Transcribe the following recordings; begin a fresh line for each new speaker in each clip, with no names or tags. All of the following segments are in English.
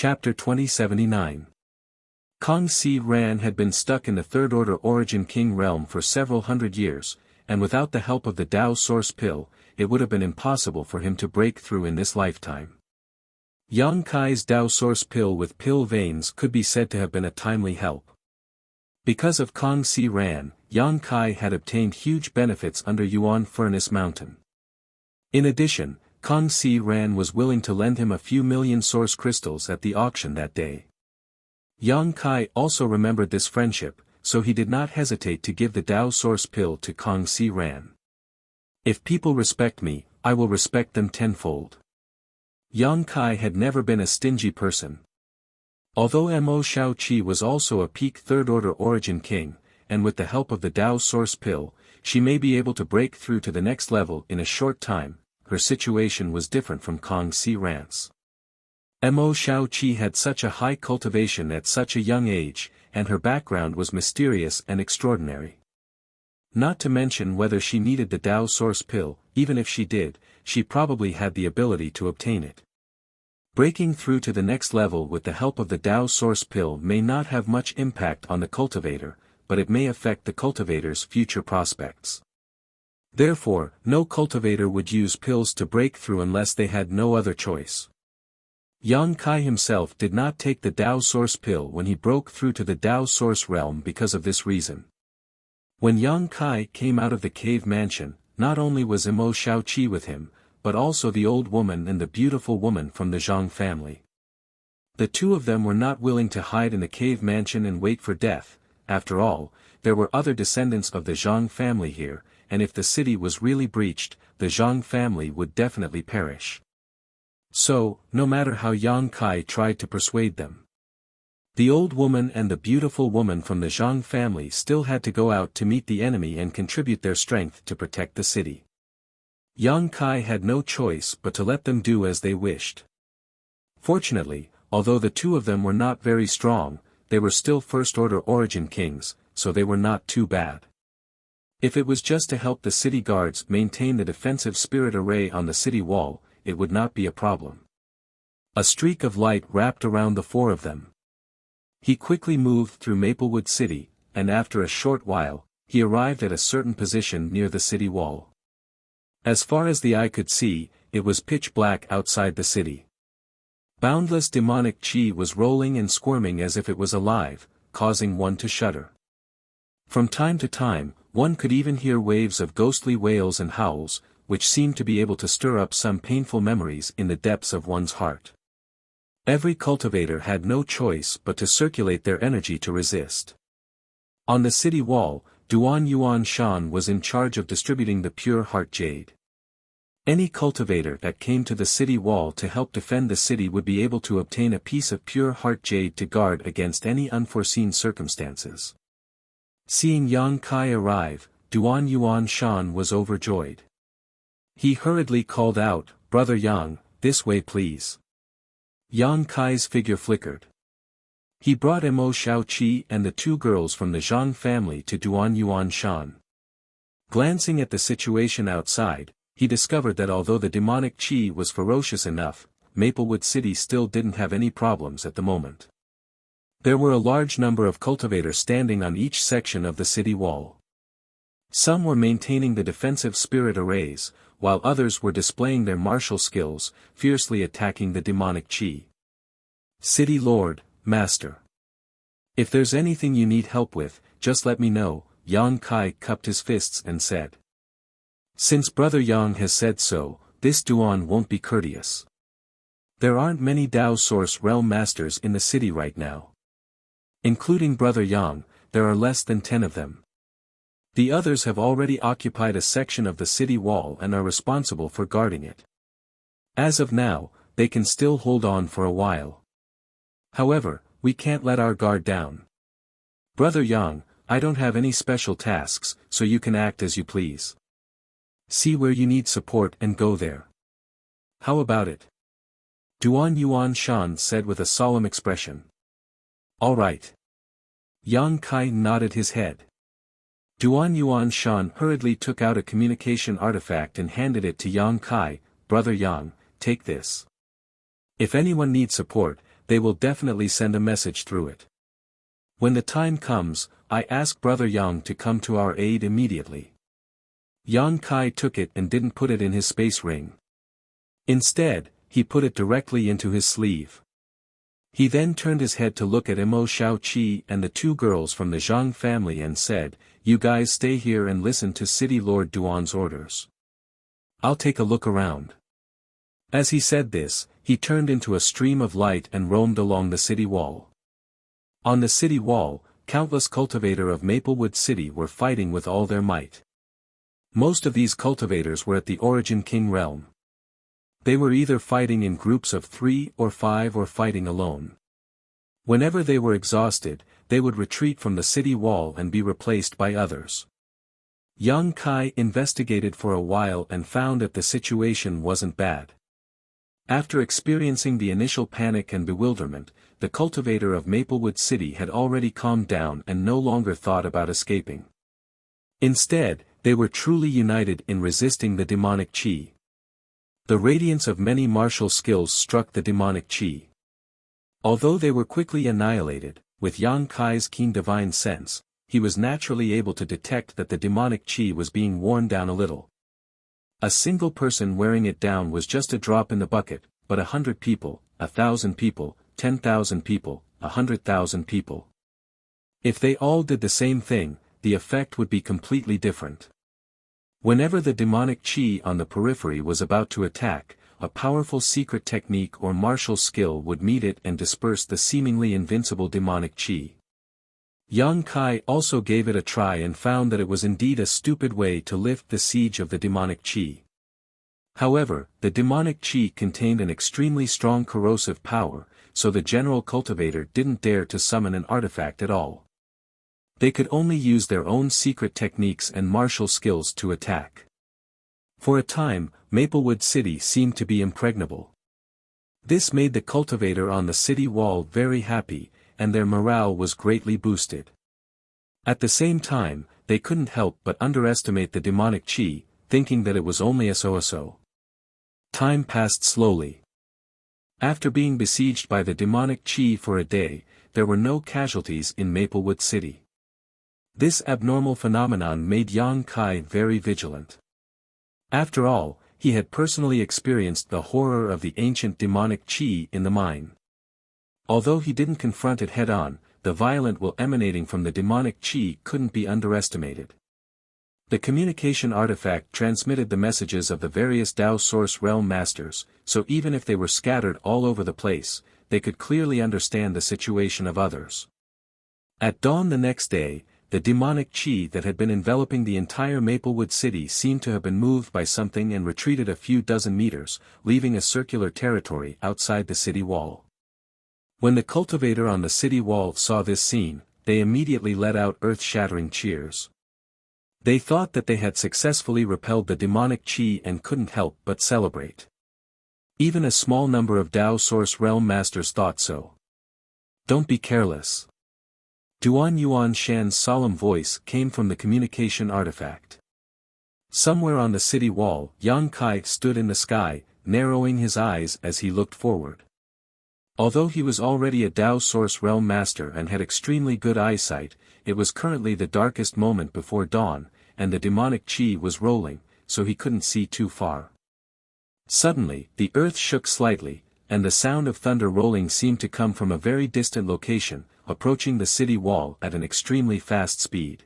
Chapter 2079. Kong Si Ran had been stuck in the Third Order Origin King realm for several hundred years, and without the help of the Tao Source Pill, it would have been impossible for him to break through in this lifetime. Yang Kai's Tao Source Pill with pill veins could be said to have been a timely help. Because of Kong Si Ran, Yang Kai had obtained huge benefits under Yuan Furnace Mountain. In addition, Kong Si Ran was willing to lend him a few million source crystals at the auction that day. Yang Kai also remembered this friendship, so he did not hesitate to give the Tao Source Pill to Kong Si Ran. If people respect me, I will respect them tenfold. Yang Kai had never been a stingy person. Although Mo Shaoqi was also a peak Third Order Origin King, and with the help of the Tao Source Pill, she may be able to break through to the next level in a short time, her situation was different from Kong Si Ran's. Mo Shaoqi had such a high cultivation at such a young age, and her background was mysterious and extraordinary. Not to mention whether she needed the Tao Source Pill, even if she did, she probably had the ability to obtain it. Breaking through to the next level with the help of the Tao Source Pill may not have much impact on the cultivator, but it may affect the cultivator's future prospects. Therefore, no cultivator would use pills to break through unless they had no other choice. Yang Kai himself did not take the Tao Source Pill when he broke through to the Tao Source realm because of this reason. When Yang Kai came out of the cave mansion, not only was Mo Shaoqi with him, but also the old woman and the beautiful woman from the Zhang family. The two of them were not willing to hide in the cave mansion and wait for death. After all, there were other descendants of the Zhang family here, and if the city was really breached, the Zhang family would definitely perish. So, no matter how Yang Kai tried to persuade them, the old woman and the beautiful woman from the Zhang family still had to go out to meet the enemy and contribute their strength to protect the city. Yang Kai had no choice but to let them do as they wished. Fortunately, although the two of them were not very strong, they were still First Order Origin Kings, so they were not too bad. If it was just to help the city guards maintain the defensive spirit array on the city wall, it would not be a problem. A streak of light wrapped around the four of them. He quickly moved through Maplewood City, and after a short while, he arrived at a certain position near the city wall. As far as the eye could see, it was pitch black outside the city. Boundless demonic chi was rolling and squirming as if it was alive, causing one to shudder. From time to time, one could even hear waves of ghostly wails and howls, which seemed to be able to stir up some painful memories in the depths of one's heart. Every cultivator had no choice but to circulate their energy to resist. On the city wall, Duan Yuan Shan was in charge of distributing the pure heart jade. Any cultivator that came to the city wall to help defend the city would be able to obtain a piece of pure heart jade to guard against any unforeseen circumstances. Seeing Yang Kai arrive, Duan Yuan Shan was overjoyed. He hurriedly called out, "Brother Yang, this way please." Yang Kai's figure flickered. He brought Mo Shaoqi and the two girls from the Zhang family to Duan Yuan Shan. Glancing at the situation outside, he discovered that although the demonic chi was ferocious enough, Maplewood City still didn't have any problems at the moment. There were a large number of cultivators standing on each section of the city wall. Some were maintaining the defensive spirit arrays, while others were displaying their martial skills, fiercely attacking the demonic chi. "City Lord, Master. If there's anything you need help with, just let me know," Yang Kai cupped his fists and said. "Since Brother Yang has said so, this Duan won't be courteous. There aren't many Tao Source Realm Masters in the city right now. Including Brother Yang, there are less than 10 of them. The others have already occupied a section of the city wall and are responsible for guarding it. As of now, they can still hold on for a while. However, we can't let our guard down. Brother Yang, I don't have any special tasks, so you can act as you please. See where you need support and go there. How about it?" Duan Yuan Shan said with a solemn expression. "All right." Yang Kai nodded his head. Duan Yuan Shan hurriedly took out a communication artifact and handed it to Yang Kai. "Brother Yang, take this. If anyone needs support, they will definitely send a message through it. When the time comes, I ask Brother Yang to come to our aid immediately. Yang Kai took it and didn't put it in his space ring. Instead, he put it directly into his sleeve. He then turned his head to look at Imo Xiaoqi and the two girls from the Zhang family and said, "You guys stay here and listen to City Lord Duan's orders. I'll take a look around." As he said this, he turned into a stream of light and roamed along the city wall. On the city wall, countless cultivators of Maplewood City were fighting with all their might. Most of these cultivators were at the Origin King realm. They were either fighting in groups of 3 or 5 or fighting alone. Whenever they were exhausted, they would retreat from the city wall and be replaced by others. Yang Kai investigated for a while and found that the situation wasn't bad. After experiencing the initial panic and bewilderment, the cultivator of Maplewood City had already calmed down and no longer thought about escaping. Instead, they were truly united in resisting the demonic qi. The radiance of many martial skills struck the demonic qi. Although they were quickly annihilated, with Yang Kai's keen divine sense, he was naturally able to detect that the demonic qi was being worn down a little. A single person wearing it down was just a drop in the bucket, but 100 people, 1,000 people, 10,000 people, 100,000 people. If they all did the same thing, the effect would be completely different. Whenever the demonic qi on the periphery was about to attack, a powerful secret technique or martial skill would meet it and disperse the seemingly invincible demonic qi. Yang Kai also gave it a try and found that it was indeed a stupid way to lift the siege of the demonic qi. However, the demonic qi contained an extremely strong corrosive power, so the general cultivator didn't dare to summon an artifact at all. They could only use their own secret techniques and martial skills to attack. For a time, Maplewood City seemed to be impregnable. This made the cultivator on the city wall very happy, and their morale was greatly boosted. At the same time, they couldn't help but underestimate the demonic qi, thinking that it was only a so-so. Time passed slowly. After being besieged by the demonic qi for a day, there were no casualties in Maplewood City. This abnormal phenomenon made Yang Kai very vigilant. After all, he had personally experienced the horror of the ancient demonic qi in the mine. Although he didn't confront it head-on, the violent will emanating from the demonic qi couldn't be underestimated. The communication artifact transmitted the messages of the various Dao Source Realm Masters, so even if they were scattered all over the place, they could clearly understand the situation of others. At dawn the next day, the demonic qi that had been enveloping the entire Maplewood City seemed to have been moved by something and retreated a few dozen meters, leaving a circular territory outside the city wall. When the cultivator on the city wall saw this scene, they immediately let out earth-shattering cheers. They thought that they had successfully repelled the demonic qi and couldn't help but celebrate. Even a small number of Dao Source Realm Masters thought so. "Don't be careless." Duan Yuan Shan's solemn voice came from the communication artifact. Somewhere on the city wall, Yang Kai stood in the sky, narrowing his eyes as he looked forward. Although he was already a Dao Source Realm Master and had extremely good eyesight, it was currently the darkest moment before dawn, and the demonic qi was rolling, so he couldn't see too far. Suddenly, the earth shook slightly, and the sound of thunder rolling seemed to come from a very distant location, approaching the city wall at an extremely fast speed.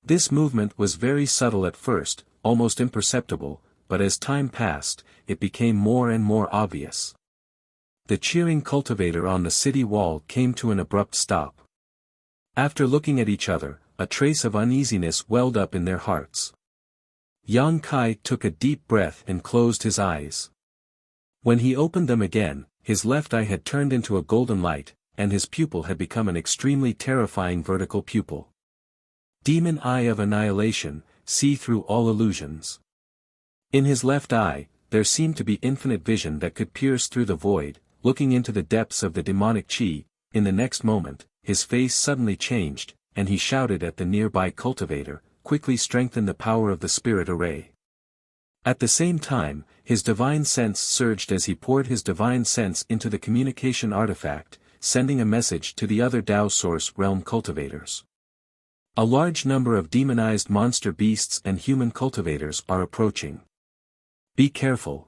This movement was very subtle at first, almost imperceptible, but as time passed, it became more and more obvious. The cheering cultivator on the city wall came to an abrupt stop. After looking at each other, a trace of uneasiness welled up in their hearts. Yang Kai took a deep breath and closed his eyes. When he opened them again, his left eye had turned into a golden light, and his pupil had become an extremely terrifying vertical pupil. Demon Eye of Annihilation, see through all illusions. In his left eye, there seemed to be infinite vision that could pierce through the void, looking into the depths of the demonic qi. In the next moment, his face suddenly changed, and he shouted at the nearby cultivator, "Quickly strengthen the power of the spirit array." At the same time, his divine sense surged as he poured his divine sense into the communication artifact, sending a message to the other Tao Source realm cultivators. A large number of demonized monster beasts and human cultivators are approaching. Be careful.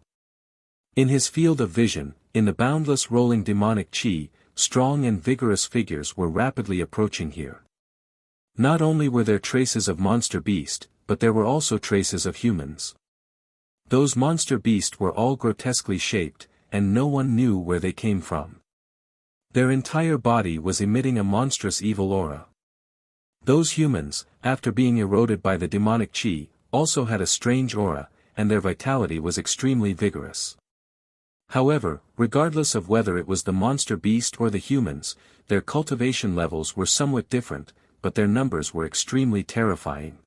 In his field of vision, in the boundless rolling demonic chi, strong and vigorous figures were rapidly approaching here. Not only were there traces of monster beast, but there were also traces of humans. Those monster beasts were all grotesquely shaped, and no one knew where they came from. Their entire body was emitting a monstrous evil aura. Those humans, after being eroded by the demonic chi, also had a strange aura, and their vitality was extremely vigorous. However, regardless of whether it was the monster beast or the humans, their cultivation levels were somewhat different, but their numbers were extremely terrifying.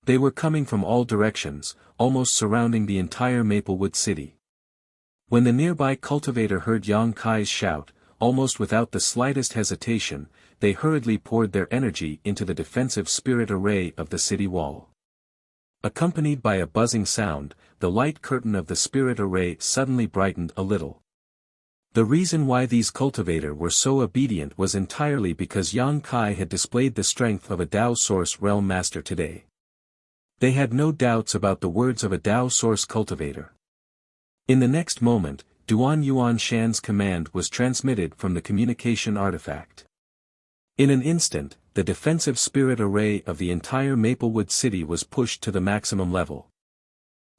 They were coming from all directions, almost surrounding the entire Maplewood city. When the nearby cultivator heard Yang Kai's shout, almost without the slightest hesitation, they hurriedly poured their energy into the defensive spirit array of the city wall. Accompanied by a buzzing sound, the light curtain of the spirit array suddenly brightened a little. The reason why these cultivators were so obedient was entirely because Yang Kai had displayed the strength of a Tao Source realm master today. They had no doubts about the words of a Tao Source cultivator. In the next moment, Duan Yuan Shan's command was transmitted from the communication artifact. In an instant, the defensive spirit array of the entire Maplewood city was pushed to the maximum level.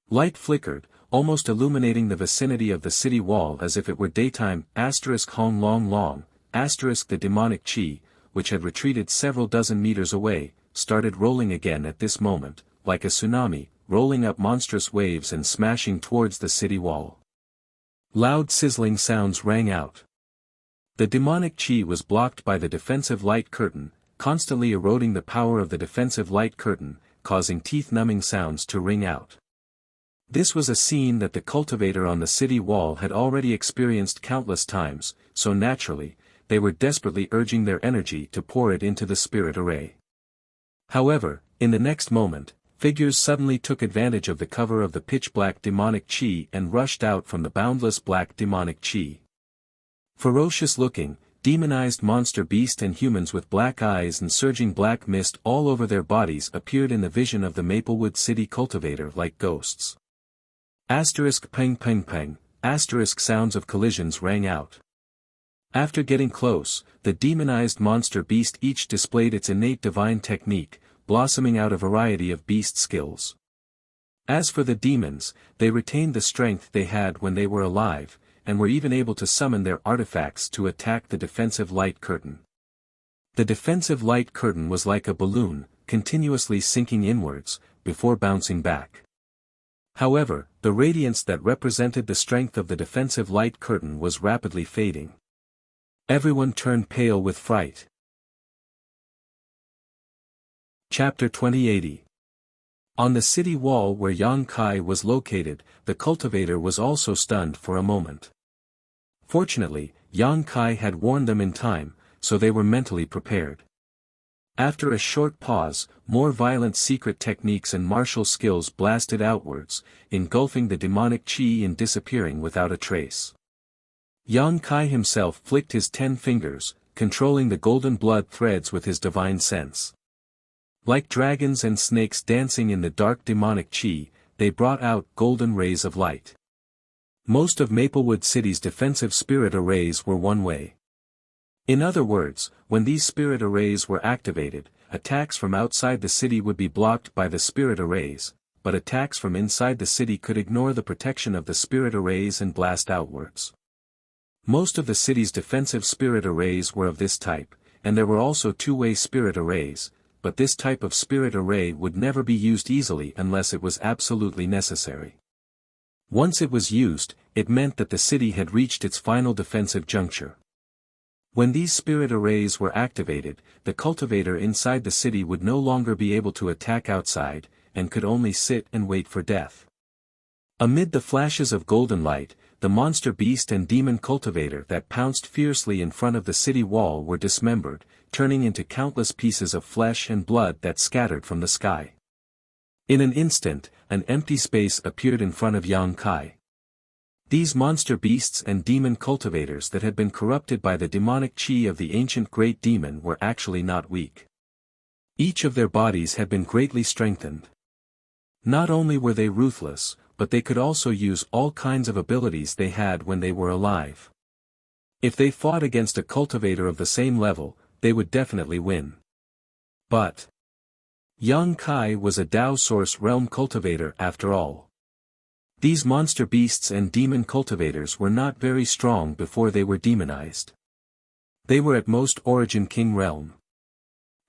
Light flickered, almost illuminating the vicinity of the city wall as if it were daytime. Hong Long Long, the demonic chi, which had retreated several dozen meters away, started rolling again at this moment, like a tsunami, rolling up monstrous waves and smashing towards the city wall. Loud sizzling sounds rang out. The demonic chi was blocked by the defensive light curtain, constantly eroding the power of the defensive light curtain, causing teeth-numbing sounds to ring out. This was a scene that the cultivator on the city wall had already experienced countless times, so naturally, they were desperately urging their energy to pour it into the spirit array. However, in the next moment, figures suddenly took advantage of the cover of the pitch-black demonic chi and rushed out from the boundless black demonic chi. Ferocious-looking, demonized monster beast and humans with black eyes and surging black mist all over their bodies appeared in the vision of the Maplewood City cultivator like ghosts. Peng peng peng, sounds of collisions rang out. After getting close, the demonized monster beast each displayed its innate divine technique, blossoming out a variety of beast skills. As for the demons, they retained the strength they had when they were alive, and were even able to summon their artifacts to attack the defensive light curtain. The defensive light curtain was like a balloon, continuously sinking inwards, before bouncing back. However, the radiance that represented the strength of the defensive light curtain was rapidly fading. Everyone turned pale with fright. Chapter 2080. On the city wall where Yang Kai was located, the cultivator was also stunned for a moment. Fortunately, Yang Kai had warned them in time, so they were mentally prepared. After a short pause, more violent secret techniques and martial skills blasted outwards, engulfing the demonic chi and disappearing without a trace. Yang Kai himself flicked his 10 fingers, controlling the golden blood threads with his divine sense. Like dragons and snakes dancing in the dark demonic chi, they brought out golden rays of light. Most of Maplewood City's defensive spirit arrays were one way. In other words, when these spirit arrays were activated, attacks from outside the city would be blocked by the spirit arrays, but attacks from inside the city could ignore the protection of the spirit arrays and blast outwards. Most of the city's defensive spirit arrays were of this type, and there were also two-way spirit arrays, but this type of spirit array would never be used easily unless it was absolutely necessary. Once it was used, it meant that the city had reached its final defensive juncture. When these spirit arrays were activated, the cultivator inside the city would no longer be able to attack outside, and could only sit and wait for death. Amid the flashes of golden light, the monster beast and demon cultivator that pounced fiercely in front of the city wall were dismembered, turning into countless pieces of flesh and blood that scattered from the sky. In an instant, an empty space appeared in front of Yang Kai. These monster beasts and demon cultivators that had been corrupted by the demonic chi of the ancient great demon were actually not weak. Each of their bodies had been greatly strengthened. Not only were they ruthless, but they could also use all kinds of abilities they had when they were alive. If they fought against a cultivator of the same level, they would definitely win. But Yang Kai was a Tao Source Realm cultivator after all. These monster beasts and demon cultivators were not very strong before they were demonized. They were at most Origin King Realm.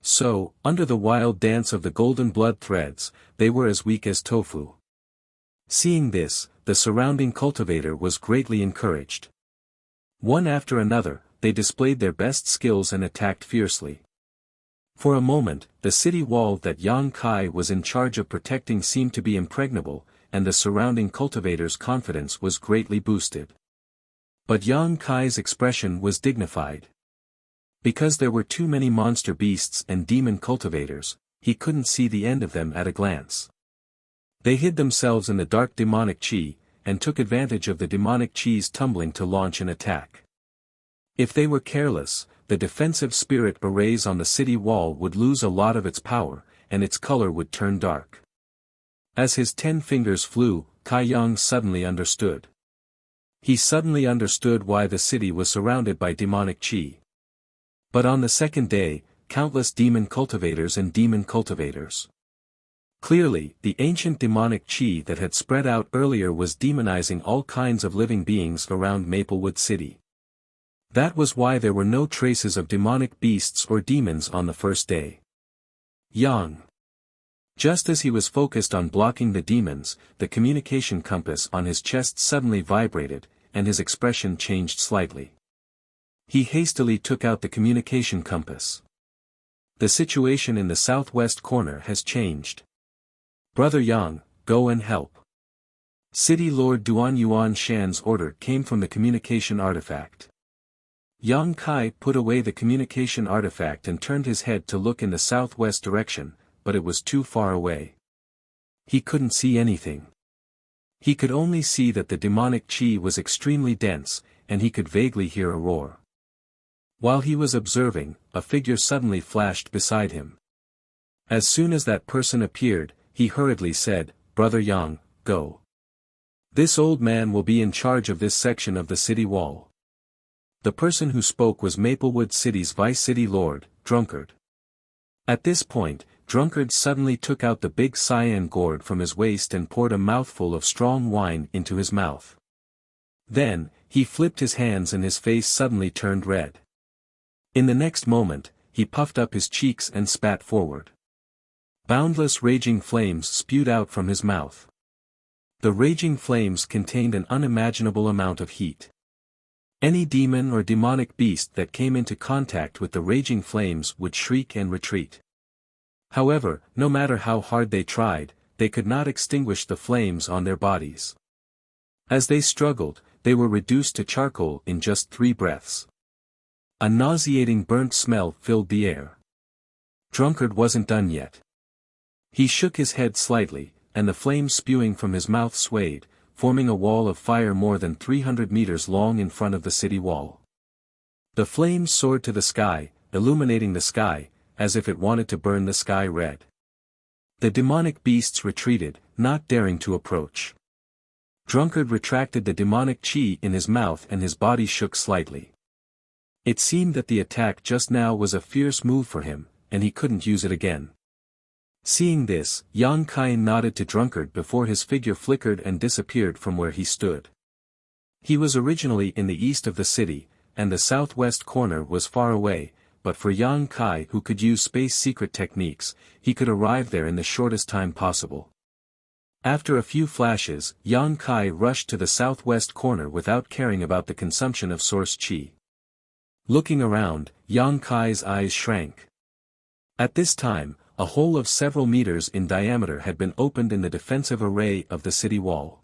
So, under the wild dance of the golden blood threads, they were as weak as tofu. Seeing this, the surrounding cultivator was greatly encouraged. One after another, they displayed their best skills and attacked fiercely. For a moment, the city wall that Yang Kai was in charge of protecting seemed to be impregnable, and the surrounding cultivator's confidence was greatly boosted. But Yang Kai's expression was dignified. Because there were too many monster beasts and demon cultivators, he couldn't see the end of them at a glance. They hid themselves in the dark demonic chi, and took advantage of the demonic chi's tumbling to launch an attack. If they were careless, the defensive spirit arrays on the city wall would lose a lot of its power, and its color would turn dark. As his 10 fingers flew, Kai Yang suddenly understood. He suddenly understood why the city was surrounded by demonic chi. But on the second day, countless demon cultivators and demon cultivators. Clearly, the ancient demonic chi that had spread out earlier was demonizing all kinds of living beings around Maplewood City. That was why there were no traces of demonic beasts or demons on the first day. Yang. Just as he was focused on blocking the demons, the communication compass on his chest suddenly vibrated, and his expression changed slightly. He hastily took out the communication compass. The situation in the southwest corner has changed. Brother Yang, go and help. City Lord Duan Yuan Shan's order came from the communication artifact. Yang Kai put away the communication artifact and turned his head to look in the southwest direction, but it was too far away. He couldn't see anything. He could only see that the demonic chi was extremely dense, and he could vaguely hear a roar. While he was observing, a figure suddenly flashed beside him. As soon as that person appeared, he hurriedly said, "Brother Yang, go. This old man will be in charge of this section of the city wall." The person who spoke was Maplewood City's Vice City Lord, Drunkard. At this point, Drunkard suddenly took out the big cyan gourd from his waist and poured a mouthful of strong wine into his mouth. Then, he flipped his hands and his face suddenly turned red. In the next moment, he puffed up his cheeks and spat forward. Boundless raging flames spewed out from his mouth. The raging flames contained an unimaginable amount of heat. Any demon or demonic beast that came into contact with the raging flames would shriek and retreat. However, no matter how hard they tried, they could not extinguish the flames on their bodies. As they struggled, they were reduced to charcoal in just 3 breaths. A nauseating burnt smell filled the air. Drunkard wasn't done yet. He shook his head slightly, and the flames spewing from his mouth swayed, forming a wall of fire more than 300 meters long in front of the city wall. The flames soared to the sky, illuminating the sky, as if it wanted to burn the sky red. The demonic beasts retreated, not daring to approach. Drunkard retracted the demonic chi in his mouth and his body shook slightly. It seemed that the attack just now was a fierce move for him, and he couldn't use it again. Seeing this, Yang Kai nodded to Drunkard before his figure flickered and disappeared from where he stood. He was originally in the east of the city, and the southwest corner was far away, but for Yang Kai who could use space secret techniques, he could arrive there in the shortest time possible. After a few flashes, Yang Kai rushed to the southwest corner without caring about the consumption of source chi. Looking around, Yang Kai's eyes shrank. At this time, a hole of several meters in diameter had been opened in the defensive array of the city wall.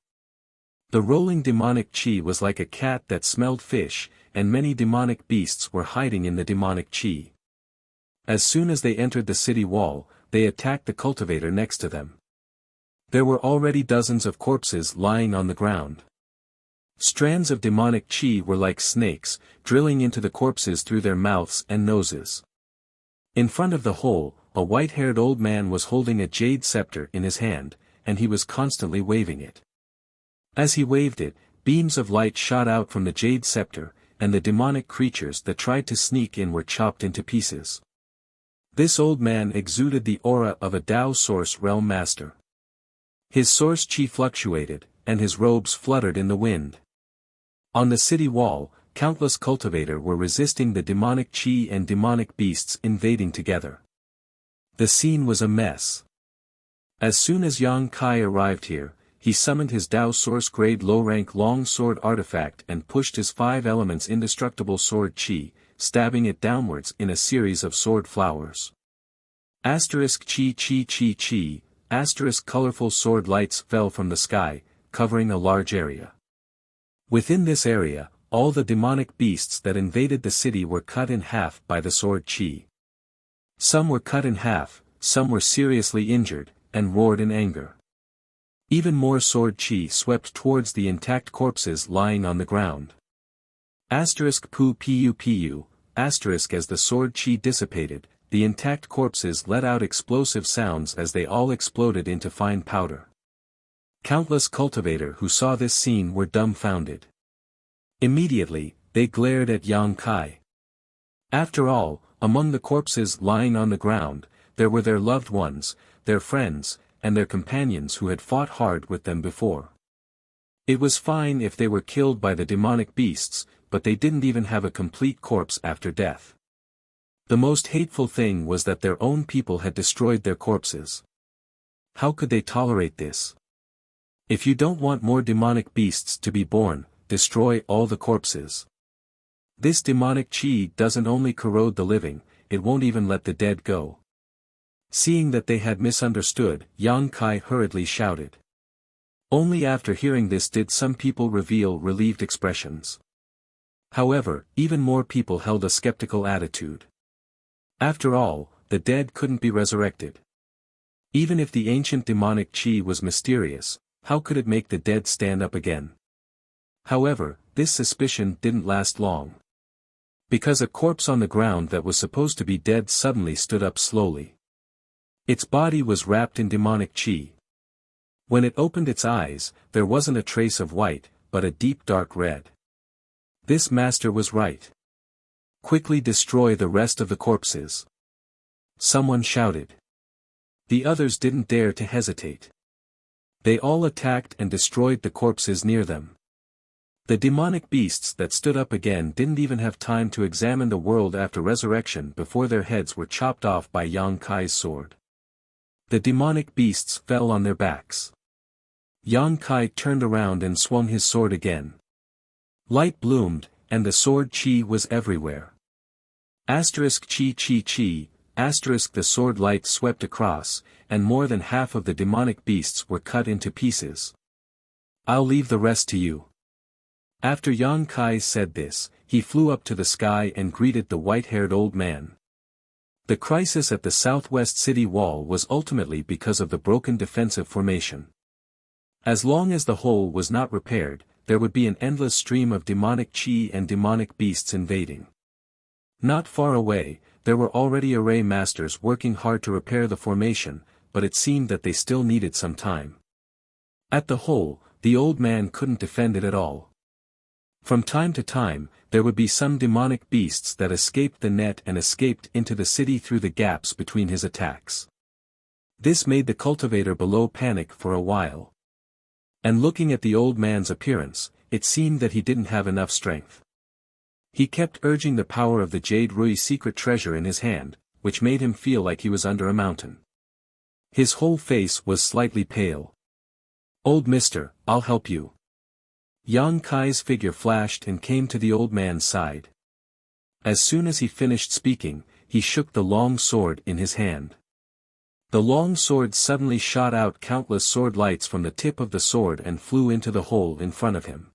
The rolling demonic chi was like a cat that smelled fish, and many demonic beasts were hiding in the demonic chi. As soon as they entered the city wall, they attacked the cultivator next to them. There were already dozens of corpses lying on the ground. Strands of demonic chi were like snakes, drilling into the corpses through their mouths and noses. In front of the hole, a white-haired old man was holding a jade scepter in his hand, and he was constantly waving it. As he waved it, beams of light shot out from the jade scepter, and the demonic creatures that tried to sneak in were chopped into pieces. This old man exuded the aura of a Tao Source Realm Master. His source chi fluctuated, and his robes fluttered in the wind. On the city wall, countless cultivators were resisting the demonic chi and demonic beasts invading together. The scene was a mess. As soon as Yang Kai arrived here, he summoned his Tao Source grade low-rank long sword artifact and pushed his 5 elements indestructible sword chi, stabbing it downwards in a series of sword flowers. Asterisk chi chi chi chi, asterisk colorful sword lights fell from the sky, covering a large area. Within this area, all the demonic beasts that invaded the city were cut in half by the sword chi. Some were cut in half, some were seriously injured, and roared in anger. Even more sword chi swept towards the intact corpses lying on the ground. Asterisk pu pu pu, asterisk as the sword chi dissipated, the intact corpses let out explosive sounds as they all exploded into fine powder. Countless cultivators who saw this scene were dumbfounded. Immediately, they glared at Yang Kai. After all, among the corpses lying on the ground, there were their loved ones, their friends, and their companions who had fought hard with them before. It was fine if they were killed by the demonic beasts, but they didn't even have a complete corpse after death. The most hateful thing was that their own people had destroyed their corpses. How could they tolerate this? If you don't want more demonic beasts to be born, destroy all the corpses. This demonic chi doesn't only corrode the living, it won't even let the dead go. Seeing that they had misunderstood, Yang Kai hurriedly shouted. Only after hearing this did some people reveal relieved expressions. However, even more people held a skeptical attitude. After all, the dead couldn't be resurrected. Even if the ancient demonic chi was mysterious, how could it make the dead stand up again? However, this suspicion didn't last long. Because a corpse on the ground that was supposed to be dead suddenly stood up slowly. Its body was wrapped in demonic chi. When it opened its eyes, there wasn't a trace of white, but a deep dark red. This master was right. Quickly destroy the rest of the corpses. Someone shouted. The others didn't dare to hesitate. They all attacked and destroyed the corpses near them. The demonic beasts that stood up again didn't even have time to examine the world after resurrection before their heads were chopped off by Yang Kai's sword. The demonic beasts fell on their backs. Yang Kai turned around and swung his sword again. Light bloomed, and the sword chi was everywhere. Asterisk chi chi chi, asterisk the sword light swept across, and more than half of the demonic beasts were cut into pieces. I'll leave the rest to you. After Yang Kai said this, he flew up to the sky and greeted the white-haired old man. The crisis at the southwest city wall was ultimately because of the broken defensive formation. As long as the hole was not repaired, there would be an endless stream of demonic chi and demonic beasts invading. Not far away, there were already array masters working hard to repair the formation, but it seemed that they still needed some time. At the hole, the old man couldn't defend it at all. From time to time, there would be some demonic beasts that escaped the net and escaped into the city through the gaps between his attacks. This made the cultivator below panic for a while. And looking at the old man's appearance, it seemed that he didn't have enough strength. He kept urging the power of the Jade Rui secret treasure in his hand, which made him feel like he was under a mountain. His whole face was slightly pale. Old mister, I'll help you. Yang Kai's figure flashed and came to the old man's side. As soon as he finished speaking, he shook the long sword in his hand. The long sword suddenly shot out countless sword lights from the tip of the sword and flew into the hole in front of him.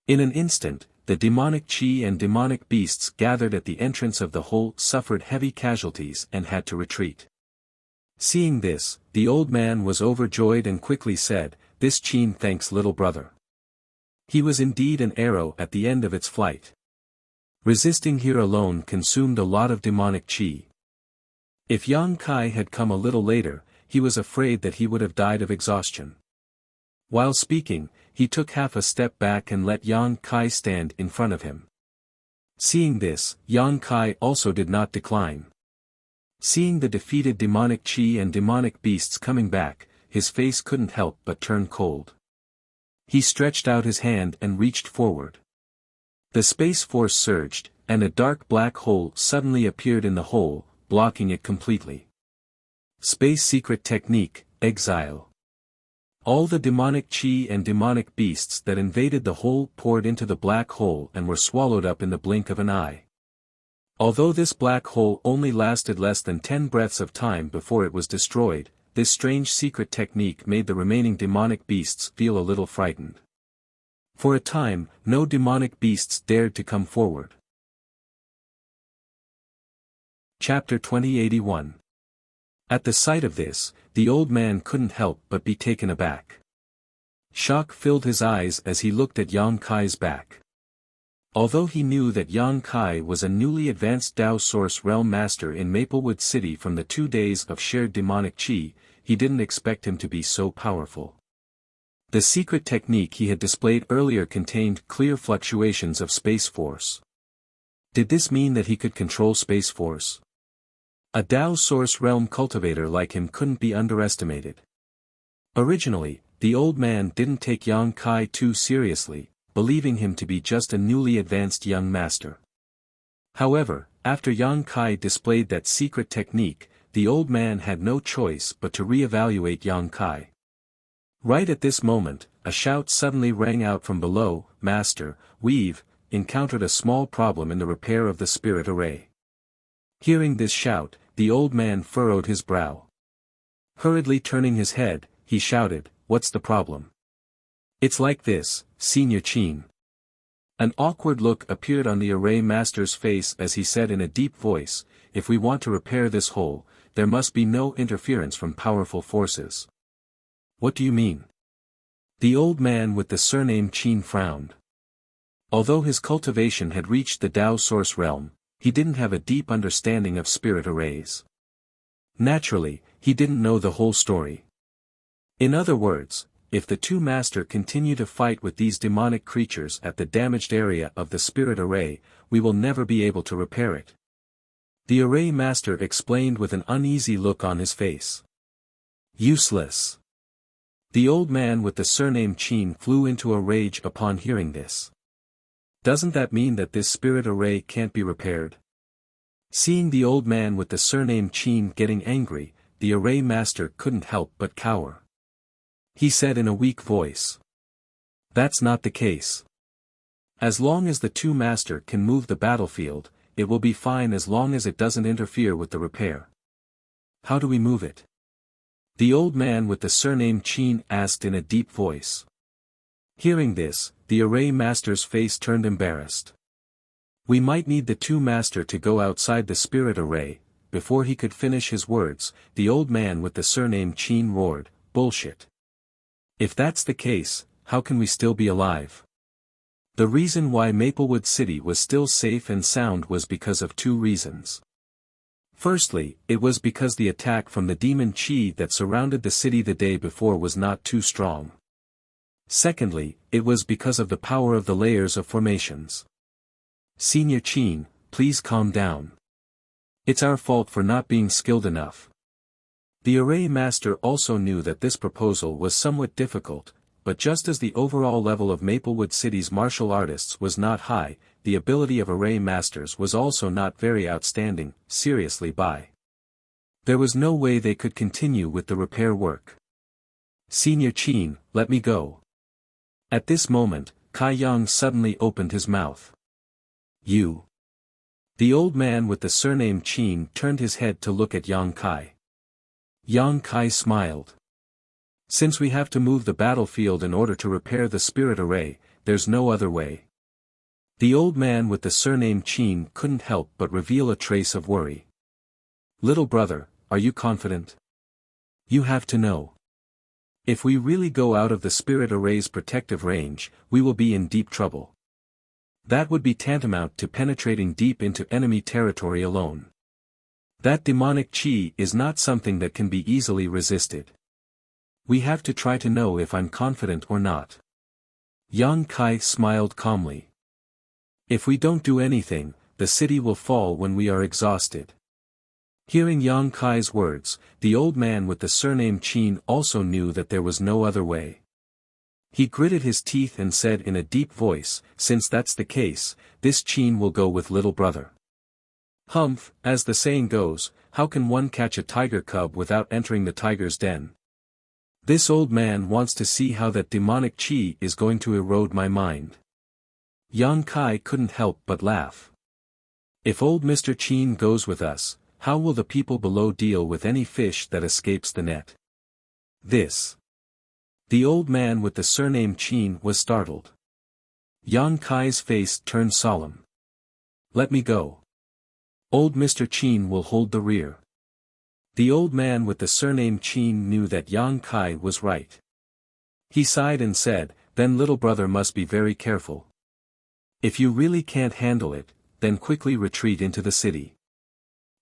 In an instant, the demonic chi and demonic beasts gathered at the entrance of the hole suffered heavy casualties and had to retreat. Seeing this, the old man was overjoyed and quickly said, "This Qin thanks little brother." He was indeed an arrow at the end of its flight. Resisting here alone consumed a lot of demonic qi. If Yang Kai had come a little later, he was afraid that he would have died of exhaustion. While speaking, he took half a step back and let Yang Kai stand in front of him. Seeing this, Yang Kai also did not decline. Seeing the defeated demonic qi and demonic beasts coming back, his face couldn't help but turn cold. He stretched out his hand and reached forward. The space force surged, and a dark black hole suddenly appeared in the hole, blocking it completely. Space secret technique, exile. All the demonic qi and demonic beasts that invaded the hole poured into the black hole and were swallowed up in the blink of an eye. Although this black hole only lasted less than 10 breaths of time before it was destroyed, this strange secret technique made the remaining demonic beasts feel a little frightened. For a time, no demonic beasts dared to come forward. Chapter 2081. At the sight of this, the old man couldn't help but be taken aback. Shock filled his eyes as he looked at Yang Kai's back. Although he knew that Yang Kai was a newly advanced Dao Source Realm Master in Maplewood City from the 2 days of shared demonic qi, he didn't expect him to be so powerful. The secret technique he had displayed earlier contained clear fluctuations of space force. Did this mean that he could control space force? A Dao Source Realm cultivator like him couldn't be underestimated. Originally, the old man didn't take Yang Kai too seriously, believing him to be just a newly advanced young master. However, after Yang Kai displayed that secret technique, the old man had no choice but to re-evaluate Yang Kai. Right at this moment, a shout suddenly rang out from below, "Master, we've encountered a small problem in the repair of the spirit array." Hearing this shout, the old man furrowed his brow. Hurriedly turning his head, he shouted, "What's the problem?" "It's like this, Senior Qin." An awkward look appeared on the array master's face as he said in a deep voice, "If we want to repair this hole, there must be no interference from powerful forces." "What do you mean?" The old man with the surname Qin frowned. Although his cultivation had reached the Dao Source realm, he didn't have a deep understanding of spirit arrays. Naturally, he didn't know the whole story. In other words, if the two masters continue to fight with these demonic creatures at the damaged area of the spirit array, we will never be able to repair it. The array master explained with an uneasy look on his face. "Useless." The old man with the surname Qin flew into a rage upon hearing this. "Doesn't that mean that this spirit array can't be repaired?" Seeing the old man with the surname Qin getting angry, the array master couldn't help but cower. He said in a weak voice, "That's not the case. As long as the two masters can move the battlefield, it will be fine as long as it doesn't interfere with the repair." "How do we move it?" the old man with the surname Qin asked in a deep voice. Hearing this, the array master's face turned embarrassed. "We might need the two masters to go outside the spirit array." Before he could finish his words, the old man with the surname Qin roared, "Bullshit. If that's the case, how can we still be alive?" The reason why Maplewood City was still safe and sound was because of two reasons. Firstly, it was because the attack from the demon Qi that surrounded the city the day before was not too strong. Secondly, it was because of the power of the layers of formations. "Senior Qin, please calm down. It's our fault for not being skilled enough." The array master also knew that this proposal was somewhat difficult, but just as the overall level of Maplewood City's martial artists was not high, the ability of array masters was also not very outstanding. Seriously, there was no way they could continue with the repair work. "Senior Qin, let me go." At this moment, Kai Yang suddenly opened his mouth. "You." The old man with the surname Qin turned his head to look at Yang Kai. Yang Kai smiled. "Since we have to move the battlefield in order to repair the spirit array, there's no other way." The old man with the surname Qin couldn't help but reveal a trace of worry. "Little brother, are you confident?" You have to know. If we really go out of the spirit array's protective range, we will be in deep trouble. That would be tantamount to penetrating deep into enemy territory alone. That demonic chi is not something that can be easily resisted. We have to try to know if I'm confident or not. Yang Kai smiled calmly. If we don't do anything, the city will fall when we are exhausted. Hearing Yang Kai's words, the old man with the surname Qin also knew that there was no other way. He gritted his teeth and said in a deep voice, since that's the case, this Qin will go with little brother. Humph, as the saying goes, how can one catch a tiger cub without entering the tiger's den? This old man wants to see how that demonic chi is going to erode my mind. Yang Kai couldn't help but laugh. If old Mr. Qin goes with us, how will the people below deal with any fish that escapes the net? This. The old man with the surname Qin was startled. Yang Kai's face turned solemn. Let me go. Old Mr. Qin will hold the rear. The old man with the surname Qin knew that Yang Kai was right. He sighed and said, then little brother must be very careful. If you really can't handle it, then quickly retreat into the city.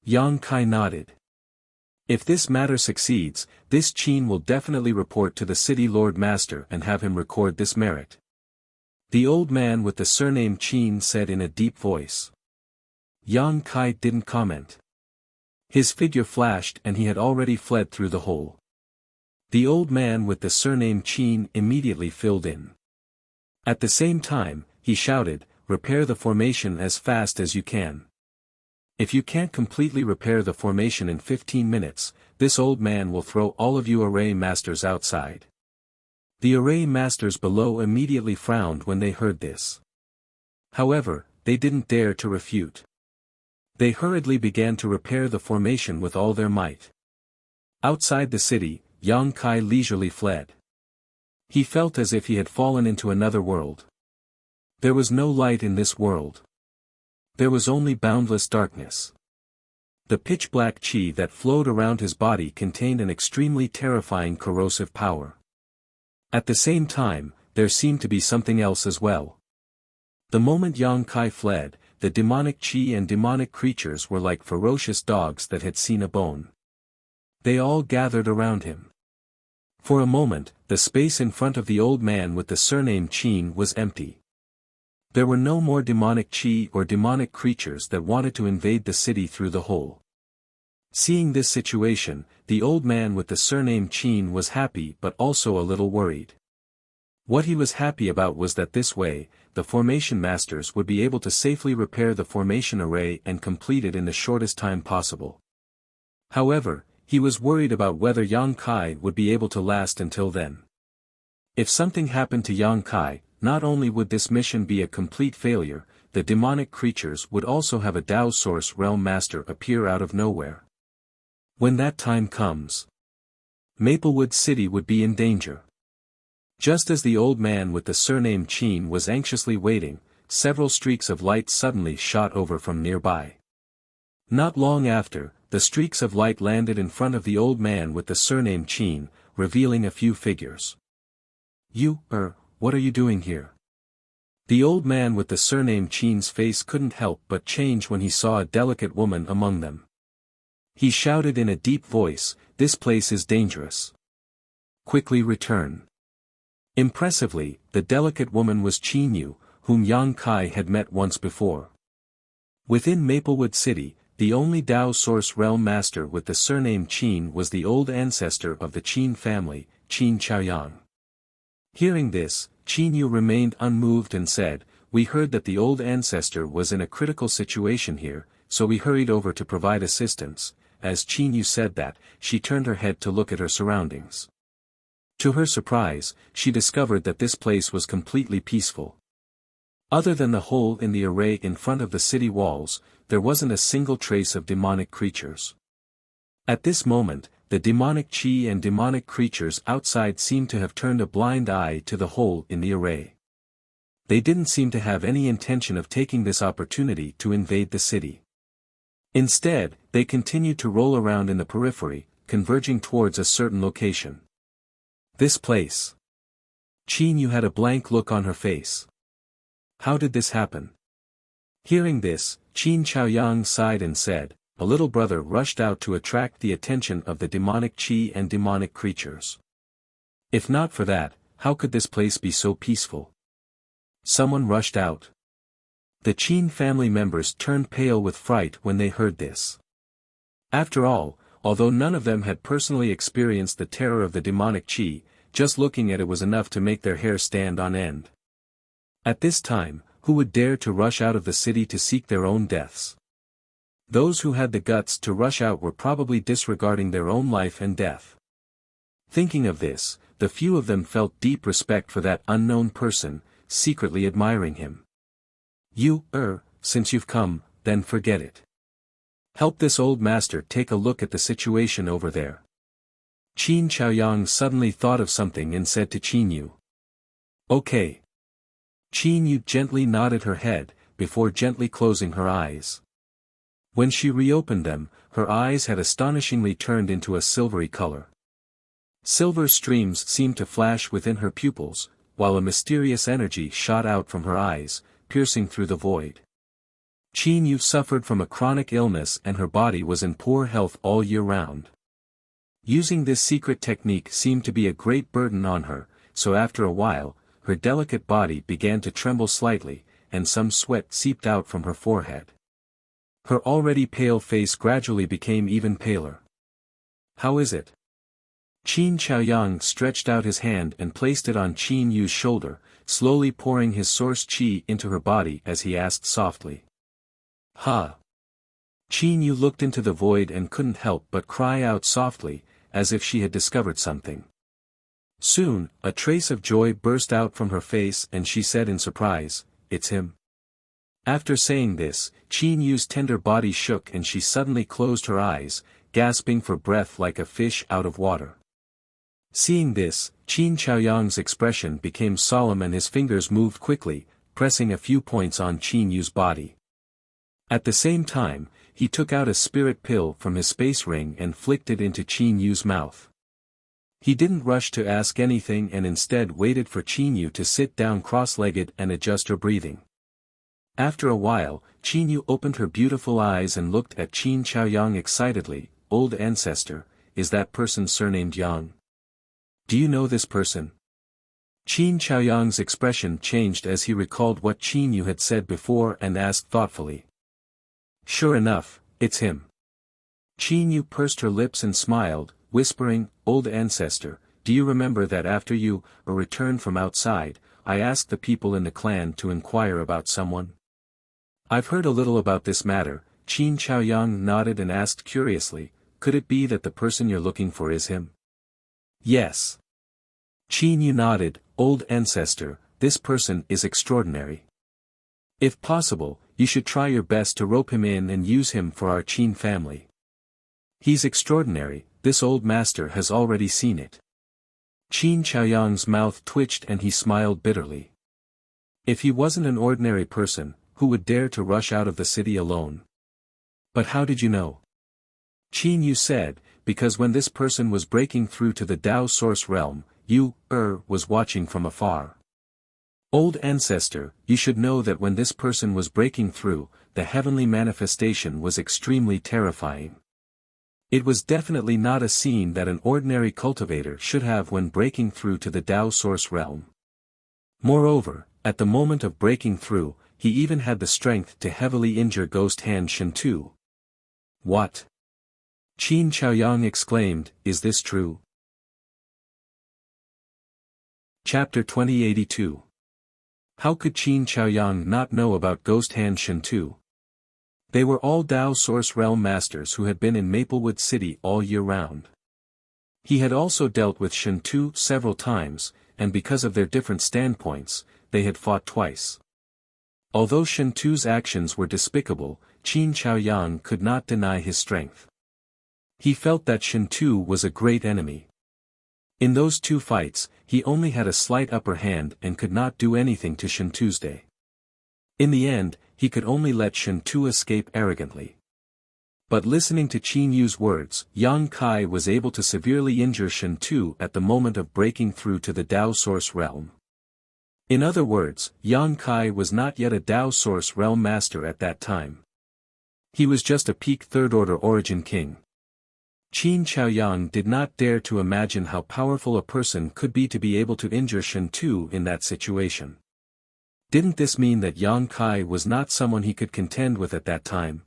Yang Kai nodded. If this matter succeeds, this Qin will definitely report to the city Lord Master and have him record this merit. The old man with the surname Qin said in a deep voice. Yang Kai didn't comment. His figure flashed and he had already fled through the hole. The old man with the surname Qin immediately filled in. At the same time, he shouted, repair the formation as fast as you can. If you can't completely repair the formation in 15 minutes, this old man will throw all of you array masters outside. The array masters below immediately frowned when they heard this. However, they didn't dare to refute. They hurriedly began to repair the formation with all their might. Outside the city, Yang Kai leisurely fled. He felt as if he had fallen into another world. There was no light in this world. There was only boundless darkness. The pitch-black chi that flowed around his body contained an extremely terrifying corrosive power. At the same time, there seemed to be something else as well. The moment Yang Kai fled, the demonic chi and demonic creatures were like ferocious dogs that had seen a bone. They all gathered around him. For a moment, the space in front of the old man with the surname Qin was empty. There were no more demonic chi or demonic creatures that wanted to invade the city through the hole. Seeing this situation, the old man with the surname Qin was happy but also a little worried. What he was happy about was that this way, the formation masters would be able to safely repair the formation array and complete it in the shortest time possible. However, he was worried about whether Yang Kai would be able to last until then. If something happened to Yang Kai, not only would this mission be a complete failure, the demonic creatures would also have a Tao Source Realm Master appear out of nowhere. When that time comes, Maplewood City would be in danger. Just as the old man with the surname Qin was anxiously waiting, several streaks of light suddenly shot over from nearby. Not long after, the streaks of light landed in front of the old man with the surname Qin, revealing a few figures. What are you doing here? The old man with the surname Qin's face couldn't help but change when he saw a delicate woman among them. He shouted in a deep voice, this place is dangerous. Quickly return. Impressively, the delicate woman was Qin Yu, whom Yang Kai had met once before. Within Maplewood City, the only Tao Source Realm Master with the surname Qin was the old ancestor of the Qin family, Qin Chaoyang. Hearing this, Qin Yu remained unmoved and said, we heard that the old ancestor was in a critical situation here, so we hurried over to provide assistance. As Qin Yu said that, she turned her head to look at her surroundings. To her surprise, she discovered that this place was completely peaceful. Other than the hole in the array in front of the city walls, there wasn't a single trace of demonic creatures. At this moment, the demonic chi and demonic creatures outside seemed to have turned a blind eye to the hole in the array. They didn't seem to have any intention of taking this opportunity to invade the city. Instead, they continued to roll around in the periphery, converging towards a certain location. This place. Qin Yu had a blank look on her face. How did this happen? Hearing this, Qin Chaoyang sighed and said, "A little brother rushed out to attract the attention of the demonic qi and demonic creatures. If not for that, how could this place be so peaceful?" Someone rushed out. The Qin family members turned pale with fright when they heard this. After all, although none of them had personally experienced the terror of the demonic qi, just looking at it was enough to make their hair stand on end. At this time, who would dare to rush out of the city to seek their own deaths? Those who had the guts to rush out were probably disregarding their own life and death. Thinking of this, the few of them felt deep respect for that unknown person, secretly admiring him. "You, since you've come, then forget it. Help this old master take a look at the situation over there." Qin Chaoyang suddenly thought of something and said to Qin Yu, "Okay." Qin Yu gently nodded her head, before gently closing her eyes. When she reopened them, her eyes had astonishingly turned into a silvery color. Silver streams seemed to flash within her pupils, while a mysterious energy shot out from her eyes, piercing through the void. Qin Yu suffered from a chronic illness and her body was in poor health all year round. Using this secret technique seemed to be a great burden on her, so after a while, her delicate body began to tremble slightly, and some sweat seeped out from her forehead. Her already pale face gradually became even paler. "How is it?" Qin Chaoyang stretched out his hand and placed it on Qin Yu's shoulder, slowly pouring his source qi into her body as he asked softly. "Ha!" Qin Yu looked into the void and couldn't help but cry out softly, as if she had discovered something. Soon, a trace of joy burst out from her face and she said in surprise, "It's him." After saying this, Qin Yu's tender body shook and she suddenly closed her eyes, gasping for breath like a fish out of water. Seeing this, Qin Chaoyang's expression became solemn and his fingers moved quickly, pressing a few points on Qin Yu's body. At the same time, he took out a spirit pill from his space ring and flicked it into Qin Yu's mouth. He didn't rush to ask anything and instead waited for Qin Yu to sit down cross-legged and adjust her breathing. After a while, Qin Yu opened her beautiful eyes and looked at Qin Chaoyang excitedly. "Old ancestor, is that person surnamed Yang? Do you know this person?" Qin Chaoyang's expression changed as he recalled what Qin Yu had said before and asked thoughtfully. "Sure enough, it's him." Qin Yu pursed her lips and smiled, whispering, "Old ancestor, do you remember that after you returned from outside, I asked the people in the clan to inquire about someone?" "I've heard a little about this matter." Qin Chaoyang nodded and asked curiously, "Could it be that the person you're looking for is him?" "Yes." Qin Yu nodded, "Old ancestor, this person is extraordinary. If possible, you should try your best to rope him in and use him for our Qin family. He's extraordinary, this old master has already seen it." Qin Chaoyang's mouth twitched and he smiled bitterly. If he wasn't an ordinary person, who would dare to rush out of the city alone? "But how did you know?" Qin Yu said, "Because when this person was breaking through to the Tao Source realm, you, was watching from afar. Old ancestor, you should know that when this person was breaking through, the heavenly manifestation was extremely terrifying. It was definitely not a scene that an ordinary cultivator should have when breaking through to the Tao Source realm. Moreover, at the moment of breaking through, he even had the strength to heavily injure Ghost Hand Shintu." "What?" Qin Chaoyang exclaimed, "Is this true?" Chapter 2082. How could Qin Chaoyang not know about Ghost Hand Shintu? They were all Tao Source Realm masters who had been in Maplewood City all year round. He had also dealt with Shintu several times, and because of their different standpoints, they had fought twice. Although Shintu's actions were despicable, Qin Chaoyang could not deny his strength. He felt that Shintu was a great enemy. In those two fights, he only had a slight upper hand and could not do anything to Shintu's day. In the end, he could only let Shintu escape arrogantly. But listening to Qin Yu's words, Yang Kai was able to severely injure Shen Tu at the moment of breaking through to the Dao Source Realm. In other words, Yang Kai was not yet a Dao Source Realm Master at that time. He was just a peak third-order Origin King. Qin Chaoyang did not dare to imagine how powerful a person could be to be able to injure Shen Tu in that situation. Didn't this mean that Yang Kai was not someone he could contend with at that time?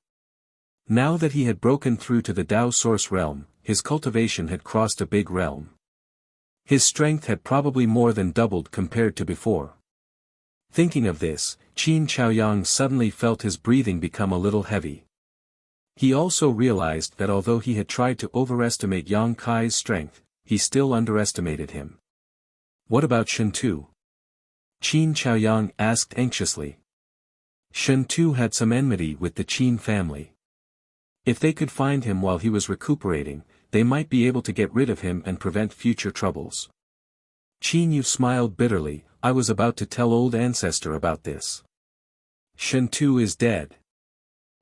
Now that he had broken through to the Dao Source Realm, his cultivation had crossed a big realm. His strength had probably more than doubled compared to before. Thinking of this, Qin Chaoyang suddenly felt his breathing become a little heavy. He also realized that although he had tried to overestimate Yang Kai's strength, he still underestimated him. What about Shen Tu? Qin Chaoyang asked anxiously. Shen Tu had some enmity with the Qin family. If they could find him while he was recuperating, they might be able to get rid of him and prevent future troubles. Qin Yu smiled bitterly. I was about to tell old ancestor about this. Shen Tu is dead.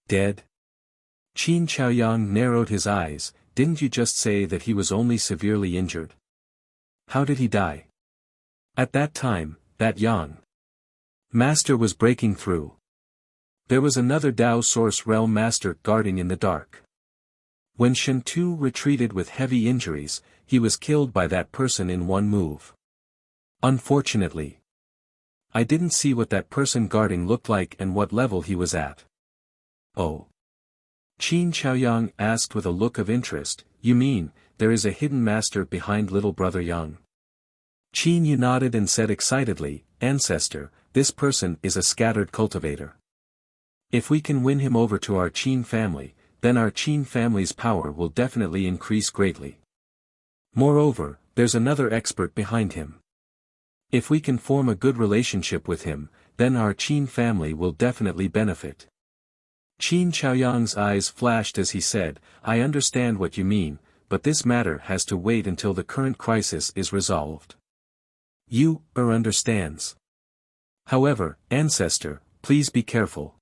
Dead? Qin Chaoyang narrowed his eyes. Didn't you just say that he was only severely injured? How did he die? At that time, that Yang Master was breaking through. There was another Dao Source Realm Master guarding in the dark. When Shen Tu retreated with heavy injuries, he was killed by that person in one move. Unfortunately, I didn't see what that person guarding looked like and what level he was at. Oh. Qin Chaoyang asked with a look of interest, you mean, there is a hidden master behind little brother Yang? Qin Yu nodded and said excitedly, Ancestor, this person is a scattered cultivator. If we can win him over to our Qin family, then our Qin family's power will definitely increase greatly. Moreover, there's another expert behind him. If we can form a good relationship with him, then our Qin family will definitely benefit. Qin Chaoyang's eyes flashed as he said, I understand what you mean, but this matter has to wait until the current crisis is resolved. You understands. However, Ancestor, please be careful.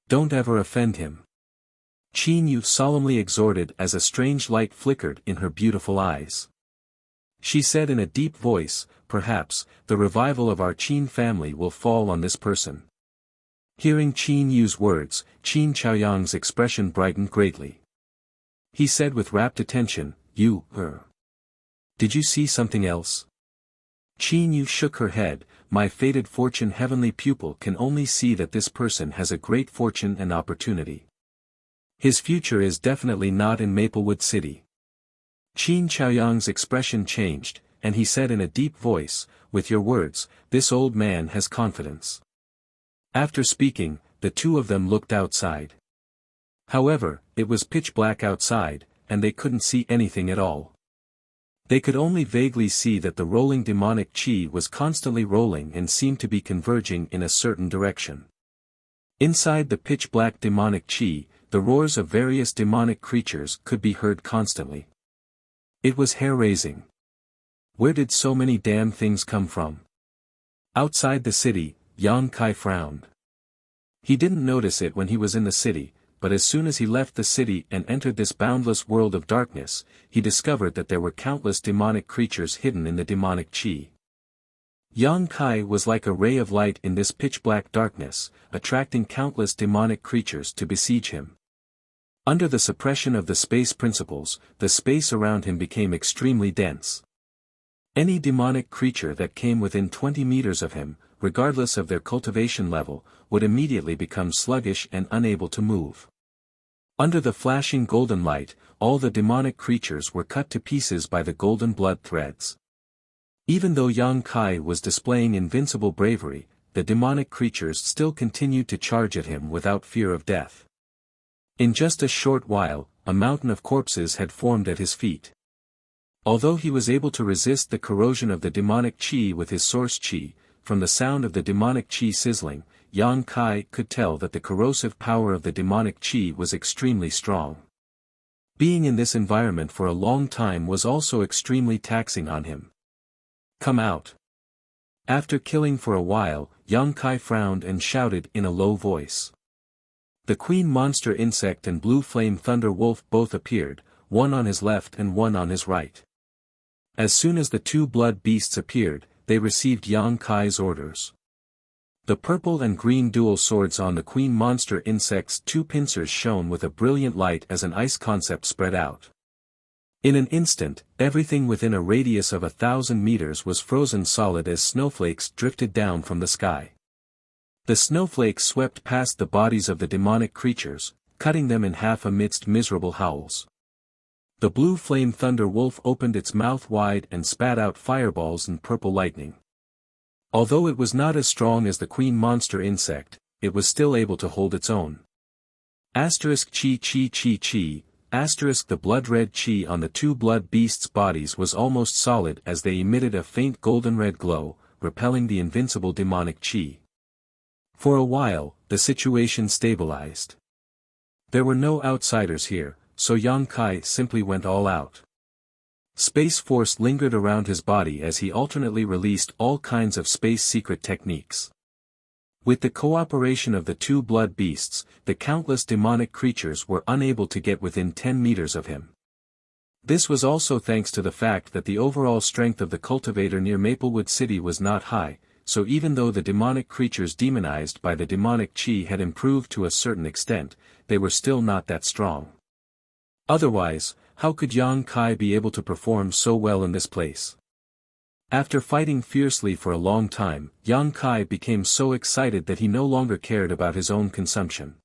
Don't ever offend him. Qin Yu solemnly exhorted as a strange light flickered in her beautiful eyes. She said in a deep voice, perhaps, the revival of our Qin family will fall on this person. Hearing Qin Yu's words, Qin Chaoyang's expression brightened greatly. He said with rapt attention, You, Did you see something else? Qin Yu shook her head, my fated fortune heavenly pupil can only see that this person has a great fortune and opportunity. His future is definitely not in Maplewood City. Qin Chaoyang's expression changed, and he said in a deep voice, with your words, this old man has confidence. After speaking, the two of them looked outside. However, it was pitch black outside, and they couldn't see anything at all. They could only vaguely see that the rolling demonic chi was constantly rolling and seemed to be converging in a certain direction. Inside the pitch-black demonic chi, the roars of various demonic creatures could be heard constantly. It was hair-raising. Where did so many damn things come from? Outside the city, Yang Kai frowned. He didn't notice it when he was in the city, but as soon as he left the city and entered this boundless world of darkness, he discovered that there were countless demonic creatures hidden in the demonic chi. Yang Kai was like a ray of light in this pitch-black darkness, attracting countless demonic creatures to besiege him. Under the suppression of the space principles, the space around him became extremely dense. Any demonic creature that came within 20 meters of him, regardless of their cultivation level, would immediately become sluggish and unable to move. Under the flashing golden light, all the demonic creatures were cut to pieces by the golden blood threads. Even though Yang Kai was displaying invincible bravery, the demonic creatures still continued to charge at him without fear of death. In just a short while, a mountain of corpses had formed at his feet. Although he was able to resist the corrosion of the demonic chi with his source chi, from the sound of the demonic chi sizzling, Yang Kai could tell that the corrosive power of the demonic chi was extremely strong. Being in this environment for a long time was also extremely taxing on him. Come out. After killing for a while, Yang Kai frowned and shouted in a low voice. The queen monster insect and blue flame thunder wolf both appeared, one on his left and one on his right. As soon as the two blood beasts appeared, they received Yang Kai's orders. The purple and green dual swords on the queen monster insect's two pincers shone with a brilliant light as an ice concept spread out. In an instant, everything within a radius of 1,000 meters was frozen solid as snowflakes drifted down from the sky. The snowflakes swept past the bodies of the demonic creatures, cutting them in half amidst miserable howls. The blue flame thunder wolf opened its mouth wide and spat out fireballs and purple lightning. Although it was not as strong as the queen monster insect, it was still able to hold its own. Asterisk chi chi chi chi, asterisk the blood-red chi on the two blood beasts' bodies was almost solid as they emitted a faint golden-red glow, repelling the invincible demonic chi. For a while, the situation stabilized. There were no outsiders here, so Yang Kai simply went all out. Space force lingered around his body as he alternately released all kinds of space secret techniques. With the cooperation of the two blood beasts, the countless demonic creatures were unable to get within 10 meters of him. This was also thanks to the fact that the overall strength of the cultivator near Maplewood City was not high, so even though the demonic creatures demonized by the demonic chi had improved to a certain extent, they were still not that strong. Otherwise, how could Yang Kai be able to perform so well in this place? After fighting fiercely for a long time, Yang Kai became so excited that he no longer cared about his own consumption.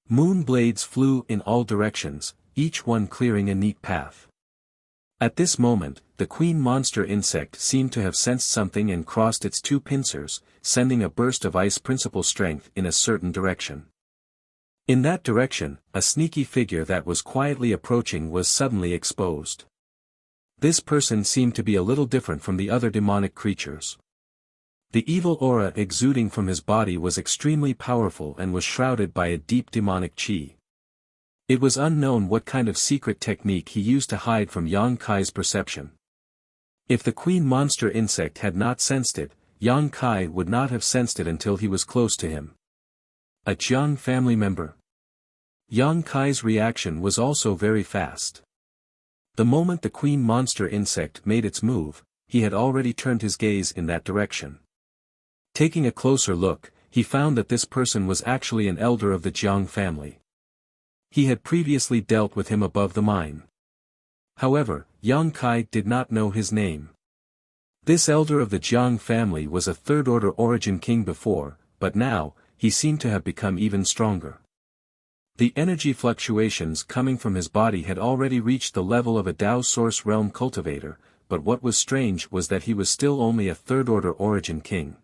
Moon blades flew in all directions, each one clearing a neat path. At this moment, the queen monster insect seemed to have sensed something and crossed its two pincers, sending a burst of ice principle strength in a certain direction. In that direction, a sneaky figure that was quietly approaching was suddenly exposed. This person seemed to be a little different from the other demonic creatures. The evil aura exuding from his body was extremely powerful and was shrouded by a deep demonic chi. It was unknown what kind of secret technique he used to hide from Yang Kai's perception. If the queen monster insect had not sensed it, Yang Kai would not have sensed it until he was close to him. A Jiang family member. Yang Kai's reaction was also very fast. The moment the queen monster insect made its move, he had already turned his gaze in that direction. Taking a closer look, he found that this person was actually an elder of the Jiang family. He had previously dealt with him above the mine. However, Yang Kai did not know his name. This elder of the Jiang family was a third-order origin king before, but now, he seemed to have become even stronger. The energy fluctuations coming from his body had already reached the level of a Dao Source Realm cultivator, but what was strange was that he was still only a third-order origin king.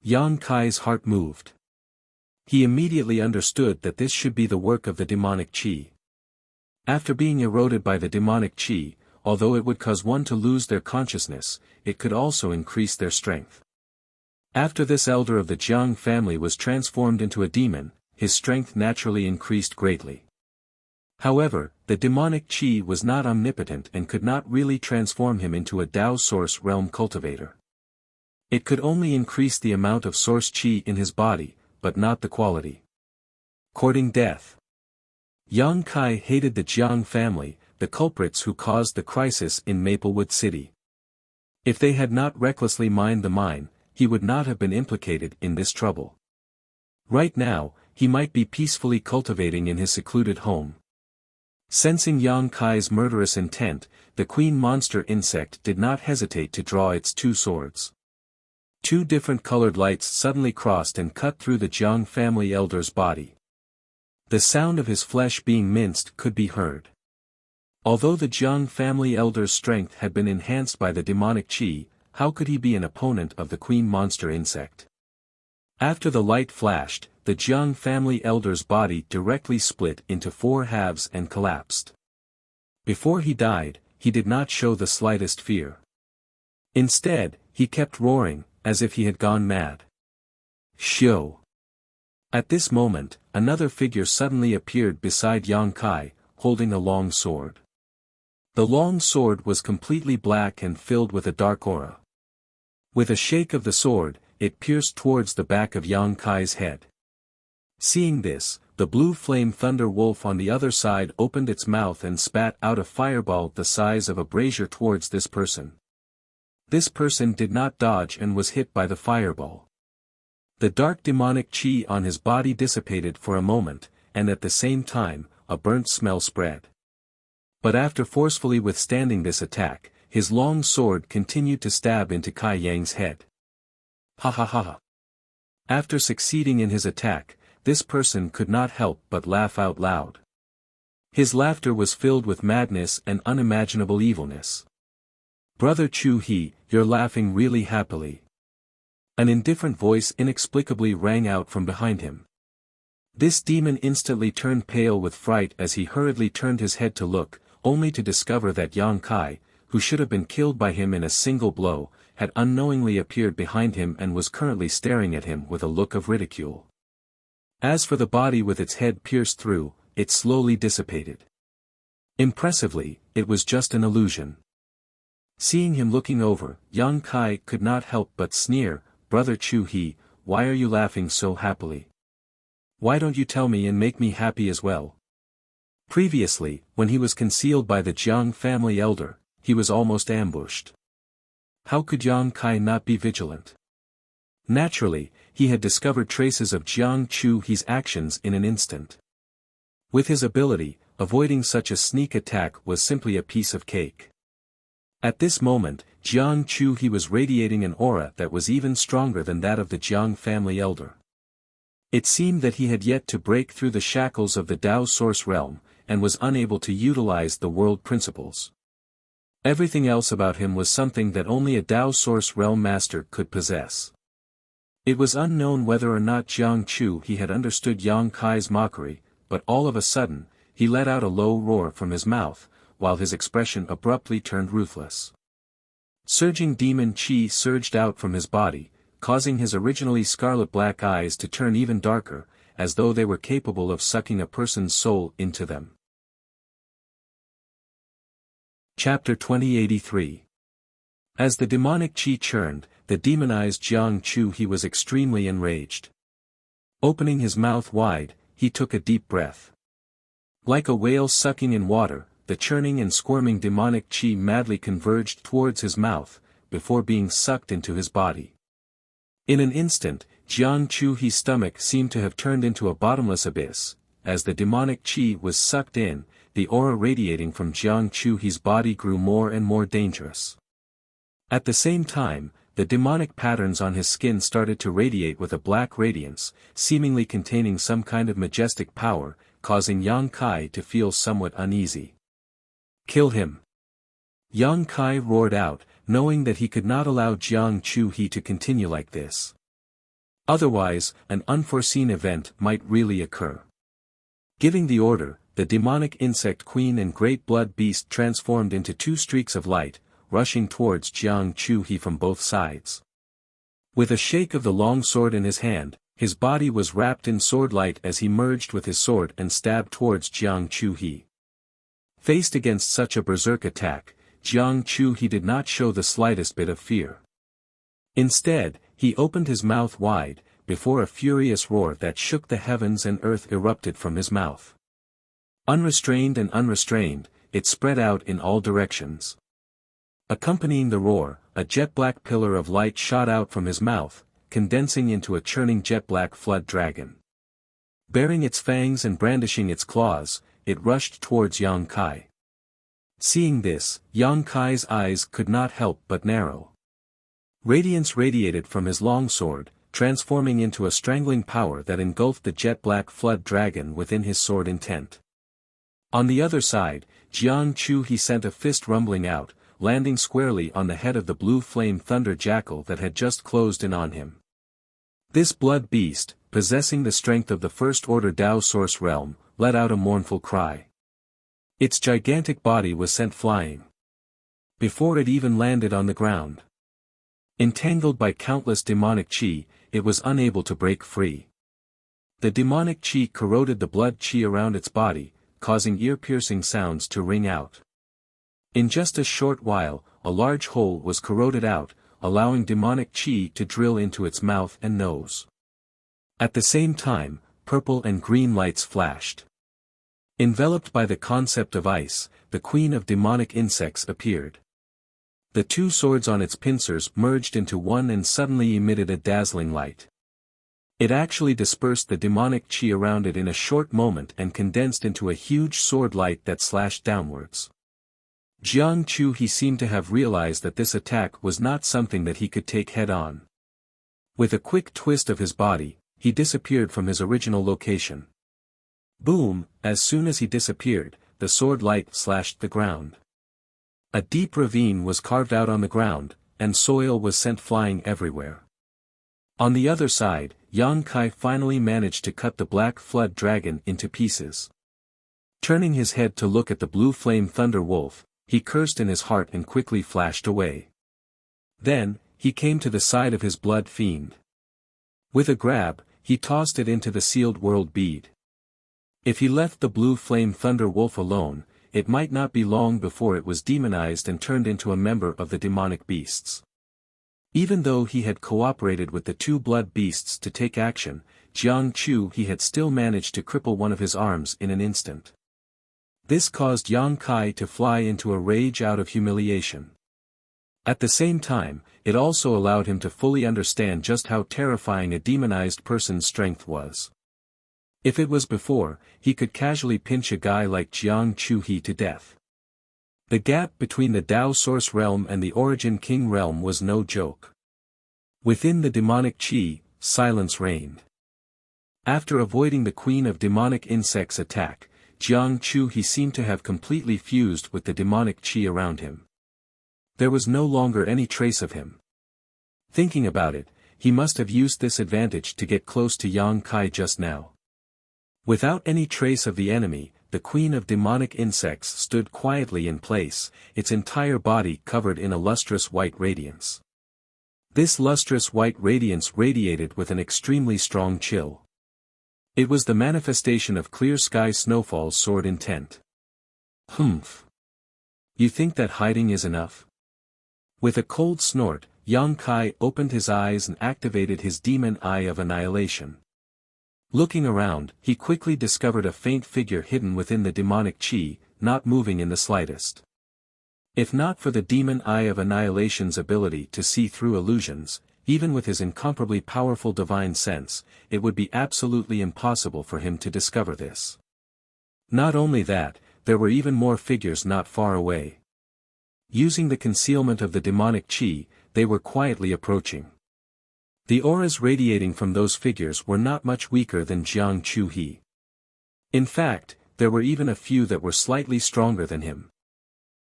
Yang Kai's heart moved. He immediately understood that this should be the work of the demonic chi. After being eroded by the demonic chi, although it would cause one to lose their consciousness, it could also increase their strength. After this elder of the Jiang family was transformed into a demon, his strength naturally increased greatly. However, the demonic chi was not omnipotent and could not really transform him into a Dao Source Realm cultivator. It could only increase the amount of source chi in his body, but not the quality. Courting death. Yang Kai hated the Jiang family, the culprits who caused the crisis in Maplewood City. If they had not recklessly mined the mine, he would not have been implicated in this trouble. Right now, he might be peacefully cultivating in his secluded home. Sensing Yang Kai's murderous intent, the queen monster insect did not hesitate to draw its two swords. Two different colored lights suddenly crossed and cut through the Jiang family elder's body. The sound of his flesh being minced could be heard. Although the Jiang family elder's strength had been enhanced by the demonic chi, how could he be an opponent of the queen monster insect? After the light flashed, the Jiang family elder's body directly split into 4 halves and collapsed. Before he died, he did not show the slightest fear. Instead, he kept roaring, as if he had gone mad. Shio! At this moment, another figure suddenly appeared beside Yang Kai, holding a long sword. The long sword was completely black and filled with a dark aura. With a shake of the sword, it pierced towards the back of Yang Kai's head. Seeing this, the blue flame thunder wolf on the other side opened its mouth and spat out a fireball the size of a brazier towards this person. This person did not dodge and was hit by the fireball. The dark demonic chi on his body dissipated for a moment, and at the same time, a burnt smell spread. But after forcefully withstanding this attack, his long sword continued to stab into Kai Yang's head. Ha ha ha ha. After succeeding in his attack, this person could not help but laugh out loud. His laughter was filled with madness and unimaginable evilness. Brother Chu He, you're laughing really happily. An indifferent voice inexplicably rang out from behind him. This demon instantly turned pale with fright as he hurriedly turned his head to look, only to discover that Yang Kai, who should have been killed by him in a single blow, had unknowingly appeared behind him and was currently staring at him with a look of ridicule. As for the body with its head pierced through, it slowly dissipated. Impressively, it was just an illusion. Seeing him looking over, Yang Kai could not help but sneer, "Brother Chu He, why are you laughing so happily? Why don't you tell me and make me happy as well?" Previously, when he was concealed by the Jiang family elder, he was almost ambushed. How could Yang Kai not be vigilant? Naturally, he had discovered traces of Jiang Chu He's actions in an instant. With his ability, avoiding such a sneak attack was simply a piece of cake. At this moment, Jiang Chu He was radiating an aura that was even stronger than that of the Jiang family elder. It seemed that he had yet to break through the shackles of the Tao Source realm, and was unable to utilize the world principles. Everything else about him was something that only a Tao Source realm master could possess. It was unknown whether or not Jiang Chu He had understood Yang Kai's mockery, but all of a sudden, he let out a low roar from his mouth, while his expression abruptly turned ruthless. Surging demon chi surged out from his body, causing his originally scarlet-black eyes to turn even darker, as though they were capable of sucking a person's soul into them. Chapter 2083. As the demonic chi churned, the demonized Jiang Chu He was extremely enraged. Opening his mouth wide, he took a deep breath. Like a whale sucking in water, the churning and squirming demonic chi madly converged towards his mouth, before being sucked into his body. In an instant, Jiang Chu He's stomach seemed to have turned into a bottomless abyss. As the demonic chi was sucked in, the aura radiating from Jiang Chu He's body grew more and more dangerous. At the same time, the demonic patterns on his skin started to radiate with a black radiance, seemingly containing some kind of majestic power, causing Yang Kai to feel somewhat uneasy. "Kill him!" Yang Kai roared out, knowing that he could not allow Jiang Chu He to continue like this. Otherwise, an unforeseen event might really occur. Giving the order, the demonic insect queen and great blood beast transformed into two streaks of light, rushing towards Jiang Chu He from both sides. With a shake of the long sword in his hand, his body was wrapped in sword light as he merged with his sword and stabbed towards Jiang Chu He. Faced against such a berserk attack, Jiang Chu He did not show the slightest bit of fear. Instead, he opened his mouth wide, before a furious roar that shook the heavens and earth erupted from his mouth. Unrestrained and unrestrained, it spread out in all directions. Accompanying the roar, a jet-black pillar of light shot out from his mouth, condensing into a churning jet-black flood dragon. Baring its fangs and brandishing its claws, it rushed towards Yang Kai. Seeing this, Yang Kai's eyes could not help but narrow. Radiance radiated from his long sword, transforming into a strangling power that engulfed the jet-black flood dragon within his sword intent. On the other side, Jiang Chu He sent a fist rumbling out, landing squarely on the head of the blue flame thunder jackal that had just closed in on him. This blood beast, possessing the strength of the first-order Tao Source realm, let out a mournful cry. Its gigantic body was sent flying. Before it even landed on the ground. Entangled by countless demonic chi, it was unable to break free. The demonic chi corroded the blood chi around its body, causing ear-piercing sounds to ring out. In just a short while, a large hole was corroded out, allowing demonic chi to drill into its mouth and nose. At the same time, purple and green lights flashed. Enveloped by the concept of ice, the queen of demonic insects appeared. The two swords on its pincers merged into one and suddenly emitted a dazzling light. It actually dispersed the demonic chi around it in a short moment and condensed into a huge sword light that slashed downwards. Jiang Chu seemed to have realized that this attack was not something that he could take head-on. With a quick twist of his body, he disappeared from his original location. Boom! As soon as he disappeared, the sword light slashed the ground. A deep ravine was carved out on the ground, and soil was sent flying everywhere. On the other side, Yang Kai finally managed to cut the black flood dragon into pieces. Turning his head to look at the blue flame thunder wolf, he cursed in his heart and quickly flashed away. Then, he came to the side of his blood fiend. With a grab, he tossed it into the sealed world bead. If he left the blue flame thunder wolf alone, it might not be long before it was demonized and turned into a member of the demonic beasts. Even though he had cooperated with the two blood beasts to take action, Jiang Chu had still managed to cripple one of his arms in an instant. This caused Yang Kai to fly into a rage out of humiliation. At the same time, it also allowed him to fully understand just how terrifying a demonized person's strength was. If it was before, he could casually pinch a guy like Jiang Chu to death. The gap between the Dao Source Realm and the Origin King Realm was no joke. Within the demonic chi, silence reigned. After avoiding the Queen of Demonic Insects' attack, Jiang Chu seemed to have completely fused with the demonic chi around him. There was no longer any trace of him. Thinking about it, he must have used this advantage to get close to Yang Kai just now. Without any trace of the enemy, the Queen of Demonic Insects stood quietly in place, its entire body covered in a lustrous white radiance. This lustrous white radiance radiated with an extremely strong chill. It was the manifestation of clear sky snowfall's sword intent. Humph. You think that hiding is enough? With a cold snort, Yang Kai opened his eyes and activated his demon eye of annihilation. Looking around, he quickly discovered a faint figure hidden within the demonic chi, not moving in the slightest. If not for the demon eye of annihilation's ability to see through illusions, even with his incomparably powerful divine sense, it would be absolutely impossible for him to discover this. Not only that, there were even more figures not far away. Using the concealment of the demonic chi, they were quietly approaching. The auras radiating from those figures were not much weaker than Jiang Chu. In fact, there were even a few that were slightly stronger than him.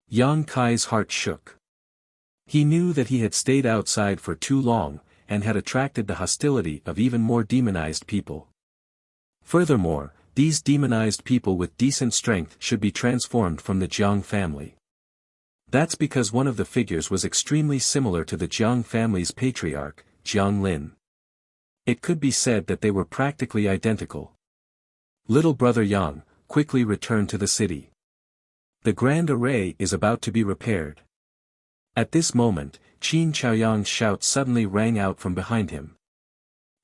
Yang Kai's heart shook. He knew that he had stayed outside for too long, and had attracted the hostility of even more demonized people. Furthermore, these demonized people with decent strength should be transformed from the Jiang family. That's because one of the figures was extremely similar to the Jiang family's patriarch, Jiang Lin. It could be said that they were practically identical. Little brother Yang, quickly return to the city. The grand array is about to be repaired. At this moment, Qin Chaoyang's shout suddenly rang out from behind him.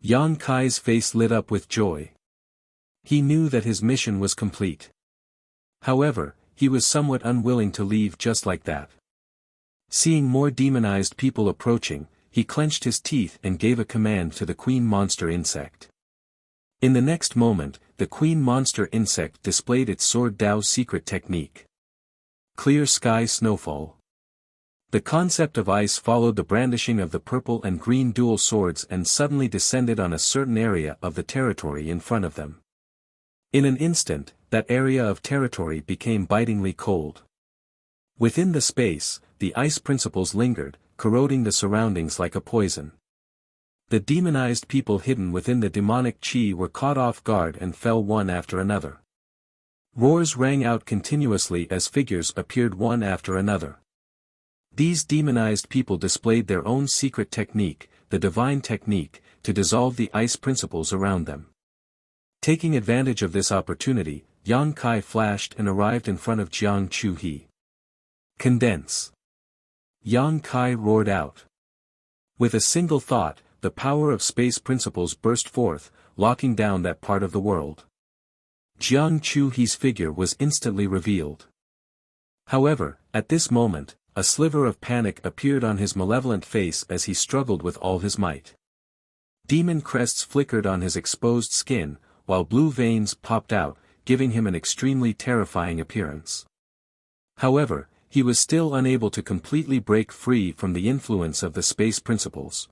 Yang Kai's face lit up with joy. He knew that his mission was complete. However, he was somewhat unwilling to leave just like that. Seeing more demonized people approaching, he clenched his teeth and gave a command to the queen monster insect. In the next moment, the queen monster insect displayed its sword Dao secret technique. Clear sky snowfall. The concept of ice followed the brandishing of the purple and green dual swords and suddenly descended on a certain area of the territory in front of them. In an instant, that area of territory became bitingly cold. Within the space, the ice principles lingered, corroding the surroundings like a poison. The demonized people hidden within the demonic chi were caught off guard and fell one after another. Roars rang out continuously as figures appeared one after another. These demonized people displayed their own secret technique, the divine technique, to dissolve the ice principles around them. Taking advantage of this opportunity, Yang Kai flashed and arrived in front of Jiang Chu. Condense. Yang Kai roared out. With a single thought, the power of space principles burst forth, locking down that part of the world. Jiang Chuhi's figure was instantly revealed. However, at this moment, a sliver of panic appeared on his malevolent face as he struggled with all his might. Demon crests flickered on his exposed skin, while blue veins popped out, giving him an extremely terrifying appearance. However, he was still unable to completely break free from the influence of the space principles.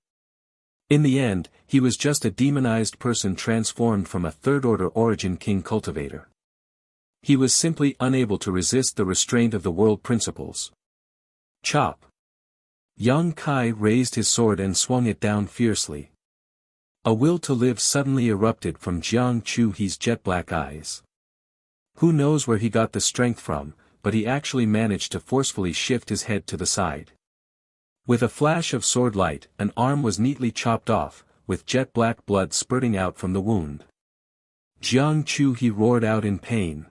In the end, he was just a demonized person transformed from a third-order origin king cultivator. He was simply unable to resist the restraint of the world principles. Chop! Yang Kai raised his sword and swung it down fiercely. A will to live suddenly erupted from Jiang Chuhi's jet-black eyes. Who knows where he got the strength from, but he actually managed to forcefully shift his head to the side. With a flash of sword light, an arm was neatly chopped off, with jet-black blood spurting out from the wound. Jiang Chuhi roared out in pain.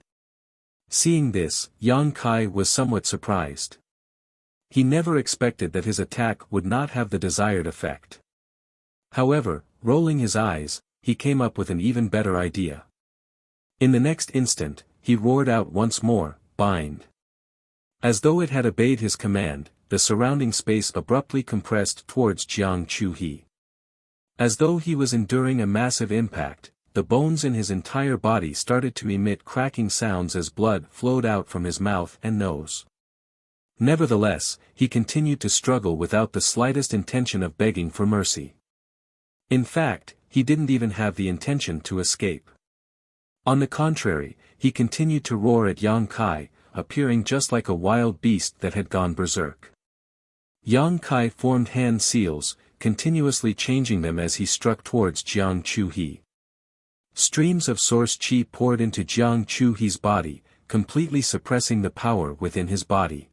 Seeing this, Yang Kai was somewhat surprised. He never expected that his attack would not have the desired effect. However, rolling his eyes, he came up with an even better idea. In the next instant, he roared out once more, "Bind." As though it had obeyed his command, the surrounding space abruptly compressed towards Jiang Chuhi. As though he was enduring a massive impact, the bones in his entire body started to emit cracking sounds as blood flowed out from his mouth and nose. Nevertheless, he continued to struggle without the slightest intention of begging for mercy. In fact, he didn't even have the intention to escape. On the contrary, he continued to roar at Yang Kai, appearing just like a wild beast that had gone berserk. Yang Kai formed hand seals, continuously changing them as he struck towards Jiang Chuhi. Streams of source chi poured into Jiang Chuhi's body, completely suppressing the power within his body.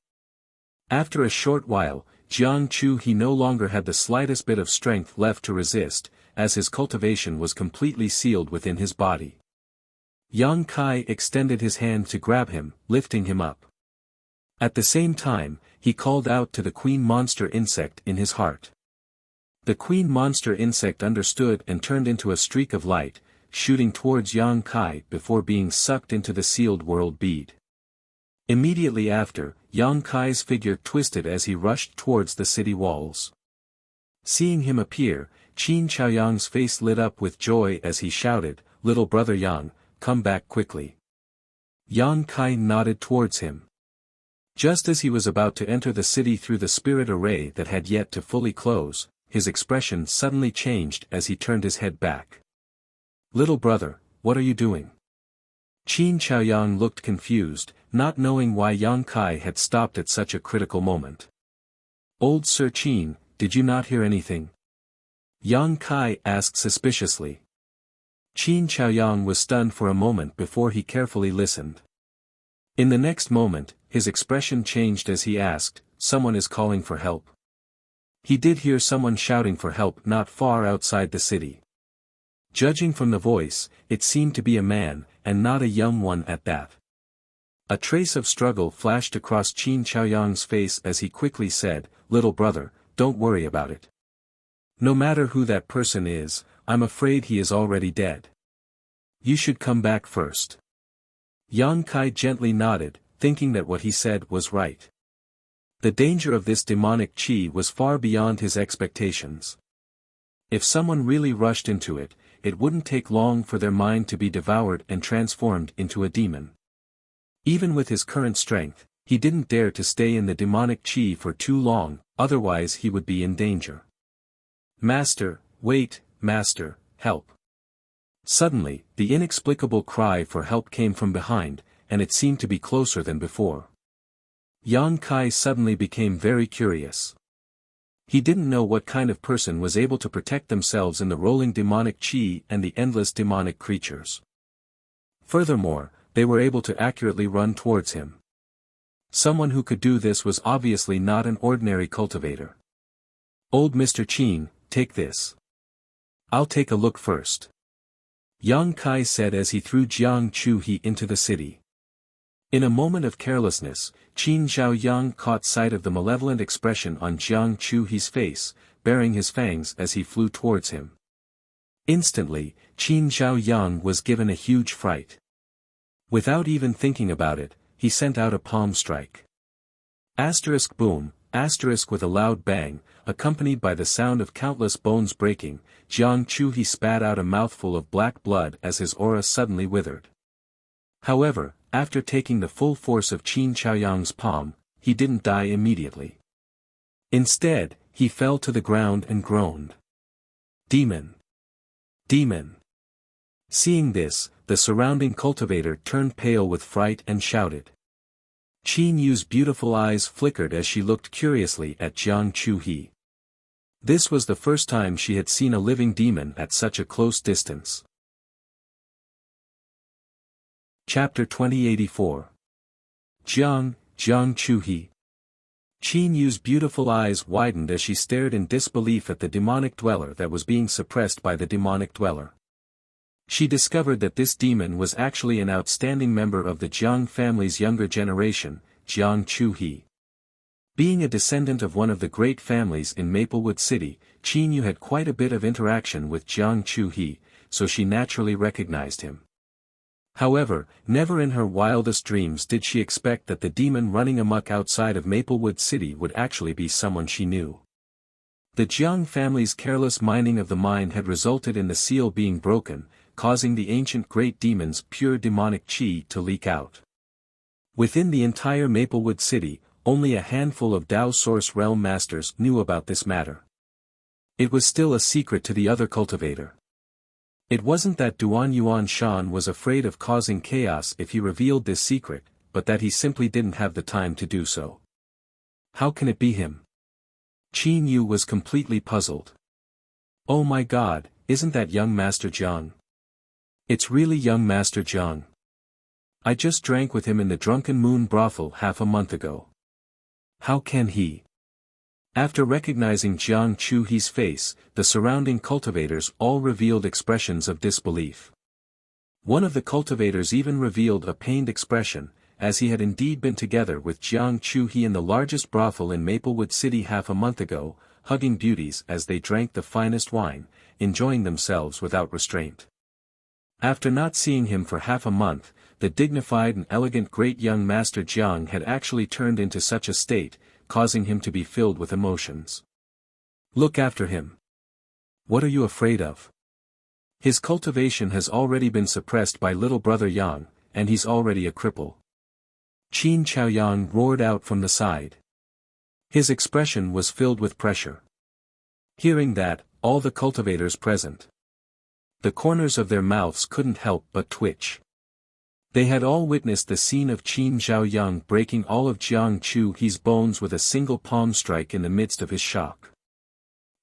After a short while, Jiang Chuhi no longer had the slightest bit of strength left to resist, as his cultivation was completely sealed within his body. Yang Kai extended his hand to grab him, lifting him up. At the same time, he called out to the queen monster insect in his heart. The queen monster insect understood and turned into a streak of light, shooting towards Yang Kai before being sucked into the sealed world bead. Immediately after, Yang Kai's figure twisted as he rushed towards the city walls. Seeing him appear, Qin Chaoyang's face lit up with joy as he shouted, "Little brother Yang, come back quickly." Yang Kai nodded towards him. Just as he was about to enter the city through the spirit array that had yet to fully close, his expression suddenly changed as he turned his head back. "Little brother, what are you doing?" Qin Chaoyang looked confused, not knowing why Yang Kai had stopped at such a critical moment. "Old Sir Qin, did you not hear anything?" Yang Kai asked suspiciously. Qin Chaoyang was stunned for a moment before he carefully listened. In the next moment, his expression changed as he asked, "Someone is calling for help." He did hear someone shouting for help not far outside the city. Judging from the voice, it seemed to be a man, and not a young one at that. A trace of struggle flashed across Qin Chaoyang's face as he quickly said, "Little brother, don't worry about it. No matter who that person is, I'm afraid he is already dead. You should come back first." Yang Kai gently nodded, thinking that what he said was right. The danger of this demonic chi was far beyond his expectations. If someone really rushed into it, it wouldn't take long for their mind to be devoured and transformed into a demon. Even with his current strength, he didn't dare to stay in the demonic chi for too long, otherwise he would be in danger. "Master, wait, Master, help." Suddenly, the inexplicable cry for help came from behind, and it seemed to be closer than before. Yang Kai suddenly became very curious. He didn't know what kind of person was able to protect themselves in the rolling demonic chi and the endless demonic creatures. Furthermore, they were able to accurately run towards him. Someone who could do this was obviously not an ordinary cultivator. "Old Mr. Qin, take this. I'll take a look first," Yang Kai said as he threw Jiang Chuhi into the city. In a moment of carelessness, Qin Zhaoyang caught sight of the malevolent expression on Jiang Chuhi's face, baring his fangs as he flew towards him. Instantly, Qin Zhaoyang was given a huge fright. Without even thinking about it, he sent out a palm strike. Asterisk boom, asterisk with a loud bang, accompanied by the sound of countless bones breaking, Jiang Chuhi spat out a mouthful of black blood as his aura suddenly withered. However, after taking the full force of Qin Zhaoyang's palm, he didn't die immediately. Instead, he fell to the ground and groaned. Demon! Demon! Seeing this, the surrounding cultivator turned pale with fright and shouted. Qin Yu's beautiful eyes flickered as she looked curiously at Jiang Chuhi. This was the first time she had seen a living demon at such a close distance. Chapter 2084. Jiang Chuhi. Qin Yu's beautiful eyes widened as she stared in disbelief at the demonic dweller that was being suppressed by the demonic dweller. She discovered that this demon was actually an outstanding member of the Jiang family's younger generation, Jiang Chuhi. Being a descendant of one of the great families in Maplewood City, Qin Yu had quite a bit of interaction with Jiang Chuhi, so she naturally recognized him. However, never in her wildest dreams did she expect that the demon running amok outside of Maplewood City would actually be someone she knew. The Jiang family's careless mining of the mine had resulted in the seal being broken, causing the ancient great demon's pure demonic qi to leak out. Within the entire Maplewood City, only a handful of Dao Source Realm Masters knew about this matter. It was still a secret to the other cultivator. It wasn't that Duan Yuan Shan was afraid of causing chaos if he revealed this secret, but that he simply didn't have the time to do so. How can it be him? Qin Yu was completely puzzled. Oh my god, isn't that young Master Jiang? It's really young Master Jiang. I just drank with him in the Drunken Moon brothel half a month ago. How can he? After recognizing Jiang Chuhi's face, the surrounding cultivators all revealed expressions of disbelief. One of the cultivators even revealed a pained expression, as he had indeed been together with Jiang Chuhi in the largest brothel in Maplewood City half a month ago, hugging beauties as they drank the finest wine, enjoying themselves without restraint. After not seeing him for half a month, the dignified and elegant great young Master Jiang had actually turned into such a state, causing him to be filled with emotions. Look after him. What are you afraid of? His cultivation has already been suppressed by little brother Yang, and he's already a cripple. Qin Chaoyang roared out from the side. His expression was filled with pressure. Hearing that, all the cultivators present, the corners of their mouths couldn't help but twitch. They had all witnessed the scene of Qin Zhaoyang breaking all of Jiang Chuhi's bones with a single palm strike in the midst of his shock.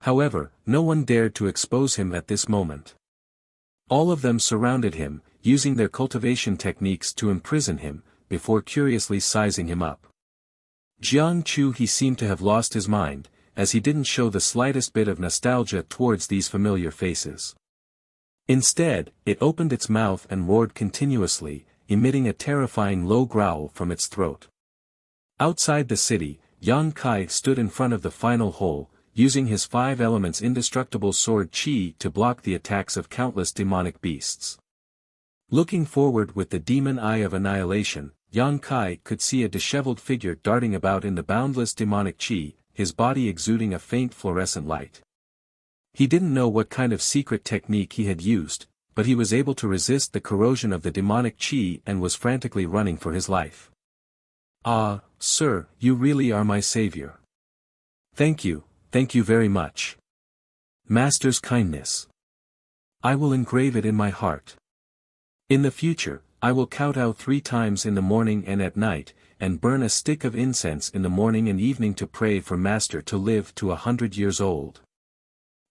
However, no one dared to expose him at this moment. All of them surrounded him, using their cultivation techniques to imprison him, before curiously sizing him up. Jiang Chuhi seemed to have lost his mind, as he didn't show the slightest bit of nostalgia towards these familiar faces. Instead, it opened its mouth and roared continuously, emitting a terrifying low growl from its throat. Outside the city, Yang Kai stood in front of the final hole, using his 5 elements indestructible sword Qi to block the attacks of countless demonic beasts. Looking forward with the demon eye of annihilation, Yang Kai could see a disheveled figure darting about in the boundless demonic Qi, his body exuding a faint fluorescent light. He didn't know what kind of secret technique he had used, but he was able to resist the corrosion of the demonic qi and was frantically running for his life. Ah, sir, you really are my savior. Thank you very much. Master's kindness. I will engrave it in my heart. In the future, I will kowtow 3 times in the morning and at night, and burn a stick of incense in the morning and evening to pray for Master to live to 100 years old.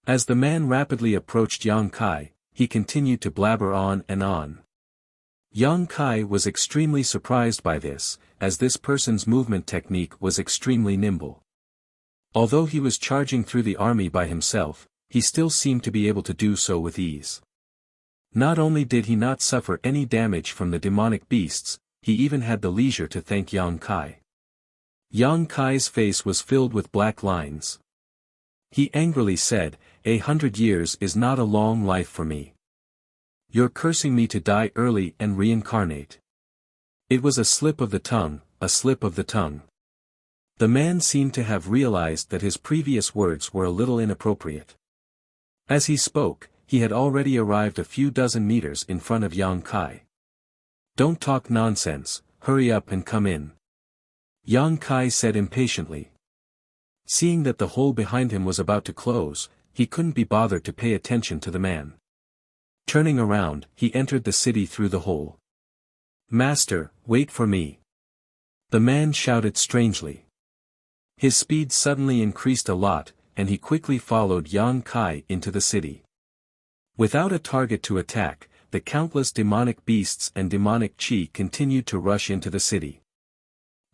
As the man rapidly approached Yang Kai, he continued to blabber on and on. Yang Kai was extremely surprised by this, as this person's movement technique was extremely nimble. Although he was charging through the army by himself, he still seemed to be able to do so with ease. Not only did he not suffer any damage from the demonic beasts, he even had the leisure to thank Yang Kai. Yang Kai's face was filled with black lines. He angrily said, 100 years is not a long life for me. You're cursing me to die early and reincarnate. It was a slip of the tongue, a slip of the tongue. The man seemed to have realized that his previous words were a little inappropriate. As he spoke, he had already arrived a few dozen meters in front of Yang Kai. Don't talk nonsense, hurry up and come in. Yang Kai said impatiently. Seeing that the hole behind him was about to close, he couldn't be bothered to pay attention to the man. Turning around, he entered the city through the hole. Master, wait for me. The man shouted strangely. His speed suddenly increased a lot, and he quickly followed Yang Kai into the city. Without a target to attack, the countless demonic beasts and demonic chi continued to rush into the city.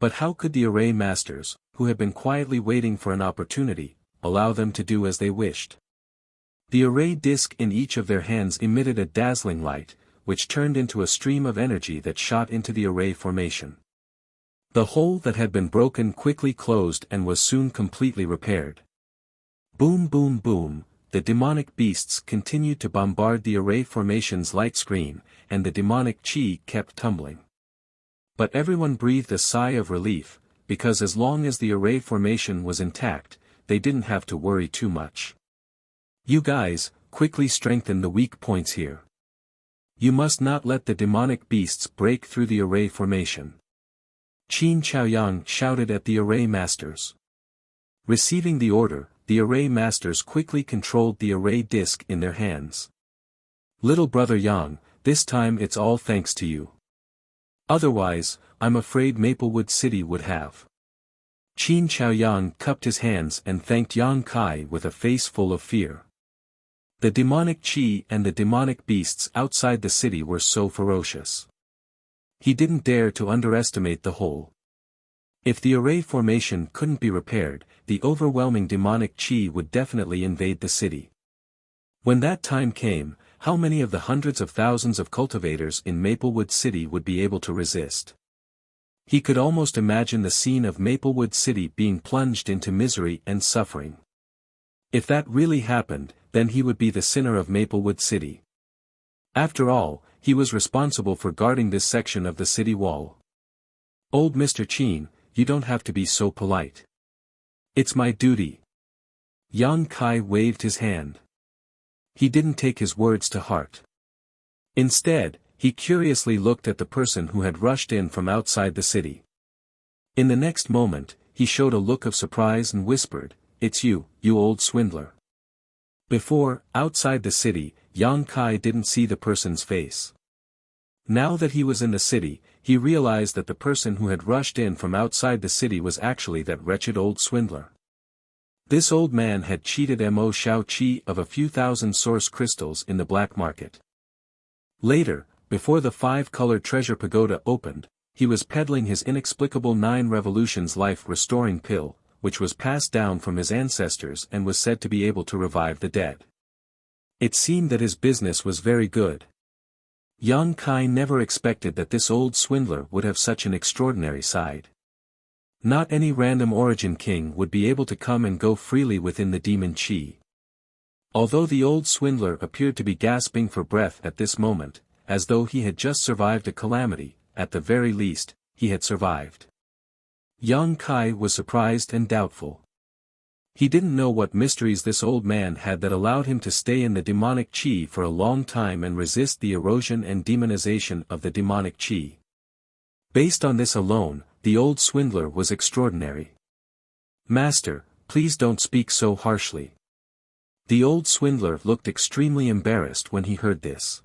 But how could the array masters, who had been quietly waiting for an opportunity, allow them to do as they wished? The array disc in each of their hands emitted a dazzling light, which turned into a stream of energy that shot into the array formation. The hole that had been broken quickly closed and was soon completely repaired. Boom boom boom, the demonic beasts continued to bombard the array formation's light screen, and the demonic chi kept tumbling. But everyone breathed a sigh of relief, because as long as the array formation was intact, they didn't have to worry too much. You guys, quickly strengthen the weak points here. You must not let the demonic beasts break through the array formation. Qin Chaoyang shouted at the array masters. Receiving the order, the array masters quickly controlled the array disc in their hands. Little brother Yang, this time it's all thanks to you. Otherwise, I'm afraid Maplewood City would have. Qin Chaoyang cupped his hands and thanked Yang Kai with a face full of fear. The demonic chi and the demonic beasts outside the city were so ferocious. He didn't dare to underestimate the whole. If the array formation couldn't be repaired, the overwhelming demonic chi would definitely invade the city. When that time came, how many of the hundreds of thousands of cultivators in Maplewood City would be able to resist? He could almost imagine the scene of Maplewood City being plunged into misery and suffering. If that really happened, then he would be the sinner of Maplewood City. After all, he was responsible for guarding this section of the city wall. Old Mr. Qin, you don't have to be so polite. It's my duty. Yang Kai waved his hand. He didn't take his words to heart. Instead, he curiously looked at the person who had rushed in from outside the city. In the next moment, he showed a look of surprise and whispered, "It's you, you old swindler." Before, outside the city, Yang Kai didn't see the person's face. Now that he was in the city, he realized that the person who had rushed in from outside the city was actually that wretched old swindler. This old man had cheated Mo Xiaoqi of a few thousand source crystals in the black market. Later, before the 5-colored treasure pagoda opened, he was peddling his inexplicable 9 revolutions life-restoring pill, which was passed down from his ancestors and was said to be able to revive the dead. It seemed that his business was very good. Yang Kai never expected that this old swindler would have such an extraordinary side. Not any random origin king would be able to come and go freely within the demon chi. Although the old swindler appeared to be gasping for breath at this moment, as though he had just survived a calamity, at the very least, he had survived. Yang Kai was surprised and doubtful. He didn't know what mysteries this old man had that allowed him to stay in the demonic chi for a long time and resist the erosion and demonization of the demonic chi. Based on this alone, the old swindler was extraordinary. "Master, please don't speak so harshly." The old swindler looked extremely embarrassed when he heard this.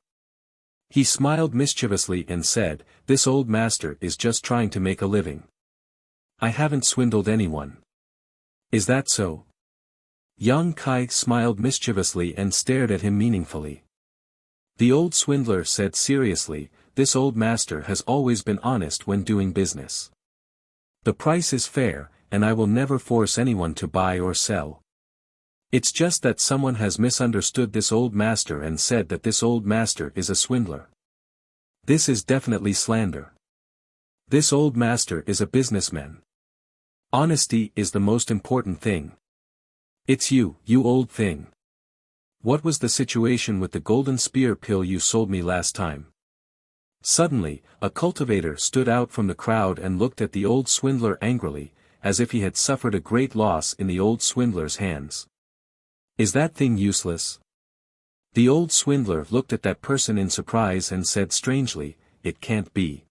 He smiled mischievously and said, "This old master is just trying to make a living. I haven't swindled anyone. Is that so?" Yang Kai smiled mischievously and stared at him meaningfully. The old swindler said seriously, "This old master has always been honest when doing business. The price is fair, and I will never force anyone to buy or sell. It's just that someone has misunderstood this old master and said that this old master is a swindler. This is definitely slander. This old master is a businessman. Honesty is the most important thing. It's you, you old thing. What was the situation with the golden spear pill you sold me last time? Suddenly, a cultivator stood out from the crowd and looked at the old swindler angrily, as if he had suffered a great loss in the old swindler's hands. Is that thing useless? The old swindler looked at that person in surprise and said strangely, it can't be.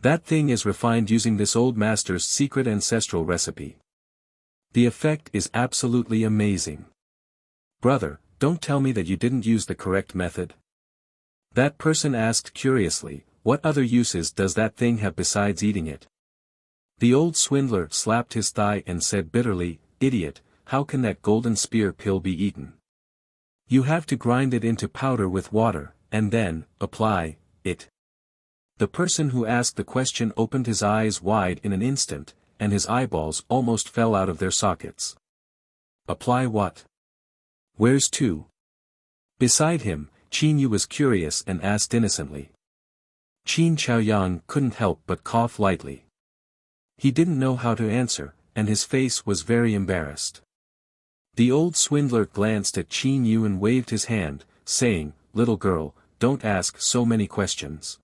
That thing is refined using this old master's secret ancestral recipe. The effect is absolutely amazing. Brother, don't tell me that you didn't use the correct method. That person asked curiously, what other uses does that thing have besides eating it? The old swindler slapped his thigh and said bitterly, idiot, how can that golden spear pill be eaten? You have to grind it into powder with water, and then, apply it. The person who asked the question opened his eyes wide in an instant, and his eyeballs almost fell out of their sockets. Apply what? Where's to? Beside him, Qin Yu was curious and asked innocently. Qin Chaoyang couldn't help but cough lightly. He didn't know how to answer, and his face was very embarrassed. The old swindler glanced at Qin Yu and waved his hand, saying, little girl, don't ask so many questions.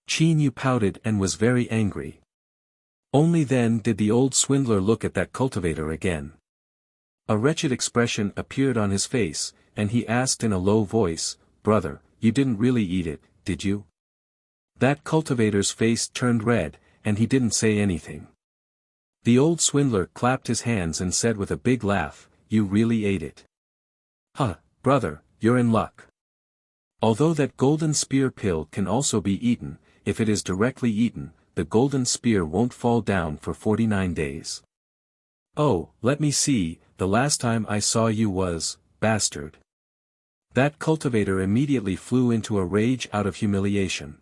Qin Yu pouted and was very angry. Only then did the old swindler look at that cultivator again. A wretched expression appeared on his face, and he asked in a low voice, brother, you didn't really eat it, did you? That cultivator's face turned red, and he didn't say anything. The old swindler clapped his hands and said with a big laugh, you really ate it. Huh, brother, you're in luck. Although that golden spear pill can also be eaten, if it is directly eaten, the golden spear won't fall down for 49 days. Oh, let me see, the last time I saw you was, bastard. That cultivator immediately flew into a rage out of humiliation.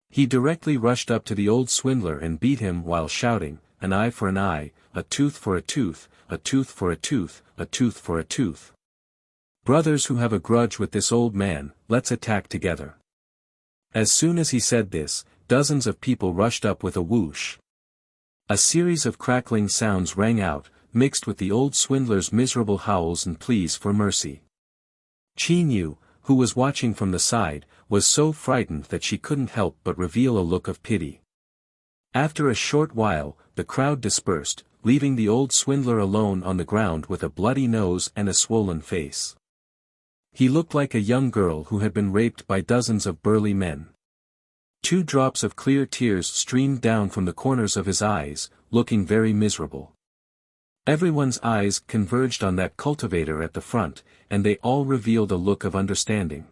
He directly rushed up to the old swindler and beat him while shouting, an eye for an eye, a tooth for a tooth, a tooth for a tooth, a tooth for a tooth. Brothers who have a grudge with this old man, let's attack together. As soon as he said this, dozens of people rushed up with a whoosh. A series of crackling sounds rang out, mixed with the old swindler's miserable howls and pleas for mercy. Qin Yu, who was watching from the side, was so frightened that she couldn't help but reveal a look of pity. After a short while, the crowd dispersed, leaving the old swindler alone on the ground with a bloody nose and a swollen face. He looked like a young girl who had been raped by dozens of burly men. 2 drops of clear tears streamed down from the corners of his eyes, looking very miserable. Everyone's eyes converged on that cultivator at the front, and they all revealed a look of understanding.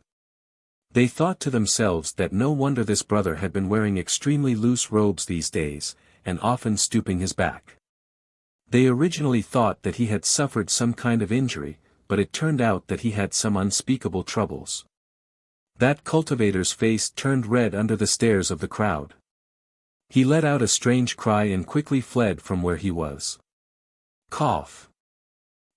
They thought to themselves that no wonder this brother had been wearing extremely loose robes these days, and often stooping his back. They originally thought that he had suffered some kind of injury, but it turned out that he had some unspeakable troubles. That cultivator's face turned red under the stares of the crowd. He let out a strange cry and quickly fled from where he was. Cough.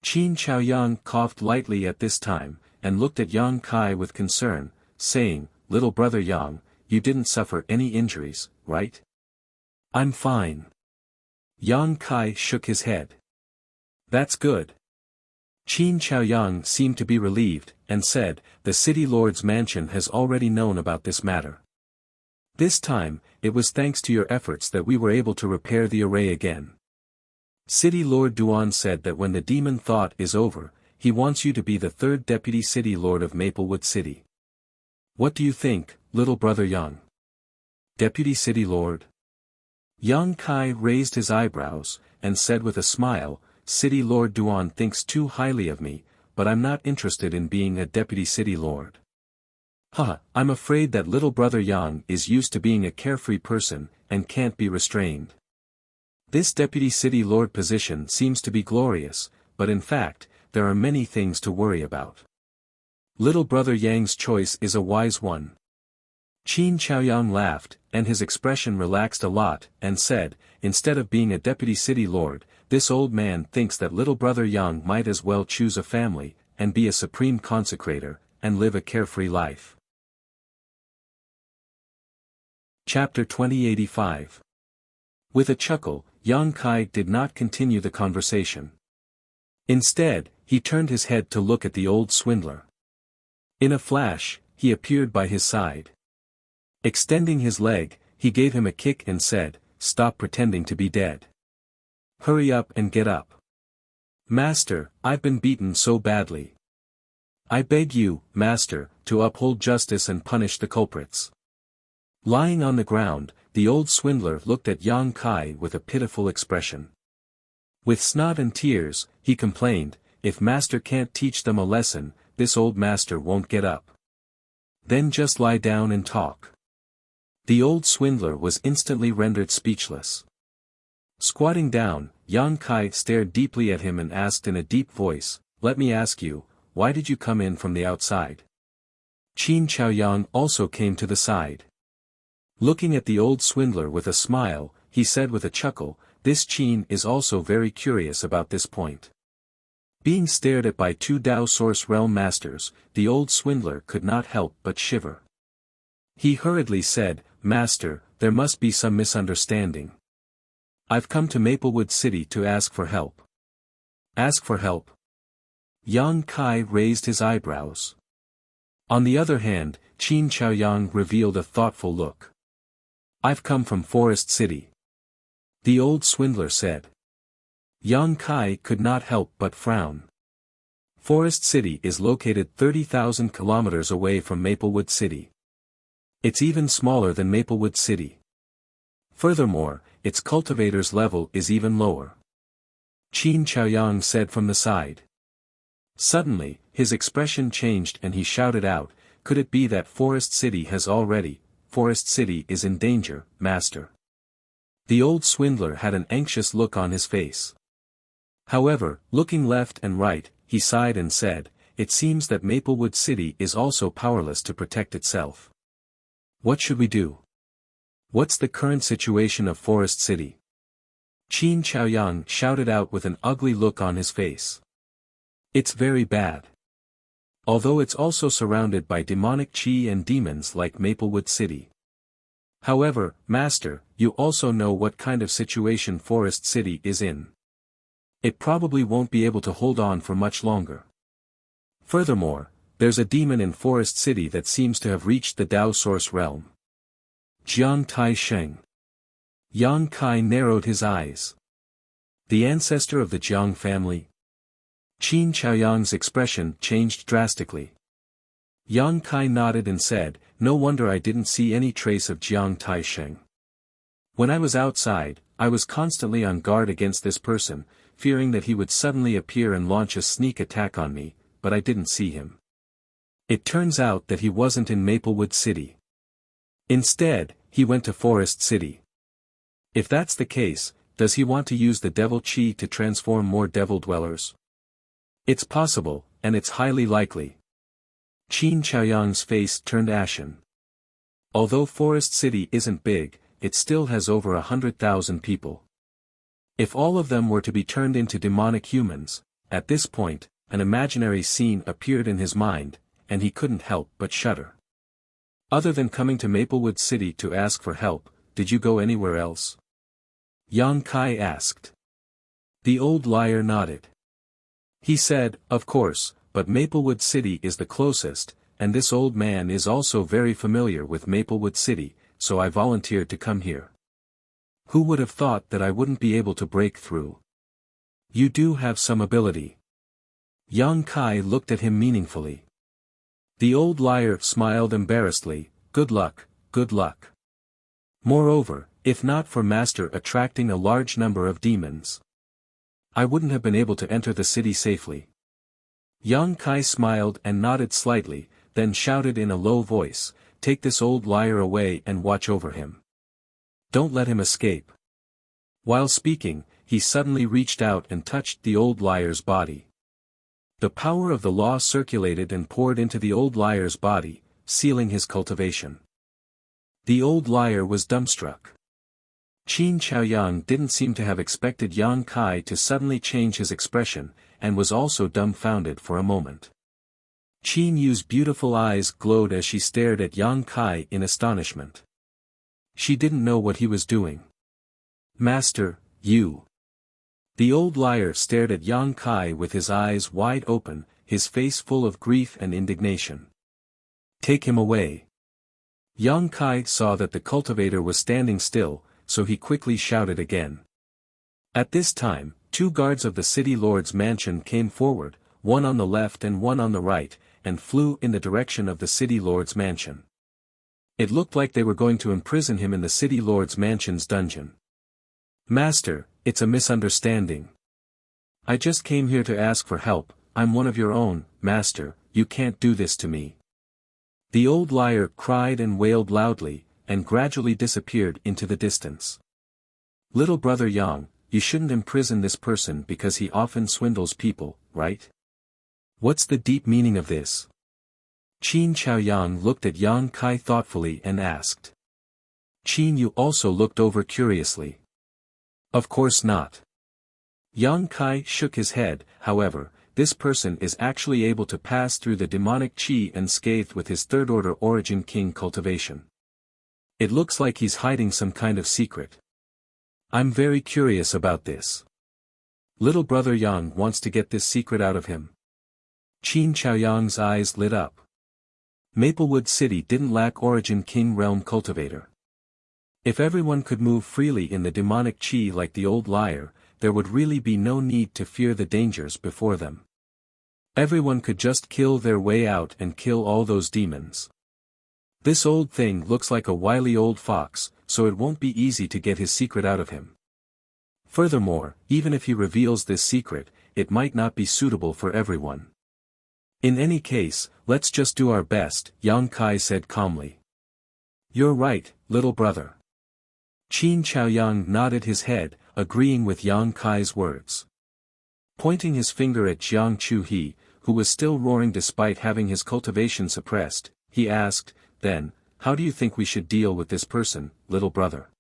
Qin Chaoyang coughed lightly at this time, and looked at Yang Kai with concern, saying, little brother Yang, you didn't suffer any injuries, right? I'm fine. Yang Kai shook his head. That's good. Qin Chaoyang seemed to be relieved, and said, the city lord's mansion has already known about this matter. This time, it was thanks to your efforts that we were able to repair the array again. City Lord Duan said that when the demon thought is over, he wants you to be the 3rd Deputy City Lord of Maplewood City. What do you think, little brother Yang? Deputy City Lord? Yang Kai raised his eyebrows, and said with a smile, City Lord Duan thinks too highly of me, but I'm not interested in being a Deputy City Lord. I'm afraid that little brother Yang is used to being a carefree person, and can't be restrained. This Deputy City Lord position seems to be glorious, but in fact, there are many things to worry about. Little brother Yang's choice is a wise one. Qin Chaoyang laughed, and his expression relaxed a lot, and said, instead of being a Deputy City Lord, this old man thinks that little brother Yang might as well choose a family, and be a supreme consecrator, and live a carefree life. Chapter 2085. With a chuckle, Yang Kai did not continue the conversation. Instead, he turned his head to look at the old swindler. In a flash, he appeared by his side. Extending his leg, he gave him a kick and said, "Stop pretending to be dead. Hurry up and get up. Master, I've been beaten so badly. I beg you, master, to uphold justice and punish the culprits." Lying on the ground, the old swindler looked at Yang Kai with a pitiful expression. With snot and tears, he complained, "If master can't teach them a lesson, this old master won't get up. Then just lie down and talk." The old swindler was instantly rendered speechless. Squatting down, Yang Kai stared deeply at him and asked in a deep voice, "Let me ask you, why did you come in from the outside?" Qin Chaoyang also came to the side. Looking at the old swindler with a smile, he said with a chuckle, "This Qin is also very curious about this point." Being stared at by two Dao Source Realm Masters, the old swindler could not help but shiver. He hurriedly said, "Master, there must be some misunderstanding. I've come to Maplewood City to ask for help." "Ask for help?" Yang Kai raised his eyebrows. On the other hand, Qin Chaoyang revealed a thoughtful look. "I've come from Forest City," the old swindler said. Yang Kai could not help but frown. Forest City is located 30,000 kilometers away from Maplewood City. It's even smaller than Maplewood City. Furthermore, its cultivators' level is even lower. Qin Chaoyang said from the side. Suddenly, his expression changed and he shouted out, "Could it be that Forest City Forest City is in danger, master?" The old swindler had an anxious look on his face. However, looking left and right, he sighed and said, "It seems that Maplewood City is also powerless to protect itself. What should we do? What's the current situation of Forest City?" Qin Chaoyang shouted out with an ugly look on his face. "It's very bad. Although it's also surrounded by demonic qi and demons like Maplewood City. However, master, you also know what kind of situation Forest City is in. It probably won't be able to hold on for much longer. Furthermore, there's a demon in Forest City that seems to have reached the Dao Source realm." Jiang Tai Sheng. Yang Kai narrowed his eyes. The ancestor of the Jiang family? Qin Chaoyang's expression changed drastically. Yang Kai nodded and said, "No wonder I didn't see any trace of Jiang Tai Sheng. When I was outside, I was constantly on guard against this person, fearing that he would suddenly appear and launch a sneak attack on me, but I didn't see him. It turns out that he wasn't in Maplewood City. Instead, he went to Forest City. If that's the case, does he want to use the devil chi to transform more devil dwellers? It's possible, and it's highly likely." Qin Chaoyang's face turned ashen. Although Forest City isn't big, it still has over 100,000 people. If all of them were to be turned into demonic humans, at this point, an imaginary scene appeared in his mind, and he couldn't help but shudder. "Other than coming to Maplewood City to ask for help, did you go anywhere else?" Yang Kai asked. The old liar nodded. He said, "Of course, but Maplewood City is the closest, and this old man is also very familiar with Maplewood City, so I volunteered to come here. Who would have thought that I wouldn't be able to break through? You do have some ability." Yang Kai looked at him meaningfully. The old liar smiled embarrassedly, "Good luck, good luck. Moreover, if not for Master attracting a large number of demons, I wouldn't have been able to enter the city safely." Yang Kai smiled and nodded slightly, then shouted in a low voice, "Take this old liar away and watch over him. Don't let him escape." While speaking, he suddenly reached out and touched the old liar's body. The power of the law circulated and poured into the old liar's body, sealing his cultivation. The old liar was dumbstruck. Qin Chaoyang didn't seem to have expected Yang Kai to suddenly change his expression, and was also dumbfounded for a moment. Qin Yu's beautiful eyes glowed as she stared at Yang Kai in astonishment. She didn't know what he was doing. "Master, you." The old liar stared at Yang Kai with his eyes wide open, his face full of grief and indignation. Take him away. Yang Kai saw that the cultivator was standing still, so he quickly shouted again. At this time, 2 guards of the city lord's mansion came forward, one on the left and one on the right, and flew in the direction of the city lord's mansion. It looked like they were going to imprison him in the city lord's mansion's dungeon. Master, it's a misunderstanding. I just came here to ask for help. I'm one of your own, master, you can't do this to me. The old liar cried and wailed loudly, and gradually disappeared into the distance. Little brother Yang, you shouldn't imprison this person because he often swindles people, right? What's the deep meaning of this? Qin Chaoyang looked at Yang Kai thoughtfully and asked. Qin Yu also looked over curiously. Of course not. Yang Kai shook his head. However, this person is actually able to pass through the demonic qi unscathed with his third-order origin king cultivation. It looks like he's hiding some kind of secret. I'm very curious about this. Little brother Yang wants to get this secret out of him. Qin Chaoyang's eyes lit up. Maplewood City didn't lack origin king realm cultivator. If everyone could move freely in the demonic qi like the old liar, there would really be no need to fear the dangers before them. Everyone could just kill their way out and kill all those demons. This old thing looks like a wily old fox, so it won't be easy to get his secret out of him. Furthermore, even if he reveals this secret, it might not be suitable for everyone. In any case, let's just do our best, Yang Kai said calmly. You're right, little brother. Qin Chaoyang nodded his head, agreeing with Yang Kai's words. Pointing his finger at Jiang Chuhe, who was still roaring despite having his cultivation suppressed, he asked, then, how do you think we should deal with this person, little brother?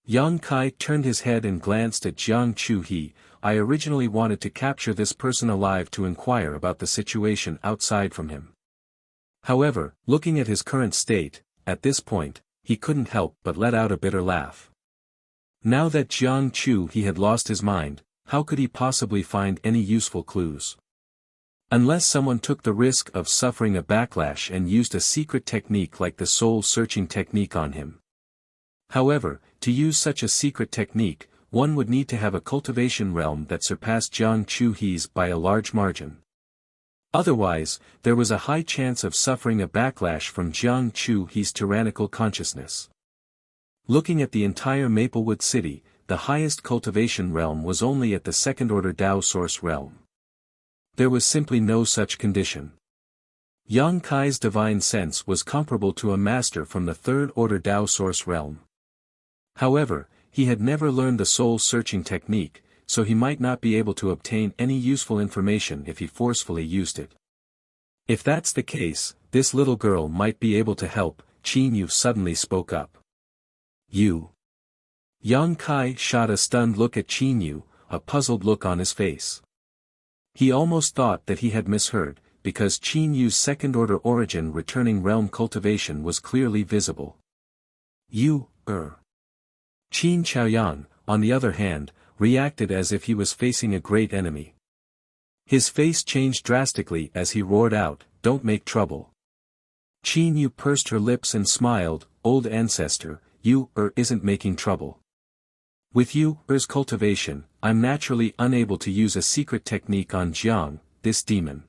Yang Kai turned his head and glanced at Jiang Chuhe. I originally wanted to capture this person alive to inquire about the situation outside from him. However, looking at his current state, at this point, he couldn't help but let out a bitter laugh. Now that Jiang Chuhe had lost his mind, how could he possibly find any useful clues? Unless someone took the risk of suffering a backlash and used a secret technique like the soul-searching technique on him. However, to use such a secret technique, one would need to have a cultivation realm that surpassed Jiang Chuhe's by a large margin. Otherwise, there was a high chance of suffering a backlash from Jiang Chuhe's tyrannical consciousness. Looking at the entire Maplewood City, the highest cultivation realm was only at the second-order Dao Source realm. There was simply no such condition. Yang Kai's divine sense was comparable to a master from the third-order Dao Source realm. However, he had never learned the soul-searching technique, so he might not be able to obtain any useful information if he forcefully used it. If that's the case, this little girl might be able to help, Qin Yu suddenly spoke up. You. Yang Kai shot a stunned look at Qin Yu, a puzzled look on his face. He almost thought that he had misheard, because Qin Yu's second-order origin returning realm cultivation was clearly visible. You, Qin Chaoyang, on the other hand, reacted as if he was facing a great enemy. His face changed drastically as he roared out, "Don't make trouble." Qin Yu pursed her lips and smiled, "Old ancestor, you, isn't making trouble. With you, cultivation, I'm naturally unable to use a secret technique on Jiang, this demon.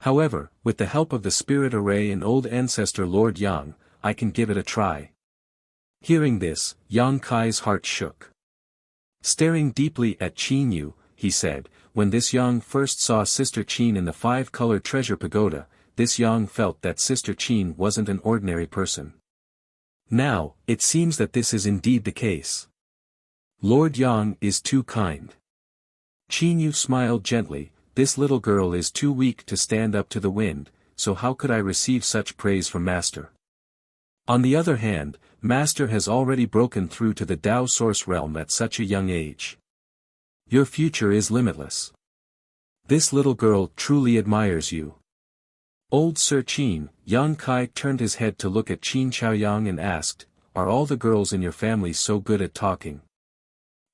However, with the help of the spirit array and old ancestor Lord Yang, I can give it a try." Hearing this, Yang Kai's heart shook. Staring deeply at Qin Yu, he said, when this Yang first saw Sister Qin in the 5-color treasure pagoda, this Yang felt that Sister Qin wasn't an ordinary person. Now, it seems that this is indeed the case. Lord Yang is too kind. Qin Yu smiled gently, this little girl is too weak to stand up to the wind, so how could I receive such praise from Master? On the other hand, Master has already broken through to the Dao Source realm at such a young age. Your future is limitless. This little girl truly admires you. Old Sir Qin, Yang Kai turned his head to look at Qin Chaoyang and asked, "Are all the girls in your family so good at talking?"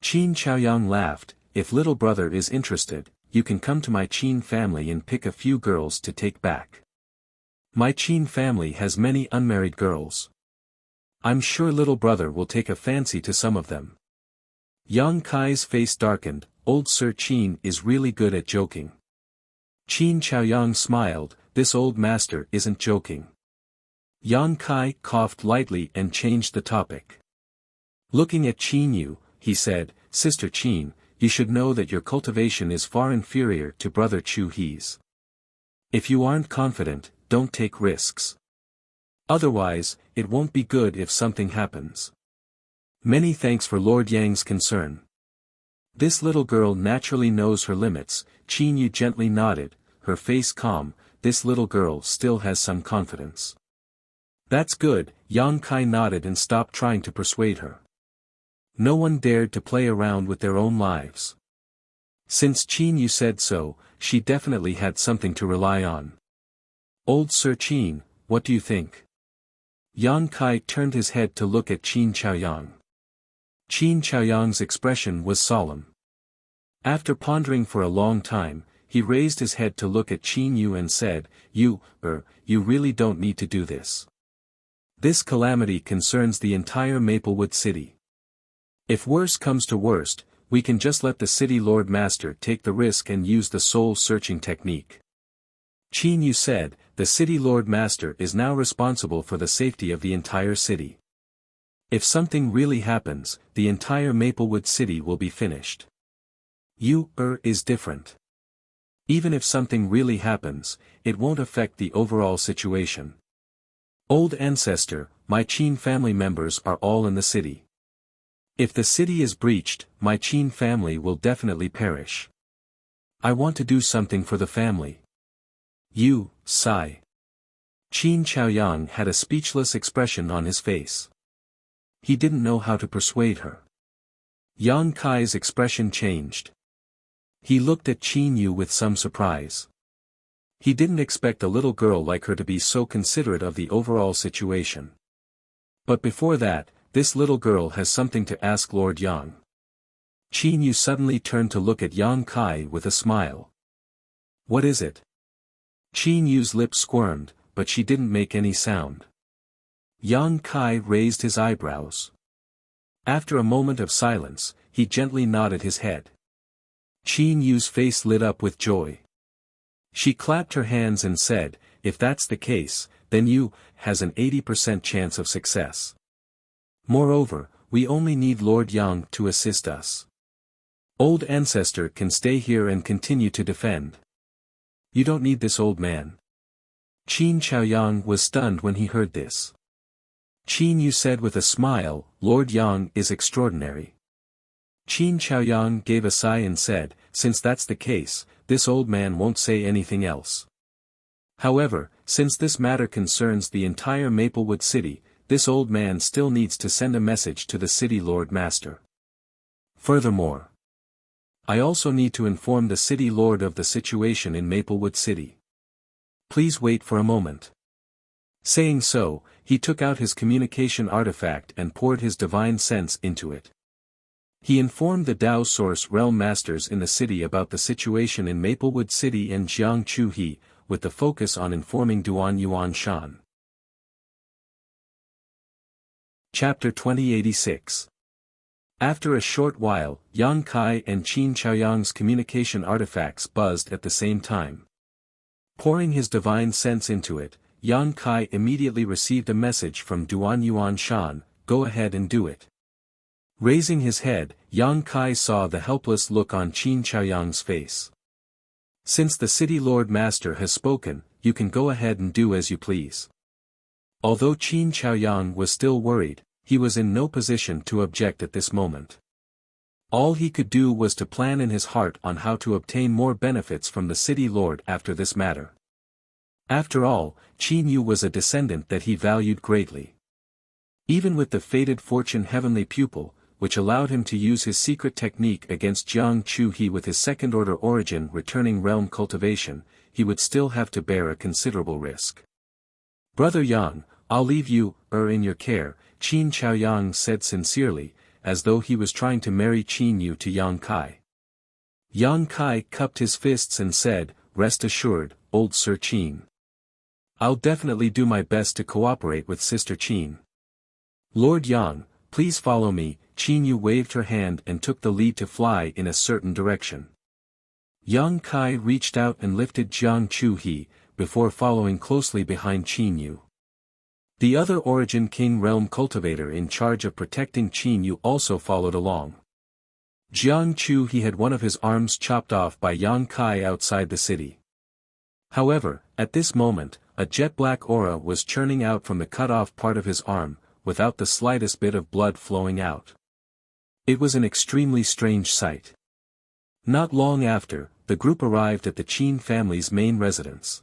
Qin Chaoyang laughed, if little brother is interested, you can come to my Qin family and pick a few girls to take back. My Qin family has many unmarried girls. I'm sure little brother will take a fancy to some of them. Yang Kai's face darkened. Old Sir Qin is really good at joking. Qin Chaoyang smiled. This old master isn't joking. Yang Kai coughed lightly and changed the topic. Looking at Qin Yu, he said, Sister Qin, you should know that your cultivation is far inferior to Brother Chu He's. If you aren't confident, don't take risks. Otherwise, it won't be good if something happens. Many thanks for Lord Yang's concern. This little girl naturally knows her limits. Qin Yu gently nodded, her face calm. This little girl still has some confidence. That's good. Yang Kai nodded and stopped trying to persuade her. No one dared to play around with their own lives. Since Qin Yu said so, she definitely had something to rely on. Old Sir Qin, what do you think? Yang Kai turned his head to look at Qin Chaoyang. Qin Chaoyang's expression was solemn. After pondering for a long time, he raised his head to look at Qin Yu and said, You really don't need to do this. This calamity concerns the entire Maplewood City. If worse comes to worst, we can just let the City Lord Master take the risk and use the soul-searching technique. Qin Yu said, the City Lord Master is now responsible for the safety of the entire city. If something really happens, the entire Maplewood City will be finished. Is different. Even if something really happens, it won't affect the overall situation. Old ancestor, my Qin family members are all in the city. If the city is breached, my Qin family will definitely perish. I want to do something for the family. Sigh. Qin Chaoyang had a speechless expression on his face. He didn't know how to persuade her. Yang Kai's expression changed. He looked at Qin Yu with some surprise. He didn't expect a little girl like her to be so considerate of the overall situation. But before that, this little girl has something to ask Lord Yang. Qin Yu suddenly turned to look at Yang Kai with a smile. What is it? Qin Yu's lips squirmed, but she didn't make any sound. Yang Kai raised his eyebrows. After a moment of silence, he gently nodded his head. Qin Yu's face lit up with joy. She clapped her hands and said, if that's the case, then Yu has an 80% chance of success. Moreover, we only need Lord Yang to assist us. Old ancestor can stay here and continue to defend. You don't need this old man. Qin Chaoyang was stunned when he heard this. Qin Yu said with a smile, Lord Yang is extraordinary. Qin Chaoyang gave a sigh and said, since that's the case, this old man won't say anything else. However, since this matter concerns the entire Maplewood City, this old man still needs to send a message to the City Lord Master. Furthermore, I also need to inform the City Lord of the situation in Maplewood City. Please wait for a moment. Saying so, he took out his communication artifact and poured his divine sense into it. He informed the Dao Source Realm Masters in the city about the situation in Maplewood City and Jiangchu He, with the focus on informing Duan Yuan Shan. Chapter 2086. After a short while, Yang Kai and Qin Chaoyang's communication artifacts buzzed at the same time. Pouring his divine sense into it, Yang Kai immediately received a message from Duan Yuan Shan, go ahead and do it. Raising his head, Yang Kai saw the helpless look on Qin Chaoyang's face. Since the City Lord Master has spoken, you can go ahead and do as you please. Although Qin Chaoyang was still worried, he was in no position to object at this moment. All he could do was to plan in his heart on how to obtain more benefits from the City Lord after this matter. After all, Qin Yu was a descendant that he valued greatly. Even with the fated fortune heavenly pupil, which allowed him to use his secret technique against Jiang Chu He with his second-order origin returning realm cultivation, he would still have to bear a considerable risk. Brother Yang, I'll leave you, in your care, Qin Chaoyang said sincerely, as though he was trying to marry Qin Yu to Yang Kai. Yang Kai cupped his fists and said, "Rest assured, old Sir Qin. I'll definitely do my best to cooperate with Sister Qin. Lord Yang, please follow me." Qin Yu waved her hand and took the lead to fly in a certain direction. Yang Kai reached out and lifted Jiang Chu He, before following closely behind Qin Yu. The other Origin King Realm cultivator in charge of protecting Qin Yu also followed along. Jiang Chu He had one of his arms chopped off by Yang Kai outside the city. However, at this moment, a jet-black aura was churning out from the cut-off part of his arm, without the slightest bit of blood flowing out. It was an extremely strange sight. Not long after, the group arrived at the Qin family's main residence.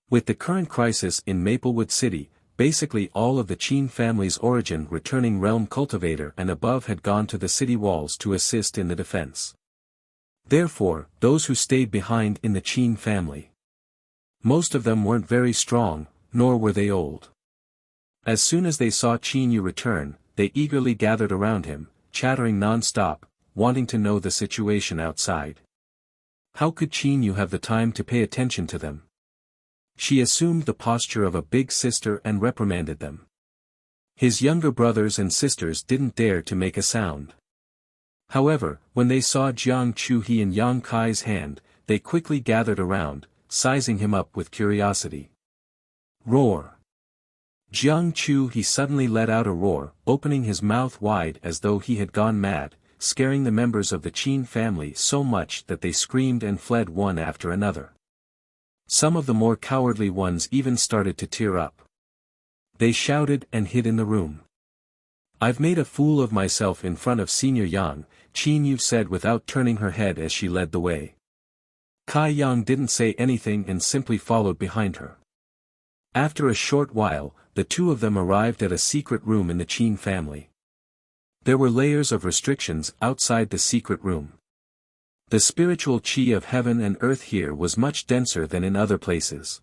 With the current crisis in Maplewood City, basically all of the Qin family's origin returning realm cultivator and above had gone to the city walls to assist in the defense. Therefore, those who stayed behind in the Qin family. Most of them weren't very strong, nor were they old. As soon as they saw Qin Yu return, they eagerly gathered around him, chattering non-stop, wanting to know the situation outside. How could Qin Yu have the time to pay attention to them? She assumed the posture of a big sister and reprimanded them. His younger brothers and sisters didn't dare to make a sound. However, when they saw Jiang Chu He in Yang Kai's hand, they quickly gathered around, sizing him up with curiosity. Roar! Jiang Chu He suddenly let out a roar, opening his mouth wide as though he had gone mad, scaring the members of the Qin family so much that they screamed and fled one after another. Some of the more cowardly ones even started to tear up. They shouted and hid in the room. "I've made a fool of myself in front of Senior Yang," Qin Yu said without turning her head as she led the way. Kai Yang didn't say anything and simply followed behind her. After a short while, the two of them arrived at a secret room in the Qin family. There were layers of restrictions outside the secret room. The spiritual qi of heaven and earth here was much denser than in other places.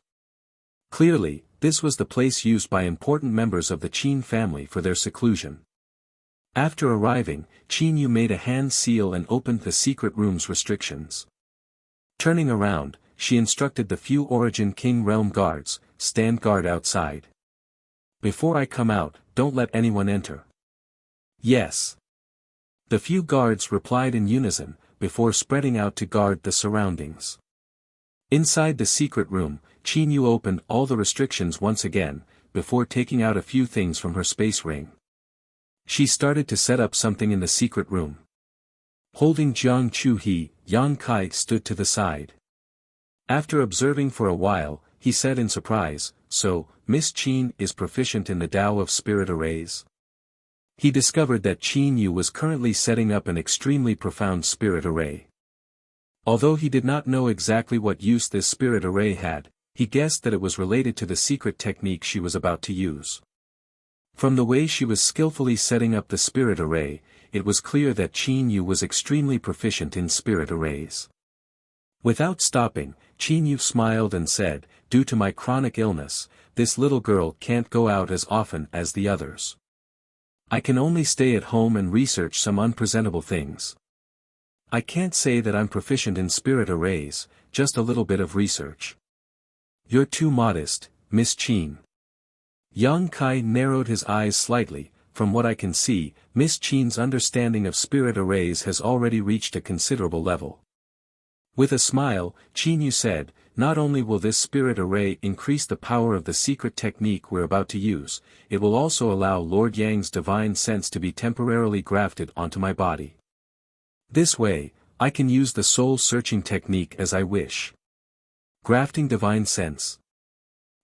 Clearly, this was the place used by important members of the Qin family for their seclusion. After arriving, Qin Yu made a hand seal and opened the secret room's restrictions. Turning around, she instructed the few Origin King Realm guards, "Stand guard outside. Before I come out, don't let anyone enter." "Yes." The few guards replied in unison, before spreading out to guard the surroundings. Inside the secret room, Qin Yu opened all the restrictions once again, before taking out a few things from her space ring. She started to set up something in the secret room. Holding Jiang Chu He, Yang Kai stood to the side. After observing for a while, he said in surprise, "So, Miss Qin is proficient in the Tao of Spirit Arrays?" He discovered that Qin Yu was currently setting up an extremely profound spirit array. Although he did not know exactly what use this spirit array had, he guessed that it was related to the secret technique she was about to use. From the way she was skillfully setting up the spirit array, it was clear that Qin Yu was extremely proficient in spirit arrays. Without stopping, Qin Yu smiled and said, "Due to my chronic illness, this little girl can't go out as often as the others. I can only stay at home and research some unpresentable things. I can't say that I'm proficient in spirit arrays, just a little bit of research." "You're too modest, Miss Qin." Yang Kai narrowed his eyes slightly. "From what I can see, Miss Qin's understanding of spirit arrays has already reached a considerable level." With a smile, Qin Yu said, "Not only will this spirit array increase the power of the secret technique we're about to use, it will also allow Lord Yang's divine sense to be temporarily grafted onto my body. This way, I can use the soul-searching technique as I wish." Grafting divine sense.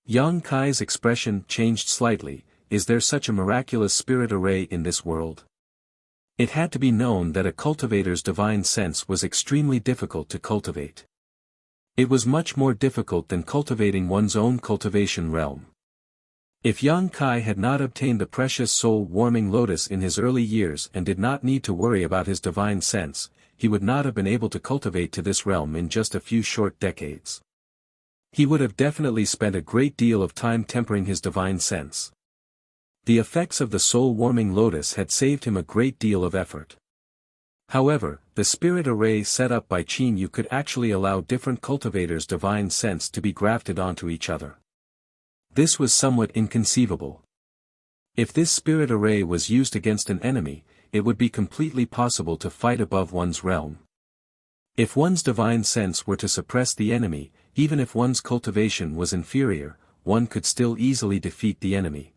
Yang Kai's expression changed slightly. Is there such a miraculous spirit array in this world? It had to be known that a cultivator's divine sense was extremely difficult to cultivate. It was much more difficult than cultivating one's own cultivation realm. If Yang Kai had not obtained the precious soul-warming lotus in his early years and did not need to worry about his divine sense, he would not have been able to cultivate to this realm in just a few short decades. He would have definitely spent a great deal of time tempering his divine sense. The effects of the soul-warming lotus had saved him a great deal of effort. However, the spirit array set up by Qin Yu could actually allow different cultivators' divine sense to be grafted onto each other. This was somewhat inconceivable. If this spirit array was used against an enemy, it would be completely possible to fight above one's realm. If one's divine sense were to suppress the enemy, even if one's cultivation was inferior, one could still easily defeat the enemy.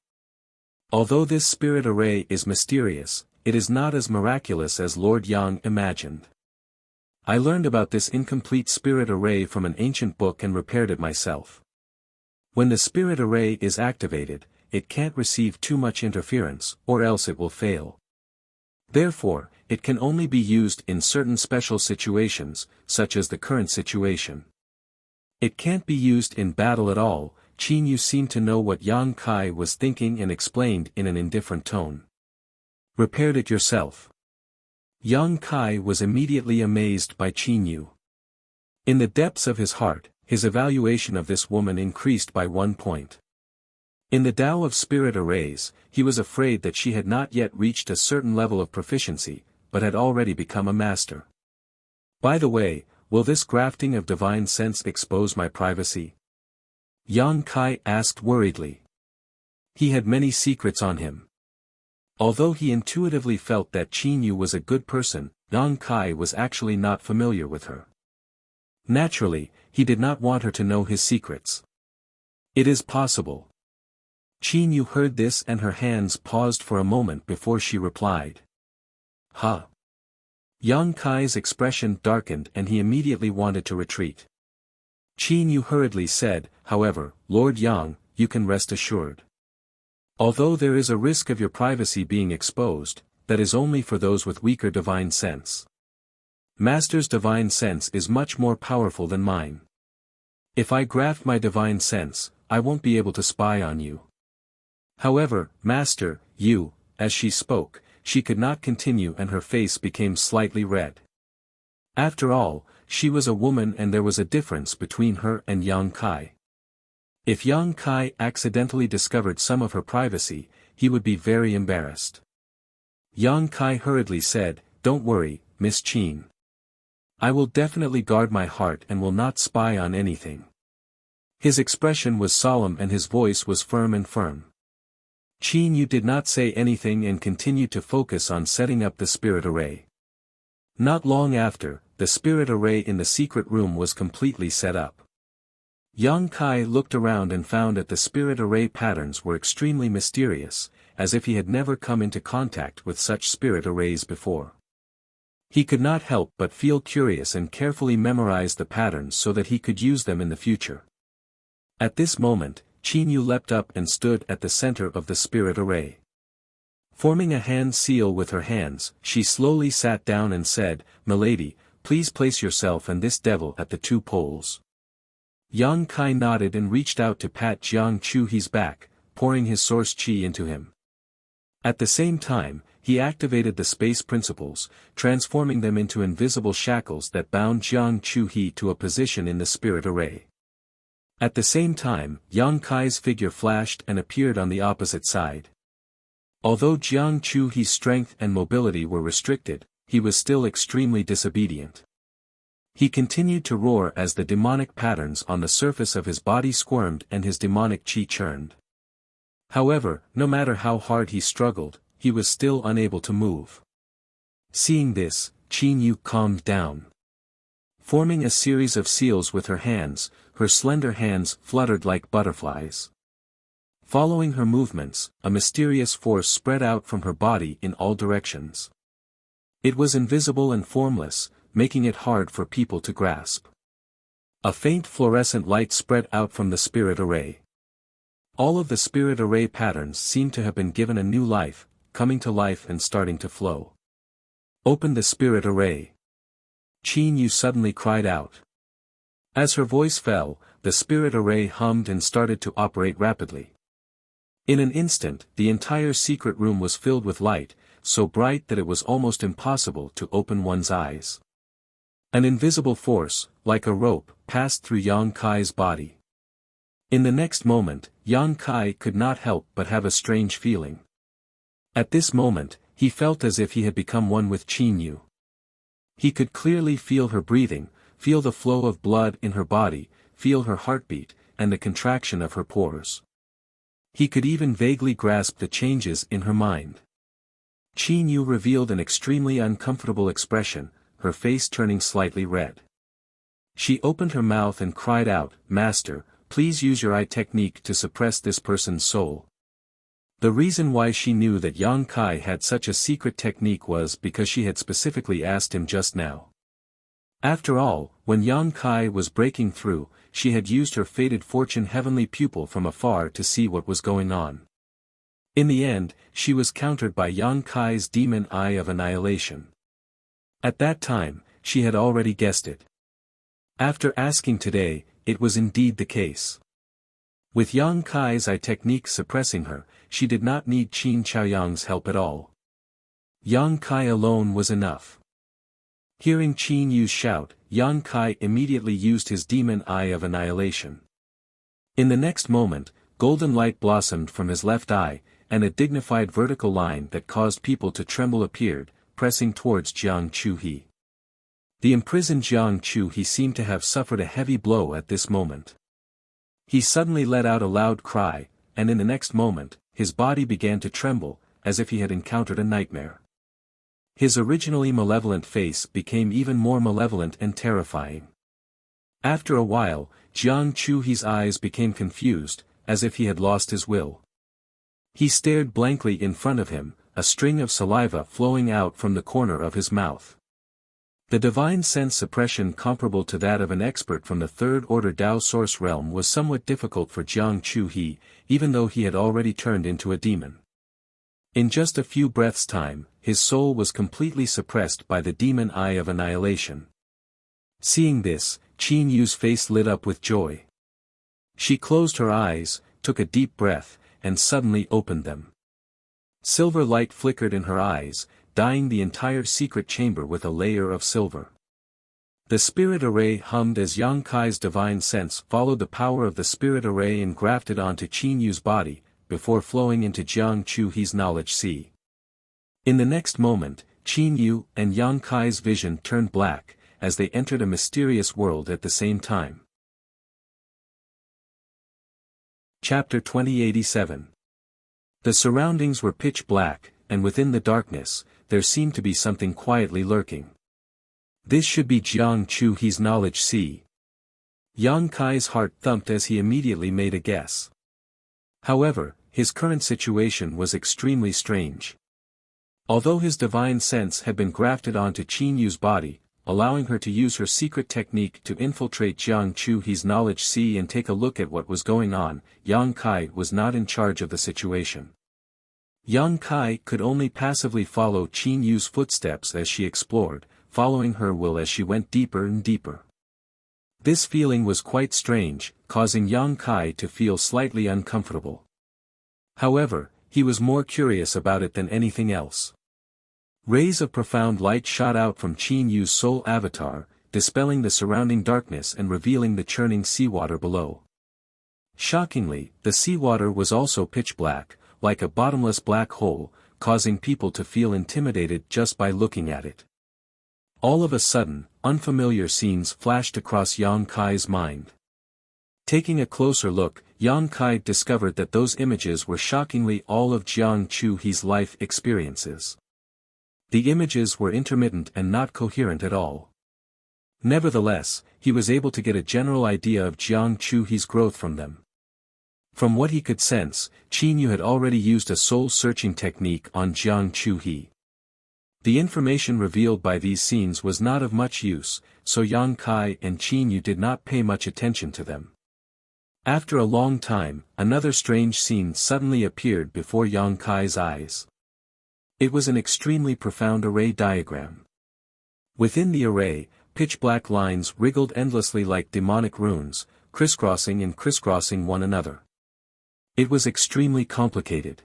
Although this spirit array is mysterious, it is not as miraculous as Lord Yang imagined. I learned about this incomplete spirit array from an ancient book and repaired it myself. When the spirit array is activated, it can't receive too much interference, or else it will fail. Therefore, it can only be used in certain special situations, such as the current situation. It can't be used in battle at all. Qin Yu seemed to know what Yang Kai was thinking and explained in an indifferent tone. Repaired it yourself. Yang Kai was immediately amazed by Qin Yu. In the depths of his heart, his evaluation of this woman increased by 1 point. In the Tao of spirit arrays, he was afraid that she had not yet reached a certain level of proficiency, but had already become a master. By the way, will this grafting of divine sense expose my privacy? Yang Kai asked worriedly. He had many secrets on him. Although he intuitively felt that Qin Yu was a good person, Yang Kai was actually not familiar with her. Naturally, he did not want her to know his secrets. It is possible. Qin Yu heard this and her hands paused for a moment before she replied. Huh. Yang Kai's expression darkened and he immediately wanted to retreat. Qin Yu hurriedly said, however, Lord Yang, you can rest assured. Although there is a risk of your privacy being exposed, that is only for those with weaker divine sense. Master's divine sense is much more powerful than mine. If I graft my divine sense, I won't be able to spy on you. However, Master, you, as she spoke, she could not continue and her face became slightly red. After all, she was a woman and there was a difference between her and Yang Kai. If Yang Kai accidentally discovered some of her privacy, he would be very embarrassed. Yang Kai hurriedly said, don't worry, Miss Qin. I will definitely guard my heart and will not spy on anything. His expression was solemn and his voice was firm and firm. Qin Yu did not say anything and continued to focus on setting up the spirit array. Not long after, the spirit array in the secret room was completely set up. Yang Kai looked around and found that the spirit array patterns were extremely mysterious, as if he had never come into contact with such spirit arrays before. He could not help but feel curious and carefully memorized the patterns so that he could use them in the future. At this moment, Qin Yu leapt up and stood at the center of the spirit array. Forming a hand seal with her hands, she slowly sat down and said, Milady, please place yourself and this devil at the 2 poles. Yang Kai nodded and reached out to pat Jiang Chuhi's back, pouring his source qi into him. At the same time, he activated the space principles, transforming them into invisible shackles that bound Jiang Chuhi to a position in the spirit array. At the same time, Yang Kai's figure flashed and appeared on the opposite side. Although Jiang Chuhi's strength and mobility were restricted, he was still extremely disobedient. He continued to roar as the demonic patterns on the surface of his body squirmed and his demonic qi churned. However, no matter how hard he struggled, he was still unable to move. Seeing this, Qin Yu calmed down. Forming a series of seals with her hands, her slender hands fluttered like butterflies. Following her movements, a mysterious force spread out from her body in all directions. It was invisible and formless, making it hard for people to grasp. A faint fluorescent light spread out from the spirit array. All of the spirit array patterns seemed to have been given a new life, coming to life and starting to flow. Open the spirit array. Qin Yu suddenly cried out. As her voice fell, the spirit array hummed and started to operate rapidly. In an instant, the entire secret room was filled with light, so bright that it was almost impossible to open one's eyes. An invisible force, like a rope, passed through Yang Kai's body. In the next moment, Yang Kai could not help but have a strange feeling. At this moment, he felt as if he had become one with Qin Yu. He could clearly feel her breathing, feel the flow of blood in her body, feel her heartbeat, and the contraction of her pores. He could even vaguely grasp the changes in her mind. Qin Yu revealed an extremely uncomfortable expression, her face turning slightly red. She opened her mouth and cried out, "Master, please use your eye technique to suppress this person's soul." The reason why she knew that Yang Kai had such a secret technique was because she had specifically asked him just now. After all, when Yang Kai was breaking through, she had used her fated fortune heavenly pupil from afar to see what was going on. In the end, she was countered by Yang Kai's demon eye of annihilation. At that time, she had already guessed it. After asking today, it was indeed the case. With Yang Kai's eye technique suppressing her, she did not need Qin Chaoyang's help at all. Yang Kai alone was enough. Hearing Qin Yu's shout, Yang Kai immediately used his demon eye of annihilation. In the next moment, golden light blossomed from his left eye, and a dignified vertical line that caused people to tremble appeared, pressing towards Jiang Chuhe. The imprisoned Jiang Chuhe seemed to have suffered a heavy blow at this moment. He suddenly let out a loud cry, and in the next moment, his body began to tremble, as if he had encountered a nightmare. His originally malevolent face became even more malevolent and terrifying. After a while, Jiang Chuhe's eyes became confused, as if he had lost his will. He stared blankly in front of him, a string of saliva flowing out from the corner of his mouth. The divine sense suppression comparable to that of an expert from the third-order Tao source realm was somewhat difficult for Jiang Chuhe, even though he had already turned into a demon. In just a few breaths' time, his soul was completely suppressed by the demon eye of annihilation. Seeing this, Qin Yu's face lit up with joy. She closed her eyes, took a deep breath, and suddenly opened them. Silver light flickered in her eyes, dyeing the entire secret chamber with a layer of silver. The spirit array hummed as Yang Kai's divine sense followed the power of the spirit array and grafted onto Qin Yu's body, before flowing into Jiang Chuhe's knowledge sea. In the next moment, Qin Yu and Yang Kai's vision turned black, as they entered a mysterious world at the same time. Chapter 2087. The surroundings were pitch black, and within the darkness, there seemed to be something quietly lurking. This should be Jiang Chuhe's knowledge sea. Yang Kai's heart thumped as he immediately made a guess. However, his current situation was extremely strange. Although his divine sense had been grafted onto Qin Yu's body, allowing her to use her secret technique to infiltrate Jiang Chuhe's knowledge sea and take a look at what was going on, Yang Kai was not in charge of the situation. Yang Kai could only passively follow Qin Yu's footsteps as she explored, following her will as she went deeper and deeper. This feeling was quite strange, causing Yang Kai to feel slightly uncomfortable. However, he was more curious about it than anything else. Rays of profound light shot out from Qin Yu's soul avatar, dispelling the surrounding darkness and revealing the churning seawater below. Shockingly, the seawater was also pitch black, like a bottomless black hole, causing people to feel intimidated just by looking at it. All of a sudden, unfamiliar scenes flashed across Yang Kai's mind. Taking a closer look, Yang Kai discovered that those images were shockingly all of Jiang Chuhe's life experiences. The images were intermittent and not coherent at all. Nevertheless, he was able to get a general idea of Jiang Chuhe's growth from them. From what he could sense, Qin Yu had already used a soul-searching technique on Jiang Chuhe. The information revealed by these scenes was not of much use, so Yang Kai and Qin Yu did not pay much attention to them. After a long time, another strange scene suddenly appeared before Yang Kai's eyes. It was an extremely profound array diagram. Within the array, pitch-black lines wriggled endlessly like demonic runes, crisscrossing and crisscrossing one another. It was extremely complicated.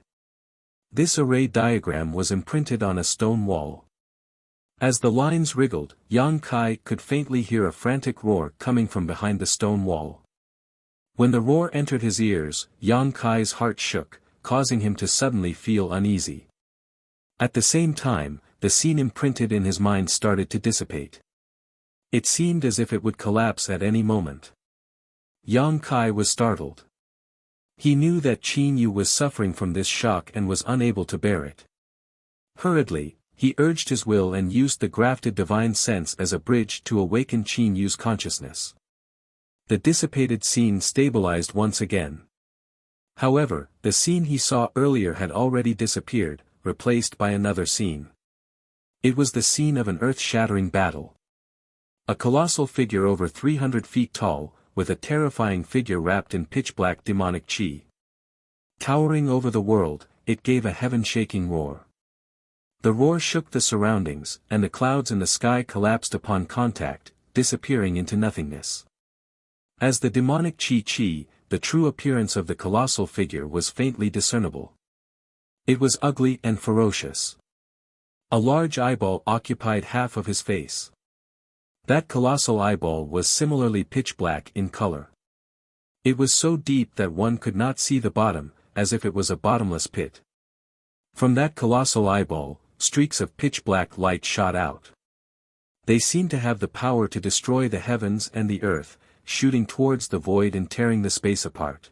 This array diagram was imprinted on a stone wall. As the lines wriggled, Yang Kai could faintly hear a frantic roar coming from behind the stone wall. When the roar entered his ears, Yang Kai's heart shook, causing him to suddenly feel uneasy. At the same time, the scene imprinted in his mind started to dissipate. It seemed as if it would collapse at any moment. Yang Kai was startled. He knew that Qin Yu was suffering from this shock and was unable to bear it. Hurriedly, he urged his will and used the grafted divine sense as a bridge to awaken Qin Yu's consciousness. The dissipated scene stabilized once again. However, the scene he saw earlier had already disappeared, replaced by another scene. It was the scene of an earth-shattering battle. A colossal figure over 300 feet tall, with a terrifying figure wrapped in pitch-black demonic chi. Towering over the world, it gave a heaven-shaking roar. The roar shook the surroundings, and the clouds in the sky collapsed upon contact, disappearing into nothingness. As the demonic chi, the true appearance of the colossal figure was faintly discernible. It was ugly and ferocious. A large eyeball occupied half of his face. That colossal eyeball was similarly pitch-black in color. It was so deep that one could not see the bottom, as if it was a bottomless pit. From that colossal eyeball, streaks of pitch-black light shot out. They seemed to have the power to destroy the heavens and the earth, shooting towards the void and tearing the space apart.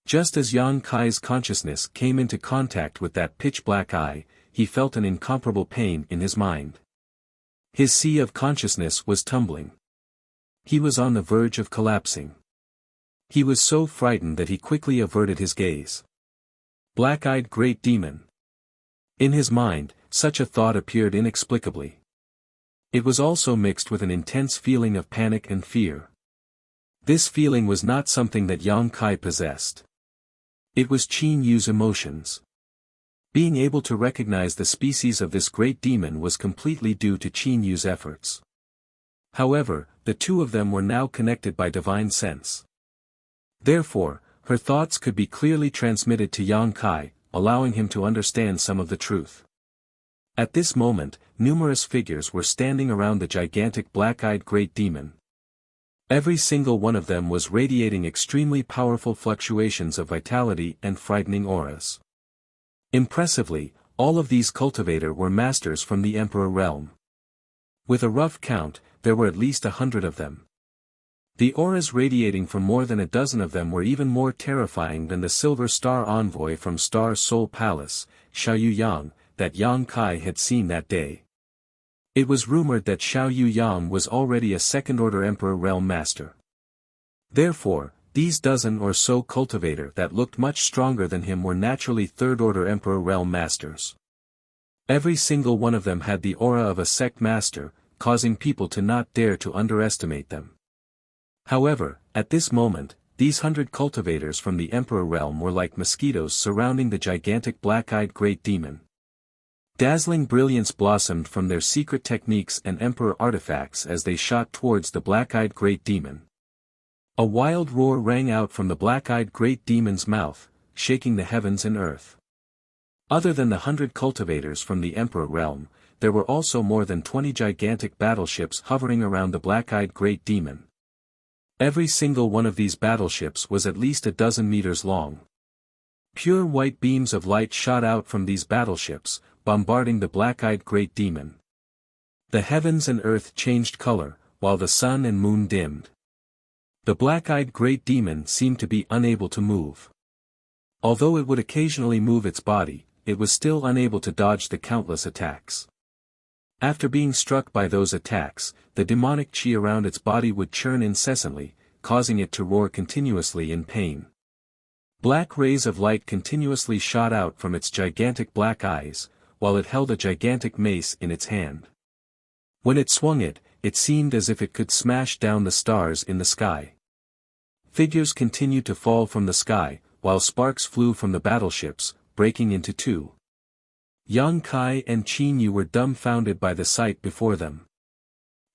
Just as Yang Kai's consciousness came into contact with that pitch-black eye, he felt an incomparable pain in his mind. His sea of consciousness was tumbling. He was on the verge of collapsing. He was so frightened that he quickly averted his gaze. Black-eyed great demon. In his mind, such a thought appeared inexplicably. It was also mixed with an intense feeling of panic and fear. This feeling was not something that Yang Kai possessed. It was Qin Yu's emotions. Being able to recognize the species of this great demon was completely due to Qin Yu's efforts. However, the two of them were now connected by divine sense. Therefore, her thoughts could be clearly transmitted to Yang Kai, allowing him to understand some of the truth. At this moment, numerous figures were standing around the gigantic black-eyed great demon. Every single one of them was radiating extremely powerful fluctuations of vitality and frightening auras. Impressively, all of these cultivators were masters from the Emperor realm. With a rough count, there were at least 100 of them. The auras radiating from more than a dozen of them were even more terrifying than the Silver Star envoy from Star Soul Palace, Xiaoyu Yang, that Yang Kai had seen that day. It was rumored that Xiaoyu Yang was already a second-order Emperor realm master. Therefore, these dozen or so cultivators that looked much stronger than him were naturally third-order Emperor realm masters. Every single one of them had the aura of a sect master, causing people to not dare to underestimate them. However, at this moment, these 100 cultivators from the Emperor realm were like mosquitoes surrounding the gigantic black-eyed great demon. Dazzling brilliance blossomed from their secret techniques and Emperor artifacts as they shot towards the black-eyed great demon. A wild roar rang out from the black-eyed great demon's mouth, shaking the heavens and earth. Other than the 100 cultivators from the Emperor realm, there were also more than 20 gigantic battleships hovering around the black-eyed great demon. Every single one of these battleships was at least a dozen meters long. Pure white beams of light shot out from these battleships, bombarding the black-eyed great demon. The heavens and earth changed color, while the sun and moon dimmed. The black-eyed great demon seemed to be unable to move. Although it would occasionally move its body, it was still unable to dodge the countless attacks. After being struck by those attacks, the demonic chi around its body would churn incessantly, causing it to roar continuously in pain. Black rays of light continuously shot out from its gigantic black eyes, while it held a gigantic mace in its hand. When it swung it, it seemed as if it could smash down the stars in the sky. Figures continued to fall from the sky, while sparks flew from the battleships, breaking into two. Yang Kai and Qin Yu were dumbfounded by the sight before them.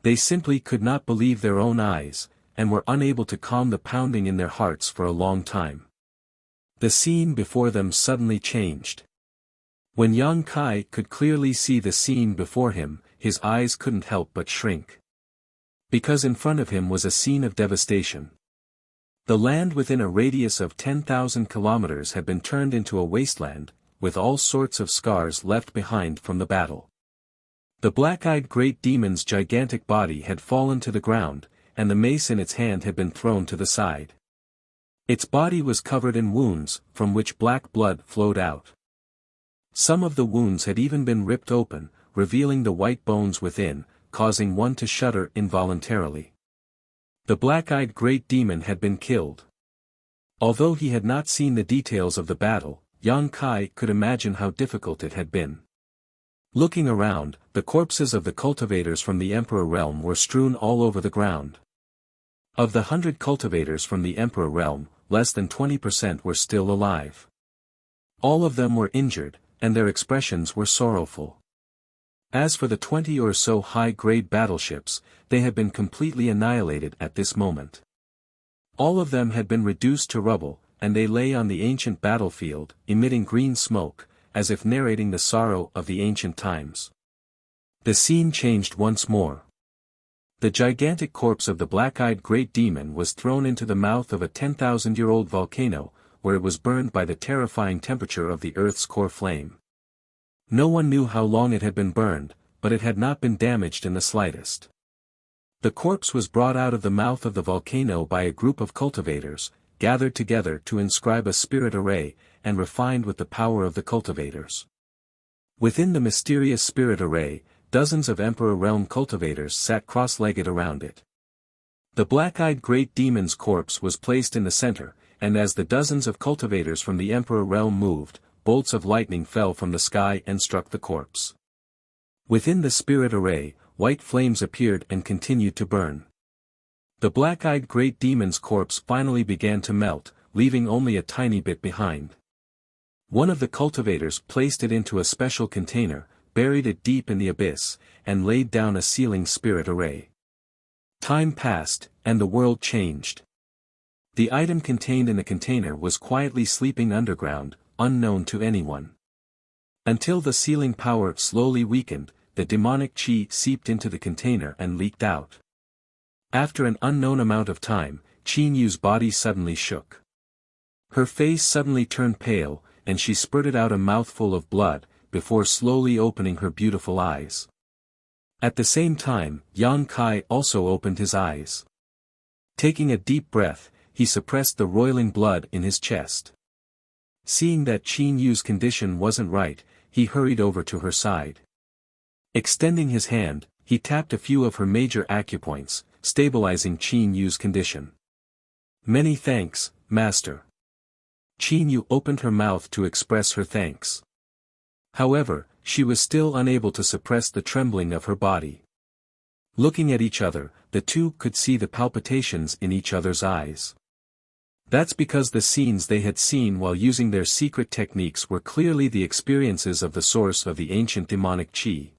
They simply could not believe their own eyes, and were unable to calm the pounding in their hearts for a long time. The scene before them suddenly changed. When Yang Kai could clearly see the scene before him, his eyes couldn't help but shrink. Because in front of him was a scene of devastation. The land within a radius of 10,000 kilometers had been turned into a wasteland, with all sorts of scars left behind from the battle. The black-eyed great demon's gigantic body had fallen to the ground, and the mace in its hand had been thrown to the side. Its body was covered in wounds, from which black blood flowed out. Some of the wounds had even been ripped open, revealing the white bones within, causing one to shudder involuntarily. The black-eyed great demon had been killed. Although he had not seen the details of the battle, Yang Kai could imagine how difficult it had been. Looking around, the corpses of the cultivators from the Emperor realm were strewn all over the ground. Of the 100 cultivators from the Emperor realm, less than 20% were still alive. All of them were injured, and their expressions were sorrowful. As for the 20 or so high-grade battleships, they had been completely annihilated at this moment. All of them had been reduced to rubble, and they lay on the ancient battlefield, emitting green smoke, as if narrating the sorrow of the ancient times. The scene changed once more. The gigantic corpse of the black-eyed great demon was thrown into the mouth of a 10,000-year-old volcano, where it was burned by the terrifying temperature of the Earth's core flame. No one knew how long it had been burned, but it had not been damaged in the slightest. The corpse was brought out of the mouth of the volcano by a group of cultivators, gathered together to inscribe a spirit array, and refined with the power of the cultivators. Within the mysterious spirit array, dozens of Emperor Realm cultivators sat cross-legged around it. The black-eyed great demon's corpse was placed in the center, and as the dozens of cultivators from the Emperor Realm moved, bolts of lightning fell from the sky and struck the corpse. Within the spirit array, white flames appeared and continued to burn. The black-eyed great demon's corpse finally began to melt, leaving only a tiny bit behind. One of the cultivators placed it into a special container, buried it deep in the abyss, and laid down a sealing spirit array. Time passed, and the world changed. The item contained in the container was quietly sleeping underground, unknown to anyone. Until the sealing power slowly weakened, the demonic chi seeped into the container and leaked out. After an unknown amount of time, Qin Yu's body suddenly shook. Her face suddenly turned pale, and she spurted out a mouthful of blood, before slowly opening her beautiful eyes. At the same time, Yang Kai also opened his eyes. Taking a deep breath, he suppressed the roiling blood in his chest. Seeing that Qin Yu's condition wasn't right, he hurried over to her side. Extending his hand, he tapped a few of her major acupoints, stabilizing Qin Yu's condition. "Many thanks, Master." Qin Yu opened her mouth to express her thanks. However, she was still unable to suppress the trembling of her body. Looking at each other, the two could see the palpitations in each other's eyes. That's because the scenes they had seen while using their secret techniques were clearly the experiences of the source of the ancient demonic chi.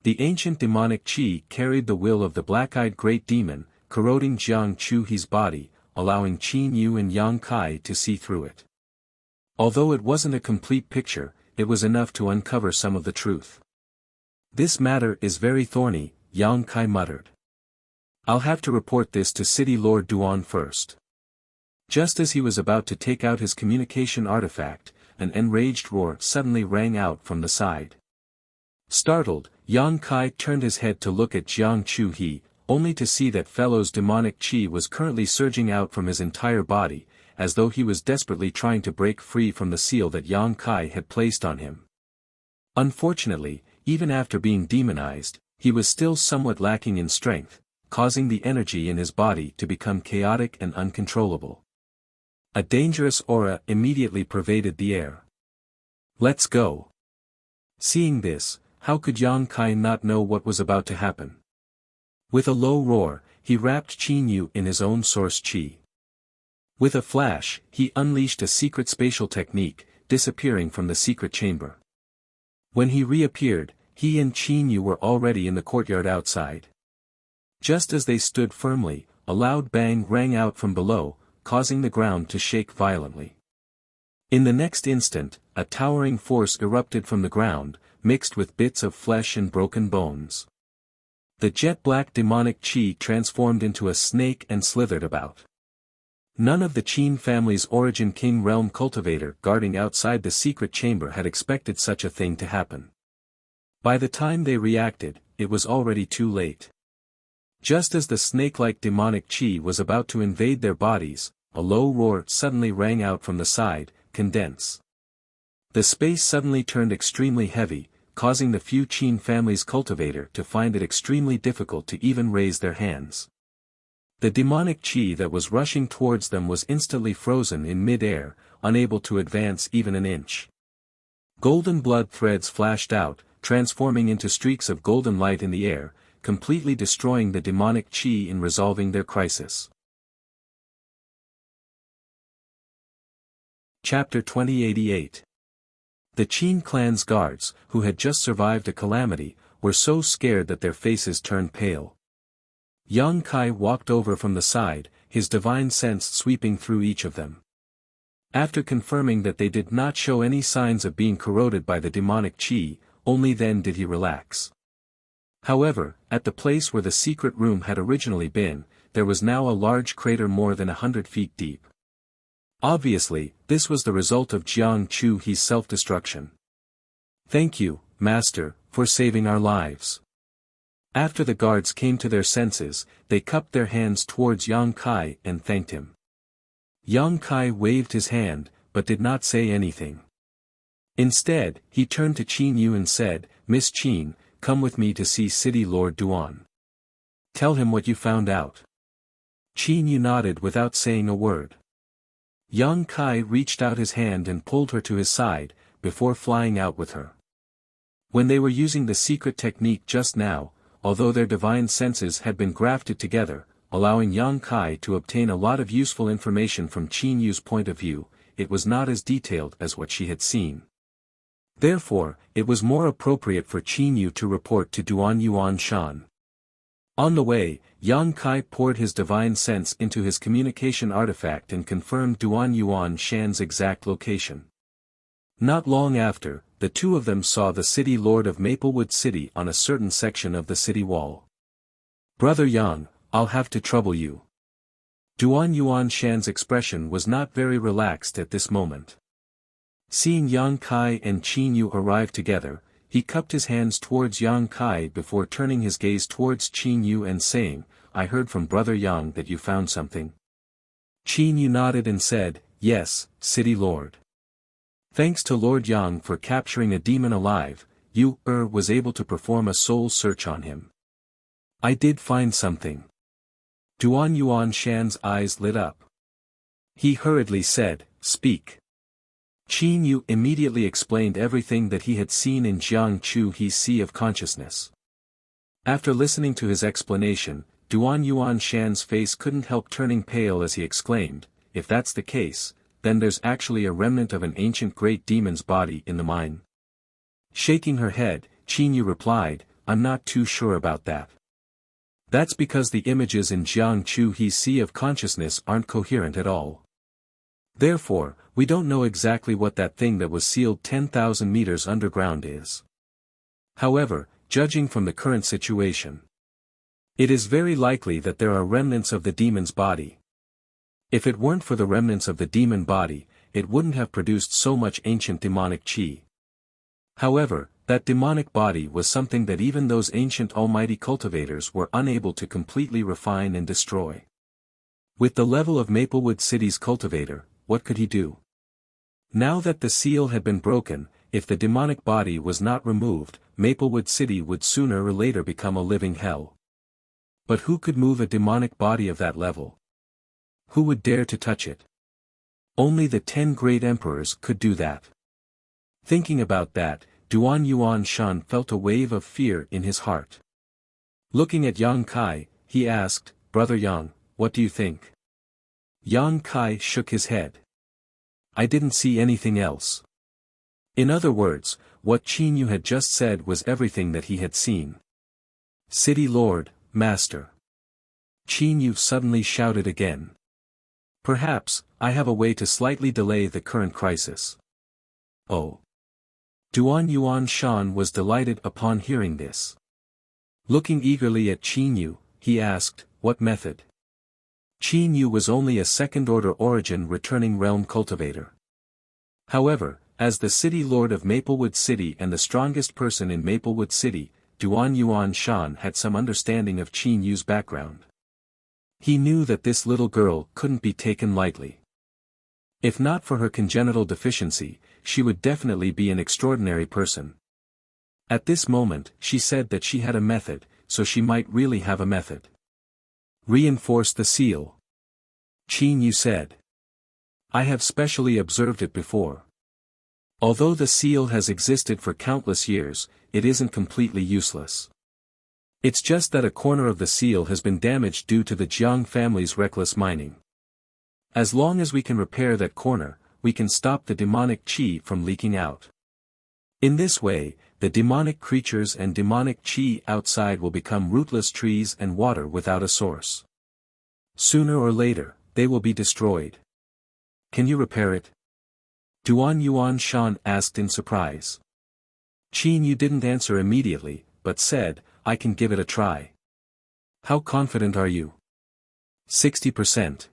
The ancient demonic chi carried the will of the black-eyed great demon, corroding Jiang Chuhi's body, allowing Qin Yu and Yang Kai to see through it. Although it wasn't a complete picture, it was enough to uncover some of the truth. "This matter is very thorny," Yang Kai muttered. "I'll have to report this to City Lord Duan first." Just as he was about to take out his communication artifact, an enraged roar suddenly rang out from the side. Startled, Yang Kai turned his head to look at Jiang Chuhi, only to see that fellow's demonic chi was currently surging out from his entire body, as though he was desperately trying to break free from the seal that Yang Kai had placed on him. Unfortunately, even after being demonized, he was still somewhat lacking in strength, causing the energy in his body to become chaotic and uncontrollable. A dangerous aura immediately pervaded the air. "Let's go." Seeing this, how could Yang Kai not know what was about to happen? With a low roar, he wrapped Qin Yu in his own source chi. With a flash, he unleashed a secret spatial technique, disappearing from the secret chamber. When he reappeared, he and Qin Yu were already in the courtyard outside. Just as they stood firmly, a loud bang rang out from below, causing the ground to shake violently. In the next instant, a towering force erupted from the ground, mixed with bits of flesh and broken bones. The jet-black demonic chi transformed into a snake and slithered about. None of the Qin family's origin king realm cultivator guarding outside the secret chamber had expected such a thing to happen. By the time they reacted, it was already too late. Just as the snake-like demonic chi was about to invade their bodies, a low roar suddenly rang out from the side, condense. The space suddenly turned extremely heavy, causing the Fu Qin family's cultivator to find it extremely difficult to even raise their hands. The demonic chi that was rushing towards them was instantly frozen in mid-air, unable to advance even an inch. Golden blood threads flashed out, transforming into streaks of golden light in the air, completely destroying the demonic chi in resolving their crisis. Chapter 2088. The Qin clan's guards, who had just survived a calamity, were so scared that their faces turned pale. Yang Kai walked over from the side, his divine sense sweeping through each of them. After confirming that they did not show any signs of being corroded by the demonic chi, only then did he relax. However, at the place where the secret room had originally been, there was now a large crater more than 100 feet deep. Obviously, this was the result of Jiang Chu He's self-destruction. "Thank you, Master, for saving our lives." After the guards came to their senses, they cupped their hands towards Yang Kai and thanked him. Yang Kai waved his hand, but did not say anything. Instead, he turned to Qin Yu and said, "Miss Qin, come with me to see City Lord Duan. Tell him what you found out." Qin Yu nodded without saying a word. Yang Kai reached out his hand and pulled her to his side, before flying out with her. When they were using the secret technique just now, although their divine senses had been grafted together, allowing Yang Kai to obtain a lot of useful information from Qin Yu's point of view, it was not as detailed as what she had seen. Therefore, it was more appropriate for Qin Yu to report to Duan Yuan Shan. On the way, Yang Kai poured his divine sense into his communication artifact and confirmed Duan Yuan Shan's exact location. Not long after, the two of them saw the city lord of Maplewood City on a certain section of the city wall. "Brother Yang, I'll have to trouble you." Duan Yuan Shan's expression was not very relaxed at this moment. Seeing Yang Kai and Qin Yu arrive together, he cupped his hands towards Yang Kai before turning his gaze towards Qin Yu and saying, "I heard from Brother Yang that you found something." Qin Yu nodded and said, "Yes, City Lord. Thanks to Lord Yang for capturing a demon alive, Yu was able to perform a soul search on him. I did find something." Duan Yuan Shan's eyes lit up. He hurriedly said, "Speak." Qin Yu immediately explained everything that he had seen in Jiang Chu He's Sea of Consciousness. After listening to his explanation, Duan Yuan Shan's face couldn't help turning pale as he exclaimed, "If that's the case, then there's actually a remnant of an ancient great demon's body in the mine." Shaking her head, Qin Yu replied, "I'm not too sure about that. That's because the images in Jiang Chu He's Sea of Consciousness aren't coherent at all. Therefore, we don't know exactly what that thing that was sealed 10,000 meters underground is. However, judging from the current situation, it is very likely that there are remnants of the demon's body. If it weren't for the remnants of the demon body, it wouldn't have produced so much ancient demonic chi. However, that demonic body was something that even those ancient almighty cultivators were unable to completely refine and destroy. With the level of Maplewood City's cultivator, what could he do? Now that the seal had been broken, if the demonic body was not removed, Maplewood City would sooner or later become a living hell. But who could move a demonic body of that level? Who would dare to touch it? Only the 10 great emperors could do that. Thinking about that, Duan Yuan Shan felt a wave of fear in his heart. Looking at Yang Kai, he asked, "Brother Yang, what do you think?" Yang Kai shook his head. "I didn't see anything else." In other words, what Qin Yu had just said was everything that he had seen. "City Lord, Master." Qin Yu suddenly shouted again. "Perhaps, I have a way to slightly delay the current crisis." "Oh." Duan Yuan Shan was delighted upon hearing this. Looking eagerly at Qin Yu, he asked, "What method?" Qin Yu was only a second-order origin returning realm cultivator. However, As the city lord of Maplewood City and the strongest person in Maplewood City, Duan Yuan Shan had some understanding of Qin Yu's background. He knew that this little girl couldn't be taken lightly. If not for her congenital deficiency, she would definitely be an extraordinary person. At this moment, she said that she had a method, so she might really have a method. Reinforce the seal. Qin Yu said. I have specially observed it before. Although the seal has existed for countless years, it isn't completely useless. It's just that a corner of the seal has been damaged due to the Jiang family's reckless mining. As long as we can repair that corner, we can stop the demonic qi from leaking out. In this way, the demonic creatures and demonic qi outside will become rootless trees and water without a source. Sooner or later, they will be destroyed. Can you repair it? Duan Yuan Shan asked in surprise. Qin Yu didn't answer immediately, but said, I can give it a try. How confident are you? 60%.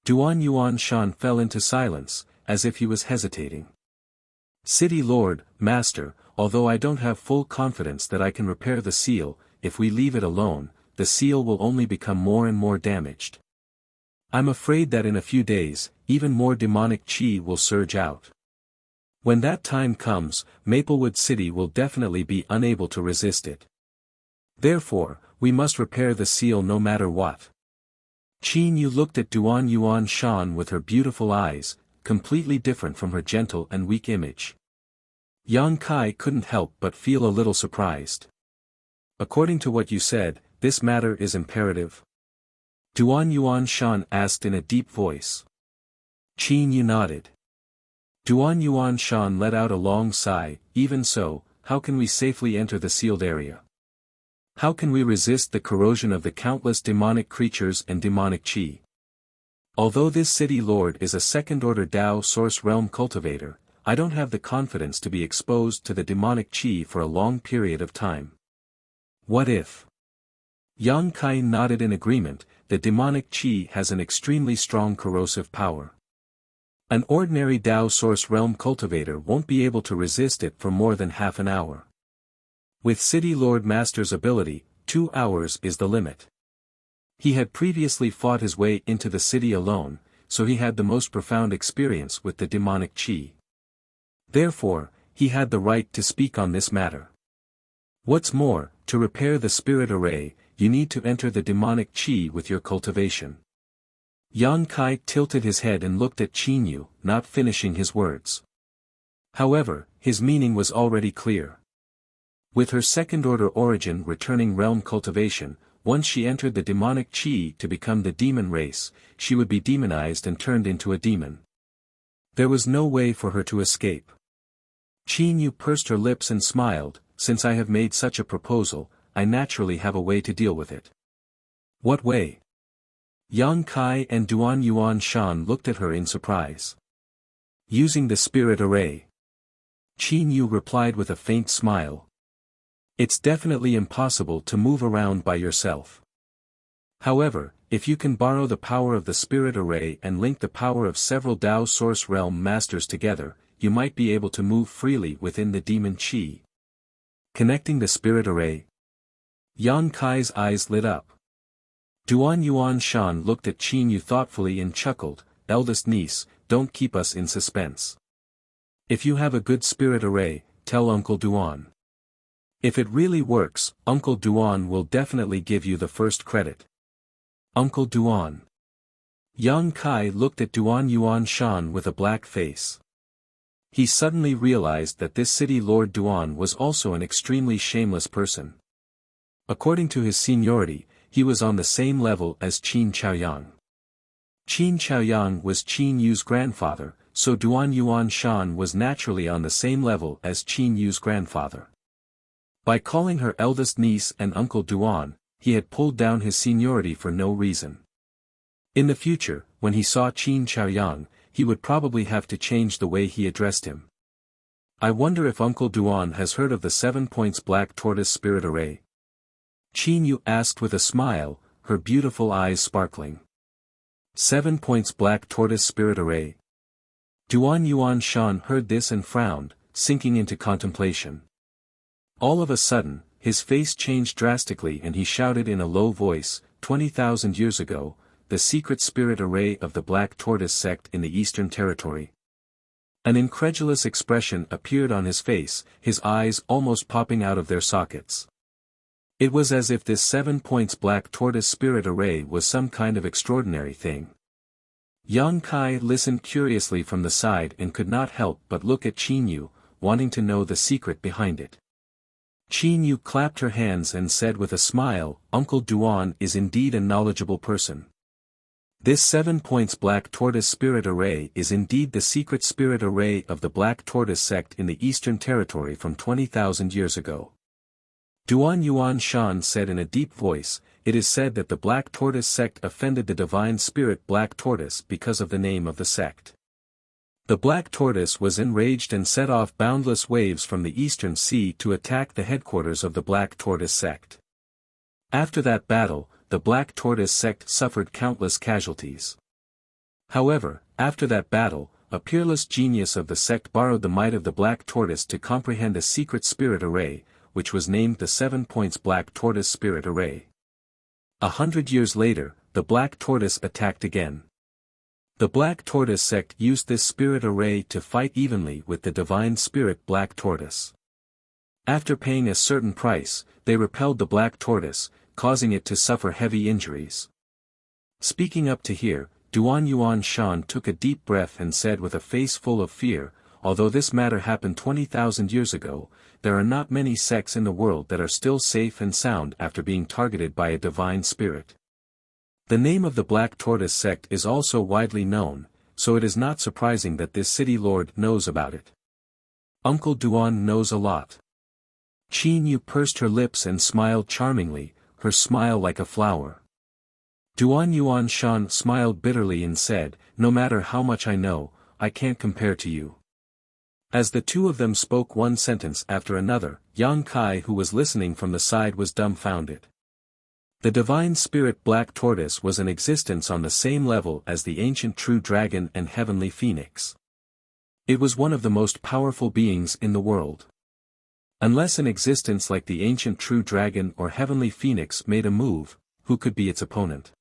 Duan Yuan Shan fell into silence, as if he was hesitating. City Lord, Master, although I don't have full confidence that I can repair the seal, if we leave it alone, the seal will only become more and more damaged. I'm afraid that in a few days, even more demonic qi will surge out. When that time comes, Maplewood City will definitely be unable to resist it. Therefore, we must repair the seal no matter what. Qin Yu looked at Duan Yuan Shan with her beautiful eyes, completely different from her gentle and weak image. Yang Kai couldn't help but feel a little surprised. According to what you said, this matter is imperative? Duan Yuan Shan asked in a deep voice. Qin Yu nodded. Duan Yuan Shan let out a long sigh. Even so, how can we safely enter the sealed area? How can we resist the corrosion of the countless demonic creatures and demonic qi? Although this city lord is a second-order Dao source realm cultivator, I don't have the confidence to be exposed to the demonic qi for a long period of time. What if? Yang Kai nodded in agreement. The demonic qi has an extremely strong corrosive power. An ordinary Dao source realm cultivator won't be able to resist it for more than half an hour. With City Lord Master's ability, 2 hours is the limit. He had previously fought his way into the city alone, so he had the most profound experience with the demonic qi. Therefore, he had the right to speak on this matter. What's more, to repair the spirit array, you need to enter the demonic qi with your cultivation. Yang Kai tilted his head and looked at Qin Yu, not finishing his words. However, his meaning was already clear. With her second-order origin returning realm cultivation, once she entered the demonic qi to become the demon race, she would be demonized and turned into a demon. There was no way for her to escape. Qin Yu pursed her lips and smiled. Since I have made such a proposal, I naturally have a way to deal with it. What way? Yang Kai and Duan Yuan Shan looked at her in surprise. Using the spirit array. Qin Yu replied with a faint smile. It's definitely impossible to move around by yourself. However, if you can borrow the power of the spirit array and link the power of several Dao source realm masters together, you might be able to move freely within the demon qi. Connecting the spirit array. Yang Kai's eyes lit up. Duan Yuan Shan looked at Qin Yu thoughtfully and chuckled, eldest niece, don't keep us in suspense. If you have a good spirit array, tell Uncle Duan. If it really works, Uncle Duan will definitely give you the first credit. Uncle Duan. Yang Kai looked at Duan Yuan Shan with a black face. He suddenly realized that this city lord Duan was also an extremely shameless person. According to his seniority, he was on the same level as Qin Chaoyang. Qin Chaoyang was Qin Yu's grandfather, so Duan Yuan Shan was naturally on the same level as Qin Yu's grandfather. By calling her eldest niece and Uncle Duan, he had pulled down his seniority for no reason. In the future, when he saw Qin Chaoyang, he would probably have to change the way he addressed him. I wonder if Uncle Duan has heard of the 7 points black tortoise spirit array. Qin Yu asked with a smile, her beautiful eyes sparkling. 7 points black tortoise spirit array. Duan Yuan Shan heard this and frowned, sinking into contemplation. All of a sudden, his face changed drastically and he shouted in a low voice, 20,000 years ago, the secret spirit array of the Black Tortoise sect in the Eastern Territory. An incredulous expression appeared on his face, his eyes almost popping out of their sockets. It was as if this 7 points Black Tortoise spirit array was some kind of extraordinary thing. Yang Kai listened curiously from the side and could not help but look at Qin Yu, wanting to know the secret behind it. Qin Yu clapped her hands and said with a smile, Uncle Duan is indeed a knowledgeable person. This 7 points Black Tortoise spirit array is indeed the secret spirit array of the Black Tortoise sect in the Eastern Territory from 20,000 years ago. Duan Yuan Shan said in a deep voice, it is said that the Black Tortoise sect offended the divine spirit Black Tortoise because of the name of the sect. The Black Tortoise was enraged and set off boundless waves from the Eastern Sea to attack the headquarters of the Black Tortoise sect. After that battle, the Black Tortoise sect suffered countless casualties. However, after that battle, a peerless genius of the sect borrowed the might of the Black Tortoise to comprehend a secret spirit array, which was named the 7 points Black Tortoise spirit array. 100 years later, the Black Tortoise attacked again. The Black Tortoise sect used this spirit array to fight evenly with the divine spirit Black Tortoise. After paying a certain price, they repelled the Black Tortoise, causing it to suffer heavy injuries. Speaking up to here, Duan Yuan Shan took a deep breath and said with a face full of fear, although this matter happened 20,000 years ago, there are not many sects in the world that are still safe and sound after being targeted by a divine spirit. The name of the Black Tortoise sect is also widely known, so it is not surprising that this city lord knows about it. Uncle Duan knows a lot. Qin Yu pursed her lips and smiled charmingly, her smile like a flower. Duan Yuan Shan smiled bitterly and said, no matter how much I know, I can't compare to you. As the two of them spoke one sentence after another, Yang Kai who was listening from the side was dumbfounded. The divine spirit Black Tortoise was in existence on the same level as the ancient true dragon and heavenly phoenix. It was one of the most powerful beings in the world. Unless an existence like the ancient true dragon or heavenly phoenix made a move, who could be its opponent?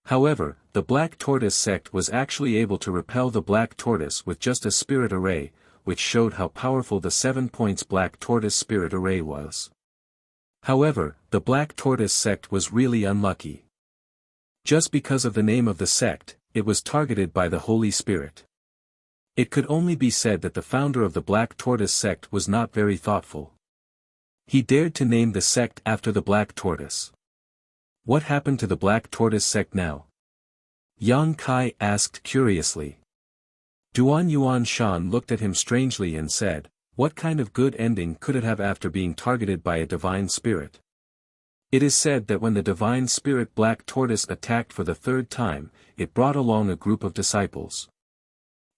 However, the Black Tortoise sect was actually able to repel the Black Tortoise with just a spirit array, which showed how powerful the 7 points Black Tortoise spirit array was. However, the Black Tortoise sect was really unlucky. Just because of the name of the sect, it was targeted by the Holy Spirit. It could only be said that the founder of the Black Tortoise sect was not very thoughtful. He dared to name the sect after the Black Tortoise. What happened to the Black Tortoise sect now? Yang Kai asked curiously. Duan Yuan Shan looked at him strangely and said, what kind of good ending could it have after being targeted by a divine spirit? It is said that when the divine spirit Black Tortoise attacked for the third time, it brought along a group of disciples.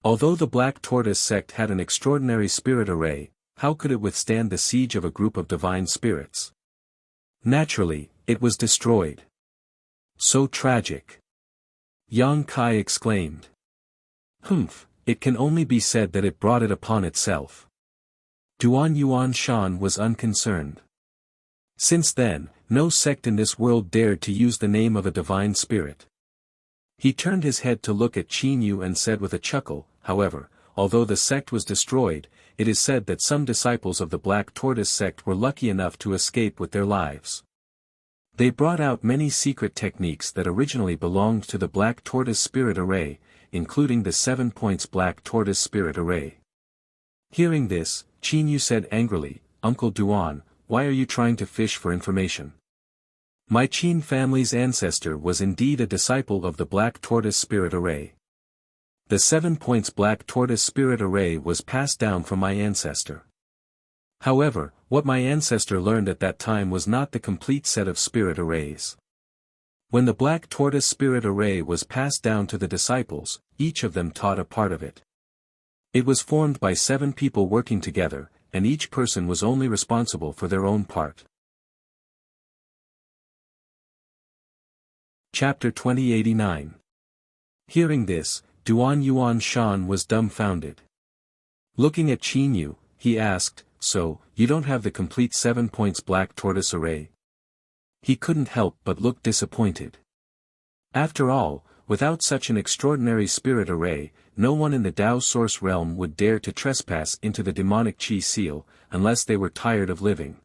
Although the Black Tortoise sect had an extraordinary spirit array, how could it withstand the siege of a group of divine spirits? Naturally, it was destroyed. So tragic. Yang Kai exclaimed. Humph, it can only be said that it brought it upon itself. Duan Yuan Shan was unconcerned. Since then, no sect in this world dared to use the name of a divine spirit. He turned his head to look at Qin Yu and said with a chuckle, however, although the sect was destroyed, it is said that some disciples of the Black Tortoise sect were lucky enough to escape with their lives. They brought out many secret techniques that originally belonged to the Black Tortoise spirit array, including the 7 points Black Tortoise spirit array. Hearing this, Qin Yu said angrily, Uncle Duan, why are you trying to fish for information? My Qin family's ancestor was indeed a disciple of the Black Tortoise spirit array. The 7 points Black Tortoise spirit array was passed down from my ancestor. However, what my ancestor learned at that time was not the complete set of spirit arrays. When the Black Tortoise spirit array was passed down to the disciples, each of them taught a part of it. It was formed by 7 people working together, and each person was only responsible for their own part. Chapter 2089. Hearing this, Duan Yuan Shan was dumbfounded. Looking at Qin Yu, he asked, "So, you don't have the complete 7 points black tortoise array?" He couldn't help but look disappointed. After all, without such an extraordinary spirit array, no one in the Tao Source realm would dare to trespass into the demonic Qi seal, unless they were tired of living.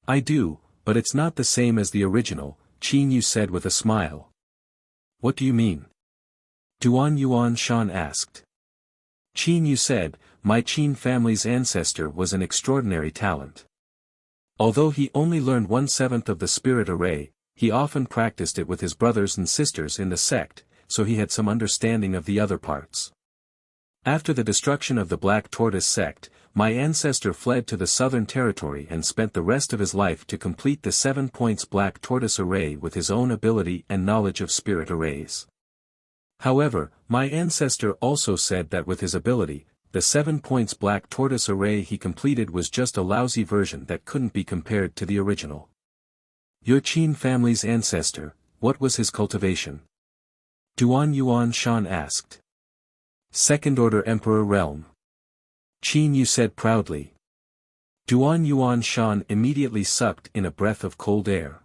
"I do, but it's not the same as the original," Qin Yu said with a smile. "What do you mean?" Duan Yuan Shan asked. Qin Yu said, "My Qin family's ancestor was an extraordinary talent. Although he only learned 1/7 of the spirit array, he often practiced it with his brothers and sisters in the sect, so he had some understanding of the other parts. After the destruction of the Black Tortoise sect, my ancestor fled to the Southern Territory and spent the rest of his life to complete the 7 points Black Tortoise array with his own ability and knowledge of spirit arrays. However, my ancestor also said that with his ability, the 7 points Black Tortoise array he completed was just a lousy version that couldn't be compared to the original." "Your Qin family's ancestor, what was his cultivation?" Duan Yuan Shan asked. "Second Order Emperor realm," Qin Yu said proudly. Duan Yuan Shan immediately sucked in a breath of cold air.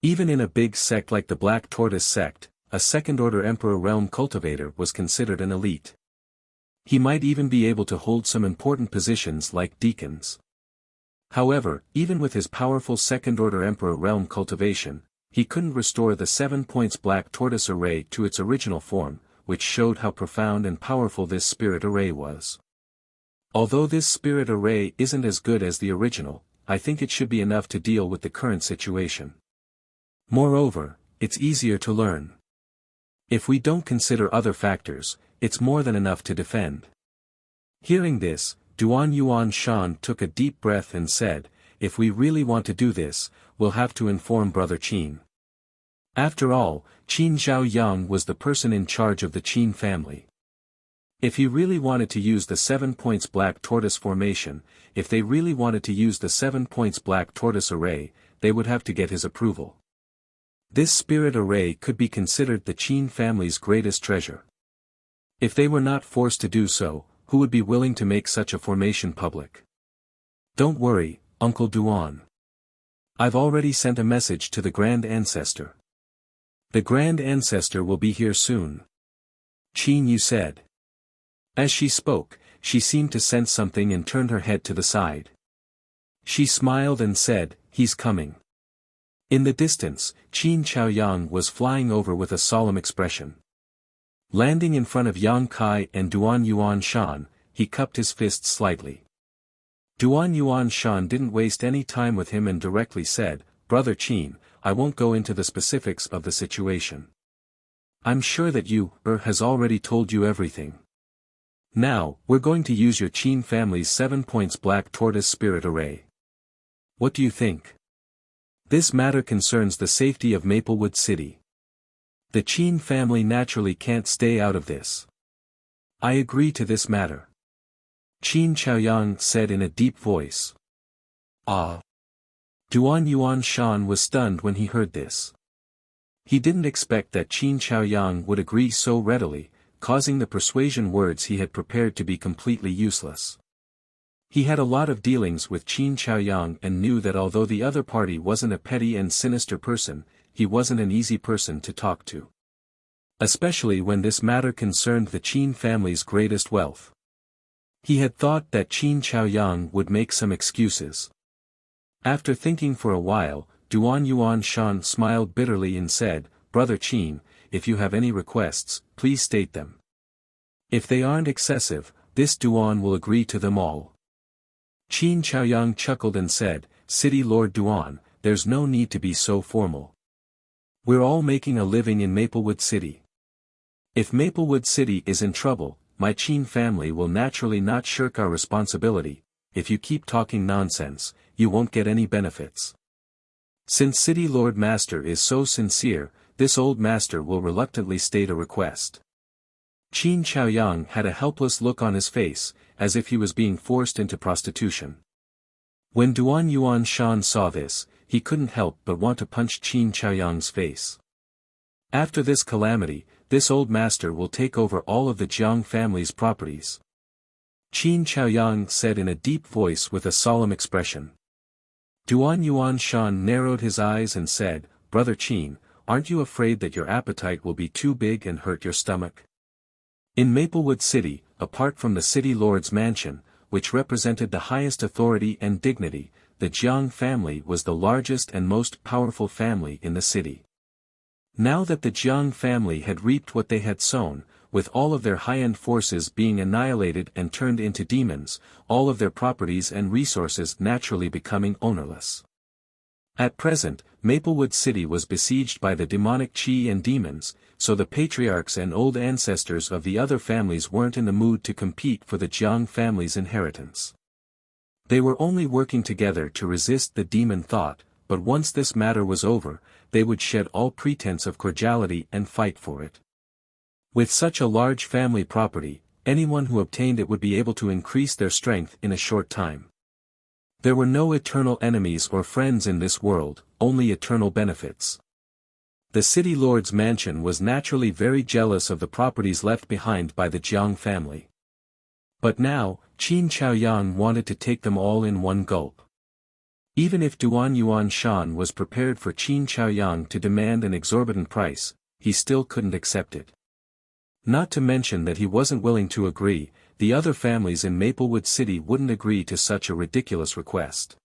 Even in a big sect like the Black Tortoise sect, a second-order Emperor realm cultivator was considered an elite. He might even be able to hold some important positions like deacons. However, even with his powerful second-order Emperor realm cultivation, he couldn't restore the 7 points Black Tortoise array to its original form, which showed how profound and powerful this spirit array was. Although this spirit array isn't as good as the original, I think it should be enough to deal with the current situation. Moreover, it's easier to learn. If we don't consider other factors, it's more than enough to defend." Hearing this, Duan Yuan Shan took a deep breath and said, "If we really want to do this, we'll have to inform Brother Qin." After all, Qin Zhaoyang was the person in charge of the Qin family. If he really wanted to use the 7 points Black Tortoise formation, if they really wanted to use the 7 points Black Tortoise array, they would have to get his approval. This spirit array could be considered the Qin family's greatest treasure. If they were not forced to do so, who would be willing to make such a formation public? "Don't worry, Uncle Duan. I've already sent a message to the Grand Ancestor. The Grand Ancestor will be here soon," Qin Yu said. As she spoke, she seemed to sense something and turned her head to the side. She smiled and said, "He's coming." In the distance, Qin Chaoyang was flying over with a solemn expression. Landing in front of Yang Kai and Duan Yuan Shan, he cupped his fists slightly. Duan Yuan Shan didn't waste any time with him and directly said, "Brother Qin, I won't go into the specifics of the situation. I'm sure that has already told you everything. Now, we're going to use your Qin family's 7 points Black Tortoise spirit array. What do you think? This matter concerns the safety of Maplewood City. The Qin family naturally can't stay out of this. I agree to this matter," Qin Chaoyang said in a deep voice. "Ah." Duan Yuan Shan was stunned when he heard this. He didn't expect that Qin Chaoyang would agree so readily, causing the persuasion words he had prepared to be completely useless. He had a lot of dealings with Qin Chaoyang and knew that although the other party wasn't a petty and sinister person, he wasn't an easy person to talk to. Especially when this matter concerned the Qin family's greatest wealth. He had thought that Qin Chaoyang would make some excuses. After thinking for a while, Duan Yuan Shan smiled bitterly and said, "Brother Qin, if you have any requests, please state them. If they aren't excessive, this Duan will agree to them all." Qin Chaoyang chuckled and said, "City Lord Duan, there's no need to be so formal. We're all making a living in Maplewood City. If Maplewood City is in trouble, my Qin family will naturally not shirk our responsibility. If you keep talking nonsense, you won't get any benefits. Since City Lord Master is so sincere, this old master will reluctantly state a request." Qin Chaoyang had a helpless look on his face, as if he was being forced into prostitution. When Duan Yuan Shan saw this, he couldn't help but want to punch Qin Chaoyang's face. After this calamity, this old master will take over all of the Jiang family's properties. Qin Chaoyang said in a deep voice with a solemn expression. Duan Yuan Shan narrowed his eyes and said, Brother Qin, aren't you afraid that your appetite will be too big and hurt your stomach? In Maplewood City, apart from the city lord's mansion, which represented the highest authority and dignity, the Jiang family was the largest and most powerful family in the city. Now that the Jiang family had reaped what they had sown, with all of their high-end forces being annihilated and turned into demons, all of their properties and resources naturally becoming ownerless. At present, Maplewood City was besieged by the demonic Qi and demons, so the patriarchs and old ancestors of the other families weren't in the mood to compete for the Jiang family's inheritance. They were only working together to resist the demon thought, but once this matter was over, they would shed all pretense of cordiality and fight for it. With such a large family property, anyone who obtained it would be able to increase their strength in a short time. There were no eternal enemies or friends in this world, only eternal benefits. The city lord's mansion was naturally very jealous of the properties left behind by the Jiang family. But now, Qin Chaoyang wanted to take them all in one gulp. Even if Duan Yuan Shan was prepared for Qin Chaoyang to demand an exorbitant price, he still couldn't accept it. Not to mention that he wasn't willing to agree, the other families in Maplewood City wouldn't agree to such a ridiculous request.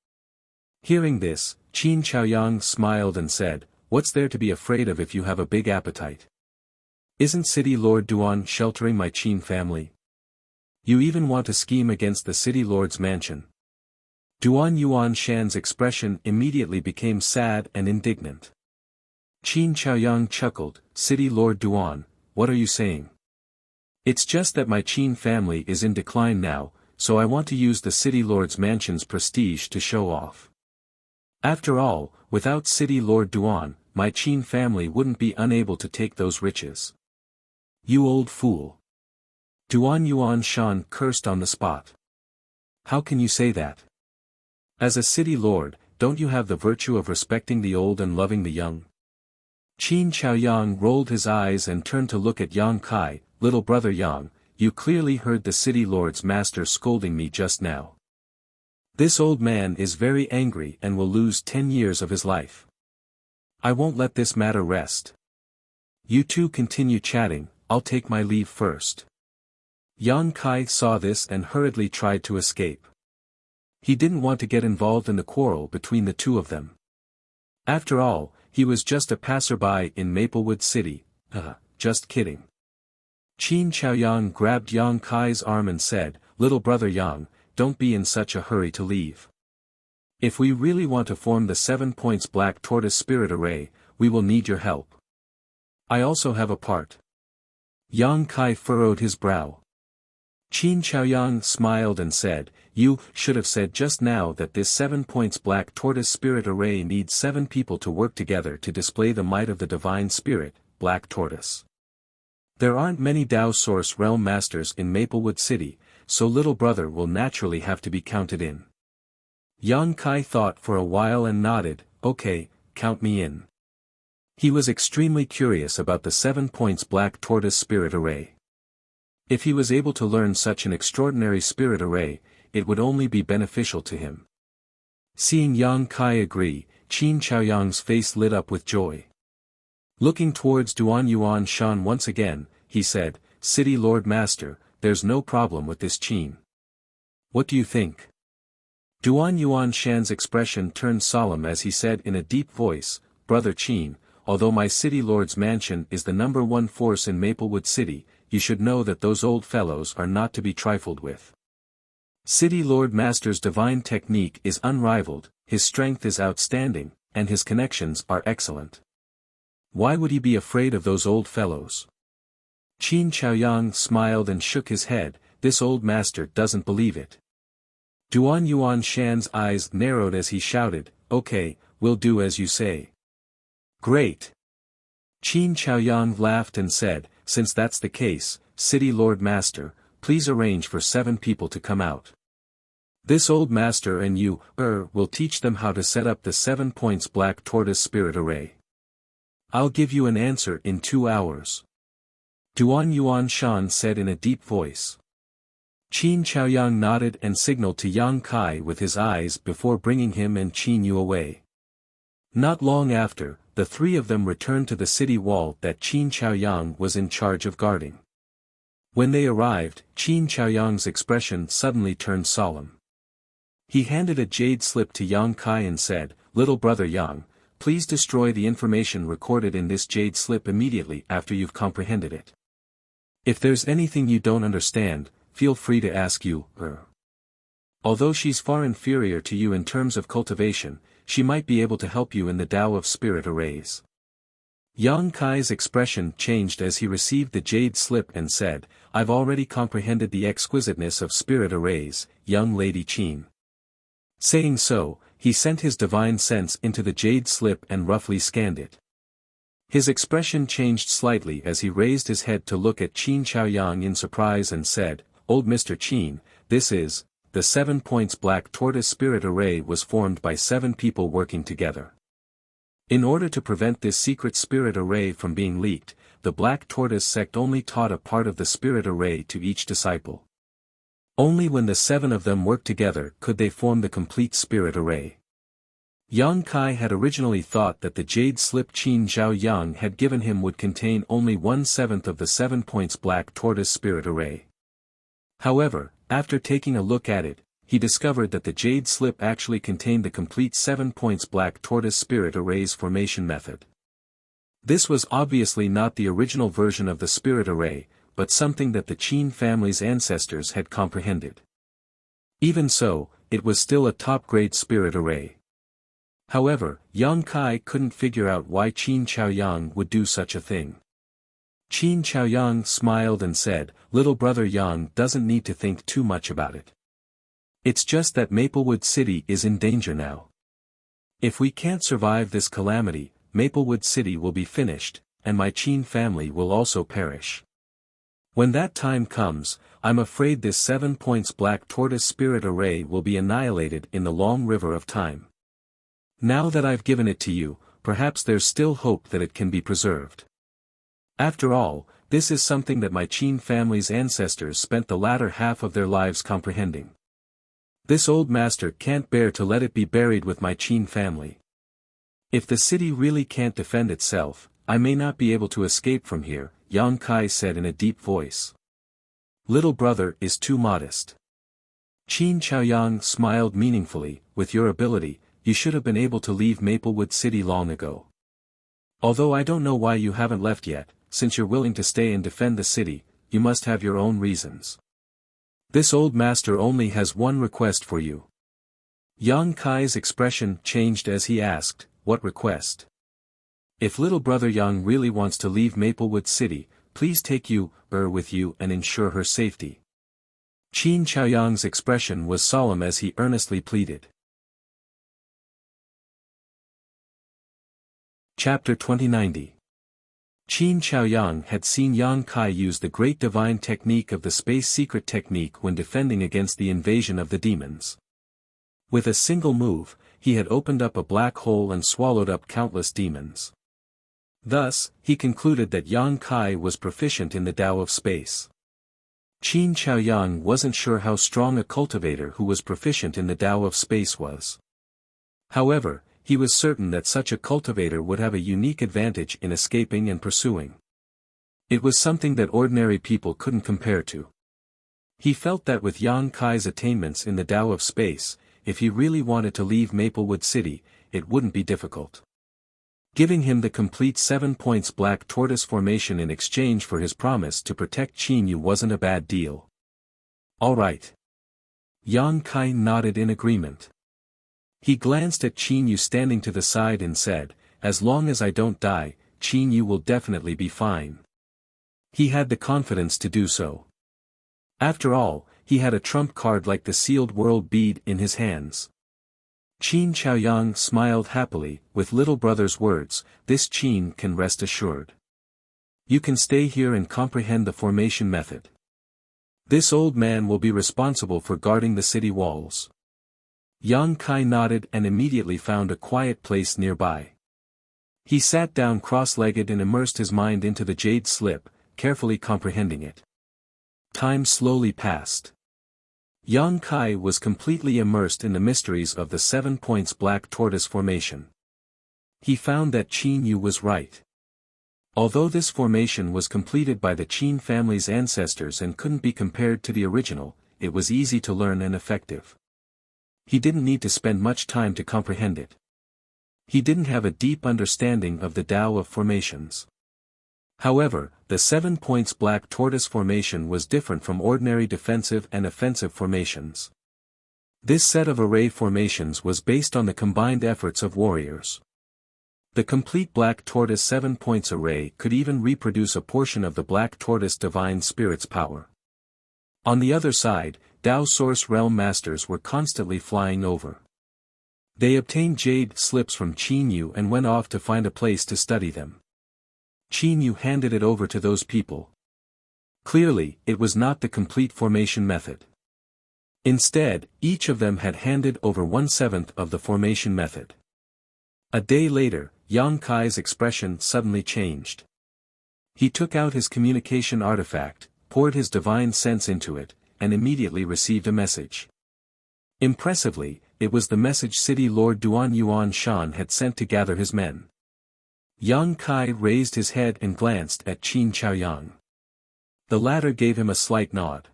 Hearing this, Qin Chaoyang smiled and said, What's there to be afraid of if you have a big appetite? Isn't City Lord Duan sheltering my Qin family? You even want to scheme against the City Lord's mansion. Duan Yuan Shan's expression immediately became sad and indignant. Qin Chaoyang chuckled, City Lord Duan, what are you saying? It's just that my Qin family is in decline now, so I want to use the City Lord's mansion's prestige to show off. After all, without City Lord Duan, my Qin family wouldn't be unable to take those riches. You old fool. Duan Yuan Shan cursed on the spot. How can you say that? As a city lord, don't you have the virtue of respecting the old and loving the young? Qin Chaoyang rolled his eyes and turned to look at Yang Kai. Little brother Yang, you clearly heard the city lord's master scolding me just now. This old man is very angry and will lose 10 years of his life. I won't let this matter rest. You two continue chatting, I'll take my leave first. Yang Kai saw this and hurriedly tried to escape. He didn't want to get involved in the quarrel between the two of them. After all, he was just a passerby in Maplewood City. Just kidding. Qin Chaoyang grabbed Yang Kai's arm and said, Little brother Yang, don't be in such a hurry to leave. If we really want to form the 7 points Black Tortoise Spirit Array, we will need your help. I also have a part. Yang Kai furrowed his brow. Qin Chaoyang smiled and said, You should have said just now that this 7 points Black Tortoise Spirit Array needs 7 people to work together to display the might of the Divine Spirit, Black Tortoise. There aren't many Dao Source Realm Masters in Maplewood City, so little brother will naturally have to be counted in. Yang Kai thought for a while and nodded, Okay, count me in. He was extremely curious about the 7 points Black Tortoise Spirit Array. If he was able to learn such an extraordinary spirit array, it would only be beneficial to him. Seeing Yang Kai agree, Qin Chaoyang's face lit up with joy. Looking towards Duan Yuan Shan once again, he said, City Lord Master, there's no problem with this Qin. What do you think? Duan Yuan Shan's expression turned solemn as he said in a deep voice, Brother Qin, although my City Lord's mansion is the #1 force in Maplewood City, you should know that those old fellows are not to be trifled with. City Lord Master's divine technique is unrivaled, his strength is outstanding, and his connections are excellent. Why would he be afraid of those old fellows? Qin Chaoyang smiled and shook his head, this old master doesn't believe it. Duan Yuan Shan's eyes narrowed as he shouted, Okay, we'll do as you say. Great! Qin Chaoyang laughed and said, Since that's the case, City Lord Master, please arrange for 7 people to come out. This old master and you, will teach them how to set up the 7 points Black Tortoise Spirit Array. I'll give you an answer in 2 hours. Duan Yuan Shan said in a deep voice. Qin Chaoyang nodded and signaled to Yang Kai with his eyes before bringing him and Qin Yu away. Not long after, the three of them returned to the city wall that Qin Chaoyang was in charge of guarding. When they arrived, Qin Chaoyang's expression suddenly turned solemn. He handed a jade slip to Yang Kai and said, "Little brother Yang, please destroy the information recorded in this jade slip immediately after you've comprehended it. If there's anything you don't understand, feel free to ask her. Although she's far inferior to you in terms of cultivation, she might be able to help you in the Tao of Spirit Arrays." Yang Kai's expression changed as he received the jade slip and said, "I've already comprehended the exquisiteness of Spirit Arrays, young Lady Qin." Saying so, he sent his divine sense into the jade slip and roughly scanned it. His expression changed slightly as he raised his head to look at Qin Chaoyang in surprise and said, "Old Mr. Qin, this is, the 7 points black tortoise spirit array was formed by 7 people working together. In order to prevent this secret spirit array from being leaked, the Black Tortoise sect only taught a part of the spirit array to each disciple. Only when the 7 of them worked together could they form the complete spirit array." Yang Kai had originally thought that the jade slip Qin Zhaoyang had given him would contain only 1/7 of the 7 points black tortoise spirit array. However, after taking a look at it, he discovered that the jade slip actually contained the complete 7 points black tortoise spirit array's formation method. This was obviously not the original version of the spirit array, but something that the Qin family's ancestors had comprehended. Even so, it was still a top-grade spirit array. However, Yang Kai couldn't figure out why Qin Chaoyang would do such a thing. Qin Chaoyang smiled and said, "Little brother Yang doesn't need to think too much about it. It's just that Maplewood City is in danger now. If we can't survive this calamity, Maplewood City will be finished, and my Qin family will also perish. When that time comes, I'm afraid this 7 points black tortoise spirit array will be annihilated in the long river of time. Now that I've given it to you, perhaps there's still hope that it can be preserved. After all, this is something that my Qin family's ancestors spent the latter half of their lives comprehending. This old master can't bear to let it be buried with my Qin family. If the city really can't defend itself, I may not be able to escape from here," Yang Kai said in a deep voice. "Little brother is too modest." Qin Chaoyang smiled meaningfully, "With your ability, you should have been able to leave Maplewood City long ago. Although I don't know why you haven't left yet, since you're willing to stay and defend the city, you must have your own reasons. This old master only has one request for you." Yang Kai's expression changed as he asked, "What request?" "If little brother Yang really wants to leave Maplewood City, please take her with you and ensure her safety." Qin Chaoyang's expression was solemn as he earnestly pleaded. Chapter 2090. Qin Chaoyang had seen Yang Kai use the great divine technique of the space secret technique when defending against the invasion of the demons. With a single move, he had opened up a black hole and swallowed up countless demons. Thus, he concluded that Yang Kai was proficient in the Tao of space. Qin Chaoyang wasn't sure how strong a cultivator who was proficient in the Tao of space was. However, he was certain that such a cultivator would have a unique advantage in escaping and pursuing. It was something that ordinary people couldn't compare to. He felt that with Yang Kai's attainments in the Tao of space, if he really wanted to leave Maplewood City, it wouldn't be difficult. Giving him the complete 7 points black tortoise formation in exchange for his promise to protect Qin Yu wasn't a bad deal. "All right." Yang Kai nodded in agreement. He glanced at Qin Yu standing to the side and said, "As long as I don't die, Qin Yu will definitely be fine." He had the confidence to do so. After all, he had a trump card like the sealed world bead in his hands. Qin Chaoyang smiled happily, with little brother's words, "This Qin can rest assured. You can stay here and comprehend the formation method. This old man will be responsible for guarding the city walls." Yang Kai nodded and immediately found a quiet place nearby. He sat down cross-legged and immersed his mind into the jade slip, carefully comprehending it. Time slowly passed. Yang Kai was completely immersed in the mysteries of the 7 points black tortoise formation. He found that Qin Yu was right. Although this formation was completed by the Qin family's ancestors and couldn't be compared to the original, it was easy to learn and effective. He didn't need to spend much time to comprehend it. He didn't have a deep understanding of the Tao of formations. However, the 7 points black tortoise formation was different from ordinary defensive and offensive formations. This set of array formations was based on the combined efforts of warriors. The complete black tortoise 7 points array could even reproduce a portion of the black tortoise divine spirit's power. On the other side, Tao Source Realm Masters were constantly flying over. They obtained jade slips from Qin Yu and went off to find a place to study them. Qin Yu handed it over to those people. Clearly, it was not the complete formation method. Instead, each of them had handed over 1/7 of the formation method. A day later, Yang Kai's expression suddenly changed. He took out his communication artifact, poured his divine sense into it, and immediately received a message. Impressively, it was the message City Lord Duan Yuan Shan had sent to gather his men. Yang Kai raised his head and glanced at Qin Chaoyang. The latter gave him a slight nod.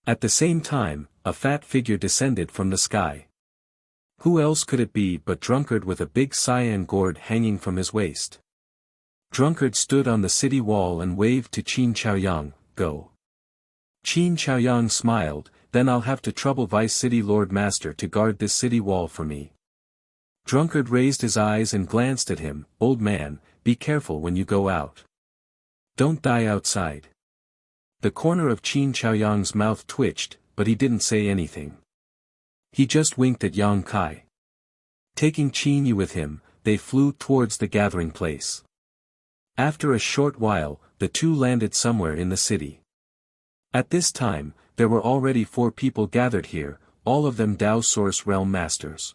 At the same time, a fat figure descended from the sky. Who else could it be but Drunkard with a big cyan gourd hanging from his waist? Drunkard stood on the city wall and waved to Qin Chaoyang, "Go." Qin Chaoyang smiled, "Then I'll have to trouble Vice City Lord Master to guard this city wall for me." Drunkard raised his eyes and glanced at him, "Old man, be careful when you go out. Don't die outside." The corner of Qin Chaoyang's mouth twitched, but he didn't say anything. He just winked at Yang Kai. Taking Qin Yu with him, they flew towards the gathering place. After a short while, the two landed somewhere in the city. At this time, there were already 4 people gathered here, all of them Tao Source Realm Masters.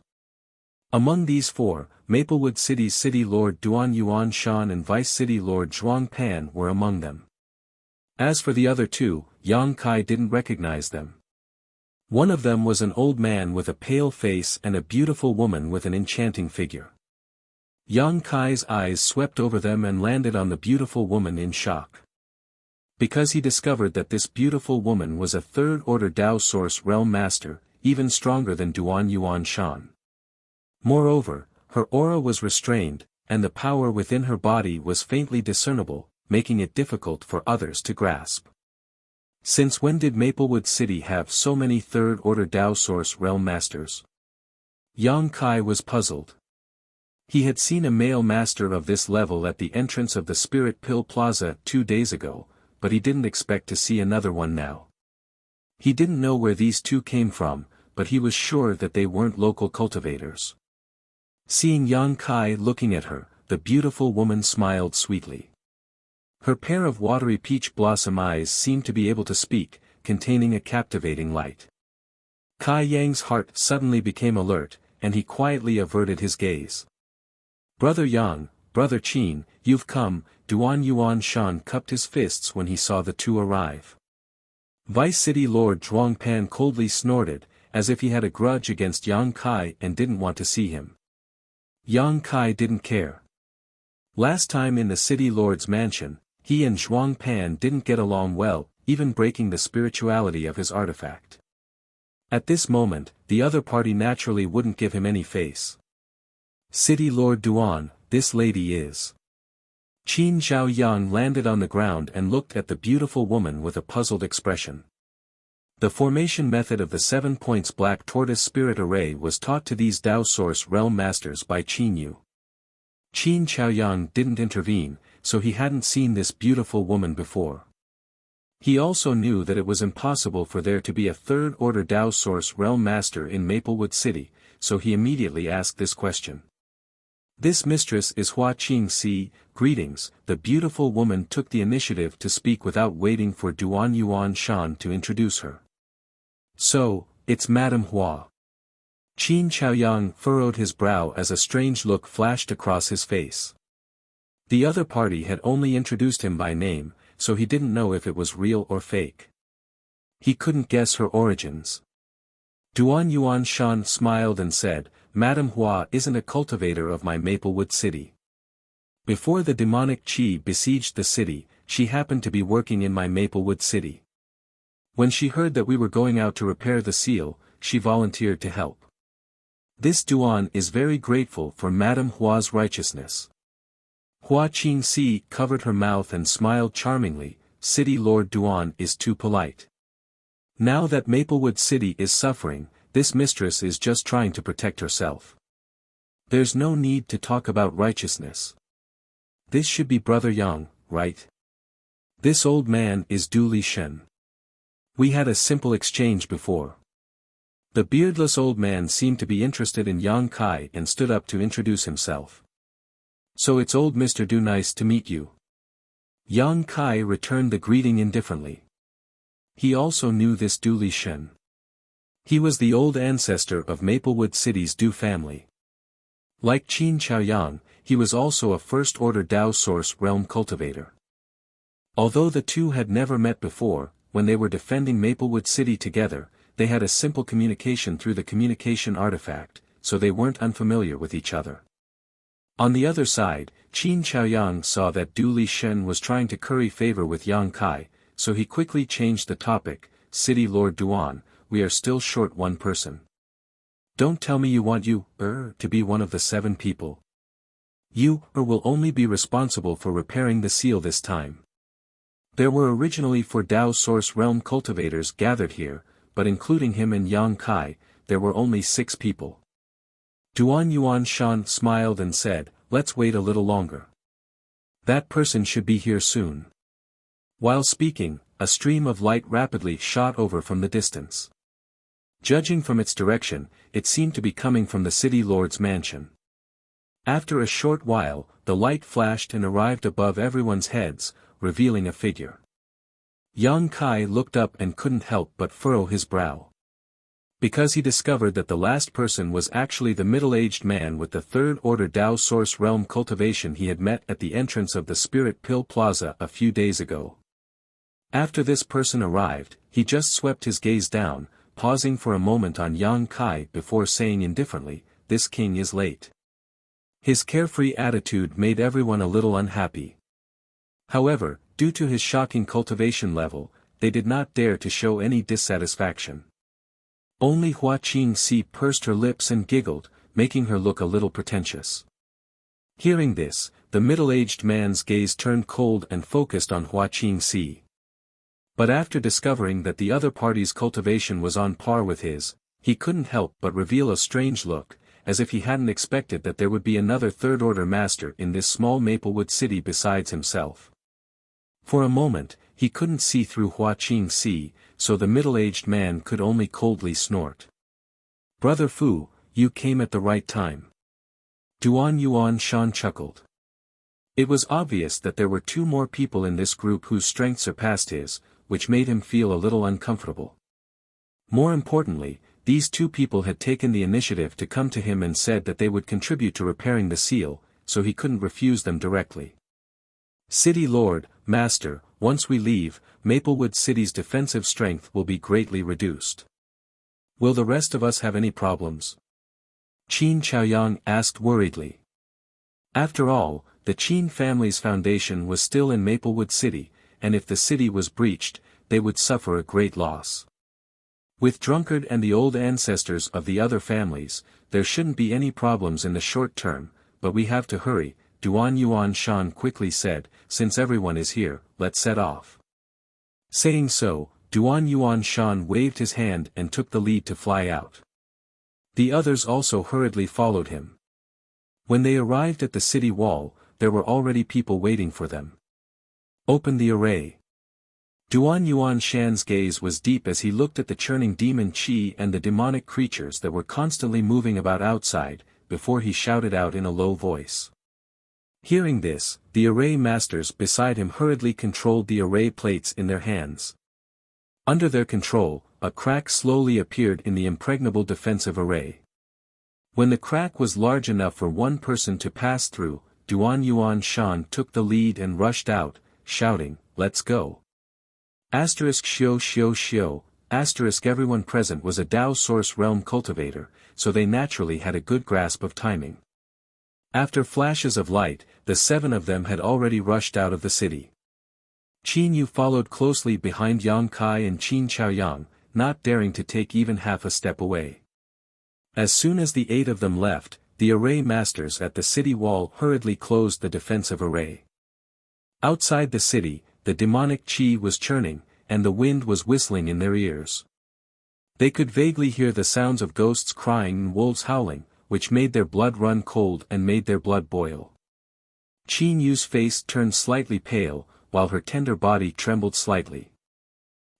Among these 4, Maplewood City's City Lord Duan Yuan Shan and Vice City Lord Zhuang Pan were among them. As for the other 2, Yang Kai didn't recognize them. One of them was an old man with a pale face and a beautiful woman with an enchanting figure. Yang Kai's eyes swept over them and landed on the beautiful woman in shock. Because he discovered that this beautiful woman was a 3rd-order Tao Source Realm Master, even stronger than Duan Yuan Shan. Moreover, her aura was restrained, and the power within her body was faintly discernible, making it difficult for others to grasp. Since when did Maplewood City have so many 3rd-order Tao Source Realm Masters? Yang Kai was puzzled. He had seen a male master of this level at the entrance of the Spirit Pill Plaza 2 days ago, but he didn't expect to see another one now. He didn't know where these 2 came from, but he was sure that they weren't local cultivators. Seeing Yang Kai looking at her, the beautiful woman smiled sweetly. Her pair of watery peach blossom eyes seemed to be able to speak, containing a captivating light. Kai Yang's heart suddenly became alert, and he quietly averted his gaze. "Brother Yang, Brother Qin, you've come," Duan Yuan Shan cupped his fists when he saw the 2 arrive. Vice City Lord Zhuang Pan coldly snorted, as if he had a grudge against Yang Kai and didn't want to see him. Yang Kai didn't care. Last time in the City Lord's mansion, he and Zhuang Pan didn't get along well, even breaking the spirituality of his artifact. At this moment, the other party naturally wouldn't give him any face. "City Lord Duan, this lady is." Qin Zhaoyang landed on the ground and looked at the beautiful woman with a puzzled expression. The formation method of the 7 points black tortoise spirit array was taught to these Tao Source Realm Masters by Qin Yu. Qin Chaoyang didn't intervene, so he hadn't seen this beautiful woman before. He also knew that it was impossible for there to be a 3rd-order Tao Source Realm Master in Maplewood City, so he immediately asked this question. "This mistress is Hua Qing Si, greetings." The beautiful woman took the initiative to speak without waiting for Duan Yuan Shan to introduce her. "So, it's Madame Hua." Qin Chaoyang furrowed his brow as a strange look flashed across his face. The other party had only introduced him by name, so he didn't know if it was real or fake. He couldn't guess her origins. Duan Yuan Shan smiled and said, "Madame Hua isn't a cultivator of my Maplewood city. Before the demonic qi besieged the city, she happened to be working in my Maplewood city. When she heard that we were going out to repair the seal, she volunteered to help. This Duan is very grateful for Madame Hua's righteousness." Hua Qingxi covered her mouth and smiled charmingly. "City Lord Duan is too polite. Now that Maplewood City is suffering, this mistress is just trying to protect herself. There's no need to talk about righteousness. This should be Brother Yang, right? This old man is Du Li Shen. We had a simple exchange before." The beardless old man seemed to be interested in Yang Kai and stood up to introduce himself. "So it's old Mr. Du, nice to meet you." Yang Kai returned the greeting indifferently. He also knew this Du Li Shen. He was the old ancestor of Maplewood City's Du family. Like Qin Chaoyang, he was also a first-order Dao Source Realm cultivator. Although the two had never met before, when they were defending Maplewood City together, they had a simple communication through the communication artifact, so they weren't unfamiliar with each other. On the other side, Qin Chaoyang saw that Du Li Shen was trying to curry favor with Yang Kai, so he quickly changed the topic. "City Lord Duan, we are still short one person. Don't tell me you want to be one of the 7 people. You will only be responsible for repairing the seal this time." There were originally 4 Dao Source Realm cultivators gathered here, but including him and Yang Kai, there were only 6 people. Duan Yuan Shan smiled and said, "Let's wait a little longer. That person should be here soon." While speaking, a stream of light rapidly shot over from the distance. Judging from its direction, it seemed to be coming from the city lord's mansion. After a short while, the light flashed and arrived above everyone's heads, revealing a figure. Yang Kai looked up and couldn't help but furrow his brow. Because he discovered that the last person was actually the middle-aged man with the third-order Dao Source Realm cultivation he had met at the entrance of the Spirit Pill Plaza a few days ago. After this person arrived, he just swept his gaze down, pausing for a moment on Yang Kai before saying indifferently, "This king is late." His carefree attitude made everyone a little unhappy. However, due to his shocking cultivation level, they did not dare to show any dissatisfaction. Only Hua Qingxi pursed her lips and giggled, making her look a little pretentious. Hearing this, the middle-aged man's gaze turned cold and focused on Hua Qingxi. But after discovering that the other party's cultivation was on par with his, he couldn't help but reveal a strange look, as if he hadn't expected that there would be another third-order master in this small Maplewood city besides himself. For a moment, he couldn't see through Hua Qingxi, so the middle-aged man could only coldly snort. "Brother Fu, you came at the right time." Duan Yuan Shan chuckled. It was obvious that there were 2 more people in this group whose strength surpassed his, which made him feel a little uncomfortable. More importantly, these 2 people had taken the initiative to come to him and said that they would contribute to repairing the seal, so he couldn't refuse them directly. "City Lord, Master, once we leave, Maplewood City's defensive strength will be greatly reduced. Will the rest of us have any problems?" Qin Chaoyang asked worriedly. After all, the Qin family's foundation was still in Maplewood City, and if the city was breached, they would suffer a great loss. With Drunkard and the old ancestors of the other families, there shouldn't be any problems in the short term, but we have to hurry, Duan Yuan Shan quickly said, "Since everyone is here, let's set off." Saying so, Duan Yuan Shan waved his hand and took the lead to fly out. The others also hurriedly followed him. When they arrived at the city wall, there were already people waiting for them. "Open the array." Duan Yuan Shan's gaze was deep as he looked at the churning demon qi and the demonic creatures that were constantly moving about outside, before he shouted out in a low voice. Hearing this, the array masters beside him hurriedly controlled the array plates in their hands. Under their control, a crack slowly appeared in the impregnable defensive array. When the crack was large enough for one person to pass through, Duan Yuan Shan took the lead and rushed out, shouting, let's go. Asterisk shio shio shio, asterisk everyone present was a Tao Source Realm cultivator, so they naturally had a good grasp of timing. After flashes of light, the 7 of them had already rushed out of the city. Qin Yu followed closely behind Yang Kai and Qin Chaoyang, not daring to take even half a step away. As soon as the 8 of them left, the array masters at the city wall hurriedly closed the defensive array. Outside the city, the demonic qi was churning, and the wind was whistling in their ears. They could vaguely hear the sounds of ghosts crying and wolves howling, which made their blood run cold and made their blood boil. Qin Yu's face turned slightly pale, while her tender body trembled slightly.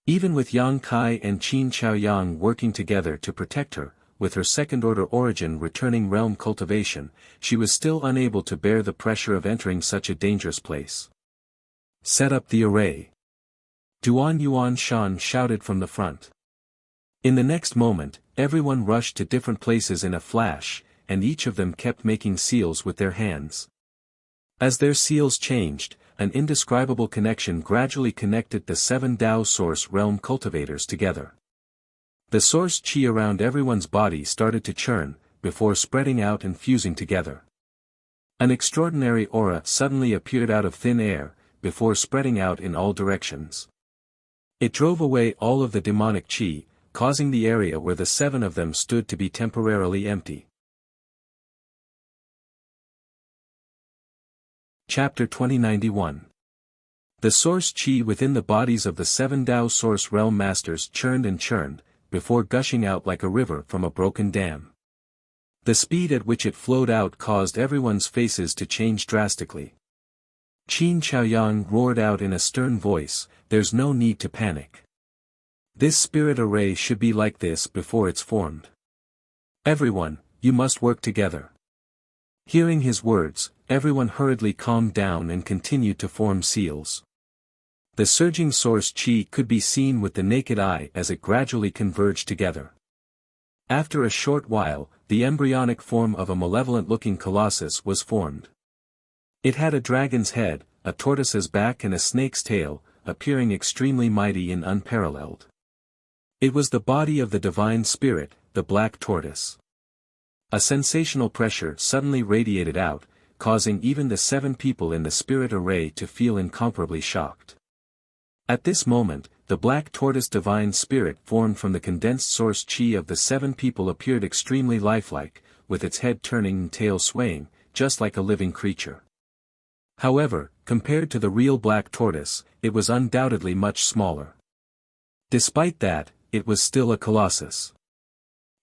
Even with Yang Kai and Qin Chaoyang working together to protect her, with her second-order origin returning realm cultivation, she was still unable to bear the pressure of entering such a dangerous place. Set up the array. Duan Yuan Shan shouted from the front. In the next moment, everyone rushed to different places in a flash, and each of them kept making seals with their hands. As their seals changed, an indescribable connection gradually connected the 7 Tao Source Realm cultivators together. The source qi around everyone's body started to churn, before spreading out and fusing together. An extraordinary aura suddenly appeared out of thin air, before spreading out in all directions. It drove away all of the demonic qi, causing the area where the 7 of them stood to be temporarily empty. Chapter 2091. The source qi within the bodies of the 7 Tao Source Realm Masters churned and churned, before gushing out like a river from a broken dam. The speed at which it flowed out caused everyone's faces to change drastically. Qin Chaoyang roared out in a stern voice, "There's no need to panic. This spirit array should be like this before it's formed. Everyone, you must work together." Hearing his words, everyone hurriedly calmed down and continued to form seals. The surging source qi could be seen with the naked eye as it gradually converged together. After a short while, the embryonic form of a malevolent-looking colossus was formed. It had a dragon's head, a tortoise's back and a snake's tail, appearing extremely mighty and unparalleled. It was the body of the divine spirit, the black tortoise. A sensational pressure suddenly radiated out, causing even the 7 people in the spirit array to feel incomparably shocked. At this moment, the black tortoise divine spirit formed from the condensed source qi of the 7 people appeared extremely lifelike, with its head turning and tail swaying, just like a living creature. However, compared to the real black tortoise, it was undoubtedly much smaller. Despite that, it was still a colossus.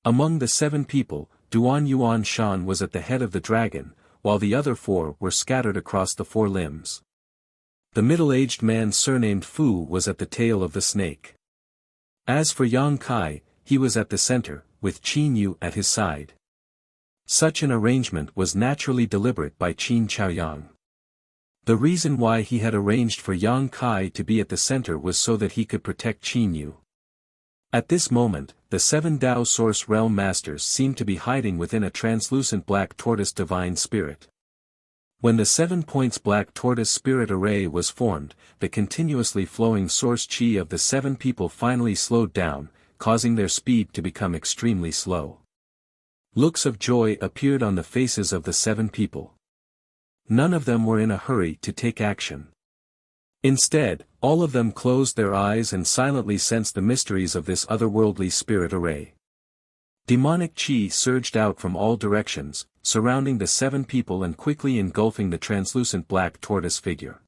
Among the 7 people, Duan Yuan Shan was at the head of the dragon, while the other 4 were scattered across the 4 limbs. The middle-aged man surnamed Fu was at the tail of the snake. As for Yang Kai, he was at the center, with Qin Yu at his side. Such an arrangement was naturally deliberate by Qin Chaoyang. The reason why he had arranged for Yang Kai to be at the center was so that he could protect Qin Yu. At this moment, the 7 Tao Source Realm Masters seemed to be hiding within a translucent black tortoise divine spirit. When the 7 points black tortoise spirit array was formed, the continuously flowing source qi of the 7 people finally slowed down, causing their speed to become extremely slow. Looks of joy appeared on the faces of the 7 people. None of them were in a hurry to take action. Instead, all of them closed their eyes and silently sensed the mysteries of this otherworldly spirit array. Demonic qi surged out from all directions, surrounding the 7 people and quickly engulfing the translucent black tortoise figure.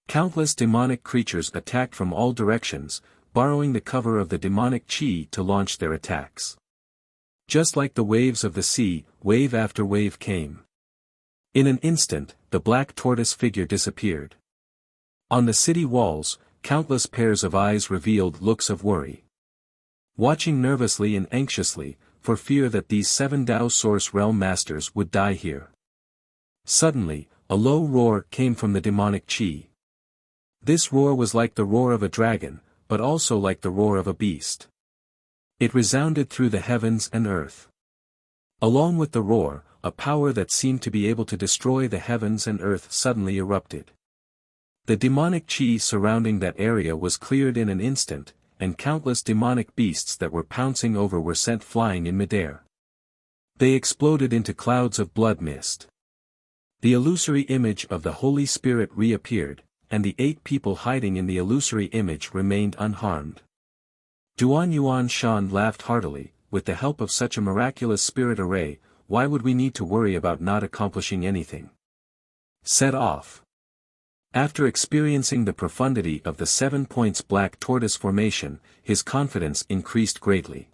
Countless demonic creatures attacked from all directions, borrowing the cover of the demonic qi to launch their attacks. Just like the waves of the sea, wave after wave came. In an instant, the black tortoise figure disappeared. On the city walls, countless pairs of eyes revealed looks of worry. Watching nervously and anxiously, for fear that these 7 Tao Source Realm Masters would die here. Suddenly, a low roar came from the demonic qi. This roar was like the roar of a dragon, but also like the roar of a beast. It resounded through the heavens and earth. Along with the roar, a power that seemed to be able to destroy the heavens and earth suddenly erupted. The demonic chi surrounding that area was cleared in an instant, and countless demonic beasts that were pouncing over were sent flying in midair. They exploded into clouds of blood mist. The illusory image of the Holy Spirit reappeared, and the 8 people hiding in the illusory image remained unharmed. Duan Yuan Shan laughed heartily. With the help of such a miraculous spirit array, why would we need to worry about not accomplishing anything? Set off. After experiencing the profundity of the 7 points black tortoise formation, his confidence increased greatly.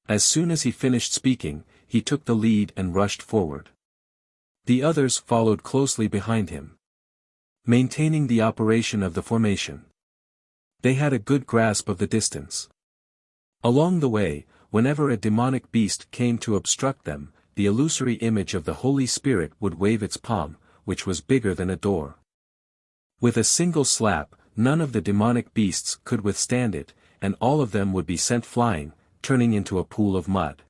As soon as he finished speaking, he took the lead and rushed forward. The others followed closely behind him, maintaining the operation of the formation. They had a good grasp of the distance. Along the way, whenever a demonic beast came to obstruct them, the illusory image of the Holy Spirit would wave its palm, which was bigger than a door. With a single slap, none of the demonic beasts could withstand it, and all of them would be sent flying, turning into a pool of mud.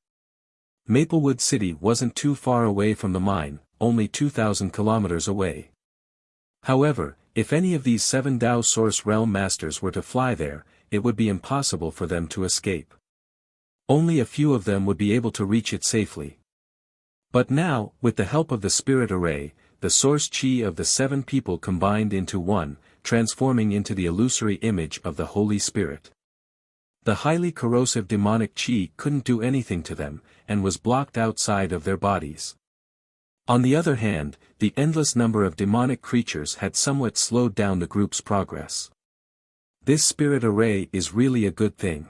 Maplewood City wasn't too far away from the mine, only 2,000 kilometers away. However, if any of these 7 Dao Source Realm Masters were to fly there, it would be impossible for them to escape. Only a few of them would be able to reach it safely. But now, with the help of the spirit array, the source chi of the 7 people combined into one, transforming into the illusory image of the Holy Spirit. The highly corrosive demonic chi couldn't do anything to them, and was blocked outside of their bodies. On the other hand, the endless number of demonic creatures had somewhat slowed down the group's progress. This spirit array is really a good thing.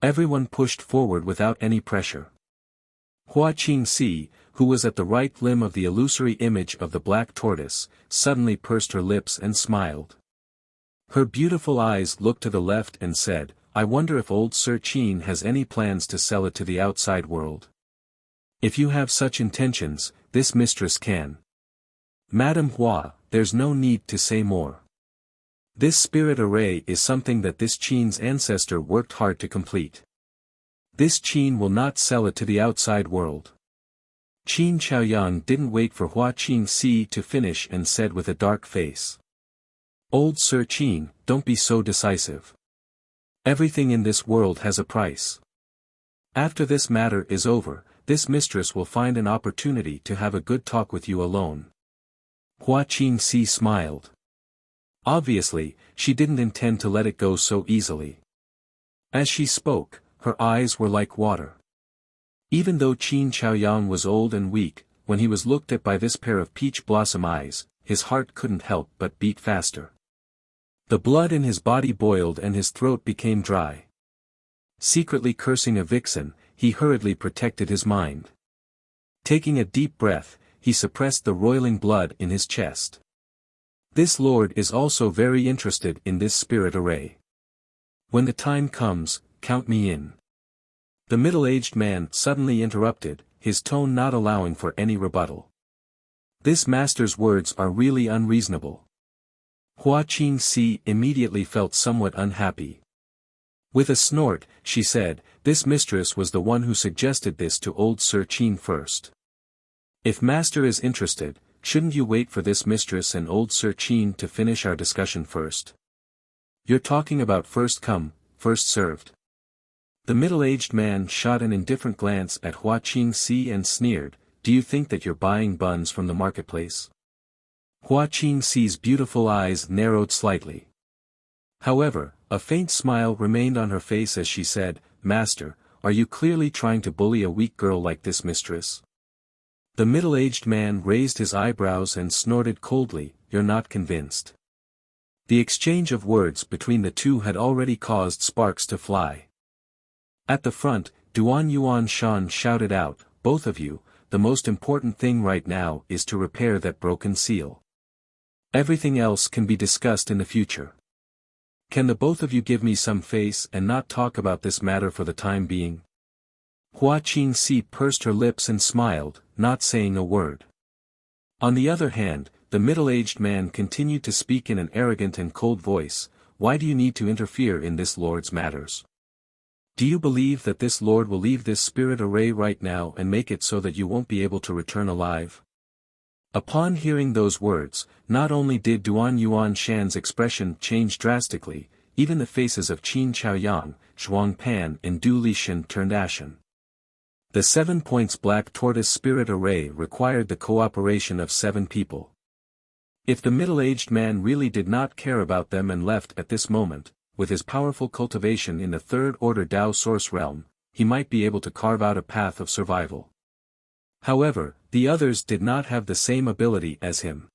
Everyone pushed forward without any pressure. Hua Qingxi, who was at the right limb of the illusory image of the black tortoise, suddenly pursed her lips and smiled. Her beautiful eyes looked to the left and said, "I wonder if old Sir Qin has any plans to sell it to the outside world. If you have such intentions, this mistress can." Madam Hua, there's no need to say more. This spirit array is something that this Qin's ancestor worked hard to complete. This Qin will not sell it to the outside world. Qin Chaoyang didn't wait for Hua Qingxi to finish and said with a dark face. "Old Sir Qin, don't be so decisive. Everything in this world has a price. After this matter is over, this mistress will find an opportunity to have a good talk with you alone." Hua Qingxi smiled. Obviously, she didn't intend to let it go so easily. As she spoke, her eyes were like water. Even though Qin Chaoyang was old and weak, when he was looked at by this pair of peach blossom eyes, his heart couldn't help but beat faster. The blood in his body boiled and his throat became dry. Secretly cursing a vixen, he hurriedly protected his mind. Taking a deep breath, he suppressed the roiling blood in his chest. This lord is also very interested in this spirit array. When the time comes, count me in. The middle-aged man suddenly interrupted, his tone not allowing for any rebuttal. This master's words are really unreasonable. Hua Qingxi immediately felt somewhat unhappy. With a snort, she said, "This mistress was the one who suggested this to old Sir Qin first. If master is interested, shouldn't you wait for this mistress and old Sir Qin to finish our discussion first? You're talking about first come, first served." The middle-aged man shot an indifferent glance at Hua Qingxi and sneered, "Do you think that you're buying buns from the marketplace?" Hua Qingxi's beautiful eyes narrowed slightly. However, a faint smile remained on her face as she said, "Master, are you clearly trying to bully a weak girl like this mistress?" The middle-aged man raised his eyebrows and snorted coldly, "You're not convinced." The exchange of words between the two had already caused sparks to fly. At the front, Duan Yuan Shan shouted out, "Both of you, the most important thing right now is to repair that broken seal. Everything else can be discussed in the future. Can the both of you give me some face and not talk about this matter for the time being?" Hua Qingxi pursed her lips and smiled, not saying a word. On the other hand, the middle-aged man continued to speak in an arrogant and cold voice, "Why do you need to interfere in this lord's matters? Do you believe that this lord will leave this spirit array right now and make it so that you won't be able to return alive? Upon hearing those words, not only did Duan Yuan Shan's expression change drastically, even the faces of Qin Chaoyang, Zhuang Pan and Du Lishan turned ashen. The 7 points black tortoise spirit array required the cooperation of 7 people. If the middle-aged man really did not care about them and left at this moment, with his powerful cultivation in the third-order Dao source realm, he might be able to carve out a path of survival. However, the others did not have the same ability as him.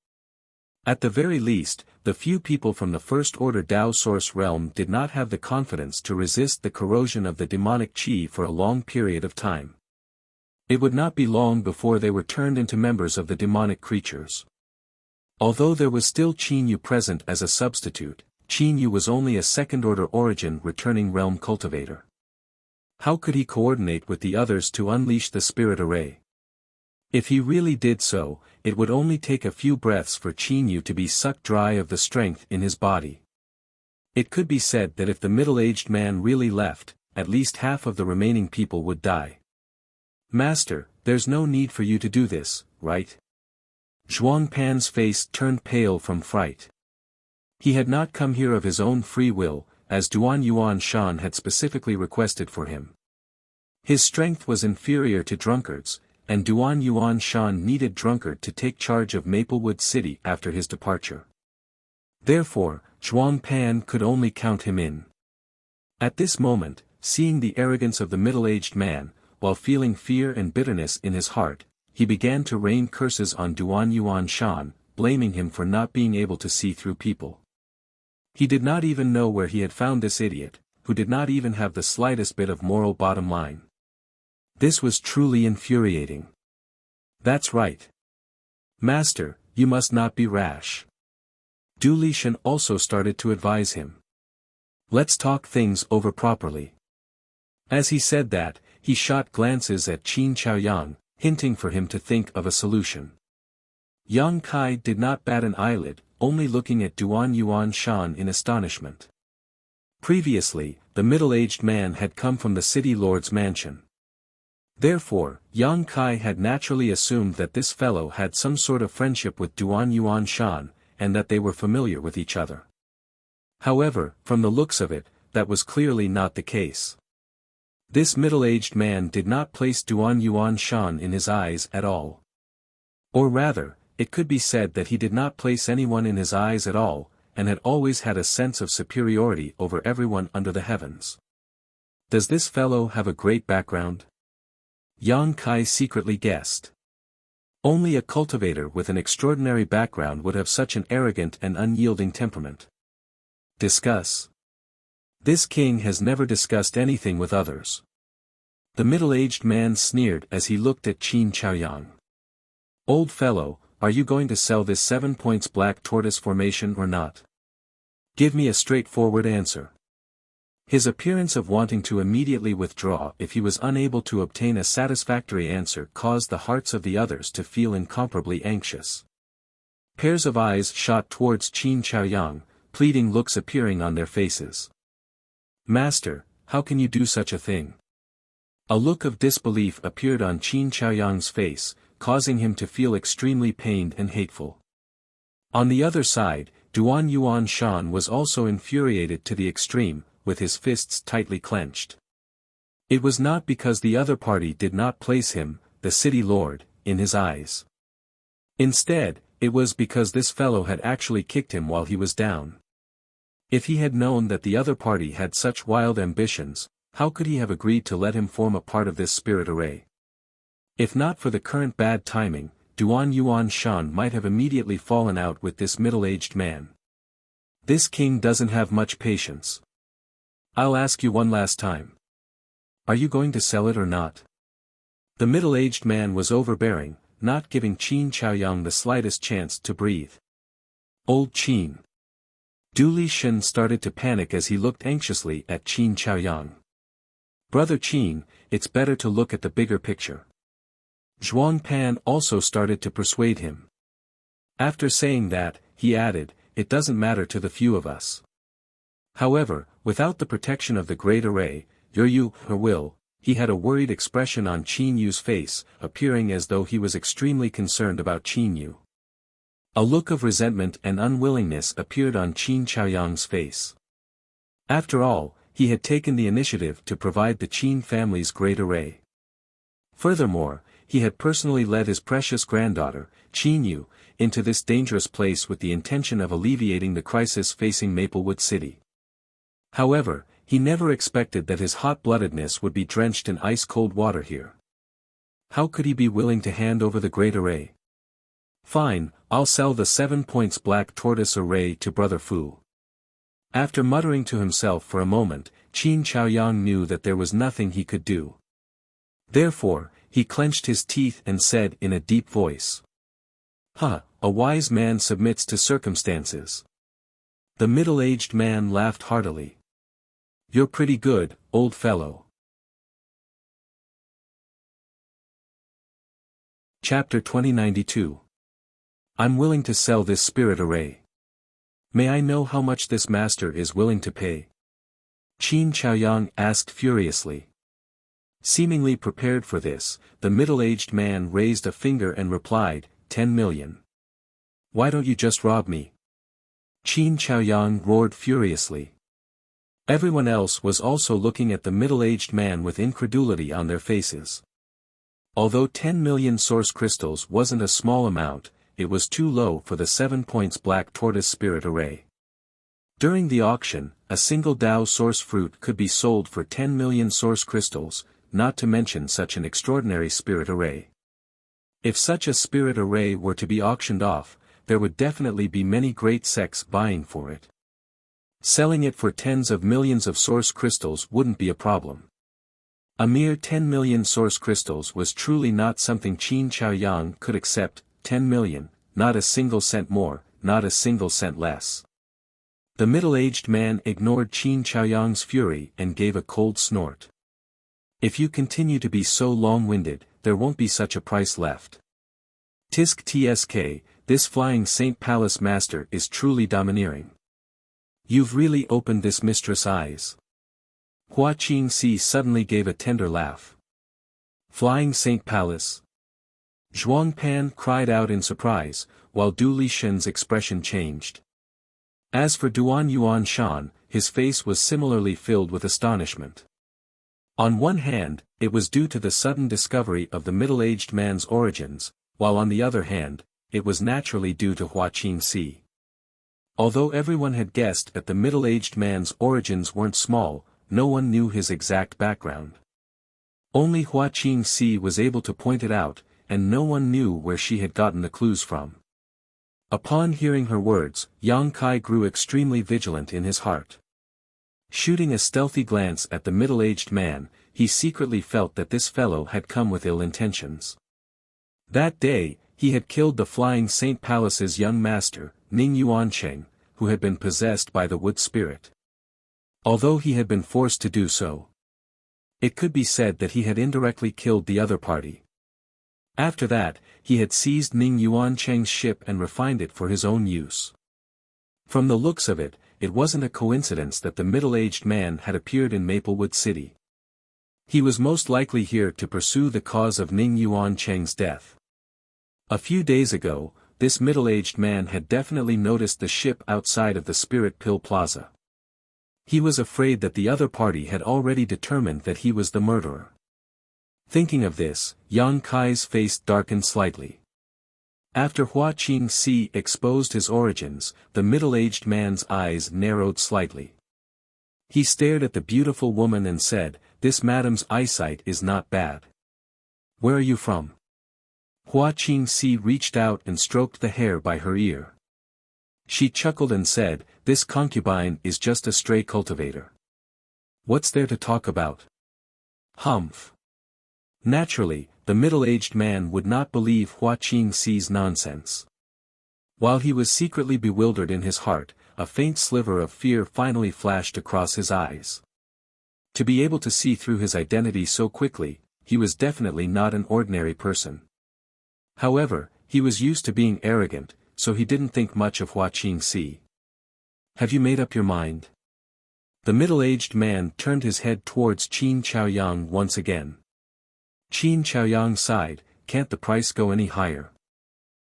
At the very least, the few people from the first-order Dao source realm did not have the confidence to resist the corrosion of the demonic qi for a long period of time. It would not be long before they were turned into members of the demonic creatures. Although there was still Qin Yu present as a substitute, Qin Yu was only a second-order origin returning realm cultivator. How could he coordinate with the others to unleash the spirit array? If he really did so, it would only take a few breaths for Qin Yu to be sucked dry of the strength in his body. It could be said that if the middle-aged man really left, at least half of the remaining people would die. Master, there's no need for you to do this, right? Zhuang Pan's face turned pale from fright. He had not come here of his own free will, as Duan Yuan Shan had specifically requested for him. His strength was inferior to drunkards, and Duan Yuan Shan needed drunkard to take charge of Maplewood City after his departure. Therefore, Zhuang Pan could only count him in. At this moment, seeing the arrogance of the middle-aged man, while feeling fear and bitterness in his heart, he began to rain curses on Duan Yuan Shan, blaming him for not being able to see through people. He did not even know where he had found this idiot, who did not even have the slightest bit of moral bottom line. This was truly infuriating. That's right. Master, you must not be rash. Du Lishan also started to advise him. Let's talk things over properly. As he said that, he shot glances at Qin Chaoyang, hinting for him to think of a solution. Yang Kai did not bat an eyelid, only looking at Duan Yuan Shan in astonishment. Previously, the middle-aged man had come from the city lord's mansion. Therefore, Yang Kai had naturally assumed that this fellow had some sort of friendship with Duan Yuan Shan, and that they were familiar with each other. However, from the looks of it, that was clearly not the case. This middle-aged man did not place Duan Yuan Shan in his eyes at all. Or rather, it could be said that he did not place anyone in his eyes at all, and had always had a sense of superiority over everyone under the heavens. Does this fellow have a great background? Yang Kai secretly guessed. Only a cultivator with an extraordinary background would have such an arrogant and unyielding temperament. Discuss. This king has never discussed anything with others. The middle-aged man sneered as he looked at Qin Chaoyang. Old fellow, are you going to sell this 7 points black tortoise formation or not? Give me a straightforward answer. His appearance of wanting to immediately withdraw if he was unable to obtain a satisfactory answer caused the hearts of the others to feel incomparably anxious. Pairs of eyes shot towards Qin Chaoyang, pleading looks appearing on their faces. Master, how can you do such a thing? A look of disbelief appeared on Qin Chaoyang's face, causing him to feel extremely pained and hateful. On the other side, Duan Yuan Shan was also infuriated to the extreme, with his fists tightly clenched. It was not because the other party did not place him, the city lord, in his eyes. Instead, it was because this fellow had actually kicked him while he was down. If he had known that the other party had such wild ambitions, how could he have agreed to let him form a part of this spirit array? If not for the current bad timing, Duan Yuan Shan might have immediately fallen out with this middle-aged man. This king doesn't have much patience. I'll ask you one last time. Are you going to sell it or not? The middle-aged man was overbearing, not giving Qin Chaoyang the slightest chance to breathe. Old Qin. Du Lishan started to panic as he looked anxiously at Qin Chaoyang. Brother Qin, it's better to look at the bigger picture. Zhuang Pan also started to persuade him. After saying that, he added, it doesn't matter to the few of us. However, without the protection of the Great Array, Yu will, he had a worried expression on Qin Yu's face, appearing as though he was extremely concerned about Qin Yu. A look of resentment and unwillingness appeared on Qin Chaoyang's face. After all, he had taken the initiative to provide the Qin family's great array. Furthermore, he had personally led his precious granddaughter, Qin Yu, into this dangerous place with the intention of alleviating the crisis facing Maplewood City. However, he never expected that his hot-bloodedness would be drenched in ice-cold water here. How could he be willing to hand over the great array? Fine, I'll sell the 7 points black tortoise array to Brother Fu. After muttering to himself for a moment, Qin Chaoyang knew that there was nothing he could do. Therefore, he clenched his teeth and said in a deep voice, "Huh, a wise man submits to circumstances." The middle-aged man laughed heartily. "You're pretty good, old fellow." Chapter 2092. I'm willing to sell this spirit array. May I know how much this master is willing to pay? Qin Chaoyang asked furiously. Seemingly prepared for this, the middle-aged man raised a finger and replied, 10 million. Why don't you just rob me? Qin Chaoyang roared furiously. Everyone else was also looking at the middle-aged man with incredulity on their faces. Although 10 million source crystals wasn't a small amount, it was too low for the 7 points black tortoise spirit array. During the auction, a single Dao source fruit could be sold for 10 million source crystals, not to mention such an extraordinary spirit array. If such a spirit array were to be auctioned off, there would definitely be many great sects buying for it. Selling it for tens of millions of source crystals wouldn't be a problem. A mere 10 million source crystals was truly not something Qin Chaoyang could accept. 10 million, not a single cent more, not a single cent less. The middle-aged man ignored Qin Chaoyang's fury and gave a cold snort. If you continue to be so long-winded, there won't be such a price left. Tisk tsk, this flying Saint Palace master is truly domineering. You've really opened this mistress' eyes. Hua Qingxi suddenly gave a tender laugh. Flying Saint Palace? Zhuang Pan cried out in surprise, while Du Lishen's expression changed. As for Duan Yuan Shan, his face was similarly filled with astonishment. On one hand, it was due to the sudden discovery of the middle-aged man's origins, while on the other hand, it was naturally due to Hua Qingxi. Although everyone had guessed that the middle-aged man's origins weren't small, no one knew his exact background. Only Hua Qingxi was able to point it out, and no one knew where she had gotten the clues from. Upon hearing her words, Yang Kai grew extremely vigilant in his heart. Shooting a stealthy glance at the middle-aged man, he secretly felt that this fellow had come with ill intentions. That day, he had killed the Flying Saint Palace's young master, Ning Yuancheng, who had been possessed by the wood spirit. Although he had been forced to do so, it could be said that he had indirectly killed the other party. After that, he had seized Ning Yuancheng's ship and refined it for his own use. From the looks of it, it wasn't a coincidence that the middle-aged man had appeared in Maplewood City. He was most likely here to pursue the cause of Ning Yuancheng's death. A few days ago, this middle-aged man had definitely noticed the ship outside of the Spirit Pill Plaza. He was afraid that the other party had already determined that he was the murderer. Thinking of this, Yang Kai's face darkened slightly. After Hua Qingxi exposed his origins, the middle-aged man's eyes narrowed slightly. He stared at the beautiful woman and said, "This madam's eyesight is not bad. Where are you from?" Hua Qingxi reached out and stroked the hair by her ear. She chuckled and said, "This concubine is just a stray cultivator. What's there to talk about?" Humph. Naturally, the middle-aged man would not believe Hua Qingxi's nonsense. While he was secretly bewildered in his heart, a faint sliver of fear finally flashed across his eyes. To be able to see through his identity so quickly, he was definitely not an ordinary person. However, he was used to being arrogant, so he didn't think much of Hua Qingxi. "Have you made up your mind?" The middle-aged man turned his head towards Qin Chaoyang once again. Qin Chaoyang sighed, "Can't the price go any higher?"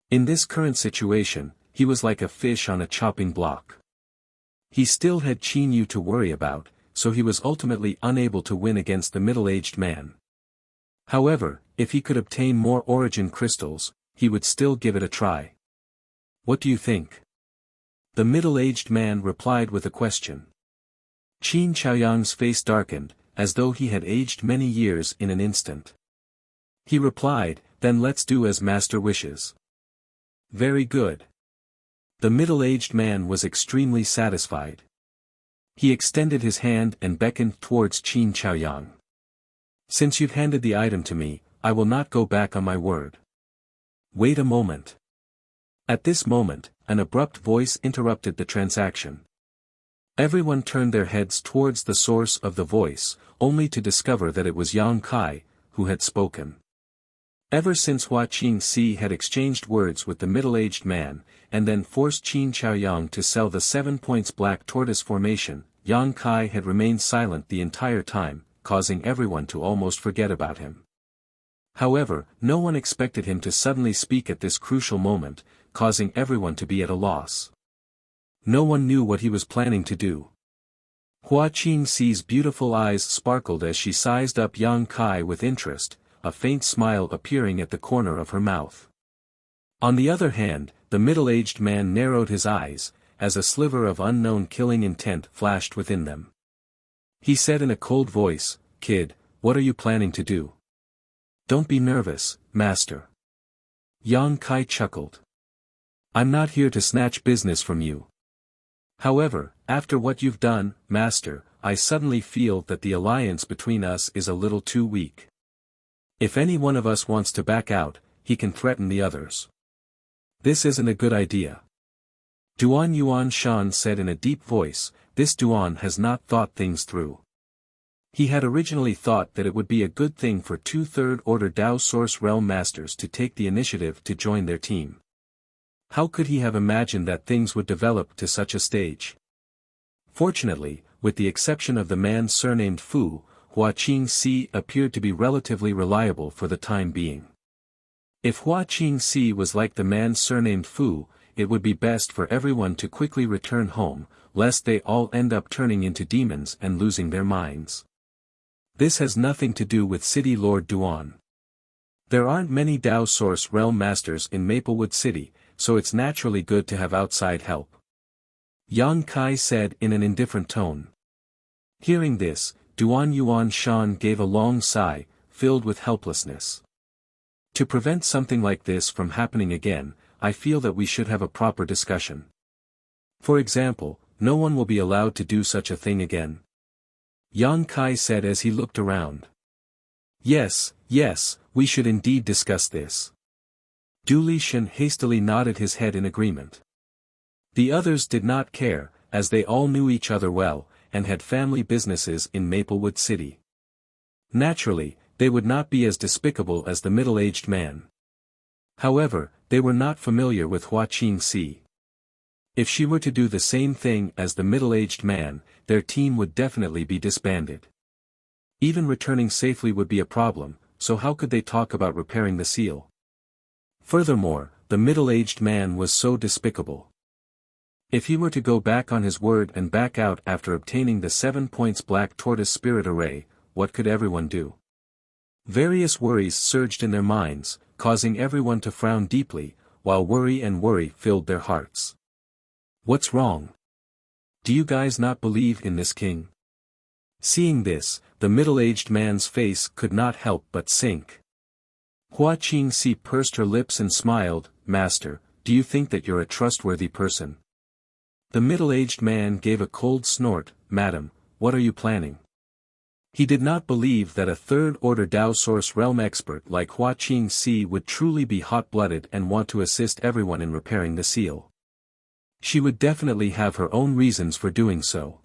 In this current situation, he was like a fish on a chopping block. He still had Qin Yu to worry about, so he was ultimately unable to win against the middle-aged man. However, if he could obtain more origin crystals, he would still give it a try. What do you think? The middle-aged man replied with a question. Qin Chaoyang's face darkened, as though he had aged many years in an instant. He replied, then let's do as master wishes. Very good. The middle-aged man was extremely satisfied. He extended his hand and beckoned towards Qin Chaoyang. Since you've handed the item to me, I will not go back on my word. Wait a moment. At this moment, an abrupt voice interrupted the transaction. Everyone turned their heads towards the source of the voice, only to discover that it was Yang Kai, who had spoken. Ever since Hua Qingxi had exchanged words with the middle-aged man, and then forced Qin Chaoyang to sell the 7 points black tortoise formation, Yang Kai had remained silent the entire time, causing everyone to almost forget about him. However, no one expected him to suddenly speak at this crucial moment, causing everyone to be at a loss. No one knew what he was planning to do. Hua Qingxi's beautiful eyes sparkled as she sized up Yang Kai with interest, a faint smile appearing at the corner of her mouth. On the other hand, the middle-aged man narrowed his eyes, as a sliver of unknown killing intent flashed within them. He said in a cold voice, "Kid, what are you planning to do?" "Don't be nervous, master." Yang Kai chuckled. "I'm not here to snatch business from you. However, after what you've done, master, I suddenly feel that the alliance between us is a little too weak. If any one of us wants to back out, he can threaten the others. This isn't a good idea." Duan Yuan Shan said in a deep voice, "This Duan has not thought things through. He had originally thought that it would be a good thing for 2 third-order Dao Source Realm Masters to take the initiative to join their team. How could he have imagined that things would develop to such a stage? Fortunately, with the exception of the man surnamed Fu, Hua Qingxi appeared to be relatively reliable for the time being. If Hua Qingxi was like the man surnamed Fu, it would be best for everyone to quickly return home, lest they all end up turning into demons and losing their minds. This has nothing to do with City Lord Duan. There aren't many Dao Source Realm Masters in Maplewood City, so it's naturally good to have outside help," Yang Kai said in an indifferent tone. Hearing this, Duan Yuan Shan gave a long sigh, filled with helplessness. To prevent something like this from happening again, I feel that we should have a proper discussion. For example, no one will be allowed to do such a thing again. Yang Kai said as he looked around. Yes, we should indeed discuss this. Du Lishan hastily nodded his head in agreement. The others did not care, as they all knew each other well, and had family businesses in Maplewood City. Naturally, they would not be as despicable as the middle-aged man. However, they were not familiar with Hua Qingxi. If she were to do the same thing as the middle-aged man, their team would definitely be disbanded. Even returning safely would be a problem, so how could they talk about repairing the seal? Furthermore, the middle-aged man was so despicable. If he were to go back on his word and back out after obtaining the 7 points black tortoise spirit array, what could everyone do? Various worries surged in their minds, causing everyone to frown deeply, while worry filled their hearts. What's wrong? Do you guys not believe in this king? Seeing this, the middle-aged man's face could not help but sink. Hua Qingxi pursed her lips and smiled, "Master, do you think that you're a trustworthy person?" The middle-aged man gave a cold snort, "Madam, what are you planning?" He did not believe that a third-order Dao Source Realm expert like Hua Qingxi would truly be hot-blooded and want to assist everyone in repairing the seal. She would definitely have her own reasons for doing so.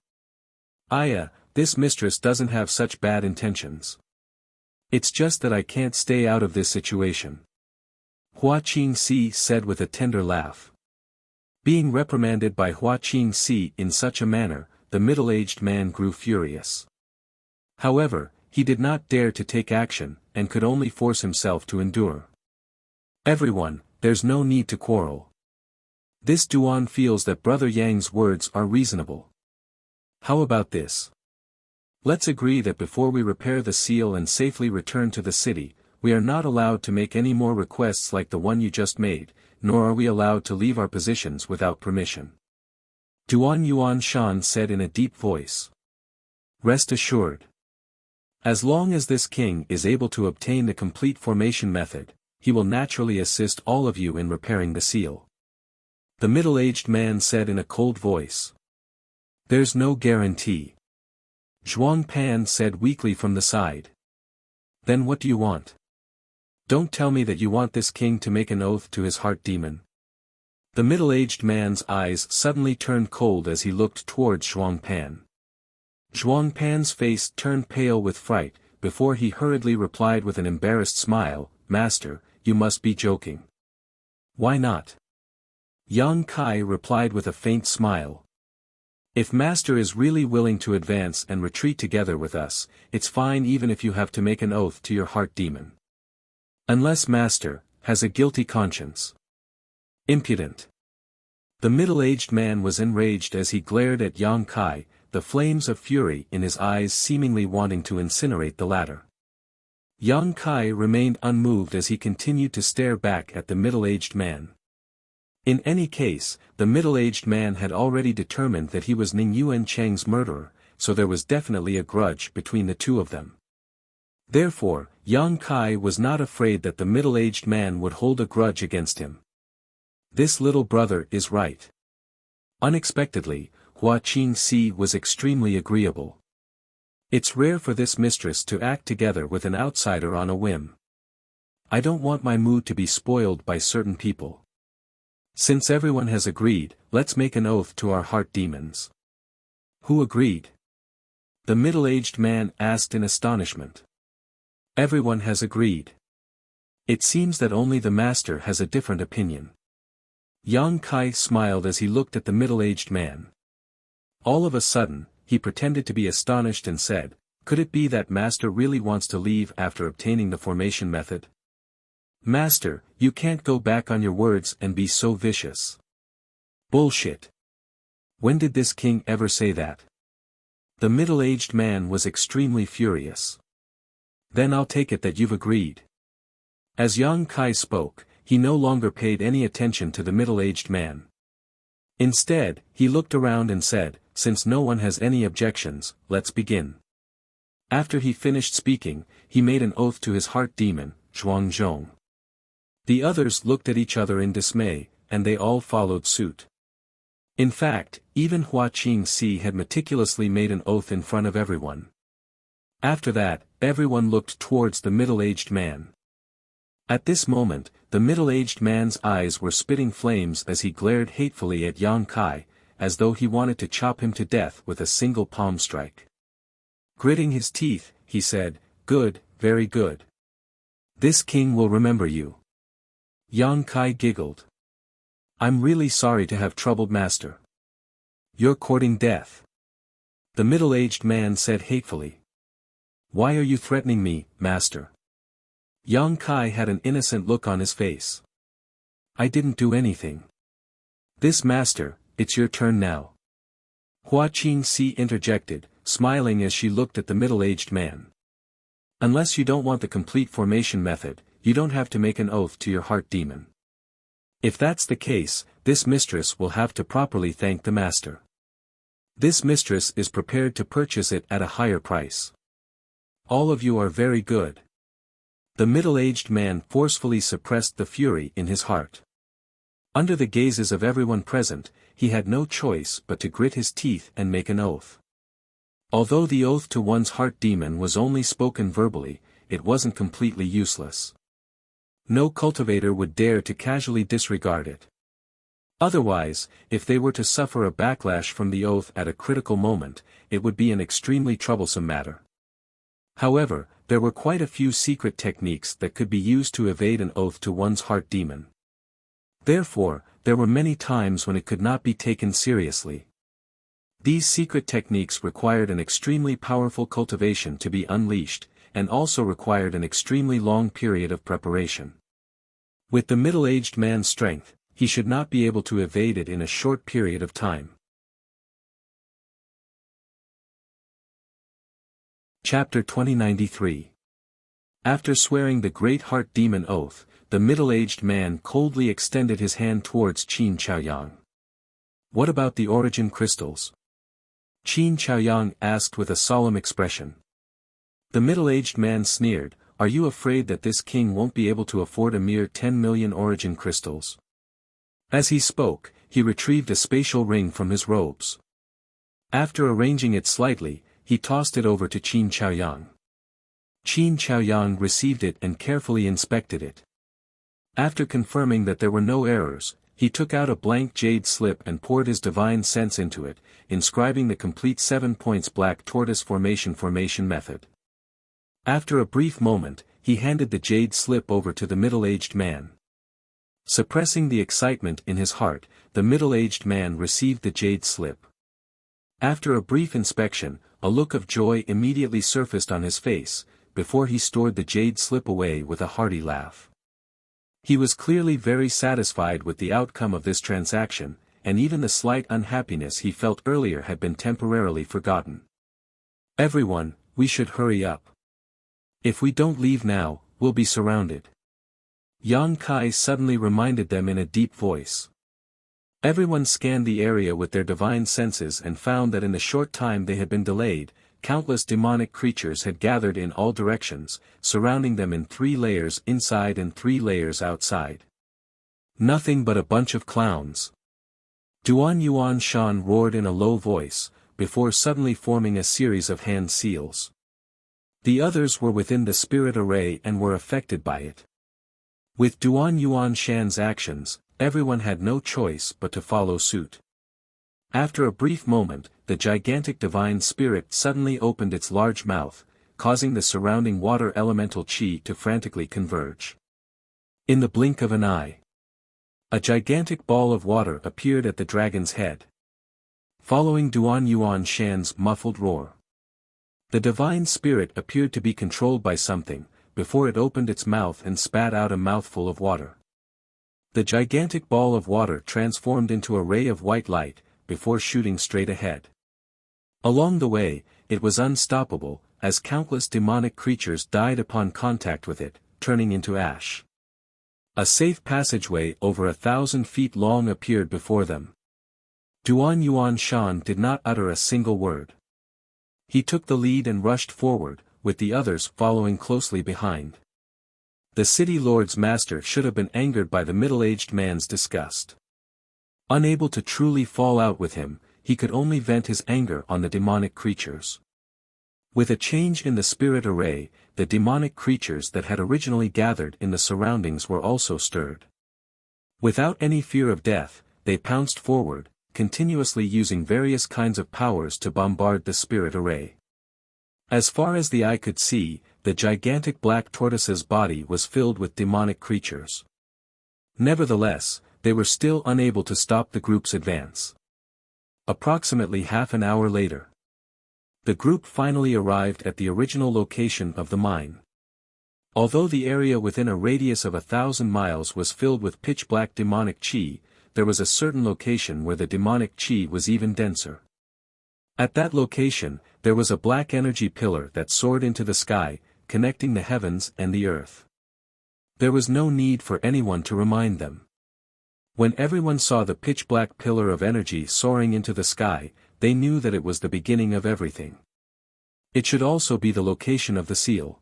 This mistress doesn't have such bad intentions. It's just that I can't stay out of this situation," Hua Qingxi said with a tender laugh. Being reprimanded by Hua Qingxi in such a manner, the middle-aged man grew furious. However, he did not dare to take action, and could only force himself to endure. "Everyone, there's no need to quarrel. This Duan feels that Brother Yang's words are reasonable. How about this? Let's agree that before we repair the seal and safely return to the city, we are not allowed to make any more requests like the one you just made, nor are we allowed to leave our positions without permission. Duan Yuan Shan said in a deep voice. Rest assured. As long as this king is able to obtain the complete formation method, he will naturally assist all of you in repairing the seal. The middle-aged man said in a cold voice. There's no guarantee. Zhuang Pan said weakly from the side. Then what do you want? Don't tell me that you want this king to make an oath to his heart demon. The middle-aged man's eyes suddenly turned cold as he looked towards Zhuang Pan. Zhuang Pan's face turned pale with fright, before he hurriedly replied with an embarrassed smile, Master, you must be joking. Why not? Yang Kai replied with a faint smile. If Master is really willing to advance and retreat together with us, it's fine even if you have to make an oath to your heart demon. Unless Master has a guilty conscience. Impudent. The middle-aged man was enraged as he glared at Yang Kai, the flames of fury in his eyes seemingly wanting to incinerate the latter. Yang Kai remained unmoved as he continued to stare back at the middle-aged man. In any case, the middle-aged man had already determined that he was Ning Yuan Cheng's murderer, so there was definitely a grudge between the two of them. Therefore, Yang Kai was not afraid that the middle-aged man would hold a grudge against him. This little brother is right. Unexpectedly, Hua Qingxi was extremely agreeable. It's rare for this mistress to act together with an outsider on a whim. I don't want my mood to be spoiled by certain people. Since everyone has agreed, let's make an oath to our heart demons. Who agreed? The middle-aged man asked in astonishment. Everyone has agreed. It seems that only the master has a different opinion. Yang Kai smiled as he looked at the middle-aged man. All of a sudden, he pretended to be astonished and said, could it be that master really wants to leave after obtaining the formation method? Master, you can't go back on your words and be so vicious. Bullshit. When did this king ever say that? The middle-aged man was extremely furious. Then I'll take it that you've agreed. As Yang Kai spoke, he no longer paid any attention to the middle-aged man. Instead, he looked around and said, since no one has any objections, let's begin. After he finished speaking, he made an oath to his heart demon, Zhuangzhong. The others looked at each other in dismay, and they all followed suit. In fact, even Hua Qingxi had meticulously made an oath in front of everyone. After that, everyone looked towards the middle-aged man. At this moment, the middle-aged man's eyes were spitting flames as he glared hatefully at Yang Kai, as though he wanted to chop him to death with a single palm strike. Gritting his teeth, he said, good, very good. This king will remember you. Yang Kai giggled. I'm really sorry to have troubled master. You're courting death. The middle-aged man said hatefully. Why are you threatening me, master? Yang Kai had an innocent look on his face. I didn't do anything. This master, it's your turn now. Hua Qingxi interjected, smiling as she looked at the middle-aged man. Unless you don't want the complete formation method, you don't have to make an oath to your heart demon. If that's the case, this mistress will have to properly thank the master. This mistress is prepared to purchase it at a higher price. All of you are very good. The middle-aged man forcefully suppressed the fury in his heart. Under the gazes of everyone present, he had no choice but to grit his teeth and make an oath. Although the oath to one's heart demon was only spoken verbally, it wasn't completely useless. No cultivator would dare to casually disregard it. Otherwise, if they were to suffer a backlash from the oath at a critical moment, it would be an extremely troublesome matter. However, there were quite a few secret techniques that could be used to evade an oath to one's heart demon. Therefore, there were many times when it could not be taken seriously. These secret techniques required an extremely powerful cultivation to be unleashed, and also required an extremely long period of preparation. With the middle-aged man's strength, he should not be able to evade it in a short period of time. Chapter 2093. After swearing the great heart demon oath, the middle-aged man coldly extended his hand towards Qin Chaoyang. "What about the origin crystals?" Qin Chaoyang asked with a solemn expression. The middle-aged man sneered, "Are you afraid that this king won't be able to afford a mere 10 million origin crystals?" As he spoke, he retrieved a spatial ring from his robes. After arranging it slightly, he tossed it over to Qin Chaoyang. Qin Chaoyang received it and carefully inspected it. After confirming that there were no errors, he took out a blank jade slip and poured his divine sense into it, inscribing the complete 7 points black tortoise formation method. After a brief moment, he handed the jade slip over to the middle-aged man. Suppressing the excitement in his heart, the middle-aged man received the jade slip. After a brief inspection, a look of joy immediately surfaced on his face, before he stored the jade slip away with a hearty laugh. He was clearly very satisfied with the outcome of this transaction, and even the slight unhappiness he felt earlier had been temporarily forgotten. "Everyone, we should hurry up. If we don't leave now, we'll be surrounded." Yang Kai suddenly reminded them in a deep voice. Everyone scanned the area with their divine senses and found that in the short time they had been delayed, countless demonic creatures had gathered in all directions, surrounding them in 3 layers inside and 3 layers outside. "Nothing but a bunch of clowns." Duan Yuan Shan roared in a low voice, before suddenly forming a series of hand seals. The others were within the spirit array and were affected by it. With Duan Yuan Shan's actions, everyone had no choice but to follow suit. After a brief moment, the gigantic divine spirit suddenly opened its large mouth, causing the surrounding water elemental chi to frantically converge. In the blink of an eye, a gigantic ball of water appeared at the dragon's head. Following Duan Yuan Shan's muffled roar, the divine spirit appeared to be controlled by something, before it opened its mouth and spat out a mouthful of water. The gigantic ball of water transformed into a ray of white light, before shooting straight ahead. Along the way, it was unstoppable, as countless demonic creatures died upon contact with it, turning into ash. A safe passageway over 1,000 feet long appeared before them. Duan Yuan Shan did not utter a single word. He took the lead and rushed forward, with the others following closely behind. The city lord's master should have been angered by the middle-aged man's disgust. Unable to truly fall out with him, he could only vent his anger on the demonic creatures. With a change in the spirit array, the demonic creatures that had originally gathered in the surroundings were also stirred. Without any fear of death, they pounced forward, continuously using various kinds of powers to bombard the spirit array. As far as the eye could see, the gigantic black tortoise's body was filled with demonic creatures. Nevertheless, they were still unable to stop the group's advance. Approximately half an hour later, the group finally arrived at the original location of the mine. Although the area within a radius of 1,000 miles was filled with pitch-black demonic chi, there was a certain location where the demonic chi was even denser. At that location, there was a black energy pillar that soared into the sky, connecting the heavens and the earth. There was no need for anyone to remind them. When everyone saw the pitch-black pillar of energy soaring into the sky, they knew that it was the beginning of everything. It should also be the location of the seal.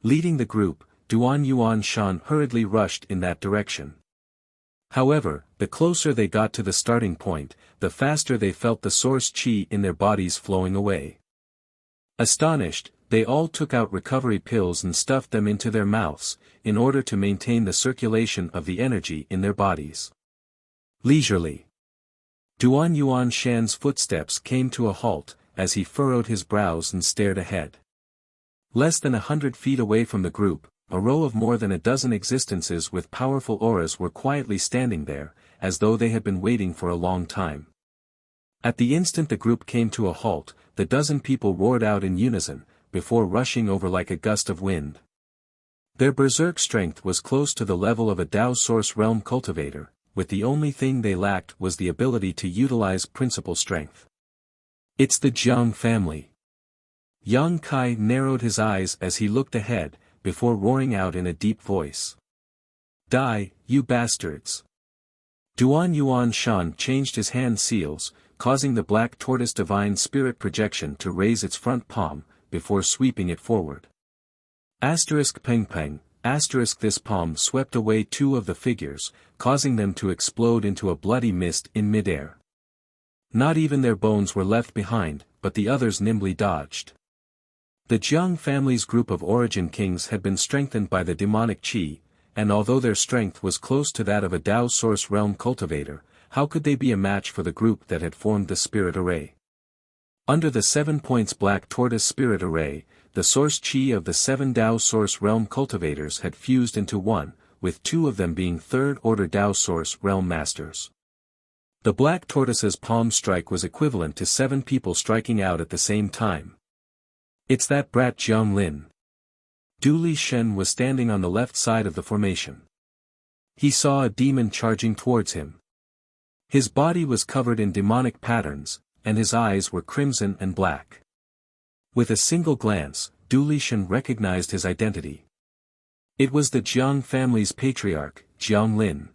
Leading the group, Duan Yuan Shan hurriedly rushed in that direction. However, the closer they got to the starting point, the faster they felt the source chi in their bodies flowing away. Astonished, they all took out recovery pills and stuffed them into their mouths, in order to maintain the circulation of the energy in their bodies. Leisurely, Duan Yuan Shan's footsteps came to a halt, as he furrowed his brows and stared ahead. Less than 100 feet away from the group, a row of more than a dozen existences with powerful auras were quietly standing there, as though they had been waiting for a long time. At the instant the group came to a halt, the dozen people roared out in unison, before rushing over like a gust of wind. Their berserk strength was close to the level of a Dao Source Realm cultivator, with the only thing they lacked was the ability to utilize principal strength. It's the Jiang family. Yang Kai narrowed his eyes as he looked ahead, before roaring out in a deep voice. Die, you bastards! Duan Yuan Shan changed his hand seals, causing the black tortoise divine spirit projection to raise its front palm, before sweeping it forward. Peng Peng, this palm swept away two of the figures, causing them to explode into a bloody mist in midair. Not even their bones were left behind, but the others nimbly dodged. The Jiang family's group of origin kings had been strengthened by the demonic qi, and although their strength was close to that of a Dao Source Realm cultivator, how could they be a match for the group that had formed the spirit array? Under the 7 points Black Tortoise spirit array, the source qi of the 7 Dao Source Realm cultivators had fused into one, with 2 of them being third-order Dao Source Realm masters. The Black Tortoise's palm strike was equivalent to 7 people striking out at the same time. It's that brat Jiang Lin. Du Li Shen was standing on the left side of the formation. He saw a demon charging towards him. His body was covered in demonic patterns, and his eyes were crimson and black. With a single glance, Du Li Shen recognized his identity. It was the Jiang family's patriarch, Jiang Lin.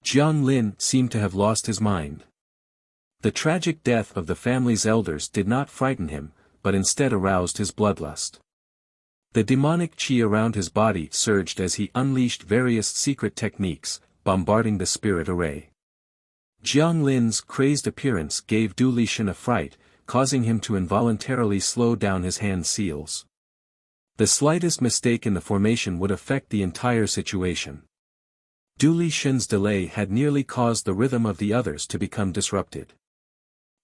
Jiang Lin seemed to have lost his mind. The tragic death of the family's elders did not frighten him, but instead aroused his bloodlust. The demonic qi around his body surged as he unleashed various secret techniques, bombarding the spirit array. Jiang Lin's crazed appearance gave Du Li Shen a fright, causing him to involuntarily slow down his hand seals. The slightest mistake in the formation would affect the entire situation. Du Li Shen's delay had nearly caused the rhythm of the others to become disrupted.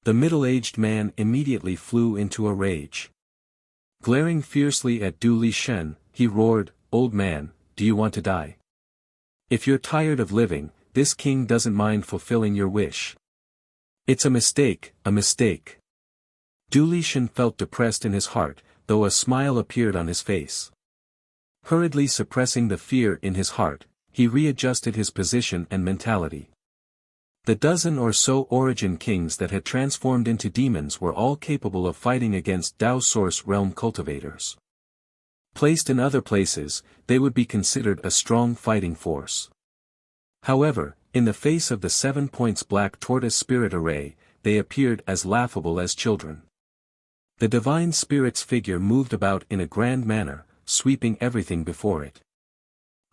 The middle-aged man immediately flew into a rage. Glaring fiercely at Du Li Shen, he roared, "Old man, do you want to die? If you're tired of living, this king doesn't mind fulfilling your wish." "It's a mistake, a mistake." Du Li Shen felt depressed in his heart, though a smile appeared on his face. Hurriedly suppressing the fear in his heart, he readjusted his position and mentality. The dozen or so origin kings that had transformed into demons were all capable of fighting against Dao Source Realm cultivators. Placed in other places, they would be considered a strong fighting force. However, in the face of the 7 points Black Tortoise spirit array, they appeared as laughable as children. The divine spirit's figure moved about in a grand manner, sweeping everything before it.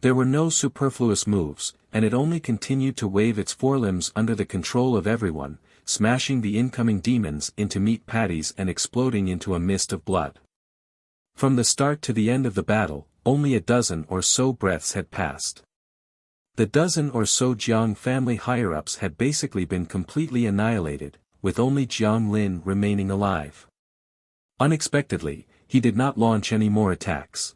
There were no superfluous moves, and it only continued to wave its forelimbs under the control of everyone, smashing the incoming demons into meat patties and exploding into a mist of blood. From the start to the end of the battle, only a dozen or so breaths had passed. The dozen or so Jiang family higher-ups had basically been completely annihilated, with only Jiang Lin remaining alive. Unexpectedly, he did not launch any more attacks.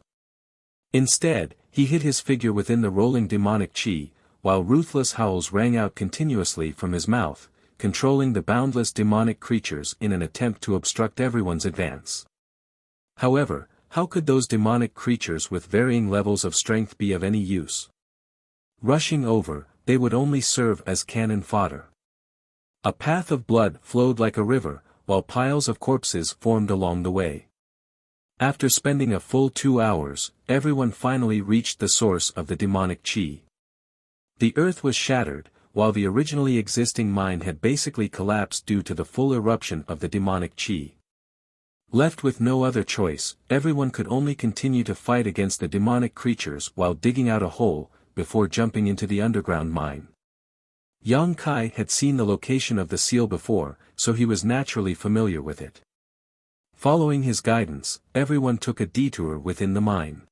Instead, he hid his figure within the rolling demonic qi, while ruthless howls rang out continuously from his mouth, controlling the boundless demonic creatures in an attempt to obstruct everyone's advance. However, how could those demonic creatures with varying levels of strength be of any use? Rushing over, they would only serve as cannon fodder. A path of blood flowed like a river, while piles of corpses formed along the way. After spending a full 2 hours, everyone finally reached the source of the demonic qi. The earth was shattered, while the originally existing mine had basically collapsed due to the full eruption of the demonic qi. Left with no other choice, everyone could only continue to fight against the demonic creatures while digging out a hole, before jumping into the underground mine. Yang Kai had seen the location of the seal before, so he was naturally familiar with it. Following his guidance, everyone took a detour within the mine.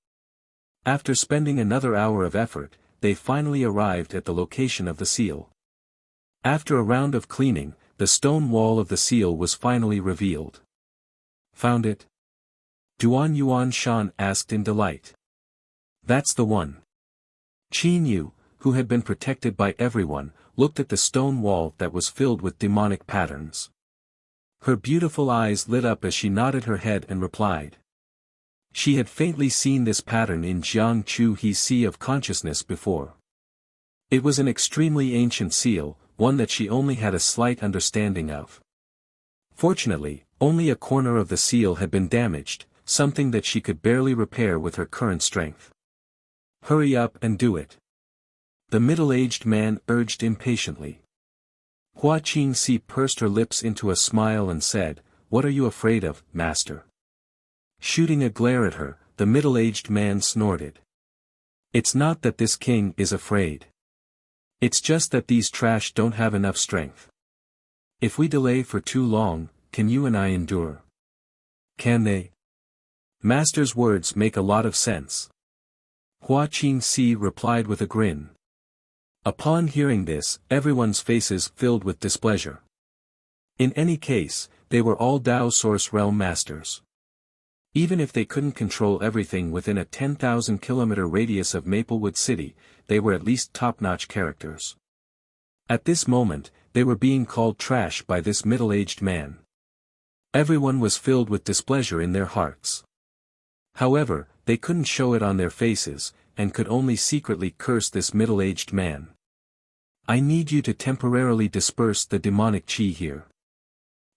After spending another hour of effort, they finally arrived at the location of the seal. After a round of cleaning, the stone wall of the seal was finally revealed. "Found it?" Duan Yuan Shan asked in delight. "That's the one." Qin Yu, who had been protected by everyone, looked at the stone wall that was filled with demonic patterns. Her beautiful eyes lit up as she nodded her head and replied. She had faintly seen this pattern in Jiang Chu He's Sea of Consciousness before. It was an extremely ancient seal, one that she only had a slight understanding of. Fortunately, only a corner of the seal had been damaged, something that she could barely repair with her current strength. Hurry up and do it. The middle-aged man urged impatiently. Hua Qingxi pursed her lips into a smile and said, "What are you afraid of, master?" Shooting a glare at her, the middle-aged man snorted. "It's not that this king is afraid. It's just that these trash don't have enough strength. If we delay for too long, can you and I endure?" "Can they?" "Master's words make a lot of sense." Hua Qingxi replied with a grin. Upon hearing this, everyone's faces filled with displeasure. In any case, they were all Dao Source Realm masters. Even if they couldn't control everything within a 10,000-kilometer radius of Maplewood City, they were at least top-notch characters. At this moment, they were being called trash by this middle-aged man. Everyone was filled with displeasure in their hearts. However, they couldn't show it on their faces, and could only secretly curse this middle-aged man. "I need you to temporarily disperse the demonic qi here.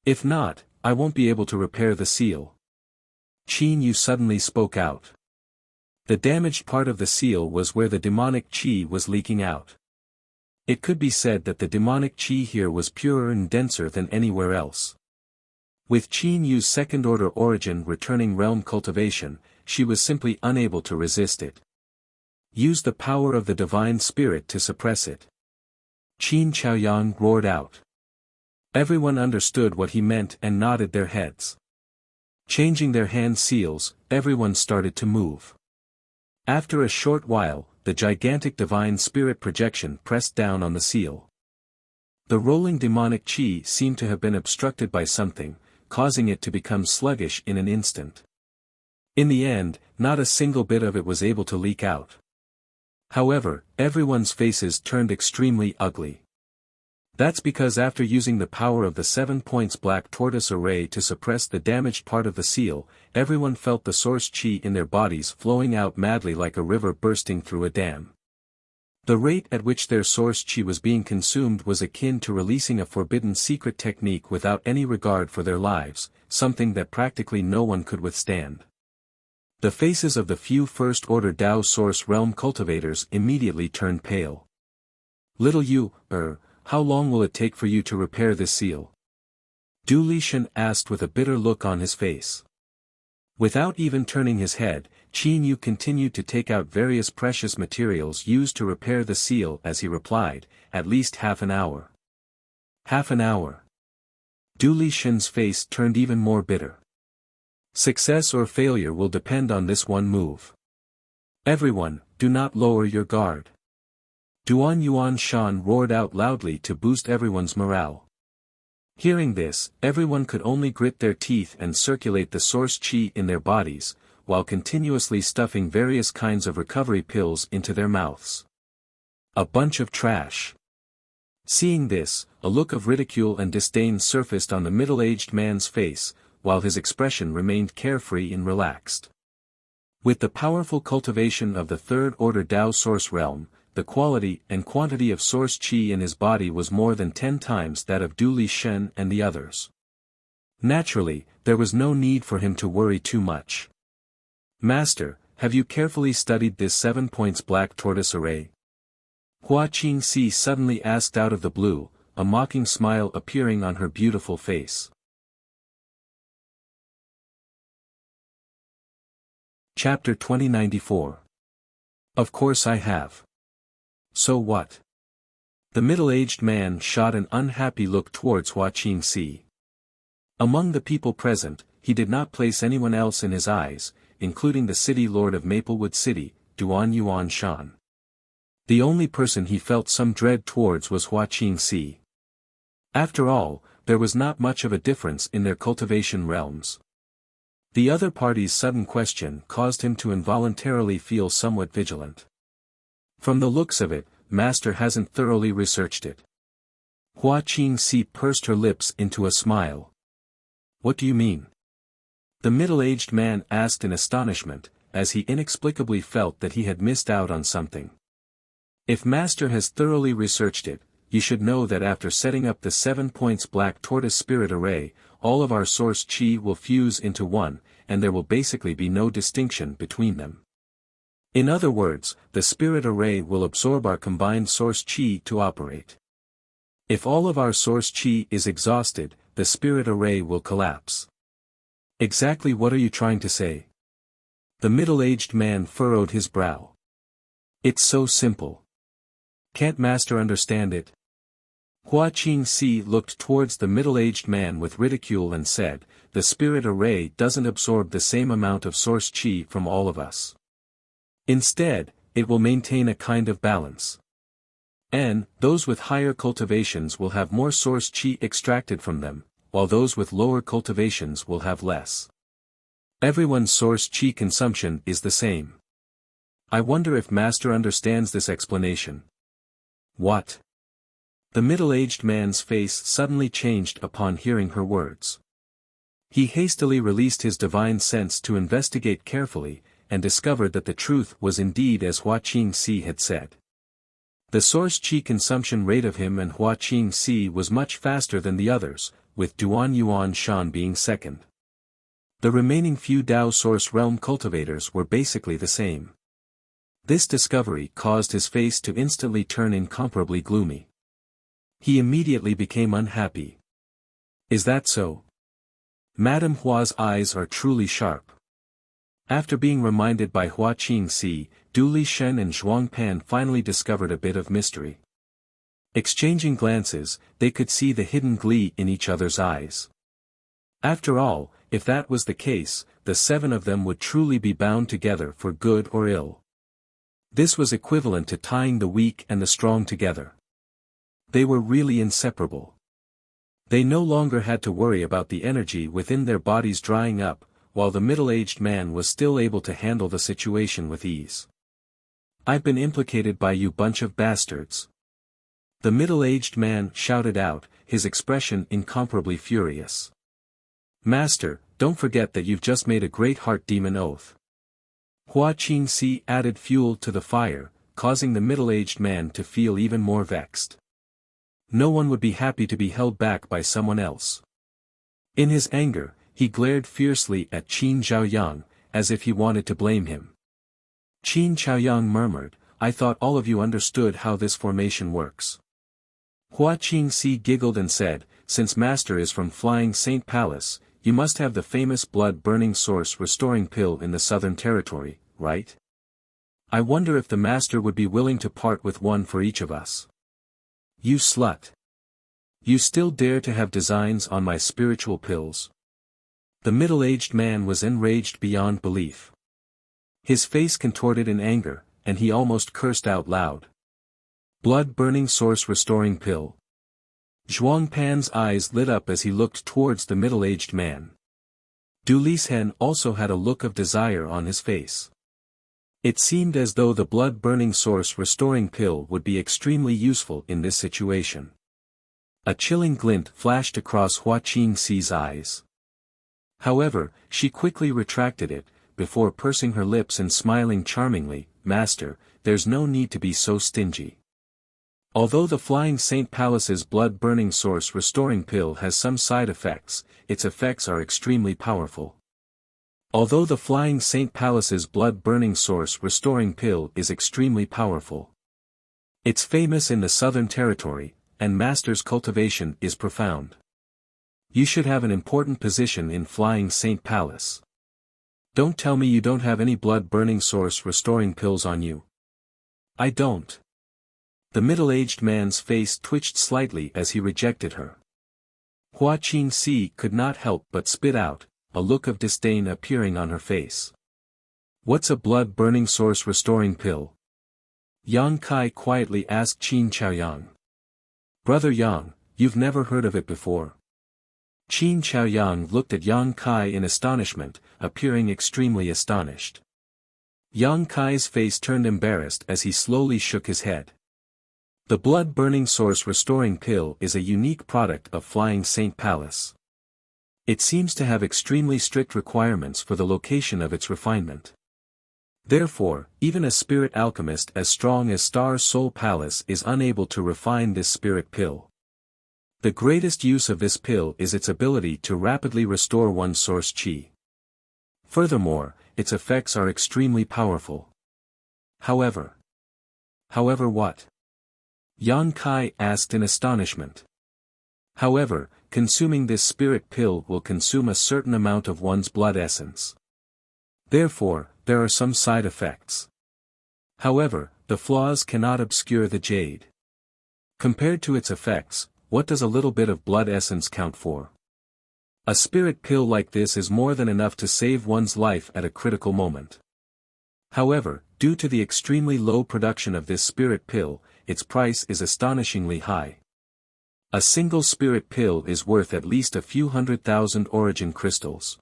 If not, I won't be able to repair the seal." Qin Yu suddenly spoke out. The damaged part of the seal was where the demonic qi was leaking out. It could be said that the demonic qi here was purer and denser than anywhere else. With Qin Yu's second-order origin returning realm cultivation, she was simply unable to resist it. Use the power of the divine spirit to suppress it. Qin Chaoyang roared out. Everyone understood what he meant and nodded their heads. Changing their hand seals, everyone started to move. After a short while, the gigantic divine spirit projection pressed down on the seal. The rolling demonic qi seemed to have been obstructed by something, causing it to become sluggish in an instant. In the end, not a single bit of it was able to leak out. However, everyone's faces turned extremely ugly. That's because after using the power of the 7 points black tortoise array to suppress the damaged part of the seal, everyone felt the source qi in their bodies flowing out madly like a river bursting through a dam. The rate at which their source qi was being consumed was akin to releasing a forbidden secret technique without any regard for their lives, something that practically no one could withstand. The faces of the few first-order Dao Source Realm cultivators immediately turned pale. "Little you, how long will it take for you to repair this seal?" Du Lishan asked with a bitter look on his face. Without even turning his head, Qin Yu continued to take out various precious materials used to repair the seal as he replied, "At least half an hour." "Half an hour." Du Lishan's face turned even more bitter. "Success or failure will depend on this one move. Everyone, do not lower your guard." Duan Yuan Shan roared out loudly to boost everyone's morale. Hearing this, everyone could only grit their teeth and circulate the source qi in their bodies, while continuously stuffing various kinds of recovery pills into their mouths. A bunch of trash. Seeing this, a look of ridicule and disdain surfaced on the middle-aged man's face, while his expression remained carefree and relaxed. With the powerful cultivation of the third-order Dao Source Realm, the quality and quantity of source qi in his body was more than 10 times that of Du Lishan and the others. Naturally, there was no need for him to worry too much. "Master, have you carefully studied this 7 points black tortoise array?" Hua Qingxi suddenly asked out of the blue, a mocking smile appearing on her beautiful face. Chapter 2094. Of course I have. So what? The middle-aged man shot an unhappy look towards Hua Qingxi. Among the people present, he did not place anyone else in his eyes, including the city lord of Maplewood City, Duan Yuan Shan. The only person he felt some dread towards was Hua Qingxi. After all, there was not much of a difference in their cultivation realms. The other party's sudden question caused him to involuntarily feel somewhat vigilant. From the looks of it, Master hasn't thoroughly researched it. Hua Qingxi pursed her lips into a smile. "What do you mean?" The middle-aged man asked in astonishment, as he inexplicably felt that he had missed out on something. If Master has thoroughly researched it, you should know that after setting up the 7 points Black Tortoise Spirit Array, all of our source chi will fuse into one, and there will basically be no distinction between them. In other words, the Spirit Array will absorb our combined source chi to operate. If all of our source chi is exhausted, the Spirit Array will collapse. Exactly what are you trying to say? The middle-aged man furrowed his brow. It's so simple. Can't Master understand it? Hua Qingxi looked towards the middle-aged man with ridicule and said, the Spirit Array doesn't absorb the same amount of source chi from all of us. Instead, it will maintain a kind of balance. And, those with higher cultivations will have more source chi extracted from them, while those with lower cultivations will have less. Everyone's source chi consumption is the same. I wonder if Master understands this explanation. What? The middle-aged man's face suddenly changed upon hearing her words. He hastily released his divine sense to investigate carefully, and discovered that the truth was indeed as Hua Qingxi had said. The source chi consumption rate of him and Hua Qingxi was much faster than the others, with Duan Yuan Shan being second. The remaining few Dao source realm cultivators were basically the same. This discovery caused his face to instantly turn incomparably gloomy. He immediately became unhappy. Is that so? Madame Hua's eyes are truly sharp. After being reminded by Hua Qingxi, Du Lishen and Zhuang Pan finally discovered a bit of mystery. Exchanging glances, they could see the hidden glee in each other's eyes. After all, if that was the case, the 7 of them would truly be bound together for good or ill. This was equivalent to tying the weak and the strong together. They were really inseparable. They no longer had to worry about the energy within their bodies drying up, while the middle-aged man was still able to handle the situation with ease. I've been implicated by you bunch of bastards. The middle-aged man shouted out, his expression incomparably furious. Master, don't forget that you've just made a great heart demon oath. Hua Qingxi added fuel to the fire, causing the middle-aged man to feel even more vexed. No one would be happy to be held back by someone else. In his anger, he glared fiercely at Qin Zhaoyang, as if he wanted to blame him. Qin Zhaoyang murmured, I thought all of you understood how this formation works. Hua Qingxi giggled and said, since Master is from Flying Saint Palace, you must have the famous blood-burning source restoring pill in the Southern Territory, right? I wonder if the Master would be willing to part with one for each of us. You slut. You still dare to have designs on my spiritual pills? The middle-aged man was enraged beyond belief. His face contorted in anger, and he almost cursed out loud. Blood-burning source restoring pill. Zhuang Pan's eyes lit up as he looked towards the middle-aged man. Du Lishen also had a look of desire on his face. It seemed as though the blood-burning source restoring pill would be extremely useful in this situation. A chilling glint flashed across Hua Qingxi's eyes. However, she quickly retracted it, before pursing her lips and smiling charmingly, Master, there's no need to be so stingy. Although the Flying Saint Palace's blood-burning source restoring pill has some side effects, its effects are extremely powerful. Although the Flying Saint Palace's blood-burning source restoring pill is extremely powerful. It's famous in the Southern Territory, and Master's cultivation is profound. You should have an important position in Flying Saint Palace. Don't tell me you don't have any blood-burning source restoring pills on you. I don't. The middle-aged man's face twitched slightly as he rejected her. Hua Qingxi could not help but spit out, a look of disdain appearing on her face. What's a blood-burning source restoring pill? Yang Kai quietly asked Qin Chaoyang. Brother Yang, you've never heard of it before. Qin Chaoyang looked at Yang Kai in astonishment, appearing extremely astonished. Yang Kai's face turned embarrassed as he slowly shook his head. The blood-burning source restoring pill is a unique product of Flying Saint Palace. It seems to have extremely strict requirements for the location of its refinement. Therefore, even a spirit alchemist as strong as Star's Soul Palace is unable to refine this spirit pill. The greatest use of this pill is its ability to rapidly restore one's source chi. Furthermore, its effects are extremely powerful. However what? Yang Kai asked in astonishment. However, consuming this spirit pill will consume a certain amount of one's blood essence. Therefore, there are some side effects. However, the flaws cannot obscure the jade. Compared to its effects, what does a little bit of blood essence count for? A spirit pill like this is more than enough to save one's life at a critical moment. However, due to the extremely low production of this spirit pill, its price is astonishingly high. A single spirit pill is worth at least a few 100,000 origin crystals.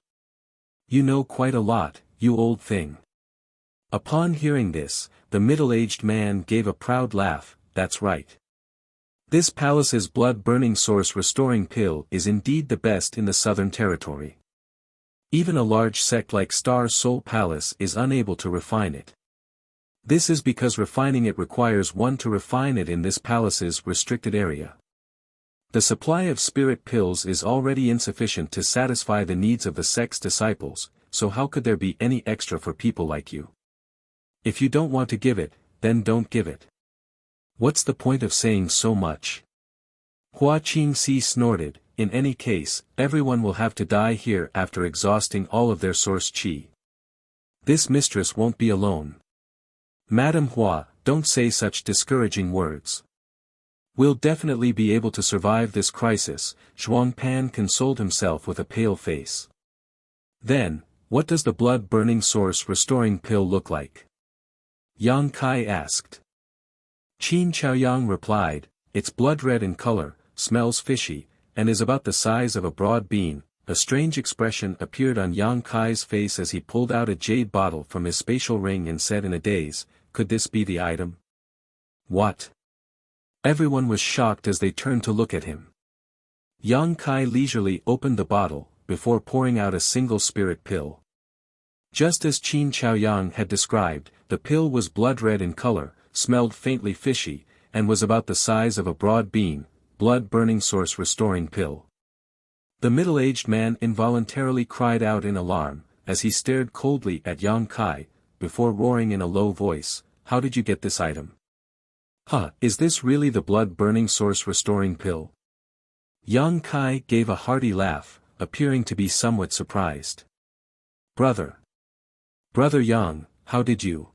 You know quite a lot, you old thing. Upon hearing this, the middle-aged man gave a proud laugh. That's right. This palace's blood-burning source restoring pill is indeed the best in the Southern Territory. Even a large sect like Star's Soul Palace is unable to refine it. This is because refining it requires one to refine it in this palace's restricted area. The supply of spirit pills is already insufficient to satisfy the needs of the sect's disciples, so how could there be any extra for people like you? If you don't want to give it, then don't give it. What's the point of saying so much? Hua Qingxi snorted. In any case, everyone will have to die here after exhausting all of their source qi. This mistress won't be alone. Madam Hua, don't say such discouraging words. We'll definitely be able to survive this crisis, Zhuang Pan consoled himself with a pale face. Then, what does the blood-burning source restoring pill look like? Yang Kai asked. Qin Chaoyang replied, it's blood-red in color, smells fishy, and is about the size of a broad bean. A strange expression appeared on Yang Kai's face as he pulled out a jade bottle from his spatial ring and said in a daze, could this be the item? What? Everyone was shocked as they turned to look at him. Yang Kai leisurely opened the bottle, before pouring out a single spirit pill. Just as Qin Chaoyang had described, the pill was blood-red in color, smelled faintly fishy, and was about the size of a broad bean, blood-burning source restoring pill. The middle-aged man involuntarily cried out in alarm, as he stared coldly at Yang Kai, before roaring in a low voice, how did you get this item? Is this really the blood-burning source restoring pill? Yang Kai gave a hearty laugh, appearing to be somewhat surprised. Brother Yang, how did you?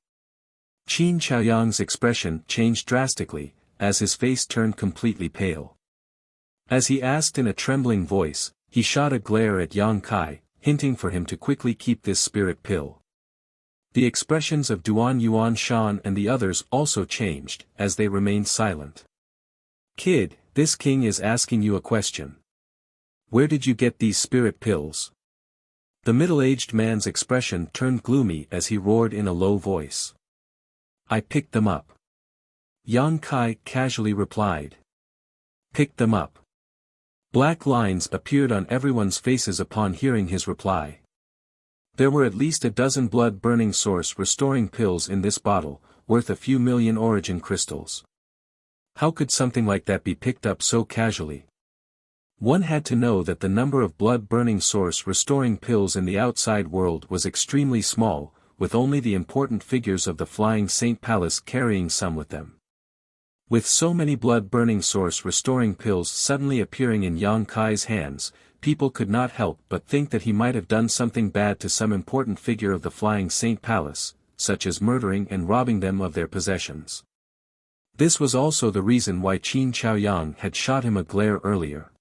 Qin Chaoyang's expression changed drastically, as his face turned completely pale. As he asked in a trembling voice, he shot a glare at Yang Kai, hinting for him to quickly keep this spirit pill. The expressions of Duan Yuan Shan and the others also changed, as they remained silent. Kid, this king is asking you a question. Where did you get these spirit pills? The middle-aged man's expression turned gloomy as he roared in a low voice. I picked them up. Yang Kai casually replied. Picked them up. Black lines appeared on everyone's faces upon hearing his reply. There were at least a dozen blood-burning source restoring pills in this bottle, worth a few million origin crystals. How could something like that be picked up so casually? One had to know that the number of blood-burning source restoring pills in the outside world was extremely small, with only the important figures of the Flying Saint Palace carrying some with them. With so many blood-burning source restoring pills suddenly appearing in Yang Kai's hands, people could not help but think that he might have done something bad to some important figure of the Flying Saint Palace, such as murdering and robbing them of their possessions. This was also the reason why Qin Chaoyang had shot him a glare earlier.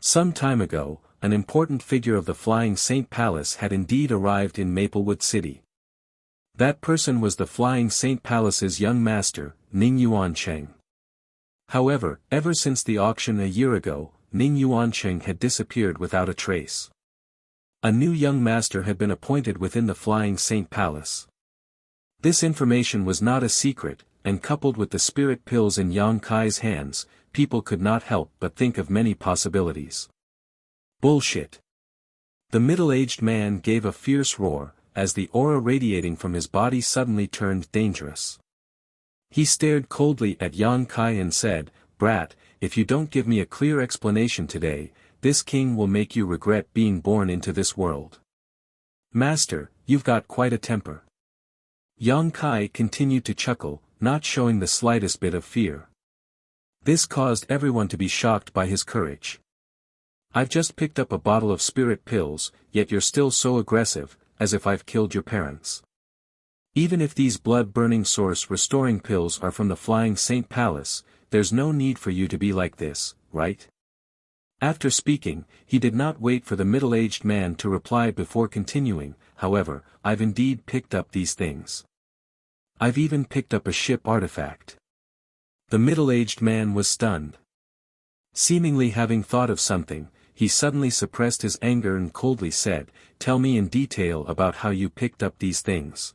Some time ago, an important figure of the Flying Saint Palace had indeed arrived in Maplewood City. That person was the Flying Saint Palace's young master, Ning Yuancheng. However, ever since the auction a year ago, Ning Yuancheng had disappeared without a trace. A new young master had been appointed within the Flying Saint Palace. This information was not a secret, and coupled with the spirit pills in Yang Kai's hands, people could not help but think of many possibilities. Bullshit. The middle-aged man gave a fierce roar, as the aura radiating from his body suddenly turned dangerous. He stared coldly at Yang Kai and said, "Brat, if you don't give me a clear explanation today, this king will make you regret being born into this world." "Master, you've got quite a temper." Yang Kai continued to chuckle, not showing the slightest bit of fear. This caused everyone to be shocked by his courage. "I've just picked up a bottle of spirit pills, yet you're still so aggressive, as if I've killed your parents. Even if these blood-burning source-restoring pills are from the Flying Saint Palace, there's no need for you to be like this, right?" After speaking, he did not wait for the middle-aged man to reply before continuing, "However, I've indeed picked up these things. I've even picked up a ship artifact." The middle-aged man was stunned. Seemingly having thought of something, he suddenly suppressed his anger and coldly said, "Tell me in detail about how you picked up these things.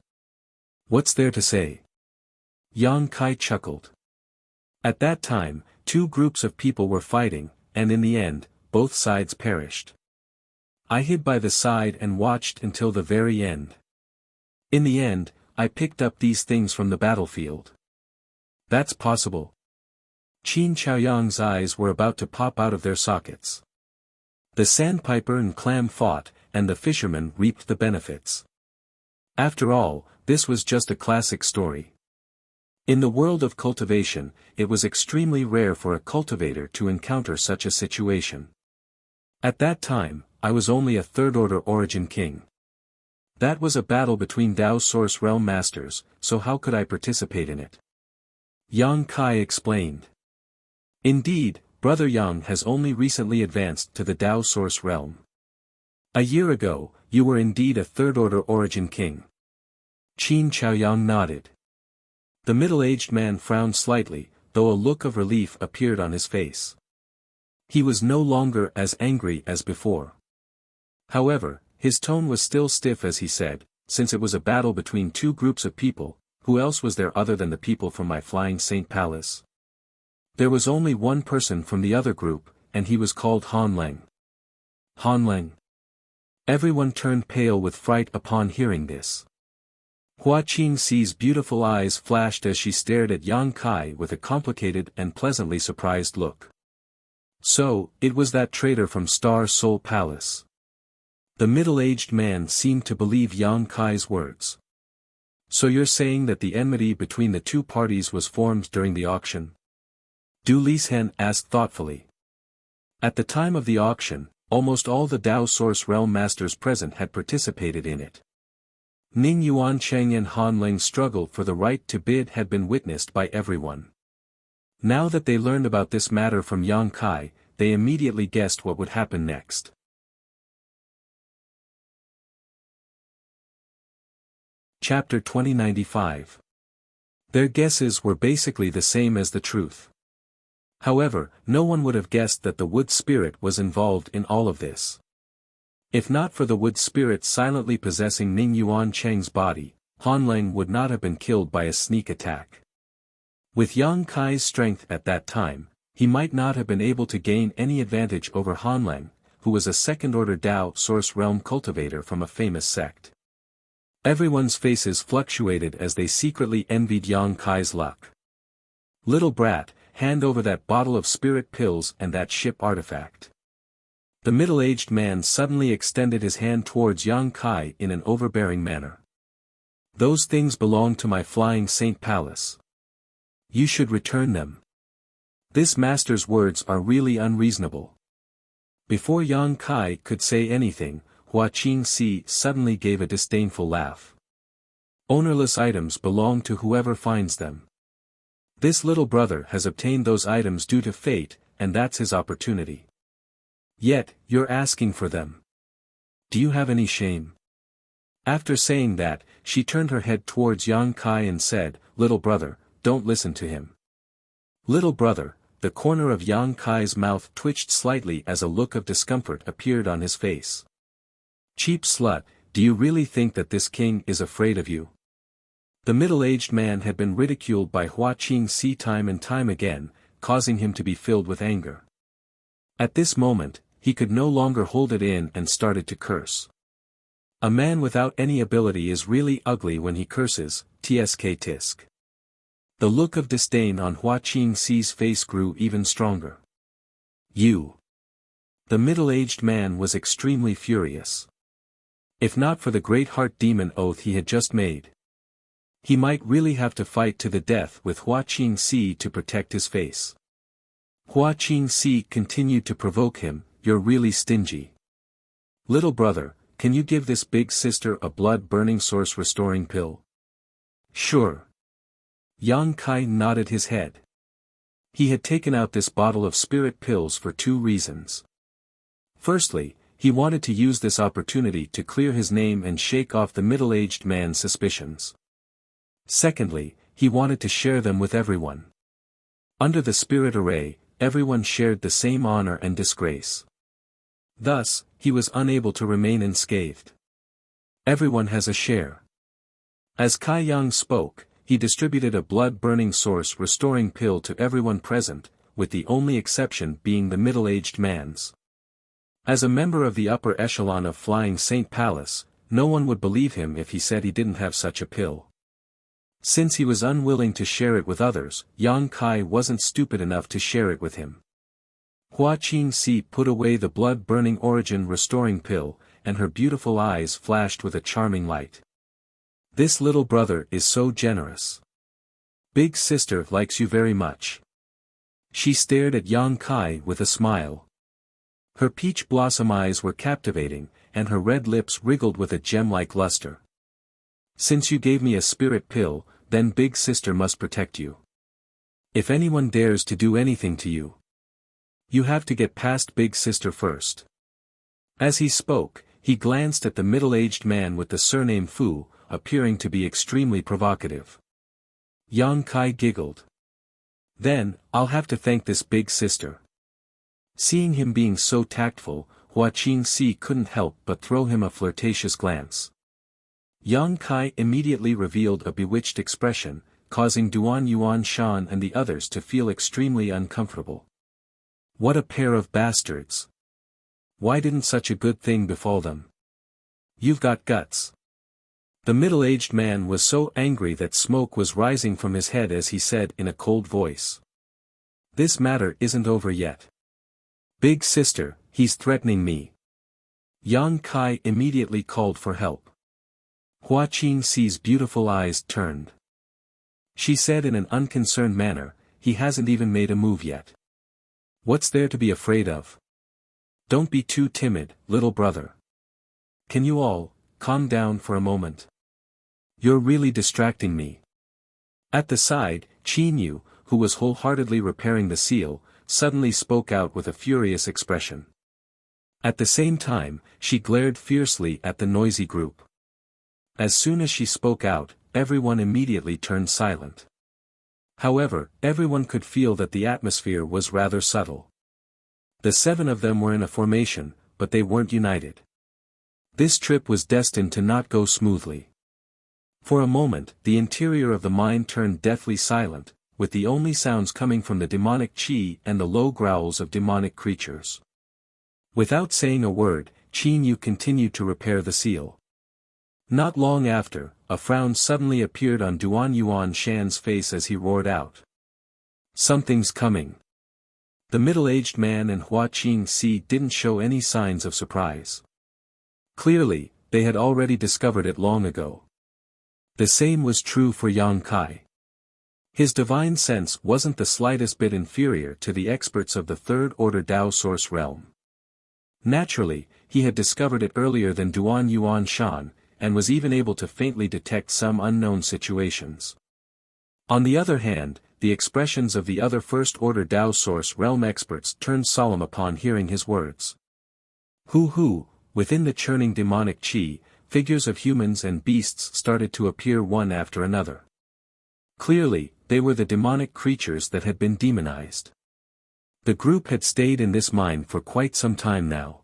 What's there to say?" Yang Kai chuckled. At that time, two groups of people were fighting, and in the end, both sides perished. I hid by the side and watched until the very end. In the end, I picked up these things from the battlefield. That's possible. Qin Chaoyang's eyes were about to pop out of their sockets. The sandpiper and clam fought, and the fisherman reaped the benefits. After all, this was just a classic story. In the world of cultivation, it was extremely rare for a cultivator to encounter such a situation. At that time, I was only a third-order origin king. That was a battle between Dao Source Realm Masters, so how could I participate in it? Yang Kai explained. Indeed, Brother Yang has only recently advanced to the Dao Source Realm. A year ago, you were indeed a third-order origin king. Qin Chaoyang nodded. The middle-aged man frowned slightly, though a look of relief appeared on his face. He was no longer as angry as before. However, his tone was still stiff as he said, "Since it was a battle between two groups of people, who else was there other than the people from my Flying Saint Palace? There was only one person from the other group, and he was called Han Leng." Han Leng. Everyone turned pale with fright upon hearing this. Hua Qingxi's beautiful eyes flashed as she stared at Yang Kai with a complicated and pleasantly surprised look. So, it was that traitor from Star Soul Palace. The middle-aged man seemed to believe Yang Kai's words. "So you're saying that the enmity between the two parties was formed during the auction?" Du Lishan asked thoughtfully. At the time of the auction, almost all the Dao Source Realm Masters present had participated in it. Ning Yuancheng and Han Ling's struggle for the right to bid had been witnessed by everyone. Now that they learned about this matter from Yang Kai, they immediately guessed what would happen next. Chapter 2095. Their guesses were basically the same as the truth. However, no one would have guessed that the wood spirit was involved in all of this. If not for the wood spirit silently possessing Ning Yuancheng's body, Han Leng would not have been killed by a sneak attack. With Yang Kai's strength at that time, he might not have been able to gain any advantage over Han Leng, who was a second-order Dao Source Realm cultivator from a famous sect. Everyone's faces fluctuated as they secretly envied Yang Kai's luck. "Little brat, hand over that bottle of spirit pills and that ship artifact." The middle-aged man suddenly extended his hand towards Yang Kai in an overbearing manner. "Those things belong to my Flying Saint Palace. You should return them." This master's words are really unreasonable. Before Yang Kai could say anything, Hua Qingxi suddenly gave a disdainful laugh. "Ownerless items belong to whoever finds them. This little brother has obtained those items due to fate, and that's his opportunity. Yet, you're asking for them. Do you have any shame?" After saying that, she turned her head towards Yang Kai and said, "Little brother, don't listen to him." "Little brother," the corner of Yang Kai's mouth twitched slightly as a look of discomfort appeared on his face. "Cheap slut, do you really think that this king is afraid of you?" The middle-aged man had been ridiculed by Hua Qingxi time and time again, causing him to be filled with anger. At this moment, he could no longer hold it in and started to curse. A man without any ability is really ugly when he curses, tsk tisk. The look of disdain on Hua Qingxi's face grew even stronger. You. The middle-aged man was extremely furious. If not for the great heart demon oath he had just made, he might really have to fight to the death with Hua Qingxi to protect his face. Hua Qingxi continued to provoke him, "You're really stingy. Little brother, can you give this big sister a blood-burning source-restoring pill?" "Sure." Yang Kai nodded his head. He had taken out this bottle of spirit pills for two reasons. Firstly, he wanted to use this opportunity to clear his name and shake off the middle-aged man's suspicions. Secondly, he wanted to share them with everyone. Under the spirit array, everyone shared the same honor and disgrace. Thus, he was unable to remain unscathed. Everyone has a share. As Kai Yang spoke, he distributed a blood-burning source-restoring pill to everyone present, with the only exception being the middle-aged man's. As a member of the upper echelon of Flying Saint Palace, no one would believe him if he said he didn't have such a pill. Since he was unwilling to share it with others, Yang Kai wasn't stupid enough to share it with him. Hua Qingxi put away the blood-burning origin-restoring pill, and her beautiful eyes flashed with a charming light. "This little brother is so generous. Big sister likes you very much." She stared at Yang Kai with a smile. Her peach blossom eyes were captivating, and her red lips wriggled with a gem-like luster. "Since you gave me a spirit pill, then big sister must protect you. If anyone dares to do anything to you, you have to get past big sister first." As he spoke, he glanced at the middle-aged man with the surname Fu, appearing to be extremely provocative. Yang Kai giggled. "Then, I'll have to thank this big sister." Seeing him being so tactful, Hua Qingxi couldn't help but throw him a flirtatious glance. Yang Kai immediately revealed a bewitched expression, causing Duan Yuan Shan and the others to feel extremely uncomfortable. What a pair of bastards! Why didn't such a good thing befall them? You've got guts. The middle-aged man was so angry that smoke was rising from his head as he said in a cold voice. "This matter isn't over yet. Big sister, he's threatening me." Yang Kai immediately called for help. Hua Qingxi's beautiful eyes turned. She said in an unconcerned manner, "He hasn't even made a move yet. What's there to be afraid of? Don't be too timid, little brother. Can you all calm down for a moment? You're really distracting me." At the side, Qin Yu, who was wholeheartedly repairing the seal, suddenly spoke out with a furious expression. At the same time, she glared fiercely at the noisy group. As soon as she spoke out, everyone immediately turned silent. However, everyone could feel that the atmosphere was rather subtle. The 7 of them were in a formation, but they weren't united. This trip was destined to not go smoothly. For a moment, the interior of the mine turned deathly silent, with the only sounds coming from the demonic chi and the low growls of demonic creatures. Without saying a word, Qin Yu continued to repair the seal. Not long after, a frown suddenly appeared on Duan Yuan Shan's face as he roared out. "Something's coming." The middle-aged man and Hua Qingxi didn't show any signs of surprise. Clearly, they had already discovered it long ago. The same was true for Yang Kai. His divine sense wasn't the slightest bit inferior to the experts of the third-order Dao Source realm. Naturally, he had discovered it earlier than Duan Yuan Shan, and was even able to faintly detect some unknown situations. On the other hand, the expressions of the other first-order Dao Source realm experts turned solemn upon hearing his words. Within the churning demonic chi, figures of humans and beasts started to appear one after another. Clearly, they were the demonic creatures that had been demonized. The group had stayed in this mine for quite some time now.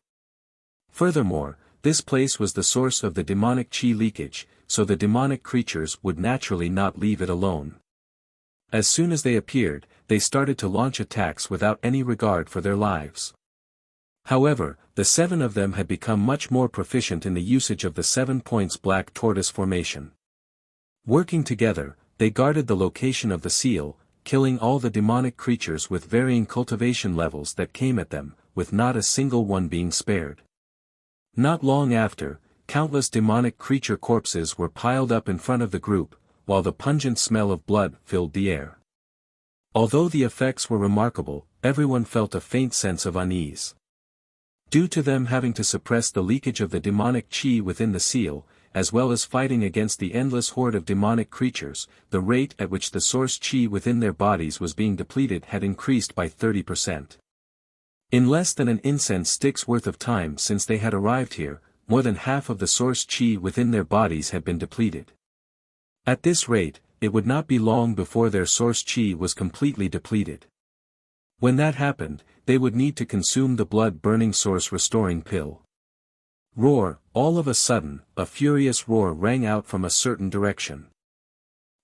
Furthermore, this place was the source of the demonic chi leakage, so the demonic creatures would naturally not leave it alone. As soon as they appeared, they started to launch attacks without any regard for their lives. However, the 7 of them had become much more proficient in the usage of the 7 points black tortoise formation. Working together, they guarded the location of the seal, killing all the demonic creatures with varying cultivation levels that came at them, with not a single one being spared. Not long after, countless demonic creature corpses were piled up in front of the group, while the pungent smell of blood filled the air. Although the effects were remarkable, everyone felt a faint sense of unease. Due to them having to suppress the leakage of the demonic chi within the seal, as well as fighting against the endless horde of demonic creatures, the rate at which the source chi within their bodies was being depleted had increased by 30%. In less than an incense stick's worth of time since they had arrived here, more than half of the source chi within their bodies had been depleted. At this rate, it would not be long before their source chi was completely depleted. When that happened, they would need to consume the blood-burning source-restoring pill. Roar! All of a sudden, a furious roar rang out from a certain direction.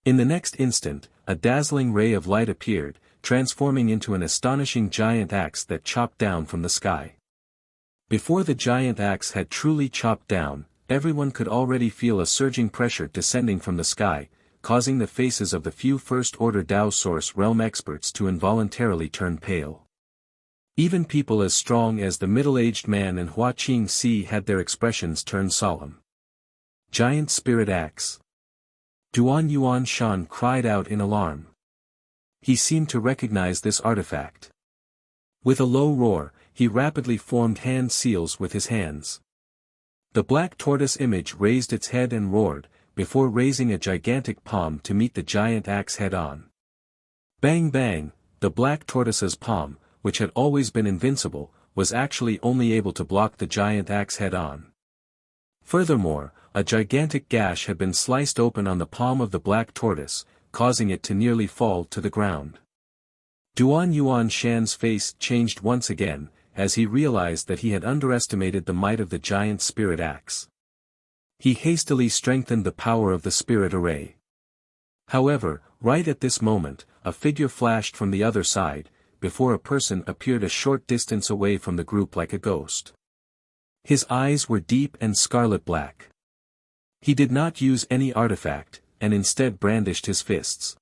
In the next instant, a dazzling ray of light appeared, transforming into an astonishing giant axe that chopped down from the sky. Before the giant axe had truly chopped down, everyone could already feel a surging pressure descending from the sky, causing the faces of the few First-Order Dao Source Realm experts to involuntarily turn pale. Even people as strong as the middle-aged man and Hua Qing-si had their expressions turned solemn. Giant Spirit Axe. Duan Yuan Shan cried out in alarm. He seemed to recognize this artifact. With a low roar, he rapidly formed hand seals with his hands. The black tortoise image raised its head and roared, before raising a gigantic palm to meet the giant axe head-on. Bang bang, the black tortoise's palm, which had always been invincible, was actually only able to block the giant axe head-on. Furthermore, a gigantic gash had been sliced open on the palm of the black tortoise, causing it to nearly fall to the ground. Duan Yuan Shan's face changed once again, as he realized that he had underestimated the might of the giant spirit axe. He hastily strengthened the power of the spirit array. However, right at this moment, a figure flashed from the other side, before a person appeared a short distance away from the group like a ghost. His eyes were deep and scarlet black. He did not use any artifact, and instead brandished his fists.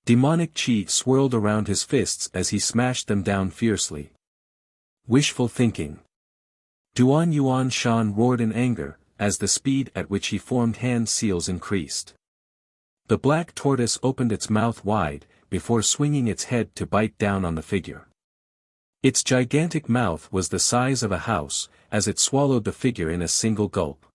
Demonic chi swirled around his fists as he smashed them down fiercely. Wishful thinking. Duan Yuan Shan roared in anger, as the speed at which he formed hand seals increased. The black tortoise opened its mouth wide, before swinging its head to bite down on the figure. Its gigantic mouth was the size of a house, as it swallowed the figure in a single gulp.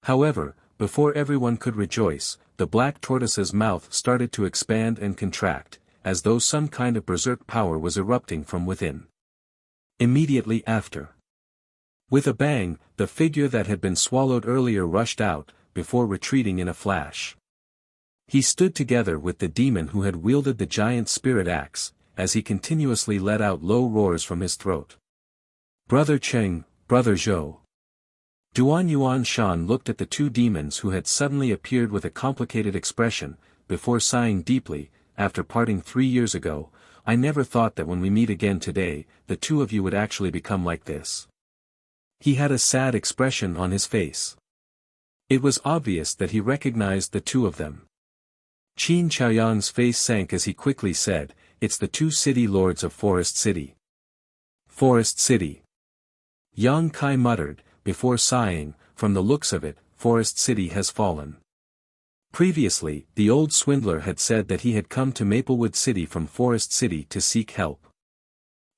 However, before everyone could rejoice, the black tortoise's mouth started to expand and contract, as though some kind of berserk power was erupting from within. Immediately after. With a bang, the figure that had been swallowed earlier rushed out, before retreating in a flash. He stood together with the demon who had wielded the giant spirit axe, as he continuously let out low roars from his throat. Brother Cheng, Brother Zhou. Duan Yuan Shan looked at the two demons who had suddenly appeared with a complicated expression, before sighing deeply. After parting 3 years ago, I never thought that when we meet again today, the two of you would actually become like this. He had a sad expression on his face. It was obvious that he recognized the two of them. Qin Chaoyang's face sank as he quickly said, "It's the two city lords of Forest City." Forest City. Yang Kai muttered, before sighing, "From the looks of it, Forest City has fallen." Previously, the old swindler had said that he had come to Maplewood City from Forest City to seek help.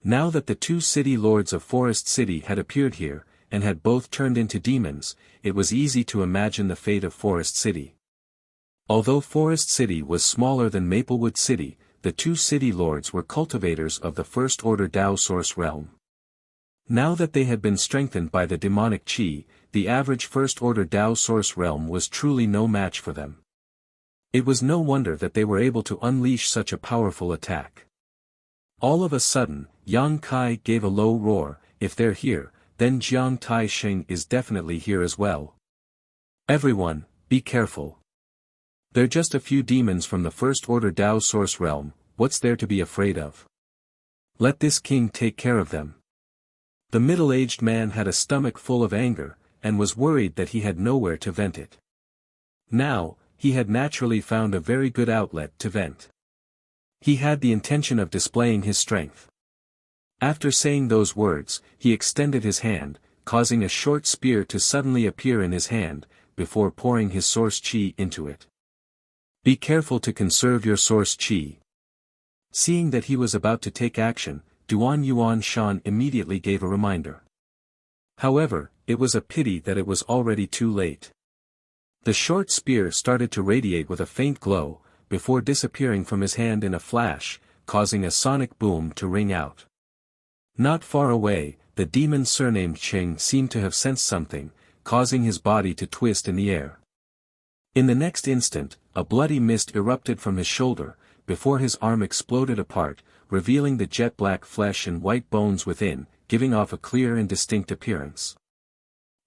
Now that the two city lords of Forest City had appeared here, and had both turned into demons, it was easy to imagine the fate of Forest City. Although Forest City was smaller than Maplewood City, the two city lords were cultivators of the First Order Dao Source realm. Now that they had been strengthened by the demonic chi, the average First Order Dao Source realm was truly no match for them. It was no wonder that they were able to unleash such a powerful attack. All of a sudden, Yang Kai gave a low roar, "If they're here, then Jiang Tai Sheng is definitely here as well. Everyone, be careful. They're just a few demons from the First Order Dao Source realm, what's there to be afraid of? Let this king take care of them." The middle-aged man had a stomach full of anger, and was worried that he had nowhere to vent it. Now, he had naturally found a very good outlet to vent. He had the intention of displaying his strength. After saying those words, he extended his hand, causing a short spear to suddenly appear in his hand, before pouring his source chi into it. Be careful to conserve your source chi. Seeing that he was about to take action, Duan Yuan Shan immediately gave a reminder. However, it was a pity that it was already too late. The short spear started to radiate with a faint glow, before disappearing from his hand in a flash, causing a sonic boom to ring out. Not far away, the demon surnamed Cheng seemed to have sensed something, causing his body to twist in the air. In the next instant, a bloody mist erupted from his shoulder, before his arm exploded apart, revealing the jet-black flesh and white bones within, giving off a clear and distinct appearance.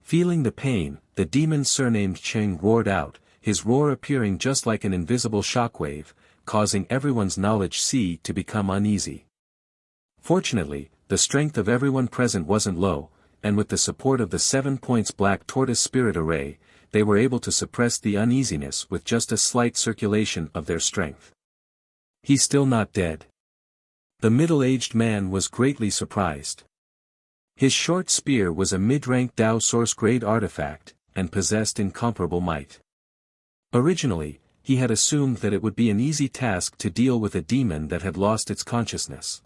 Feeling the pain, the demon surnamed Cheng roared out, his roar appearing just like an invisible shockwave, causing everyone's knowledge to become uneasy. Fortunately, the strength of everyone present wasn't low, and with the support of the 7 points Black Tortoise Spirit Array, they were able to suppress the uneasiness with just a slight circulation of their strength. He's still not dead. The middle-aged man was greatly surprised. His short spear was a mid-rank Dao Source grade artifact, and possessed incomparable might. Originally, he had assumed that it would be an easy task to deal with a demon that had lost its consciousness.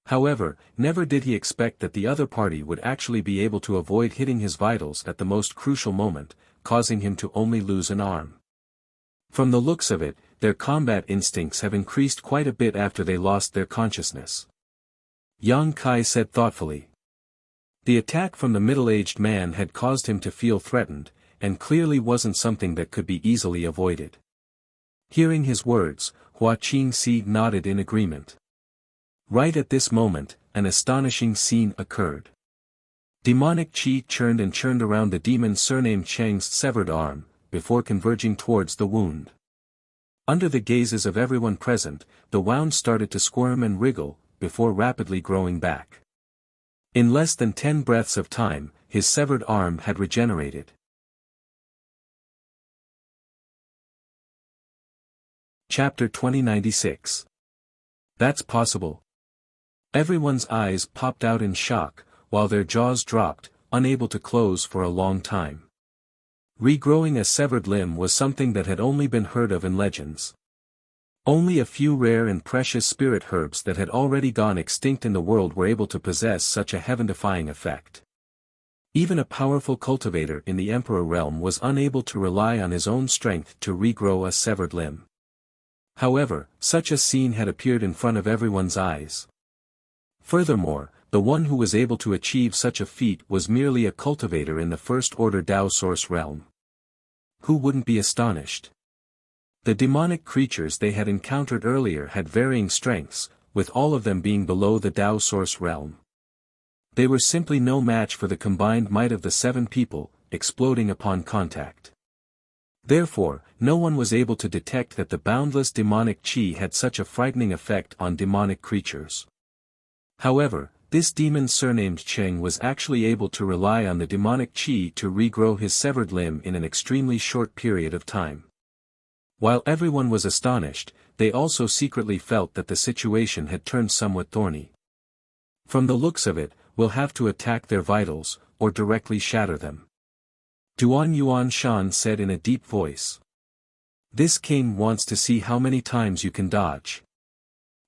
However, never did he expect that the other party would actually be able to avoid hitting his vitals at the most crucial moment, causing him to only lose an arm. From the looks of it, their combat instincts have increased quite a bit after they lost their consciousness. Yang Kai said thoughtfully. The attack from the middle-aged man had caused him to feel threatened, and clearly wasn't something that could be easily avoided. Hearing his words, Hua Qingxi nodded in agreement. Right at this moment, an astonishing scene occurred. Demonic chi churned and churned around the demon surnamed Cheng's severed arm, before converging towards the wound. Under the gazes of everyone present, the wound started to squirm and wriggle, before rapidly growing back. In less than 10 breaths of time, his severed arm had regenerated. Chapter 2096. That's possible. Everyone's eyes popped out in shock, while their jaws dropped, unable to close for a long time. Regrowing a severed limb was something that had only been heard of in legends. Only a few rare and precious spirit herbs that had already gone extinct in the world were able to possess such a heaven-defying effect. Even a powerful cultivator in the Emperor realm was unable to rely on his own strength to regrow a severed limb. However, such a scene had appeared in front of everyone's eyes. Furthermore, the one who was able to achieve such a feat was merely a cultivator in the first-order Dao Source realm. Who wouldn't be astonished? The demonic creatures they had encountered earlier had varying strengths, with all of them being below the Dao Source realm. They were simply no match for the combined might of the 7 people, exploding upon contact. Therefore, no one was able to detect that the boundless demonic chi had such a frightening effect on demonic creatures. However, this demon surnamed Cheng was actually able to rely on the demonic chi to regrow his severed limb in an extremely short period of time. While everyone was astonished, they also secretly felt that the situation had turned somewhat thorny. From the looks of it, we'll have to attack their vitals, or directly shatter them. Duan Yuan Shan said in a deep voice. This king wants to see how many times you can dodge.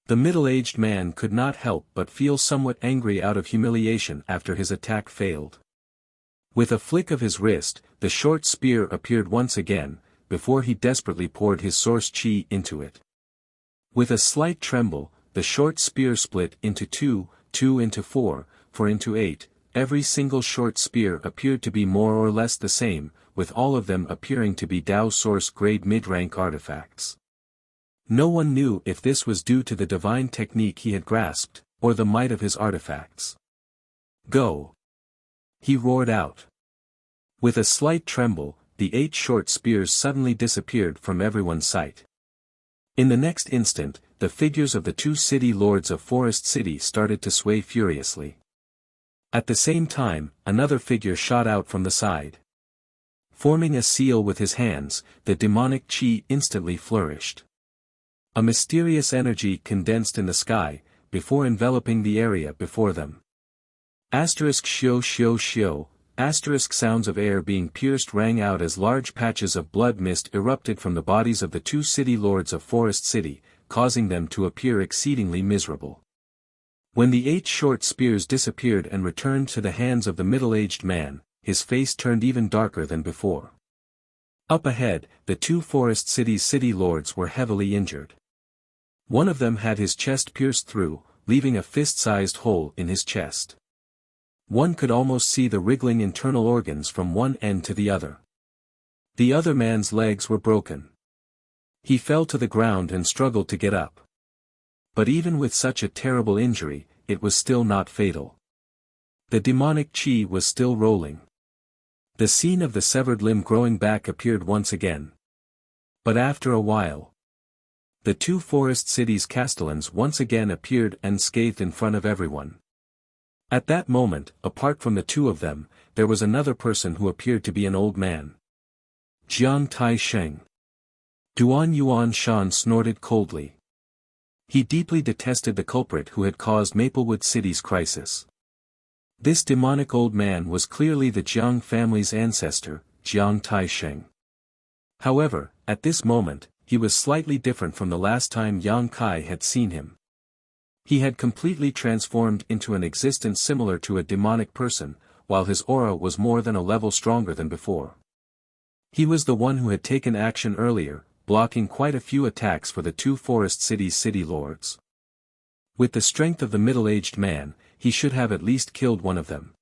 The middle-aged man could not help but feel somewhat angry out of humiliation after his attack failed. With a flick of his wrist, the short spear appeared once again, before he desperately poured his source chi into it. With a slight tremble, the short spear split into 2, 2 into 4, 4 into 8, every single short spear appeared to be more or less the same, with all of them appearing to be Dao Source grade mid-rank artifacts. No one knew if this was due to the divine technique he had grasped, or the might of his artifacts. Go! He roared out. With a slight tremble, the 8 short spears suddenly disappeared from everyone's sight. In the next instant, the figures of the 2 city lords of Forest City started to sway furiously. At the same time, another figure shot out from the side. Forming a seal with his hands, the demonic chi instantly flourished. A mysterious energy condensed in the sky, before enveloping the area before them. Asterisk shio shio shio, asterisk sounds of air being pierced rang out as large patches of blood mist erupted from the bodies of the two city lords of Forest City, causing them to appear exceedingly miserable. When the 8 short spears disappeared and returned to the hands of the middle-aged man, his face turned even darker than before. Up ahead, the 2 Forest City's city lords were heavily injured. One of them had his chest pierced through, leaving a fist-sized hole in his chest. One could almost see the wriggling internal organs from one end to the other. The other man's legs were broken. He fell to the ground and struggled to get up. But even with such a terrible injury, it was still not fatal. The demonic chi was still rolling. The scene of the severed limb growing back appeared once again. But after a while, the 2 Forest Cities castellans once again appeared unscathed in front of everyone. At that moment, apart from the 2 of them, there was another person who appeared to be an old man. Jiang Tai Sheng. Duan Yuan Shan snorted coldly. He deeply detested the culprit who had caused Maplewood City's crisis. This demonic old man was clearly the Jiang family's ancestor, Jiang Tai Sheng. However, at this moment, he was slightly different from the last time Yang Kai had seen him. He had completely transformed into an existence similar to a demonic person, while his aura was more than a level stronger than before. He was the one who had taken action earlier, blocking quite a few attacks for the 2 Forest Cities city lords. With the strength of the middle-aged man, he should have at least killed one of them.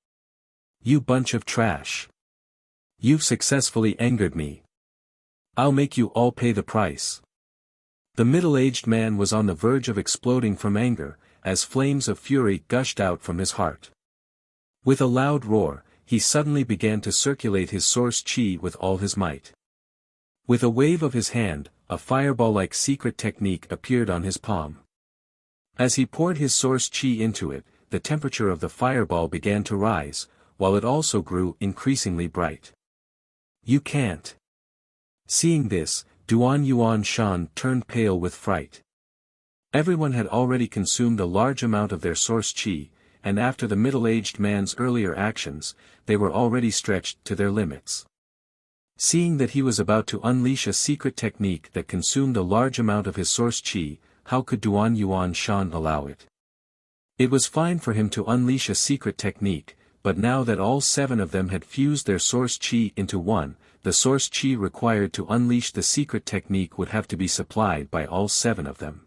You bunch of trash. You've successfully angered me. I'll make you all pay the price. The middle-aged man was on the verge of exploding from anger, as flames of fury gushed out from his heart. With a loud roar, he suddenly began to circulate his source chi with all his might. With a wave of his hand, a fireball-like secret technique appeared on his palm. As he poured his source chi into it, the temperature of the fireball began to rise, while it also grew increasingly bright. You can't. Seeing this, Duan Yuan Shan turned pale with fright. Everyone had already consumed a large amount of their source chi, and after the middle-aged man's earlier actions, they were already stretched to their limits. Seeing that he was about to unleash a secret technique that consumed a large amount of his source chi, how could Duan Yuan Shan allow it? It was fine for him to unleash a secret technique, but now that all 7 of them had fused their source chi into one, the source chi required to unleash the secret technique would have to be supplied by all 7 of them.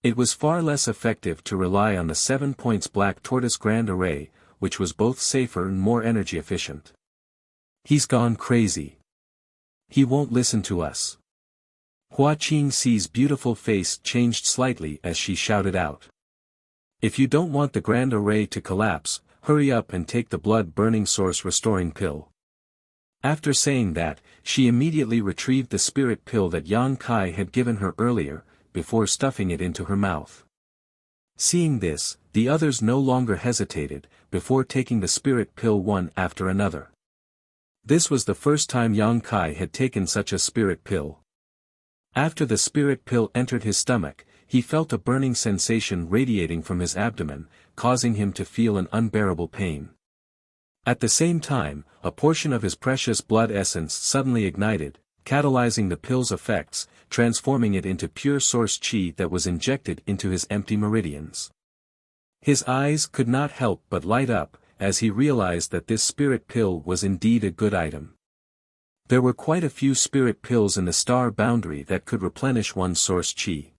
It was far less effective to rely on the 7 points Black Tortoise Grand Array, which was both safer and more energy efficient. He's gone crazy. He won't listen to us. Hua Qingxi's beautiful face changed slightly as she shouted out. If you don't want the Grand Array to collapse, hurry up and take the blood-burning source restoring pill. After saying that, she immediately retrieved the spirit pill that Yang Kai had given her earlier, before stuffing it into her mouth. Seeing this, the others no longer hesitated, before taking the spirit pill one after another. This was the first time Yang Kai had taken such a spirit pill. After the spirit pill entered his stomach, he felt a burning sensation radiating from his abdomen, causing him to feel an unbearable pain. At the same time, a portion of his precious blood essence suddenly ignited, catalyzing the pill's effects, transforming it into pure source chi that was injected into his empty meridians. His eyes could not help but light up, as he realized that this spirit pill was indeed a good item. There were quite a few spirit pills in the star boundary that could replenish one's source chi.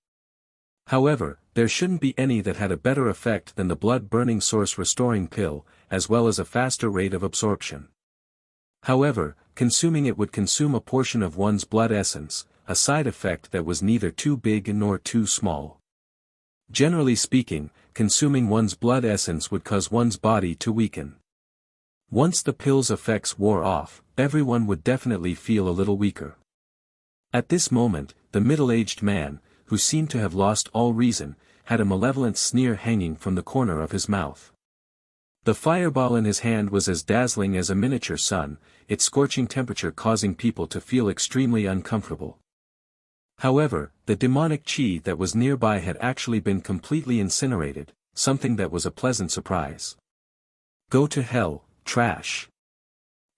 However, there shouldn't be any that had a better effect than the blood-burning source restoring pill, as well as a faster rate of absorption. However, consuming it would consume a portion of one's blood essence, a side effect that was neither too big nor too small. Generally speaking, consuming one's blood essence would cause one's body to weaken. Once the pill's effects wore off, everyone would definitely feel a little weaker. At this moment, the middle-aged man, who seemed to have lost all reason, had a malevolent sneer hanging from the corner of his mouth. The fireball in his hand was as dazzling as a miniature sun, its scorching temperature causing people to feel extremely uncomfortable. However, the demonic chi that was nearby had actually been completely incinerated, something that was a pleasant surprise. Go to hell, trash.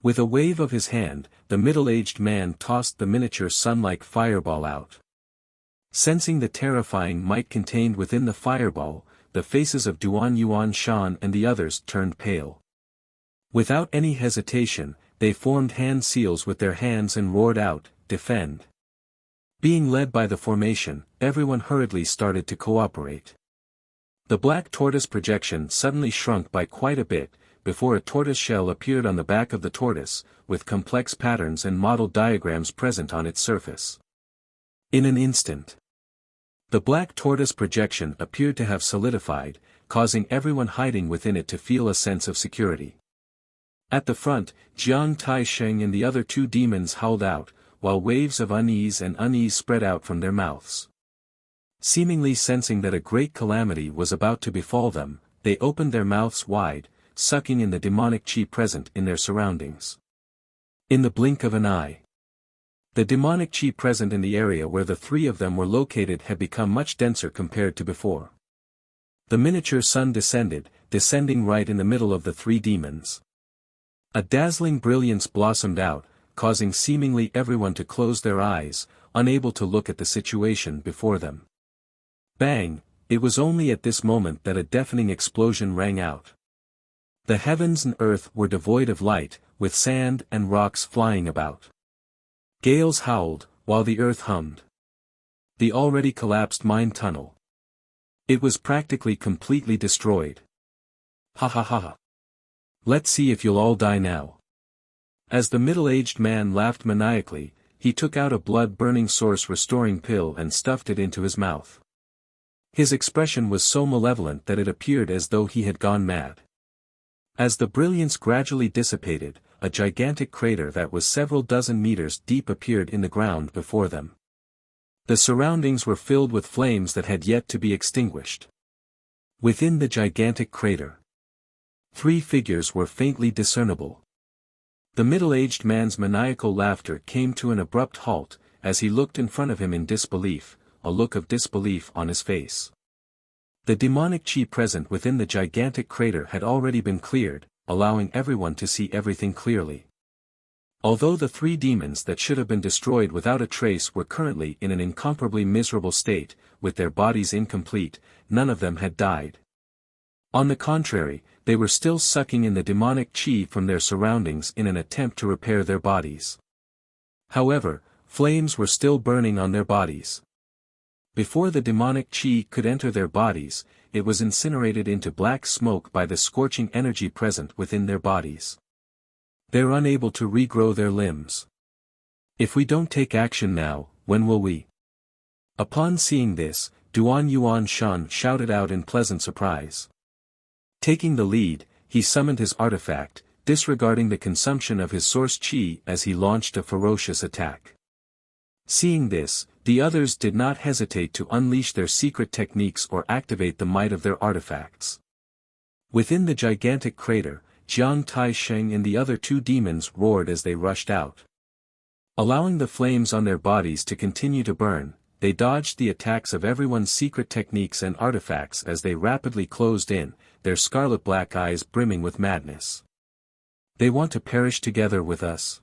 With a wave of his hand, the middle-aged man tossed the miniature sun-like fireball out. Sensing the terrifying might contained within the fireball, the faces of Duan Yuan Shan and the others turned pale. Without any hesitation, they formed hand seals with their hands and roared out, "Defend." Being led by the formation, everyone hurriedly started to cooperate. The black tortoise projection suddenly shrunk by quite a bit, before a tortoise shell appeared on the back of the tortoise, with complex patterns and model diagrams present on its surface. In an instant, the black tortoise projection appeared to have solidified, causing everyone hiding within it to feel a sense of security. At the front, Jiang Taisheng and the other two demons howled out, while waves of unease spread out from their mouths. Seemingly sensing that a great calamity was about to befall them, they opened their mouths wide, sucking in the demonic chi present in their surroundings. In the blink of an eye, the demonic chi present in the area where the three of them were located had become much denser compared to before. The miniature sun descending right in the middle of the three demons. A dazzling brilliance blossomed out, causing seemingly everyone to close their eyes, unable to look at the situation before them. Bang! It was only at this moment that a deafening explosion rang out. The heavens and earth were devoid of light, with sand and rocks flying about. Gales howled, while the earth hummed. The already collapsed mine tunnel. It was practically completely destroyed. Ha ha ha ha. Let's see if you'll all die now. As the middle-aged man laughed maniacally, he took out a blood-burning source-restoring pill and stuffed it into his mouth. His expression was so malevolent that it appeared as though he had gone mad. As the brilliance gradually dissipated, a gigantic crater that was several dozen meters deep appeared in the ground before them. The surroundings were filled with flames that had yet to be extinguished. Within the gigantic crater, three figures were faintly discernible. The middle-aged man's maniacal laughter came to an abrupt halt, as he looked in front of him in disbelief, a look of disbelief on his face. The demonic chi present within the gigantic crater had already been cleared, allowing everyone to see everything clearly. Although the three demons that should have been destroyed without a trace were currently in an incomparably miserable state, with their bodies incomplete, none of them had died. On the contrary, they were still sucking in the demonic chi from their surroundings in an attempt to repair their bodies. However, flames were still burning on their bodies. Before the demonic chi could enter their bodies, it was incinerated into black smoke by the scorching energy present within their bodies. They're unable to regrow their limbs. If we don't take action now, when will we? Upon seeing this, Duan Yuan Shan shouted out in pleasant surprise. Taking the lead, he summoned his artifact, disregarding the consumption of his source chi as he launched a ferocious attack. Seeing this, the others did not hesitate to unleash their secret techniques or activate the might of their artifacts. Within the gigantic crater, Jiang Taisheng and the other two demons roared as they rushed out. Allowing the flames on their bodies to continue to burn, they dodged the attacks of everyone's secret techniques and artifacts as they rapidly closed in, their scarlet-black eyes brimming with madness. They want to perish together with us.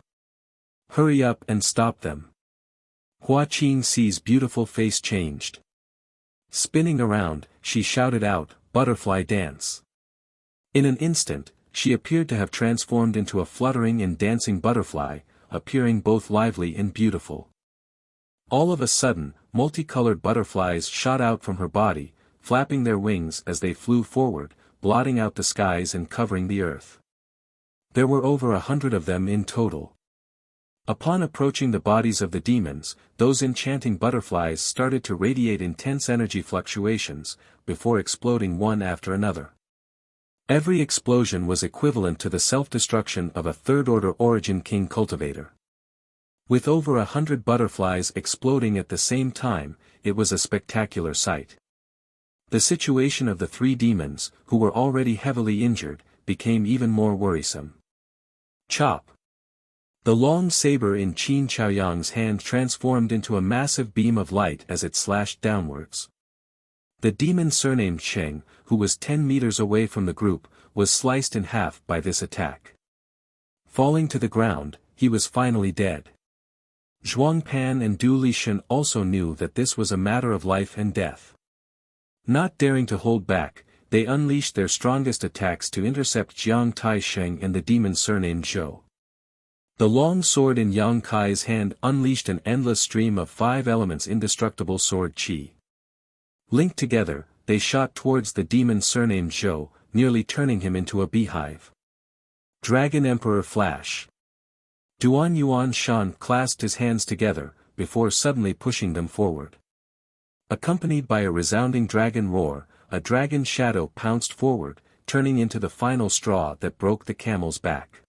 Hurry up and stop them. Hua Qingxi's beautiful face changed. Spinning around, she shouted out, "Butterfly dance." In an instant, she appeared to have transformed into a fluttering and dancing butterfly, appearing both lively and beautiful. All of a sudden, multicolored butterflies shot out from her body, flapping their wings as they flew forward, blotting out the skies and covering the earth. There were over 100 of them in total. Upon approaching the bodies of the demons, those enchanting butterflies started to radiate intense energy fluctuations, before exploding one after another. Every explosion was equivalent to the self-destruction of a third-order origin king cultivator. With over 100 butterflies exploding at the same time, it was a spectacular sight. The situation of the three demons, who were already heavily injured, became even more worrisome. Chop! The long saber in Qin Chaoyang's hand transformed into a massive beam of light as it slashed downwards. The demon surnamed Sheng, who was 10 meters away from the group, was sliced in half by this attack. Falling to the ground, he was finally dead. Zhuang Pan and Du Lishan also knew that this was a matter of life and death. Not daring to hold back, they unleashed their strongest attacks to intercept Jiang Tai Sheng and the demon surnamed Zhou. The long sword in Yang Kai's hand unleashed an endless stream of 5 elements indestructible sword qi. Linked together, they shot towards the demon surnamed Zhou, nearly turning him into a beehive. Dragon Emperor Flash. Duan Yuan Shan clasped his hands together, before suddenly pushing them forward. Accompanied by a resounding dragon roar, a dragon shadow pounced forward, turning into the final straw that broke the camel's back.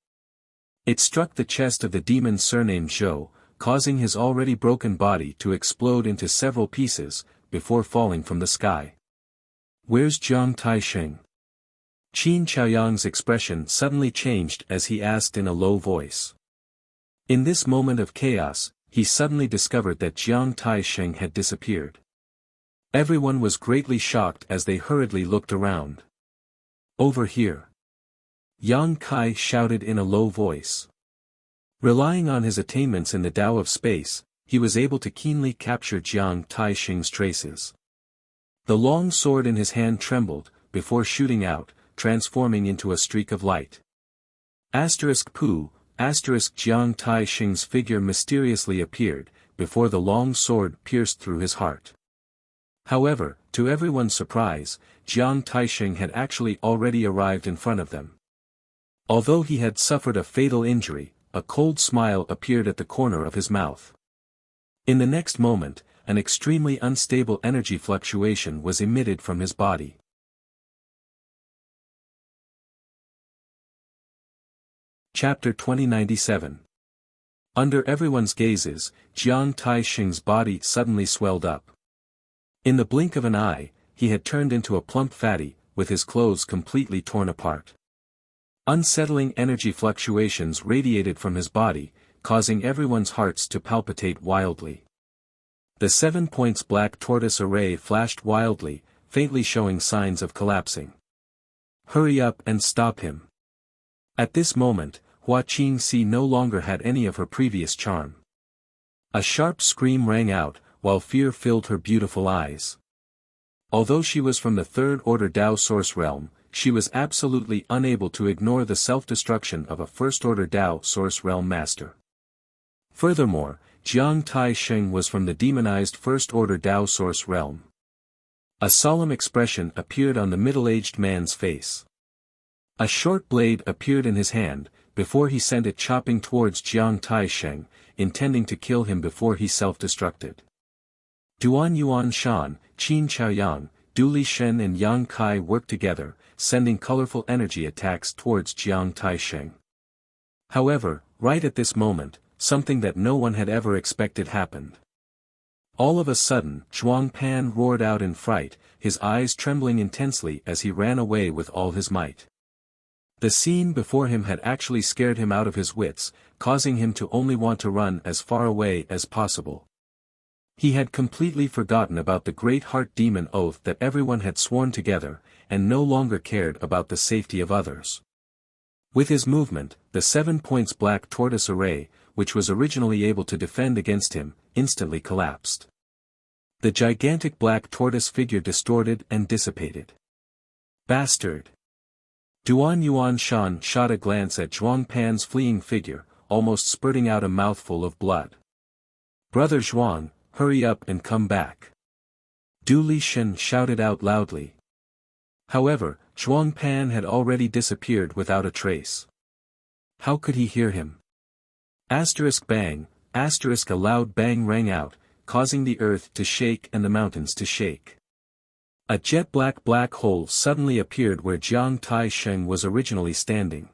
It struck the chest of the demon surnamed Zhou, causing his already broken body to explode into several pieces, before falling from the sky. "Where's Jiang Tai Sheng?" Qin Chaoyang's expression suddenly changed as he asked in a low voice. In this moment of chaos, he suddenly discovered that Jiang Tai Sheng had disappeared. Everyone was greatly shocked as they hurriedly looked around. "Over here!" Yang Kai shouted in a low voice. Relying on his attainments in the Tao of space, he was able to keenly capture Jiang Tai Sheng's traces. The long sword in his hand trembled, before shooting out, transforming into a streak of light. *Pu, Jiang Tai Sheng's figure mysteriously appeared, before the long sword pierced through his heart. However, to everyone's surprise, Jiang Tai Sheng had actually already arrived in front of them. Although he had suffered a fatal injury, a cold smile appeared at the corner of his mouth. In the next moment, an extremely unstable energy fluctuation was emitted from his body. Chapter 2097. Under everyone's gazes, Jiang Tai Sheng's body suddenly swelled up. In the blink of an eye, he had turned into a plump fatty, with his clothes completely torn apart. Unsettling energy fluctuations radiated from his body, causing everyone's hearts to palpitate wildly. The 7 points black tortoise array flashed wildly, faintly showing signs of collapsing. "Hurry up and stop him." At this moment, Hua Qingxi no longer had any of her previous charm. A sharp scream rang out, while fear filled her beautiful eyes. Although she was from the third-order Tao Source Realm, she was absolutely unable to ignore the self-destruction of a first-order Tao Source Realm master. Furthermore, Jiang Tai Sheng was from the demonized first-order Tao Source Realm. A solemn expression appeared on the middle-aged man's face. A short blade appeared in his hand, before he sent it chopping towards Jiang Tai Sheng, intending to kill him before he self-destructed. Duan Yuan Shan, Qin Chaoyang, Du Lishan and Yang Kai worked together, sending colorful energy attacks towards Jiang Tai Sheng. However, right at this moment, something that no one had ever expected happened. All of a sudden, Zhuang Pan roared out in fright, his eyes trembling intensely as he ran away with all his might. The scene before him had actually scared him out of his wits, causing him to only want to run as far away as possible. He had completely forgotten about the great heart demon oath that everyone had sworn together, and no longer cared about the safety of others. With his movement, the 7 points black tortoise array, which was originally able to defend against him, instantly collapsed. The gigantic black tortoise figure distorted and dissipated. "Bastard!" Duan Yuan Shan shot a glance at Zhuang Pan's fleeing figure, almost spurting out a mouthful of blood. "Brother Zhuang, hurry up and come back." Du Lishan shouted out loudly. However, Zhuang Pan had already disappeared without a trace. How could he hear him? Bang, a loud bang rang out, causing the earth to shake and the mountains to shake. A jet-black black hole suddenly appeared where Jiang Tai Sheng was originally standing.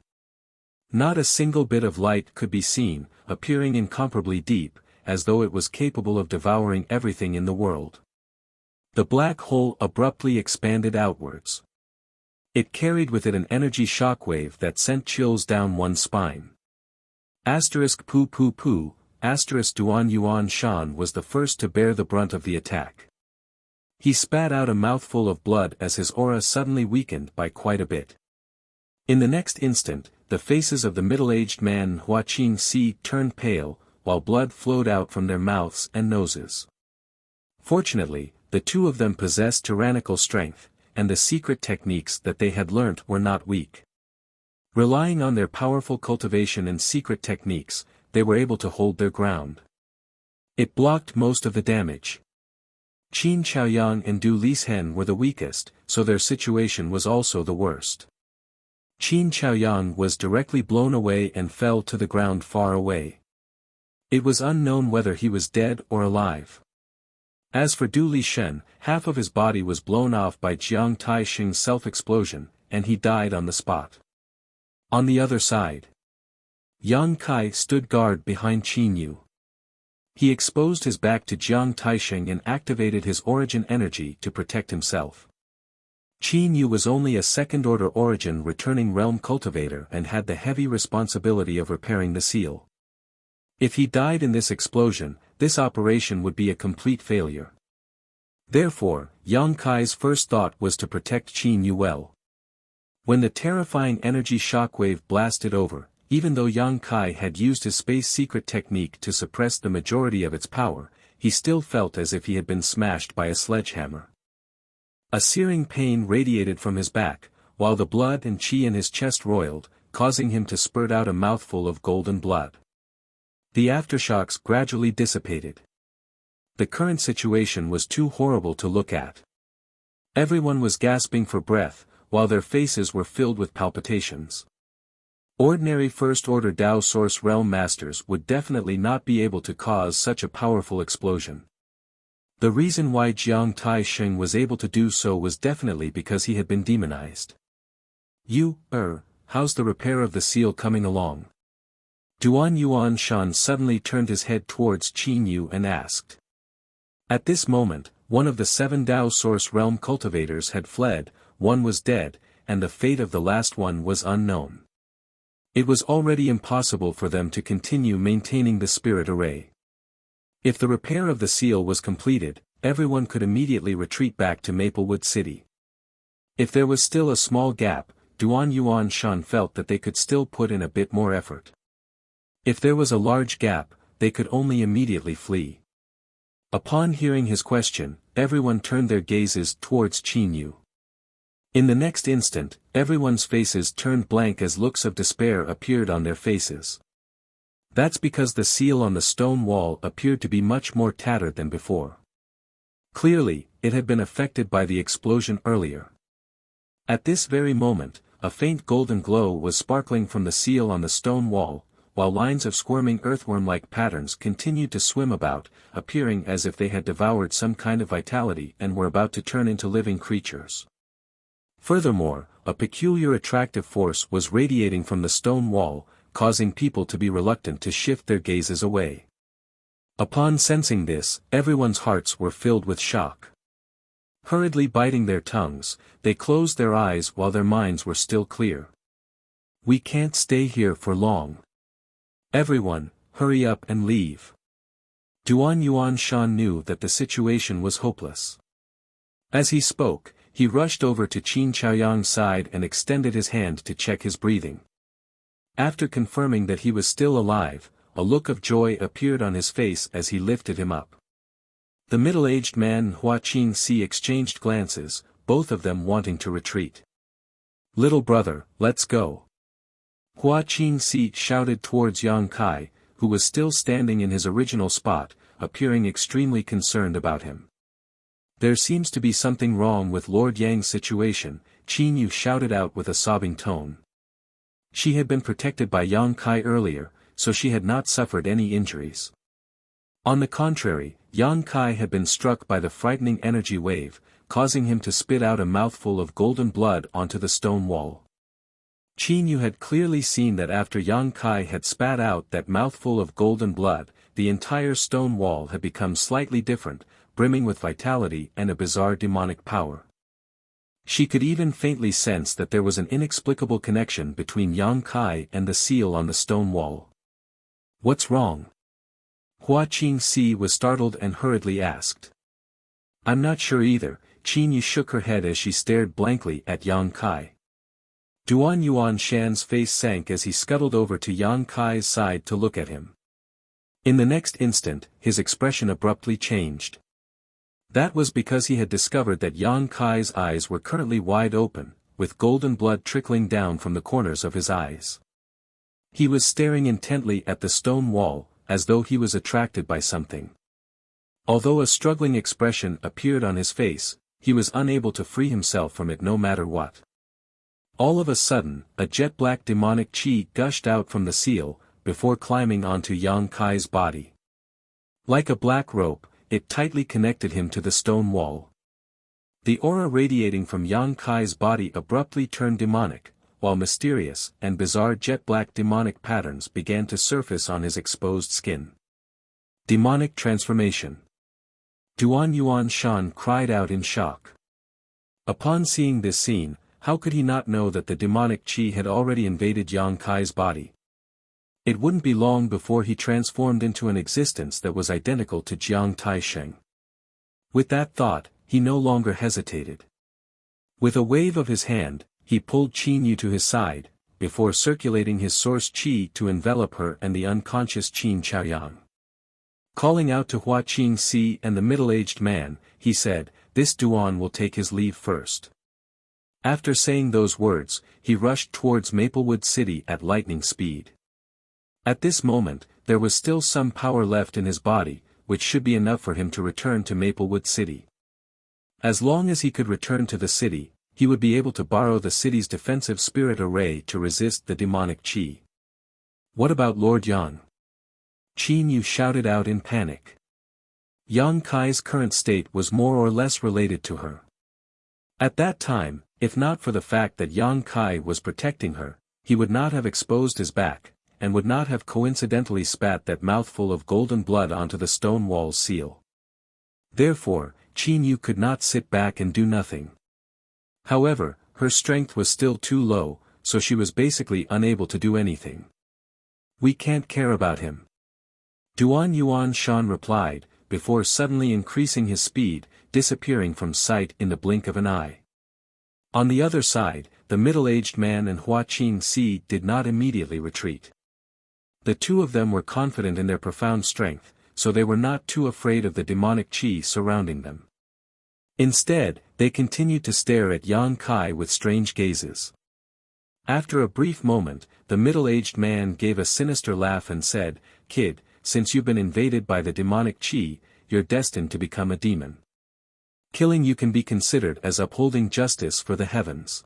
Not a single bit of light could be seen, appearing incomparably deep, as though it was capable of devouring everything in the world. The black hole abruptly expanded outwards. It carried with it an energy shockwave that sent chills down one's spine. Asterisk poo poo poo, asterisk Duan Yuan Shan was the first to bear the brunt of the attack. He spat out a mouthful of blood as his aura suddenly weakened by quite a bit. In the next instant, the faces of the middle-aged man and Hua Qingxi turned pale, while blood flowed out from their mouths and noses. Fortunately, the two of them possessed tyrannical strength, and the secret techniques that they had learnt were not weak. Relying on their powerful cultivation and secret techniques, they were able to hold their ground. It blocked most of the damage. Qin Chaoyang and Du Lishen were the weakest, so their situation was also the worst. Qin Chaoyang was directly blown away and fell to the ground far away. It was unknown whether he was dead or alive. As for Du Lishen, half of his body was blown off by Jiang Taixing's self-explosion, and he died on the spot. On the other side, Yang Kai stood guard behind Qin Yu. He exposed his back to Jiang Taixing and activated his origin energy to protect himself. Qin Yu was only a second-order origin returning realm cultivator and had the heavy responsibility of repairing the seal. If he died in this explosion, this operation would be a complete failure. Therefore, Yang Kai's first thought was to protect Qin Yu well. When the terrifying energy shockwave blasted over, even though Yang Kai had used his space secret technique to suppress the majority of its power, he still felt as if he had been smashed by a sledgehammer. A searing pain radiated from his back, while the blood and qi in his chest roiled, causing him to spurt out a mouthful of golden blood. The aftershocks gradually dissipated. The current situation was too horrible to look at. Everyone was gasping for breath, while their faces were filled with palpitations. Ordinary first-order Dao Source Realm Masters would definitely not be able to cause such a powerful explosion. The reason why Jiang Taixing was able to do so was definitely because he had been demonized. How's the repair of the seal coming along? Duan Yuan Shan suddenly turned his head towards Qin Yu and asked. At this moment, one of the 7 Dao Source Realm cultivators had fled, one was dead, and the fate of the last one was unknown. It was already impossible for them to continue maintaining the spirit array. If the repair of the seal was completed, everyone could immediately retreat back to Maplewood City. If there was still a small gap, Duan Yuan Shan felt that they could still put in a bit more effort. If there was a large gap, they could only immediately flee. Upon hearing his question, everyone turned their gazes towards Qin Yu. In the next instant, everyone's faces turned blank as looks of despair appeared on their faces. That's because the seal on the stone wall appeared to be much more tattered than before. Clearly, it had been affected by the explosion earlier. At this very moment, a faint golden glow was sparkling from the seal on the stone wall, while lines of squirming earthworm-like patterns continued to swim about, appearing as if they had devoured some kind of vitality and were about to turn into living creatures. Furthermore, a peculiar attractive force was radiating from the stone wall, causing people to be reluctant to shift their gazes away. Upon sensing this, everyone's hearts were filled with shock. Hurriedly biting their tongues, they closed their eyes while their minds were still clear. We can't stay here for long. Everyone, hurry up and leave. Duan Yuan Shan knew that the situation was hopeless. As he spoke, he rushed over to Qin Chaoyang's side and extended his hand to check his breathing. After confirming that he was still alive, a look of joy appeared on his face as he lifted him up. The middle-aged man and Hua Qingxi exchanged glances, both of them wanting to retreat. Little brother, let's go. Hua Qingxi shouted towards Yang Kai, who was still standing in his original spot, appearing extremely concerned about him. There seems to be something wrong with Lord Yang's situation, Qin Yu shouted out with a sobbing tone. She had been protected by Yang Kai earlier, so she had not suffered any injuries. On the contrary, Yang Kai had been struck by the frightening energy wave, causing him to spit out a mouthful of golden blood onto the stone wall. Qin Yu had clearly seen that after Yang Kai had spat out that mouthful of golden blood, the entire stone wall had become slightly different, brimming with vitality and a bizarre demonic power. She could even faintly sense that there was an inexplicable connection between Yang Kai and the seal on the stone wall. "What's wrong?" Hua Qingxi was startled and hurriedly asked. "I'm not sure either." Qin Yu shook her head as she stared blankly at Yang Kai. Duan Yuan Shan's face sank as he scuttled over to Yang Kai's side to look at him. In the next instant, his expression abruptly changed. That was because he had discovered that Yang Kai's eyes were currently wide open, with golden blood trickling down from the corners of his eyes. He was staring intently at the stone wall, as though he was attracted by something. Although a struggling expression appeared on his face, he was unable to free himself from it no matter what. All of a sudden, a jet-black demonic chi gushed out from the seal, before climbing onto Yang Kai's body. Like a black rope, it tightly connected him to the stone wall. The aura radiating from Yang Kai's body abruptly turned demonic, while mysterious and bizarre jet-black demonic patterns began to surface on his exposed skin. Demonic transformation. Duan Yuan Shan cried out in shock. Upon seeing this scene, how could he not know that the demonic chi had already invaded Yang Kai's body? It wouldn't be long before he transformed into an existence that was identical to Jiang Taisheng. With that thought, he no longer hesitated. With a wave of his hand, he pulled Qin Yu to his side, before circulating his source chi to envelop her and the unconscious Qin Chaoyang. Calling out to Hua Qingxi and the middle-aged man, he said, "This Duan will take his leave first." After saying those words, he rushed towards Maplewood City at lightning speed. At this moment, there was still some power left in his body, which should be enough for him to return to Maplewood City. As long as he could return to the city, he would be able to borrow the city's defensive spirit array to resist the demonic chi. What about Lord Yang? Qin Yu shouted out in panic. Yang Kai's current state was more or less related to her. At that time, if not for the fact that Yang Kai was protecting her, he would not have exposed his back, and would not have coincidentally spat that mouthful of golden blood onto the stone wall's seal. Therefore, Qin Yu could not sit back and do nothing. However, her strength was still too low, so she was basically unable to do anything. "We can't care about him," Duan Yuan Shan replied, before suddenly increasing his speed, disappearing from sight in the blink of an eye. On the other side, the middle-aged man and Hua Qingxi did not immediately retreat. The two of them were confident in their profound strength, so they were not too afraid of the demonic chi surrounding them. Instead, they continued to stare at Yang Kai with strange gazes. After a brief moment, the middle-aged man gave a sinister laugh and said, "Kid, since you've been invaded by the demonic chi, you're destined to become a demon. Killing you can be considered as upholding justice for the heavens."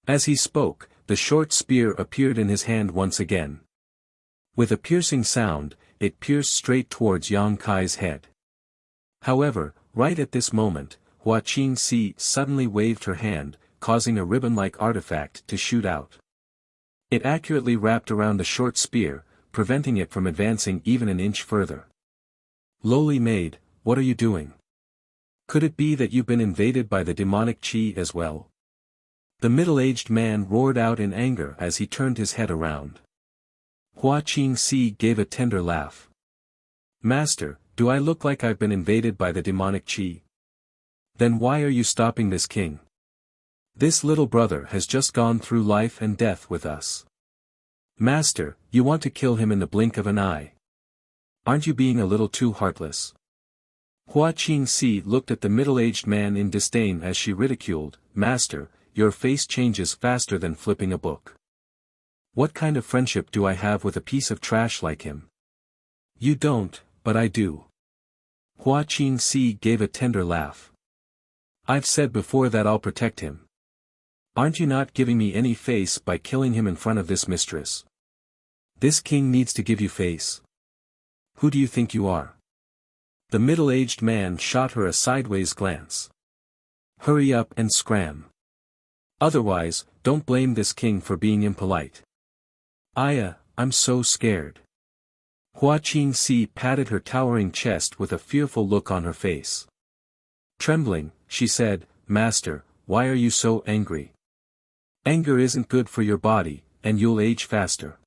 As he spoke, the short spear appeared in his hand once again. With a piercing sound, it pierced straight towards Yang Kai's head. However, right at this moment, Hua Qingxi suddenly waved her hand, causing a ribbon-like artifact to shoot out. It accurately wrapped around the short spear, preventing it from advancing even an inch further. "Lowly maid, what are you doing? Could it be that you've been invaded by the demonic chi as well?" The middle-aged man roared out in anger as he turned his head around. Hua Qingxi gave a tender laugh. "Master, do I look like I've been invaded by the demonic chi? Then why are you stopping this king? This little brother has just gone through life and death with us. Master, you want to kill him in the blink of an eye. Aren't you being a little too heartless?" Hua Qingxi looked at the middle-aged man in disdain as she ridiculed, "Master, your face changes faster than flipping a book. What kind of friendship do I have with a piece of trash like him?" "You don't, but I do." Hua Qingxi gave a tender laugh. "I've said before that I'll protect him. Aren't you not giving me any face by killing him in front of this mistress? This king needs to give you face. Who do you think you are?" The middle-aged man shot her a sideways glance. "Hurry up and scram. Otherwise, don't blame this king for being impolite." I'm so scared." Hua Qingxi patted her towering chest with a fearful look on her face. Trembling, she said, "Master, why are you so angry? Anger isn't good for your body, and you'll age faster.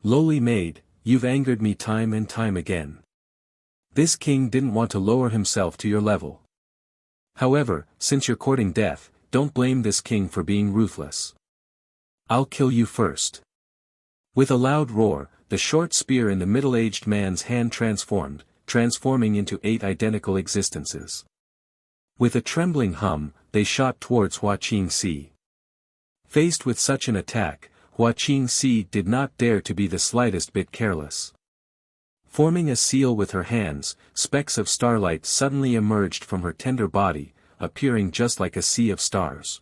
Lowly maid, you've angered me time and time again. This king didn't want to lower himself to your level. However, since you're courting death, don't blame this king for being ruthless. I'll kill you first. With a loud roar, the short spear in the middle-aged man's hand transforming into 8 identical existences. With a trembling hum, they shot towards Hua Qingxi. Faced with such an attack, Hua Qingxi did not dare to be the slightest bit careless. Forming a seal with her hands, specks of starlight suddenly emerged from her tender body, appearing just like a sea of stars.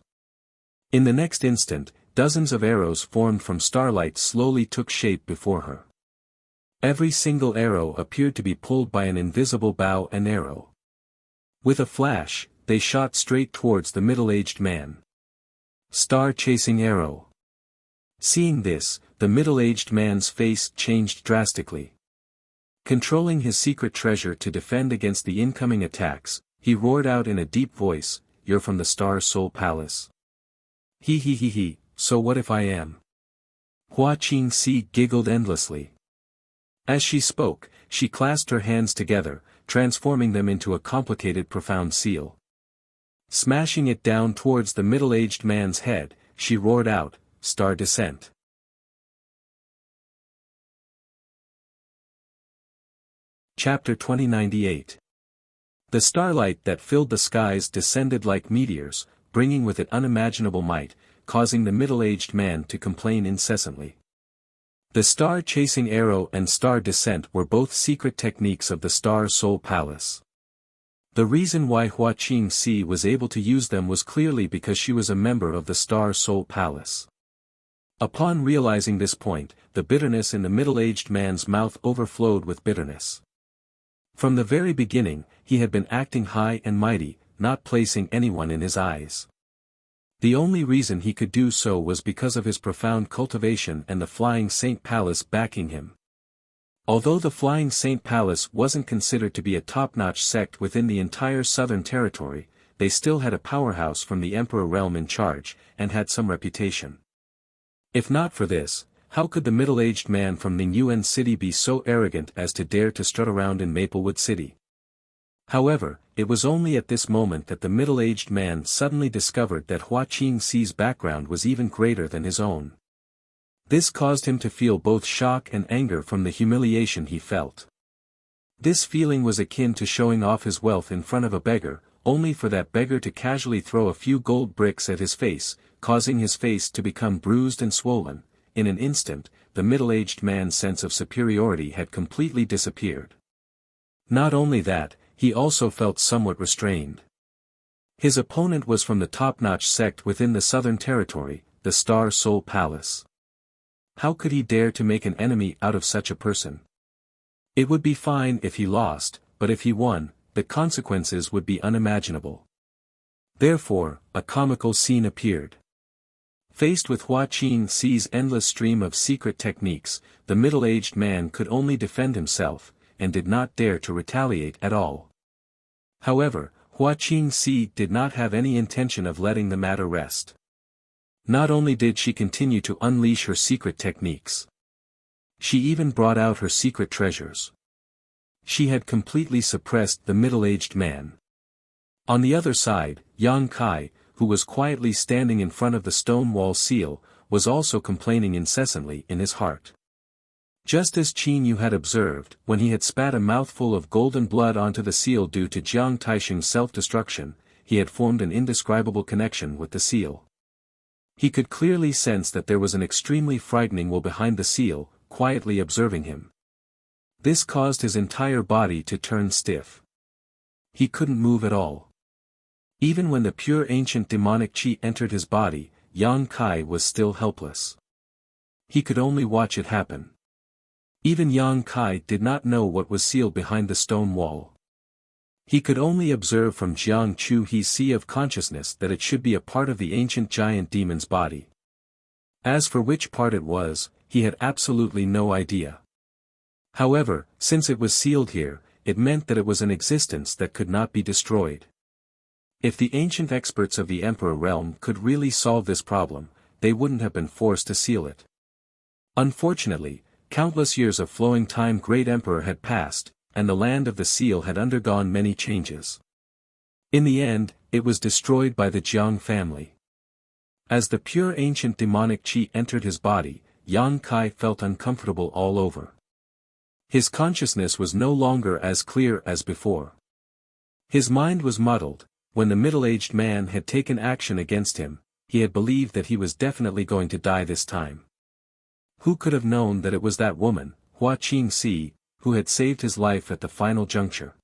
In the next instant, dozens of arrows formed from starlight slowly took shape before her. Every single arrow appeared to be pulled by an invisible bow and arrow. With a flash, they shot straight towards the middle-aged man. Star-chasing arrow. Seeing this, the middle-aged man's face changed drastically. Controlling his secret treasure to defend against the incoming attacks, he roared out in a deep voice, "You're from the Star Soul Palace." He, so what if I am? Hua Qingxi giggled endlessly. As she spoke, she clasped her hands together, transforming them into a complicated profound seal. Smashing it down towards the middle-aged man's head, she roared out, "Star Descent." Chapter 2098. The starlight that filled the skies descended like meteors, bringing with it unimaginable might, causing the middle-aged man to complain incessantly. The star-chasing arrow and star descent were both secret techniques of the Star Soul Palace. The reason why Hua Qingxi was able to use them was clearly because she was a member of the Star Soul Palace. Upon realizing this point, the bitterness in the middle-aged man's mouth overflowed with bitterness. From the very beginning, he had been acting high and mighty, not placing anyone in his eyes. The only reason he could do so was because of his profound cultivation and the Flying Saint Palace backing him. Although the Flying Saint Palace wasn't considered to be a top-notch sect within the entire Southern Territory, they still had a powerhouse from the Emperor realm in charge, and had some reputation. If not for this, how could the middle-aged man from Ningyuan City be so arrogant as to dare to strut around in Maplewood City? However, it was only at this moment that the middle-aged man suddenly discovered that Hua Qingxi's background was even greater than his own. This caused him to feel both shock and anger from the humiliation he felt. This feeling was akin to showing off his wealth in front of a beggar, only for that beggar to casually throw a few gold bricks at his face, causing his face to become bruised and swollen. In an instant, the middle-aged man's sense of superiority had completely disappeared. Not only that, he also felt somewhat restrained. His opponent was from the top-notch sect within the Southern Territory, the Star Soul Palace. How could he dare to make an enemy out of such a person? It would be fine if he lost, but if he won, the consequences would be unimaginable. Therefore, a comical scene appeared. Faced with Hua Qingxi's endless stream of secret techniques, the middle-aged man could only defend himself, and did not dare to retaliate at all. However, Hua Qingxi did not have any intention of letting the matter rest. Not only did she continue to unleash her secret techniques, she even brought out her secret treasures. She had completely suppressed the middle-aged man. On the other side, Yang Kai, who was quietly standing in front of the stone wall seal, was also complaining incessantly in his heart. Just as Qin Yu had observed, when he had spat a mouthful of golden blood onto the seal due to Jiang Taisheng's self-destruction, he had formed an indescribable connection with the seal. He could clearly sense that there was an extremely frightening will behind the seal, quietly observing him. This caused his entire body to turn stiff. He couldn't move at all. Even when the pure ancient demonic qi entered his body, Yang Kai was still helpless. He could only watch it happen. Even Yang Kai did not know what was sealed behind the stone wall. He could only observe from Jiang Chu He's sea of consciousness that it should be a part of the ancient giant demon's body. As for which part it was, he had absolutely no idea. However, since it was sealed here, it meant that it was an existence that could not be destroyed. If the ancient experts of the Emperor realm could really solve this problem, they wouldn't have been forced to seal it. Unfortunately, countless years of flowing time Great Emperor had passed, and the land of the seal had undergone many changes. In the end, it was destroyed by the Jiang family. As the pure ancient demonic qi entered his body, Yang Kai felt uncomfortable all over. His consciousness was no longer as clear as before. His mind was muddled. When the middle-aged man had taken action against him, he had believed that he was definitely going to die this time. Who could have known that it was that woman, Hua Qingxi, who had saved his life at the final juncture?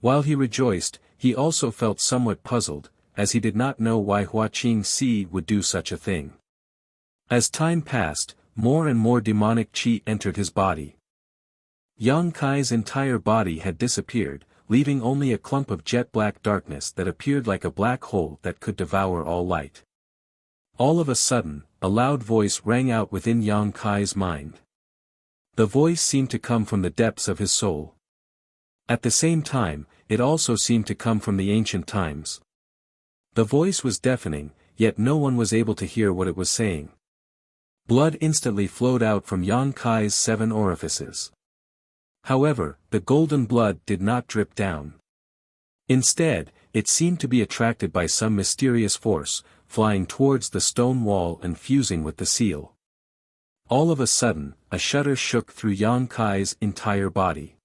While he rejoiced, he also felt somewhat puzzled, as he did not know why Hua Qingxi would do such a thing. As time passed, more and more demonic qi entered his body. Yang Kai's entire body had disappeared, leaving only a clump of jet-black darkness that appeared like a black hole that could devour all light. All of a sudden, a loud voice rang out within Yang Kai's mind. The voice seemed to come from the depths of his soul. At the same time, it also seemed to come from the ancient times. The voice was deafening, yet no one was able to hear what it was saying. Blood instantly flowed out from Yang Kai's 7 orifices. However, the golden blood did not drip down. Instead, it seemed to be attracted by some mysterious force, flying towards the stone wall and fusing with the seal. All of a sudden, a shudder shook through Yang Kai's entire body.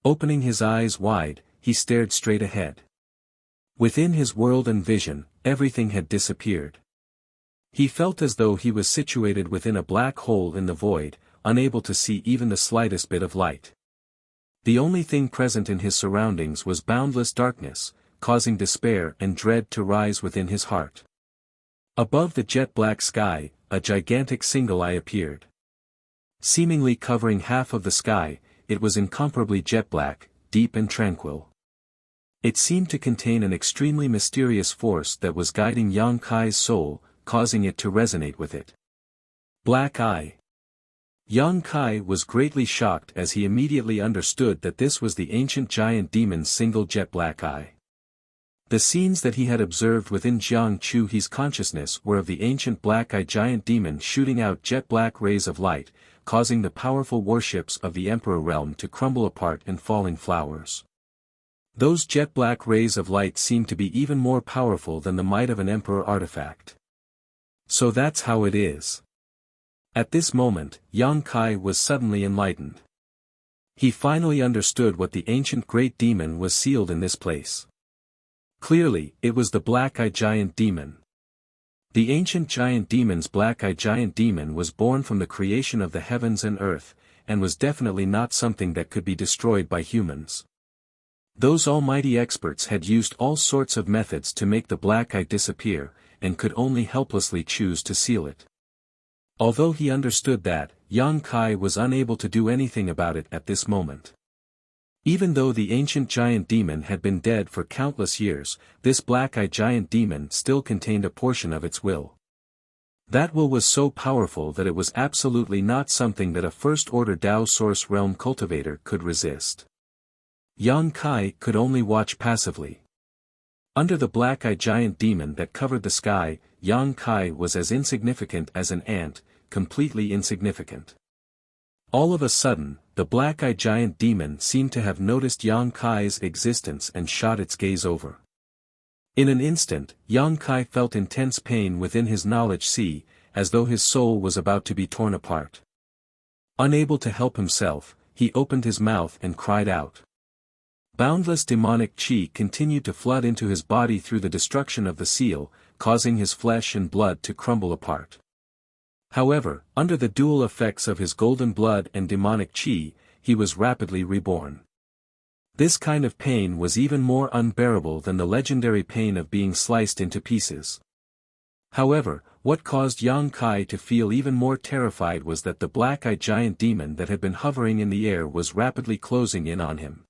Opening his eyes wide, he stared straight ahead. Within his world and vision, everything had disappeared. He felt as though he was situated within a black hole in the void, unable to see even the slightest bit of light. The only thing present in his surroundings was boundless darkness, causing despair and dread to rise within his heart. Above the jet-black sky, a gigantic single eye appeared. Seemingly covering half of the sky, it was incomparably jet-black, deep and tranquil. It seemed to contain an extremely mysterious force that was guiding Yang Kai's soul, causing it to resonate with it. Black Eye. Yang Kai was greatly shocked as he immediately understood that this was the ancient giant demon's single jet-black eye. The scenes that he had observed within Jiang Chuhi's consciousness were of the ancient black-eye giant demon shooting out jet-black rays of light, causing the powerful warships of the Emperor realm to crumble apart in falling flowers. Those jet-black rays of light seemed to be even more powerful than the might of an Emperor artifact. So that's how it is. At this moment, Yang Kai was suddenly enlightened. He finally understood what the ancient great demon was sealed in this place. Clearly, it was the black-eye giant demon. The ancient giant demon's black-eye giant demon was born from the creation of the heavens and earth, and was definitely not something that could be destroyed by humans. Those almighty experts had used all sorts of methods to make the black-eye disappear, and could only helplessly choose to seal it. Although he understood that, Yang Kai was unable to do anything about it at this moment. Even though the ancient giant demon had been dead for countless years, this black-eye giant demon still contained a portion of its will. That will was so powerful that it was absolutely not something that a first-order Tao Source Realm cultivator could resist. Yang Kai could only watch passively. Under the black-eye giant demon that covered the sky, Yang Kai was as insignificant as an ant, completely insignificant. All of a sudden, the black-eye giant demon seemed to have noticed Yang Kai's existence and shot its gaze over. In an instant, Yang Kai felt intense pain within his knowledge sea, as though his soul was about to be torn apart. Unable to help himself, he opened his mouth and cried out. Boundless demonic qi continued to flood into his body through the destruction of the seal, causing his flesh and blood to crumble apart. However, under the dual effects of his golden blood and demonic qi, he was rapidly reborn. This kind of pain was even more unbearable than the legendary pain of being sliced into pieces. However, what caused Yang Kai to feel even more terrified was that the black-eye giant demon that had been hovering in the air was rapidly closing in on him.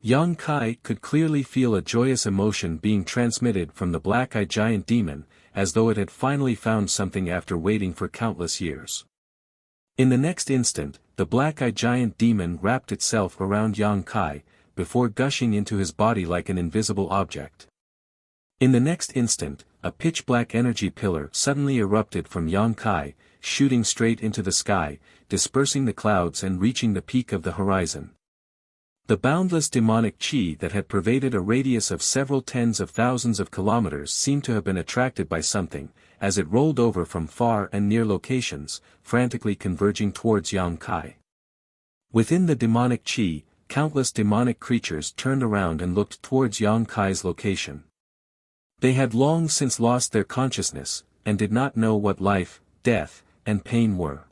Yang Kai could clearly feel a joyous emotion being transmitted from the black-eye giant demon, as though it had finally found something after waiting for countless years. In the next instant, the black-eye giant demon wrapped itself around Yang Kai, before gushing into his body like an invisible object. In the next instant, a pitch-black energy pillar suddenly erupted from Yang Kai, shooting straight into the sky, dispersing the clouds and reaching the peak of the horizon. The boundless demonic chi that had pervaded a radius of several tens of thousands of kilometers seemed to have been attracted by something, as it rolled over from far and near locations, frantically converging towards Yang Kai. Within the demonic chi, countless demonic creatures turned around and looked towards Yang Kai's location. They had long since lost their consciousness, and did not know what life, death, and pain were.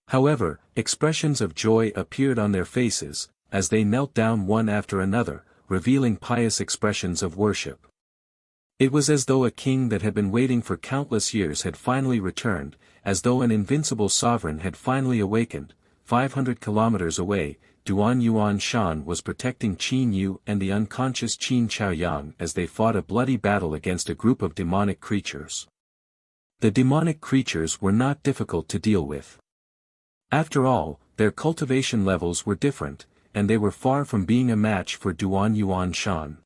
However, expressions of joy appeared on their faces, as they knelt down one after another, revealing pious expressions of worship. It was as though a king that had been waiting for countless years had finally returned, as though an invincible sovereign had finally awakened. 500 kilometers away, Duan Yuan Shan was protecting Qin Yu and the unconscious Qin Chaoyang as they fought a bloody battle against a group of demonic creatures. The demonic creatures were not difficult to deal with. After all, their cultivation levels were different, and they were far from being a match for Duan Yuan Shan.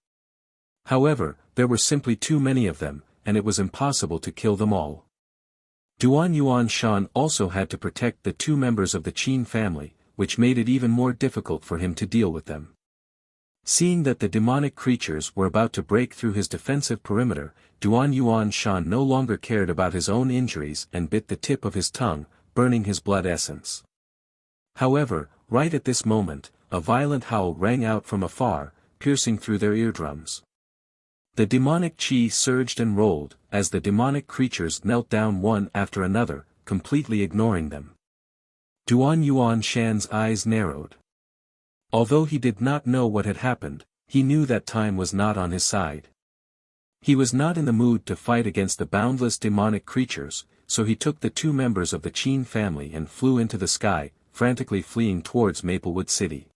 However, there were simply too many of them, and it was impossible to kill them all. Duan Yuan Shan also had to protect the two members of the Qin family, which made it even more difficult for him to deal with them. Seeing that the demonic creatures were about to break through his defensive perimeter, Duan Yuan Shan no longer cared about his own injuries and bit the tip of his tongue, burning his blood essence. However, right at this moment, a violent howl rang out from afar, piercing through their eardrums. The demonic chi surged and rolled, as the demonic creatures knelt down one after another, completely ignoring them. Duan Yuan Shan's eyes narrowed. Although he did not know what had happened, he knew that time was not on his side. He was not in the mood to fight against the boundless demonic creatures, so he took the two members of the Qin family and flew into the sky, frantically fleeing towards Maplewood City.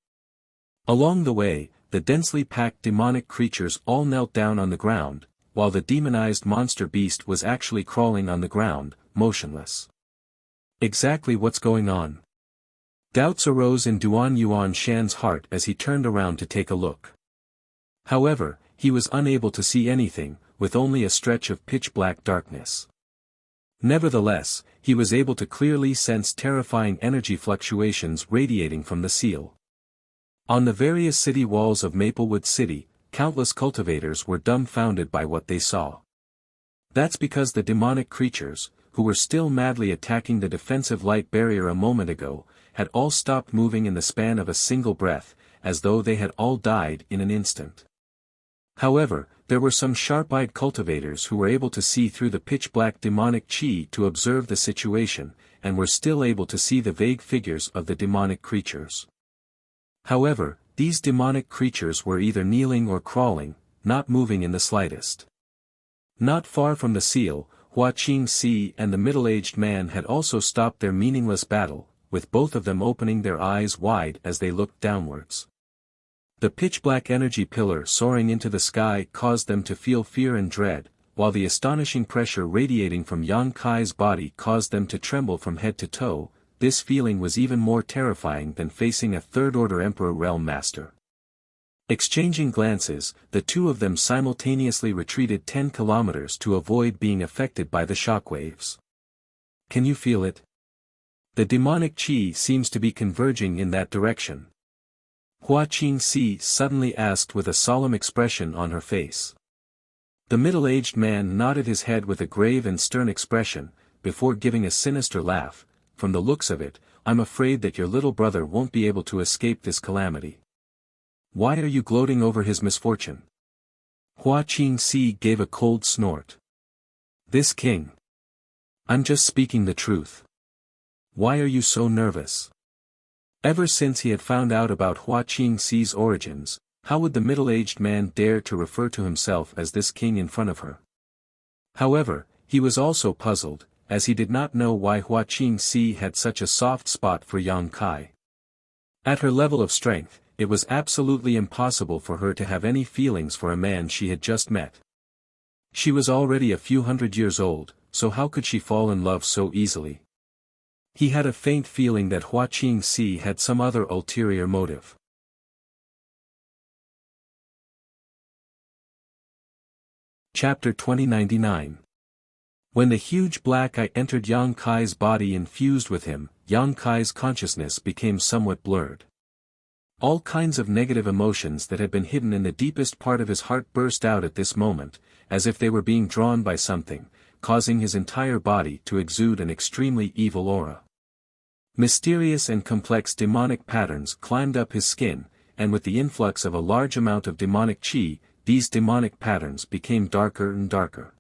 Along the way, the densely packed demonic creatures all knelt down on the ground, while the demonized monster beast was actually crawling on the ground, motionless. Exactly what's going on? Doubts arose in Duan Yuan Shan's heart as he turned around to take a look. However, he was unable to see anything, with only a stretch of pitch-black darkness. Nevertheless, he was able to clearly sense terrifying energy fluctuations radiating from the seal. On the various city walls of Maplewood City, countless cultivators were dumbfounded by what they saw. That's because the demonic creatures, who were still madly attacking the defensive light barrier a moment ago, had all stopped moving in the span of a single breath, as though they had all died in an instant. However, there were some sharp-eyed cultivators who were able to see through the pitch-black demonic chi to observe the situation, and were still able to see the vague figures of the demonic creatures. However, these demonic creatures were either kneeling or crawling, not moving in the slightest. Not far from the seal, Hua Qingxi and the middle-aged man had also stopped their meaningless battle, with both of them opening their eyes wide as they looked downwards. The pitch-black energy pillar soaring into the sky caused them to feel fear and dread, while the astonishing pressure radiating from Yang Kai's body caused them to tremble from head to toe. This feeling was even more terrifying than facing a third-order Emperor Realm Master. Exchanging glances, the two of them simultaneously retreated 10 kilometers to avoid being affected by the shockwaves. Can you feel it? The demonic chi seems to be converging in that direction. Hua Qingxi suddenly asked with a solemn expression on her face. The middle-aged man nodded his head with a grave and stern expression, before giving a sinister laugh. From the looks of it, I'm afraid that your little brother won't be able to escape this calamity. Why are you gloating over his misfortune? Hua Qingxi gave a cold snort. This king. I'm just speaking the truth. Why are you so nervous? Ever since he had found out about Hua Qingxi's origins, how would the middle-aged man dare to refer to himself as this king in front of her? However, he was also puzzled, as he did not know why Hua Qingxi had such a soft spot for Yang Kai. At her level of strength, it was absolutely impossible for her to have any feelings for a man she had just met. She was already a few hundred years old, so how could she fall in love so easily? He had a faint feeling that Hua Qingxi had some other ulterior motive. Chapter 2099. When the huge black eye entered Yang Kai's body and fused with him, Yang Kai's consciousness became somewhat blurred. All kinds of negative emotions that had been hidden in the deepest part of his heart burst out at this moment, as if they were being drawn by something, causing his entire body to exude an extremely evil aura. Mysterious and complex demonic patterns climbed up his skin, and with the influx of a large amount of demonic chi, these demonic patterns became darker and darker.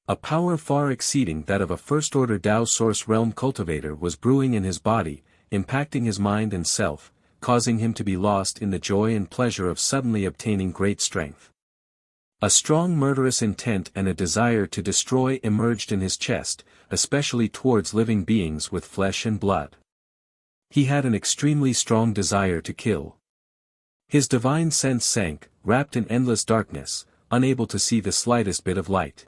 A power far exceeding that of a first-order Tao Source Realm cultivator was brewing in his body, impacting his mind and self, causing him to be lost in the joy and pleasure of suddenly obtaining great strength. A strong murderous intent and a desire to destroy emerged in his chest, especially towards living beings with flesh and blood. He had an extremely strong desire to kill. His divine sense sank, wrapped in endless darkness, unable to see the slightest bit of light.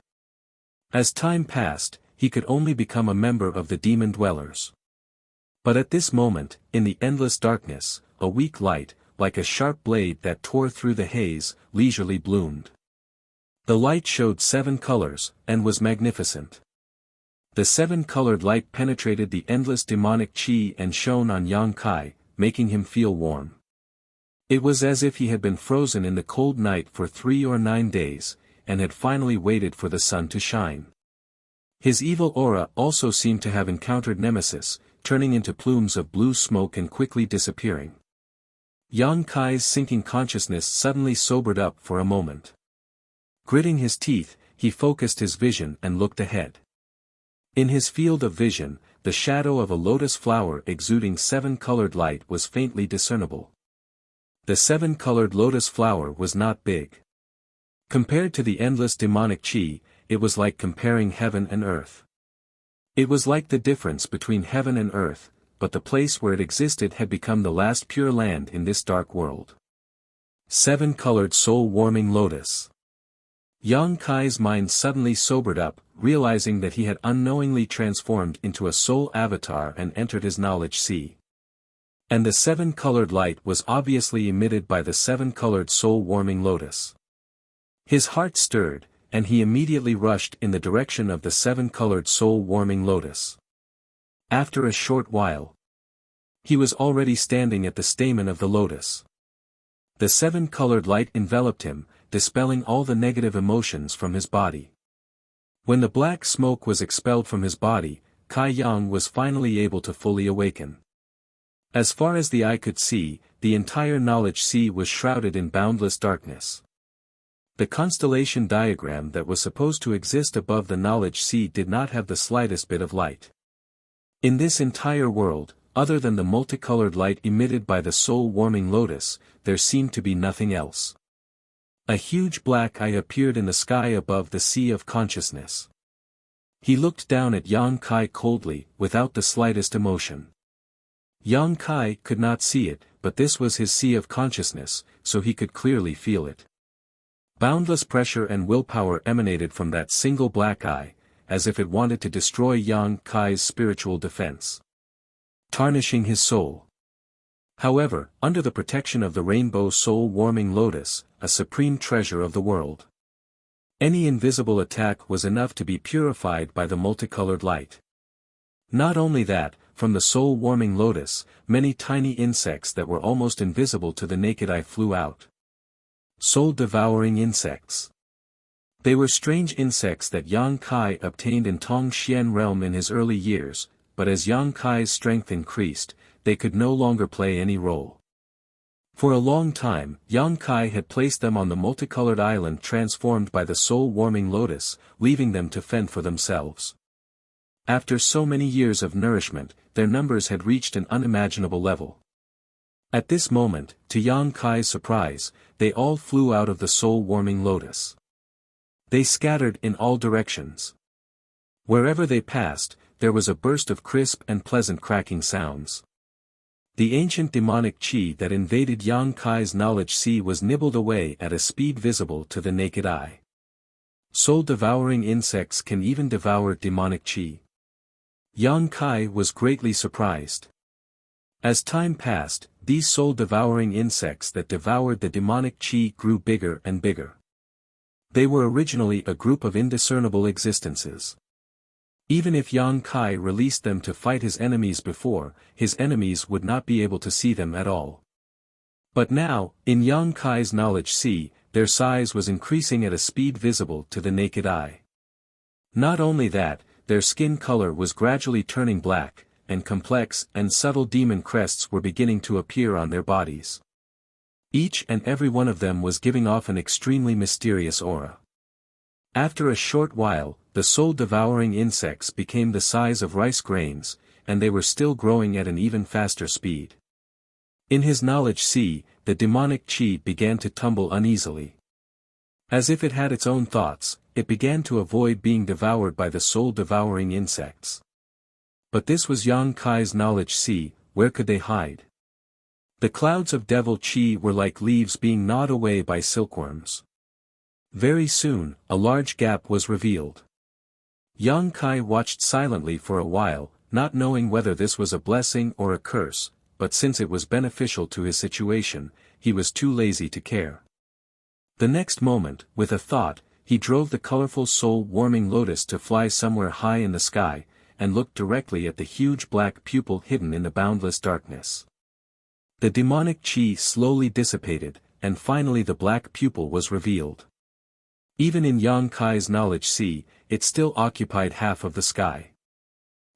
As time passed, he could only become a member of the demon dwellers. But at this moment, in the endless darkness, a weak light, like a sharp blade that tore through the haze, leisurely bloomed. The light showed 7 colors, and was magnificent. The 7-colored light penetrated the endless demonic chi and shone on Yang Kai, making him feel warm. It was as if he had been frozen in the cold night for 3 or 9 days, and had finally waited for the sun to shine. His evil aura also seemed to have encountered nemesis, turning into plumes of blue smoke and quickly disappearing. Yang Kai's sinking consciousness suddenly sobered up for a moment. Gritting his teeth, he focused his vision and looked ahead. In his field of vision, the shadow of a lotus flower exuding 7-colored light was faintly discernible. The 7-colored lotus flower was not big. Compared to the endless demonic chi, it was like comparing heaven and earth. It was like the difference between heaven and earth, but the place where it existed had become the last pure land in this dark world. 7-colored soul-warming lotus. Yang Kai's mind suddenly sobered up, realizing that he had unknowingly transformed into a soul avatar and entered his knowledge sea. And the 7-colored light was obviously emitted by the 7-colored soul-warming lotus. His heart stirred, and he immediately rushed in the direction of the 7-colored soul-warming lotus. After a short while, he was already standing at the stamen of the lotus. The 7-colored light enveloped him, dispelling all the negative emotions from his body. When the black smoke was expelled from his body, Kai Yang was finally able to fully awaken. As far as the eye could see, the entire knowledge sea was shrouded in boundless darkness. The constellation diagram that was supposed to exist above the knowledge sea did not have the slightest bit of light. In this entire world, other than the multicolored light emitted by the soul-warming lotus, there seemed to be nothing else. A huge black eye appeared in the sky above the sea of consciousness. He looked down at Yang Kai coldly, without the slightest emotion. Yang Kai could not see it, but this was his sea of consciousness, so he could clearly feel it. Boundless pressure and willpower emanated from that single black eye, as if it wanted to destroy Yang Kai's spiritual defense, tarnishing his soul. However, under the protection of the rainbow soul-warming lotus, a supreme treasure of the world, any invisible attack was enough to be purified by the multicolored light. Not only that, from the soul-warming lotus, many tiny insects that were almost invisible to the naked eye flew out. Soul-devouring insects. They were strange insects that Yang Kai obtained in Tongxian realm in his early years, but as Yang Kai's strength increased, they could no longer play any role. For a long time, Yang Kai had placed them on the multicolored island transformed by the soul-warming lotus, leaving them to fend for themselves. After so many years of nourishment, their numbers had reached an unimaginable level. At this moment, to Yang Kai's surprise, they all flew out of the soul-warming lotus. They scattered in all directions. Wherever they passed, there was a burst of crisp and pleasant cracking sounds. The ancient demonic chi that invaded Yang Kai's knowledge sea was nibbled away at a speed visible to the naked eye. Soul-devouring insects can even devour demonic chi. Yang Kai was greatly surprised. As time passed, these soul-devouring insects that devoured the demonic chi grew bigger and bigger. They were originally a group of indiscernible existences. Even if Yang Kai released them to fight his enemies before, his enemies would not be able to see them at all. But now, in Yang Kai's knowledge sea, their size was increasing at a speed visible to the naked eye. Not only that, their skin color was gradually turning black, and complex and subtle demon crests were beginning to appear on their bodies. Each and every one of them was giving off an extremely mysterious aura. After a short while, the soul-devouring insects became the size of rice grains, and they were still growing at an even faster speed. In his knowledge sea, the demonic chi began to tumble uneasily. As if it had its own thoughts, it began to avoid being devoured by the soul-devouring insects. But this was Yang Kai's knowledge sea, where could they hide? The clouds of devil chi were like leaves being gnawed away by silkworms. Very soon, a large gap was revealed. Yang Kai watched silently for a while, not knowing whether this was a blessing or a curse, but since it was beneficial to his situation, he was too lazy to care. The next moment, with a thought, he drove the colorful soul-warming lotus to fly somewhere high in the sky, and looked directly at the huge black pupil hidden in the boundless darkness. The demonic chi slowly dissipated, and finally the black pupil was revealed. Even in Yang Kai's knowledge sea, it still occupied half of the sky.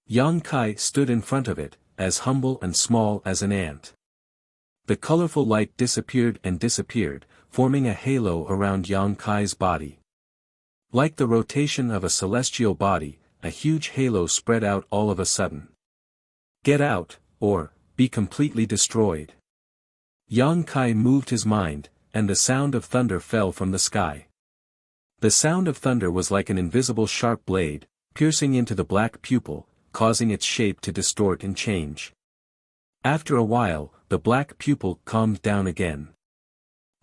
Yang Kai stood in front of it, as humble and small as an ant. The colorful light disappeared and disappeared, forming a halo around Yang Kai's body. Like the rotation of a celestial body, a huge halo spread out all of a sudden. Get out, or be completely destroyed. Yang Kai moved his mind, and the sound of thunder fell from the sky. The sound of thunder was like an invisible sharp blade, piercing into the black pupil, causing its shape to distort and change. After a while, the black pupil calmed down again.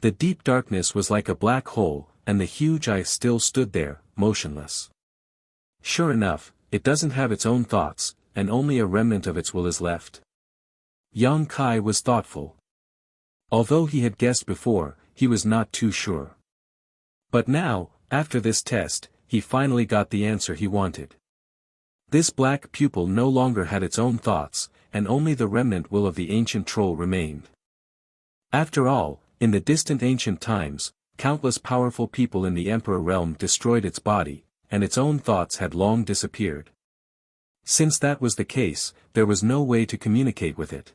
The deep darkness was like a black hole, and the huge eye still stood there, motionless. Sure enough, it doesn't have its own thoughts, and only a remnant of its will is left. Yang Kai was thoughtful. Although he had guessed before, he was not too sure. But now, after this test, he finally got the answer he wanted. This black pupil no longer had its own thoughts, and only the remnant will of the ancient troll remained. After all, in the distant ancient times, countless powerful people in the Emperor realm destroyed its body, and its own thoughts had long disappeared. Since that was the case, there was no way to communicate with it.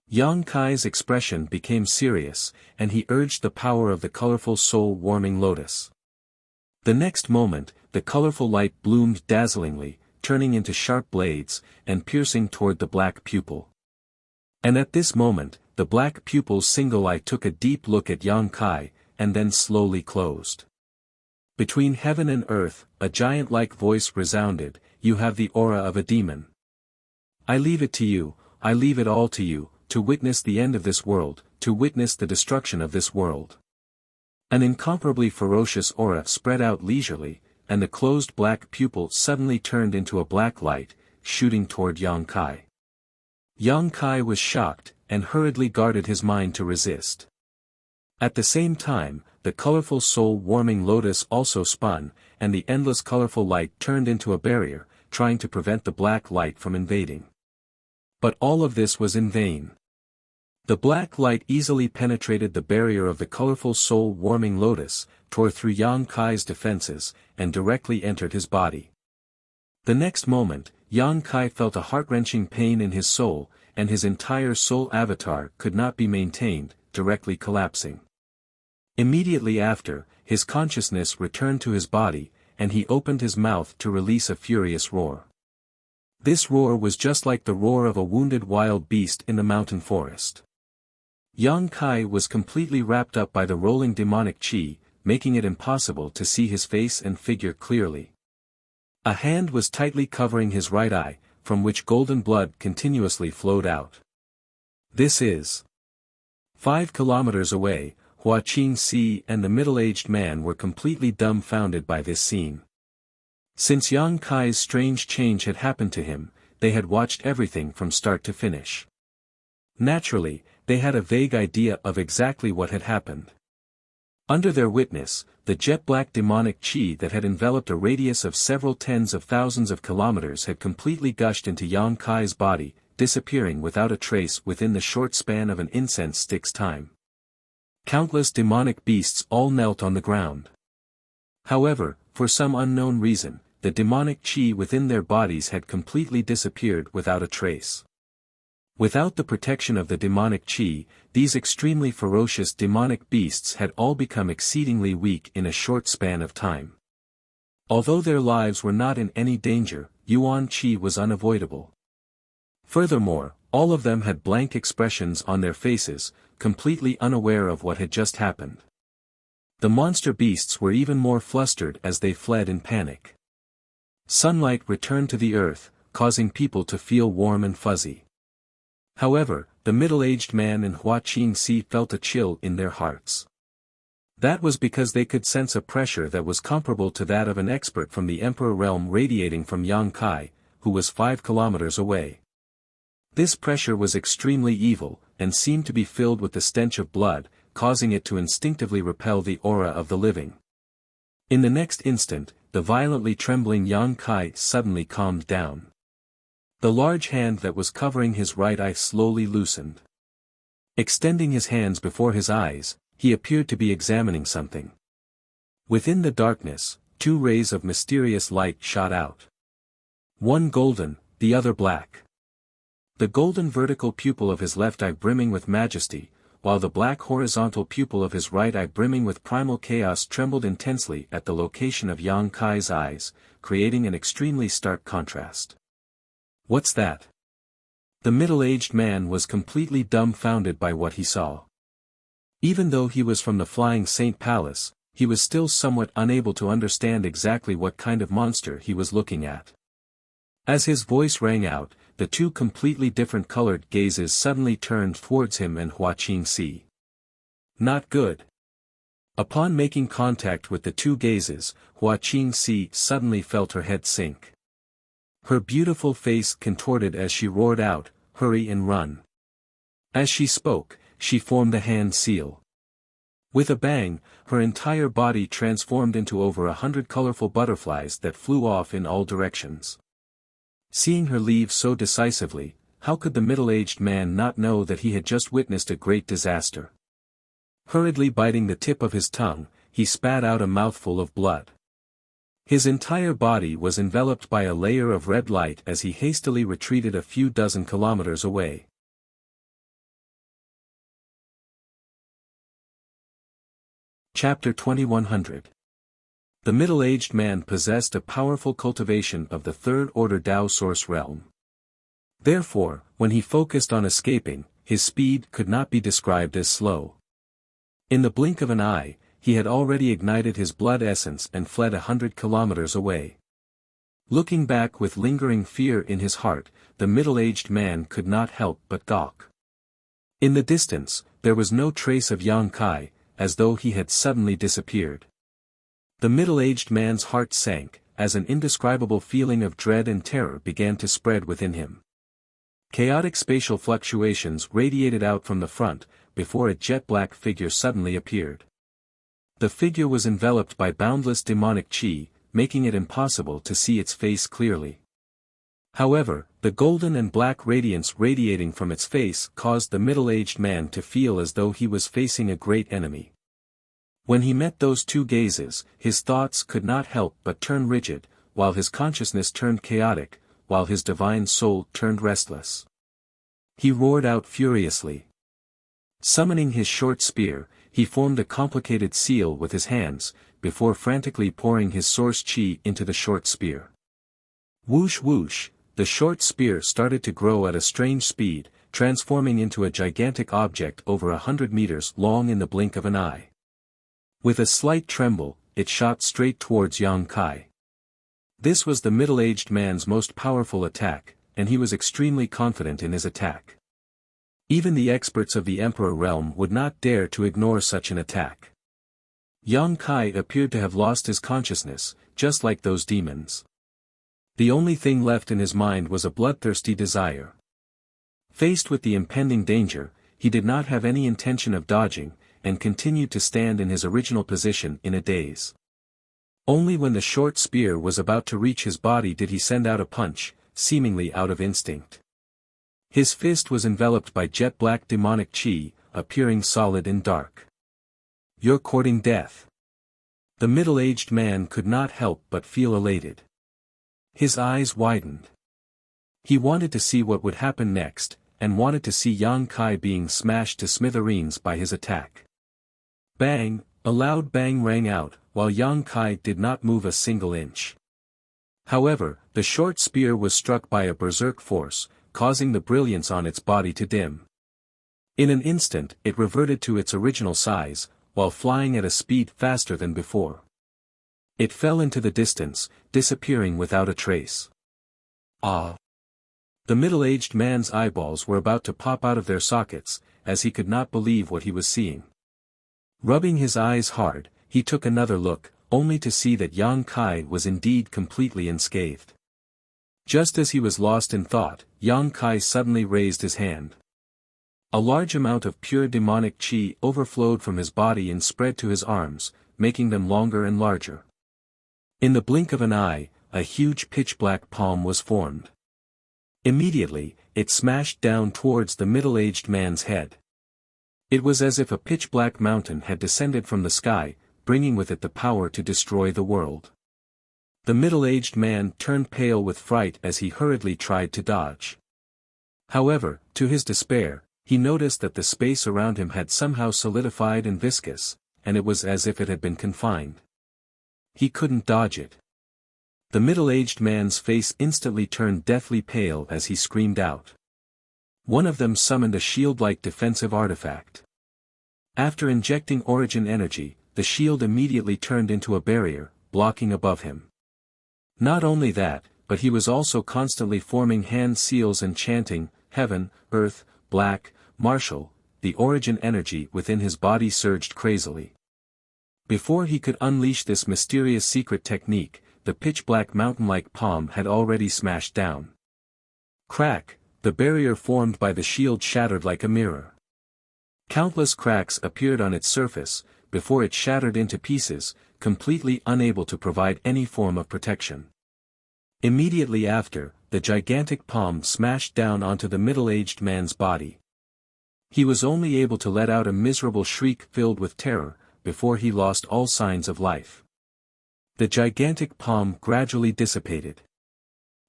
Yang Kai's expression became serious, and he urged the power of the colorful soul-warming lotus. The next moment, the colorful light bloomed dazzlingly, turning into sharp blades, and piercing toward the black pupil. And at this moment, the black pupil's single eye took a deep look at Yang Kai, and then slowly closed. Between heaven and earth, a giant-like voice resounded, "You have the aura of a demon. I leave it to you, I leave it all to you, to witness the end of this world, to witness the destruction of this world." An incomparably ferocious aura spread out leisurely, and the closed black pupil suddenly turned into a black light, shooting toward Yang Kai. Yang Kai was shocked, and hurriedly guarded his mind to resist. At the same time, the colorful soul-warming lotus also spun, and the endless colorful light turned into a barrier, trying to prevent the black light from invading. But all of this was in vain. The black light easily penetrated the barrier of the colorful soul-warming lotus, tore through Yang Kai's defenses, and directly entered his body. The next moment, Yang Kai felt a heart-wrenching pain in his soul, and his entire soul avatar could not be maintained, directly collapsing. Immediately after, his consciousness returned to his body, and he opened his mouth to release a furious roar. This roar was just like the roar of a wounded wild beast in the mountain forest. Yang Kai was completely wrapped up by the rolling demonic chi, making it impossible to see his face and figure clearly. A hand was tightly covering his right eye, from which golden blood continuously flowed out. This is 5 kilometers away. Hua Qing-si and the middle-aged man were completely dumbfounded by this scene. Since Yang Kai's strange change had happened to him, they had watched everything from start to finish. Naturally, they had a vague idea of exactly what had happened. Under their witness, the jet-black demonic chi that had enveloped a radius of several tens of thousands of kilometers had completely gushed into Yang Kai's body, disappearing without a trace within the short span of an incense stick's time. Countless demonic beasts all knelt on the ground. However, for some unknown reason, the demonic chi within their bodies had completely disappeared without a trace. Without the protection of the demonic chi, these extremely ferocious demonic beasts had all become exceedingly weak in a short span of time. Although their lives were not in any danger, Yuan Qi was unavoidable. Furthermore, all of them had blank expressions on their faces, completely unaware of what had just happened. The monster beasts were even more flustered as they fled in panic. Sunlight returned to the earth, causing people to feel warm and fuzzy. However, the middle-aged man and Hua Qingxi felt a chill in their hearts. That was because they could sense a pressure that was comparable to that of an expert from the Emperor realm radiating from Yang Kai, who was 5 kilometers away. This pressure was extremely evil, and seemed to be filled with the stench of blood, causing it to instinctively repel the aura of the living. In the next instant, the violently trembling Yang Kai suddenly calmed down. The large hand that was covering his right eye slowly loosened. Extending his hands before his eyes, he appeared to be examining something. Within the darkness, 2 rays of mysterious light shot out. One golden, the other black. The golden vertical pupil of his left eye brimming with majesty, while the black horizontal pupil of his right eye brimming with primal chaos trembled intensely at the location of Yang Kai's eyes, creating an extremely stark contrast. "What's that?" The middle-aged man was completely dumbfounded by what he saw. Even though he was from the Flying Saint Palace, he was still somewhat unable to understand exactly what kind of monster he was looking at. As his voice rang out, the 2 completely different colored gazes suddenly turned towards him and Hua Qingxi. Not good. Upon making contact with the 2 gazes, Hua Qingxi suddenly felt her head sink. Her beautiful face contorted as she roared out, "Hurry and run." As she spoke, she formed the hand seal. With a bang, her entire body transformed into over 100 colorful butterflies that flew off in all directions. Seeing her leave so decisively, how could the middle-aged man not know that he had just witnessed a great disaster? Hurriedly biting the tip of his tongue, he spat out a mouthful of blood. His entire body was enveloped by a layer of red light as he hastily retreated a few dozen kilometers away. Chapter 2100. The middle-aged man possessed a powerful cultivation of the third-order Tao source realm. Therefore, when he focused on escaping, his speed could not be described as slow. In the blink of an eye, he had already ignited his blood essence and fled 100 kilometers away. Looking back with lingering fear in his heart, the middle-aged man could not help but gawk. In the distance, there was no trace of Yang Kai, as though he had suddenly disappeared. The middle-aged man's heart sank, as an indescribable feeling of dread and terror began to spread within him. Chaotic spatial fluctuations radiated out from the front, before a jet-black figure suddenly appeared. The figure was enveloped by boundless demonic chi, making it impossible to see its face clearly. However, the golden and black radiance radiating from its face caused the middle-aged man to feel as though he was facing a great enemy. When he met those 2 gazes, his thoughts could not help but turn rigid, while his consciousness turned chaotic, while his divine soul turned restless. He roared out furiously. Summoning his short spear, he formed a complicated seal with his hands, before frantically pouring his source chi into the short spear. Whoosh whoosh, the short spear started to grow at a strange speed, transforming into a gigantic object over 100 meters long in the blink of an eye. With a slight tremble, it shot straight towards Yang Kai. This was the middle-aged man's most powerful attack, and he was extremely confident in his attack. Even the experts of the Emperor realm would not dare to ignore such an attack. Yang Kai appeared to have lost his consciousness, just like those demons. The only thing left in his mind was a bloodthirsty desire. Faced with the impending danger, he did not have any intention of dodging, and continued to stand in his original position in a daze. Only when the short spear was about to reach his body did he send out a punch, seemingly out of instinct. His fist was enveloped by jet-black demonic chi, appearing solid and dark. "You're courting death." The middle-aged man could not help but feel elated. His eyes widened. He wanted to see what would happen next, and wanted to see Yang Kai being smashed to smithereens by his attack. Bang! A loud bang rang out, while Yang Kai did not move a single inch. However, the short spear was struck by a berserk force, causing the brilliance on its body to dim. In an instant it reverted to its original size, while flying at a speed faster than before. It fell into the distance, disappearing without a trace. Ah! The middle-aged man's eyeballs were about to pop out of their sockets, as he could not believe what he was seeing. Rubbing his eyes hard, he took another look, only to see that Yang Kai was indeed completely unscathed. Just as he was lost in thought, Yang Kai suddenly raised his hand. A large amount of pure demonic chi overflowed from his body and spread to his arms, making them longer and larger. In the blink of an eye, a huge pitch-black palm was formed. Immediately, it smashed down towards the middle-aged man's head. It was as if a pitch-black mountain had descended from the sky, bringing with it the power to destroy the world. The middle-aged man turned pale with fright as he hurriedly tried to dodge. However, to his despair, he noticed that the space around him had somehow solidified and viscous, and it was as if it had been confined. He couldn't dodge it. The middle-aged man's face instantly turned deathly pale as he screamed out. One of them summoned a shield-like defensive artifact. After injecting origin energy, the shield immediately turned into a barrier, blocking above him. Not only that, but he was also constantly forming hand seals and chanting, "Heaven, Earth, Black, Martial." The origin energy within his body surged crazily. Before he could unleash this mysterious secret technique, the pitch-black mountain-like palm had already smashed down. Crack! The barrier formed by the shield shattered like a mirror. Countless cracks appeared on its surface, before it shattered into pieces, completely unable to provide any form of protection. Immediately after, the gigantic palm smashed down onto the middle-aged man's body. He was only able to let out a miserable shriek filled with terror, before he lost all signs of life. The gigantic palm gradually dissipated.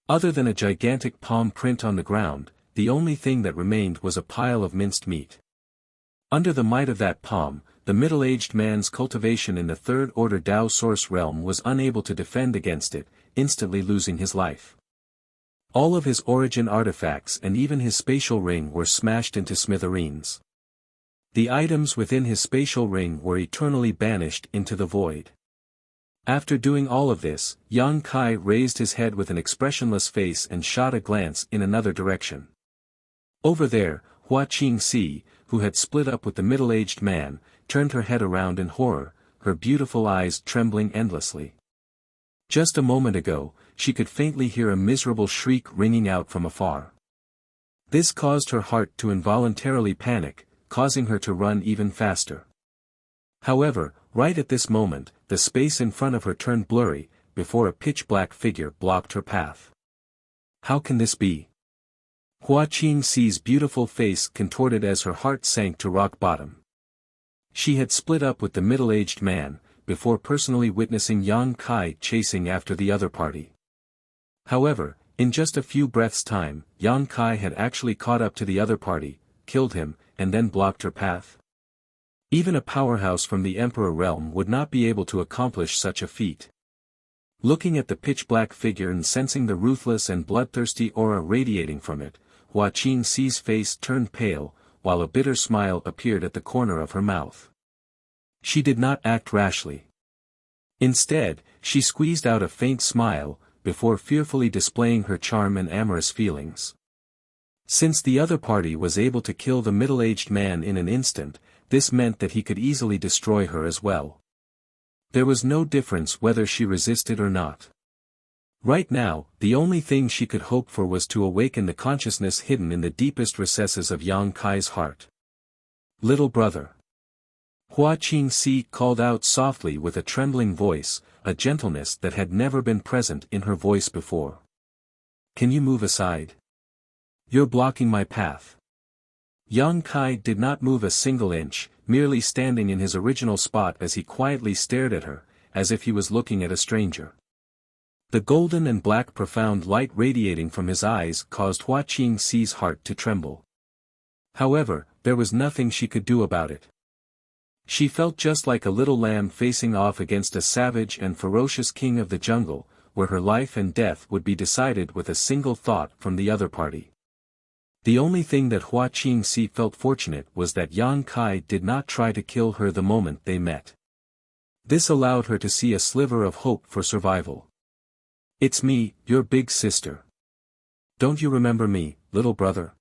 Other than a gigantic palm print on the ground, the only thing that remained was a pile of minced meat. Under the might of that palm, the middle-aged man's cultivation in the third-order Tao source realm was unable to defend against it, instantly losing his life. All of his origin artifacts and even his spatial ring were smashed into smithereens. The items within his spatial ring were eternally banished into the void. After doing all of this, Yang Kai raised his head with an expressionless face and shot a glance in another direction. Over there, Hua Qingxi, who had split up with the middle-aged man, turned her head around in horror, her beautiful eyes trembling endlessly. Just a moment ago, she could faintly hear a miserable shriek ringing out from afar. This caused her heart to involuntarily panic, causing her to run even faster. However, right at this moment, the space in front of her turned blurry, before a pitch-black figure blocked her path. How can this be? Hua Qingxi's beautiful face contorted as her heart sank to rock bottom. She had split up with the middle-aged man, before personally witnessing Yang Kai chasing after the other party. However, in just a few breaths' time, Yang Kai had actually caught up to the other party, killed him, and then blocked her path. Even a powerhouse from the Emperor realm would not be able to accomplish such a feat. Looking at the pitch-black figure and sensing the ruthless and bloodthirsty aura radiating from it, Hua Qingxi's face turned pale, while a bitter smile appeared at the corner of her mouth. She did not act rashly. Instead, she squeezed out a faint smile, before fearfully displaying her charm and amorous feelings. Since the other party was able to kill the middle-aged man in an instant, this meant that he could easily destroy her as well. There was no difference whether she resisted or not. Right now, the only thing she could hope for was to awaken the consciousness hidden in the deepest recesses of Yang Kai's heart. Little brother. Hua Qingxi called out softly with a trembling voice, a gentleness that had never been present in her voice before. Can you move aside? You're blocking my path. Yang Kai did not move a single inch, merely standing in his original spot as he quietly stared at her, as if he was looking at a stranger. The golden and black profound light radiating from his eyes caused Hua Qingxi's heart to tremble. However, there was nothing she could do about it. She felt just like a little lamb facing off against a savage and ferocious king of the jungle, where her life and death would be decided with a single thought from the other party. The only thing that Hua Qingxi felt fortunate was that Yang Kai did not try to kill her the moment they met. This allowed her to see a sliver of hope for survival. It's me, your big sister. Don't you remember me, little brother?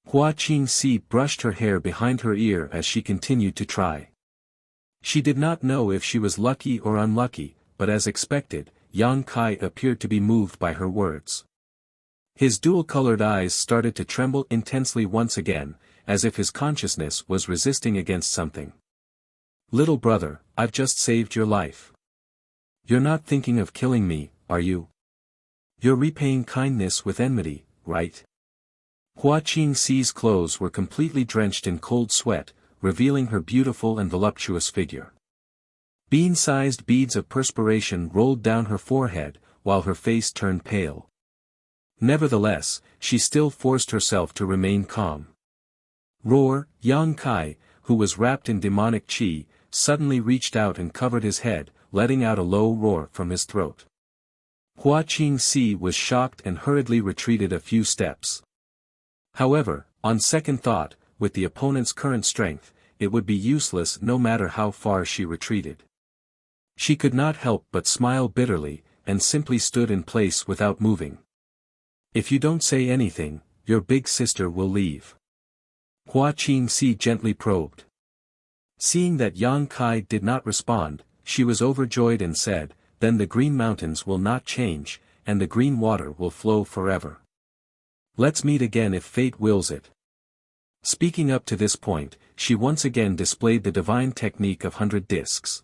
Hua Qingxi brushed her hair behind her ear as she continued to try. She did not know if she was lucky or unlucky, but as expected, Yang Kai appeared to be moved by her words. His dual-colored eyes started to tremble intensely once again, as if his consciousness was resisting against something. Little brother, I've just saved your life. You're not thinking of killing me, are you? You're repaying kindness with enmity, right? Hua Qingxi's clothes were completely drenched in cold sweat, revealing her beautiful and voluptuous figure. Bean-sized beads of perspiration rolled down her forehead, while her face turned pale. Nevertheless, she still forced herself to remain calm. Roar, Yang Kai, who was wrapped in demonic qi, suddenly reached out and covered his head, letting out a low roar from his throat. Hua Qingxi was shocked and hurriedly retreated a few steps. However, on second thought, with the opponent's current strength, it would be useless no matter how far she retreated. She could not help but smile bitterly, and simply stood in place without moving. If you don't say anything, your big sister will leave. Hua Qingxi gently probed. Seeing that Yang Kai did not respond, she was overjoyed and said, then the green mountains will not change, and the green water will flow forever. Let's meet again if fate wills it. Speaking up to this point, she once again displayed the divine technique of 100 discs.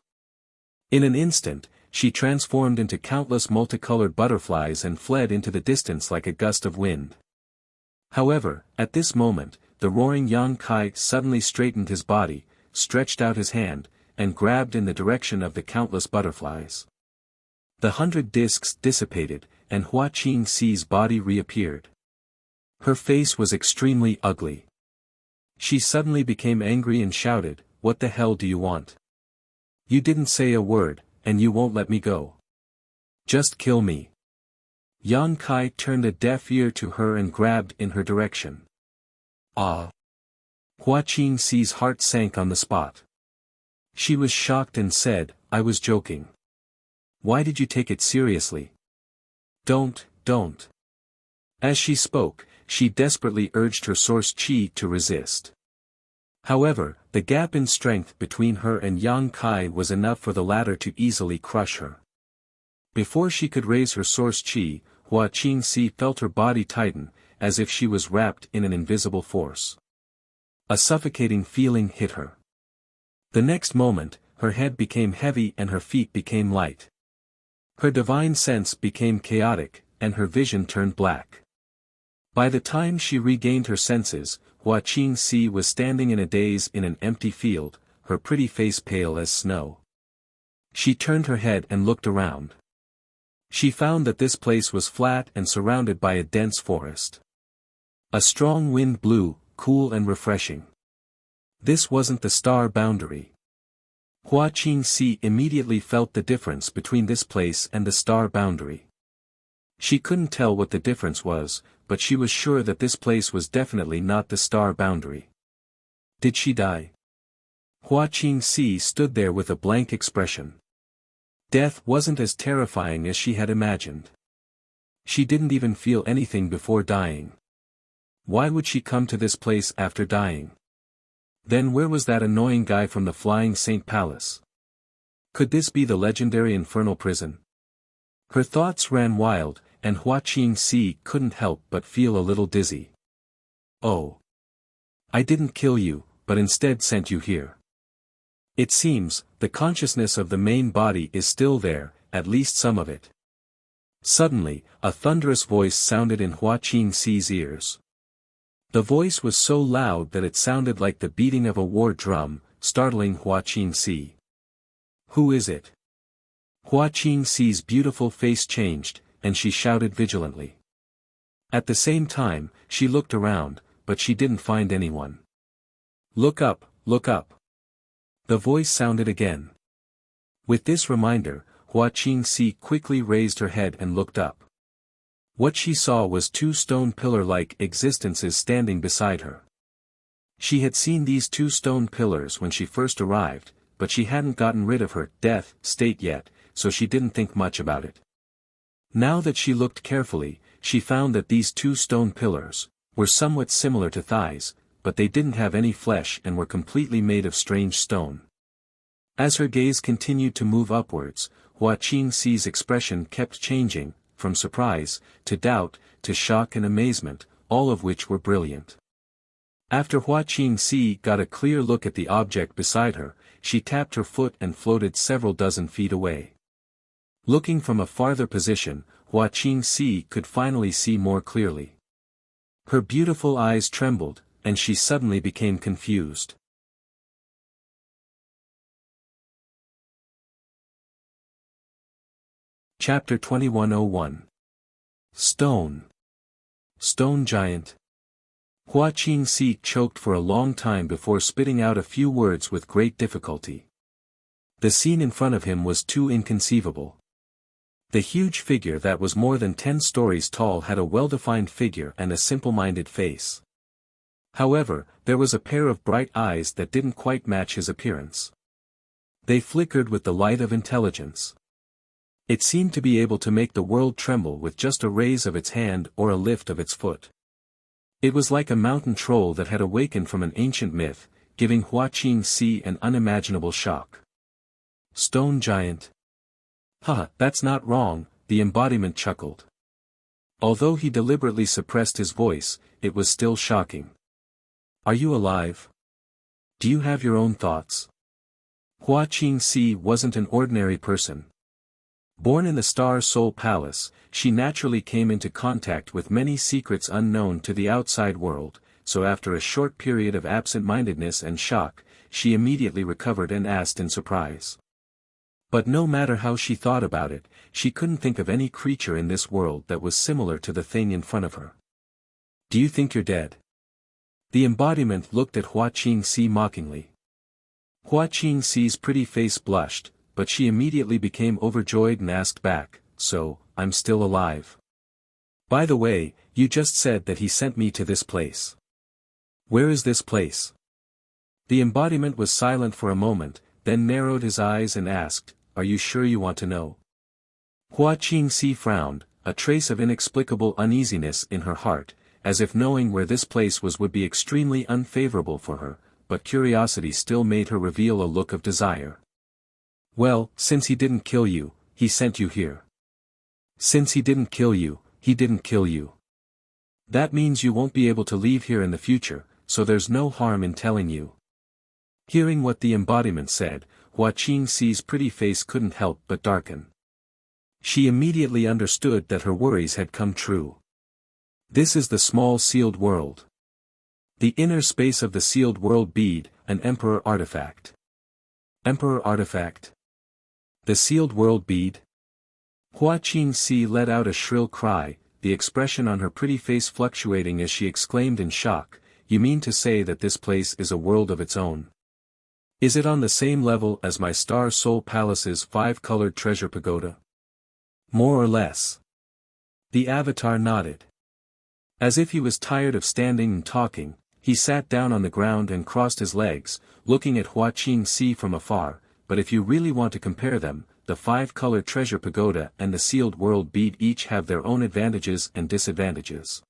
In an instant, she transformed into countless multicolored butterflies and fled into the distance like a gust of wind. However, at this moment, the roaring Yang Kai suddenly straightened his body, stretched out his hand, and grabbed in the direction of the countless butterflies. The 100 discs dissipated, and Hua Qingxi's body reappeared. Her face was extremely ugly. She suddenly became angry and shouted, "What the hell do you want? You didn't say a word, and you won't let me go. Just kill me." Yang Kai turned a deaf ear to her and grabbed in her direction. Ah! Hua Qingxi's heart sank on the spot. She was shocked and said, "I was joking. Why did you take it seriously? Don't. As she spoke, she desperately urged her source qi to resist. However, the gap in strength between her and Yang Kai was enough for the latter to easily crush her. Before she could raise her source qi, Hua Qingxi felt her body tighten, as if she was wrapped in an invisible force. A suffocating feeling hit her. The next moment, her head became heavy and her feet became light. Her divine sense became chaotic, and her vision turned black. By the time she regained her senses, Hua Qingxi was standing in a daze in an empty field, her pretty face pale as snow. She turned her head and looked around. She found that this place was flat and surrounded by a dense forest. A strong wind blew, cool and refreshing. This wasn't the star boundary. Hua Qingxi immediately felt the difference between this place and the star boundary. She couldn't tell what the difference was, but she was sure that this place was definitely not the star boundary. Did she die? Hua Qingxi stood there with a blank expression. Death wasn't as terrifying as she had imagined. She didn't even feel anything before dying. Why would she come to this place after dying? Then where was that annoying guy from the Flying Saint Palace? Could this be the legendary infernal prison? Her thoughts ran wild, and Hua Qingxi couldn't help but feel a little dizzy. Oh! I didn't kill you, but instead sent you here. It seems, the consciousness of the main body is still there, at least some of it. Suddenly, a thunderous voice sounded in Hua Qingxi's ears. The voice was so loud that it sounded like the beating of a war drum, startling Hua Qingxi. "Who is it?" Hua Qingxi's beautiful face changed, and she shouted vigilantly. At the same time, she looked around, but she didn't find anyone. "Look up, look up." The voice sounded again. With this reminder, Hua Qingxi quickly raised her head and looked up. What she saw was two stone pillar-like existences standing beside her. She had seen these two stone pillars when she first arrived, but she hadn't gotten rid of her death state yet, so she didn't think much about it. Now that she looked carefully, she found that these two stone pillars were somewhat similar to thighs, but they didn't have any flesh and were completely made of strange stone. As her gaze continued to move upwards, Hua Qingxi's expression kept changing, from surprise, to doubt, to shock and amazement, all of which were brilliant. After Hua Qingxi got a clear look at the object beside her, she tapped her foot and floated several dozen feet away. Looking from a farther position, Hua Qingxi could finally see more clearly. Her beautiful eyes trembled, and she suddenly became confused. Chapter 2101. Stone. Stone Giant. Hua Qingxi choked for a long time before spitting out a few words with great difficulty. The scene in front of him was too inconceivable. The huge figure that was more than 10 stories tall had a well-defined figure and a simple-minded face. However, there was a pair of bright eyes that didn't quite match his appearance. They flickered with the light of intelligence. It seemed to be able to make the world tremble with just a raise of its hand or a lift of its foot. It was like a mountain troll that had awakened from an ancient myth, giving Hua Qingxi an unimaginable shock. Stone Giant. "Haha, that's not wrong," the embodiment chuckled. Although he deliberately suppressed his voice, it was still shocking. "Are you alive? Do you have your own thoughts?" Hua Qingxi wasn't an ordinary person. Born in the Star Soul Palace, she naturally came into contact with many secrets unknown to the outside world, so after a short period of absent-mindedness and shock, she immediately recovered and asked in surprise. But no matter how she thought about it, she couldn't think of any creature in this world that was similar to the thing in front of her. "Do you think you're dead?" The embodiment looked at Hua Qingxi mockingly. Hua Qingxi's pretty face blushed, but she immediately became overjoyed and asked back, "So, I'm still alive. By the way, you just said that he sent me to this place. Where is this place?" The embodiment was silent for a moment, then narrowed his eyes and asked, "Are you sure you want to know?" Hua Qingxi frowned, a trace of inexplicable uneasiness in her heart, as if knowing where this place was would be extremely unfavorable for her, but curiosity still made her reveal a look of desire. "Well, since he didn't kill you, he sent you here. Since he didn't kill you, he didn't kill you. That means you won't be able to leave here in the future, so there's no harm in telling you." Hearing what the embodiment said, Hua Qingxi's pretty face couldn't help but darken. She immediately understood that her worries had come true. This is the small sealed world. The inner space of the sealed world bead, an emperor artifact. Emperor artifact? The sealed world bead? Hua Qingxi let out a shrill cry, the expression on her pretty face fluctuating as she exclaimed in shock, "You mean to say that this place is a world of its own? Is it on the same level as my Star Soul Palace's 5-colored treasure pagoda?" "More or less." The avatar nodded. As if he was tired of standing and talking, he sat down on the ground and crossed his legs, looking at Hua Qingxi from afar. "But if you really want to compare them, the 5-colored treasure pagoda and the sealed world bead each have their own advantages and disadvantages.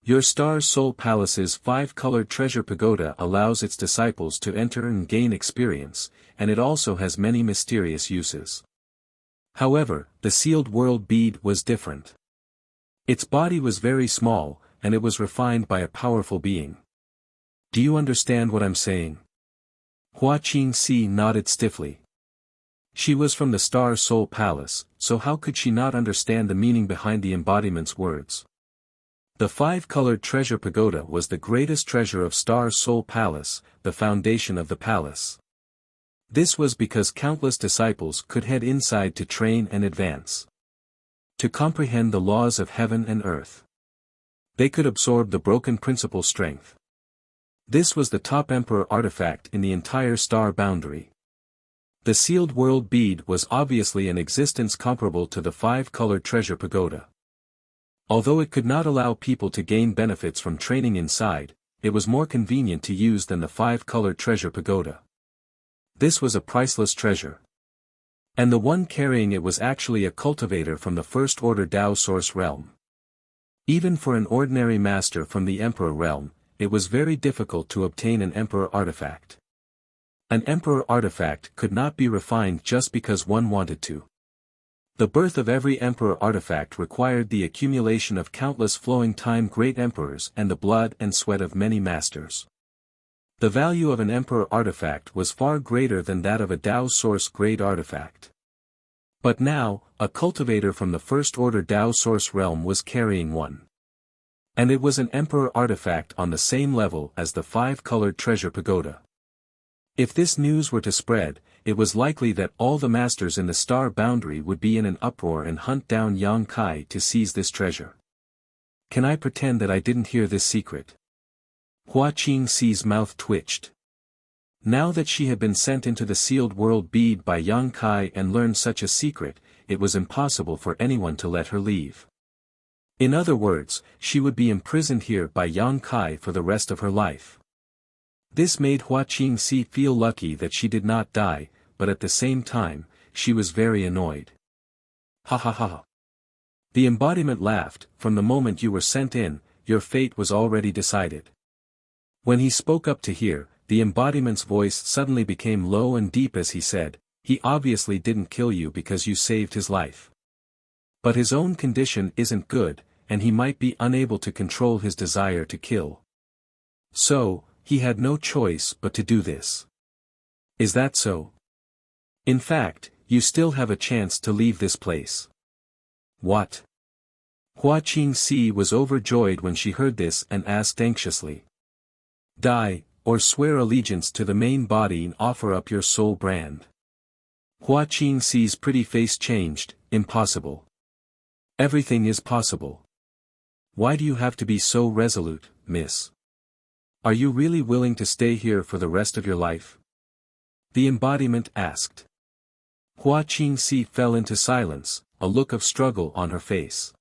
Your Star Soul Palace's 5-colored treasure pagoda allows its disciples to enter and gain experience, and it also has many mysterious uses. However, the sealed world bead was different. Its body was very small, and it was refined by a powerful being. Do you understand what I'm saying?" Hua Qingxi nodded stiffly. She was from the Star Soul Palace, so how could she not understand the meaning behind the embodiment's words? The five-colored treasure pagoda was the greatest treasure of Star Soul Palace, the foundation of the palace. This was because countless disciples could head inside to train and advance. To comprehend the laws of heaven and earth. They could absorb the broken principle strength. This was the top emperor artifact in the entire star boundary. The sealed world bead was obviously an existence comparable to the five-colored treasure pagoda. Although it could not allow people to gain benefits from training inside, it was more convenient to use than the five-colored treasure pagoda. This was a priceless treasure. And the one carrying it was actually a cultivator from the First Order Tao Source realm. Even for an ordinary master from the Emperor realm, it was very difficult to obtain an Emperor artifact. An Emperor artifact could not be refined just because one wanted to. The birth of every Emperor artifact required the accumulation of countless flowing time great emperors and the blood and sweat of many masters. The value of an Emperor artifact was far greater than that of a Tao Source grade artifact. But now, a cultivator from the First Order Tao Source realm was carrying one. And it was an Emperor artifact on the same level as the five-colored treasure pagoda. If this news were to spread, it was likely that all the masters in the star boundary would be in an uproar and hunt down Yang Kai to seize this treasure. Can I pretend that I didn't hear this secret? Hua Qingxi's mouth twitched. Now that she had been sent into the sealed world bead by Yang Kai and learned such a secret, it was impossible for anyone to let her leave. In other words, she would be imprisoned here by Yang Kai for the rest of her life. This made Hua Qingxi feel lucky that she did not die, but at the same time, she was very annoyed. Ha ha ha. The embodiment laughed. From the moment you were sent in, your fate was already decided. When he spoke up to hear, the embodiment's voice suddenly became low and deep as he said, he obviously didn't kill you because you saved his life. But his own condition isn't good, and he might be unable to control his desire to kill. So, he had no choice but to do this. Is that so? In fact, you still have a chance to leave this place. What? Hua Qingxi was overjoyed when she heard this and asked anxiously. Die, or swear allegiance to the main body and offer up your soul brand. Hua Qingxi's pretty face changed. Impossible. Everything is possible. Why do you have to be so resolute, miss? Are you really willing to stay here for the rest of your life? The embodiment asked. Hua Qingxi fell into silence, a look of struggle on her face.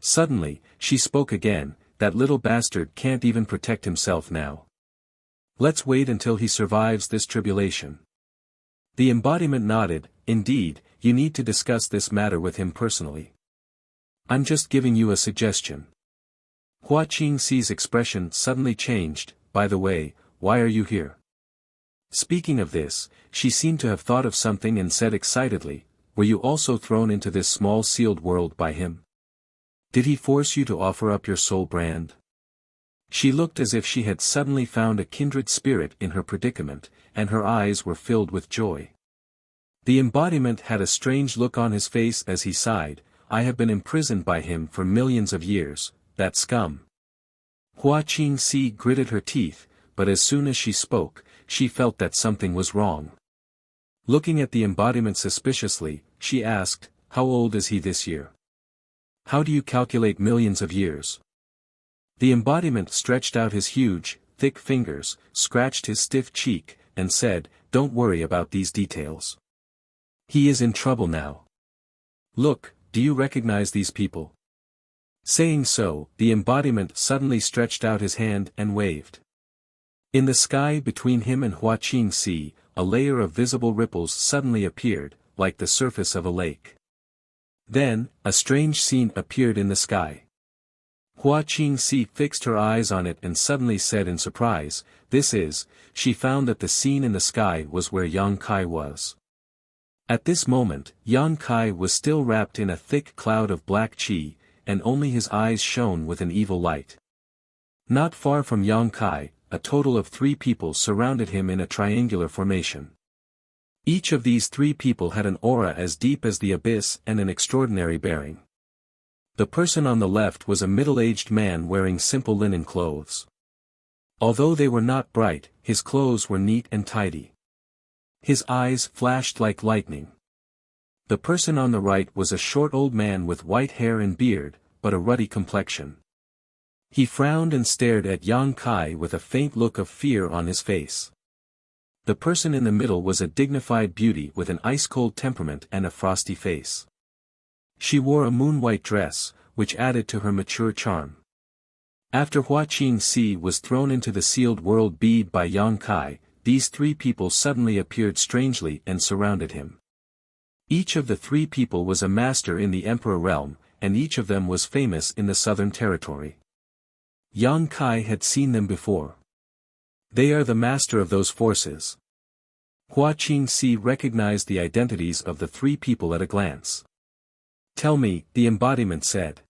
Suddenly, she spoke again, that little bastard can't even protect himself now. Let's wait until he survives this tribulation. The embodiment nodded. Indeed, you need to discuss this matter with him personally. I'm just giving you a suggestion. Hua Qingxi's expression suddenly changed. By the way, why are you here? Speaking of this, she seemed to have thought of something and said excitedly, were you also thrown into this small sealed world by him? Did he force you to offer up your soul brand? She looked as if she had suddenly found a kindred spirit in her predicament, and her eyes were filled with joy. The embodiment had a strange look on his face as he sighed. I have been imprisoned by him for millions of years, that scum. Hua Qingxi gritted her teeth, but as soon as she spoke, she felt that something was wrong. Looking at the embodiment suspiciously, she asked, how old is he this year? How do you calculate millions of years? The embodiment stretched out his huge, thick fingers, scratched his stiff cheek, and said, don't worry about these details. He is in trouble now. Look, do you recognize these people? Saying so, the embodiment suddenly stretched out his hand and waved. In the sky between him and Hua Qingxi, a layer of visible ripples suddenly appeared, like the surface of a lake. Then, a strange scene appeared in the sky. Hua Qingxi fixed her eyes on it and suddenly said in surprise, she found that the scene in the sky was where Yang Kai was. At this moment, Yang Kai was still wrapped in a thick cloud of black qi, and only his eyes shone with an evil light. Not far from Yang Kai, a total of 3 people surrounded him in a triangular formation. Each of these 3 people had an aura as deep as the abyss and an extraordinary bearing. The person on the left was a middle-aged man wearing simple linen clothes. Although they were not bright, his clothes were neat and tidy. His eyes flashed like lightning. The person on the right was a short old man with white hair and beard, but a ruddy complexion. He frowned and stared at Yang Kai with a faint look of fear on his face. The person in the middle was a dignified beauty with an ice-cold temperament and a frosty face. She wore a moon-white dress, which added to her mature charm. After Hua Qingxi was thrown into the sealed world bead by Yang Kai, these 3 people suddenly appeared strangely and surrounded him. Each of the 3 people was a master in the Emperor realm, and each of them was famous in the Southern Territory. Yang Kai had seen them before. They are the master of those forces. Hua Qingxi recognized the identities of the 3 people at a glance. Tell me, the embodiment said.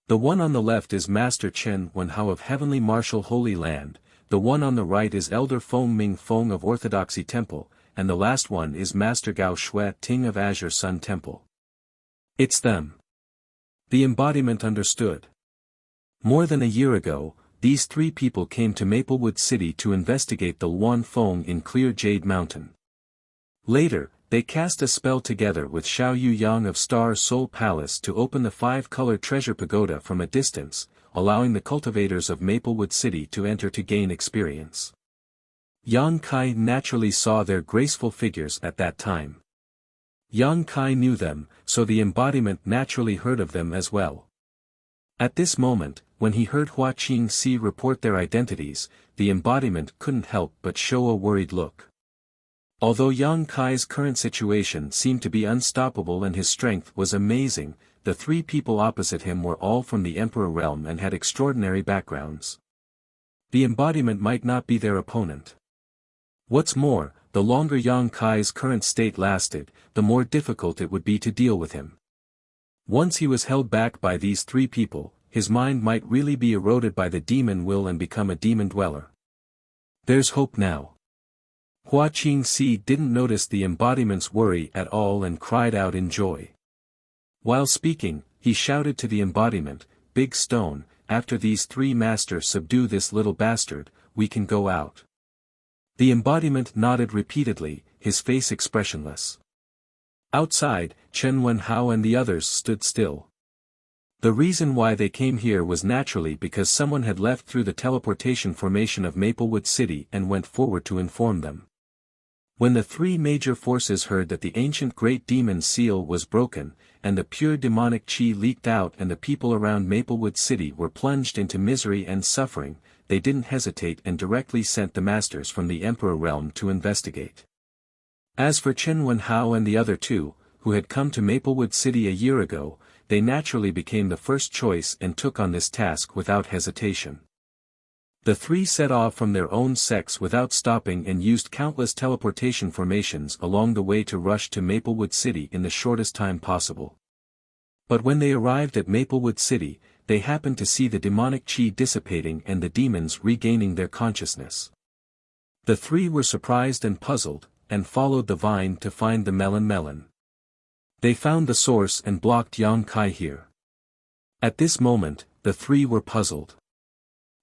The one on the left is Master Chen Wenhao of Heavenly Martial Holy Land, the one on the right is Elder Feng Ming Feng of Orthodoxy Temple, and the last one is Master Gao Shui Ting of Azure Sun Temple. It's them. The embodiment understood. More than a year ago, these 3 people came to Maplewood City to investigate the Luan Feng in Clear Jade Mountain. Later, they cast a spell together with Xiao Yu Yang of Star Soul Palace to open the 5-color treasure pagoda from a distance, allowing the cultivators of Maplewood City to enter to gain experience. Yang Kai naturally saw their graceful figures at that time. Yang Kai knew them, so the embodiment naturally heard of them as well. At this moment, when he heard Hua Qingxi report their identities, the embodiment couldn't help but show a worried look. Although Yang Kai's current situation seemed to be unstoppable and his strength was amazing, the 3 people opposite him were all from the Emperor realm and had extraordinary backgrounds. The embodiment might not be their opponent. What's more, the longer Yang Kai's current state lasted, the more difficult it would be to deal with him. Once he was held back by these 3 people, his mind might really be eroded by the demon will and become a demon dweller. There's hope now. Hua Qingxi didn't notice the embodiment's worry at all and cried out in joy. While speaking, he shouted to the embodiment, "Big Stone, after these 3 masters subdue this little bastard, we can go out." The embodiment nodded repeatedly, his face expressionless. Outside, Chen Wenhao and the others stood still. The reason why they came here was naturally because someone had left through the teleportation formation of Maplewood City and went forward to inform them. When the 3 major forces heard that the ancient great demon seal was broken, and the pure demonic chi leaked out and the people around Maplewood City were plunged into misery and suffering, they didn't hesitate and directly sent the masters from the Emperor realm to investigate. As for Chen Wenhao and the other 2, who had come to Maplewood City a year ago, they naturally became the first choice and took on this task without hesitation. The 3 set off from their own sects without stopping and used countless teleportation formations along the way to rush to Maplewood City in the shortest time possible. But when they arrived at Maplewood City, they happened to see the demonic chi dissipating and the demons regaining their consciousness. The 3 were surprised and puzzled, and followed the vine to find the melon. They found the source and blocked Yang Kai here. At this moment, the 3 were puzzled.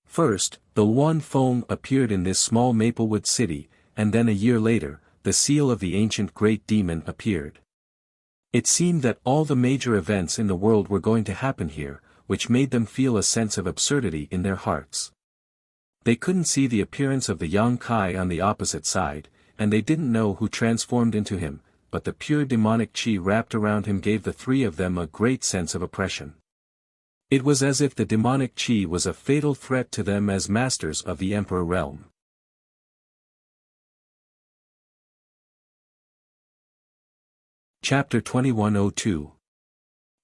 First, the Luan Feng appeared in this small Maplewood City, and then a year later, the seal of the ancient great demon appeared. It seemed that all the major events in the world were going to happen here, which made them feel a sense of absurdity in their hearts. They couldn't see the appearance of the Yang Kai on the opposite side, and they didn't know who transformed into him, but the pure demonic chi wrapped around him gave the 3 of them a great sense of oppression. It was as if the demonic chi was a fatal threat to them as masters of the Emperor realm. Chapter 2102.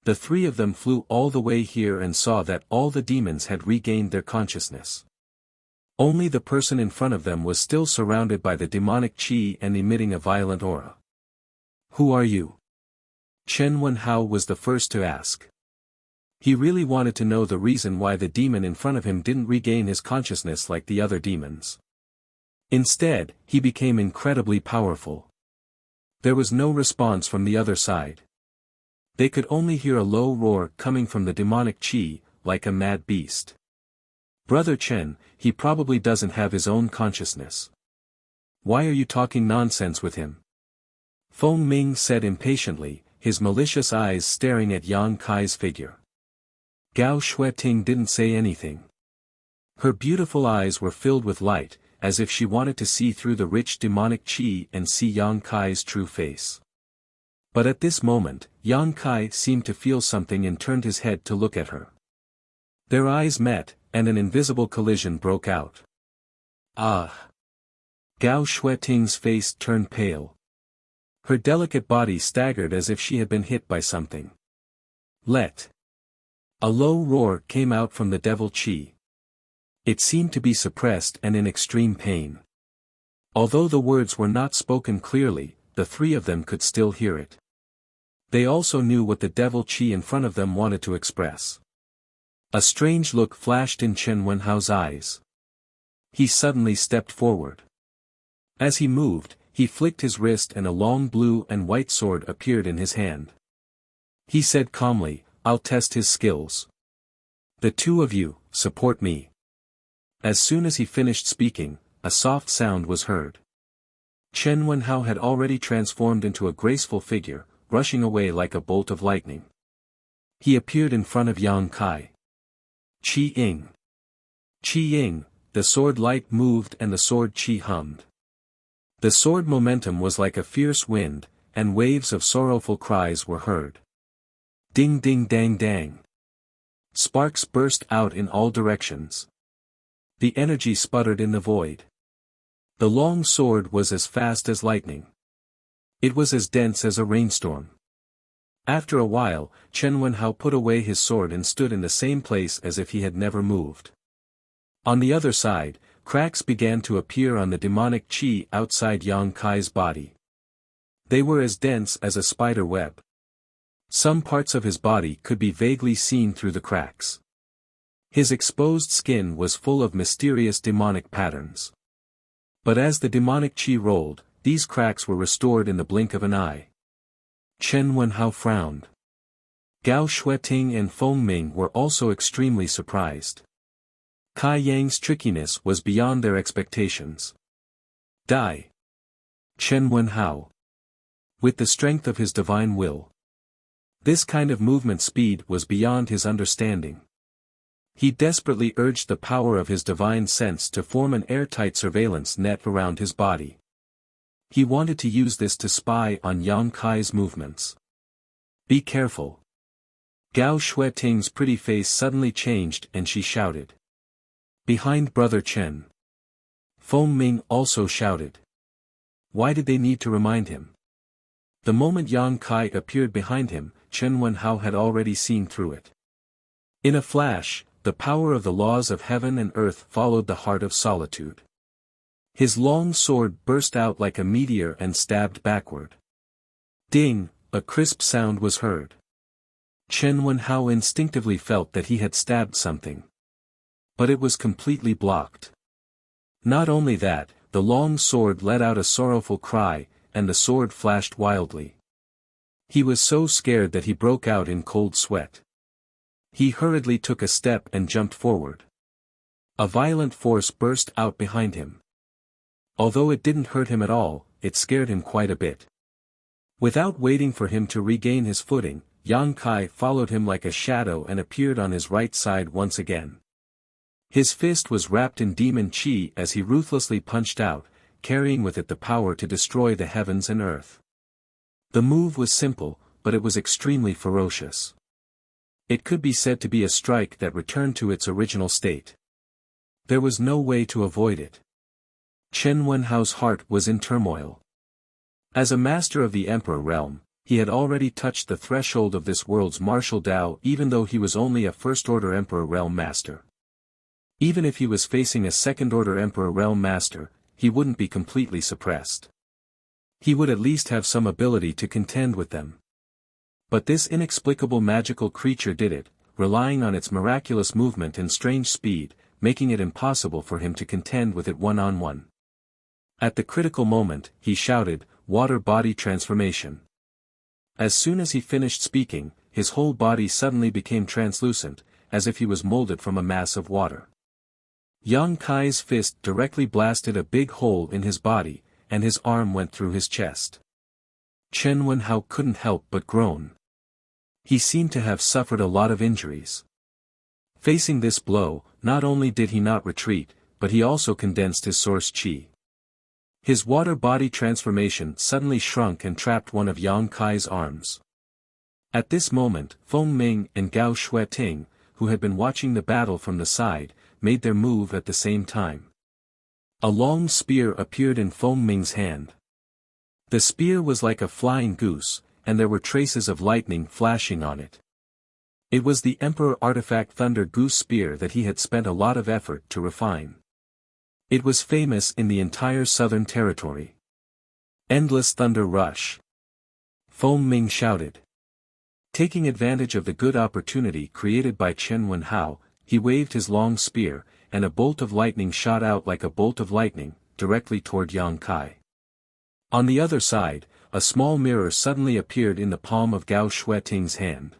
The 3 of them flew all the way here and saw that all the demons had regained their consciousness. Only the person in front of them was still surrounded by the demonic chi and emitting a violent aura. "Who are you?" Chen Wenhao was the first to ask. He really wanted to know the reason why the demon in front of him didn't regain his consciousness like the other demons. Instead, he became incredibly powerful. There was no response from the other side. They could only hear a low roar coming from the demonic chi, like a mad beast. Brother Chen, he probably doesn't have his own consciousness. Why are you talking nonsense with him? Feng Ming said impatiently, his malicious eyes staring at Yang Kai's figure. Gao Shueting didn't say anything. Her beautiful eyes were filled with light, as if she wanted to see through the rich demonic chi and see Yang Kai's true face. But at this moment, Yang Kai seemed to feel something and turned his head to look at her. Their eyes met, and an invisible collision broke out. Ah! Gao Shueting's face turned pale. Her delicate body staggered as if she had been hit by something. A low roar came out from the devil chi. It seemed to be suppressed and in extreme pain. Although the words were not spoken clearly, the three of them could still hear it. They also knew what the devil chi in front of them wanted to express. A strange look flashed in Chen Wenhao's eyes. He suddenly stepped forward. As he moved, he flicked his wrist and a long blue and white sword appeared in his hand. He said calmly, "I'll test his skills. The two of you, support me." As soon as he finished speaking, a soft sound was heard. Chen Wenhao had already transformed into a graceful figure, rushing away like a bolt of lightning. He appeared in front of Yang Kai. Qi Ying. Qi Ying, the sword light moved and the sword qi hummed. The sword momentum was like a fierce wind, and waves of sorrowful cries were heard. Ding ding dang dang. Sparks burst out in all directions. The energy sputtered in the void. The long sword was as fast as lightning. It was as dense as a rainstorm. After a while, Chen Wenhao put away his sword and stood in the same place as if he had never moved. On the other side, cracks began to appear on the demonic chi outside Yang Kai's body. They were as dense as a spider web. Some parts of his body could be vaguely seen through the cracks. His exposed skin was full of mysterious demonic patterns. But as the demonic chi rolled, these cracks were restored in the blink of an eye. Chen Wenhao frowned. Gao Shueting and Feng Ming were also extremely surprised. Kai Yang's trickiness was beyond their expectations. Die! Chen Wenhao. With the strength of his divine will. This kind of movement speed was beyond his understanding. He desperately urged the power of his divine sense to form an airtight surveillance net around his body. He wanted to use this to spy on Yang Kai's movements. Be careful. Gao Shueting's pretty face suddenly changed and she shouted. Behind Brother Chen. Feng Ming also shouted. Why did they need to remind him? The moment Yang Kai appeared behind him, Chen Wenhao had already seen through it. In a flash, the power of the laws of heaven and earth followed the heart of solitude. His long sword burst out like a meteor and stabbed backward. Ding, a crisp sound was heard. Chen Wenhao instinctively felt that he had stabbed something. But it was completely blocked. Not only that, the long sword let out a sorrowful cry, and the sword flashed wildly. He was so scared that he broke out in cold sweat. He hurriedly took a step and jumped forward. A violent force burst out behind him. Although it didn't hurt him at all, it scared him quite a bit. Without waiting for him to regain his footing, Yang Kai followed him like a shadow and appeared on his right side once again. His fist was wrapped in demon chi as he ruthlessly punched out, carrying with it the power to destroy the heavens and earth. The move was simple, but it was extremely ferocious. It could be said to be a strike that returned to its original state. There was no way to avoid it. Chen Wenhao's heart was in turmoil. As a master of the Emperor realm, he had already touched the threshold of this world's martial Tao even though he was only a first-order Emperor realm master. Even if he was facing a second-order Emperor realm master, he wouldn't be completely suppressed. He would at least have some ability to contend with them. But this inexplicable magical creature did it, relying on its miraculous movement and strange speed, making it impossible for him to contend with it one-on-one. At the critical moment, he shouted, "Water-body transformation." As soon as he finished speaking, his whole body suddenly became translucent, as if he was molded from a mass of water. Yang Kai's fist directly blasted a big hole in his body, and his arm went through his chest. Chen Wenhao couldn't help but groan. He seemed to have suffered a lot of injuries. Facing this blow, not only did he not retreat, but he also condensed his source qi. His water-body transformation suddenly shrunk and trapped one of Yang Kai's arms. At this moment, Feng Ming and Gao Shueting, who had been watching the battle from the side, made their move at the same time. A long spear appeared in Feng Ming's hand. The spear was like a flying goose, and there were traces of lightning flashing on it. It was the Emperor Artifact Thunder Goose Spear that he had spent a lot of effort to refine. It was famous in the entire Southern Territory. Endless Thunder Rush. Feng Ming shouted. Taking advantage of the good opportunity created by Chen Wenhao, he waved his long spear, and a bolt of lightning shot out like a bolt of lightning, directly toward Yang Kai. On the other side, a small mirror suddenly appeared in the palm of Gao Shueting's hand.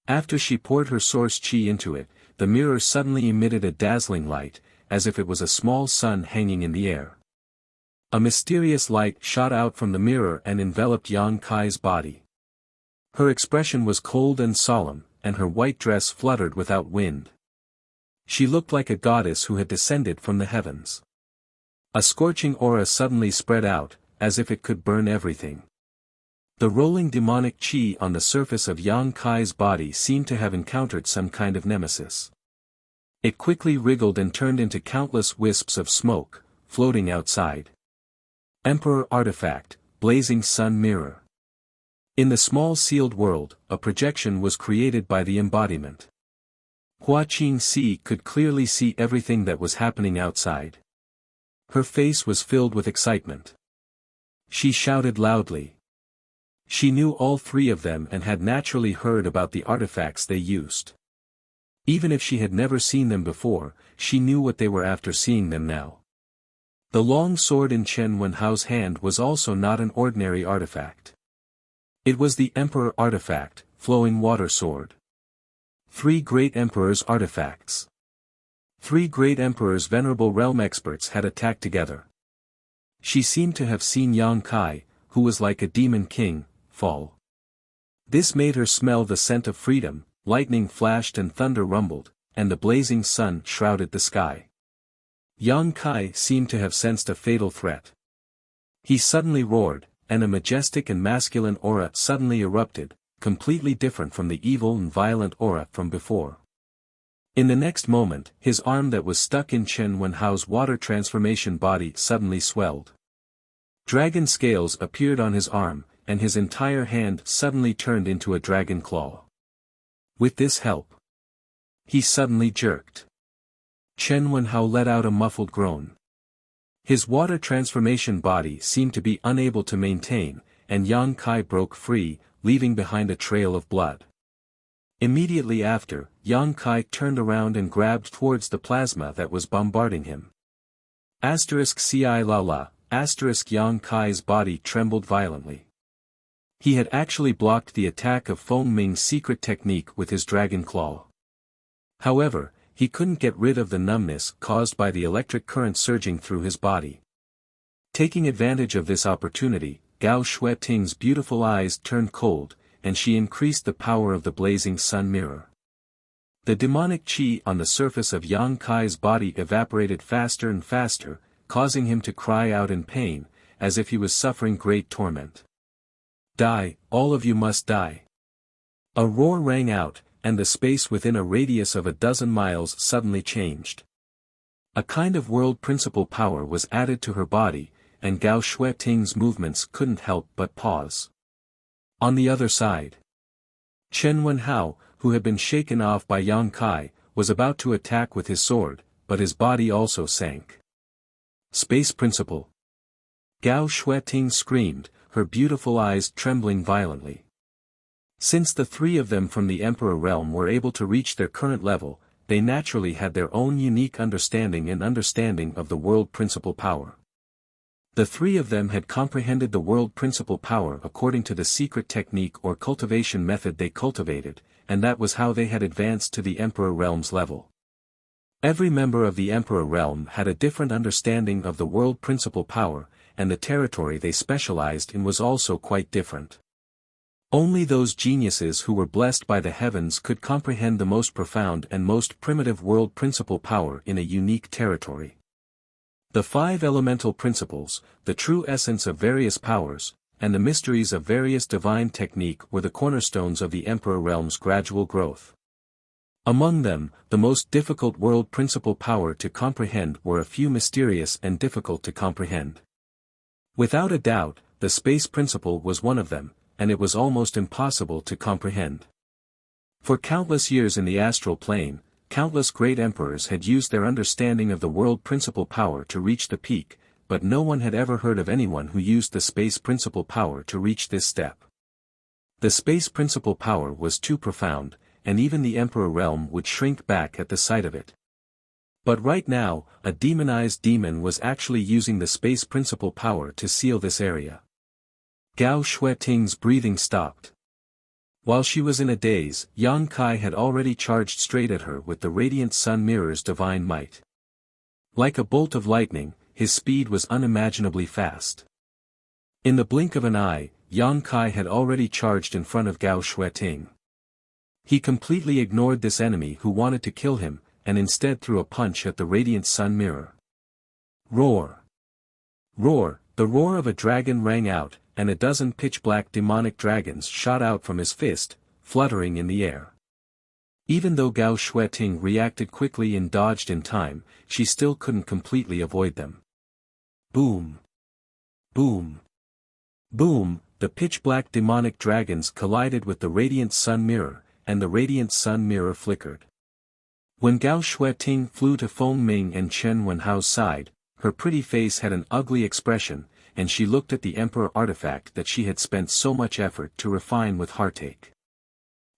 After she poured her source qi into it, the mirror suddenly emitted a dazzling light, as if it was a small sun hanging in the air. A mysterious light shot out from the mirror and enveloped Yang Kai's body. Her expression was cold and solemn, and her white dress fluttered without wind. She looked like a goddess who had descended from the heavens. A scorching aura suddenly spread out, as if it could burn everything. The rolling demonic qi on the surface of Yang Kai's body seemed to have encountered some kind of nemesis. It quickly wriggled and turned into countless wisps of smoke, floating outside. Emperor Artifact, Blazing Sun Mirror. In the small sealed world, a projection was created by the embodiment. Hua Qingxi could clearly see everything that was happening outside. Her face was filled with excitement. She shouted loudly. She knew all three of them and had naturally heard about the artifacts they used. Even if she had never seen them before, she knew what they were after seeing them now. The long sword in Chen Wenhao's hand was also not an ordinary artifact. It was the Emperor Artifact, Flowing Water Sword. 3 great Emperors' artifacts. 3 great Emperors' venerable realm experts had attacked together. She seemed to have seen Yang Kai, who was like a demon king, fall. This made her smell the scent of freedom, lightning flashed and thunder rumbled, and the blazing sun shrouded the sky. Yang Kai seemed to have sensed a fatal threat. He suddenly roared, and a majestic and masculine aura suddenly erupted, completely different from the evil and violent aura from before. In the next moment, his arm that was stuck in Chen Wenhao's water transformation body suddenly swelled. Dragon scales appeared on his arm, and his entire hand suddenly turned into a dragon claw. With this help, he suddenly jerked. Chen Wenhao let out a muffled groan. His water transformation body seemed to be unable to maintain, and Yang Kai broke free, leaving behind a trail of blood. Immediately after, Yang Kai turned around and grabbed towards the plasma that was bombarding him. *ci la la, Yang Kai's body trembled violently. He had actually blocked the attack of Feng Ming's secret technique with his dragon claw. However, he couldn't get rid of the numbness caused by the electric current surging through his body. Taking advantage of this opportunity, Gao Shueting's beautiful eyes turned cold, and she increased the power of the blazing sun mirror. The demonic qi on the surface of Yang Kai's body evaporated faster and faster, causing him to cry out in pain, as if he was suffering great torment. "Die, all of you must die." A roar rang out, and the space within a radius of 12 miles suddenly changed. A kind of world principle power was added to her body, and Gao Shueting's movements couldn't help but pause. On the other side, Chen Wenhao, who had been shaken off by Yang Kai, was about to attack with his sword, but his body also sank. "Space principle!" Gao Shueting screamed, her beautiful eyes trembling violently. Since the three of them from the Emperor realm were able to reach their current level, they naturally had their own unique understanding of the world principal power. The three of them had comprehended the world principal power according to the secret technique or cultivation method they cultivated, and that was how they had advanced to the Emperor realm's level. Every member of the Emperor realm had a different understanding of the world principal power, and the territory they specialized in was also quite different. Only those geniuses who were blessed by the heavens could comprehend the most profound and most primitive world principal power in a unique territory. The five elemental principles, the true essence of various powers, and the mysteries of various divine technique were the cornerstones of the Emperor realm's gradual growth. Among them, the most difficult world principal power to comprehend were a few mysterious and difficult to comprehend. Without a doubt, the space principle was one of them, and it was almost impossible to comprehend. For countless years in the astral plane, countless great emperors had used their understanding of the world principal power to reach the peak, but no one had ever heard of anyone who used the space principal power to reach this step. The space principal power was too profound, and even the Emperor realm would shrink back at the sight of it. But right now, a demonized demon was actually using the space principal power to seal this area. Gao Shueting's breathing stopped. While she was in a daze, Yang Kai had already charged straight at her with the radiant sun mirror's divine might. Like a bolt of lightning, his speed was unimaginably fast. In the blink of an eye, Yang Kai had already charged in front of Gao Shueting. He completely ignored this enemy who wanted to kill him, and instead threw a punch at the radiant sun mirror. Roar! Roar! The roar of a dragon rang out, and a dozen pitch-black demonic dragons shot out from his fist, fluttering in the air. Even though Gao Shueting reacted quickly and dodged in time, she still couldn't completely avoid them. Boom! Boom! Boom! The pitch-black demonic dragons collided with the radiant sun mirror, and the radiant sun mirror flickered. When Gao Shueting flew to Feng Ming and Chen Wenhao's side, her pretty face had an ugly expression, and she looked at the Emperor artifact that she had spent so much effort to refine with heartache.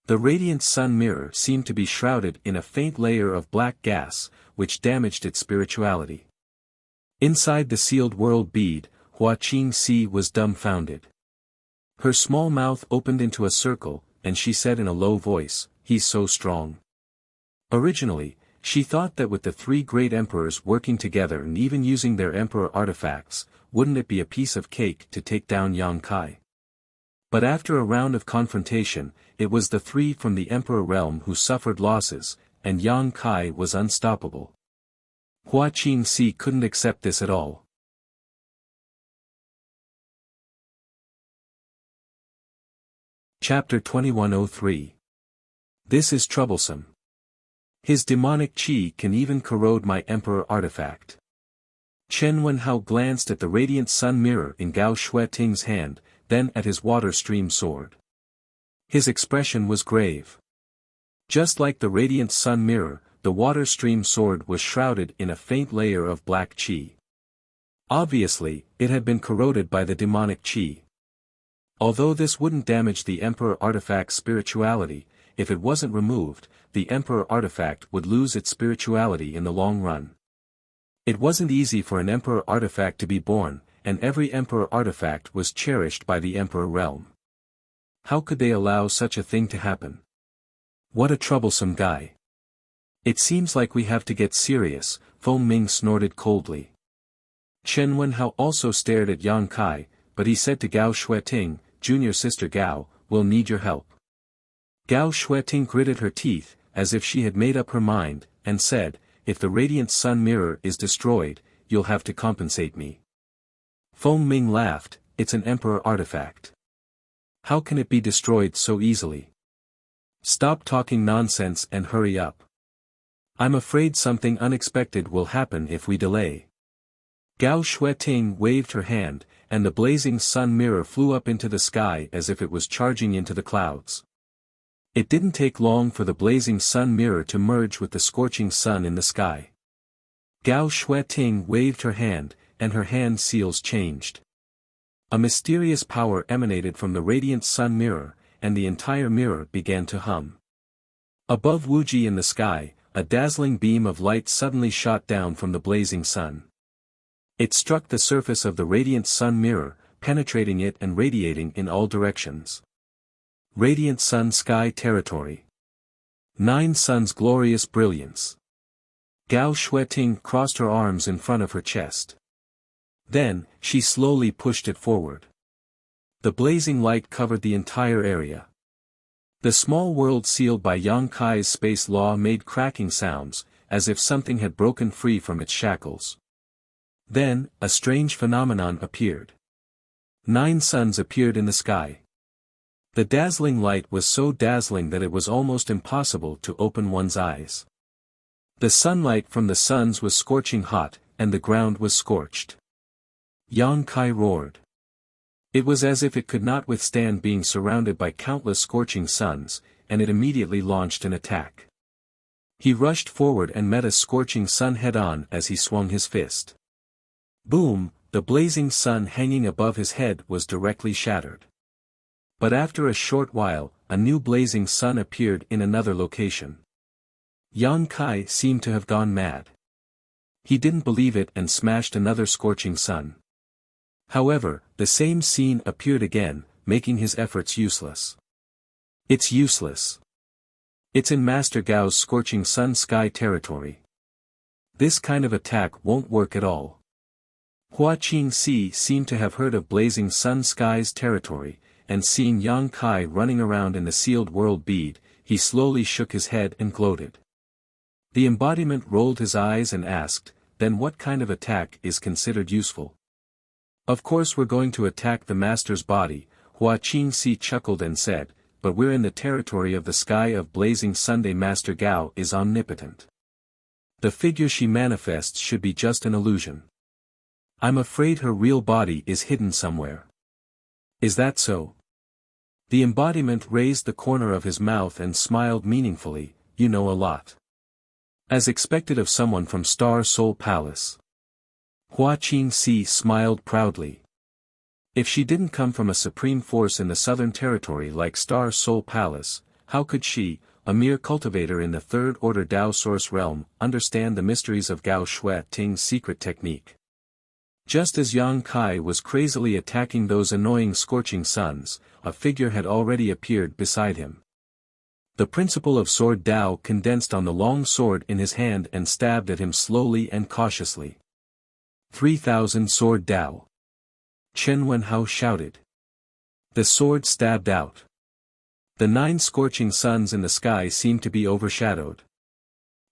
The radiant sun mirror seemed to be shrouded in a faint layer of black gas, which damaged its spirituality. Inside the sealed world bead, Hua Qingxi was dumbfounded. Her small mouth opened into a circle, and she said in a low voice, "He's so strong." Originally, she thought that with the three great emperors working together and even using their emperor artifacts, wouldn't it be a piece of cake to take down Yang Kai? But after a round of confrontation, it was the three from the emperor realm who suffered losses, and Yang Kai was unstoppable. Hua Qingxi couldn't accept this at all. Chapter 2103. This is troublesome. His demonic qi can even corrode my emperor artifact. Chen Wenhao glanced at the radiant sun mirror in Gao Shueting's hand, then at his water stream sword. His expression was grave. Just like the radiant sun mirror, the water stream sword was shrouded in a faint layer of black qi. Obviously, it had been corroded by the demonic qi. Although this wouldn't damage the emperor artifact's spirituality, if it wasn't removed, the emperor artifact would lose its spirituality in the long run. It wasn't easy for an emperor artifact to be born, and every emperor artifact was cherished by the emperor realm. How could they allow such a thing to happen? What a troublesome guy. It seems like we have to get serious, Feng Ming snorted coldly. Chen Wenhao also stared at Yang Kai, but he said to Gao Shueting, "Junior sister Gao, we'll need your help." Gao Shueting gritted her teeth, as if she had made up her mind, and said, "If the radiant sun mirror is destroyed, you'll have to compensate me." Feng Ming laughed, "It's an emperor artifact. How can it be destroyed so easily? Stop talking nonsense and hurry up. I'm afraid something unexpected will happen if we delay." Gao Shueting waved her hand, and the blazing sun mirror flew up into the sky as if it was charging into the clouds. It didn't take long for the blazing sun mirror to merge with the scorching sun in the sky. Gao Shueting waved her hand, and her hand seals changed. A mysterious power emanated from the radiant sun mirror, and the entire mirror began to hum. Above Wuji in the sky, a dazzling beam of light suddenly shot down from the blazing sun. It struck the surface of the radiant sun mirror, penetrating it and radiating in all directions. Radiant sun sky territory. 9 suns glorious brilliance. Gao Shueting crossed her arms in front of her chest. Then, she slowly pushed it forward. The blazing light covered the entire area. The small world sealed by Yang Kai's space law made cracking sounds, as if something had broken free from its shackles. Then, a strange phenomenon appeared. 9 suns appeared in the sky. The dazzling light was so dazzling that it was almost impossible to open one's eyes. The sunlight from the suns was scorching hot, and the ground was scorched. Yang Kai roared. It was as if it could not withstand being surrounded by countless scorching suns, and it immediately launched an attack. He rushed forward and met a scorching sun head-on as he swung his fist. Boom, the blazing sun hanging above his head was directly shattered. But after a short while, a new blazing sun appeared in another location. Yang Kai seemed to have gone mad. He didn't believe it and smashed another scorching sun. However, the same scene appeared again, making his efforts useless. It's useless. It's in Master Gao's scorching sun sky territory. This kind of attack won't work at all. Hua Qingxi seemed to have heard of blazing sun sky's territory, and seeing Yang Kai running around in the sealed world bead, he slowly shook his head and gloated. The embodiment rolled his eyes and asked, then what kind of attack is considered useful? Of course we're going to attack the master's body, Hua Qingxi chuckled and said, but we're in the territory of the sky of blazing Sunday. Master Gao is omnipotent. The figure she manifests should be just an illusion. I'm afraid her real body is hidden somewhere. Is that so? The embodiment raised the corner of his mouth and smiled meaningfully, you know a lot. As expected of someone from Star Soul Palace. Hua Qingxi smiled proudly. If she didn't come from a supreme force in the southern territory like Star Soul Palace, how could she, a mere cultivator in the third order Dao source realm, understand the mysteries of Gao Shueting's secret technique? Just as Yang Kai was crazily attacking those annoying scorching suns, a figure had already appeared beside him. The principle of sword Dao condensed on the long sword in his hand and stabbed at him slowly and cautiously. 3,000 sword Dao. Chen Wenhao shouted. The sword stabbed out. The 9 scorching suns in the sky seemed to be overshadowed.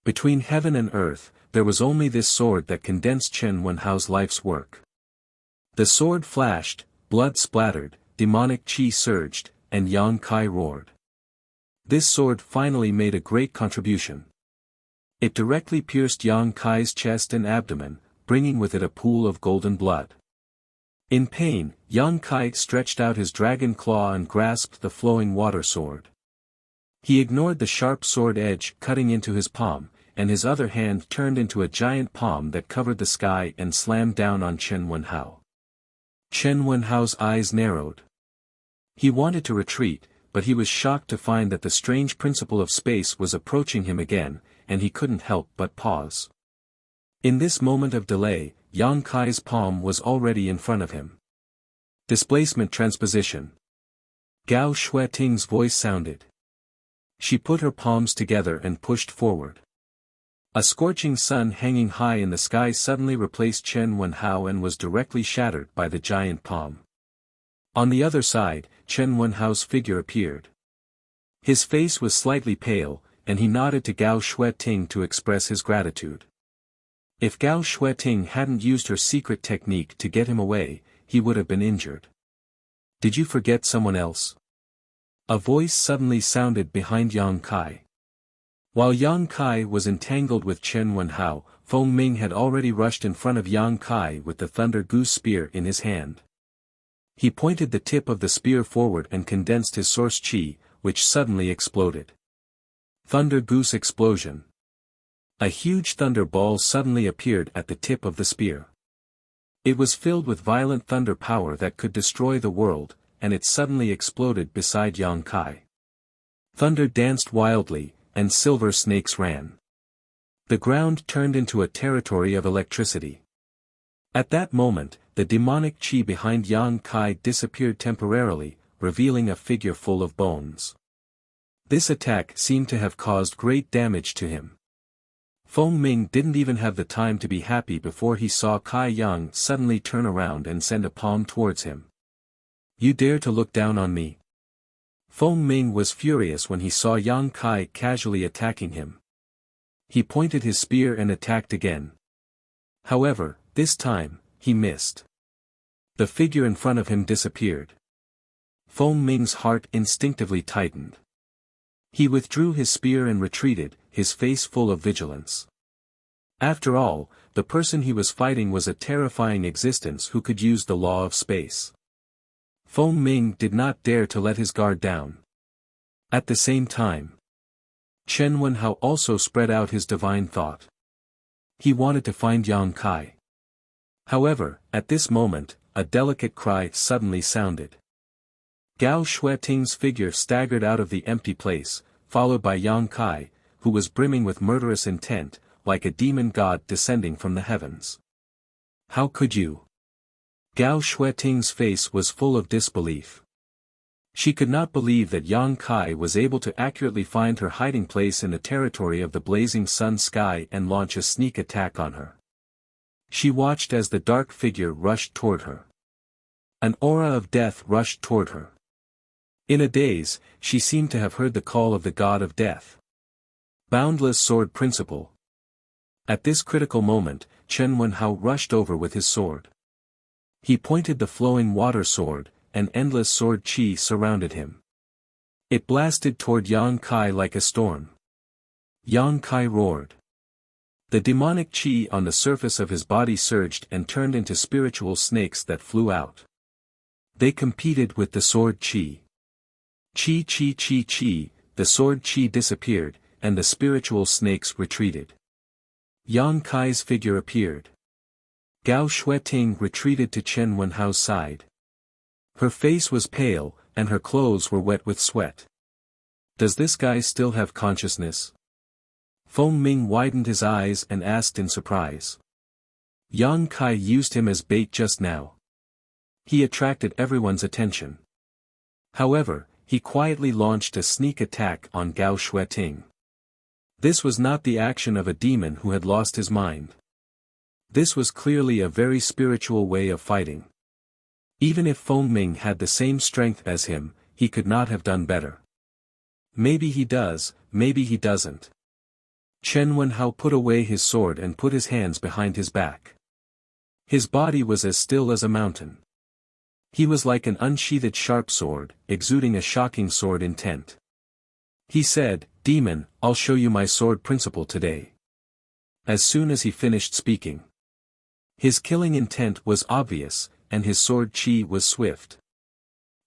Between heaven and earth, there was only this sword that condensed Chen Wenhao's life's work. The sword flashed, blood splattered, demonic qi surged, and Yang Kai roared. This sword finally made a great contribution. It directly pierced Yang Kai's chest and abdomen, bringing with it a pool of golden blood. In pain, Yang Kai stretched out his dragon claw and grasped the flowing water sword. He ignored the sharp sword edge cutting into his palm, and his other hand turned into a giant palm that covered the sky and slammed down on Chen Wenhao. Chen Wenhao's eyes narrowed. He wanted to retreat, but he was shocked to find that the strange principle of space was approaching him again, and he couldn't help but pause. In this moment of delay, Yang Kai's palm was already in front of him. Displacement transposition. Gao Shueting's voice sounded. She put her palms together and pushed forward. A scorching sun hanging high in the sky suddenly replaced Chen Wenhao and was directly shattered by the giant palm. On the other side, Chen Wenhao's figure appeared. His face was slightly pale, and he nodded to Gao Shueting to express his gratitude. If Gao Shueting hadn't used her secret technique to get him away, he would have been injured. Did you forget someone else? A voice suddenly sounded behind Yang Kai. While Yang Kai was entangled with Chen Wenhao, Feng Ming had already rushed in front of Yang Kai with the Thunder Goose spear in his hand. He pointed the tip of the spear forward and condensed his source qi, which suddenly exploded. Thunder Goose explosion. A huge thunder ball suddenly appeared at the tip of the spear. It was filled with violent thunder power that could destroy the world, and it suddenly exploded beside Yang Kai. Thunder danced wildly, and silver snakes ran. The ground turned into a territory of electricity. At that moment, the demonic chi behind Yang Kai disappeared temporarily, revealing a figure full of bones. This attack seemed to have caused great damage to him. Feng Ming didn't even have the time to be happy before he saw Kai Yang suddenly turn around and send a palm towards him. "You dare to look down on me?" Feng Ming was furious when he saw Yang Kai casually attacking him. He pointed his spear and attacked again. However, this time, he missed. The figure in front of him disappeared. Feng Ming's heart instinctively tightened. He withdrew his spear and retreated, his face full of vigilance. After all, the person he was fighting was a terrifying existence who could use the law of space. Feng Ming did not dare to let his guard down. At the same time, Chen Wenhao also spread out his divine thought. He wanted to find Yang Kai. However, at this moment, a delicate cry suddenly sounded. Gao Shueting's figure staggered out of the empty place, followed by Yang Kai, who was brimming with murderous intent, like a demon god descending from the heavens. "How could you?" Gao Shueting's face was full of disbelief. She could not believe that Yang Kai was able to accurately find her hiding place in the territory of the blazing sun sky and launch a sneak attack on her. She watched as the dark figure rushed toward her. An aura of death rushed toward her. In a daze, she seemed to have heard the call of the god of death. Boundless sword principle. At this critical moment, Chen Wenhao rushed over with his sword. He pointed the flowing water sword, and endless sword chi surrounded him. It blasted toward Yang Kai like a storm. Yang Kai roared. The demonic chi on the surface of his body surged and turned into spiritual snakes that flew out. They competed with the sword chi. Chi chi chi chi, the sword chi disappeared, and the spiritual snakes retreated. Yang Kai's figure appeared. Gao Shueting retreated to Chen Wenhao's side. Her face was pale, and her clothes were wet with sweat. "Does this guy still have consciousness?" Feng Ming widened his eyes and asked in surprise. Yang Kai used him as bait just now. He attracted everyone's attention. However, he quietly launched a sneak attack on Gao Shueting. This was not the action of a demon who had lost his mind. This was clearly a very spiritual way of fighting. Even if Feng Ming had the same strength as him, he could not have done better. Maybe he does, maybe he doesn't. Chen Wenhao put away his sword and put his hands behind his back. His body was as still as a mountain. He was like an unsheathed sharp sword, exuding a shocking sword intent. He said, "Demon, I'll show you my sword principle today." As soon as he finished speaking, his killing intent was obvious, and his sword chi was swift.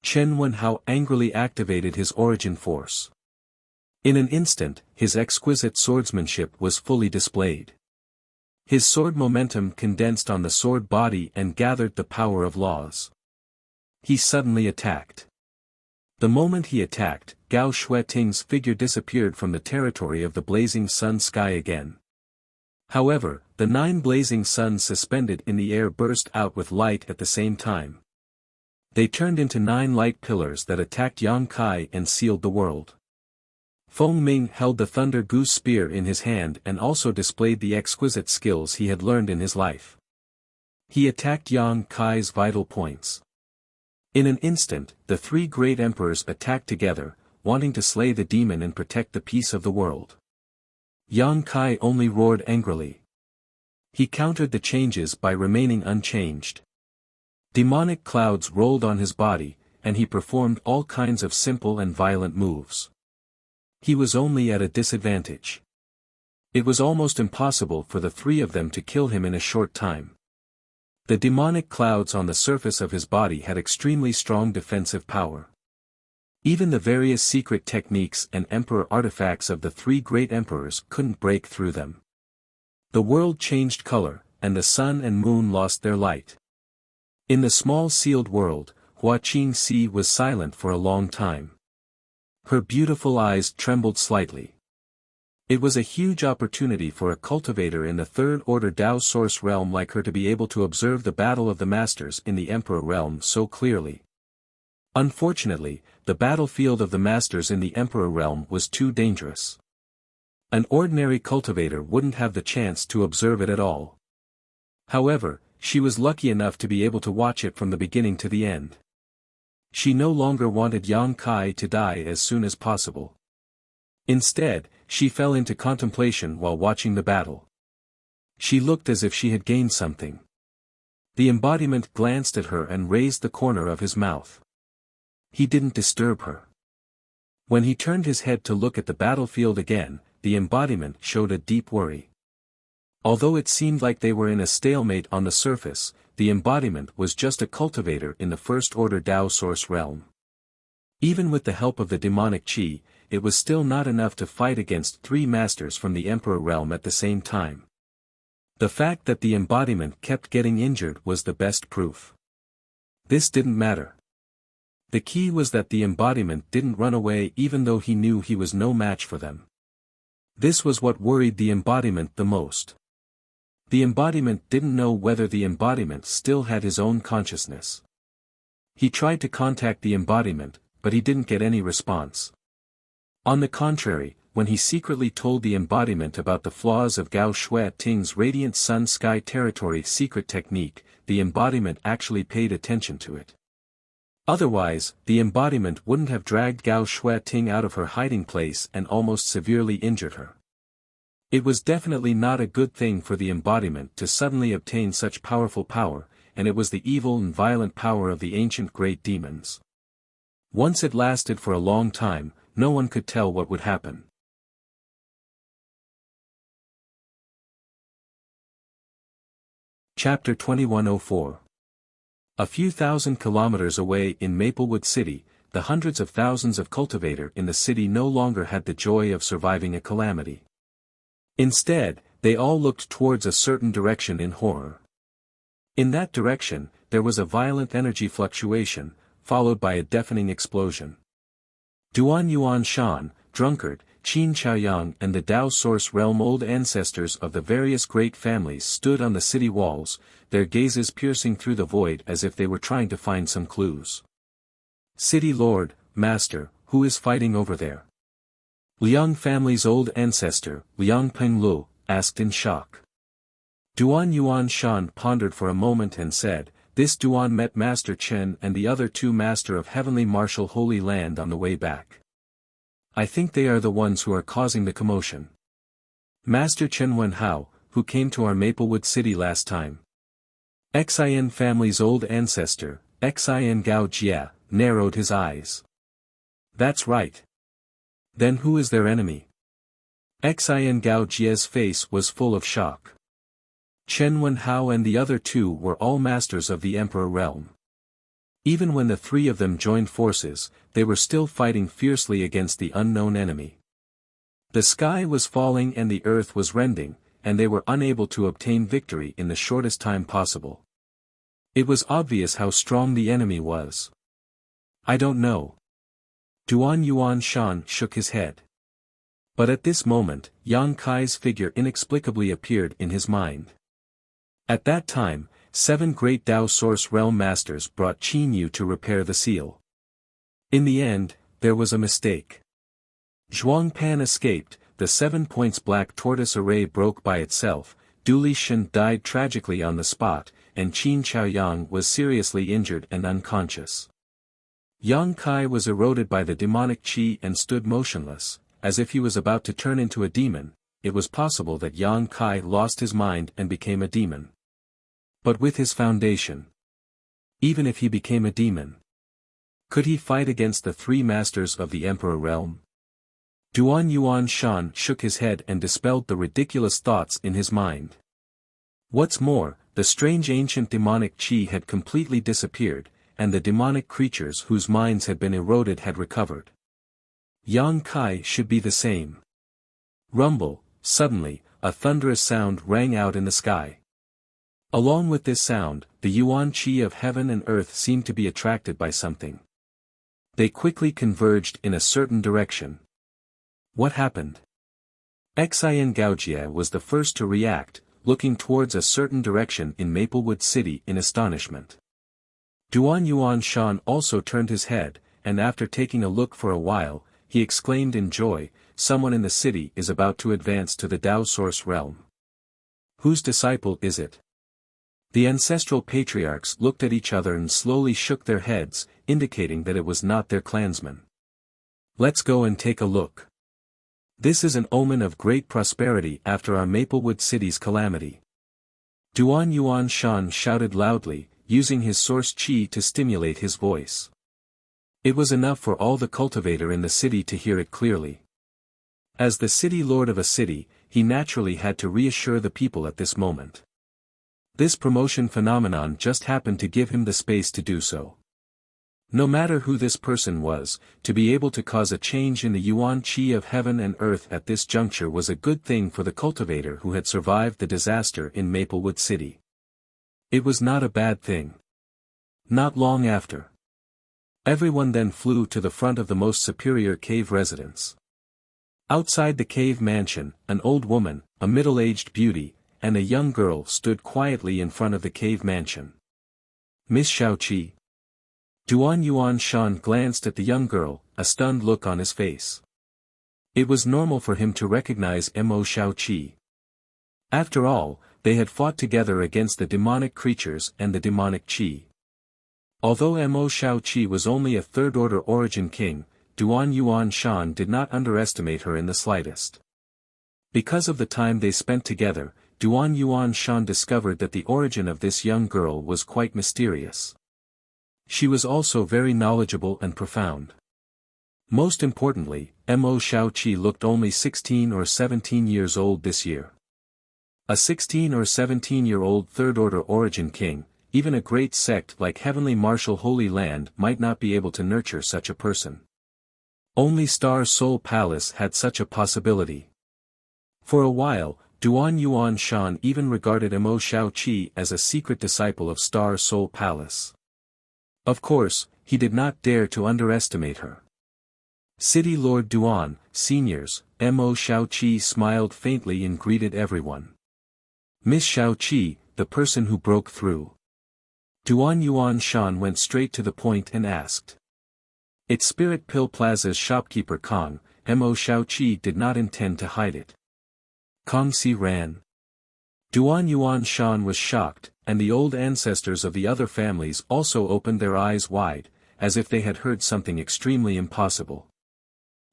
Chen Wenhao angrily activated his origin force. In an instant, his exquisite swordsmanship was fully displayed. His sword momentum condensed on the sword body and gathered the power of laws. He suddenly attacked. The moment he attacked, Gao Shueting's figure disappeared from the territory of the blazing sun sky again. However, the 9 blazing suns suspended in the air burst out with light at the same time. They turned into 9 light pillars that attacked Yang Kai and sealed the world. Feng Ming held the Thunder Goose Spear in his hand and also displayed the exquisite skills he had learned in his life. He attacked Yang Kai's vital points. In an instant, the 3 great emperors attacked together, wanting to slay the demon and protect the peace of the world. Yang Kai only roared angrily. He countered the changes by remaining unchanged. Demonic clouds rolled on his body, and he performed all kinds of simple and violent moves. He was only at a disadvantage. It was almost impossible for the 3 of them to kill him in a short time. The demonic clouds on the surface of his body had extremely strong defensive power. Even the various secret techniques and emperor artifacts of the 3 great emperors couldn't break through them. The world changed color, and the sun and moon lost their light. In the small sealed world, Hua Qingxi was silent for a long time. Her beautiful eyes trembled slightly. It was a huge opportunity for a cultivator in the Third Order Dao Source realm like her to be able to observe the battle of the Masters in the Emperor realm so clearly. Unfortunately, the battlefield of the Masters in the Emperor realm was too dangerous. An ordinary cultivator wouldn't have the chance to observe it at all. However, she was lucky enough to be able to watch it from the beginning to the end. She no longer wanted Yang Kai to die as soon as possible. Instead, she fell into contemplation while watching the battle. She looked as if she had gained something. The embodiment glanced at her and raised the corner of his mouth. He didn't disturb her. When he turned his head to look at the battlefield again, the embodiment showed a deep worry. Although it seemed like they were in a stalemate on the surface, the embodiment was just a cultivator in the First Order Dao Source realm. Even with the help of the demonic qi, it was still not enough to fight against 3 masters from the Emperor realm at the same time. The fact that the embodiment kept getting injured was the best proof. This didn't matter. The key was that the embodiment didn't run away even though he knew he was no match for them. This was what worried the embodiment the most. The embodiment didn't know whether the embodiment still had his own consciousness. He tried to contact the embodiment, but he didn't get any response. On the contrary, when he secretly told the embodiment about the flaws of Gao Shui Ting's Radiant Sun Sky Territory secret technique, the embodiment actually paid attention to it. Otherwise, the embodiment wouldn't have dragged Gao Shui Ting out of her hiding place and almost severely injured her. It was definitely not a good thing for the embodiment to suddenly obtain such powerful power, and it was the evil and violent power of the ancient great demons. Once it lasted for a long time, no one could tell what would happen. Chapter 2104. A few thousand kilometers away in Maplewood City, the hundreds of thousands of cultivators in the city no longer had the joy of surviving a calamity. Instead, they all looked towards a certain direction in horror. In that direction, there was a violent energy fluctuation, followed by a deafening explosion. Duan Yuan Shan, Drunkard, Qin Chaoyang and the Dao Source realm old ancestors of the various great families stood on the city walls, their gazes piercing through the void as if they were trying to find some clues. City Lord, Master, who is fighting over there? Liang family's old ancestor, Liang Penglu, asked in shock. Duan Yuan Shan pondered for a moment and said, "This Duan met Master Chen and the other 2 Master of Heavenly Martial Holy Land on the way back. I think they are the ones who are causing the commotion. Master Chen Wenhao, who came to our Maplewood City last time." Xin family's old ancestor, Xin Gao Jia, narrowed his eyes. "That's right. Then who is their enemy?" Xin Gao Jia's face was full of shock. Chen Wenhao and the other 2 were all masters of the Emperor realm. Even when the 3 of them joined forces, they were still fighting fiercely against the unknown enemy. The sky was falling and the earth was rending, and they were unable to obtain victory in the shortest time possible. It was obvious how strong the enemy was. "I don't know." Duan Yuan Shan shook his head. But at this moment, Yang Kai's figure inexplicably appeared in his mind. At that time, 7 great Dao Source realm masters brought Qin Yu to repair the seal. In the end, there was a mistake. Zhuang Pan escaped, the 7 points black tortoise array broke by itself, Du Li Shen died tragically on the spot, and Qin Chaoyang was seriously injured and unconscious. Yang Kai was eroded by the demonic qi and stood motionless, as if he was about to turn into a demon. It was possible that Yang Kai lost his mind and became a demon. But with his foundation, even if he became a demon, could he fight against the 3 masters of the Emperor realm? Duan Yuan Shan shook his head and dispelled the ridiculous thoughts in his mind. What's more, the strange ancient demonic qi had completely disappeared, and the demonic creatures whose minds had been eroded had recovered. Yang Kai should be the same. Rumble, suddenly, a thunderous sound rang out in the sky. Along with this sound, the yuan qi of heaven and earth seemed to be attracted by something. They quickly converged in a certain direction. What happened? Xian Gaojie was the first to react, looking towards a certain direction in Maplewood City in astonishment. Duan Yuan Shan also turned his head, and after taking a look for a while, he exclaimed in joy, "Someone in the city is about to advance to the Tao Source realm. Whose disciple is it?" The ancestral patriarchs looked at each other and slowly shook their heads, indicating that it was not their clansman. "Let's go and take a look. This is an omen of great prosperity after our Maplewood City's calamity." Duan Yuan Shan shouted loudly, using his source qi to stimulate his voice. It was enough for all the cultivator in the city to hear it clearly. As the city lord of a city, he naturally had to reassure the people at this moment. This promotion phenomenon just happened to give him the space to do so. No matter who this person was, to be able to cause a change in the yuan qi of heaven and earth at this juncture was a good thing for the cultivator who had survived the disaster in Maplewood City. It was not a bad thing. Not long after. Everyone then flew to the front of the most superior cave residence. Outside the cave mansion, an old woman, a middle-aged beauty, and a young girl stood quietly in front of the cave mansion. "Miss Xiaoqi." Duan Yuan Shan glanced at the young girl, a stunned look on his face. It was normal for him to recognize Mo Xiaoqi. After all, they had fought together against the demonic creatures and the demonic qi. Although Mo Xiaoqi was only a third-order origin king, Duan Yuan Shan did not underestimate her in the slightest. Because of the time they spent together, Duan Yuan Shan discovered that the origin of this young girl was quite mysterious. She was also very knowledgeable and profound. Most importantly, Mo Xiaoqi looked only 16 or 17 years old this year. A 16 or 17-year-old third-order origin king, even a great sect like Heavenly Martial Holy Land might not be able to nurture such a person. Only Star Soul Palace had such a possibility. For a while, Duan Yuan Shan even regarded Mo Xiaoqi as a secret disciple of Star Soul Palace. Of course, he did not dare to underestimate her. City Lord Duan, seniors, Mo Xiaoqi smiled faintly and greeted everyone. "Miss Xiaoqi, the person who broke through." Duan Yuan Shan went straight to the point and asked. It's Spirit Pill Plaza's shopkeeper Kong. Mo Xiaoqi did not intend to hide it. Kong Si ran. Duan Yuan Shan was shocked, and the old ancestors of the other families also opened their eyes wide, as if they had heard something extremely impossible.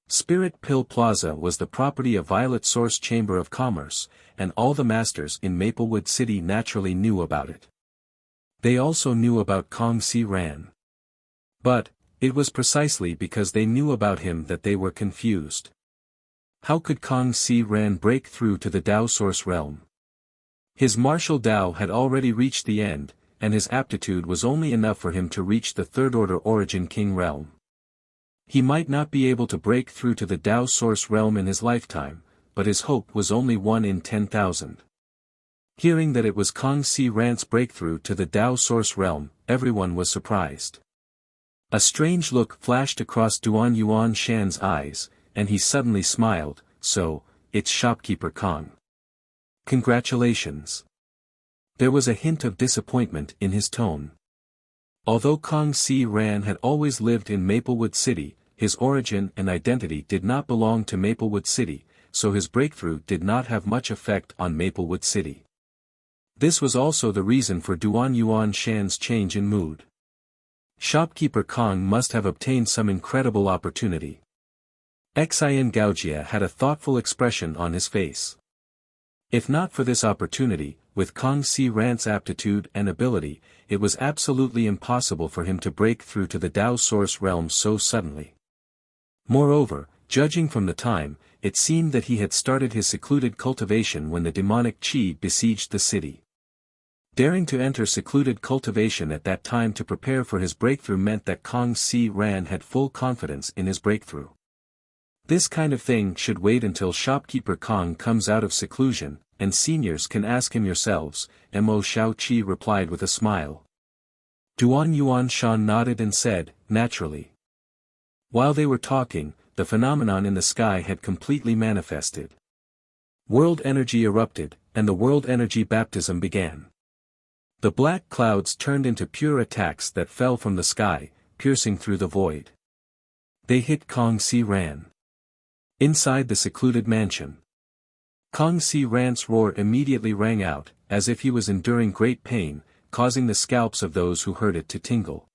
Spirit Pill Plaza was the property of Violet Source Chamber of Commerce, and all the masters in Maplewood City naturally knew about it. They also knew about Kong Si Ran. But, it was precisely because they knew about him that they were confused. How could Kong Si Ran break through to the Tao Source realm? His martial Tao had already reached the end, and his aptitude was only enough for him to reach the third-order origin king realm. He might not be able to break through to the Tao Source realm in his lifetime, but his hope was only 1 in 10,000. Hearing that it was Kong Si Ran's breakthrough to the Tao Source realm, everyone was surprised. A strange look flashed across Duan Yuan Shan's eyes, and he suddenly smiled. "So, it's shopkeeper Kong. Congratulations." There was a hint of disappointment in his tone. Although Kong Si Ran had always lived in Maplewood City, his origin and identity did not belong to Maplewood City, so his breakthrough did not have much effect on Maplewood City. This was also the reason for Duan Yuan Shan's change in mood. Shopkeeper Kong must have obtained some incredible opportunity. Xian Gaojie had a thoughtful expression on his face. If not for this opportunity, with Kong Si Ran's aptitude and ability, it was absolutely impossible for him to break through to the Tao Source realm so suddenly. Moreover, judging from the time, it seemed that he had started his secluded cultivation when the demonic qi besieged the city. Daring to enter secluded cultivation at that time to prepare for his breakthrough meant that Kong Si Ran had full confidence in his breakthrough. This kind of thing should wait until shopkeeper Kong comes out of seclusion, and seniors can ask him yourselves, Mo Shaoqi replied with a smile. Duan Yuanshan nodded and said, naturally. While they were talking, the phenomenon in the sky had completely manifested. World energy erupted, and the world energy baptism began. The black clouds turned into pure attacks that fell from the sky, piercing through the void. They hit Kong Si Ran. Inside the secluded mansion, Kong Si Ran's roar immediately rang out, as if he was enduring great pain, causing the scalps of those who heard it to tingle.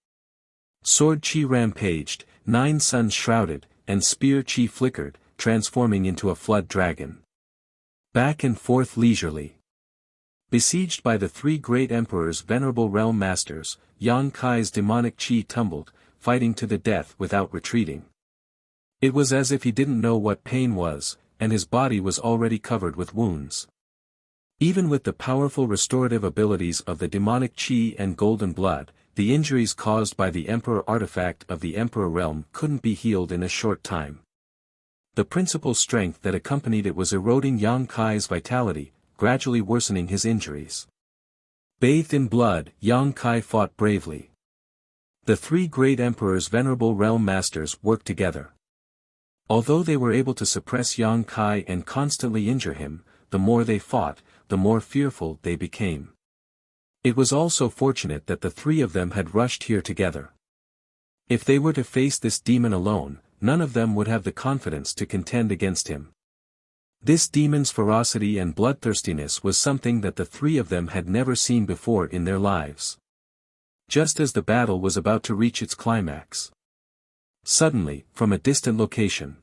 Sword Chi rampaged, 9 suns shrouded, and spear Chi flickered, transforming into a flood dragon. Back and forth leisurely. Besieged by the 3 great emperors' venerable realm masters, Yang Kai's demonic Chi tumbled, fighting to the death without retreating. It was as if he didn't know what pain was, and his body was already covered with wounds. Even with the powerful restorative abilities of the demonic Chi and golden blood, the injuries caused by the Emperor artifact of the Emperor realm couldn't be healed in a short time. The principal strength that accompanied it was eroding Yang Kai's vitality, gradually worsening his injuries. Bathed in blood, Yang Kai fought bravely. The 3 great emperors' venerable realm masters worked together. Although they were able to suppress Yang Kai and constantly injure him, the more they fought, the more fearful they became. It was also fortunate that the 3 of them had rushed here together. If they were to face this demon alone, none of them would have the confidence to contend against him. This demon's ferocity and bloodthirstiness was something that the 3 of them had never seen before in their lives. Just as the battle was about to reach its climax, suddenly, from a distant location,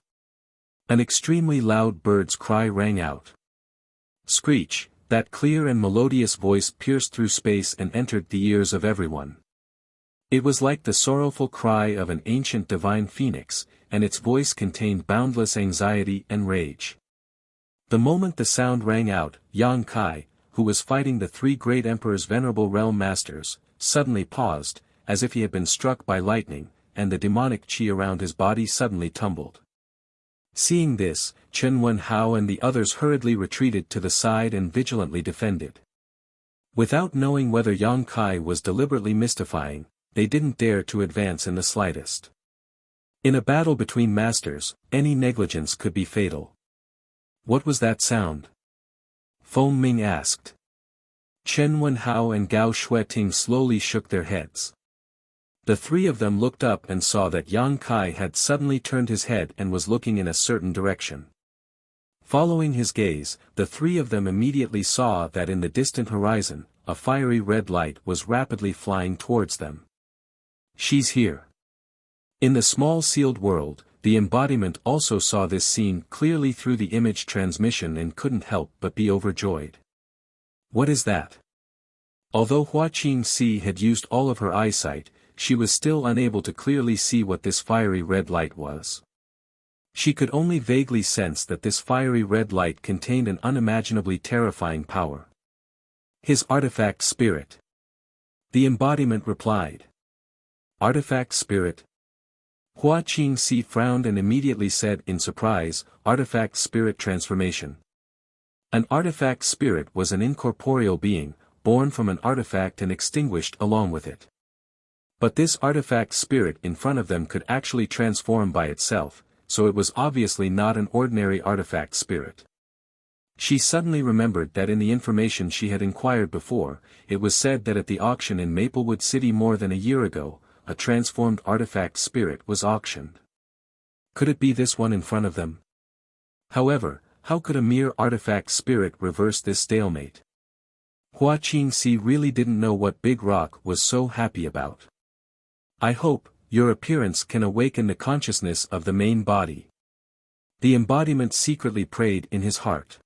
an extremely loud bird's cry rang out. Screech, that clear and melodious voice pierced through space and entered the ears of everyone. It was like the sorrowful cry of an ancient divine phoenix, and its voice contained boundless anxiety and rage. The moment the sound rang out, Yang Kai, who was fighting the 3 great emperors' venerable realm masters, suddenly paused, as if he had been struck by lightning, and the demonic Chi around his body suddenly tumbled. Seeing this, Chen Wenhao and the others hurriedly retreated to the side and vigilantly defended. Without knowing whether Yang Kai was deliberately mystifying, they didn't dare to advance in the slightest. In a battle between masters, any negligence could be fatal. What was that sound? Feng Ming asked. Chen Wenhao and Gao Shueting slowly shook their heads. The 3 of them looked up and saw that Yang Kai had suddenly turned his head and was looking in a certain direction. Following his gaze, the 3 of them immediately saw that in the distant horizon, a fiery red light was rapidly flying towards them. She's here. In the small sealed world, the embodiment also saw this scene clearly through the image transmission and couldn't help but be overjoyed. What is that? Although Hua Qingxi had used all of her eyesight, she was still unable to clearly see what this fiery red light was. She could only vaguely sense that this fiery red light contained an unimaginably terrifying power. His artifact spirit. The embodiment replied. Artifact spirit? Hua Qingxi frowned and immediately said in surprise, artifact spirit transformation. An artifact spirit was an incorporeal being, born from an artifact and extinguished along with it. But this artifact spirit in front of them could actually transform by itself, so it was obviously not an ordinary artifact spirit. She suddenly remembered that in the information she had inquired before, it was said that at the auction in Maplewood City more than a year ago, a transformed artifact spirit was auctioned. Could it be this one in front of them? However, how could a mere artifact spirit reverse this stalemate? Hua Qingxi really didn't know what Big Rock was so happy about. I hope, your appearance can awaken the consciousness of the main body. The embodiment secretly prayed in his heart.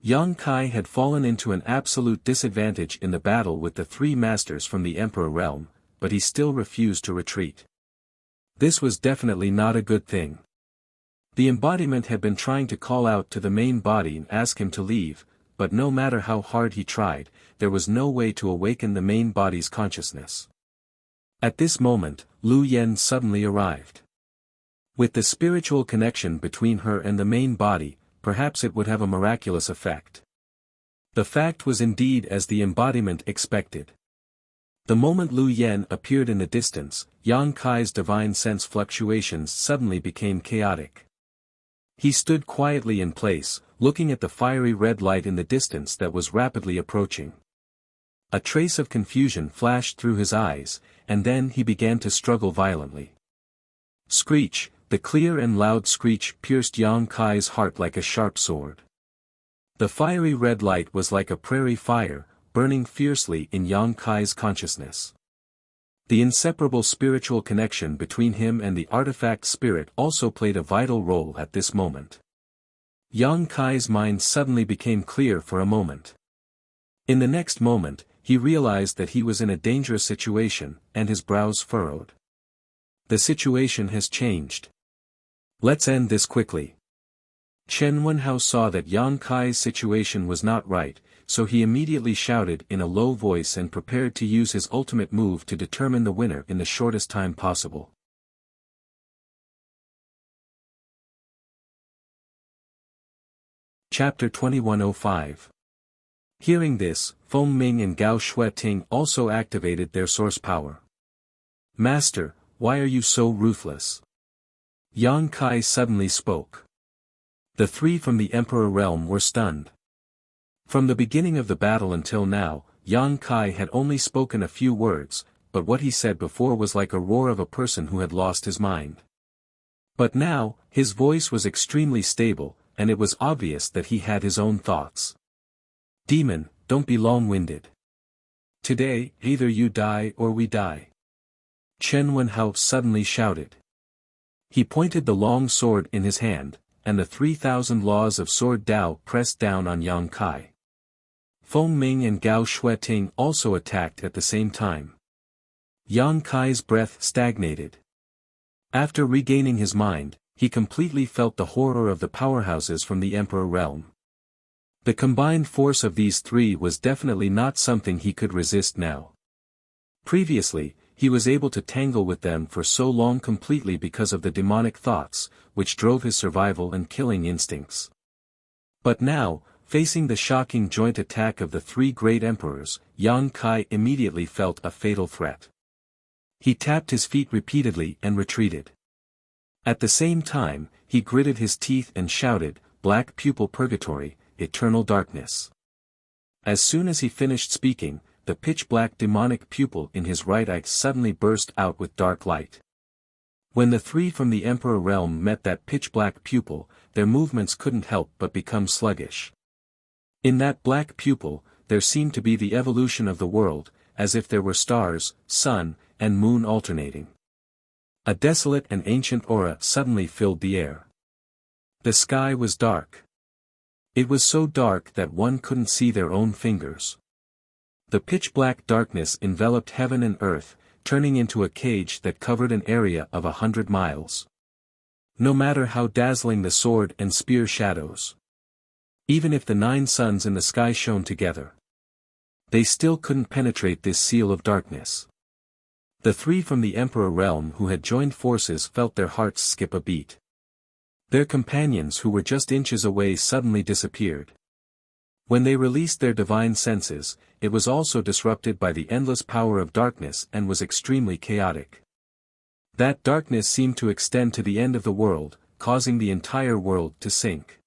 Yang Kai had fallen into an absolute disadvantage in the battle with the 3 masters from the Emperor realm, but he still refused to retreat. This was definitely not a good thing. The embodiment had been trying to call out to the main body and ask him to leave, but no matter how hard he tried, there was no way to awaken the main body's consciousness. At this moment, Lu Yen suddenly arrived. With the spiritual connection between her and the main body, perhaps it would have a miraculous effect. The fact was indeed as the embodiment expected. The moment Lu Yen appeared in the distance, Yang Kai's divine sense fluctuations suddenly became chaotic. He stood quietly in place, looking at the fiery red light in the distance that was rapidly approaching. A trace of confusion flashed through his eyes, and then he began to struggle violently. Screech, the clear and loud screech pierced Yang Kai's heart like a sharp sword. The fiery red light was like a prairie fire, burning fiercely in Yang Kai's consciousness. The inseparable spiritual connection between him and the artifact spirit also played a vital role at this moment. Yang Kai's mind suddenly became clear for a moment. In the next moment, he realized that he was in a dangerous situation, and his brows furrowed. The situation has changed. Let's end this quickly. Chen Wenhao saw that Yang Kai's situation was not right, so he immediately shouted in a low voice and prepared to use his ultimate move to determine the winner in the shortest time possible. Chapter 2105. Hearing this, Feng Ming and Gao Shueting also activated their source power. Master, why are you so ruthless? Yang Kai suddenly spoke. The three from the Emperor realm were stunned. From the beginning of the battle until now, Yang Kai had only spoken a few words, but what he said before was like a roar of a person who had lost his mind. But now, his voice was extremely stable, and it was obvious that he had his own thoughts. Demon, don't be long-winded. Today, either you die or we die. Chen Wenhao suddenly shouted. He pointed the long sword in his hand, and the 3,000 laws of sword Dao pressed down on Yang Kai. Feng Ming and Gao Shueting also attacked at the same time. Yang Kai's breath stagnated. After regaining his mind, he completely felt the horror of the powerhouses from the Emperor realm. The combined force of these three was definitely not something he could resist now. Previously, he was able to tangle with them for so long completely because of the demonic thoughts, which drove his survival and killing instincts. But now, facing the shocking joint attack of the three great emperors, Yang Kai immediately felt a fatal threat. He tapped his feet repeatedly and retreated. At the same time, he gritted his teeth and shouted, "Black pupil purgatory, eternal darkness." As soon as he finished speaking, the pitch-black demonic pupil in his right eye suddenly burst out with dark light. When the three from the Emperor realm met that pitch-black pupil, their movements couldn't help but become sluggish. In that black pupil, there seemed to be the evolution of the world, as if there were stars, sun, and moon alternating. A desolate and ancient aura suddenly filled the air. The sky was dark. It was so dark that one couldn't see their own fingers. The pitch-black darkness enveloped heaven and earth, turning into a cage that covered an area of 100 miles. No matter how dazzling the sword and spear shadows. Even if the 9 suns in the sky shone together, they still couldn't penetrate this seal of darkness. The three from the Emperor realm who had joined forces felt their hearts skip a beat. Their companions who were just inches away suddenly disappeared. When they released their divine senses, it was also disrupted by the endless power of darkness and was extremely chaotic. That darkness seemed to extend to the end of the world, causing the entire world to sink.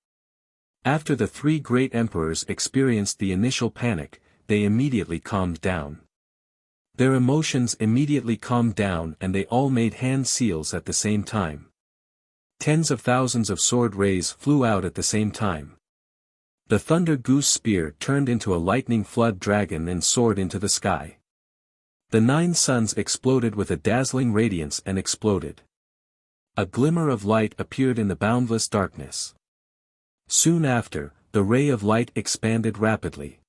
After the three great emperors experienced the initial panic, they immediately calmed down. Their emotions immediately calmed down and they all made hand seals at the same time. Tens of thousands of sword rays flew out at the same time. The thunder goose spear turned into a lightning flood dragon and soared into the sky. The 9 suns exploded with a dazzling radiance and exploded. A glimmer of light appeared in the boundless darkness. Soon after, the ray of light expanded rapidly,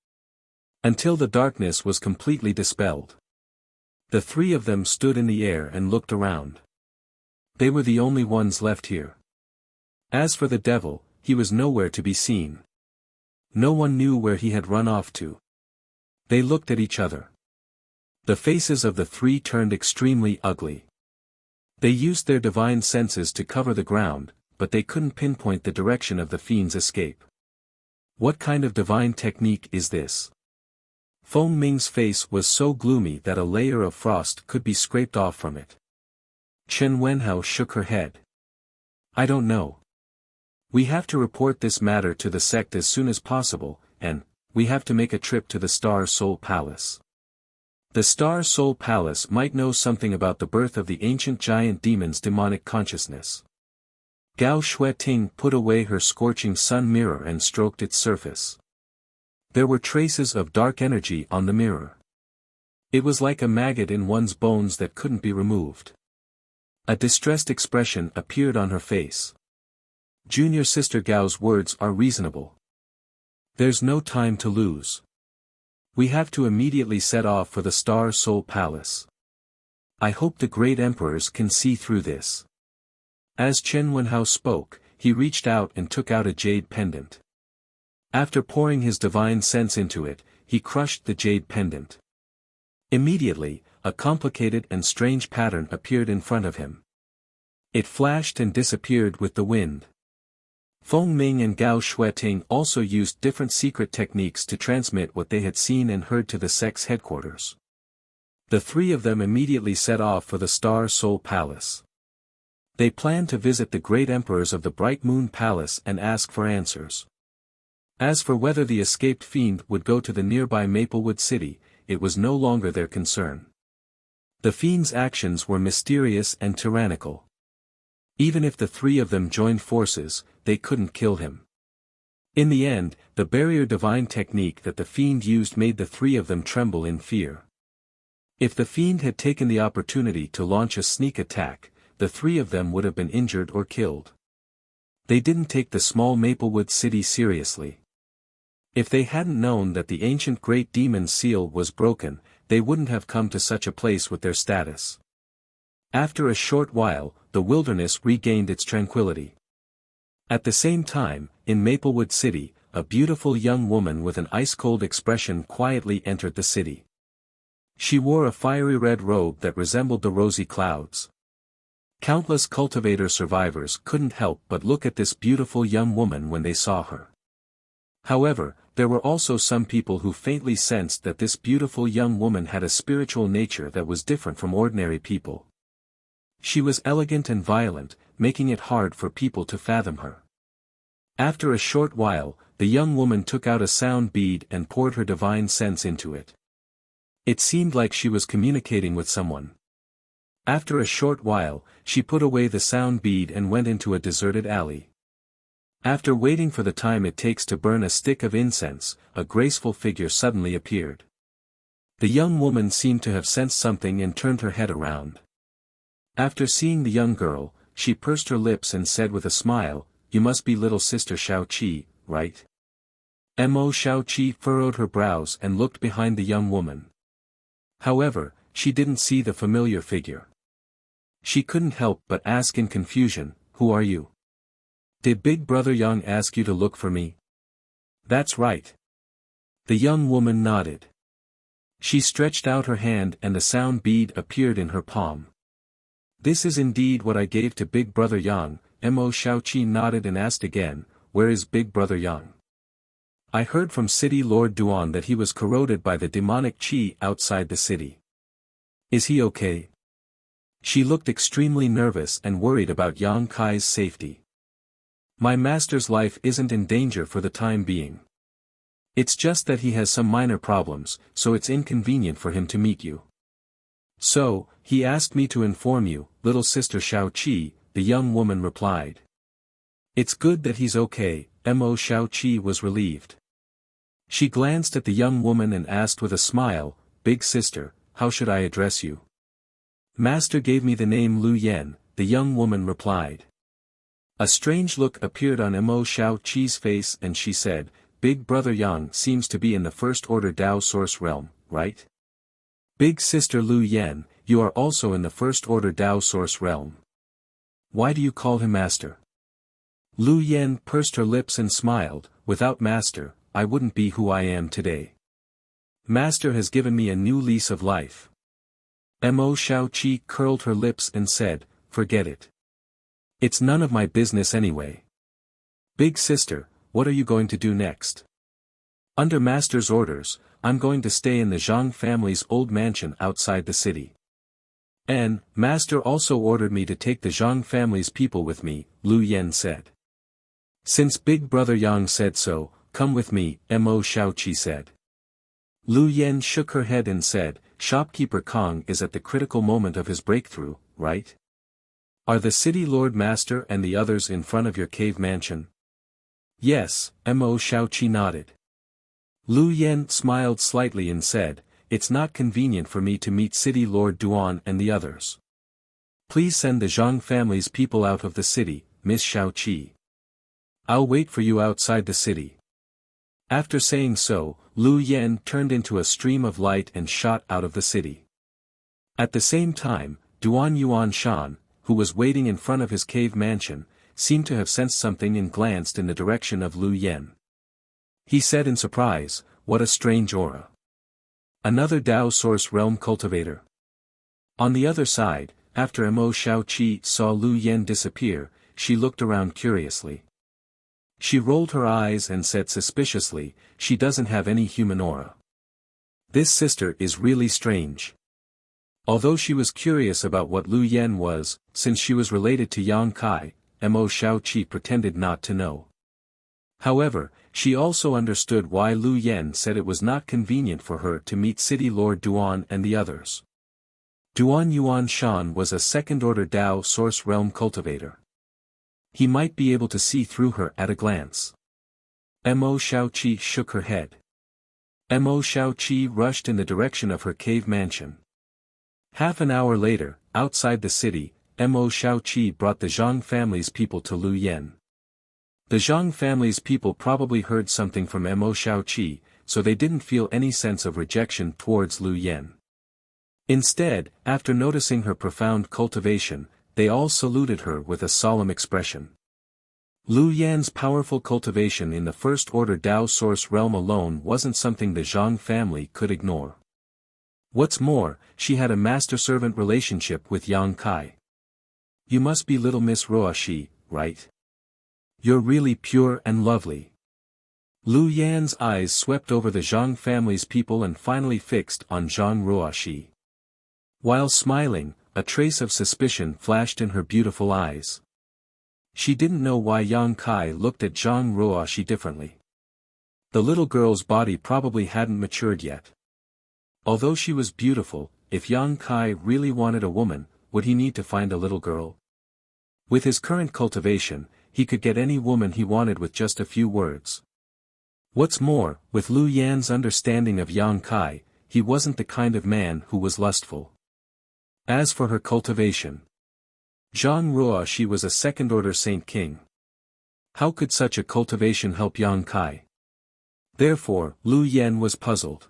until the darkness was completely dispelled. The three of them stood in the air and looked around. They were the only ones left here. As for the devil, he was nowhere to be seen. No one knew where he had run off to. They looked at each other. The faces of the three turned extremely ugly. They used their divine senses to cover the ground, but they couldn't pinpoint the direction of the fiend's escape. What kind of divine technique is this? Feng Ming's face was so gloomy that a layer of frost could be scraped off from it. Chen Wenhao shook her head. I don't know. We have to report this matter to the sect as soon as possible, and we have to make a trip to the Star Soul Palace. The Star Soul Palace might know something about the birth of the ancient giant demon's demonic consciousness. Gao Shueting put away her scorching sun mirror and stroked its surface. There were traces of dark energy on the mirror. It was like a maggot in one's bones that couldn't be removed. A distressed expression appeared on her face. Junior Sister Gao's words are reasonable. There's no time to lose. We have to immediately set off for the Star Soul Palace. I hope the great emperors can see through this. As Chen Wenhao spoke, he reached out and took out a jade pendant. After pouring his divine sense into it, he crushed the jade pendant. Immediately, a complicated and strange pattern appeared in front of him. It flashed and disappeared with the wind. Feng Ming and Gao Shueting also used different secret techniques to transmit what they had seen and heard to the sect's headquarters. The three of them immediately set off for the Star Soul Palace. They planned to visit the great emperors of the Bright Moon Palace and ask for answers. As for whether the escaped fiend would go to the nearby Maplewood City, it was no longer their concern. The fiend's actions were mysterious and tyrannical. Even if the three of them joined forces, they couldn't kill him. In the end, the barrier divine technique that the fiend used made the three of them tremble in fear. If the fiend had taken the opportunity to launch a sneak attack, the three of them would have been injured or killed. They didn't take the small Maplewood City seriously. If they hadn't known that the ancient great demon's seal was broken, they wouldn't have come to such a place with their status. After a short while, the wilderness regained its tranquility. At the same time, in Maplewood City, a beautiful young woman with an ice-cold expression quietly entered the city. She wore a fiery red robe that resembled the rosy clouds. Countless cultivator survivors couldn't help but look at this beautiful young woman when they saw her. However, there were also some people who faintly sensed that this beautiful young woman had a spiritual nature that was different from ordinary people. She was elegant and violent, making it hard for people to fathom her. After a short while, the young woman took out a sound bead and poured her divine sense into it. It seemed like she was communicating with someone. After a short while, she put away the sound bead and went into a deserted alley. After waiting for the time it takes to burn a stick of incense, a graceful figure suddenly appeared. The young woman seemed to have sensed something and turned her head around. After seeing the young girl, she pursed her lips and said with a smile, "You must be little sister Shao-Chi, right?" Mo Shao-Chi furrowed her brows and looked behind the young woman. However, she didn't see the familiar figure. She couldn't help but ask in confusion, "Who are you? Did Big Brother Yang ask you to look for me?" "That's right." The young woman nodded. She stretched out her hand and the sound bead appeared in her palm. "This is indeed what I gave to Big Brother Yang." Mo Shao-Chi nodded and asked again, "Where is Big Brother Yang?" "I heard from City Lord Duan that he was corroded by the demonic qi outside the city. Is he okay?" She looked extremely nervous and worried about Yang Kai's safety. "My master's life isn't in danger for the time being. It's just that he has some minor problems, so it's inconvenient for him to meet you. So, he asked me to inform you, little sister Shao-Chi," the young woman replied. "It's good that he's okay." Mo Shao-Chi was relieved. She glanced at the young woman and asked with a smile, "Big sister, how should I address you?" "Master gave me the name Lu Yen," the young woman replied. A strange look appeared on Mo Shao-Chi's face and she said, "Big Brother Yang seems to be in the First Order Tao Source realm, right? Big sister Lu Yen, you are also in the First Order Tao Source realm. Why do you call him master?" Lu Yen pursed her lips and smiled, "Without master, I wouldn't be who I am today. Master has given me a new lease of life." Mo Shao-Chi curled her lips and said, "Forget it. It's none of my business anyway. Big sister, what are you going to do next?" Under master's orders, I'm going to stay in the Zhang family's old mansion outside the city. And, master also ordered me to take the Zhang family's people with me, Lu Yen said. Since Big Brother Yang said so, come with me, Mo Shaoqi said. Lu Yen shook her head and said, Shopkeeper Kong is at the critical moment of his breakthrough, right? Are the city lord master and the others in front of your cave mansion? Yes, Mo Shaoqi nodded. Lu Yen smiled slightly and said, it's not convenient for me to meet City Lord Duan and the others. Please send the Zhang family's people out of the city, Miss Shaoqi. I'll wait for you outside the city. After saying so, Lu Yen turned into a stream of light and shot out of the city. At the same time, Duan Yuan Shan, who was waiting in front of his cave mansion, seemed to have sensed something and glanced in the direction of Lu Yen. He said in surprise, what a strange aura. Another Dao Source Realm cultivator. On the other side, after Mo Shaoqi saw Lu Yen disappear, she looked around curiously. She rolled her eyes and said suspiciously, she doesn't have any human aura. This sister is really strange. Although she was curious about what Lu Yen was, since she was related to Yang Kai, Mo Shaoqi pretended not to know. However, she also understood why Lu Yen said it was not convenient for her to meet City Lord Duan and the others. Duan Yuan Shan was a second-order Dao Source Realm cultivator. He might be able to see through her at a glance. Mo Shaoqi shook her head. Mo Shaoqi rushed in the direction of her cave mansion. Half an hour later, outside the city, Mo Shaoqi brought the Zhang family's people to Lu Yen. The Zhang family's people probably heard something from Mo Shaoqi, so they didn't feel any sense of rejection towards Lu Yen. Instead, after noticing her profound cultivation, they all saluted her with a solemn expression. Lu Yan's powerful cultivation in the first-order Dao Source realm alone wasn't something the Zhang family could ignore. What's more, she had a master-servant relationship with Yang Kai. You must be little Miss Ruoxi, right? You're really pure and lovely. Lu Yan's eyes swept over the Zhang family's people and finally fixed on Zhang Ruoxi. While smiling, a trace of suspicion flashed in her beautiful eyes. She didn't know why Yang Kai looked at Zhang Ruoxi differently. The little girl's body probably hadn't matured yet. Although she was beautiful, if Yang Kai really wanted a woman, would he need to find a little girl? With his current cultivation, he could get any woman he wanted with just a few words. What's more, with Lu Yan's understanding of Yang Kai, he wasn't the kind of man who was lustful. As for her cultivation, Zhang Ruoxi was a second-order Saint King. How could such a cultivation help Yang Kai? Therefore, Lu Yen was puzzled.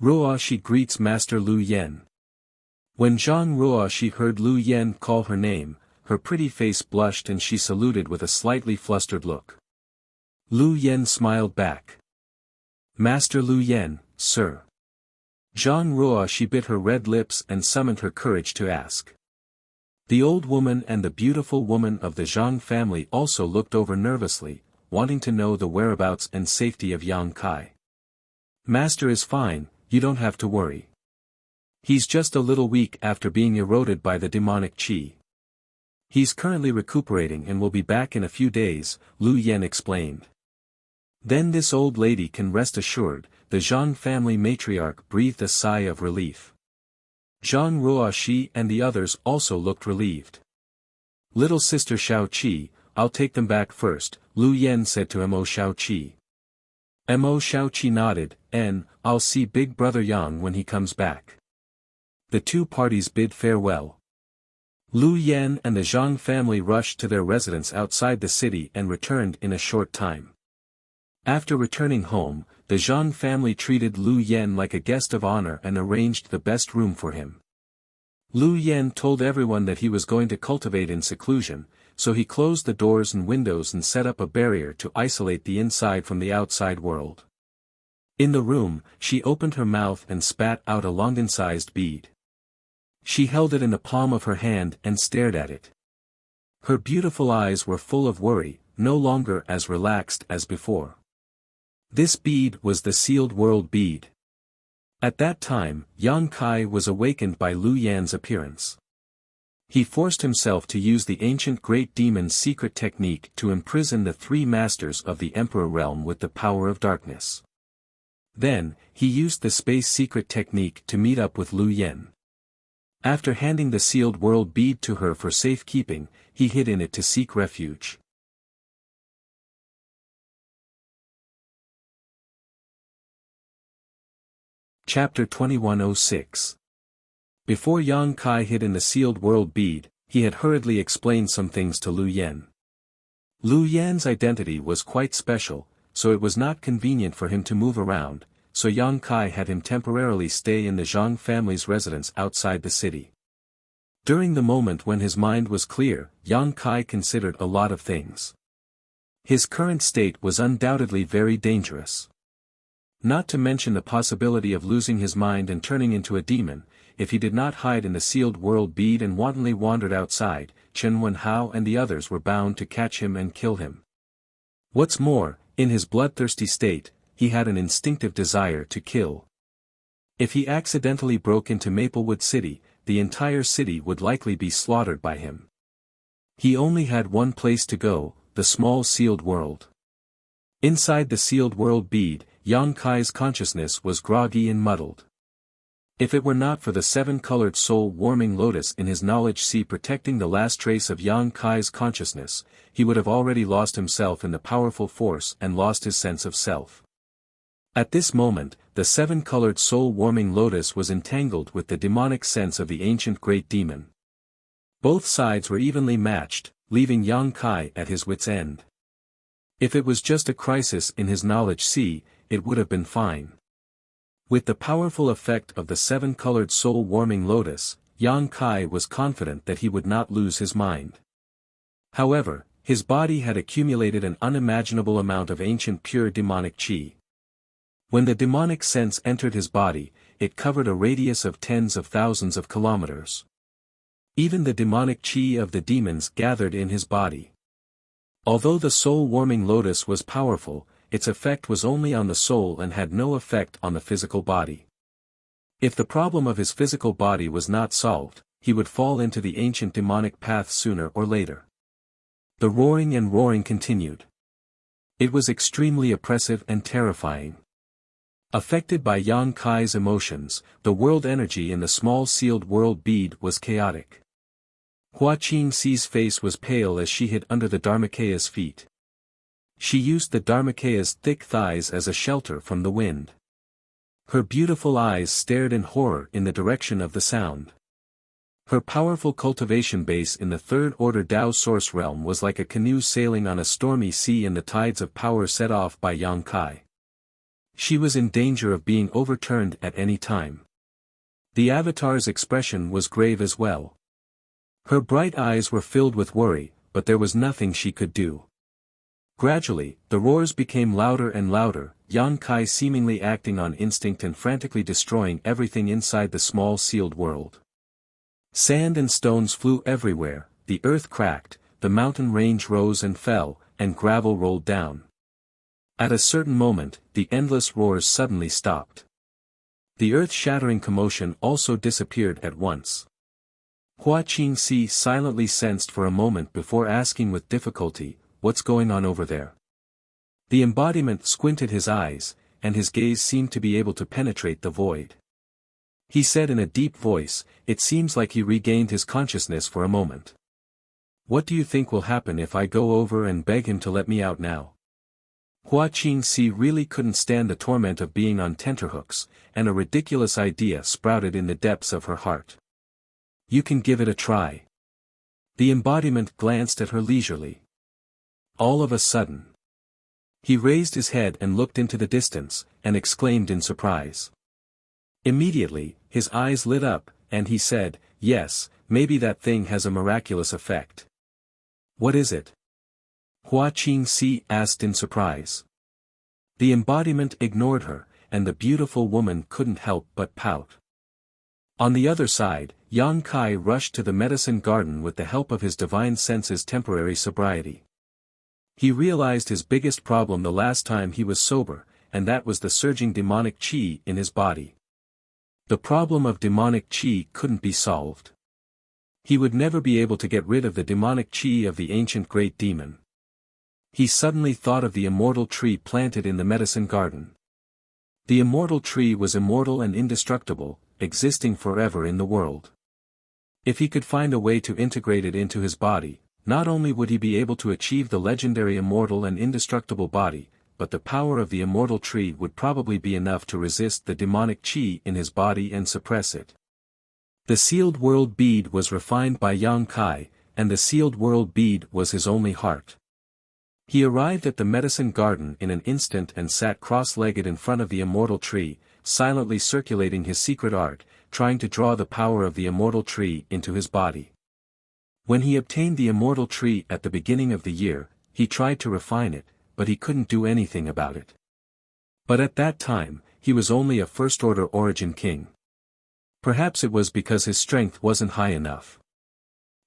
Ruoxi greets Master Lu Yen. When Zhang Ruoxi heard Lu Yen call her name, her pretty face blushed and she saluted with a slightly flustered look. Lu Yen smiled back. Master Lu Yen, sir. Zhang Ruoxi bit her red lips and summoned her courage to ask. The old woman and the beautiful woman of the Zhang family also looked over nervously, wanting to know the whereabouts and safety of Yang Kai. Master is fine, you don't have to worry. He's just a little weak after being eroded by the demonic qi. He's currently recuperating and will be back in a few days, Lu Yen explained. Then this old lady can rest assured, the Zhang family matriarch breathed a sigh of relief. Zhang Ruoxi and the others also looked relieved. Little sister Shaoqi, I'll take them back first, Lu Yen said to Mo Shaoqi. Mo Shaoqi nodded, and, I'll see Big Brother Yang when he comes back. The two parties bid farewell. Lu Yen and the Zhang family rushed to their residence outside the city and returned in a short time. After returning home, the Zhang family treated Lu Yen like a guest of honor and arranged the best room for him. Lu Yen told everyone that he was going to cultivate in seclusion, so he closed the doors and windows and set up a barrier to isolate the inside from the outside world. In the room, she opened her mouth and spat out a London-sized bead. She held it in the palm of her hand and stared at it. Her beautiful eyes were full of worry, no longer as relaxed as before. This bead was the sealed world bead. At that time, Yang Kai was awakened by Lu Yan's appearance. He forced himself to use the ancient great demon's secret technique to imprison the three masters of the Emperor realm with the power of darkness. Then, he used the space secret technique to meet up with Lu Yan. After handing the sealed world bead to her for safekeeping, he hid in it to seek refuge. Chapter 2106. Before Yang Kai hid in the sealed world bead, he had hurriedly explained some things to Lu Yan. Lu Yan's identity was quite special, so it was not convenient for him to move around, so Yang Kai had him temporarily stay in the Zhang family's residence outside the city. During the moment when his mind was clear, Yang Kai considered a lot of things. His current state was undoubtedly very dangerous. Not to mention the possibility of losing his mind and turning into a demon, if he did not hide in the sealed world bead and wantonly wandered outside, Chen Wenhao and the others were bound to catch him and kill him. What's more, in his bloodthirsty state, he had an instinctive desire to kill. If he accidentally broke into Maplewood City, the entire city would likely be slaughtered by him. He only had one place to go, the small sealed world. Inside the sealed world bead, Yang Kai's consciousness was groggy and muddled. If it were not for the seven-colored soul-warming lotus in his knowledge sea protecting the last trace of Yang Kai's consciousness, he would have already lost himself in the powerful force and lost his sense of self. At this moment, the seven-colored soul-warming lotus was entangled with the demonic sense of the ancient great demon. Both sides were evenly matched, leaving Yang Kai at his wit's end. If it was just a crisis in his knowledge sea, it would have been fine. With the powerful effect of the seven-colored soul-warming lotus, Yang Kai was confident that he would not lose his mind. However, his body had accumulated an unimaginable amount of ancient pure demonic qi. When the demonic sense entered his body, it covered a radius of tens of thousands of kilometers. Even the demonic qi of the demons gathered in his body. Although the soul-warming lotus was powerful, its effect was only on the soul and had no effect on the physical body. If the problem of his physical body was not solved, he would fall into the ancient demonic path sooner or later. The roaring and roaring continued. It was extremely oppressive and terrifying. Affected by Yang Kai's emotions, the world energy in the small sealed world bead was chaotic. Hua Qingxi's face was pale as she hid under the Dharmakeya's feet. She used the Dharmakeya's thick thighs as a shelter from the wind. Her beautiful eyes stared in horror in the direction of the sound. Her powerful cultivation base in the third-order Dao source realm was like a canoe sailing on a stormy sea in the tides of power set off by Yang Kai. She was in danger of being overturned at any time. The avatar's expression was grave as well. Her bright eyes were filled with worry, but there was nothing she could do. Gradually, the roars became louder and louder, Yang Kai seemingly acting on instinct and frantically destroying everything inside the small sealed world. Sand and stones flew everywhere, the earth cracked, the mountain range rose and fell, and gravel rolled down. At a certain moment, the endless roars suddenly stopped. The earth-shattering commotion also disappeared at once. Hua Qingxi silently sensed for a moment before asking with difficulty, "What's going on over there?" The embodiment squinted his eyes, and his gaze seemed to be able to penetrate the void. He said in a deep voice, "It seems like he regained his consciousness for a moment. What do you think will happen if I go over and beg him to let me out now?" Hua Qingxi really couldn't stand the torment of being on tenterhooks, and a ridiculous idea sprouted in the depths of her heart. "You can give it a try." The embodiment glanced at her leisurely. All of a sudden, he raised his head and looked into the distance, and exclaimed in surprise. Immediately, his eyes lit up, and he said, "Yes, maybe that thing has a miraculous effect." "What is it?" Hua Qingxi asked in surprise. The embodiment ignored her, and the beautiful woman couldn't help but pout. On the other side, Yang Kai rushed to the medicine garden with the help of his divine sense's temporary sobriety. He realized his biggest problem the last time he was sober, and that was the surging demonic qi in his body. The problem of demonic qi couldn't be solved. He would never be able to get rid of the demonic qi of the ancient great demon. He suddenly thought of the immortal tree planted in the medicine garden. The immortal tree was immortal and indestructible, existing forever in the world. If he could find a way to integrate it into his body, not only would he be able to achieve the legendary immortal and indestructible body, but the power of the immortal tree would probably be enough to resist the demonic qi in his body and suppress it. The sealed world bead was refined by Yang Kai, and the sealed world bead was his only heart. He arrived at the medicine garden in an instant and sat cross-legged in front of the immortal tree, silently circulating his secret art, trying to draw the power of the immortal tree into his body. When he obtained the immortal tree at the beginning of the year, he tried to refine it, but he couldn't do anything about it. But at that time, he was only a first-order origin king. Perhaps it was because his strength wasn't high enough.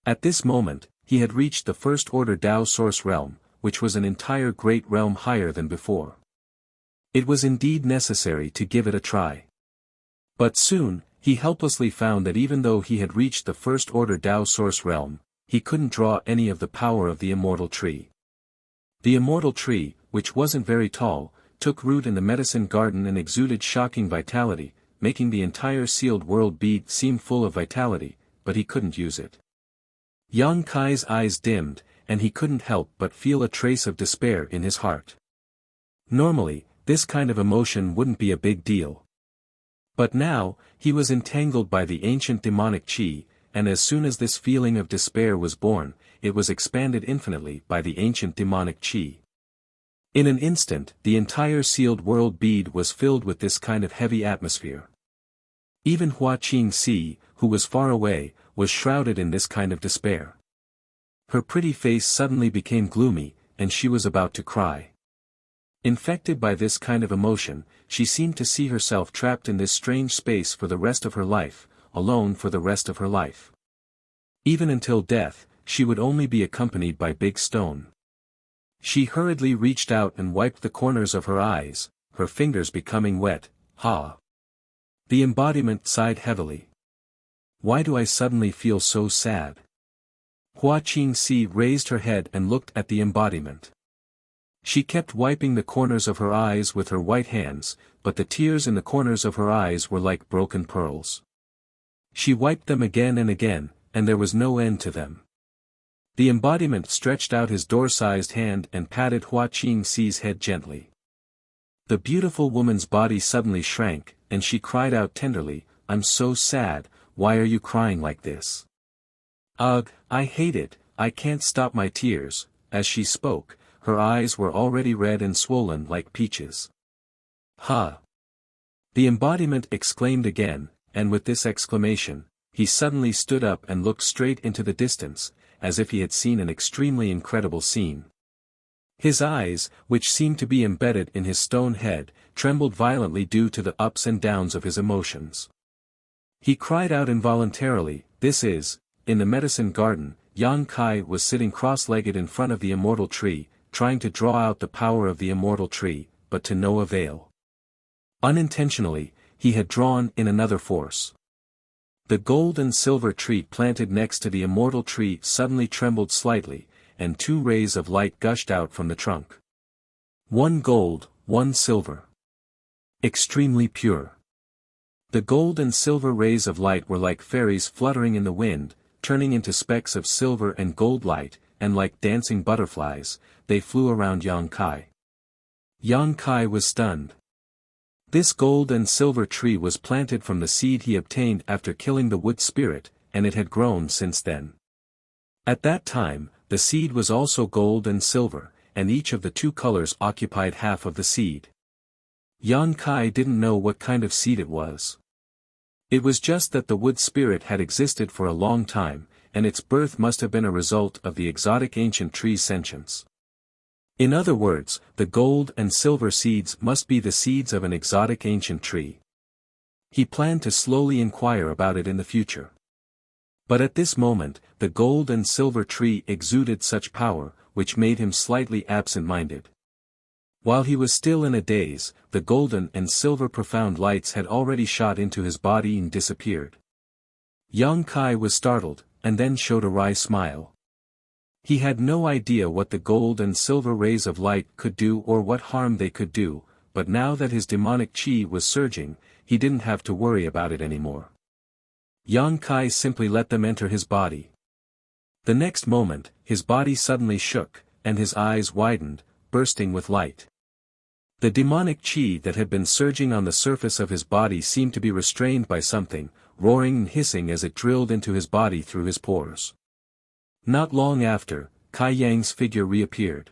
At this moment, he had reached the first-order Tao source realm, which was an entire great realm higher than before. It was indeed necessary to give it a try. But soon, he helplessly found that even though he had reached the first-order Tao source realm, he couldn't draw any of the power of the immortal tree. The immortal tree, which wasn't very tall, took root in the medicine garden and exuded shocking vitality, making the entire sealed world bead seem full of vitality, but he couldn't use it. Yang Kai's eyes dimmed, and he couldn't help but feel a trace of despair in his heart. Normally, this kind of emotion wouldn't be a big deal. But now, he was entangled by the ancient demonic qi, and as soon as this feeling of despair was born, it was expanded infinitely by the ancient demonic qi. In an instant, the entire sealed world bead was filled with this kind of heavy atmosphere. Even Hua Qingxi, who was far away, was shrouded in this kind of despair. Her pretty face suddenly became gloomy, and she was about to cry. Infected by this kind of emotion, she seemed to see herself trapped in this strange space for the rest of her life, alone for the rest of her life. Even until death, she would only be accompanied by Big Stone. She hurriedly reached out and wiped the corners of her eyes, her fingers becoming wet. Ha! The embodiment sighed heavily. Why do I suddenly feel so sad? Hua Qingxi raised her head and looked at the embodiment. She kept wiping the corners of her eyes with her white hands, but the tears in the corners of her eyes were like broken pearls. She wiped them again and again, and there was no end to them. The embodiment stretched out his door-sized hand and patted Hua Qingxi's head gently. The beautiful woman's body suddenly shrank, and she cried out tenderly, "I'm so sad, why are you crying like this?" "Ugh, I hate it, I can't stop my tears." As she spoke, her eyes were already red and swollen like peaches. "Ha!" The embodiment exclaimed again, and with this exclamation, he suddenly stood up and looked straight into the distance, as if he had seen an extremely incredible scene. His eyes, which seemed to be embedded in his stone head, trembled violently due to the ups and downs of his emotions. He cried out involuntarily, "This is..." In the medicine garden, Yang Kai was sitting cross-legged in front of the immortal tree, trying to draw out the power of the immortal tree, but to no avail. Unintentionally, he had drawn in another force. The gold and silver tree planted next to the immortal tree suddenly trembled slightly, and 2 rays of light gushed out from the trunk. 1 gold, 1 silver. Extremely pure. The gold and silver rays of light were like fairies fluttering in the wind, turning into specks of silver and gold light, and like dancing butterflies, they flew around Yang Kai. Yang Kai was stunned. This gold and silver tree was planted from the seed he obtained after killing the wood spirit, and it had grown since then. At that time, the seed was also gold and silver, and each of the 2 colors occupied half of the seed. Yang Kai didn't know what kind of seed it was. It was just that the wood spirit had existed for a long time, and its birth must have been a result of the exotic ancient tree's sentience. In other words, the gold and silver seeds must be the seeds of an exotic ancient tree. He planned to slowly inquire about it in the future. But at this moment, the gold and silver tree exuded such power, which made him slightly absent-minded. While he was still in a daze, the golden and silver profound lights had already shot into his body and disappeared. Yang Kai was startled, and then showed a wry smile. He had no idea what the gold and silver rays of light could do or what harm they could do, but now that his demonic chi was surging, he didn't have to worry about it anymore. Yang Kai simply let them enter his body. The next moment, his body suddenly shook, and his eyes widened, bursting with light. The demonic chi that had been surging on the surface of his body seemed to be restrained by something, roaring and hissing as it drilled into his body through his pores. Not long after, Kai Yang's figure reappeared.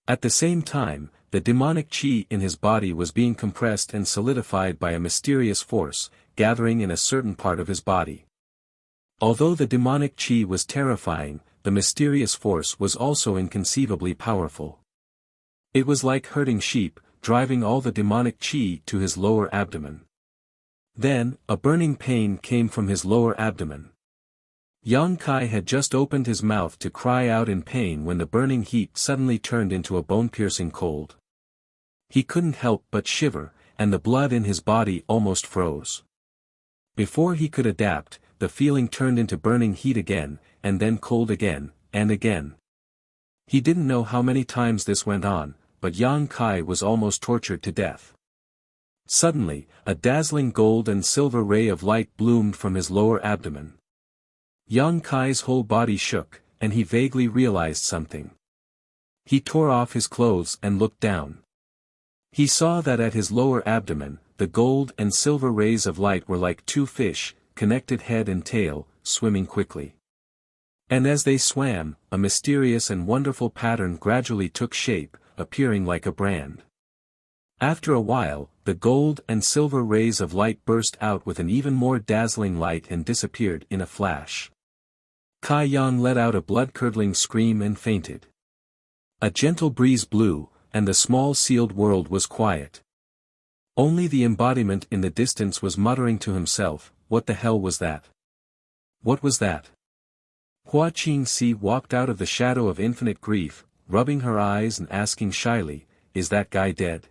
At the same time, the demonic chi in his body was being compressed and solidified by a mysterious force, gathering in a certain part of his body. Although the demonic chi was terrifying, the mysterious force was also inconceivably powerful. It was like herding sheep, driving all the demonic chi to his lower abdomen. Then, a burning pain came from his lower abdomen. Yang Kai had just opened his mouth to cry out in pain when the burning heat suddenly turned into a bone-piercing cold. He couldn't help but shiver, and the blood in his body almost froze. Before he could adapt, the feeling turned into burning heat again, and then cold again, and again. He didn't know how many times this went on, but Yang Kai was almost tortured to death. Suddenly, a dazzling gold and silver ray of light bloomed from his lower abdomen. Yang Kai's whole body shook, and he vaguely realized something. He tore off his clothes and looked down. He saw that at his lower abdomen, the gold and silver rays of light were like two fish, connected head and tail, swimming quickly. And as they swam, a mysterious and wonderful pattern gradually took shape, appearing like a brand. After a while, the gold and silver rays of light burst out with an even more dazzling light and disappeared in a flash. Kai Yang let out a blood-curdling scream and fainted. A gentle breeze blew, and the small sealed world was quiet. Only the embodiment in the distance was muttering to himself, "What the hell was that? What was that?" Hua Qingxi walked out of the shadow of infinite grief, rubbing her eyes and asking shyly, "Is that guy dead?"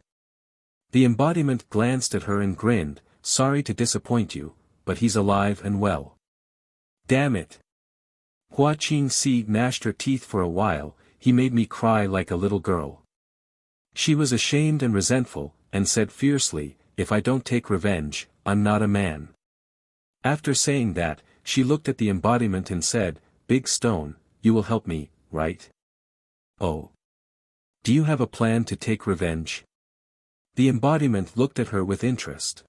The embodiment glanced at her and grinned, "Sorry to disappoint you, but he's alive and well." "Damn it!" Hua Qingxi gnashed her teeth for a while, "He made me cry like a little girl." She was ashamed and resentful, and said fiercely, "If I don't take revenge, I'm not a man." After saying that, she looked at the embodiment and said, "Big Stone, you will help me, right?" "Oh. Do you have a plan to take revenge?" The embodiment looked at her with interest.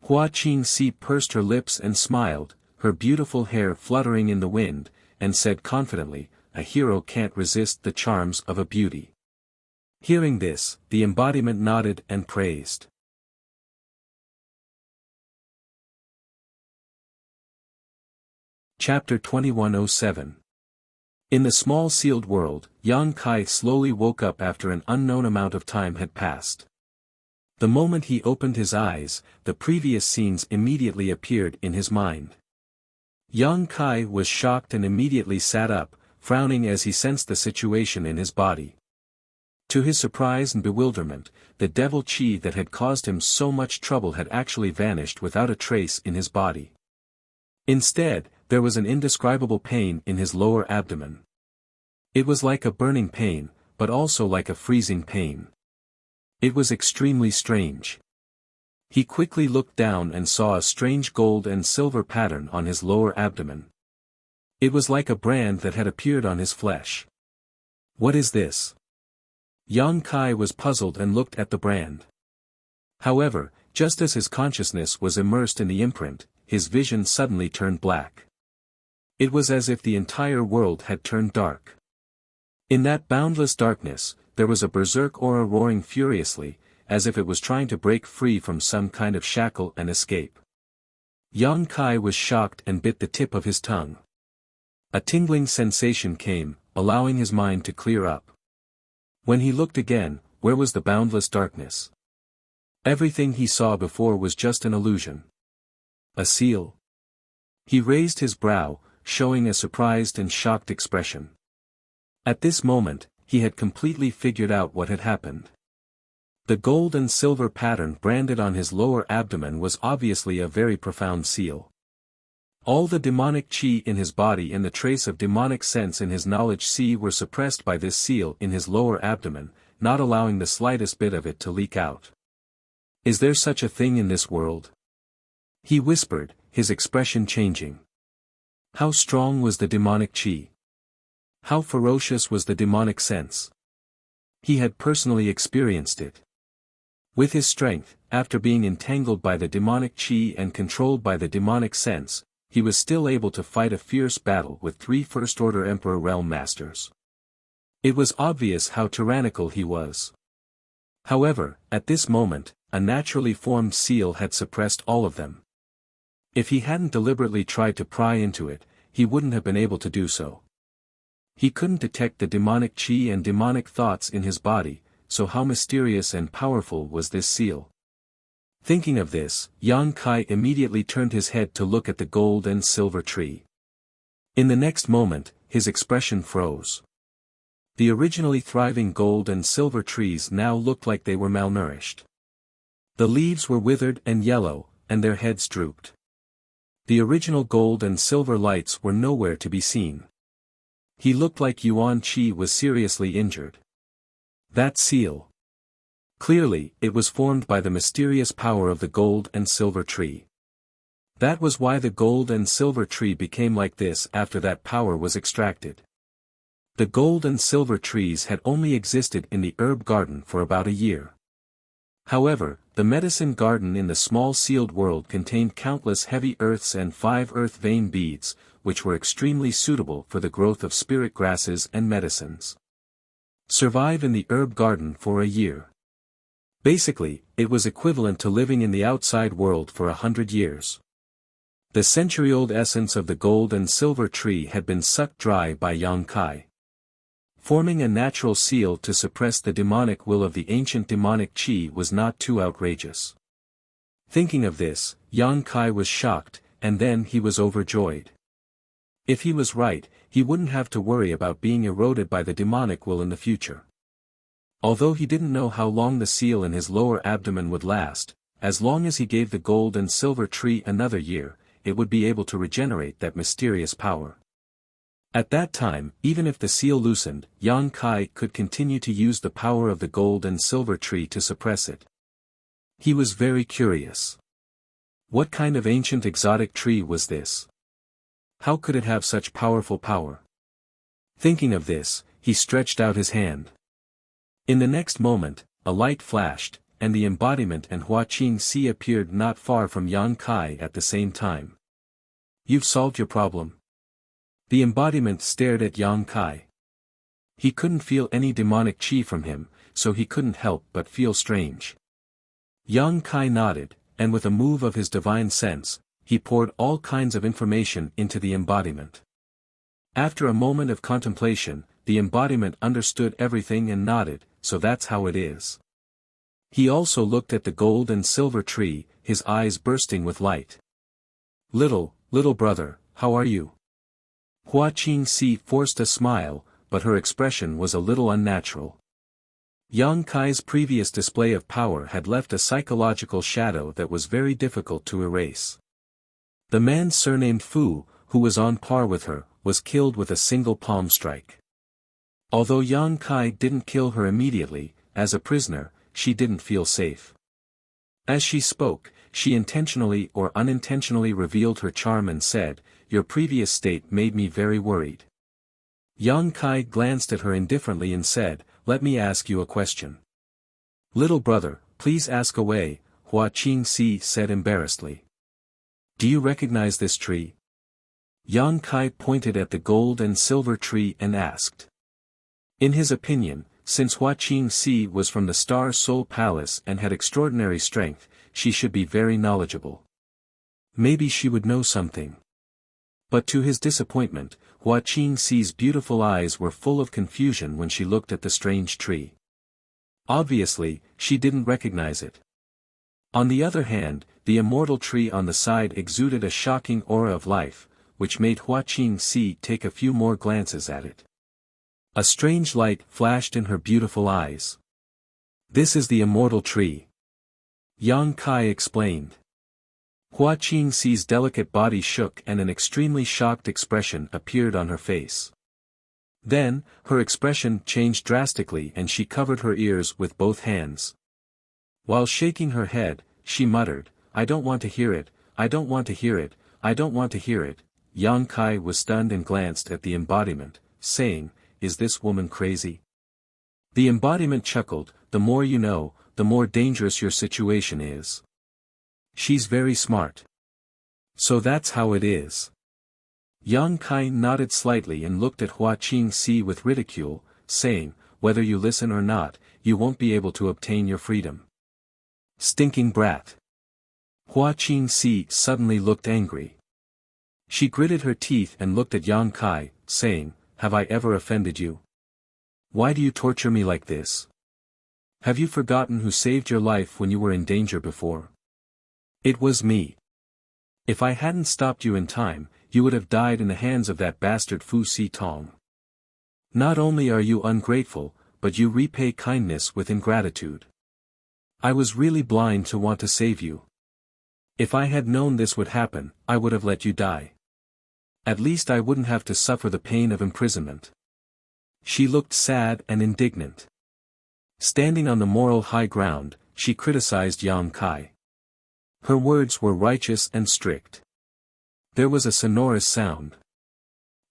Hua Qingxi pursed her lips and smiled, her beautiful hair fluttering in the wind, and said confidently, "A hero can't resist the charms of a beauty." Hearing this, the embodiment nodded and praised. Chapter 2107. In the small sealed world, Yang Kai slowly woke up after an unknown amount of time had passed. The moment he opened his eyes, the previous scenes immediately appeared in his mind. Yang Kai was shocked and immediately sat up, frowning as he sensed the situation in his body. To his surprise and bewilderment, the devil chi that had caused him so much trouble had actually vanished without a trace in his body. Instead, there was an indescribable pain in his lower abdomen. It was like a burning pain, but also like a freezing pain. It was extremely strange. He quickly looked down and saw a strange gold and silver pattern on his lower abdomen. It was like a brand that had appeared on his flesh. "What is this?" Yang Kai was puzzled and looked at the brand. However, just as his consciousness was immersed in the imprint, his vision suddenly turned black. It was as if the entire world had turned dark. In that boundless darkness, there was a berserk aura roaring furiously, as if it was trying to break free from some kind of shackle and escape. Yang Kai was shocked and bit the tip of his tongue. A tingling sensation came, allowing his mind to clear up. When he looked again, where was the boundless darkness? Everything he saw before was just an illusion. A seal? He raised his brow, showing a surprised and shocked expression. At this moment, he had completely figured out what had happened. The gold and silver pattern branded on his lower abdomen was obviously a very profound seal. All the demonic chi in his body and the trace of demonic sense in his knowledge C were suppressed by this seal in his lower abdomen, not allowing the slightest bit of it to leak out. "Is there such a thing in this world?" he whispered, his expression changing. How strong was the demonic chi? How ferocious was the demonic sense? He had personally experienced it. With his strength, after being entangled by the demonic chi and controlled by the demonic sense, he was still able to fight a fierce battle with 3 First-Order Emperor Realm Masters. It was obvious how tyrannical he was. However, at this moment, a naturally formed seal had suppressed all of them. If he hadn't deliberately tried to pry into it, he wouldn't have been able to do so. He couldn't detect the demonic chi and demonic thoughts in his body, so how mysterious and powerful was this seal? Thinking of this, Yang Kai immediately turned his head to look at the gold and silver tree. In the next moment, his expression froze. The originally thriving gold and silver trees now looked like they were malnourished. The leaves were withered and yellow, and their heads drooped. The original gold and silver lights were nowhere to be seen. He looked like Yuan Qi was seriously injured. That seal. Clearly, it was formed by the mysterious power of the gold and silver tree. That was why the gold and silver tree became like this after that power was extracted. The gold and silver trees had only existed in the herb garden for about a year. However, the medicine garden in the small sealed world contained countless heavy earths and 5 earth vein beads, which were extremely suitable for the growth of spirit grasses and medicines. Survive in the herb garden for a year. Basically, it was equivalent to living in the outside world for 100 years. The century-old essence of the gold and silver tree had been sucked dry by Yang Kai. Forming a natural seal to suppress the demonic will of the ancient demonic chi was not too outrageous. Thinking of this, Yang Kai was shocked, and then he was overjoyed. If he was right, he wouldn't have to worry about being eroded by the demonic will in the future. Although he didn't know how long the seal in his lower abdomen would last, as long as he gave the gold and silver tree another year, it would be able to regenerate that mysterious power. At that time, even if the seal loosened, Yang Kai could continue to use the power of the gold and silver tree to suppress it. He was very curious. What kind of ancient exotic tree was this? How could it have such powerful power? Thinking of this, he stretched out his hand. In the next moment, a light flashed, and the embodiment and Hua Qing Si appeared not far from Yang Kai at the same time. "You've solved your problem." The embodiment stared at Yang Kai. He couldn't feel any demonic chi from him, so he couldn't help but feel strange. Yang Kai nodded, and with a move of his divine sense, he poured all kinds of information into the embodiment. After a moment of contemplation, the embodiment understood everything and nodded, "So that's how it is." He also looked at the gold and silver tree, his eyes bursting with light. Little brother, how are you?" Hua Qing Si forced a smile, but her expression was a little unnatural. Yang Kai's previous display of power had left a psychological shadow that was very difficult to erase. The man surnamed Fu, who was on par with her, was killed with a single palm strike. Although Yang Kai didn't kill her immediately, as a prisoner, she didn't feel safe. As she spoke, she intentionally or unintentionally revealed her charm and said, "Your previous state made me very worried." Yang Kai glanced at her indifferently and said, "Let me ask you a question." "Little brother, please ask away," Hua Qing Si said embarrassedly. "Do you recognize this tree?" Yang Kai pointed at the gold and silver tree and asked. In his opinion, since Hua Qing Si was from the Star Soul Palace and had extraordinary strength, she should be very knowledgeable. Maybe she would know something. But to his disappointment, Hua Qing Si's beautiful eyes were full of confusion when she looked at the strange tree. Obviously, she didn't recognize it. On the other hand, the immortal tree on the side exuded a shocking aura of life, which made Hua Qing Si take a few more glances at it. A strange light flashed in her beautiful eyes. "This is the immortal tree," Yang Kai explained. Hua Qingxi's delicate body shook and an extremely shocked expression appeared on her face. Then, her expression changed drastically and she covered her ears with both hands. While shaking her head, she muttered, "I don't want to hear it, I don't want to hear it, I don't want to hear it." Yang Kai was stunned and glanced at the embodiment, saying, "Is this woman crazy?" The embodiment chuckled, "The more you know, the more dangerous your situation is. She's very smart. So that's how it is." Yang Kai nodded slightly and looked at Hua Qingxi with ridicule, saying, "Whether you listen or not, you won't be able to obtain your freedom." Stinking brat. Hua Qingxi suddenly looked angry. She gritted her teeth and looked at Yang Kai, saying, "Have I ever offended you? Why do you torture me like this? Have you forgotten who saved your life when you were in danger before? It was me. If I hadn't stopped you in time, you would have died in the hands of that bastard Fu Si Tong. Not only are you ungrateful, but you repay kindness with ingratitude. I was really blind to want to save you. If I had known this would happen, I would have let you die. At least I wouldn't have to suffer the pain of imprisonment." She looked sad and indignant. Standing on the moral high ground, she criticized Yang Kai. Her words were righteous and strict. There was a sonorous sound.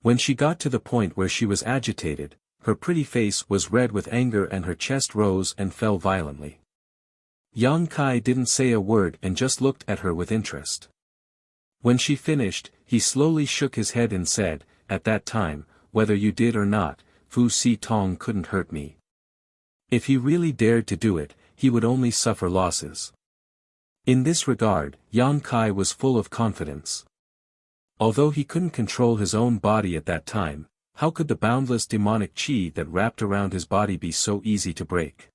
When she got to the point where she was agitated, her pretty face was red with anger and her chest rose and fell violently. Yang Kai didn't say a word and just looked at her with interest. When she finished, he slowly shook his head and said, "At that time, whether you did or not, Fu Si Tong couldn't hurt me. If he really dared to do it, he would only suffer losses." In this regard, Yang Kai was full of confidence. Although he couldn't control his own body at that time, how could the boundless demonic qi that wrapped around his body be so easy to break?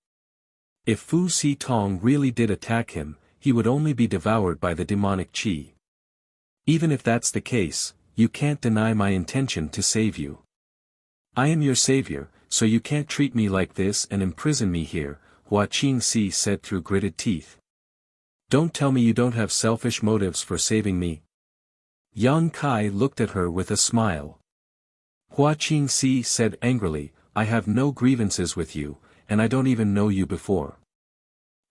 If Fu Si Tong really did attack him, he would only be devoured by the demonic qi. Even if that's the case, you can't deny my intention to save you. I am your savior, so you can't treat me like this and imprison me here, Hua Qingxi said through gritted teeth. Don't tell me you don't have selfish motives for saving me. Yang Kai looked at her with a smile. Hua Qingxi said angrily, I have no grievances with you, and I don't even know you before.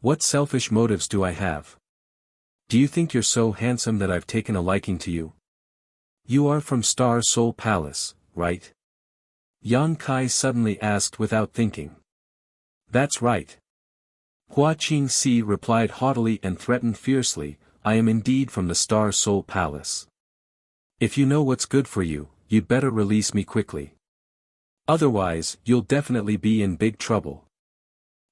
What selfish motives do I have? Do you think you're so handsome that I've taken a liking to you? You are from Star Soul Palace, right? Yang Kai suddenly asked without thinking. That's right. Hua Qingxi replied haughtily and threatened fiercely, I am indeed from the Star Soul Palace. If you know what's good for you, you'd better release me quickly. Otherwise, you'll definitely be in big trouble.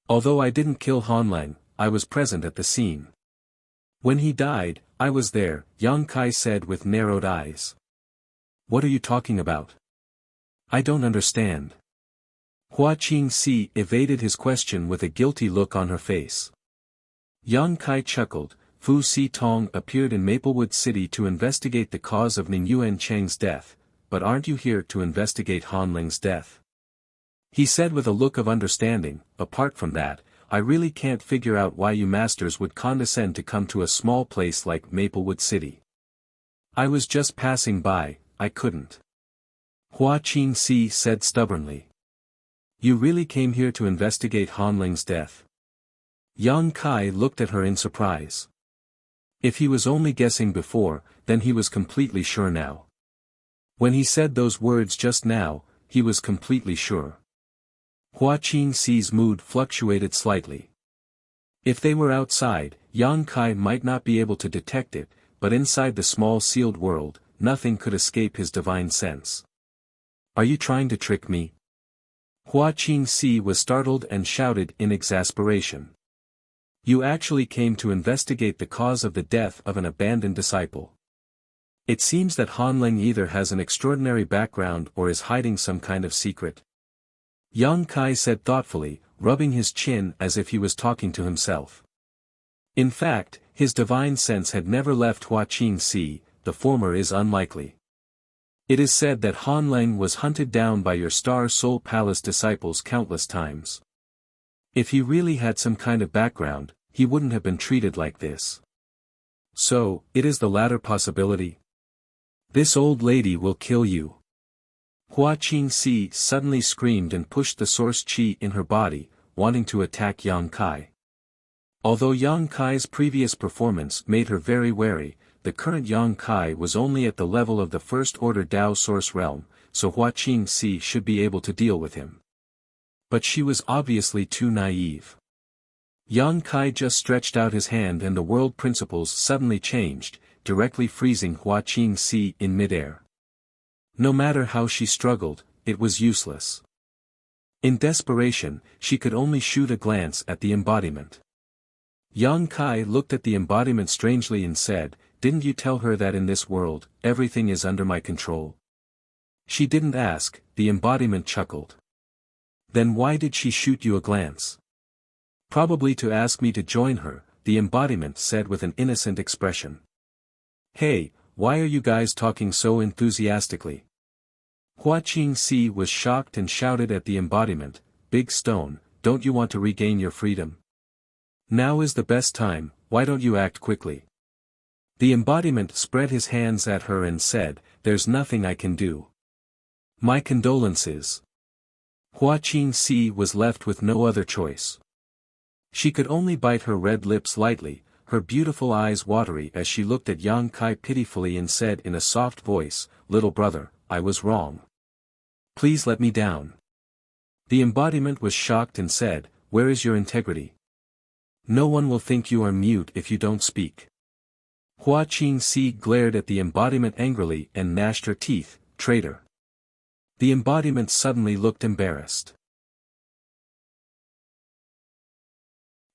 Although I didn't kill Hanlang, I was present at the scene. When he died, I was there, Yang Kai said with narrowed eyes. What are you talking about? I don't understand. Hua Qingxi evaded his question with a guilty look on her face. Yang Kai chuckled, Fu Si Tong appeared in Maplewood City to investigate the cause of Ning Yuan Cheng's death, but aren't you here to investigate Hanling's death? He said with a look of understanding, apart from that, I really can't figure out why you masters would condescend to come to a small place like Maplewood City. I was just passing by, I couldn't. Hua Qingxi said stubbornly. You really came here to investigate Hanling's death? Yang Kai looked at her in surprise. If he was only guessing before, then he was completely sure now. When he said those words just now, he was completely sure. Hua Qingxi's mood fluctuated slightly. If they were outside, Yang Kai might not be able to detect it, but inside the small sealed world, nothing could escape his divine sense. Are you trying to trick me? Hua Qingxi was startled and shouted in exasperation. You actually came to investigate the cause of the death of an abandoned disciple. It seems that Hanling either has an extraordinary background or is hiding some kind of secret. Yang Kai said thoughtfully, rubbing his chin as if he was talking to himself. In fact, his divine sense had never left Hua Qingxi, the former is unlikely. It is said that Han Leng was hunted down by your Star Soul Palace disciples countless times. If he really had some kind of background, he wouldn't have been treated like this. So, it is the latter possibility. This old lady will kill you. Hua Qingxi suddenly screamed and pushed the source qi in her body, wanting to attack Yang Kai. Although Yang Kai's previous performance made her very wary, the current Yang Kai was only at the level of the first-order Dao Source realm, so Hua Qingxi should be able to deal with him. But she was obviously too naive. Yang Kai just stretched out his hand and the world principles suddenly changed, directly freezing Hua Qingxi in midair. No matter how she struggled, it was useless. In desperation, she could only shoot a glance at the embodiment. Yang Kai looked at the embodiment strangely and said, "Didn't you tell her that in this world, everything is under my control?" She didn't ask, the embodiment chuckled. Then why did she shoot you a glance? Probably to ask me to join her, the embodiment said with an innocent expression. Hey, why are you guys talking so enthusiastically? Hua Qingxi was shocked and shouted at the embodiment, "Big Stone, don't you want to regain your freedom? Now is the best time, why don't you act quickly?" The embodiment spread his hands at her and said, "There's nothing I can do. My condolences." Hua Qingxi was left with no other choice. She could only bite her red lips lightly, her beautiful eyes watery as she looked at Yang Kai pitifully and said in a soft voice, "Little brother, I was wrong. Please let me down." The embodiment was shocked and said, "Where is your integrity? No one will think you are mute if you don't speak." Hua Qingxi glared at the embodiment angrily and gnashed her teeth, "Traitor." The embodiment suddenly looked embarrassed.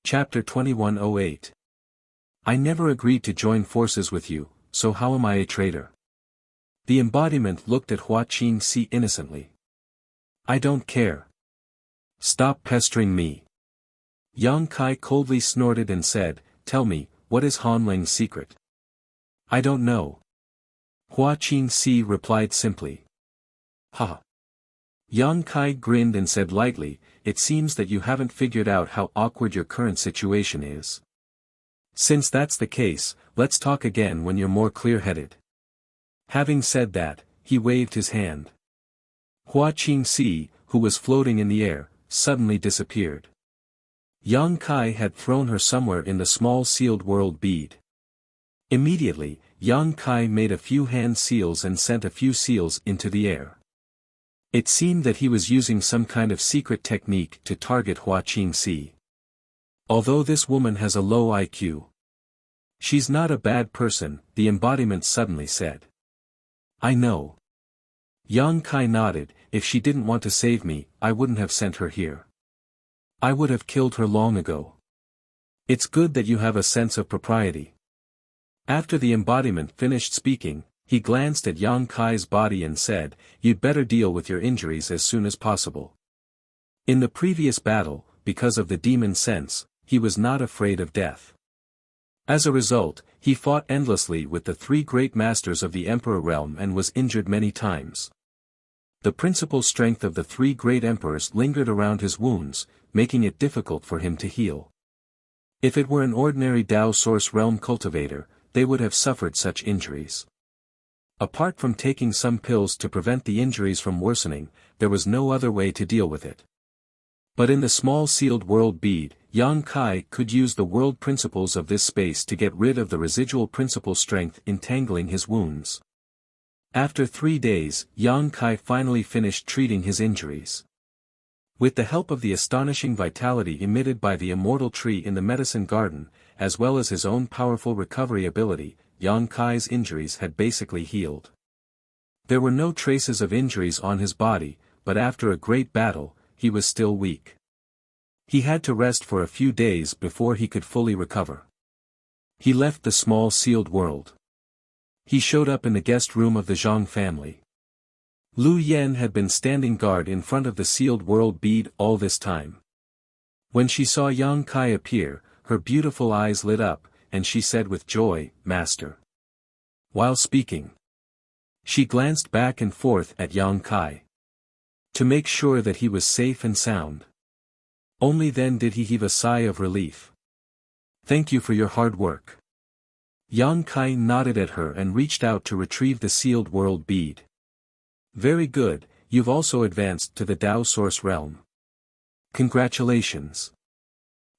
Chapter 2108. I never agreed to join forces with you, so how am I a traitor? The embodiment looked at Hua Qingxi innocently. I don't care. Stop pestering me. Yang Kai coldly snorted and said, "Tell me, what is Han Leng's secret?" I don't know. Hua Qingxi replied simply. Ha. Yang Kai grinned and said lightly, "It seems that you haven't figured out how awkward your current situation is. Since that's the case, let's talk again when you're more clear-headed." Having said that, he waved his hand. Hua Qingxi, who was floating in the air, suddenly disappeared. Yang Kai had thrown her somewhere in the small sealed world bead. Immediately, Yang Kai made a few hand seals and sent a few seals into the air. It seemed that he was using some kind of secret technique to target Hua Qingxi. Although this woman has a low IQ. She's not a bad person, the embodiment suddenly said. I know. Yang Kai nodded, if she didn't want to save me, I wouldn't have sent her here. I would have killed her long ago. It's good that you have a sense of propriety. After the embodiment finished speaking, he glanced at Yang Kai's body and said, "You'd better deal with your injuries as soon as possible." In the previous battle, because of the demon sense, he was not afraid of death. As a result, he fought endlessly with the three great masters of the Emperor realm and was injured many times. The principal strength of the three great emperors lingered around his wounds, making it difficult for him to heal. If it were an ordinary Dao Source realm cultivator, they would have suffered such injuries. Apart from taking some pills to prevent the injuries from worsening, there was no other way to deal with it. But in the small sealed world bead, Yang Kai could use the world principles of this space to get rid of the residual principal strength entangling his wounds. After 3 days, Yang Kai finally finished treating his injuries. With the help of the astonishing vitality emitted by the immortal tree in the medicine garden, as well as his own powerful recovery ability, Yang Kai's injuries had basically healed. There were no traces of injuries on his body, but after a great battle, he was still weak. He had to rest for a few days before he could fully recover. He left the small sealed world. He showed up in the guest room of the Zhang family. Lu Yen had been standing guard in front of the sealed world bead all this time. When she saw Yang Kai appear, her beautiful eyes lit up, and she said with joy, "Master." While speaking, She glanced back and forth at Yang Kai, to make sure that he was safe and sound. Only then did he heave a sigh of relief. "Thank you for your hard work." Yang Kai nodded at her and reached out to retrieve the sealed world bead. "Very good, you've also advanced to the Tao Source realm. Congratulations."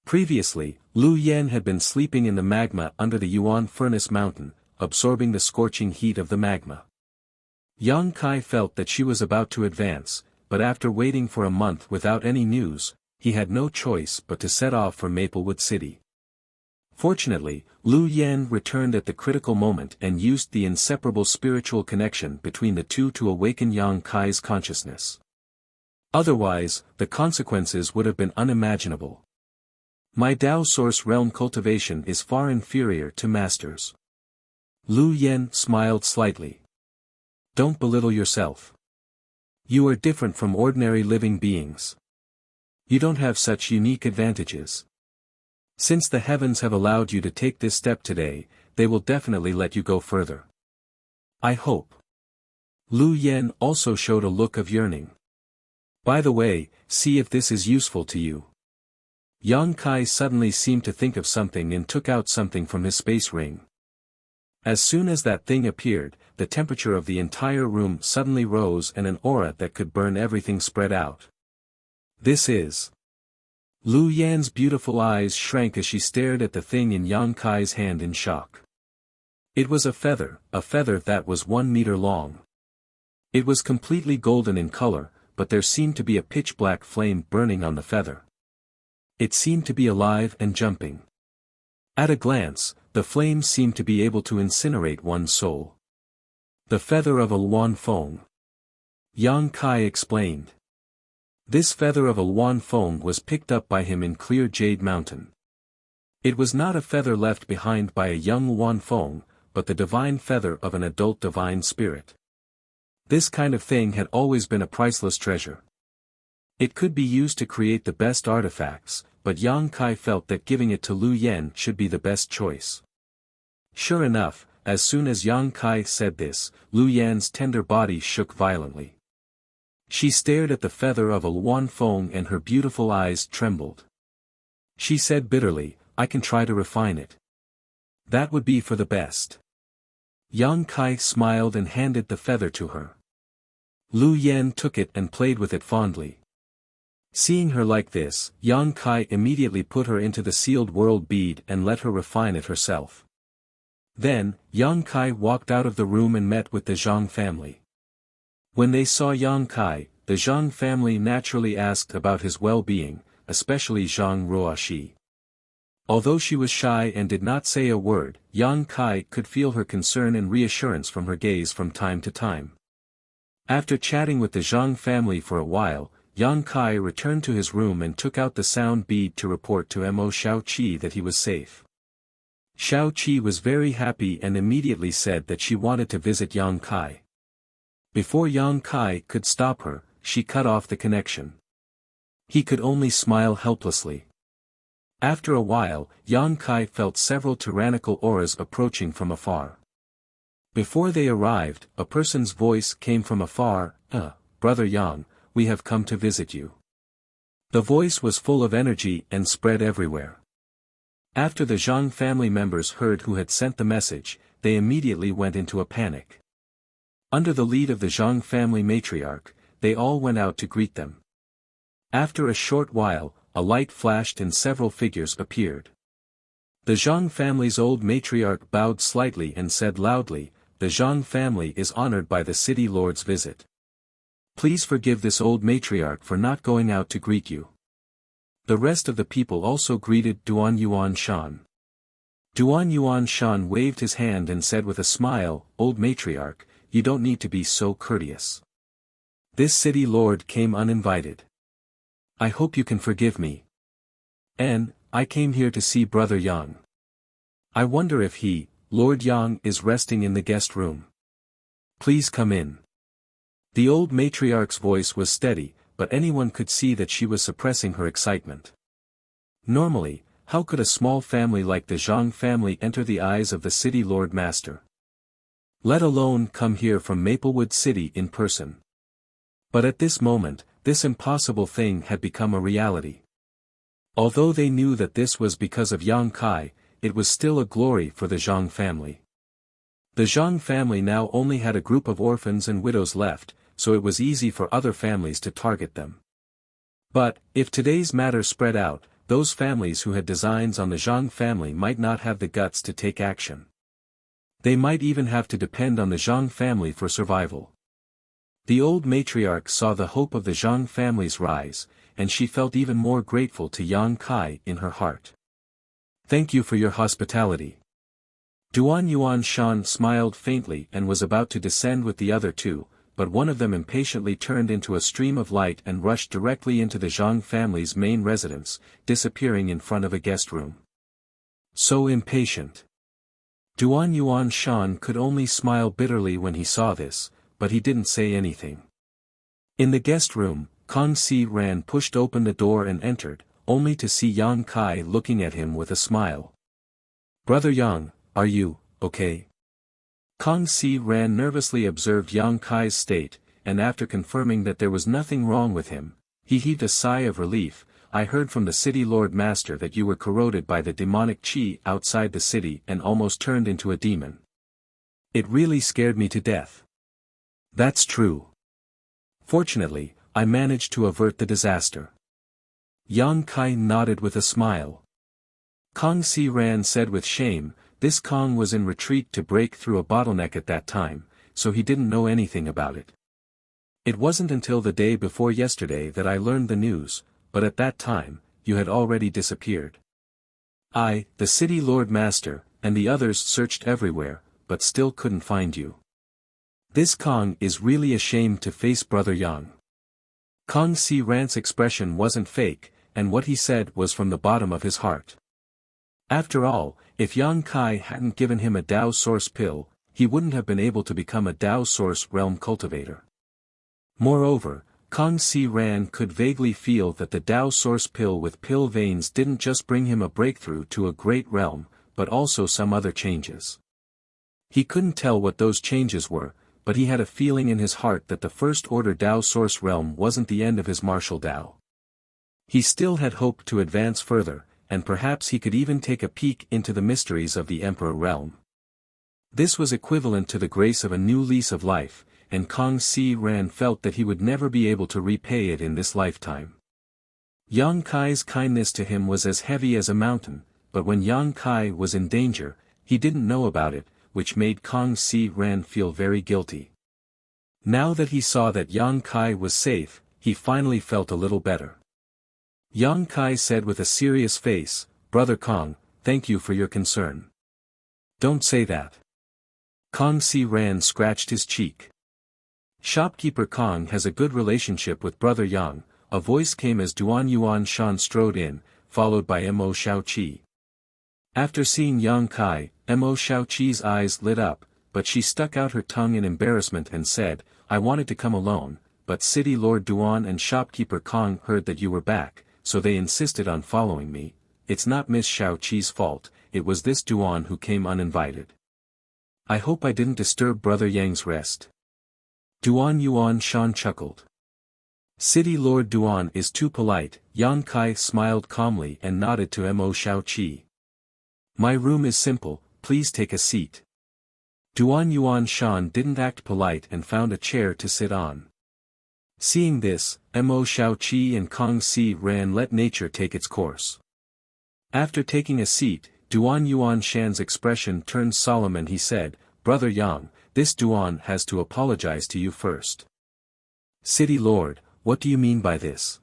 Previously, Lu Yan had been sleeping in the magma under the Yuan Furnace Mountain, absorbing the scorching heat of the magma. Yang Kai felt that she was about to advance, but after waiting for a month without any news, he had no choice but to set off for Maplewood City. Fortunately, Lu Yan returned at the critical moment and used the inseparable spiritual connection between the two to awaken Yang Kai's consciousness. Otherwise, the consequences would have been unimaginable. "My Tao Source realm cultivation is far inferior to Master's." Lu Yan smiled slightly. "Don't belittle yourself. You are different from ordinary living beings. You don't have such unique advantages. Since the heavens have allowed you to take this step today, they will definitely let you go further. I hope." Lu Yan also showed a look of yearning. "By the way, see if this is useful to you." Yang Kai suddenly seemed to think of something and took out something from his space ring. As soon as that thing appeared, the temperature of the entire room suddenly rose and an aura that could burn everything spread out. "This is..." Lu Yan's beautiful eyes shrank as she stared at the thing in Yang Kai's hand in shock. It was a feather that was 1 meter long. It was completely golden in color, but there seemed to be a pitch-black flame burning on the feather. It seemed to be alive and jumping. At a glance, the flame seemed to be able to incinerate one's soul. "The feather of a Luan Feng," Yang Kai explained. This feather of a Luan Feng was picked up by him in clear Jade Mountain. It was not a feather left behind by a young Luan Feng, but the divine feather of an adult divine spirit. This kind of thing had always been a priceless treasure. It could be used to create the best artifacts, but Yang Kai felt that giving it to Lu Yan should be the best choice. Sure enough, as soon as Yang Kai said this, Lu Yan's tender body shook violently. She stared at the feather of a Luan Feng and her beautiful eyes trembled. She said bitterly, "I can try to refine it. That would be for the best." Yang Kai smiled and handed the feather to her. Lu Yan took it and played with it fondly. Seeing her like this, Yang Kai immediately put her into the sealed world bead and let her refine it herself. Then, Yang Kai walked out of the room and met with the Zhang family. When they saw Yang Kai, the Zhang family naturally asked about his well-being, especially Zhang Ruoxi. Although she was shy and did not say a word, Yang Kai could feel her concern and reassurance from her gaze from time to time. After chatting with the Zhang family for a while, Yang Kai returned to his room and took out the sound bead to report to Mo Xiaoqi that he was safe. Xiaoqi was very happy and immediately said that she wanted to visit Yang Kai. Before Yang Kai could stop her, she cut off the connection. He could only smile helplessly. After a while, Yang Kai felt several tyrannical auras approaching from afar. Before they arrived, a person's voice came from afar, "Brother Yang, we have come to visit you." The voice was full of energy and spread everywhere. After the Zhang family members heard who had sent the message, they immediately went into a panic. Under the lead of the Zhang family matriarch, they all went out to greet them. After a short while, a light flashed and several figures appeared. The Zhang family's old matriarch bowed slightly and said loudly, "The Zhang family is honored by the city lord's visit. Please forgive this old matriarch for not going out to greet you." The rest of the people also greeted Duan Yuan Shan. Duan Yuan Shan waved his hand and said with a smile, "Old matriarch, you don't need to be so courteous. This city lord came uninvited. I hope you can forgive me. And, I came here to see Brother Yang. I wonder if he, Lord Yang, is resting in the guest room. Please come in." The old matriarch's voice was steady, but anyone could see that she was suppressing her excitement. Normally, how could a small family like the Zhang family enter the eyes of the city lord master? Let alone come here from Maplewood City in person. But at this moment, this impossible thing had become a reality. Although they knew that this was because of Yang Kai, it was still a glory for the Zhang family. The Zhang family now only had a group of orphans and widows left, so it was easy for other families to target them. But, if today's matter spread out, those families who had designs on the Zhang family might not have the guts to take action. They might even have to depend on the Zhang family for survival. The old matriarch saw the hope of the Zhang family's rise, and she felt even more grateful to Yang Kai in her heart. Thank you for your hospitality. Duan Yuan Shan smiled faintly and was about to descend with the other two, but one of them impatiently turned into a stream of light and rushed directly into the Zhang family's main residence, disappearing in front of a guest room. So impatient. Duan Yuan Shan could only smile bitterly when he saw this, but he didn't say anything. In the guest room, Kang Si Ran pushed open the door and entered, only to see Yang Kai looking at him with a smile. Brother Yang, are you okay? Kang Si Ran nervously observed Yang Kai's state, and after confirming that there was nothing wrong with him, he heaved a sigh of relief. I heard from the city lord master that you were corroded by the demonic qi outside the city and almost turned into a demon. It really scared me to death. That's true. Fortunately, I managed to avert the disaster. Yang Kai nodded with a smile. Kang Si Ran said with shame, this Kong was in retreat to break through a bottleneck at that time, so he didn't know anything about it. It wasn't until the day before yesterday that I learned the news, but at that time, you had already disappeared. I, the city lord master, and the others searched everywhere, but still couldn't find you. This Kong is really ashamed to face Brother Yang. Kang Si Ran's expression wasn't fake, and what he said was from the bottom of his heart. After all, if Yang Kai hadn't given him a Dao Source pill, he wouldn't have been able to become a Dao Source realm cultivator. Moreover, Kang Si Ran could vaguely feel that the Dao Source pill with pill veins didn't just bring him a breakthrough to a great realm, but also some other changes. He couldn't tell what those changes were, but he had a feeling in his heart that the First Order Dao Source realm wasn't the end of his martial Dao. He still had hoped to advance further, and perhaps he could even take a peek into the mysteries of the Emperor realm. This was equivalent to the grace of a new lease of life, and Kang Si Ran felt that he would never be able to repay it in this lifetime. Yang Kai's kindness to him was as heavy as a mountain, but when Yang Kai was in danger, he didn't know about it, which made Kang Si Ran feel very guilty. Now that he saw that Yang Kai was safe, he finally felt a little better. Yang Kai said with a serious face, Brother Kong, thank you for your concern. Don't say that. Kang Si Ran scratched his cheek. Shopkeeper Kong has a good relationship with Brother Yang. A voice came as Duan Yuan Shan strode in, followed by Mo Shaoqi. After seeing Yang Kai, Mo Shaoqi's eyes lit up, but she stuck out her tongue in embarrassment and said, I wanted to come alone, but City Lord Duan and Shopkeeper Kong heard that you were back, so they insisted on following me. It's not Miss Shaoqi's fault, it was this Duan who came uninvited. I hope I didn't disturb Brother Yang's rest. Duan Yuan Shan chuckled. City Lord Duan is too polite. Yang Kai smiled calmly and nodded to Mo Shaoqi. My room is simple, please take a seat. Duan Yuan Shan didn't act polite and found a chair to sit on. Seeing this, Mo Shaoqi and Kang Si Ran let nature take its course. After taking a seat, Duan Yuan Shan's expression turned solemn and he said, Brother Yang, this Duan has to apologize to you first. City Lord, what do you mean by this?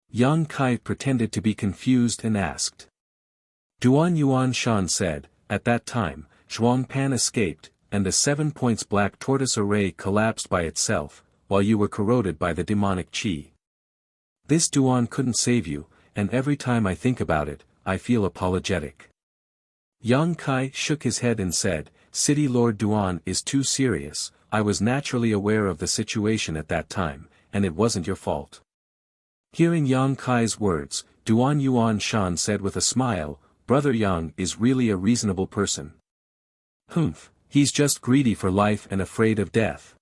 Yang Kai pretended to be confused and asked. Duan Yuan Shan said, at that time, Zhuang Pan escaped, and the 7 points black tortoise array collapsed by itself, while you were corroded by the demonic qi. This Duan couldn't save you, and every time I think about it, I feel apologetic. Yang Kai shook his head and said, City Lord Duan is too serious, I was naturally aware of the situation at that time, and it wasn't your fault. Hearing Yang Kai's words, Duan Yuan Shan said with a smile, Brother Yang is really a reasonable person. Humph, He's just greedy for life and afraid of death.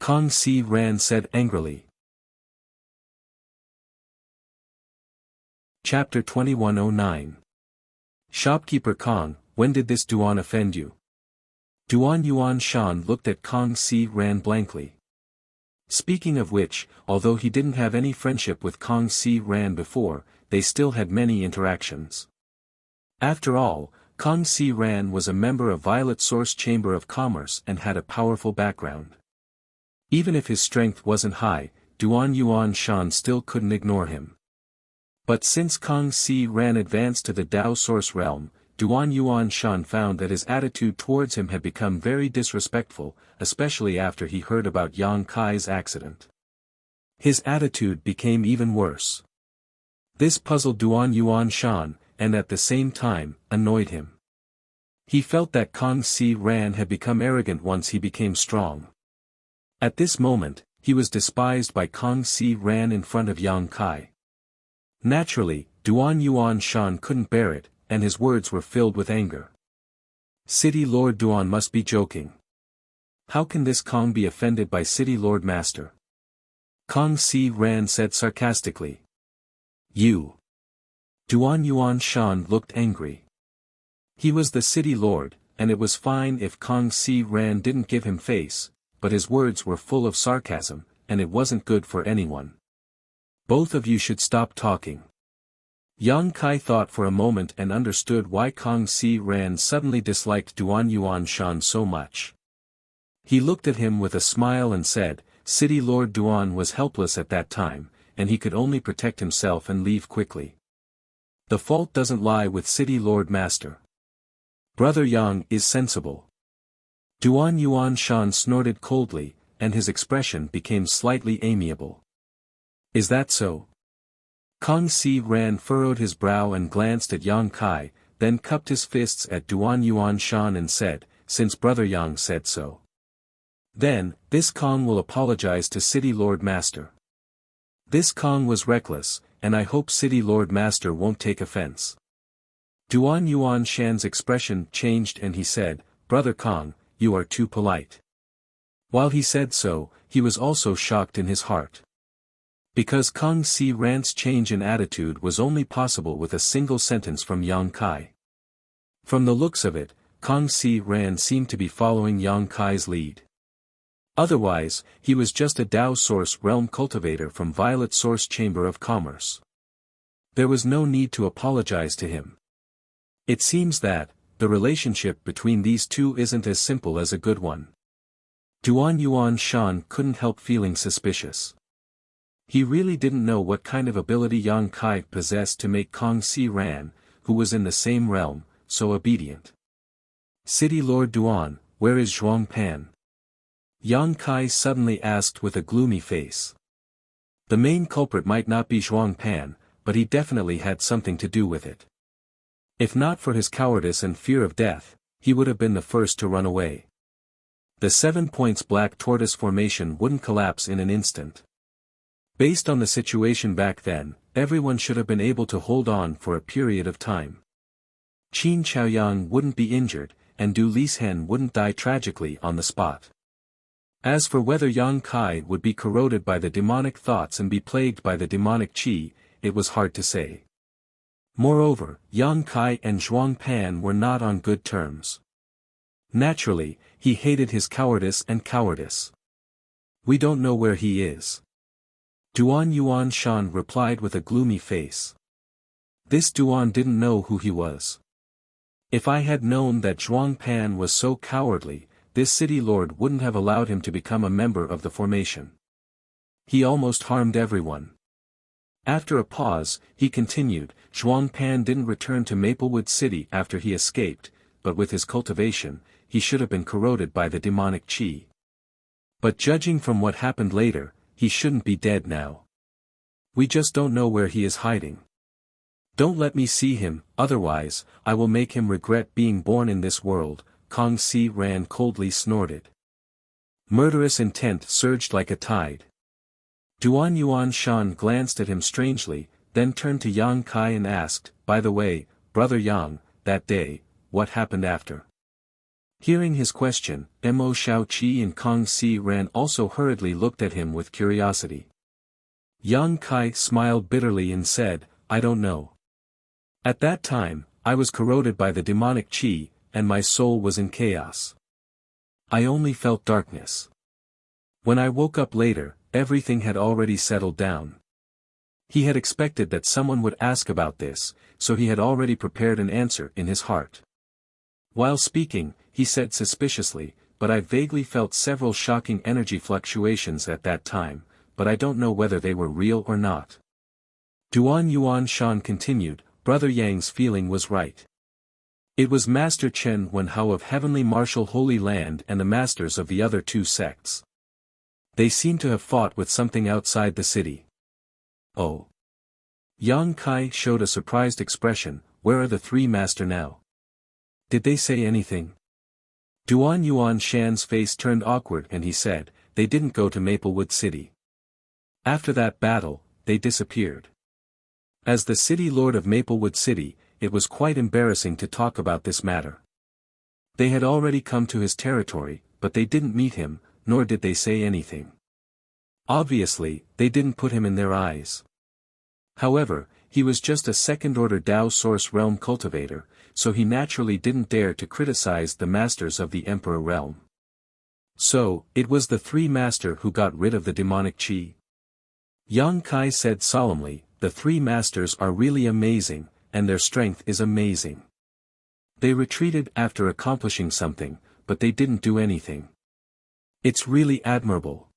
Kang Si Ran said angrily. Chapter 2109. Shopkeeper Kang, when did this Duan offend you? Duan Yuan Shan looked at Kang Si Ran blankly. Speaking of which, although he didn't have any friendship with Kang Si Ran before, they still had many interactions. After all, Kang Si Ran was a member of Violet Source Chamber of Commerce and had a powerful background. Even if his strength wasn't high, Duan Yuan Shan still couldn't ignore him. But since Kang Si Ran advanced to the Dao Source realm, Duan Yuan Shan found that his attitude towards him had become very disrespectful, especially after he heard about Yang Kai's accident. His attitude became even worse. This puzzled Duan Yuan Shan, and at the same time, annoyed him. He felt that Kang Si Ran had become arrogant once he became strong. At this moment, he was despised by Kang Si Ran in front of Yang Kai. Naturally, Duan Yuan Shan couldn't bear it, and his words were filled with anger. City Lord Duan must be joking. How can this Kang be offended by City Lord Master? Kang Si Ran said sarcastically. You. Duan Yuan Shan looked angry. He was the city lord, and it was fine if Kang Si Ran didn't give him face, but his words were full of sarcasm, and it wasn't good for anyone. Both of you should stop talking. Yang Kai thought for a moment and understood why Kang Si Ran suddenly disliked Duan Yuan Shan so much. He looked at him with a smile and said, City Lord Duan was helpless at that time, and he could only protect himself and leave quickly. The fault doesn't lie with City Lord Master. Brother Yang is sensible. Duan Yuan Shan snorted coldly, and his expression became slightly amiable. Is that so? Kang Si Ran furrowed his brow and glanced at Yang Kai, then cupped his fists at Duan Yuan Shan and said, since Brother Yang said so. Then, this Kang will apologize to City Lord Master. This Kang was reckless, and I hope City Lord Master won't take offense. Duan Yuan Shan's expression changed and he said, Brother Kang, you are too polite. While he said so, he was also shocked in his heart. Because Kang Si Ran's change in attitude was only possible with a single sentence from Yang Kai. From the looks of it, Kang Si Ran seemed to be following Yang Kai's lead. Otherwise, he was just a Dao Source realm cultivator from Violet Source Chamber of Commerce. There was no need to apologize to him. It seems that, the relationship between these two isn't as simple as a good one. Duan Yuan Shan couldn't help feeling suspicious. He really didn't know what kind of ability Yang Kai possessed to make Kang Si Ran, who was in the same realm, so obedient. City Lord Duan, where is Zhuang Pan? Yang Kai suddenly asked with a gloomy face. The main culprit might not be Zhuang Pan, but he definitely had something to do with it. If not for his cowardice and fear of death, he would have been the first to run away. The 7 points black tortoise formation wouldn't collapse in an instant. Based on the situation back then, everyone should have been able to hold on for a period of time. Qin Chaoyang wouldn't be injured, and Du Lishen wouldn't die tragically on the spot. As for whether Yang Kai would be corroded by the demonic thoughts and be plagued by the demonic qi, it was hard to say. Moreover, Yang Kai and Zhuang Pan were not on good terms. Naturally, he hated his cowardice and cowardice. We don't know where he is. Duan Yuan Shan replied with a gloomy face. This Duan didn't know who he was. If I had known that Zhuang Pan was so cowardly, this city lord wouldn't have allowed him to become a member of the formation. He almost harmed everyone. After a pause, he continued, Zhuang Pan didn't return to Maplewood City after he escaped, but with his cultivation, he should have been corroded by the demonic qi. But judging from what happened later, he shouldn't be dead now. We just don't know where he is hiding. Don't let me see him, otherwise, I will make him regret being born in this world, Kang Si Ran coldly snorted. Murderous intent surged like a tide. Duan Yuan Shan glanced at him strangely, then turned to Yang Kai and asked, by the way, Brother Yang, that day, what happened after? Hearing his question, Mo Shaoqi and Kong Si Ran also hurriedly looked at him with curiosity. Yang Kai smiled bitterly and said, I don't know. At that time, I was corroded by the demonic qi, and my soul was in chaos. I only felt darkness. When I woke up later, everything had already settled down. He had expected that someone would ask about this, so he had already prepared an answer in his heart. While speaking, he said suspiciously, but I vaguely felt several shocking energy fluctuations at that time, but I don't know whether they were real or not. Duan Yuan Shan continued, Brother Yang's feeling was right. It was Master Chen Wenhao of Heavenly Martial Holy Land and the masters of the other two sects. They seem to have fought with something outside the city. Oh. Yang Kai showed a surprised expression, where are the three master now? Did they say anything? Duan Yuan Shan's face turned awkward and he said, they didn't go to Maplewood City. After that battle, they disappeared. As the city lord of Maplewood City, it was quite embarrassing to talk about this matter. They had already come to his territory, but they didn't meet him, nor did they say anything. Obviously, they didn't put him in their eyes. However, he was just a second-order Dao Source Realm cultivator, so he naturally didn't dare to criticize the masters of the Emperor Realm. So, it was the three master who got rid of the demonic qi. Yang Kai said solemnly, the three masters are really amazing, and their strength is amazing. They retreated after accomplishing something, but they didn't do anything. It's really admirable.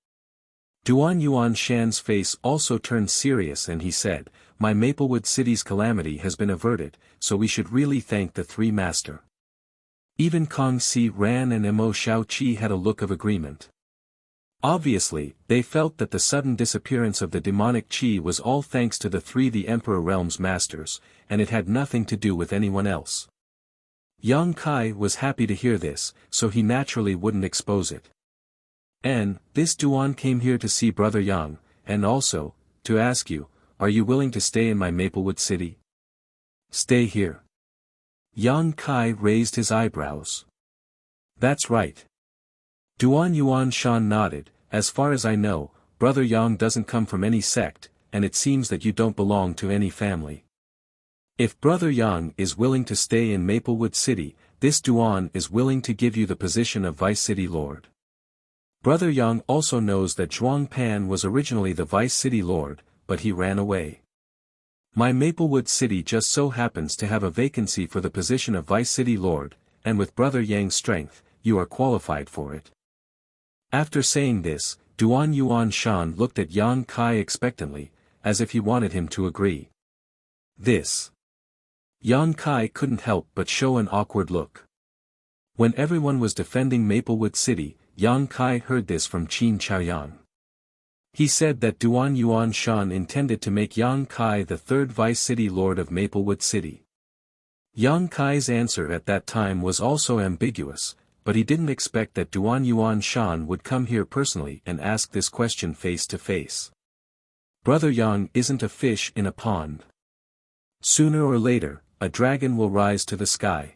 Duan Yuan Shan's face also turned serious and he said, my Maplewood City's calamity has been averted, so we should really thank the three master. Even Kong Si Ran and Mo Shaoqi had a look of agreement. Obviously, they felt that the sudden disappearance of the demonic qi was all thanks to the Emperor Realm's masters, and it had nothing to do with anyone else. Yang Kai was happy to hear this, so he naturally wouldn't expose it. And, this Duan came here to see Brother Yang, and also, to ask you, are you willing to stay in my Maplewood City? Stay here. Yang Kai raised his eyebrows. That's right. Duan Yuan Shan nodded, as far as I know, Brother Yang doesn't come from any sect, and it seems that you don't belong to any family. If Brother Yang is willing to stay in Maplewood City, this Duan is willing to give you the position of Vice City Lord. Brother Yang also knows that Zhuang Pan was originally the Vice City Lord, but he ran away. My Maplewood City just so happens to have a vacancy for the position of Vice City Lord, and with Brother Yang's strength, you are qualified for it. After saying this, Duan Yuan Shan looked at Yang Kai expectantly, as if he wanted him to agree. This. Yang Kai couldn't help but show an awkward look. When everyone was defending Maplewood City, Yang Kai heard this from Qin Chaoyang. He said that Duan Yuan Shan intended to make Yang Kai the third Vice City Lord of Maplewood City. Yang Kai's answer at that time was also ambiguous, but he didn't expect that Duan Yuan Shan would come here personally and ask this question face to face. Brother Yang isn't a fish in a pond. Sooner or later, a dragon will rise to the sky.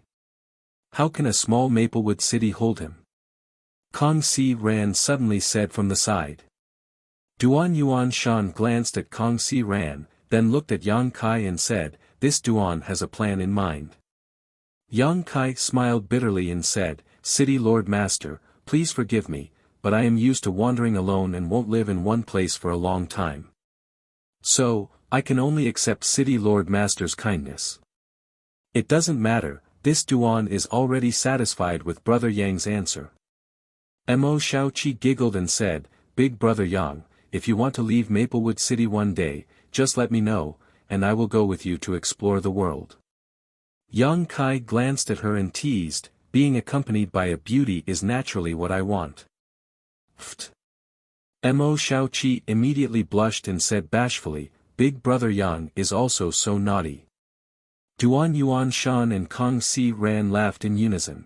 How can a small Maplewood City hold him? Kong Si Ran suddenly said from the side. Duan Yuan Shan glanced at Kong Si Ran, then looked at Yang Kai and said, this Duan has a plan in mind. Yang Kai smiled bitterly and said, City Lord Master, please forgive me, but I am used to wandering alone and won't live in one place for a long time. So, I can only accept City Lord Master's kindness. It doesn't matter, this Duan is already satisfied with Brother Yang's answer. Mo Shaoqi giggled and said, Big Brother Yang, if you want to leave Maplewood City one day, just let me know, and I will go with you to explore the world. Yang Kai glanced at her and teased, being accompanied by a beauty is naturally what I want. Pfft. Mo Shaoqi immediately blushed and said bashfully, Big Brother Yang is also so naughty. Duan Yuan Shan and Kong Si Ran laughed in unison.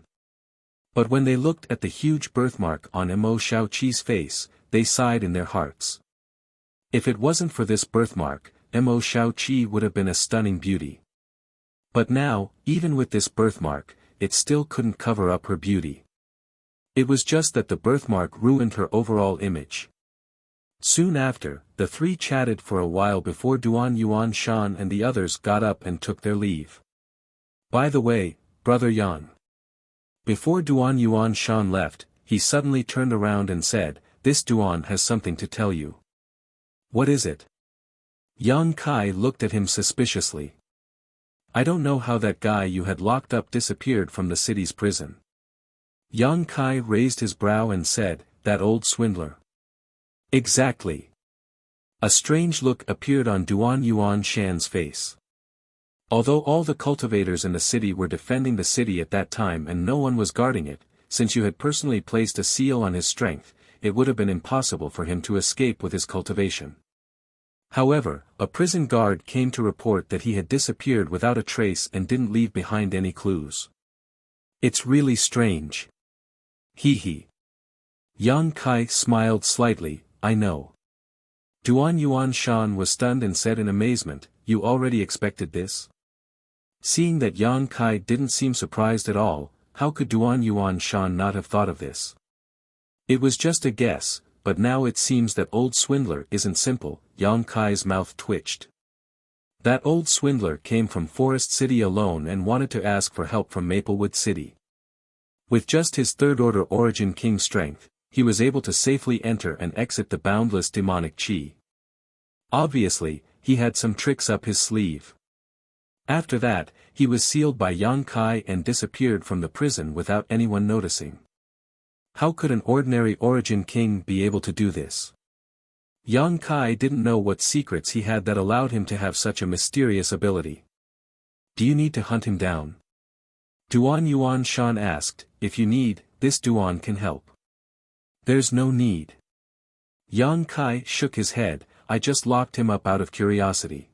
But when they looked at the huge birthmark on Mo Shaoqi's face, they sighed in their hearts. If it wasn't for this birthmark, Mo Shaoqi would have been a stunning beauty. But now, even with this birthmark, it still couldn't cover up her beauty. It was just that the birthmark ruined her overall image. Soon after, the three chatted for a while before Duan Yuan Shan and the others got up and took their leave. By the way, Brother Yang. Before Duan Yuan Shan left, he suddenly turned around and said, "This Duan has something to tell you." "What is it?" Yang Kai looked at him suspiciously. "I don't know how that guy you had locked up disappeared from the city's prison." Yang Kai raised his brow and said, "That old swindler." "Exactly." A strange look appeared on Duan Yuan Shan's face. Although all the cultivators in the city were defending the city at that time and no one was guarding it, since you had personally placed a seal on his strength, it would have been impossible for him to escape with his cultivation. However, a prison guard came to report that he had disappeared without a trace and didn't leave behind any clues. "It's really strange." Hee hee. Yang Kai smiled slightly, "I know." Duan Yuan Shan was stunned and said in amazement, "You already expected this?" Seeing that Yang Kai didn't seem surprised at all, how could Duan Yuan Shan not have thought of this? It was just a guess, but now it seems that old swindler isn't simple. Yang Kai's mouth twitched. That old swindler came from Forest City alone and wanted to ask for help from Maplewood City. With just his third-order origin king strength, he was able to safely enter and exit the boundless demonic chi. Obviously, he had some tricks up his sleeve. After that, he was sealed by Yang Kai and disappeared from the prison without anyone noticing. How could an ordinary origin king be able to do this? Yang Kai didn't know what secrets he had that allowed him to have such a mysterious ability. "Do you need to hunt him down?" Duan Yuan Shan asked. "If you need, this Duan can help." "There's no need." Yang Kai shook his head. "I just locked him up out of curiosity.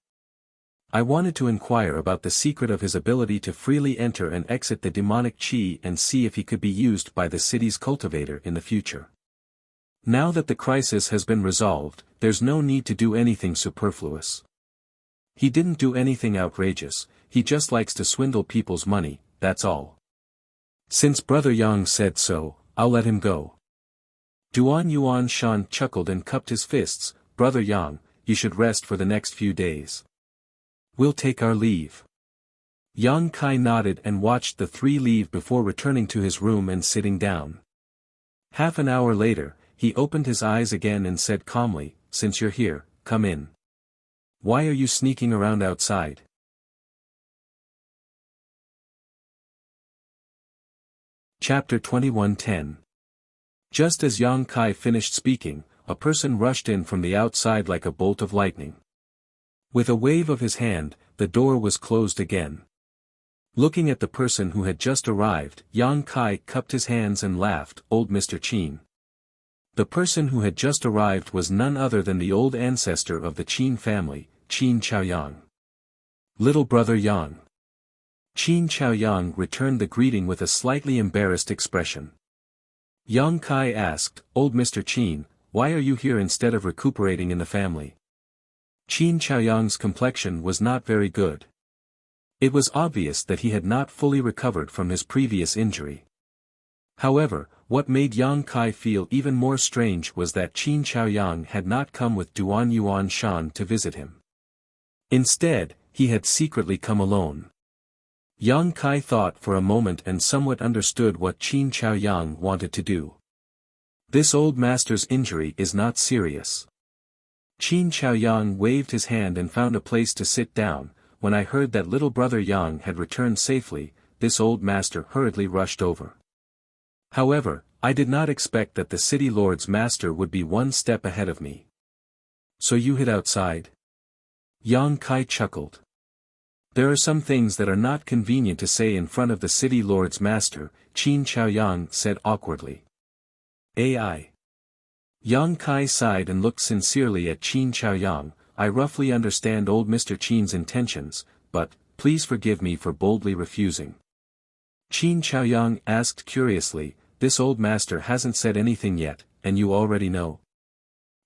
I wanted to inquire about the secret of his ability to freely enter and exit the demonic chi and see if he could be used by the city's cultivator in the future. Now that the crisis has been resolved, there's no need to do anything superfluous. He didn't do anything outrageous, he just likes to swindle people's money, that's all. Since Brother Yang said so, I'll let him go." Duan Yuan Shan chuckled and cupped his fists. "Brother Yang, you should rest for the next few days. We'll take our leave." Yang Kai nodded and watched the three leave before returning to his room and sitting down. Half an hour later, he opened his eyes again and said calmly, "Since you're here, come in. Why are you sneaking around outside?" Chapter 21:10. Just as Yang Kai finished speaking, a person rushed in from the outside like a bolt of lightning. With a wave of his hand, the door was closed again. Looking at the person who had just arrived, Yang Kai cupped his hands and laughed. "Old Mr. Qin." The person who had just arrived was none other than the old ancestor of the Qin family, Qin Chaoyang. "Little brother Yang." Qin Chaoyang returned the greeting with a slightly embarrassed expression. Yang Kai asked, "Old Mr. Qin, why are you here instead of recuperating in the family?" Qin Chaoyang's complexion was not very good. It was obvious that he had not fully recovered from his previous injury. However, what made Yang Kai feel even more strange was that Qin Chaoyang had not come with Duan Yuan Shan to visit him. Instead, he had secretly come alone. Yang Kai thought for a moment and somewhat understood what Qin Chaoyang wanted to do. This old master's injury is not serious. Qin Chaoyang waved his hand and found a place to sit down. "When I heard that little brother Yang had returned safely, this old master hurriedly rushed over. However, I did not expect that the city lord's master would be one step ahead of me." "So you hid outside?" Yang Kai chuckled. "There are some things that are not convenient to say in front of the city lord's master," Qin Chaoyang said awkwardly. "AI." Yang Kai sighed and looked sincerely at Qin Chaoyang. "I roughly understand old Mr. Qin's intentions, but, please forgive me for boldly refusing." Qin Chaoyang asked curiously, "This old master hasn't said anything yet, and you already know?"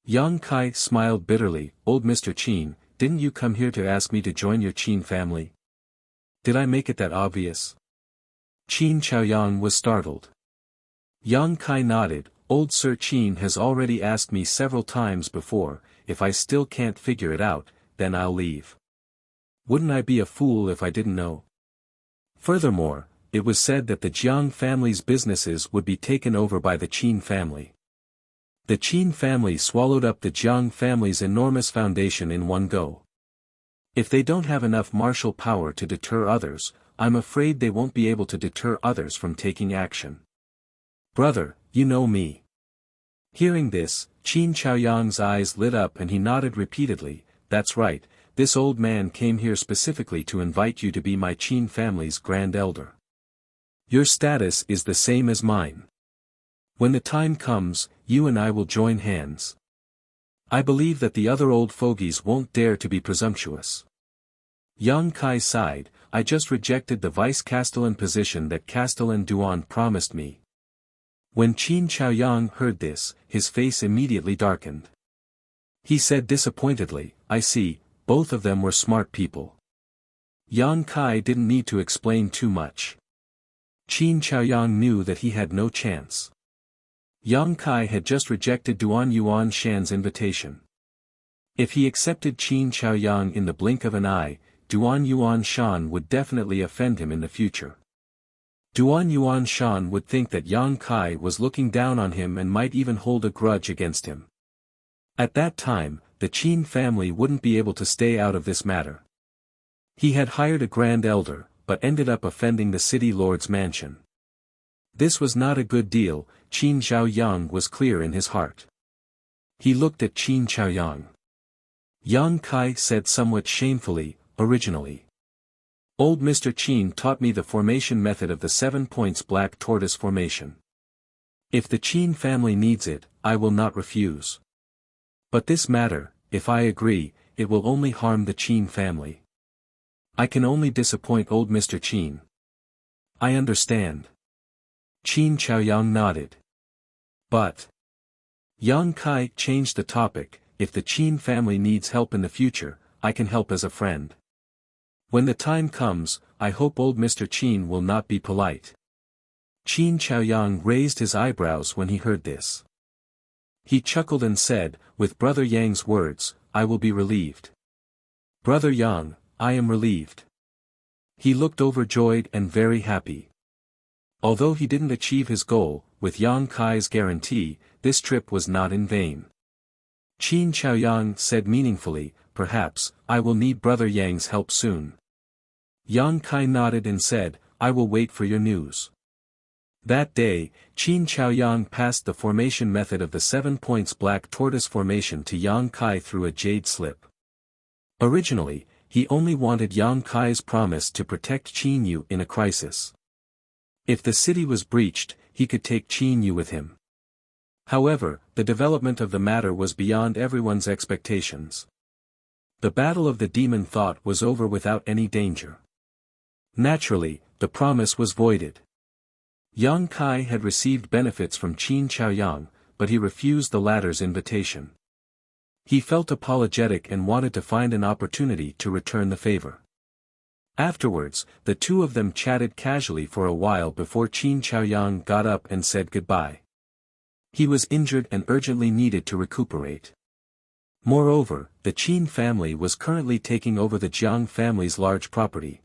Yang Kai smiled bitterly. "Old Mr. Qin, didn't you come here to ask me to join your Qin family? Did I make it that obvious?" Qin Chaoyang was startled. Yang Kai nodded. Old Sir Qin has already asked me several times before, if I still can't figure it out, then I'll leave. Wouldn't I be a fool if I didn't know? Furthermore, it was said that the Jiang family's businesses would be taken over by the Qin family. The Qin family swallowed up the Jiang family's enormous foundation in one go. If they don't have enough martial power to deter others, I'm afraid they won't be able to deter others from taking action. Brother, you know me. Hearing this, Qin Chaoyang's eyes lit up and he nodded repeatedly. That's right, this old man came here specifically to invite you to be my Qin family's grand elder. Your status is the same as mine. When the time comes, you and I will join hands. I believe that the other old fogies won't dare to be presumptuous. Yang Kai sighed. I just rejected the vice-castellan position that Castellan Duan promised me. When Qin Chaoyang heard this, his face immediately darkened. He said disappointedly, I see, both of them were smart people. Yang Kai didn't need to explain too much. Qin Chaoyang knew that he had no chance. Yang Kai had just rejected Duan Yuan Shan's invitation. If he accepted Qin Chaoyang in the blink of an eye, Duan Yuan Shan would definitely offend him in the future. Duan Yuan Shan would think that Yang Kai was looking down on him and might even hold a grudge against him. At that time, the Qin family wouldn't be able to stay out of this matter. He had hired a grand elder, but ended up offending the city lord's mansion. This was not a good deal. Qin Chaoyang was clear in his heart. He looked at Qin Chaoyang. Yang Kai said somewhat shamefully, originally. Old Mr. Qin taught me the formation method of the 7 points black tortoise formation. If the Qin family needs it, I will not refuse. But this matter, if I agree, it will only harm the Qin family. I can only disappoint old Mr. Qin. I understand. Qin Chaoyang nodded. But Yang Kai changed the topic. If the Qin family needs help in the future, I can help as a friend. When the time comes, I hope old Mr. Qin will not be polite. Qin Chaoyang raised his eyebrows when he heard this. He chuckled and said, with Brother Yang's words, I will be relieved. Brother Yang, I am relieved. He looked overjoyed and very happy. Although he didn't achieve his goal, with Yang Kai's guarantee, this trip was not in vain. Qin Chaoyang said meaningfully, perhaps, I will need Brother Yang's help soon. Yang Kai nodded and said, I will wait for your news. That day, Qin Chaoyang passed the formation method of the 7 points black tortoise formation to Yang Kai through a jade slip. Originally, he only wanted Yang Kai's promise to protect Qin Yu in a crisis. If the city was breached, he could take Qin Yu with him. However, the development of the matter was beyond everyone's expectations. The battle of the demon thought was over without any danger. Naturally, the promise was voided. Yang Kai had received benefits from Qin Chaoyang, but he refused the latter's invitation. He felt apologetic and wanted to find an opportunity to return the favor. Afterwards, the two of them chatted casually for a while before Qin Chaoyang got up and said goodbye. He was injured and urgently needed to recuperate. Moreover, the Qin family was currently taking over the Jiang family's large property.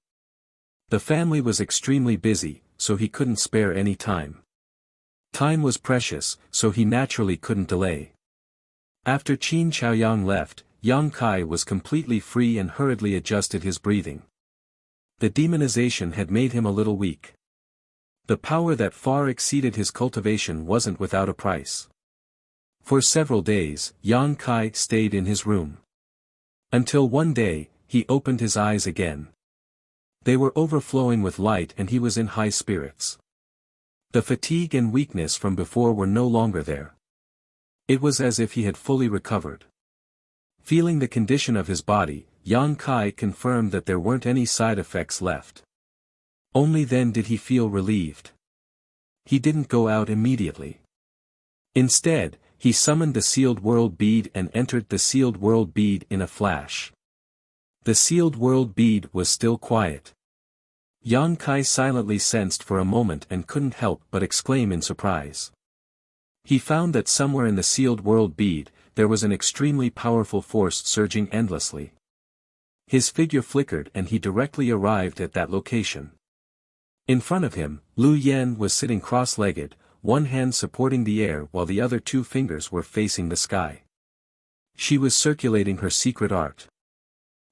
The family was extremely busy, so he couldn't spare any time. Time was precious, so he naturally couldn't delay. After Qin Chaoyang left, Yang Kai was completely free and hurriedly adjusted his breathing. The demonization had made him a little weak. The power that far exceeded his cultivation wasn't without a price. For several days, Yang Kai stayed in his room. Until one day, he opened his eyes again. They were overflowing with light and he was in high spirits. The fatigue and weakness from before were no longer there. It was as if he had fully recovered. Feeling the condition of his body, Yang Kai confirmed that there weren't any side effects left. Only then did he feel relieved. He didn't go out immediately. Instead, he summoned the sealed world bead and entered the sealed world bead in a flash. The sealed world bead was still quiet. Yang Kai silently sensed for a moment and couldn't help but exclaim in surprise. He found that somewhere in the sealed world bead, there was an extremely powerful force surging endlessly. His figure flickered and he directly arrived at that location. In front of him, Lu Yan was sitting cross-legged, one hand supporting the air while the other two fingers were facing the sky. She was circulating her secret art.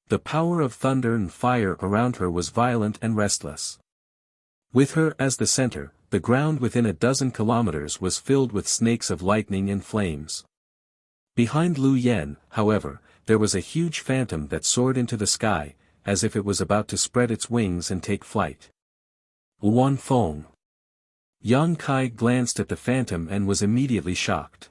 The power of thunder and fire around her was violent and restless. With her as the center, the ground within a dozen kilometers was filled with snakes of lightning and flames. Behind Lu Yan, however, there was a huge phantom that soared into the sky, as if it was about to spread its wings and take flight. Wan Feng. Yang Kai glanced at the phantom and was immediately shocked.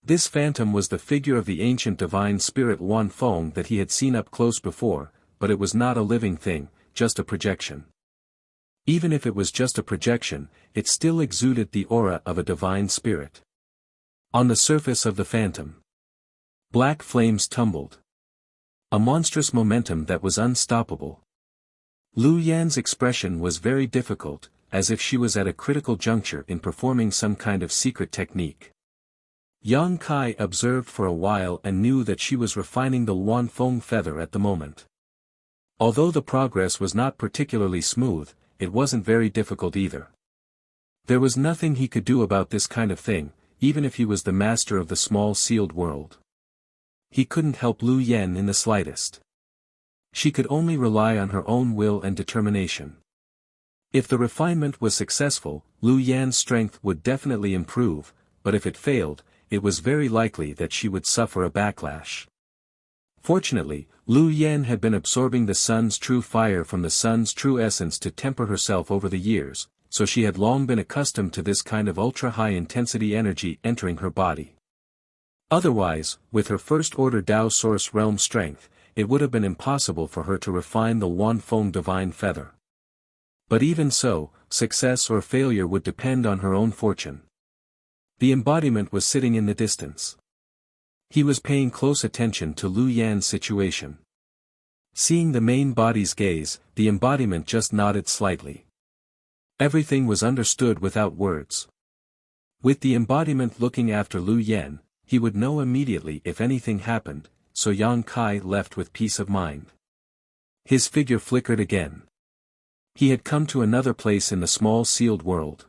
This phantom was the figure of the ancient divine spirit Wan Feng that he had seen up close before, but it was not a living thing, just a projection. Even if it was just a projection, it still exuded the aura of a divine spirit. On the surface of the phantom, black flames tumbled. A monstrous momentum that was unstoppable. Lu Yan's expression was very difficult, as if she was at a critical juncture in performing some kind of secret technique. Yang Kai observed for a while and knew that she was refining the Wan Feng feather at the moment. Although the progress was not particularly smooth, it wasn't very difficult either. There was nothing he could do about this kind of thing, even if he was the master of the small sealed world. He couldn't help Lu Yan in the slightest. She could only rely on her own will and determination. If the refinement was successful, Lu Yan's strength would definitely improve, but if it failed, it was very likely that she would suffer a backlash. Fortunately, Lu Yan had been absorbing the sun's true fire from the sun's true essence to temper herself over the years, so she had long been accustomed to this kind of ultra-high-intensity energy entering her body. Otherwise, with her first-order Tao Source realm strength, it would have been impossible for her to refine the Wan Feng divine feather. But even so, success or failure would depend on her own fortune. The embodiment was sitting in the distance. He was paying close attention to Lu Yan's situation. Seeing the main body's gaze, the embodiment just nodded slightly. Everything was understood without words. With the embodiment looking after Lu Yan, he would know immediately if anything happened, so Yang Kai left with peace of mind. His figure flickered again. He had come to another place in the small sealed world.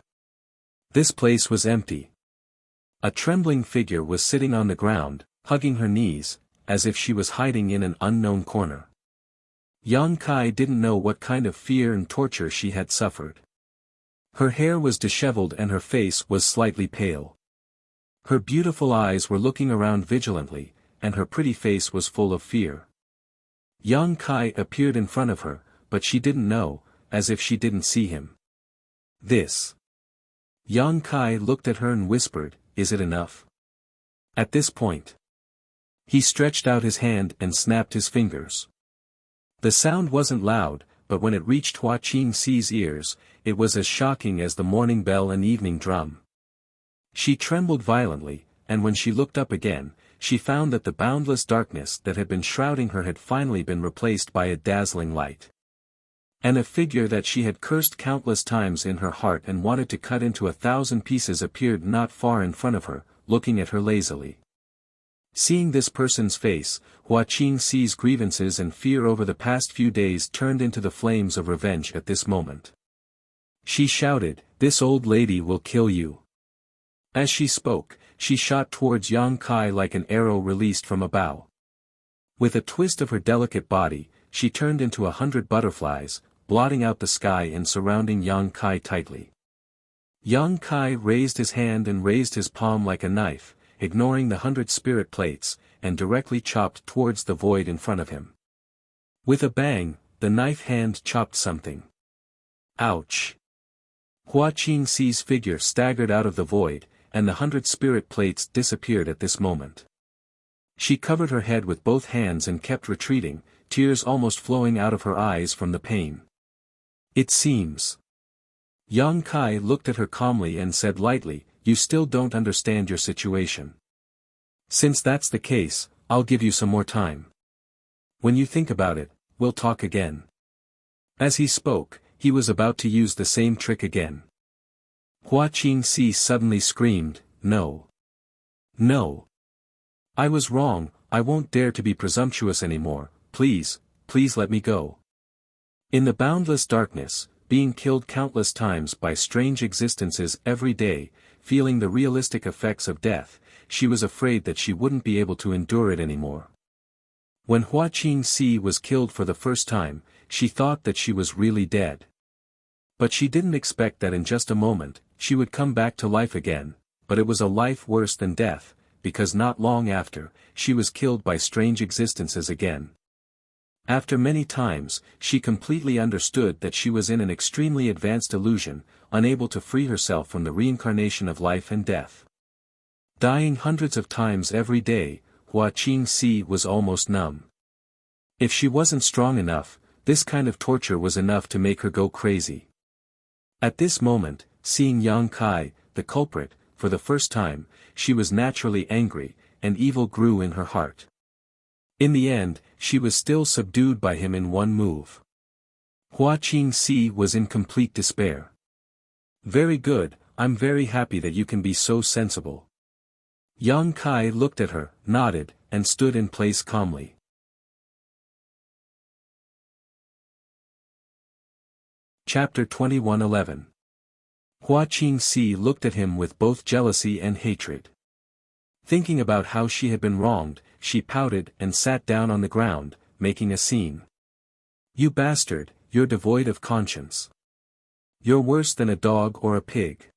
This place was empty. A trembling figure was sitting on the ground, hugging her knees, as if she was hiding in an unknown corner. Yang Kai didn't know what kind of fear and torture she had suffered. Her hair was disheveled and her face was slightly pale. Her beautiful eyes were looking around vigilantly, and her pretty face was full of fear. Yang Kai appeared in front of her, but she didn't know, as if she didn't see him. This. Yang Kai looked at her and whispered, "Is it enough?" At this point, he stretched out his hand and snapped his fingers. The sound wasn't loud, but when it reached Hua Qingxi's ears, it was as shocking as the morning bell and evening drum. She trembled violently, and when she looked up again, she found that the boundless darkness that had been shrouding her had finally been replaced by a dazzling light. And a figure that she had cursed countless times in her heart and wanted to cut into 1,000 pieces appeared not far in front of her, looking at her lazily. Seeing this person's face, Hua Qingxi's grievances and fear over the past few days turned into the flames of revenge at this moment. She shouted, "This old lady will kill you." As she spoke, she shot towards Yang Kai like an arrow released from a bow. With a twist of her delicate body, she turned into 100 butterflies, blotting out the sky and surrounding Yang Kai tightly. Yang Kai raised his hand and raised his palm like a knife, ignoring the 100 spirit plates, and directly chopped towards the void in front of him. With a bang, the knife hand chopped something. Ouch! Hua Qingxi's figure staggered out of the void, and the 100 spirit plates disappeared at this moment. She covered her head with both hands and kept retreating, tears almost flowing out of her eyes from the pain. "It seems." Yang Kai looked at her calmly and said lightly, "You still don't understand your situation. Since that's the case, I'll give you some more time. When you think about it, we'll talk again." As he spoke, he was about to use the same trick again. Hua Qingxi suddenly screamed, "No! No! I was wrong, I won't dare to be presumptuous anymore, please, please let me go." In the boundless darkness, being killed countless times by strange existences every day, feeling the realistic effects of death, she was afraid that she wouldn't be able to endure it anymore. When Hua Qingxi was killed for the first time, she thought that she was really dead. But she didn't expect that in just a moment, she would come back to life again, but it was a life worse than death, because not long after, she was killed by strange existences again. After many times, she completely understood that she was in an extremely advanced illusion, unable to free herself from the reincarnation of life and death. Dying hundreds of times every day, Hua Qingxi was almost numb. If she wasn't strong enough, this kind of torture was enough to make her go crazy. At this moment, seeing Yang Kai, the culprit, for the first time, she was naturally angry, and evil grew in her heart. In the end, she was still subdued by him in one move. Hua Qingxi was in complete despair. "Very good, I'm very happy that you can be so sensible." Yang Kai looked at her, nodded, and stood in place calmly. Chapter 21:11. Hua Qingxi looked at him with both jealousy and hatred. Thinking about how she had been wronged, she pouted and sat down on the ground, making a scene. "You bastard, you're devoid of conscience. You're worse than a dog or a pig.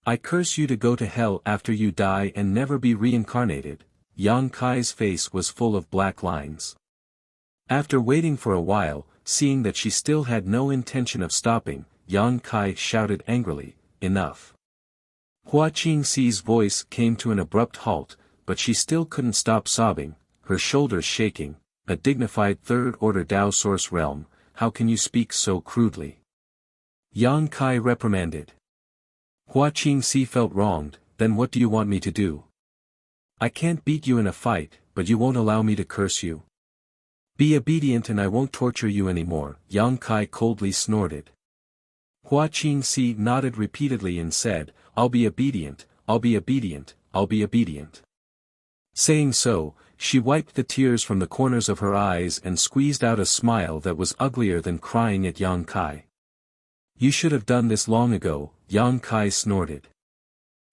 I curse you to go to hell after you die and never be reincarnated." Yang Kai's face was full of black lines. After waiting for a while, seeing that she still had no intention of stopping, Yang Kai shouted angrily, "Enough." Hua Qingxi's voice came to an abrupt halt, but she still couldn't stop sobbing, her shoulders shaking. "A dignified third-order Tao source realm, how can you speak so crudely?" Yang Kai reprimanded. Hua Qingxi felt wronged. "Then what do you want me to do? I can't beat you in a fight, but you won't allow me to curse you. Be obedient and I won't torture you anymore," Yang Kai coldly snorted. Hua Qingxi nodded repeatedly and said, "I'll be obedient, I'll be obedient, I'll be obedient." Saying so, she wiped the tears from the corners of her eyes and squeezed out a smile that was uglier than crying at Yang Kai. "You should have done this long ago," Yang Kai snorted.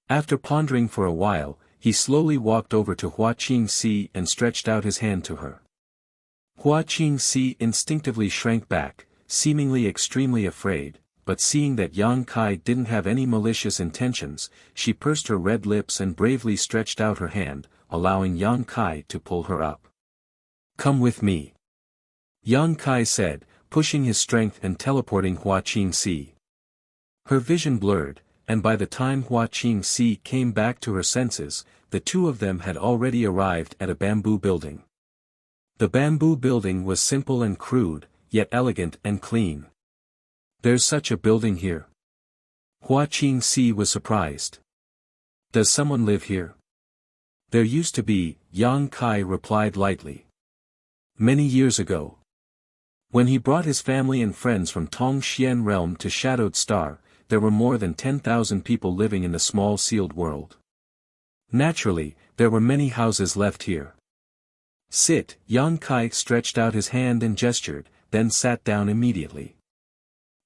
After pondering for a while, he slowly walked over to Hua Qingxi and stretched out his hand to her. Hua Qingxi instinctively shrank back, seemingly extremely afraid, but seeing that Yang Kai didn't have any malicious intentions, she pursed her red lips and bravely stretched out her hand, allowing Yang Kai to pull her up. "Come with me," Yang Kai said, pushing his strength and teleporting Hua Qingxi. Her vision blurred, and by the time Hua Qingxi came back to her senses, the two of them had already arrived at a bamboo building. The bamboo building was simple and crude, yet elegant and clean. "There's such a building here?" Hua Qingxi was surprised. "Does someone live here?" "There used to be," Yang Kai replied lightly. "Many years ago. When he brought his family and friends from Tongxian realm to Shadowed Star, there were more than 10,000 people living in the small sealed world. Naturally, there were many houses left here." "Sit," Yang Kai stretched out his hand and gestured, then sat down immediately.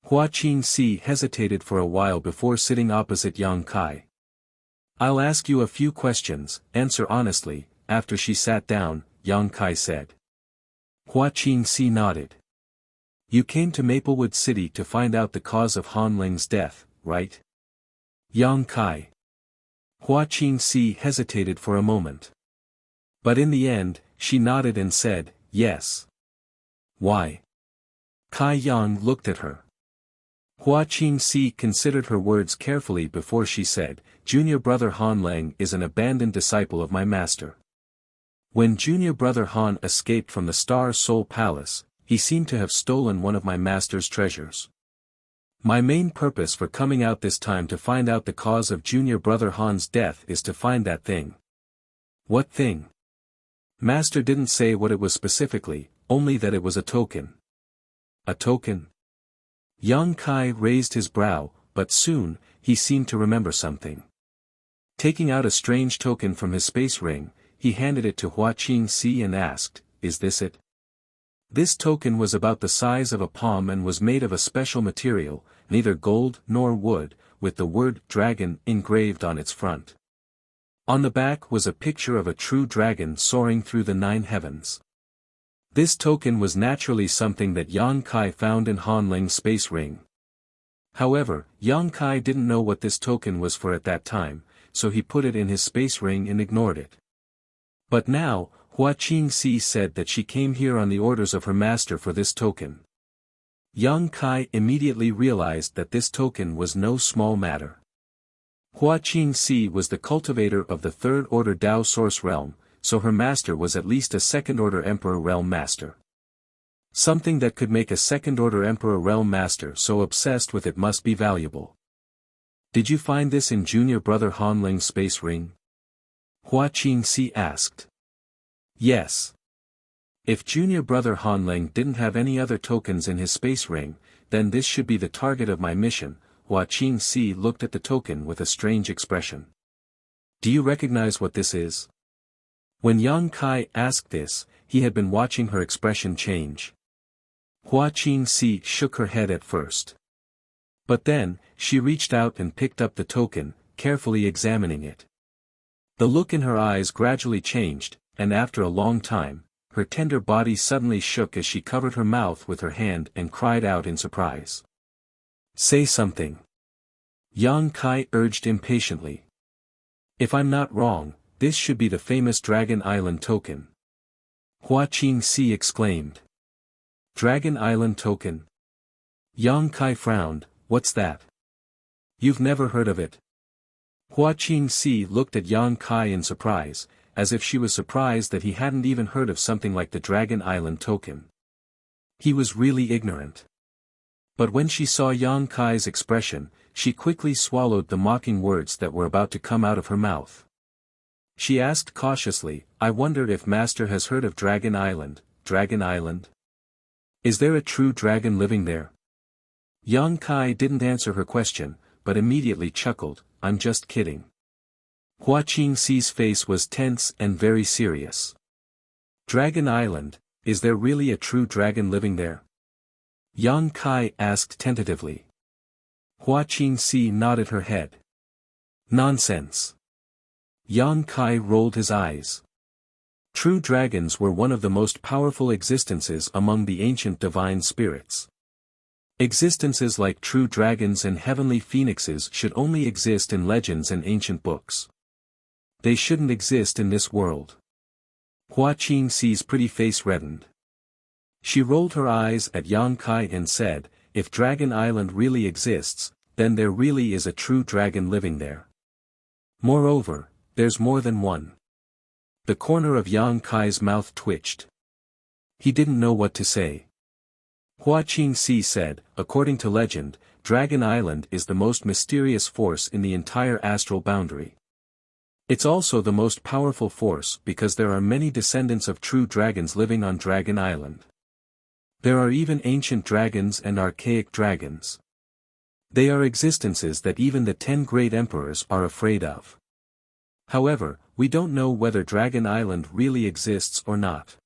Hua Qingxi hesitated for a while before sitting opposite Yang Kai. "I'll ask you a few questions, answer honestly." After she sat down, Yang Kai said. Hua Qingxi nodded. "You came to Maplewood City to find out the cause of Han Ling's death, right?" Yang Kai. Hua Qingxi hesitated for a moment. But in the end, she nodded and said, "Yes." "Why?" Kai Yang looked at her. Hua Qingxi considered her words carefully before she said, "Junior brother Han Lang is an abandoned disciple of my master. When junior brother Han escaped from the Star Soul Palace, he seemed to have stolen one of my master's treasures. My main purpose for coming out this time to find out the cause of junior brother Han's death is to find that thing." "What thing?" "Master didn't say what it was specifically, only that it was a token." "A token?" Yang Kai raised his brow, but soon, he seemed to remember something. Taking out a strange token from his space ring, he handed it to Hua Qingxi and asked, "Is this it?" This token was about the size of a palm and was made of a special material, neither gold nor wood, with the word dragon engraved on its front. On the back was a picture of a true dragon soaring through the 9 heavens. This token was naturally something that Yang Kai found in Han Ling's space ring. However, Yang Kai didn't know what this token was for at that time, so he put it in his space ring and ignored it. But now, Hua Qingxi said that she came here on the orders of her master for this token. Yang Kai immediately realized that this token was no small matter. Hua Qingxi was the cultivator of the third order Dao Source realm, so her master was at least a second order Emperor realm master. Something that could make a second order Emperor realm master so obsessed with it must be valuable. "Did you find this in junior brother Han Ling's space ring?" Hua Qingxi asked. "Yes. If junior brother Han Ling didn't have any other tokens in his space ring, then this should be the target of my mission." Hua Qingxi looked at the token with a strange expression. "Do you recognize what this is?" When Yang Kai asked this, he had been watching her expression change. Hua Qingxi shook her head at first. But then, she reached out and picked up the token, carefully examining it. The look in her eyes gradually changed, and after a long time, her tender body suddenly shook as she covered her mouth with her hand and cried out in surprise. "Say something." Yang Kai urged impatiently. "If I'm not wrong, this should be the famous Dragon Island token." Hua Qingxi exclaimed. "Dragon Island token?" Yang Kai frowned. "What's that?" "You've never heard of it?" Hua Qingxi looked at Yang Kai in surprise, as if she was surprised that he hadn't even heard of something like the Dragon Island token. He was really ignorant. But when she saw Yang Kai's expression, she quickly swallowed the mocking words that were about to come out of her mouth. She asked cautiously, "I wonder if Master has heard of Dragon Island, Dragon Island? Is there a true dragon living there?" Yang Kai didn't answer her question, but immediately chuckled, "I'm just kidding." Hua Qingxi's face was tense and very serious. "Dragon Island, is there really a true dragon living there?" Yang Kai asked tentatively. Hua Qingxi nodded her head. "Nonsense." Yang Kai rolled his eyes. True dragons were one of the most powerful existences among the ancient divine spirits. Existences like true dragons and heavenly phoenixes should only exist in legends and ancient books. They shouldn't exist in this world. Hua Qingxi's pretty face reddened. She rolled her eyes at Yang Kai and said, "If Dragon Island really exists, then there really is a true dragon living there. Moreover, there's more than one." The corner of Yang Kai's mouth twitched. He didn't know what to say. Hua Qingxi said, "According to legend, Dragon Island is the most mysterious force in the entire astral boundary. It's also the most powerful force because there are many descendants of true dragons living on Dragon Island. There are even ancient dragons and archaic dragons. They are existences that even the 10 great emperors are afraid of. However, we don't know whether Dragon Island really exists or not.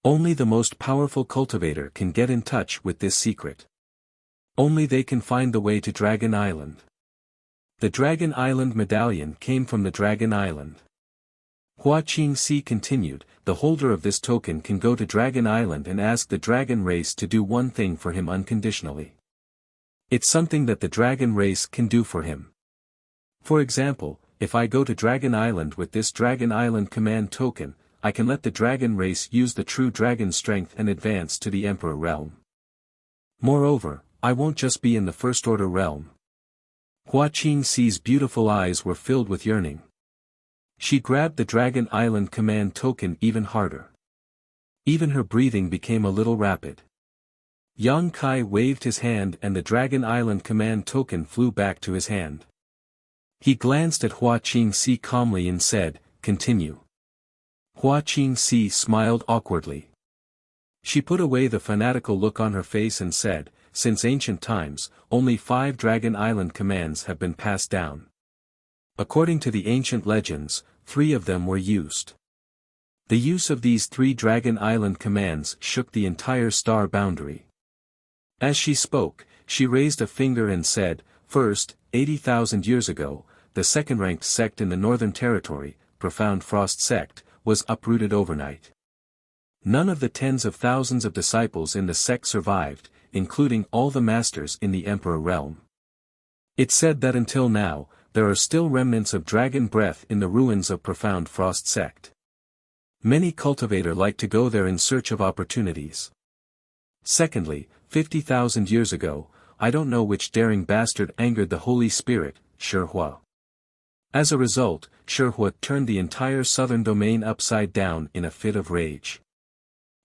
Only the most powerful cultivator can get in touch with this secret. Only they can find the way to Dragon Island. The Dragon Island medallion came from the Dragon Island." Hua Qingxi continued, "The holder of this token can go to Dragon Island and ask the dragon race to do one thing for him unconditionally. It's something that the dragon race can do for him. For example, if I go to Dragon Island with this Dragon Island command token, I can let the dragon race use the true dragon strength and advance to the Emperor realm. Moreover, I won't just be in the First Order realm." Hua Qingxi's beautiful eyes were filled with yearning. She grabbed the Dragon Island command token even harder. Even her breathing became a little rapid. Yang Kai waved his hand and the Dragon Island command token flew back to his hand. He glanced at Hua Qingxi calmly and said, "Continue." Hua Qingxi smiled awkwardly. She put away the fanatical look on her face and said, since ancient times, only 5 Dragon Island commands have been passed down. According to the ancient legends, 3 of them were used. The use of these 3 Dragon Island commands shook the entire star boundary. As she spoke, she raised a finger and said, "First, 80,000 years ago, the second-ranked sect in the Northern Territory, Profound Frost Sect, was uprooted overnight. None of the tens of thousands of disciples in the sect survived, including all the masters in the Emperor realm. It's said that until now, there are still remnants of dragon breath in the ruins of Profound Frost Sect. Many cultivators like to go there in search of opportunities. Secondly, 50,000 years ago, I don't know which daring bastard angered the Holy Spirit, Shihua. As a result, Shihua turned the entire southern domain upside down in a fit of rage.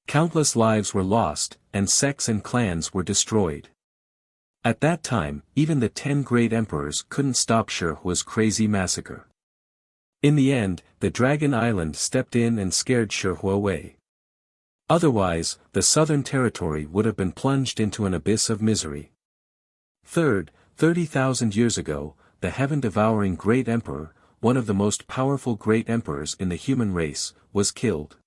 Countless lives were lost, and sects and clans were destroyed. At that time, even the 10 great emperors couldn't stop Shihua's crazy massacre. In the end, the Dragon Island stepped in and scared Shihua away. Otherwise, the Southern Territory would have been plunged into an abyss of misery. Third, 30,000 years ago, the heaven-devouring Great Emperor, one of the most powerful great emperors in the human race, was killed.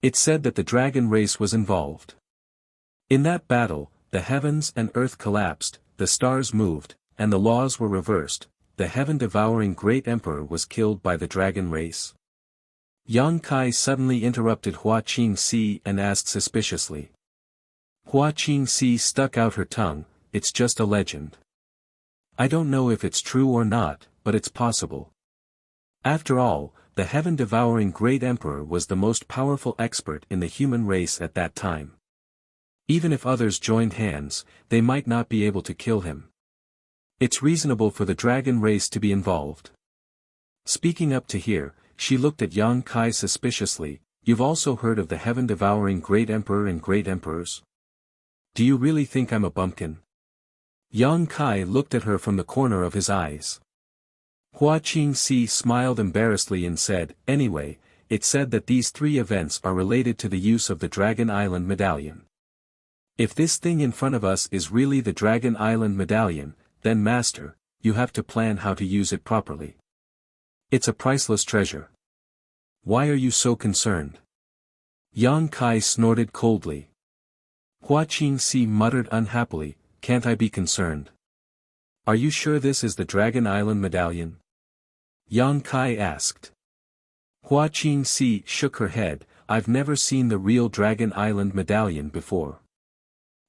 It's said that the dragon race was involved. In that battle, the heavens and earth collapsed, the stars moved, and the laws were reversed. The heaven-devouring Great Emperor was killed by the dragon race. Yang Kai suddenly interrupted Hua Qingxi and asked suspiciously. Hua Qingxi stuck out her tongue, "It's just a legend. I don't know if it's true or not, but it's possible." After all, the heaven-devouring Great Emperor was the most powerful expert in the human race at that time. Even if others joined hands, they might not be able to kill him. It's reasonable for the dragon race to be involved. Speaking up to here, she looked at Yang Kai suspiciously. "You've also heard of the heaven-devouring Great Emperor and Great Emperors? Do you really think I'm a bumpkin?" Yang Kai looked at her from the corner of his eyes. Hua Qingxi smiled embarrassedly and said, "Anyway, it's said that these 3 events are related to the use of the Dragon Island Medallion. If this thing in front of us is really the Dragon Island Medallion, then Master, you have to plan how to use it properly. It's a priceless treasure. Why are you so concerned?" Yang Kai snorted coldly. Hua Qingxi muttered unhappily, "Can't I be concerned? Are you sure this is the Dragon Island Medallion?" Yang Kai asked. Hua Qingxi shook her head, "I've never seen the real Dragon Island Medallion before.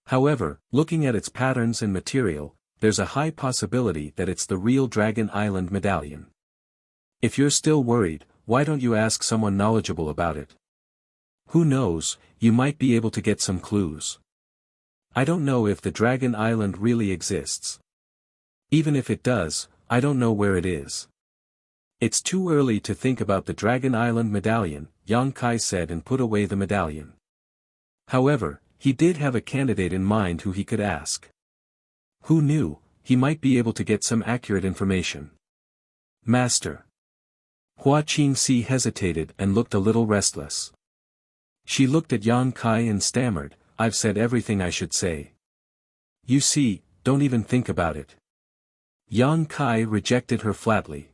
However, looking at its patterns and material, there's a high possibility that it's the real Dragon Island Medallion. If you're still worried, why don't you ask someone knowledgeable about it? Who knows, you might be able to get some clues. I don't know if the Dragon Island really exists. Even if it does, I don't know where it is. It's too early to think about the Dragon Island Medallion," Yang Kai said and put away the medallion. However, he did have a candidate in mind who he could ask. Who knew, he might be able to get some accurate information. "Master." Hua Qingxi hesitated and looked a little restless. She looked at Yang Kai and stammered, "I've said everything I should say." "You see, don't even think about it." Yang Kai rejected her flatly.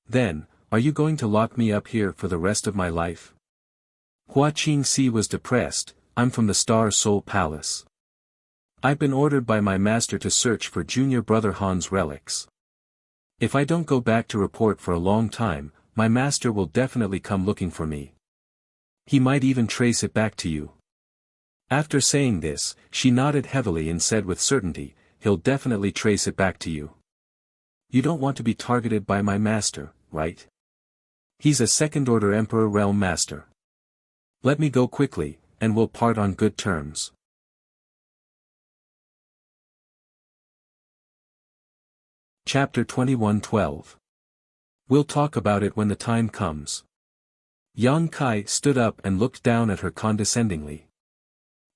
"Then, are you going to lock me up here for the rest of my life?" Hua Qingxi was depressed. "I'm from the Star Soul Palace. I've been ordered by my master to search for junior brother Han's relics. If I don't go back to report for a long time, my master will definitely come looking for me. He might even trace it back to you." After saying this, she nodded heavily and said with certainty, "He'll definitely trace it back to you. You don't want to be targeted by my master, right? He's a second-order Emperor Realm Master. Let me go quickly, and we'll part on good terms." Chapter 21:12. We'll talk about it when the time comes. Yang Kai stood up and looked down at her condescendingly.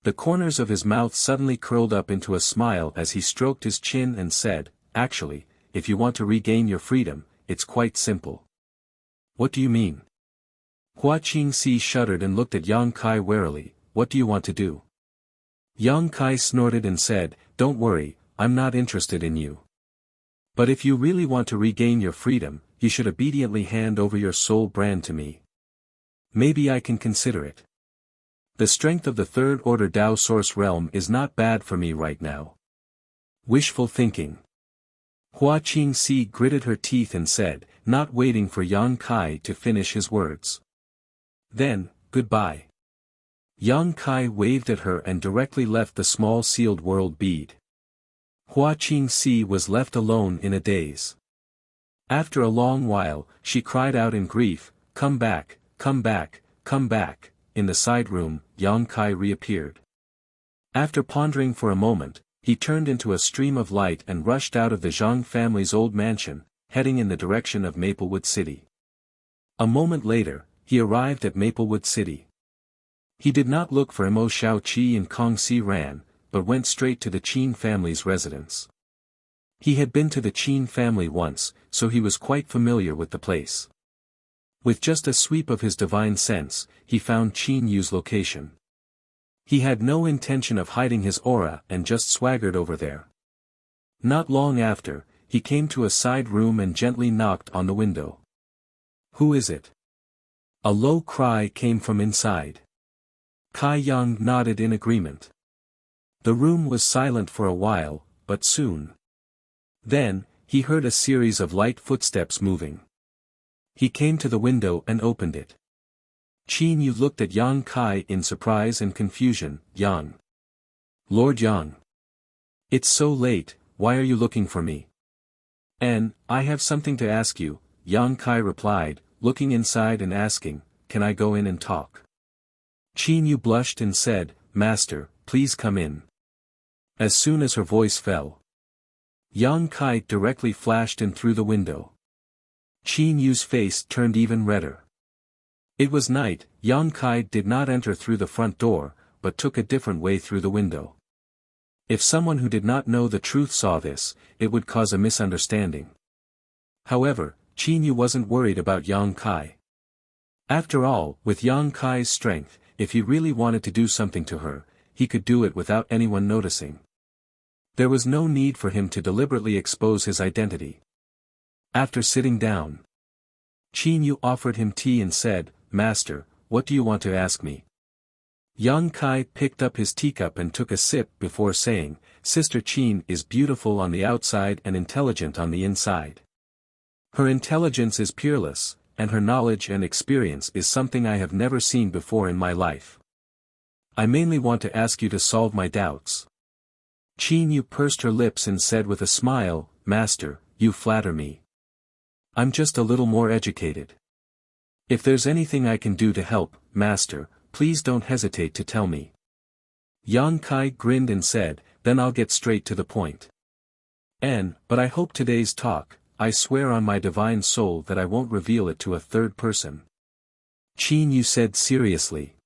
The corners of his mouth suddenly curled up into a smile as he stroked his chin and said, "Actually, if you want to regain your freedom, it's quite simple." "What do you mean?" Hua Qingxi shuddered and looked at Yang Kai warily. "What do you want to do?" Yang Kai snorted and said, "Don't worry, I'm not interested in you. But if you really want to regain your freedom, you should obediently hand over your soul brand to me. Maybe I can consider it. The strength of the third order Tao source realm is not bad for me right now." Wishful thinking. Hua Qingxi gritted her teeth and said, not waiting for Yang Kai to finish his words. "Then, goodbye." Yang Kai waved at her and directly left the small sealed world bead. Hua Qingxi was left alone in a daze. After a long while, she cried out in grief, "Come back, come back, come back." In the side room, Yang Kai reappeared. After pondering for a moment, he turned into a stream of light and rushed out of the Zhang family's old mansion, heading in the direction of Maplewood City. A moment later, he arrived at Maplewood City. He did not look for Mo Xiaoqi and Kong Si Ran, but went straight to the Qin family's residence. He had been to the Qin family once, so he was quite familiar with the place. With just a sweep of his divine sense, he found Qin Yu's location. He had no intention of hiding his aura and just swaggered over there. Not long after, he came to a side room and gently knocked on the window. "Who is it?" A low cry came from inside. Kai Yang nodded in agreement. The room was silent for a while, but soon. Then, he heard a series of light footsteps moving. He came to the window and opened it. Qin Yu looked at Yang Kai in surprise and confusion. "Yang. Lord Yang. It's so late, why are you looking for me?" I have something to ask you," Yang Kai replied, looking inside and asking, "Can I go in and talk?" Qin Yu blushed and said, "Master, please come in." As soon as her voice fell, Yang Kai directly flashed in through the window. Qin Yu's face turned even redder. It was night. Yang Kai did not enter through the front door, but took a different way through the window. If someone who did not know the truth saw this, it would cause a misunderstanding. However, Qin Yu wasn't worried about Yang Kai. After all, with Yang Kai's strength, if he really wanted to do something to her, he could do it without anyone noticing. There was no need for him to deliberately expose his identity. After sitting down, Qin Yu offered him tea and said, "Master, what do you want to ask me?" Yang Kai picked up his teacup and took a sip before saying, "Sister Qin is beautiful on the outside and intelligent on the inside. Her intelligence is peerless, and her knowledge and experience is something I have never seen before in my life. I mainly want to ask you to solve my doubts." Qin Yu pursed her lips and said with a smile, "Master, you flatter me. I'm just a little more educated. If there's anything I can do to help, Master, please don't hesitate to tell me." Yang Kai grinned and said, "Then I'll get straight to the point. But I hope today's talk, I swear on my divine soul that I won't reveal it to a third person." Qin Yu said seriously.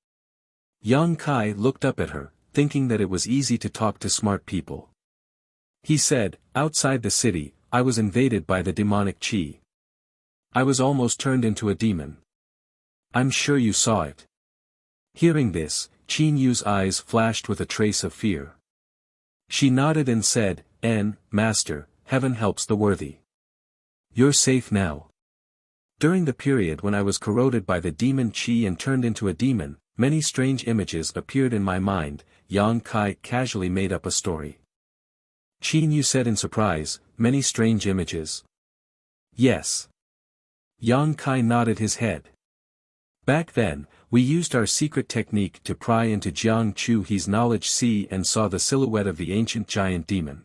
Yang Kai looked up at her, thinking that it was easy to talk to smart people. He said, "Outside the city, I was invaded by the demonic qi. I was almost turned into a demon. I'm sure you saw it." Hearing this, Qin Yu's eyes flashed with a trace of fear. She nodded and said, Master, heaven helps the worthy. You're safe now. During the period when I was corroded by the demon qi and turned into a demon, many strange images appeared in my mind." Yang Kai casually made up a story. Qin Yu said in surprise, "Many strange images?" "Yes." Yang Kai nodded his head. "Back then, we used our secret technique to pry into Jiang Chuhe's knowledge sea and saw the silhouette of the ancient giant demon.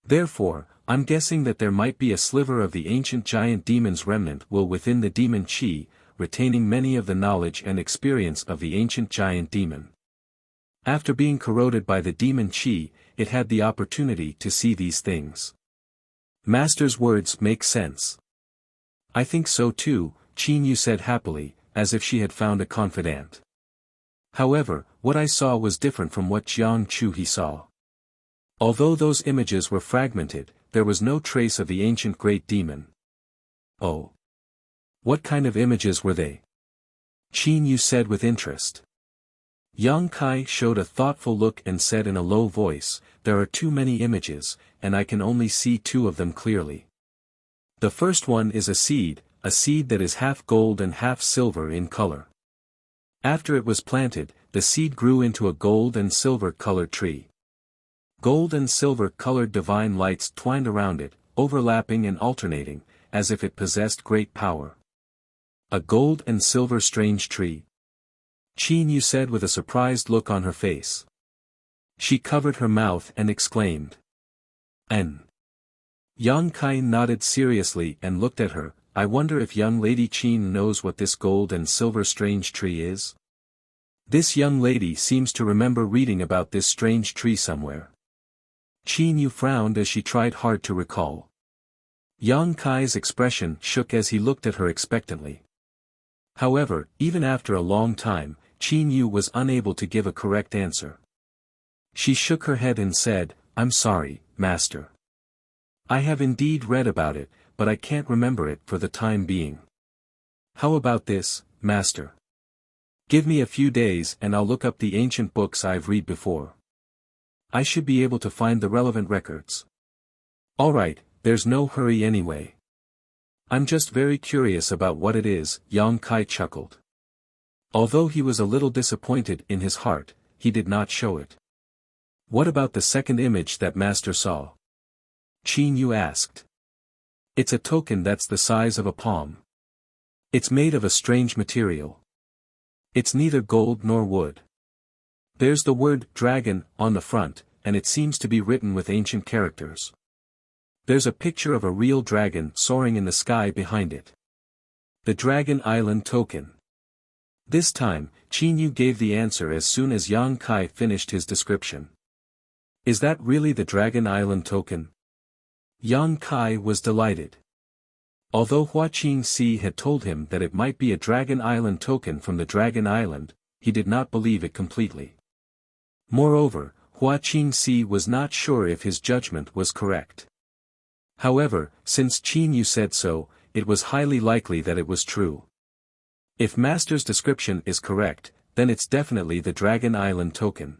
Therefore, I'm guessing that there might be a sliver of the ancient giant demon's remnant will within the demon qi, retaining many of the knowledge and experience of the ancient giant demon. After being corroded by the demon qi, it had the opportunity to see these things." Master's words make sense. "I think so too," Qin Yu said happily, as if she had found a confidant. "However, what I saw was different from what Jiang Chuhe saw. Although those images were fragmented, there was no trace of the ancient great demon." "Oh. What kind of images were they?" Qin Yu said with interest. Yang Kai showed a thoughtful look and said in a low voice, "There are too many images, and I can only see two of them clearly. The first one is a seed that is half gold and half silver in color. After it was planted, the seed grew into a gold and silver colored tree. Gold and silver colored divine lights twined around it, overlapping and alternating, as if it possessed great power." "A gold and silver strange tree?" Qin Yu said with a surprised look on her face. She covered her mouth and exclaimed. "N." Yang Kai nodded seriously and looked at her. "I wonder if young lady Qin knows what this gold and silver strange tree is? This young lady seems to remember reading about this strange tree somewhere." Qin Yu frowned as she tried hard to recall. Yang Kai's expression shook as he looked at her expectantly. However, even after a long time, Qin Yu was unable to give a correct answer. She shook her head and said, "I'm sorry, Master. I have indeed read about it, but I can't remember it for the time being. How about this, Master? Give me a few days and I'll look up the ancient books I've read before. I should be able to find the relevant records." "Alright, there's no hurry anyway. I'm just very curious about what it is," Yang Kai chuckled. Although he was a little disappointed in his heart, he did not show it. "What about the second image that Master saw?" Qin Yu asked. "It's a token that's the size of a palm. It's made of a strange material. It's neither gold nor wood. There's the word dragon on the front, and it seems to be written with ancient characters. There's a picture of a real dragon soaring in the sky behind it. The Dragon Island token." This time, Qin Yu gave the answer as soon as Yang Kai finished his description. "Is that really the Dragon Island token?" Yang Kai was delighted. Although Hua Qingxi had told him that it might be a Dragon Island token from the Dragon Island, he did not believe it completely. Moreover, Hua Qingxi was not sure if his judgment was correct. However, since Qin Yu said so, it was highly likely that it was true. If Master's description is correct, then it's definitely the Dragon Island token.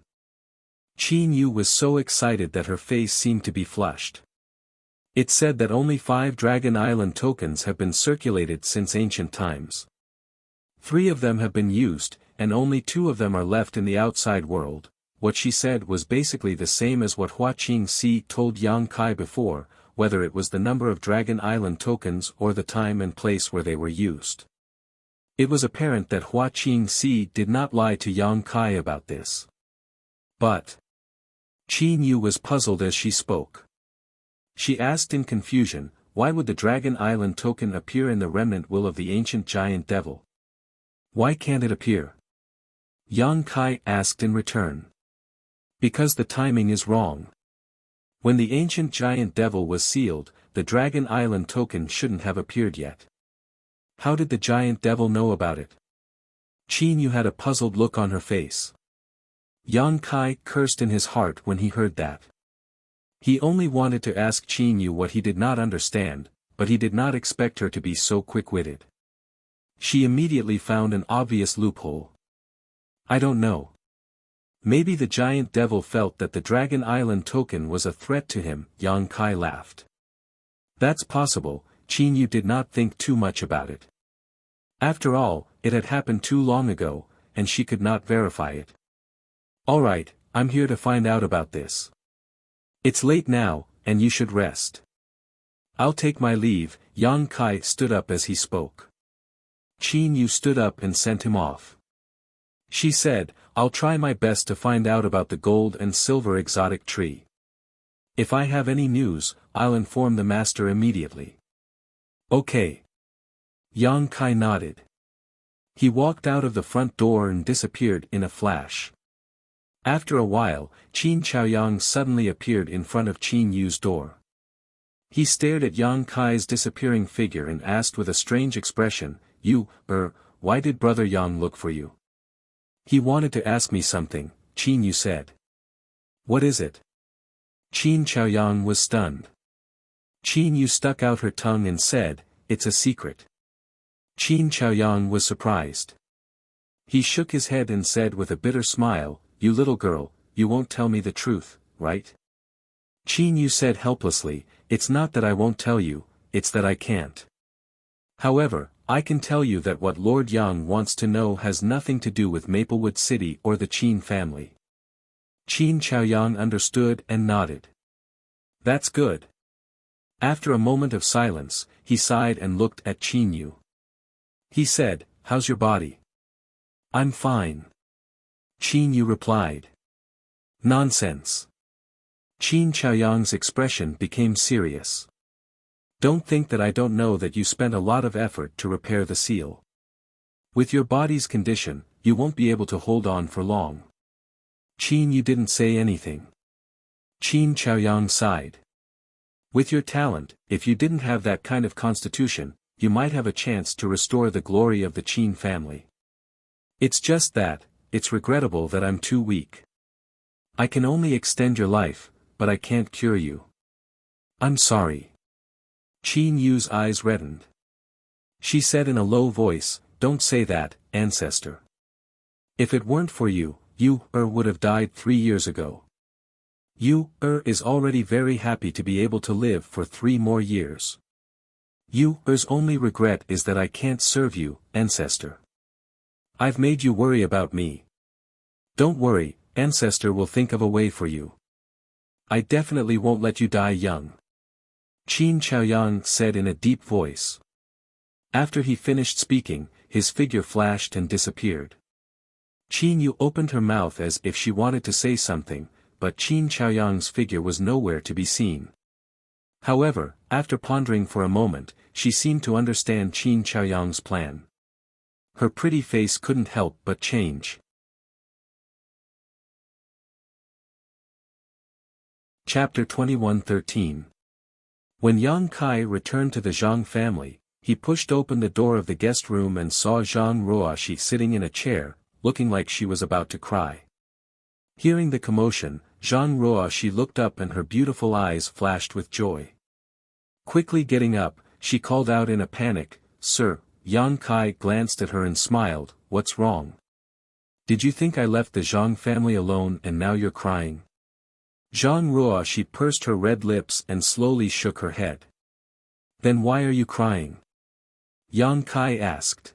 Qin Yu was so excited that her face seemed to be flushed. It said that only 5 Dragon Island tokens have been circulated since ancient times. 3 of them have been used, and only 2 of them are left in the outside world. What she said was basically the same as what Hua Qingxi told Yang Kai before, whether it was the number of Dragon Island tokens or the time and place where they were used. It was apparent that Hua Qingxi did not lie to Yang Kai about this. But Qin Yu was puzzled as she spoke. She asked in confusion, "Why would the Dragon Island token appear in the remnant will of the ancient giant devil? Why can't it appear?" Yang Kai asked in return. "Because the timing is wrong. When the ancient giant devil was sealed, the Dragon Island token shouldn't have appeared yet. How did the giant devil know about it?" Qin Yu had a puzzled look on her face. Yang Kai cursed in his heart when he heard that. He only wanted to ask Qin Yu what he did not understand, but he did not expect her to be so quick-witted. She immediately found an obvious loophole. "I don't know. Maybe the giant devil felt that the Dragon Island token was a threat to him," Yang Kai laughed. "That's possible." Qin Yu did not think too much about it. After all, it had happened too long ago, and she could not verify it. "Alright, I'm here to find out about this. It's late now, and you should rest. I'll take my leave." Yang Kai stood up as he spoke. Qin Yu stood up and sent him off. She said, "I'll try my best to find out about the gold and silver exotic tree. If I have any news, I'll inform the Master immediately." "Okay." Yang Kai nodded. He walked out of the front door and disappeared in a flash. After a while, Qin Chaoyang suddenly appeared in front of Qin Yu's door. He stared at Yang Kai's disappearing figure and asked with a strange expression, Why did Brother Yang look for you?" "He wanted to ask me something," Qin Yu said. "What is it?" Qin Chaoyang was stunned. Qin Yu stuck out her tongue and said, "It's a secret." Qin Chaoyang was surprised. He shook his head and said with a bitter smile, "You little girl, you won't tell me the truth, right?" Qin Yu said helplessly, "It's not that I won't tell you, it's that I can't. However, I can tell you that what Lord Yang wants to know has nothing to do with Maplewood City or the Qin family." Qin Chaoyang understood and nodded. "That's good." After a moment of silence, he sighed and looked at Qin Yu. He said, "How's your body?" "I'm fine." Qin Yu replied. "Nonsense." Qin Chaoyang's expression became serious. "Don't think that I don't know that you spent a lot of effort to repair the seal. With your body's condition, you won't be able to hold on for long." Qin Yu didn't say anything. Qin Chaoyang sighed. "With your talent, if you didn't have that kind of constitution, you might have a chance to restore the glory of the Qin family. It's just that, it's regrettable that I'm too weak. I can only extend your life, but I can't cure you. I'm sorry." Qin Yu's eyes reddened. She said in a low voice, "Don't say that, ancestor. If it weren't for you, you would have died 3 years ago. You is already very happy to be able to live for 3 more years. You's only regret is that I can't serve you, ancestor. I've made you worry about me. Don't worry, ancestor will think of a way for you. I definitely won't let you die young." Qin Chaoyang said in a deep voice. After he finished speaking, his figure flashed and disappeared. Qin Yu opened her mouth as if she wanted to say something, but Qin Chaoyang's figure was nowhere to be seen. However, after pondering for a moment, she seemed to understand Qin Chaoyang's plan. Her pretty face couldn't help but change. Chapter 21:13. When Yang Kai returned to the Zhang family, he pushed open the door of the guest room and saw Zhang Ruoxi sitting in a chair, looking like she was about to cry. Hearing the commotion, Zhang Ruoxi looked up and her beautiful eyes flashed with joy. Quickly getting up, she called out in a panic, "Sir." Yang Kai glanced at her and smiled, "What's wrong? Did you think I left the Zhang family alone and now you're crying?" Zhang Ruoxi pursed her red lips and slowly shook her head. "Then why are you crying?" Yang Kai asked.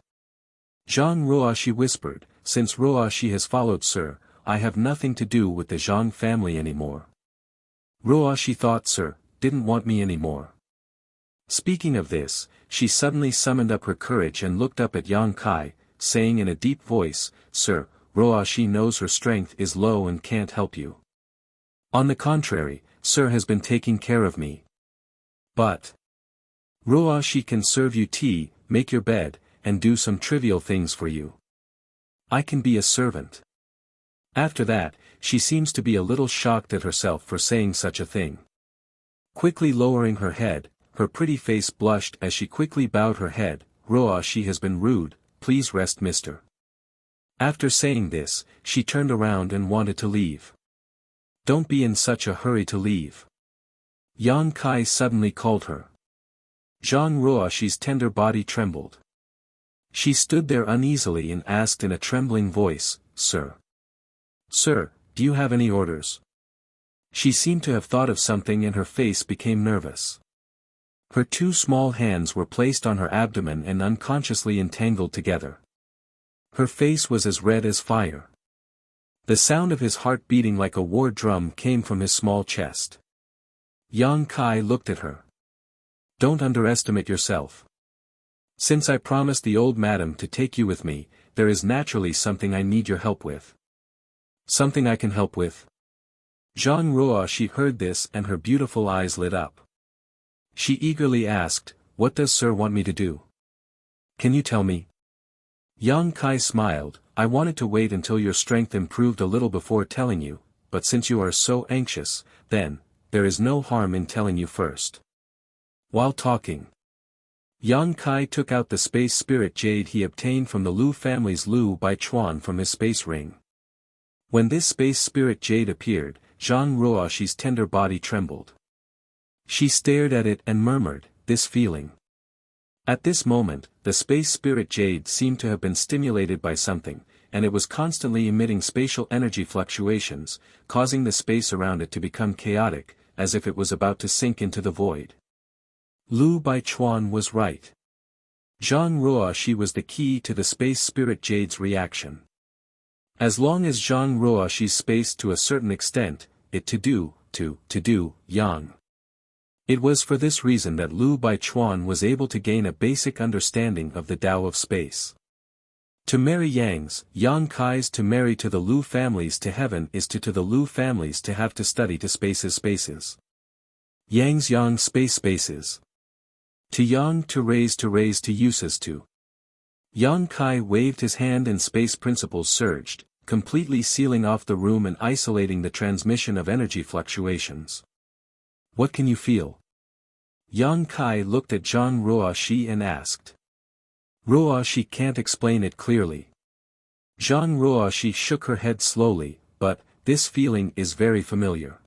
Zhang Ruoxi whispered, "Since Ruoxi has followed Sir, I have nothing to do with the Zhang family anymore. Ruoxi thought Sir didn't want me anymore." Speaking of this, she suddenly summoned up her courage and looked up at Yang Kai, saying in a deep voice, "Sir, Ruoxi knows her strength is low and can't help you. On the contrary, Sir has been taking care of me. But Ruoxi can serve you tea, make your bed, and do some trivial things for you. I can be a servant." After that, she seems to be a little shocked at herself for saying such a thing. Quickly lowering her head, her pretty face blushed as she quickly bowed her head, "Ruoxi has been rude, please rest mister." After saying this, she turned around and wanted to leave. "Don't be in such a hurry to leave." Yang Kai suddenly called her. Zhang Ruoxi's tender body trembled. She stood there uneasily and asked in a trembling voice, "Sir? Sir, do you have any orders?" She seemed to have thought of something and her face became nervous. Her 2 small hands were placed on her abdomen and unconsciously entangled together. Her face was as red as fire. The sound of his heart beating like a war drum came from his small chest. Yang Kai looked at her. "Don't underestimate yourself. Since I promised the old madam to take you with me, there is naturally something I need your help with." "Something I can help with?" Zhang Ruoxi heard this and her beautiful eyes lit up. She eagerly asked, "What does Sir want me to do? Can you tell me?" Yang Kai smiled, "I wanted to wait until your strength improved a little before telling you, but since you are so anxious, then, there is no harm in telling you first." While talking, Yang Kai took out the space spirit jade he obtained from the Liu family's Liu Bai Chuan from his space ring. When this space spirit jade appeared, Zhang Ruoxi's tender body trembled. She stared at it and murmured, "This feeling." At this moment, the space spirit jade seemed to have been stimulated by something, and it was constantly emitting spatial energy fluctuations, causing the space around it to become chaotic, as if it was about to sink into the void. Lu Baichuan was right. Zhang Ruoxi was the key to the space spirit jade's reaction. As long as Zhang Ruoxi's spaced to a certain extent, it to do, yang. It was for this reason that Lu Baichuan was able to gain a basic understanding of the Tao of space. To marry Yang's, Yang Kai's to marry to the Lu families to heaven is to the Lu families to have to study to spaces. Yang's Yang spaces. To Yang to raise to uses to. Yang Kai waved his hand and space principles surged, completely sealing off the room and isolating the transmission of energy fluctuations. What can you feel? Yang Kai looked at Zhang Ruoxi and asked. Ruoxi can't explain it clearly. Zhang Ruoxi shook her head slowly, but, this feeling is very familiar.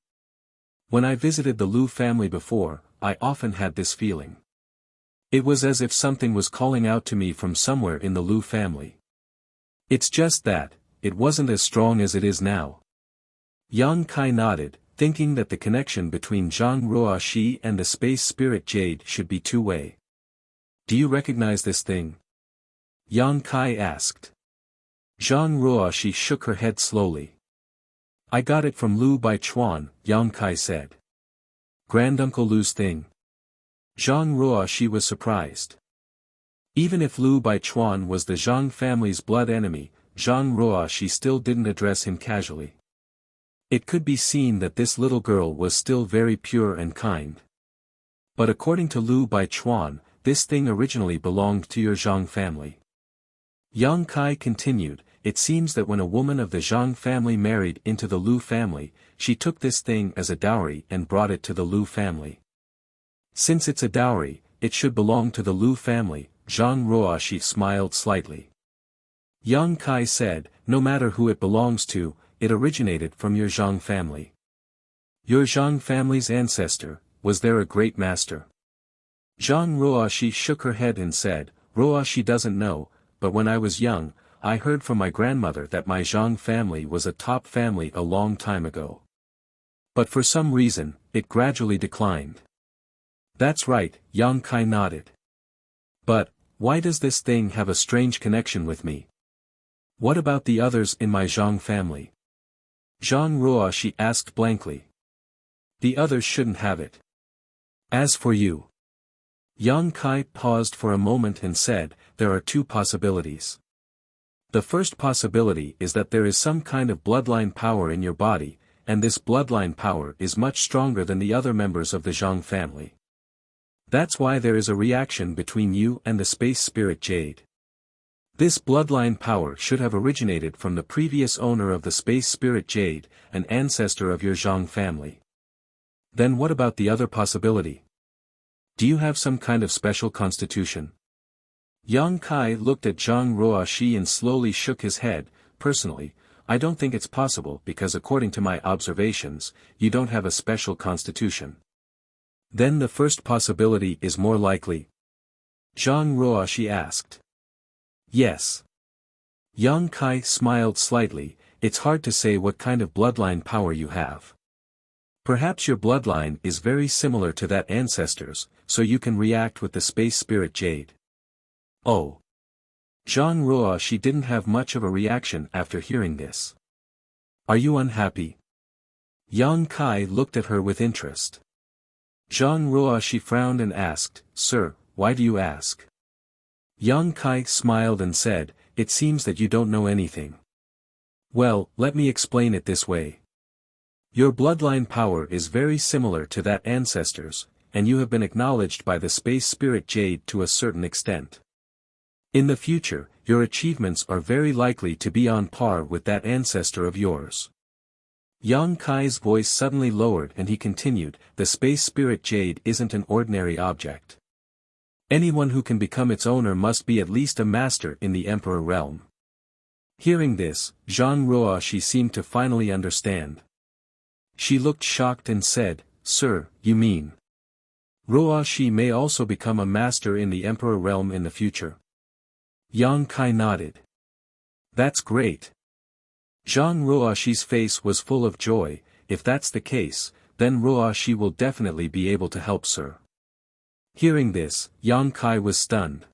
When I visited the Lu family before, I often had this feeling. It was as if something was calling out to me from somewhere in the Lu family. It's just that, it wasn't as strong as it is now. Yang Kai nodded, thinking that the connection between Zhang Ruoxi and the space spirit jade should be two-way. Do you recognize this thing? Yang Kai asked. Zhang Ruoxi shook her head slowly. I got it from Lu Baichuan, Yang Kai said. Granduncle Lu's thing. Zhang Ruoxi was surprised. Even if Lu Baichuan was the Zhang family's blood enemy, Zhang Ruoxi still didn't address him casually. It could be seen that this little girl was still very pure and kind. But according to Lu Baichuan, this thing originally belonged to your Zhang family. Yang Kai continued, it seems that when a woman of the Zhang family married into the Lu family, she took this thing as a dowry and brought it to the Lu family. Since it's a dowry, it should belong to the Lu family, Zhang Ruoxi smiled slightly. Yang Kai said, no matter who it belongs to, it originated from your Zhang family. Your Zhang family's ancestor, was there a great master? Zhang Ruoxi shook her head and said, Ruoxi doesn't know, but when I was young, I heard from my grandmother that my Zhang family was a top family a long time ago. But for some reason, it gradually declined. That's right, Yang Kai nodded. But, why does this thing have a strange connection with me? What about the others in my Zhang family? Zhang Ruoxi asked blankly. The others shouldn't have it. As for you. Yang Kai paused for a moment and said, there are two possibilities. The first possibility is that there is some kind of bloodline power in your body, and this bloodline power is much stronger than the other members of the Zhang family. That's why there is a reaction between you and the space spirit jade. This bloodline power should have originated from the previous owner of the space spirit jade, an ancestor of your Zhang family. Then what about the other possibility? Do you have some kind of special constitution? Yang Kai looked at Zhang Ruoxi and slowly shook his head. Personally, I don't think it's possible because according to my observations, you don't have a special constitution. Then the first possibility is more likely? Zhang Ruoxi asked. Yes. Yang Kai smiled slightly, it's hard to say what kind of bloodline power you have. Perhaps your bloodline is very similar to that ancestors, so you can react with the space spirit jade. Oh. Zhang Ruoxi didn't have much of a reaction after hearing this. Are you unhappy? Yang Kai looked at her with interest. Zhang Ruoxi frowned and asked, Sir, why do you ask? Yang Kai smiled and said, it seems that you don't know anything. Well, let me explain it this way. Your bloodline power is very similar to that ancestors, and you have been acknowledged by the space spirit jade to a certain extent. In the future, your achievements are very likely to be on par with that ancestor of yours. Yang Kai's voice suddenly lowered and he continued, the space spirit jade isn't an ordinary object. Anyone who can become its owner must be at least a master in the Emperor realm. Hearing this, Zhang Ruoxi seemed to finally understand. She looked shocked and said, Sir, you mean? Ruoxi may also become a master in the Emperor realm in the future? Yang Kai nodded. That's great. Zhang Ruoxi's face was full of joy. If that's the case, then Ruoxi will definitely be able to help sir. Hearing this, Yang Kai was stunned.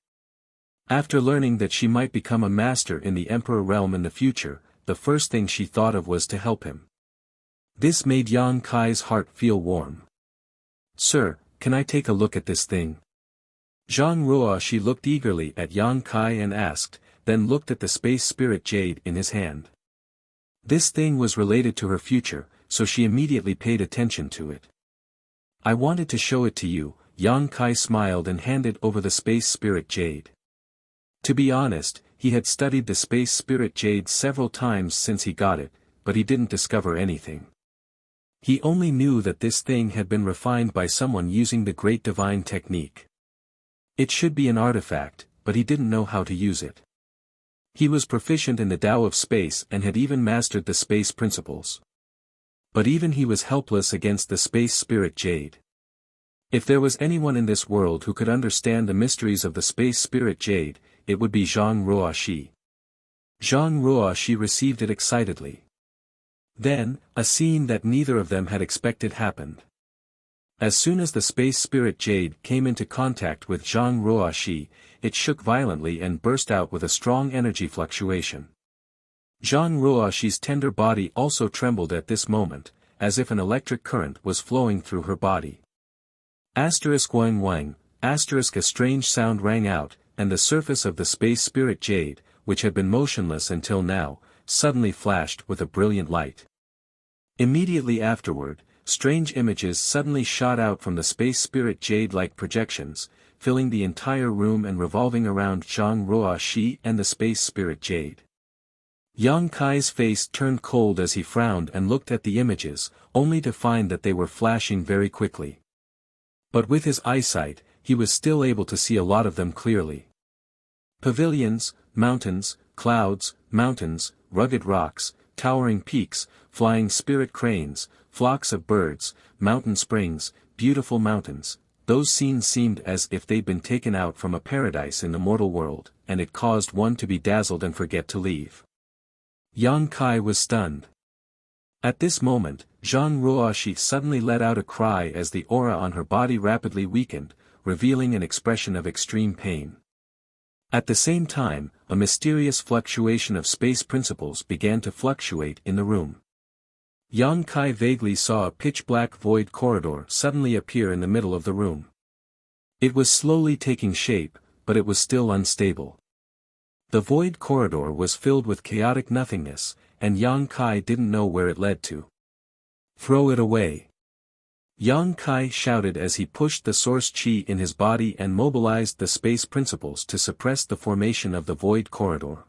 After learning that she might become a master in the Emperor realm in the future, the first thing she thought of was to help him. This made Yang Kai's heart feel warm. Sir, can I take a look at this thing? Zhang Ruoxi looked eagerly at Yang Kai and asked, then looked at the space spirit jade in his hand. This thing was related to her future, so she immediately paid attention to it. I wanted to show it to you, Yang Kai smiled and handed over the space spirit jade. To be honest, he had studied the space spirit jade several times since he got it, but he didn't discover anything. He only knew that this thing had been refined by someone using the great divine technique. It should be an artifact, but he didn't know how to use it. He was proficient in the Tao of space and had even mastered the space principles. But even he was helpless against the space spirit jade. If there was anyone in this world who could understand the mysteries of the space spirit jade, it would be Zhang Ruoxi. Zhang Ruoxi received it excitedly. Then, a scene that neither of them had expected happened. As soon as the space spirit jade came into contact with Zhang Ruoxi, it shook violently and burst out with a strong energy fluctuation. Zhang Ruoxi's tender body also trembled at this moment, as if an electric current was flowing through her body. Asterisk wang wang, asterisk a strange sound rang out, and the surface of the space spirit jade, which had been motionless until now, suddenly flashed with a brilliant light. Immediately afterward, strange images suddenly shot out from the space spirit jade like projections, filling the entire room and revolving around Zhang Ruoxi and the space spirit jade. Yang Kai's face turned cold as he frowned and looked at the images, only to find that they were flashing very quickly. But with his eyesight, he was still able to see a lot of them clearly. Pavilions, mountains, clouds, mountains, rugged rocks, towering peaks, flying spirit cranes, flocks of birds, mountain springs, beautiful mountains. Those scenes seemed as if they'd been taken out from a paradise in the mortal world, and it caused one to be dazzled and forget to leave. Yang Kai was stunned. At this moment, Zhang Ruoxi suddenly let out a cry as the aura on her body rapidly weakened, revealing an expression of extreme pain. At the same time, a mysterious fluctuation of space principles began to fluctuate in the room. Yang Kai vaguely saw a pitch-black void corridor suddenly appear in the middle of the room. It was slowly taking shape, but it was still unstable. The void corridor was filled with chaotic nothingness, and Yang Kai didn't know where it led to. Throw it away. Yang Kai shouted as he pushed the source chi in his body and mobilized the space principles to suppress the formation of the void corridor.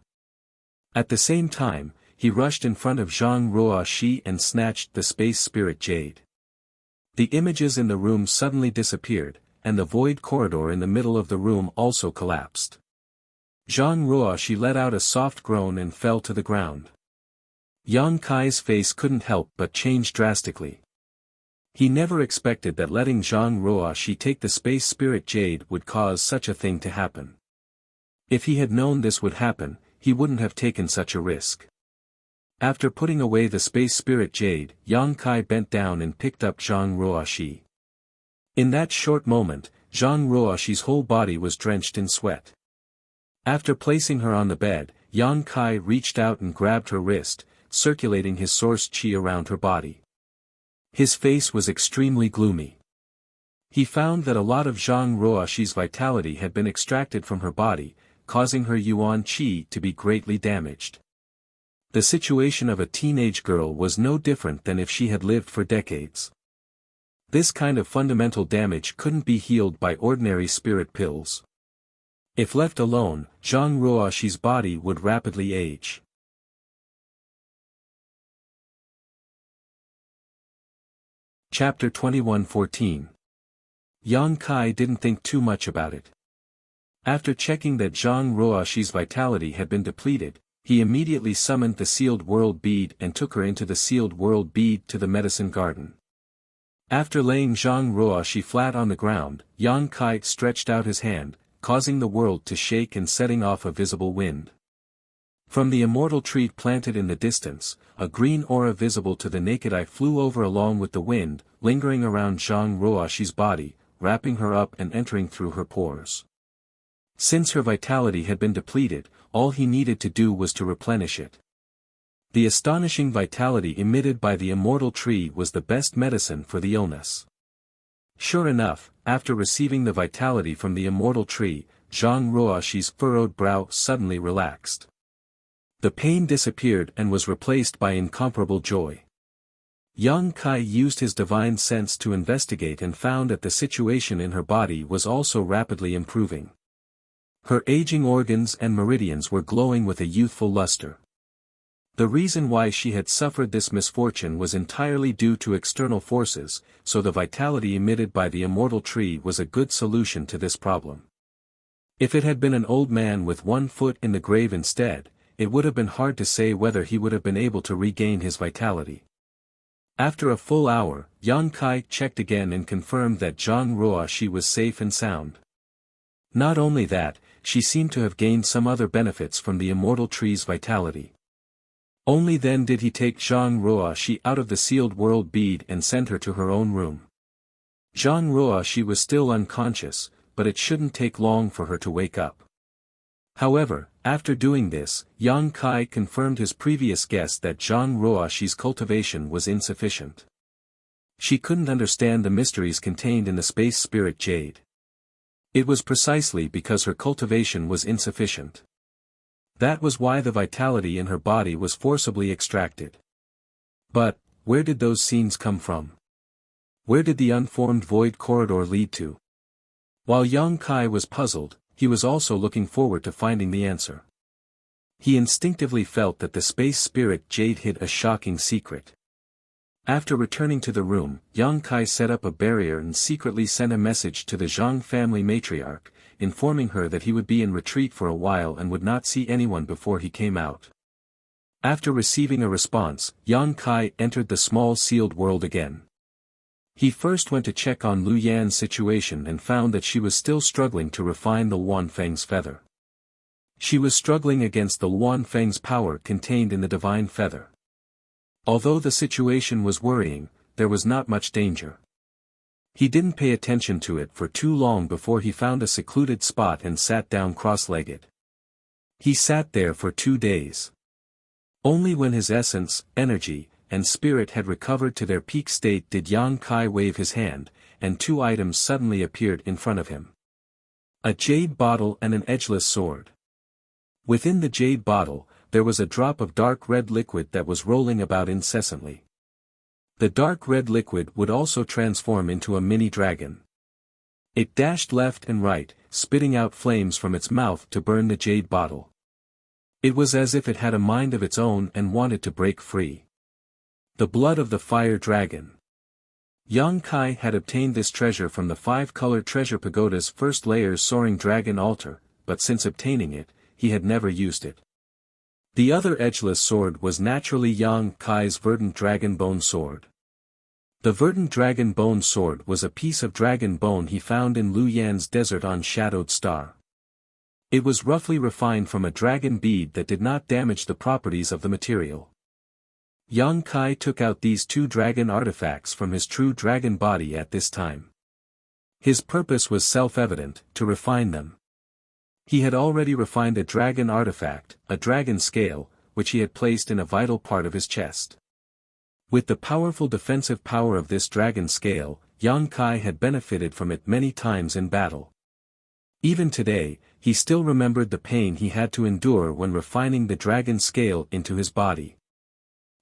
At the same time, he rushed in front of Zhang Ruoxi and snatched the space spirit jade. The images in the room suddenly disappeared, and the void corridor in the middle of the room also collapsed. Zhang Ruoxi let out a soft groan and fell to the ground. Yang Kai's face couldn't help but change drastically. He never expected that letting Zhang Ruoxi take the space spirit jade would cause such a thing to happen. If he had known this would happen, he wouldn't have taken such a risk. After putting away the space spirit jade, Yang Kai bent down and picked up Zhang Ruoxi. In that short moment, Zhang Ruoxi's whole body was drenched in sweat. After placing her on the bed, Yang Kai reached out and grabbed her wrist, circulating his source chi around her body. His face was extremely gloomy. He found that a lot of Zhang Ruoxi's vitality had been extracted from her body, causing her yuan chi to be greatly damaged. The situation of a teenage girl was no different than if she had lived for decades. This kind of fundamental damage couldn't be healed by ordinary spirit pills. If left alone, Zhang Ruoxi's body would rapidly age. Chapter 21:14. Yang Kai didn't think too much about it. After checking that Zhang Ruoxi's vitality had been depleted, he immediately summoned the sealed world bead and took her into the sealed world bead to the medicine garden. After laying Zhang Ruoxi flat on the ground, Yang Kai stretched out his hand, causing the world to shake and setting off a visible wind. From the immortal tree planted in the distance, a green aura visible to the naked eye flew over along with the wind, lingering around Zhang Ruoxi's body, wrapping her up and entering through her pores. Since her vitality had been depleted, all he needed to do was to replenish it. The astonishing vitality emitted by the immortal tree was the best medicine for the illness. Sure enough, after receiving the vitality from the immortal tree, Zhang Ruoxi's furrowed brow suddenly relaxed. The pain disappeared and was replaced by incomparable joy. Yang Kai used his divine sense to investigate and found that the situation in her body was also rapidly improving. Her aging organs and meridians were glowing with a youthful luster. The reason why she had suffered this misfortune was entirely due to external forces, so the vitality emitted by the immortal tree was a good solution to this problem. If it had been an old man with one foot in the grave instead, it would have been hard to say whether he would have been able to regain his vitality. After a full hour, Yang Kai checked again and confirmed that Zhang Ruoxi was safe and sound. Not only that, she seemed to have gained some other benefits from the immortal tree's vitality. Only then did he take Zhang Ruoxi out of the sealed world bead and send her to her own room. Zhang Ruoxi was still unconscious, but it shouldn't take long for her to wake up. However, after doing this, Yang Kai confirmed his previous guess that Zhang Ruoxi's cultivation was insufficient. She couldn't understand the mysteries contained in the space spirit jade. It was precisely because her cultivation was insufficient. That was why the vitality in her body was forcibly extracted. But, where did those scenes come from? Where did the unformed void corridor lead to? While Yang Kai was puzzled, he was also looking forward to finding the answer. He instinctively felt that the space spirit jade hid a shocking secret. After returning to the room, Yang Kai set up a barrier and secretly sent a message to the Zhang family matriarch, informing her that he would be in retreat for a while and would not see anyone before he came out. After receiving a response, Yang Kai entered the small sealed world again. He first went to check on Lu Yan's situation and found that she was still struggling to refine the Luanfeng's feather. She was struggling against the Luanfeng's power contained in the divine feather. Although the situation was worrying, there was not much danger. He didn't pay attention to it for too long before he found a secluded spot and sat down cross-legged. He sat there for 2 days. Only when his essence, energy, and spirit had recovered to their peak state did Yang Kai wave his hand, and 2 items suddenly appeared in front of him. A jade bottle and an edgeless sword. Within the jade bottle, there was a drop of dark red liquid that was rolling about incessantly. The dark red liquid would also transform into a mini dragon. It dashed left and right, spitting out flames from its mouth to burn the jade bottle. It was as if it had a mind of its own and wanted to break free. The blood of the fire dragon. Yang Kai had obtained this treasure from the 5-colored treasure pagoda's first layer's soaring dragon altar, but since obtaining it, he had never used it. The other edgeless sword was naturally Yang Kai's verdant dragon bone sword. The verdant dragon bone sword was a piece of dragon bone he found in Lu Yan's desert on Shadowed Star. It was roughly refined from a dragon bead that did not damage the properties of the material. Yang Kai took out these 2 dragon artifacts from his true dragon body at this time. His purpose was self-evident, to refine them. He had already refined a dragon artifact, a dragon scale, which he had placed in a vital part of his chest. With the powerful defensive power of this dragon scale, Yang Kai had benefited from it many times in battle. Even today, he still remembered the pain he had to endure when refining the dragon scale into his body.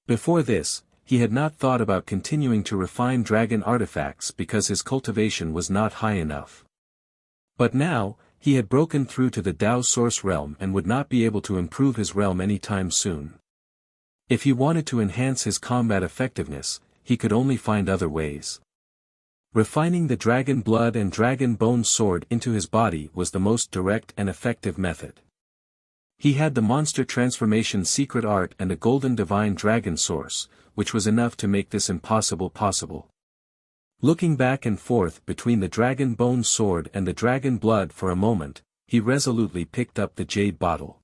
Before this, he had not thought about continuing to refine dragon artifacts because his cultivation was not high enough. But now, he had broken through to the Dao Source realm and would not be able to improve his realm anytime soon. If he wanted to enhance his combat effectiveness, he could only find other ways. Refining the dragon blood and dragon bone sword into his body was the most direct and effective method. He had the monster transformation secret art and a golden divine dragon source, which was enough to make this impossible possible. Looking back and forth between the dragon bone sword and the dragon blood for a moment, he resolutely picked up the jade bottle.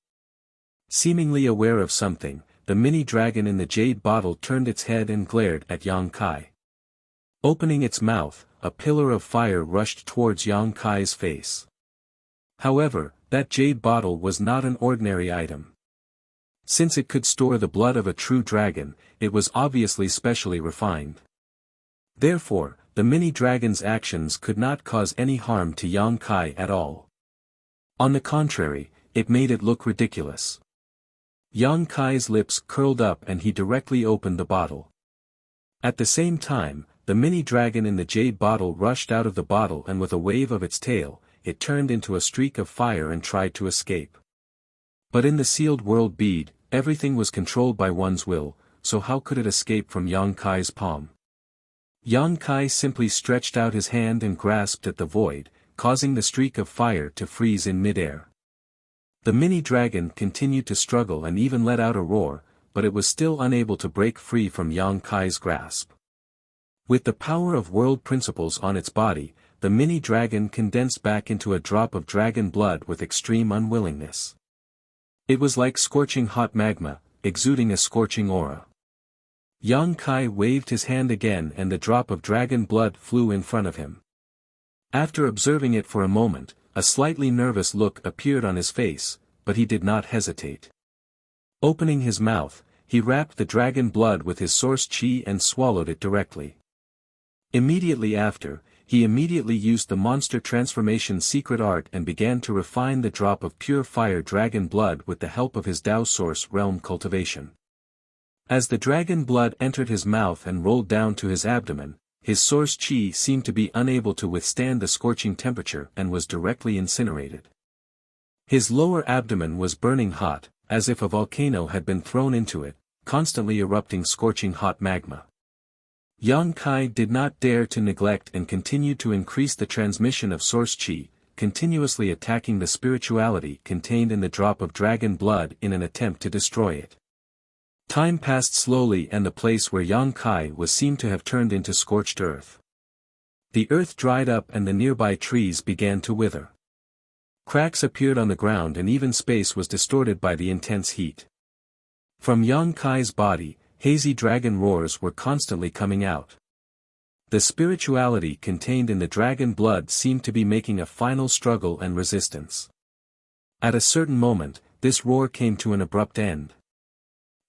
Seemingly aware of something, the mini-dragon in the jade bottle turned its head and glared at Yang Kai. Opening its mouth, a pillar of fire rushed towards Yang Kai's face. However, that jade bottle was not an ordinary item. Since it could store the blood of a true dragon, it was obviously specially refined. Therefore, the mini-dragon's actions could not cause any harm to Yang Kai at all. On the contrary, it made it look ridiculous. Yang Kai's lips curled up and he directly opened the bottle. At the same time, the mini-dragon in the jade bottle rushed out of the bottle and with a wave of its tail, it turned into a streak of fire and tried to escape. But in the sealed world bead, everything was controlled by one's will, so how could it escape from Yang Kai's palm? Yang Kai simply stretched out his hand and grasped at the void, causing the streak of fire to freeze in midair. The mini-dragon continued to struggle and even let out a roar, but it was still unable to break free from Yang Kai's grasp. With the power of world principles on its body, the mini-dragon condensed back into a drop of dragon blood with extreme unwillingness. It was like scorching hot magma, exuding a scorching aura. Yang Kai waved his hand again and the drop of dragon blood flew in front of him. After observing it for a moment, a slightly nervous look appeared on his face, but he did not hesitate. Opening his mouth, he wrapped the dragon blood with his source chi and swallowed it directly. Immediately after, he immediately used the monster transformation secret art and began to refine the drop of pure fire dragon blood with the help of his Tao source realm cultivation. As the dragon blood entered his mouth and rolled down to his abdomen, his source chi seemed to be unable to withstand the scorching temperature and was directly incinerated. His lower abdomen was burning hot, as if a volcano had been thrown into it, constantly erupting scorching hot magma. Yang Kai did not dare to neglect and continued to increase the transmission of source chi, continuously attacking the spirituality contained in the drop of dragon blood in an attempt to destroy it. Time passed slowly and the place where Yang Kai was seemed to have turned into scorched earth. The earth dried up and the nearby trees began to wither. Cracks appeared on the ground and even space was distorted by the intense heat. From Yang Kai's body, hazy dragon roars were constantly coming out. The spirituality contained in the dragon blood seemed to be making a final struggle and resistance. At a certain moment, this roar came to an abrupt end.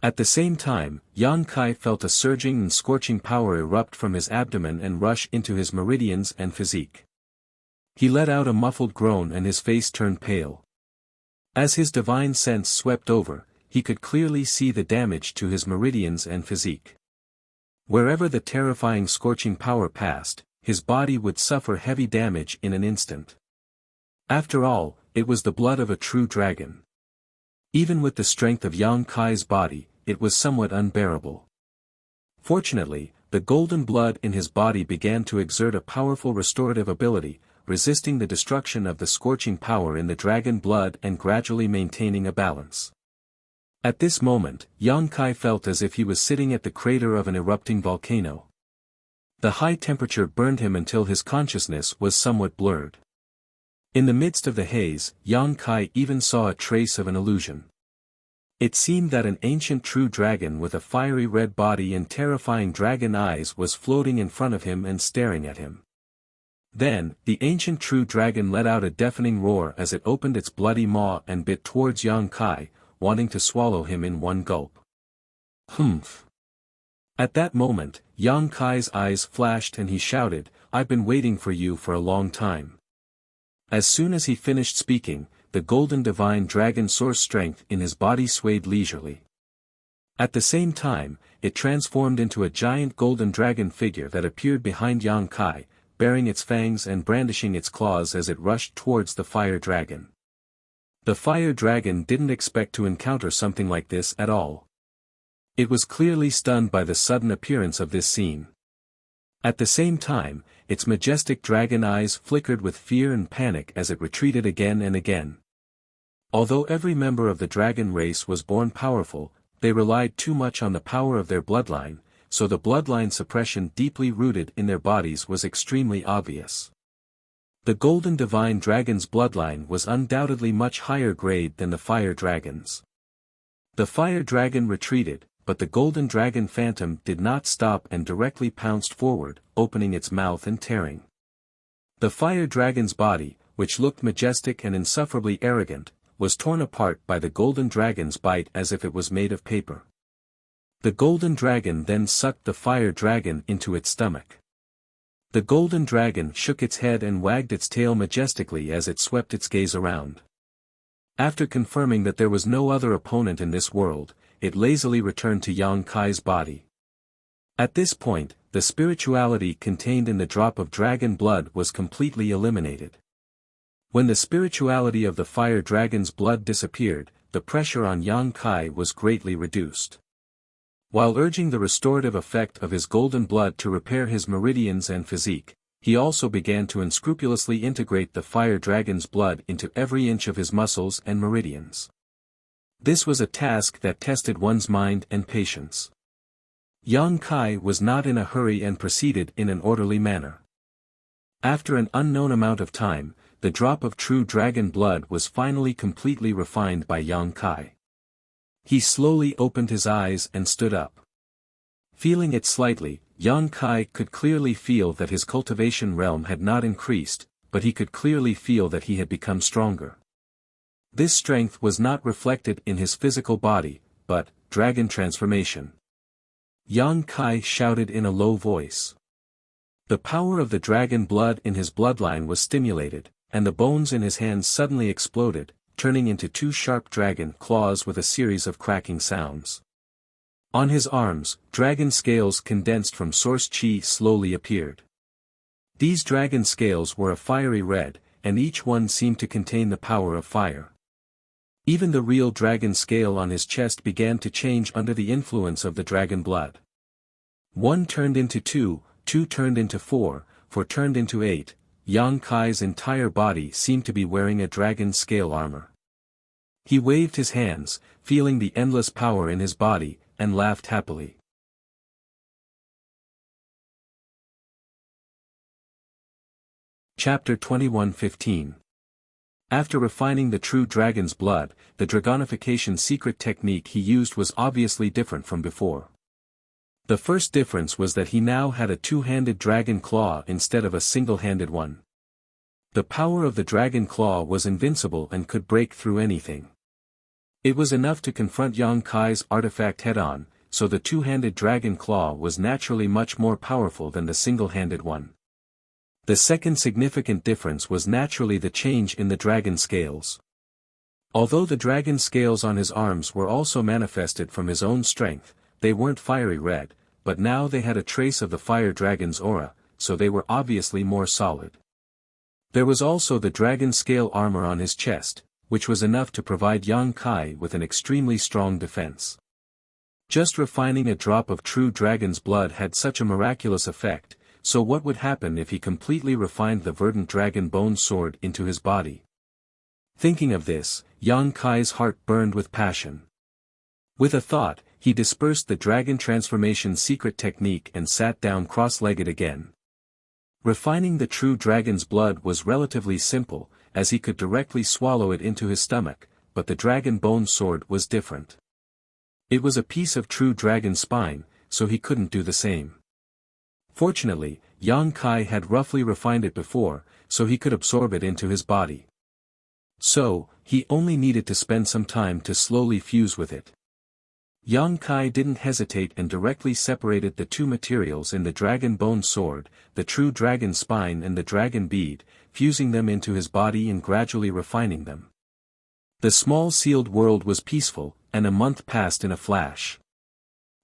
At the same time, Yang Kai felt a surging and scorching power erupt from his abdomen and rush into his meridians and physique. He let out a muffled groan and his face turned pale. As his divine sense swept over, he could clearly see the damage to his meridians and physique. Wherever the terrifying scorching power passed, his body would suffer heavy damage in an instant. After all, it was the blood of a true dragon. Even with the strength of Yang Kai's body, it was somewhat unbearable. Fortunately, the golden blood in his body began to exert a powerful restorative ability, resisting the destruction of the scorching power in the dragon blood and gradually maintaining a balance. At this moment, Yang Kai felt as if he was sitting at the crater of an erupting volcano. The high temperature burned him until his consciousness was somewhat blurred. In the midst of the haze, Yang Kai even saw a trace of an illusion. It seemed that an ancient true dragon with a fiery red body and terrifying dragon eyes was floating in front of him and staring at him. Then, the ancient true dragon let out a deafening roar as it opened its bloody maw and bit towards Yang Kai, wanting to swallow him in one gulp. Humph! At that moment, Yang Kai's eyes flashed and he shouted, "I've been waiting for you for a long time." As soon as he finished speaking, the golden divine dragon source strength in his body swayed leisurely. At the same time, it transformed into a giant golden dragon figure that appeared behind Yang Kai, baring its fangs and brandishing its claws as it rushed towards the fire dragon. The fire dragon didn't expect to encounter something like this at all. It was clearly stunned by the sudden appearance of this scene. At the same time, its majestic dragon eyes flickered with fear and panic as it retreated again and again. Although every member of the dragon race was born powerful, they relied too much on the power of their bloodline, so the bloodline suppression deeply rooted in their bodies was extremely obvious. The golden divine dragon's bloodline was undoubtedly much higher grade than the fire dragon's. The fire dragon retreated, but the golden dragon phantom did not stop and directly pounced forward, opening its mouth and tearing. The fire dragon's body, which looked majestic and insufferably arrogant, was torn apart by the golden dragon's bite as if it was made of paper. The golden dragon then sucked the fire dragon into its stomach. The golden dragon shook its head and wagged its tail majestically as it swept its gaze around. After confirming that there was no other opponent in this world, it lazily returned to Yang Kai's body. At this point, the spirituality contained in the drop of dragon blood was completely eliminated. When the spirituality of the fire dragon's blood disappeared, the pressure on Yang Kai was greatly reduced. While urging the restorative effect of his golden blood to repair his meridians and physique, he also began to unscrupulously integrate the fire dragon's blood into every inch of his muscles and meridians. This was a task that tested one's mind and patience. Yang Kai was not in a hurry and proceeded in an orderly manner. After an unknown amount of time, the drop of true dragon blood was finally completely refined by Yang Kai. He slowly opened his eyes and stood up. Feeling it slightly, Yang Kai could clearly feel that his cultivation realm had not increased, but he could clearly feel that he had become stronger. This strength was not reflected in his physical body, but dragon transformation. Yang Kai shouted in a low voice. The power of the dragon blood in his bloodline was stimulated, and the bones in his hands suddenly exploded, turning into two sharp dragon claws with a series of cracking sounds. On his arms, dragon scales condensed from source chi slowly appeared. These dragon scales were a fiery red, and each one seemed to contain the power of fire. Even the real dragon scale on his chest began to change under the influence of the dragon blood. 1 turned into 2, 2 turned into 4, 4 turned into 8, Yang Kai's entire body seemed to be wearing a dragon scale armor. He waved his hands, feeling the endless power in his body, and laughed happily. Chapter 21:15. After refining the true dragon's blood, the dragonification secret technique he used was obviously different from before. The first difference was that he now had a two-handed dragon claw instead of a single-handed one. The power of the dragon claw was invincible and could break through anything. It was enough to confront Yang Kai's artifact head-on, so the two-handed dragon claw was naturally much more powerful than the single-handed one. The second significant difference was naturally the change in the dragon scales. Although the dragon scales on his arms were also manifested from his own strength, they weren't fiery red, but now they had a trace of the fire dragon's aura, so they were obviously more solid. There was also the dragon scale armor on his chest, which was enough to provide Yang Kai with an extremely strong defense. Just refining a drop of true dragon's blood had such a miraculous effect, so what would happen if he completely refined the verdant dragon bone sword into his body? Thinking of this, Yang Kai's heart burned with passion. With a thought, he dispersed the dragon transformation secret technique and sat down cross-legged again. Refining the true dragon's blood was relatively simple, as he could directly swallow it into his stomach, but the dragon bone sword was different. It was a piece of true dragon spine, so he couldn't do the same. Fortunately, Yang Kai had roughly refined it before, so he could absorb it into his body. So, he only needed to spend some time to slowly fuse with it. Yang Kai didn't hesitate and directly separated the two materials in the dragon bone sword, the true dragon spine and the dragon bead, fusing them into his body and gradually refining them. The small sealed world was peaceful, and a month passed in a flash.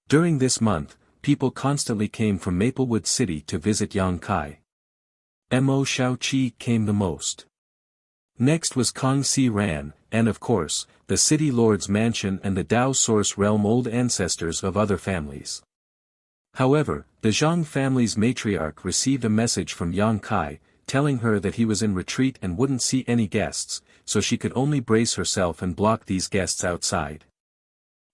During this month, people constantly came from Maplewood City to visit Yang Kai. Mo Shaoqi came the most. Next was Kong Si Ran, and of course, the city lord's mansion and the Dao Source realm old ancestors of other families. However, the Zhang family's matriarch received a message from Yang Kai, telling her that he was in retreat and wouldn't see any guests, so she could only brace herself and block these guests outside.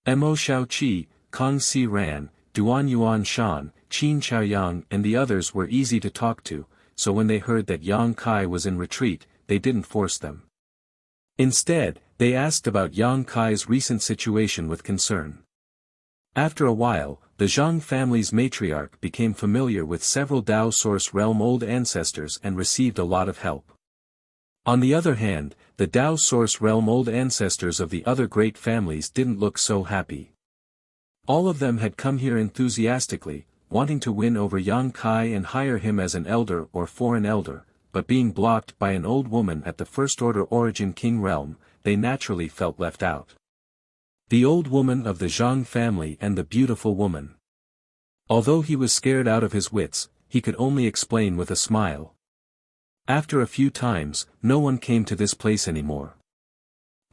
Mo Shaoqi, Kong Si Ran, Duan Yuan Shan, Qin Chaoyang and the others were easy to talk to, so when they heard that Yang Kai was in retreat, they didn't force them. Instead, they asked about Yang Kai's recent situation with concern. After a while, the Zhang family's matriarch became familiar with several Dao Source Realm old ancestors and received a lot of help. On the other hand, the Dao Source Realm old ancestors of the other great families didn't look so happy. All of them had come here enthusiastically, wanting to win over Yang Kai and hire him as an elder or foreign elder, but being blocked by an old woman at the First Order Origin King realm, they naturally felt left out. The old woman of the Zhang family and the beautiful woman. Although he was scared out of his wits, he could only explain with a smile. After a few times, no one came to this place anymore.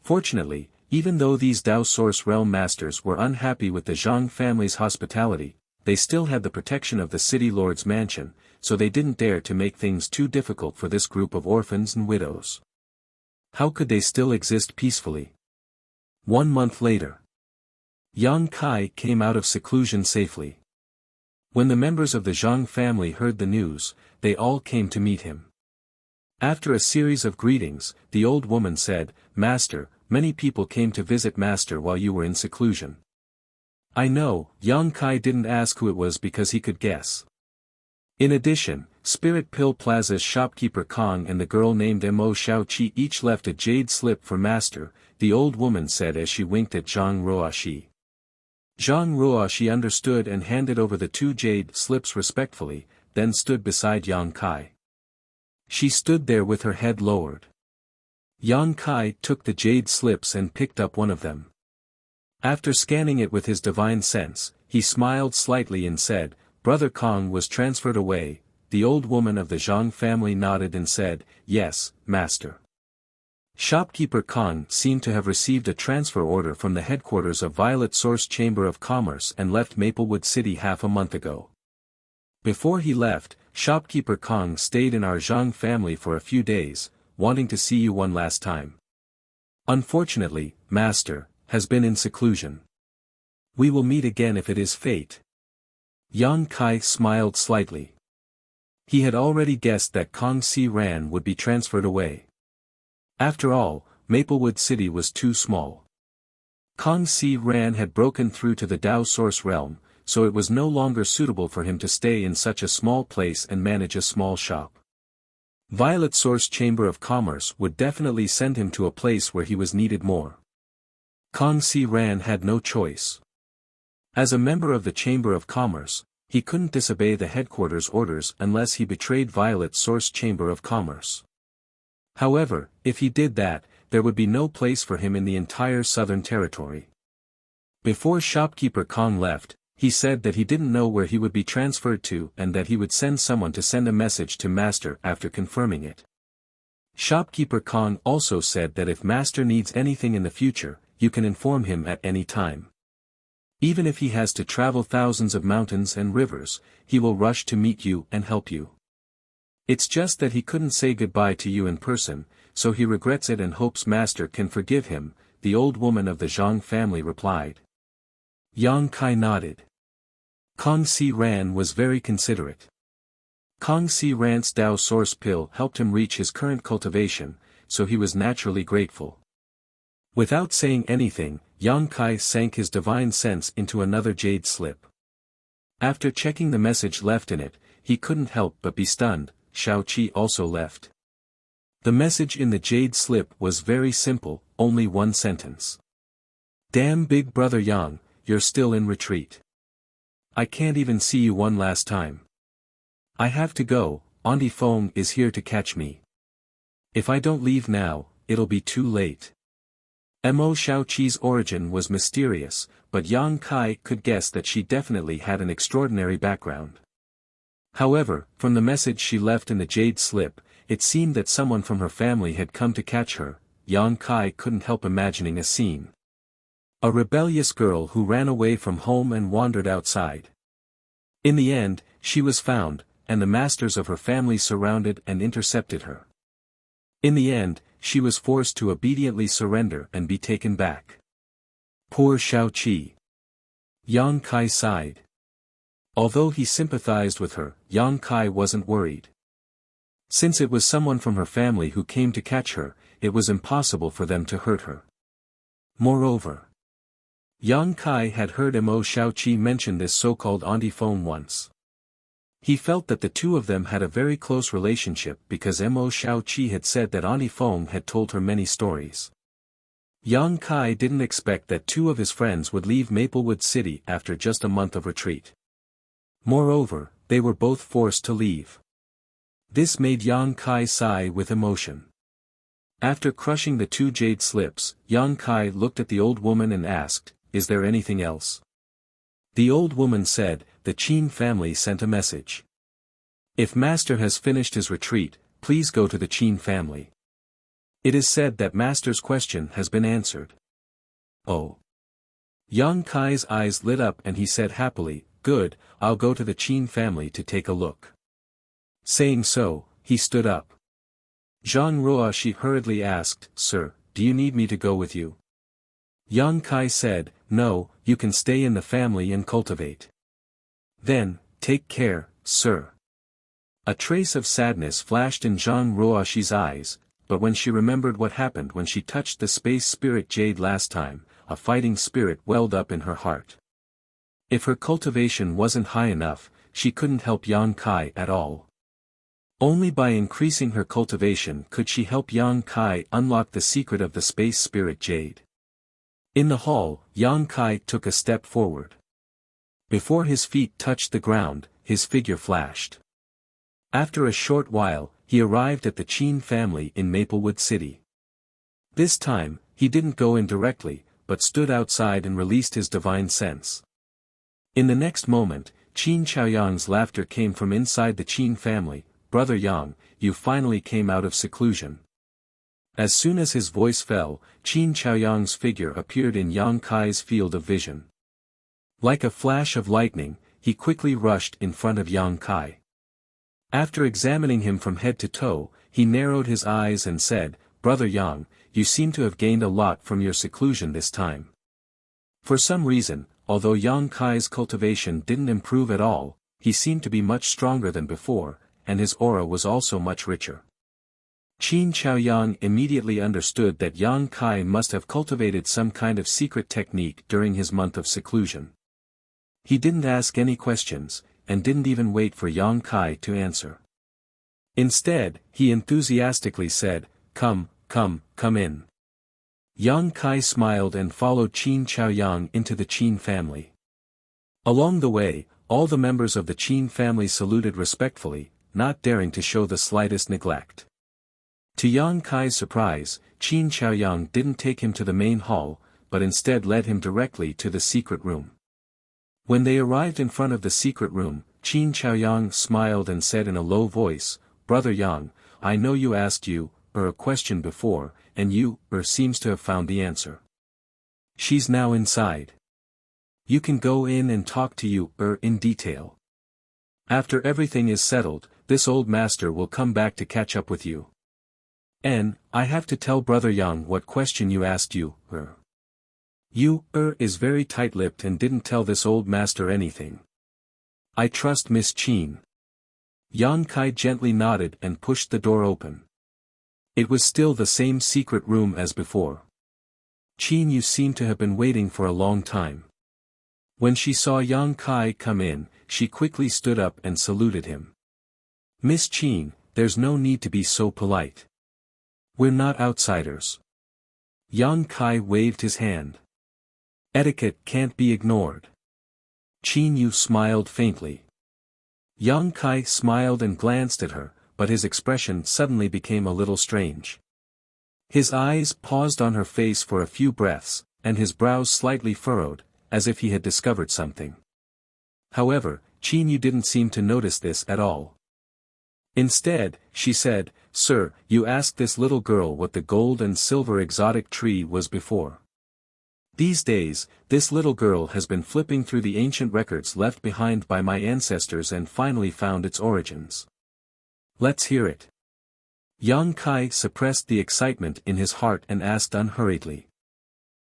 Fortunately, even though these Dao Source Realm masters were unhappy with the Zhang family's hospitality, they still had the protection of the city lord's mansion, so they didn't dare to make things too difficult for this group of orphans and widows. How could they still exist peacefully? 1 month later, Yang Kai came out of seclusion safely. When the members of the Zhang family heard the news, they all came to meet him. After a series of greetings, the old woman said, "Master, many people came to visit Master while you were in seclusion." I know, Yang Kai didn't ask who it was because he could guess. In addition, Spirit Pill Plaza's shopkeeper Kong and the girl named Mo Xiaoqi each left a jade slip for Master, the old woman said as she winked at Zhang Ruoxi. Zhang Ruoxi understood and handed over the 2 jade slips respectfully, then stood beside Yang Kai. She stood there with her head lowered. Yang Kai took the jade slips and picked up one of them. After scanning it with his divine sense, he smiled slightly and said, "Brother Kong was transferred away." The old woman of the Zhang family nodded and said, "Yes, Master." Shopkeeper Kong seemed to have received a transfer order from the headquarters of Violet Source Chamber of Commerce and left Maplewood City half a month ago. Before he left, Shopkeeper Kong stayed in our Zhang family for a few days, wanting to see you one last time. Unfortunately, Master has been in seclusion. We will meet again if it is fate. Yang Kai smiled slightly. He had already guessed that Kong Si Ran would be transferred away. After all, Maplewood City was too small. Kong Si Ran had broken through to the Dao Source realm, so it was no longer suitable for him to stay in such a small place and manage a small shop. Violet Source Chamber of Commerce would definitely send him to a place where he was needed more. Kong Si Ran had no choice. As a member of the Chamber of Commerce, he couldn't disobey the headquarters' orders unless he betrayed Violet Source Chamber of Commerce. However, if he did that, there would be no place for him in the entire Southern Territory. Before Shopkeeper Kong left, he said that he didn't know where he would be transferred to and that he would send someone to send a message to Master after confirming it. Shopkeeper Kong also said that if Master needs anything in the future, you can inform him at any time. Even if he has to travel thousands of mountains and rivers, he will rush to meet you and help you. It's just that he couldn't say goodbye to you in person, so he regrets it and hopes Master can forgive him, the old woman of the Zhang family replied. Yang Kai nodded. Kong Si Ran was very considerate. Kong Si Ran's Dao Source Pill helped him reach his current cultivation, so he was naturally grateful. Without saying anything, Yang Kai sank his divine sense into another jade slip. After checking the message left in it, he couldn't help but be stunned. Xiaoqi also left. The message in the jade slip was very simple, only one sentence. "Damn Big Brother Yang, you're still in retreat. I can't even see you one last time. I have to go, Auntie Fong is here to catch me. If I don't leave now, it'll be too late." Mo Xiaoqi's origin was mysterious, but Yang Kai could guess that she definitely had an extraordinary background. However, from the message she left in the jade slip, it seemed that someone from her family had come to catch her. Yang Kai couldn't help imagining a scene. A rebellious girl who ran away from home and wandered outside. In the end, she was found, and the masters of her family surrounded and intercepted her. In the end, she was forced to obediently surrender and be taken back. Poor Xiaoqi. Yang Kai sighed. Although he sympathized with her, Yang Kai wasn't worried. Since it was someone from her family who came to catch her, it was impossible for them to hurt her. Moreover, Yang Kai had heard Mo Shaoqi mention this so-called auntie phone once. He felt that the two of them had a very close relationship because Mo Shaoqi had said that auntie Feng had told her many stories. Yang Kai didn't expect that two of his friends would leave Maplewood City after just a month of retreat. Moreover, they were both forced to leave. This made Yang Kai sigh with emotion. After crushing the two jade slips, Yang Kai looked at the old woman and asked, "Is there anything else?" The old woman said, "The Qin family sent a message. If Master has finished his retreat, please go to the Qin family. It is said that Master's question has been answered." Oh. Yang Kai's eyes lit up and he said happily, "Good, I'll go to the Qin family to take a look." Saying so, he stood up. Zhang Ruoshi hurriedly asked, "Sir, do you need me to go with you?" Yang Kai said, "No, you can stay in the family and cultivate." "Then, take care, sir." A trace of sadness flashed in Zhang Ruoshi's eyes, but when she remembered what happened when she touched the space spirit jade last time, a fighting spirit welled up in her heart. If her cultivation wasn't high enough, she couldn't help Yang Kai at all. Only by increasing her cultivation could she help Yang Kai unlock the secret of the space spirit jade. In the hall, Yang Kai took a step forward. Before his feet touched the ground, his figure flashed. After a short while, he arrived at the Qin family in Maplewood City. This time, he didn't go in directly, but stood outside and released his divine sense. In the next moment, Qin Chaoyang's laughter came from inside the Qin family. "Brother Yang, you finally came out of seclusion." As soon as his voice fell, Qin Chaoyang's figure appeared in Yang Kai's field of vision. Like a flash of lightning, he quickly rushed in front of Yang Kai. After examining him from head to toe, he narrowed his eyes and said, "Brother Yang, you seem to have gained a lot from your seclusion this time." For some reason, although Yang Kai's cultivation didn't improve at all, he seemed to be much stronger than before, and his aura was also much richer. Qin Chaoyang immediately understood that Yang Kai must have cultivated some kind of secret technique during his month of seclusion. He didn't ask any questions, and didn't even wait for Yang Kai to answer. Instead, he enthusiastically said, come in." Yang Kai smiled and followed Qin Chaoyang into the Qin family. Along the way, all the members of the Qin family saluted respectfully, not daring to show the slightest neglect. To Yang Kai's surprise, Qin Chaoyang didn't take him to the main hall, but instead led him directly to the secret room. When they arrived in front of the secret room, Qin Chaoyang smiled and said in a low voice, "Brother Yang, I know you asked a question before, and you seems to have found the answer. She's now inside. You can go in and talk to you in detail. After everything is settled, this old master will come back to catch up with you. And, I have to tell Brother Yang what question you asked You is very tight-lipped and didn't tell this old master anything. I trust Miss Qin." Yang Kai gently nodded and pushed the door open. It was still the same secret room as before. "Qin, you seem to have been waiting for a long time." When she saw Yang Kai come in, she quickly stood up and saluted him. "Miss Qin, there's no need to be so polite. We're not outsiders." Yang Kai waved his hand. "Etiquette can't be ignored." Qin Yu smiled faintly. Yang Kai smiled and glanced at her, but his expression suddenly became a little strange. His eyes paused on her face for a few breaths, and his brows slightly furrowed, as if he had discovered something. However, Qin Yu didn't seem to notice this at all. Instead, she said, "Sir, you asked this little girl what the gold and silver exotic tree was before. These days, this little girl has been flipping through the ancient records left behind by my ancestors and finally found its origins. Let's hear it." Yang Kai suppressed the excitement in his heart and asked unhurriedly.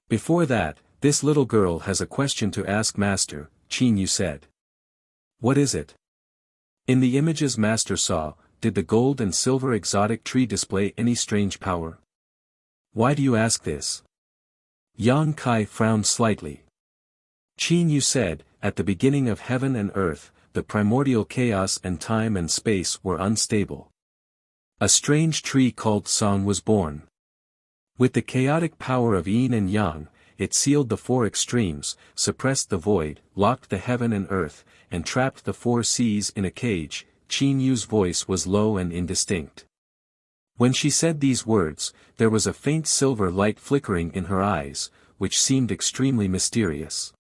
"Before that, this little girl has a question to ask Master," Qin Yu said. "What is it?" In the images Master saw, did the gold and silver exotic tree display any strange power? Why do you ask this? Yang Kai frowned slightly. Qin Yu said, at the beginning of heaven and earth, the primordial chaos and time and space were unstable. A strange tree called Song was born. With the chaotic power of yin and yang, it sealed the four extremes, suppressed the void, locked the heaven and earth, and trapped the four seas in a cage. Qin Yu's voice was low and indistinct. When she said these words, there was a faint silver light flickering in her eyes, which seemed extremely mysterious.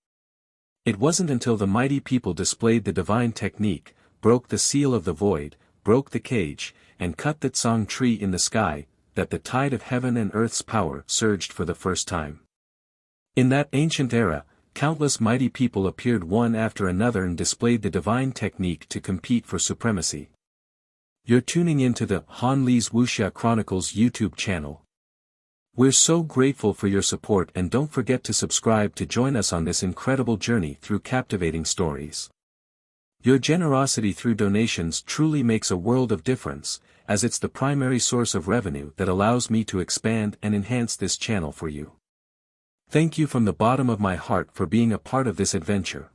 It wasn't until the mighty people displayed the divine technique, broke the seal of the void, broke the cage, and cut that song tree in the sky, that the tide of heaven and earth's power surged for the first time. In that ancient era, countless mighty people appeared one after another and displayed the divine technique to compete for supremacy. You're tuning into the Han Li's Wuxia Chronicles YouTube channel. We're so grateful for your support, and don't forget to subscribe to join us on this incredible journey through captivating stories. Your generosity through donations truly makes a world of difference, as it's the primary source of revenue that allows me to expand and enhance this channel for you. Thank you from the bottom of my heart for being a part of this adventure.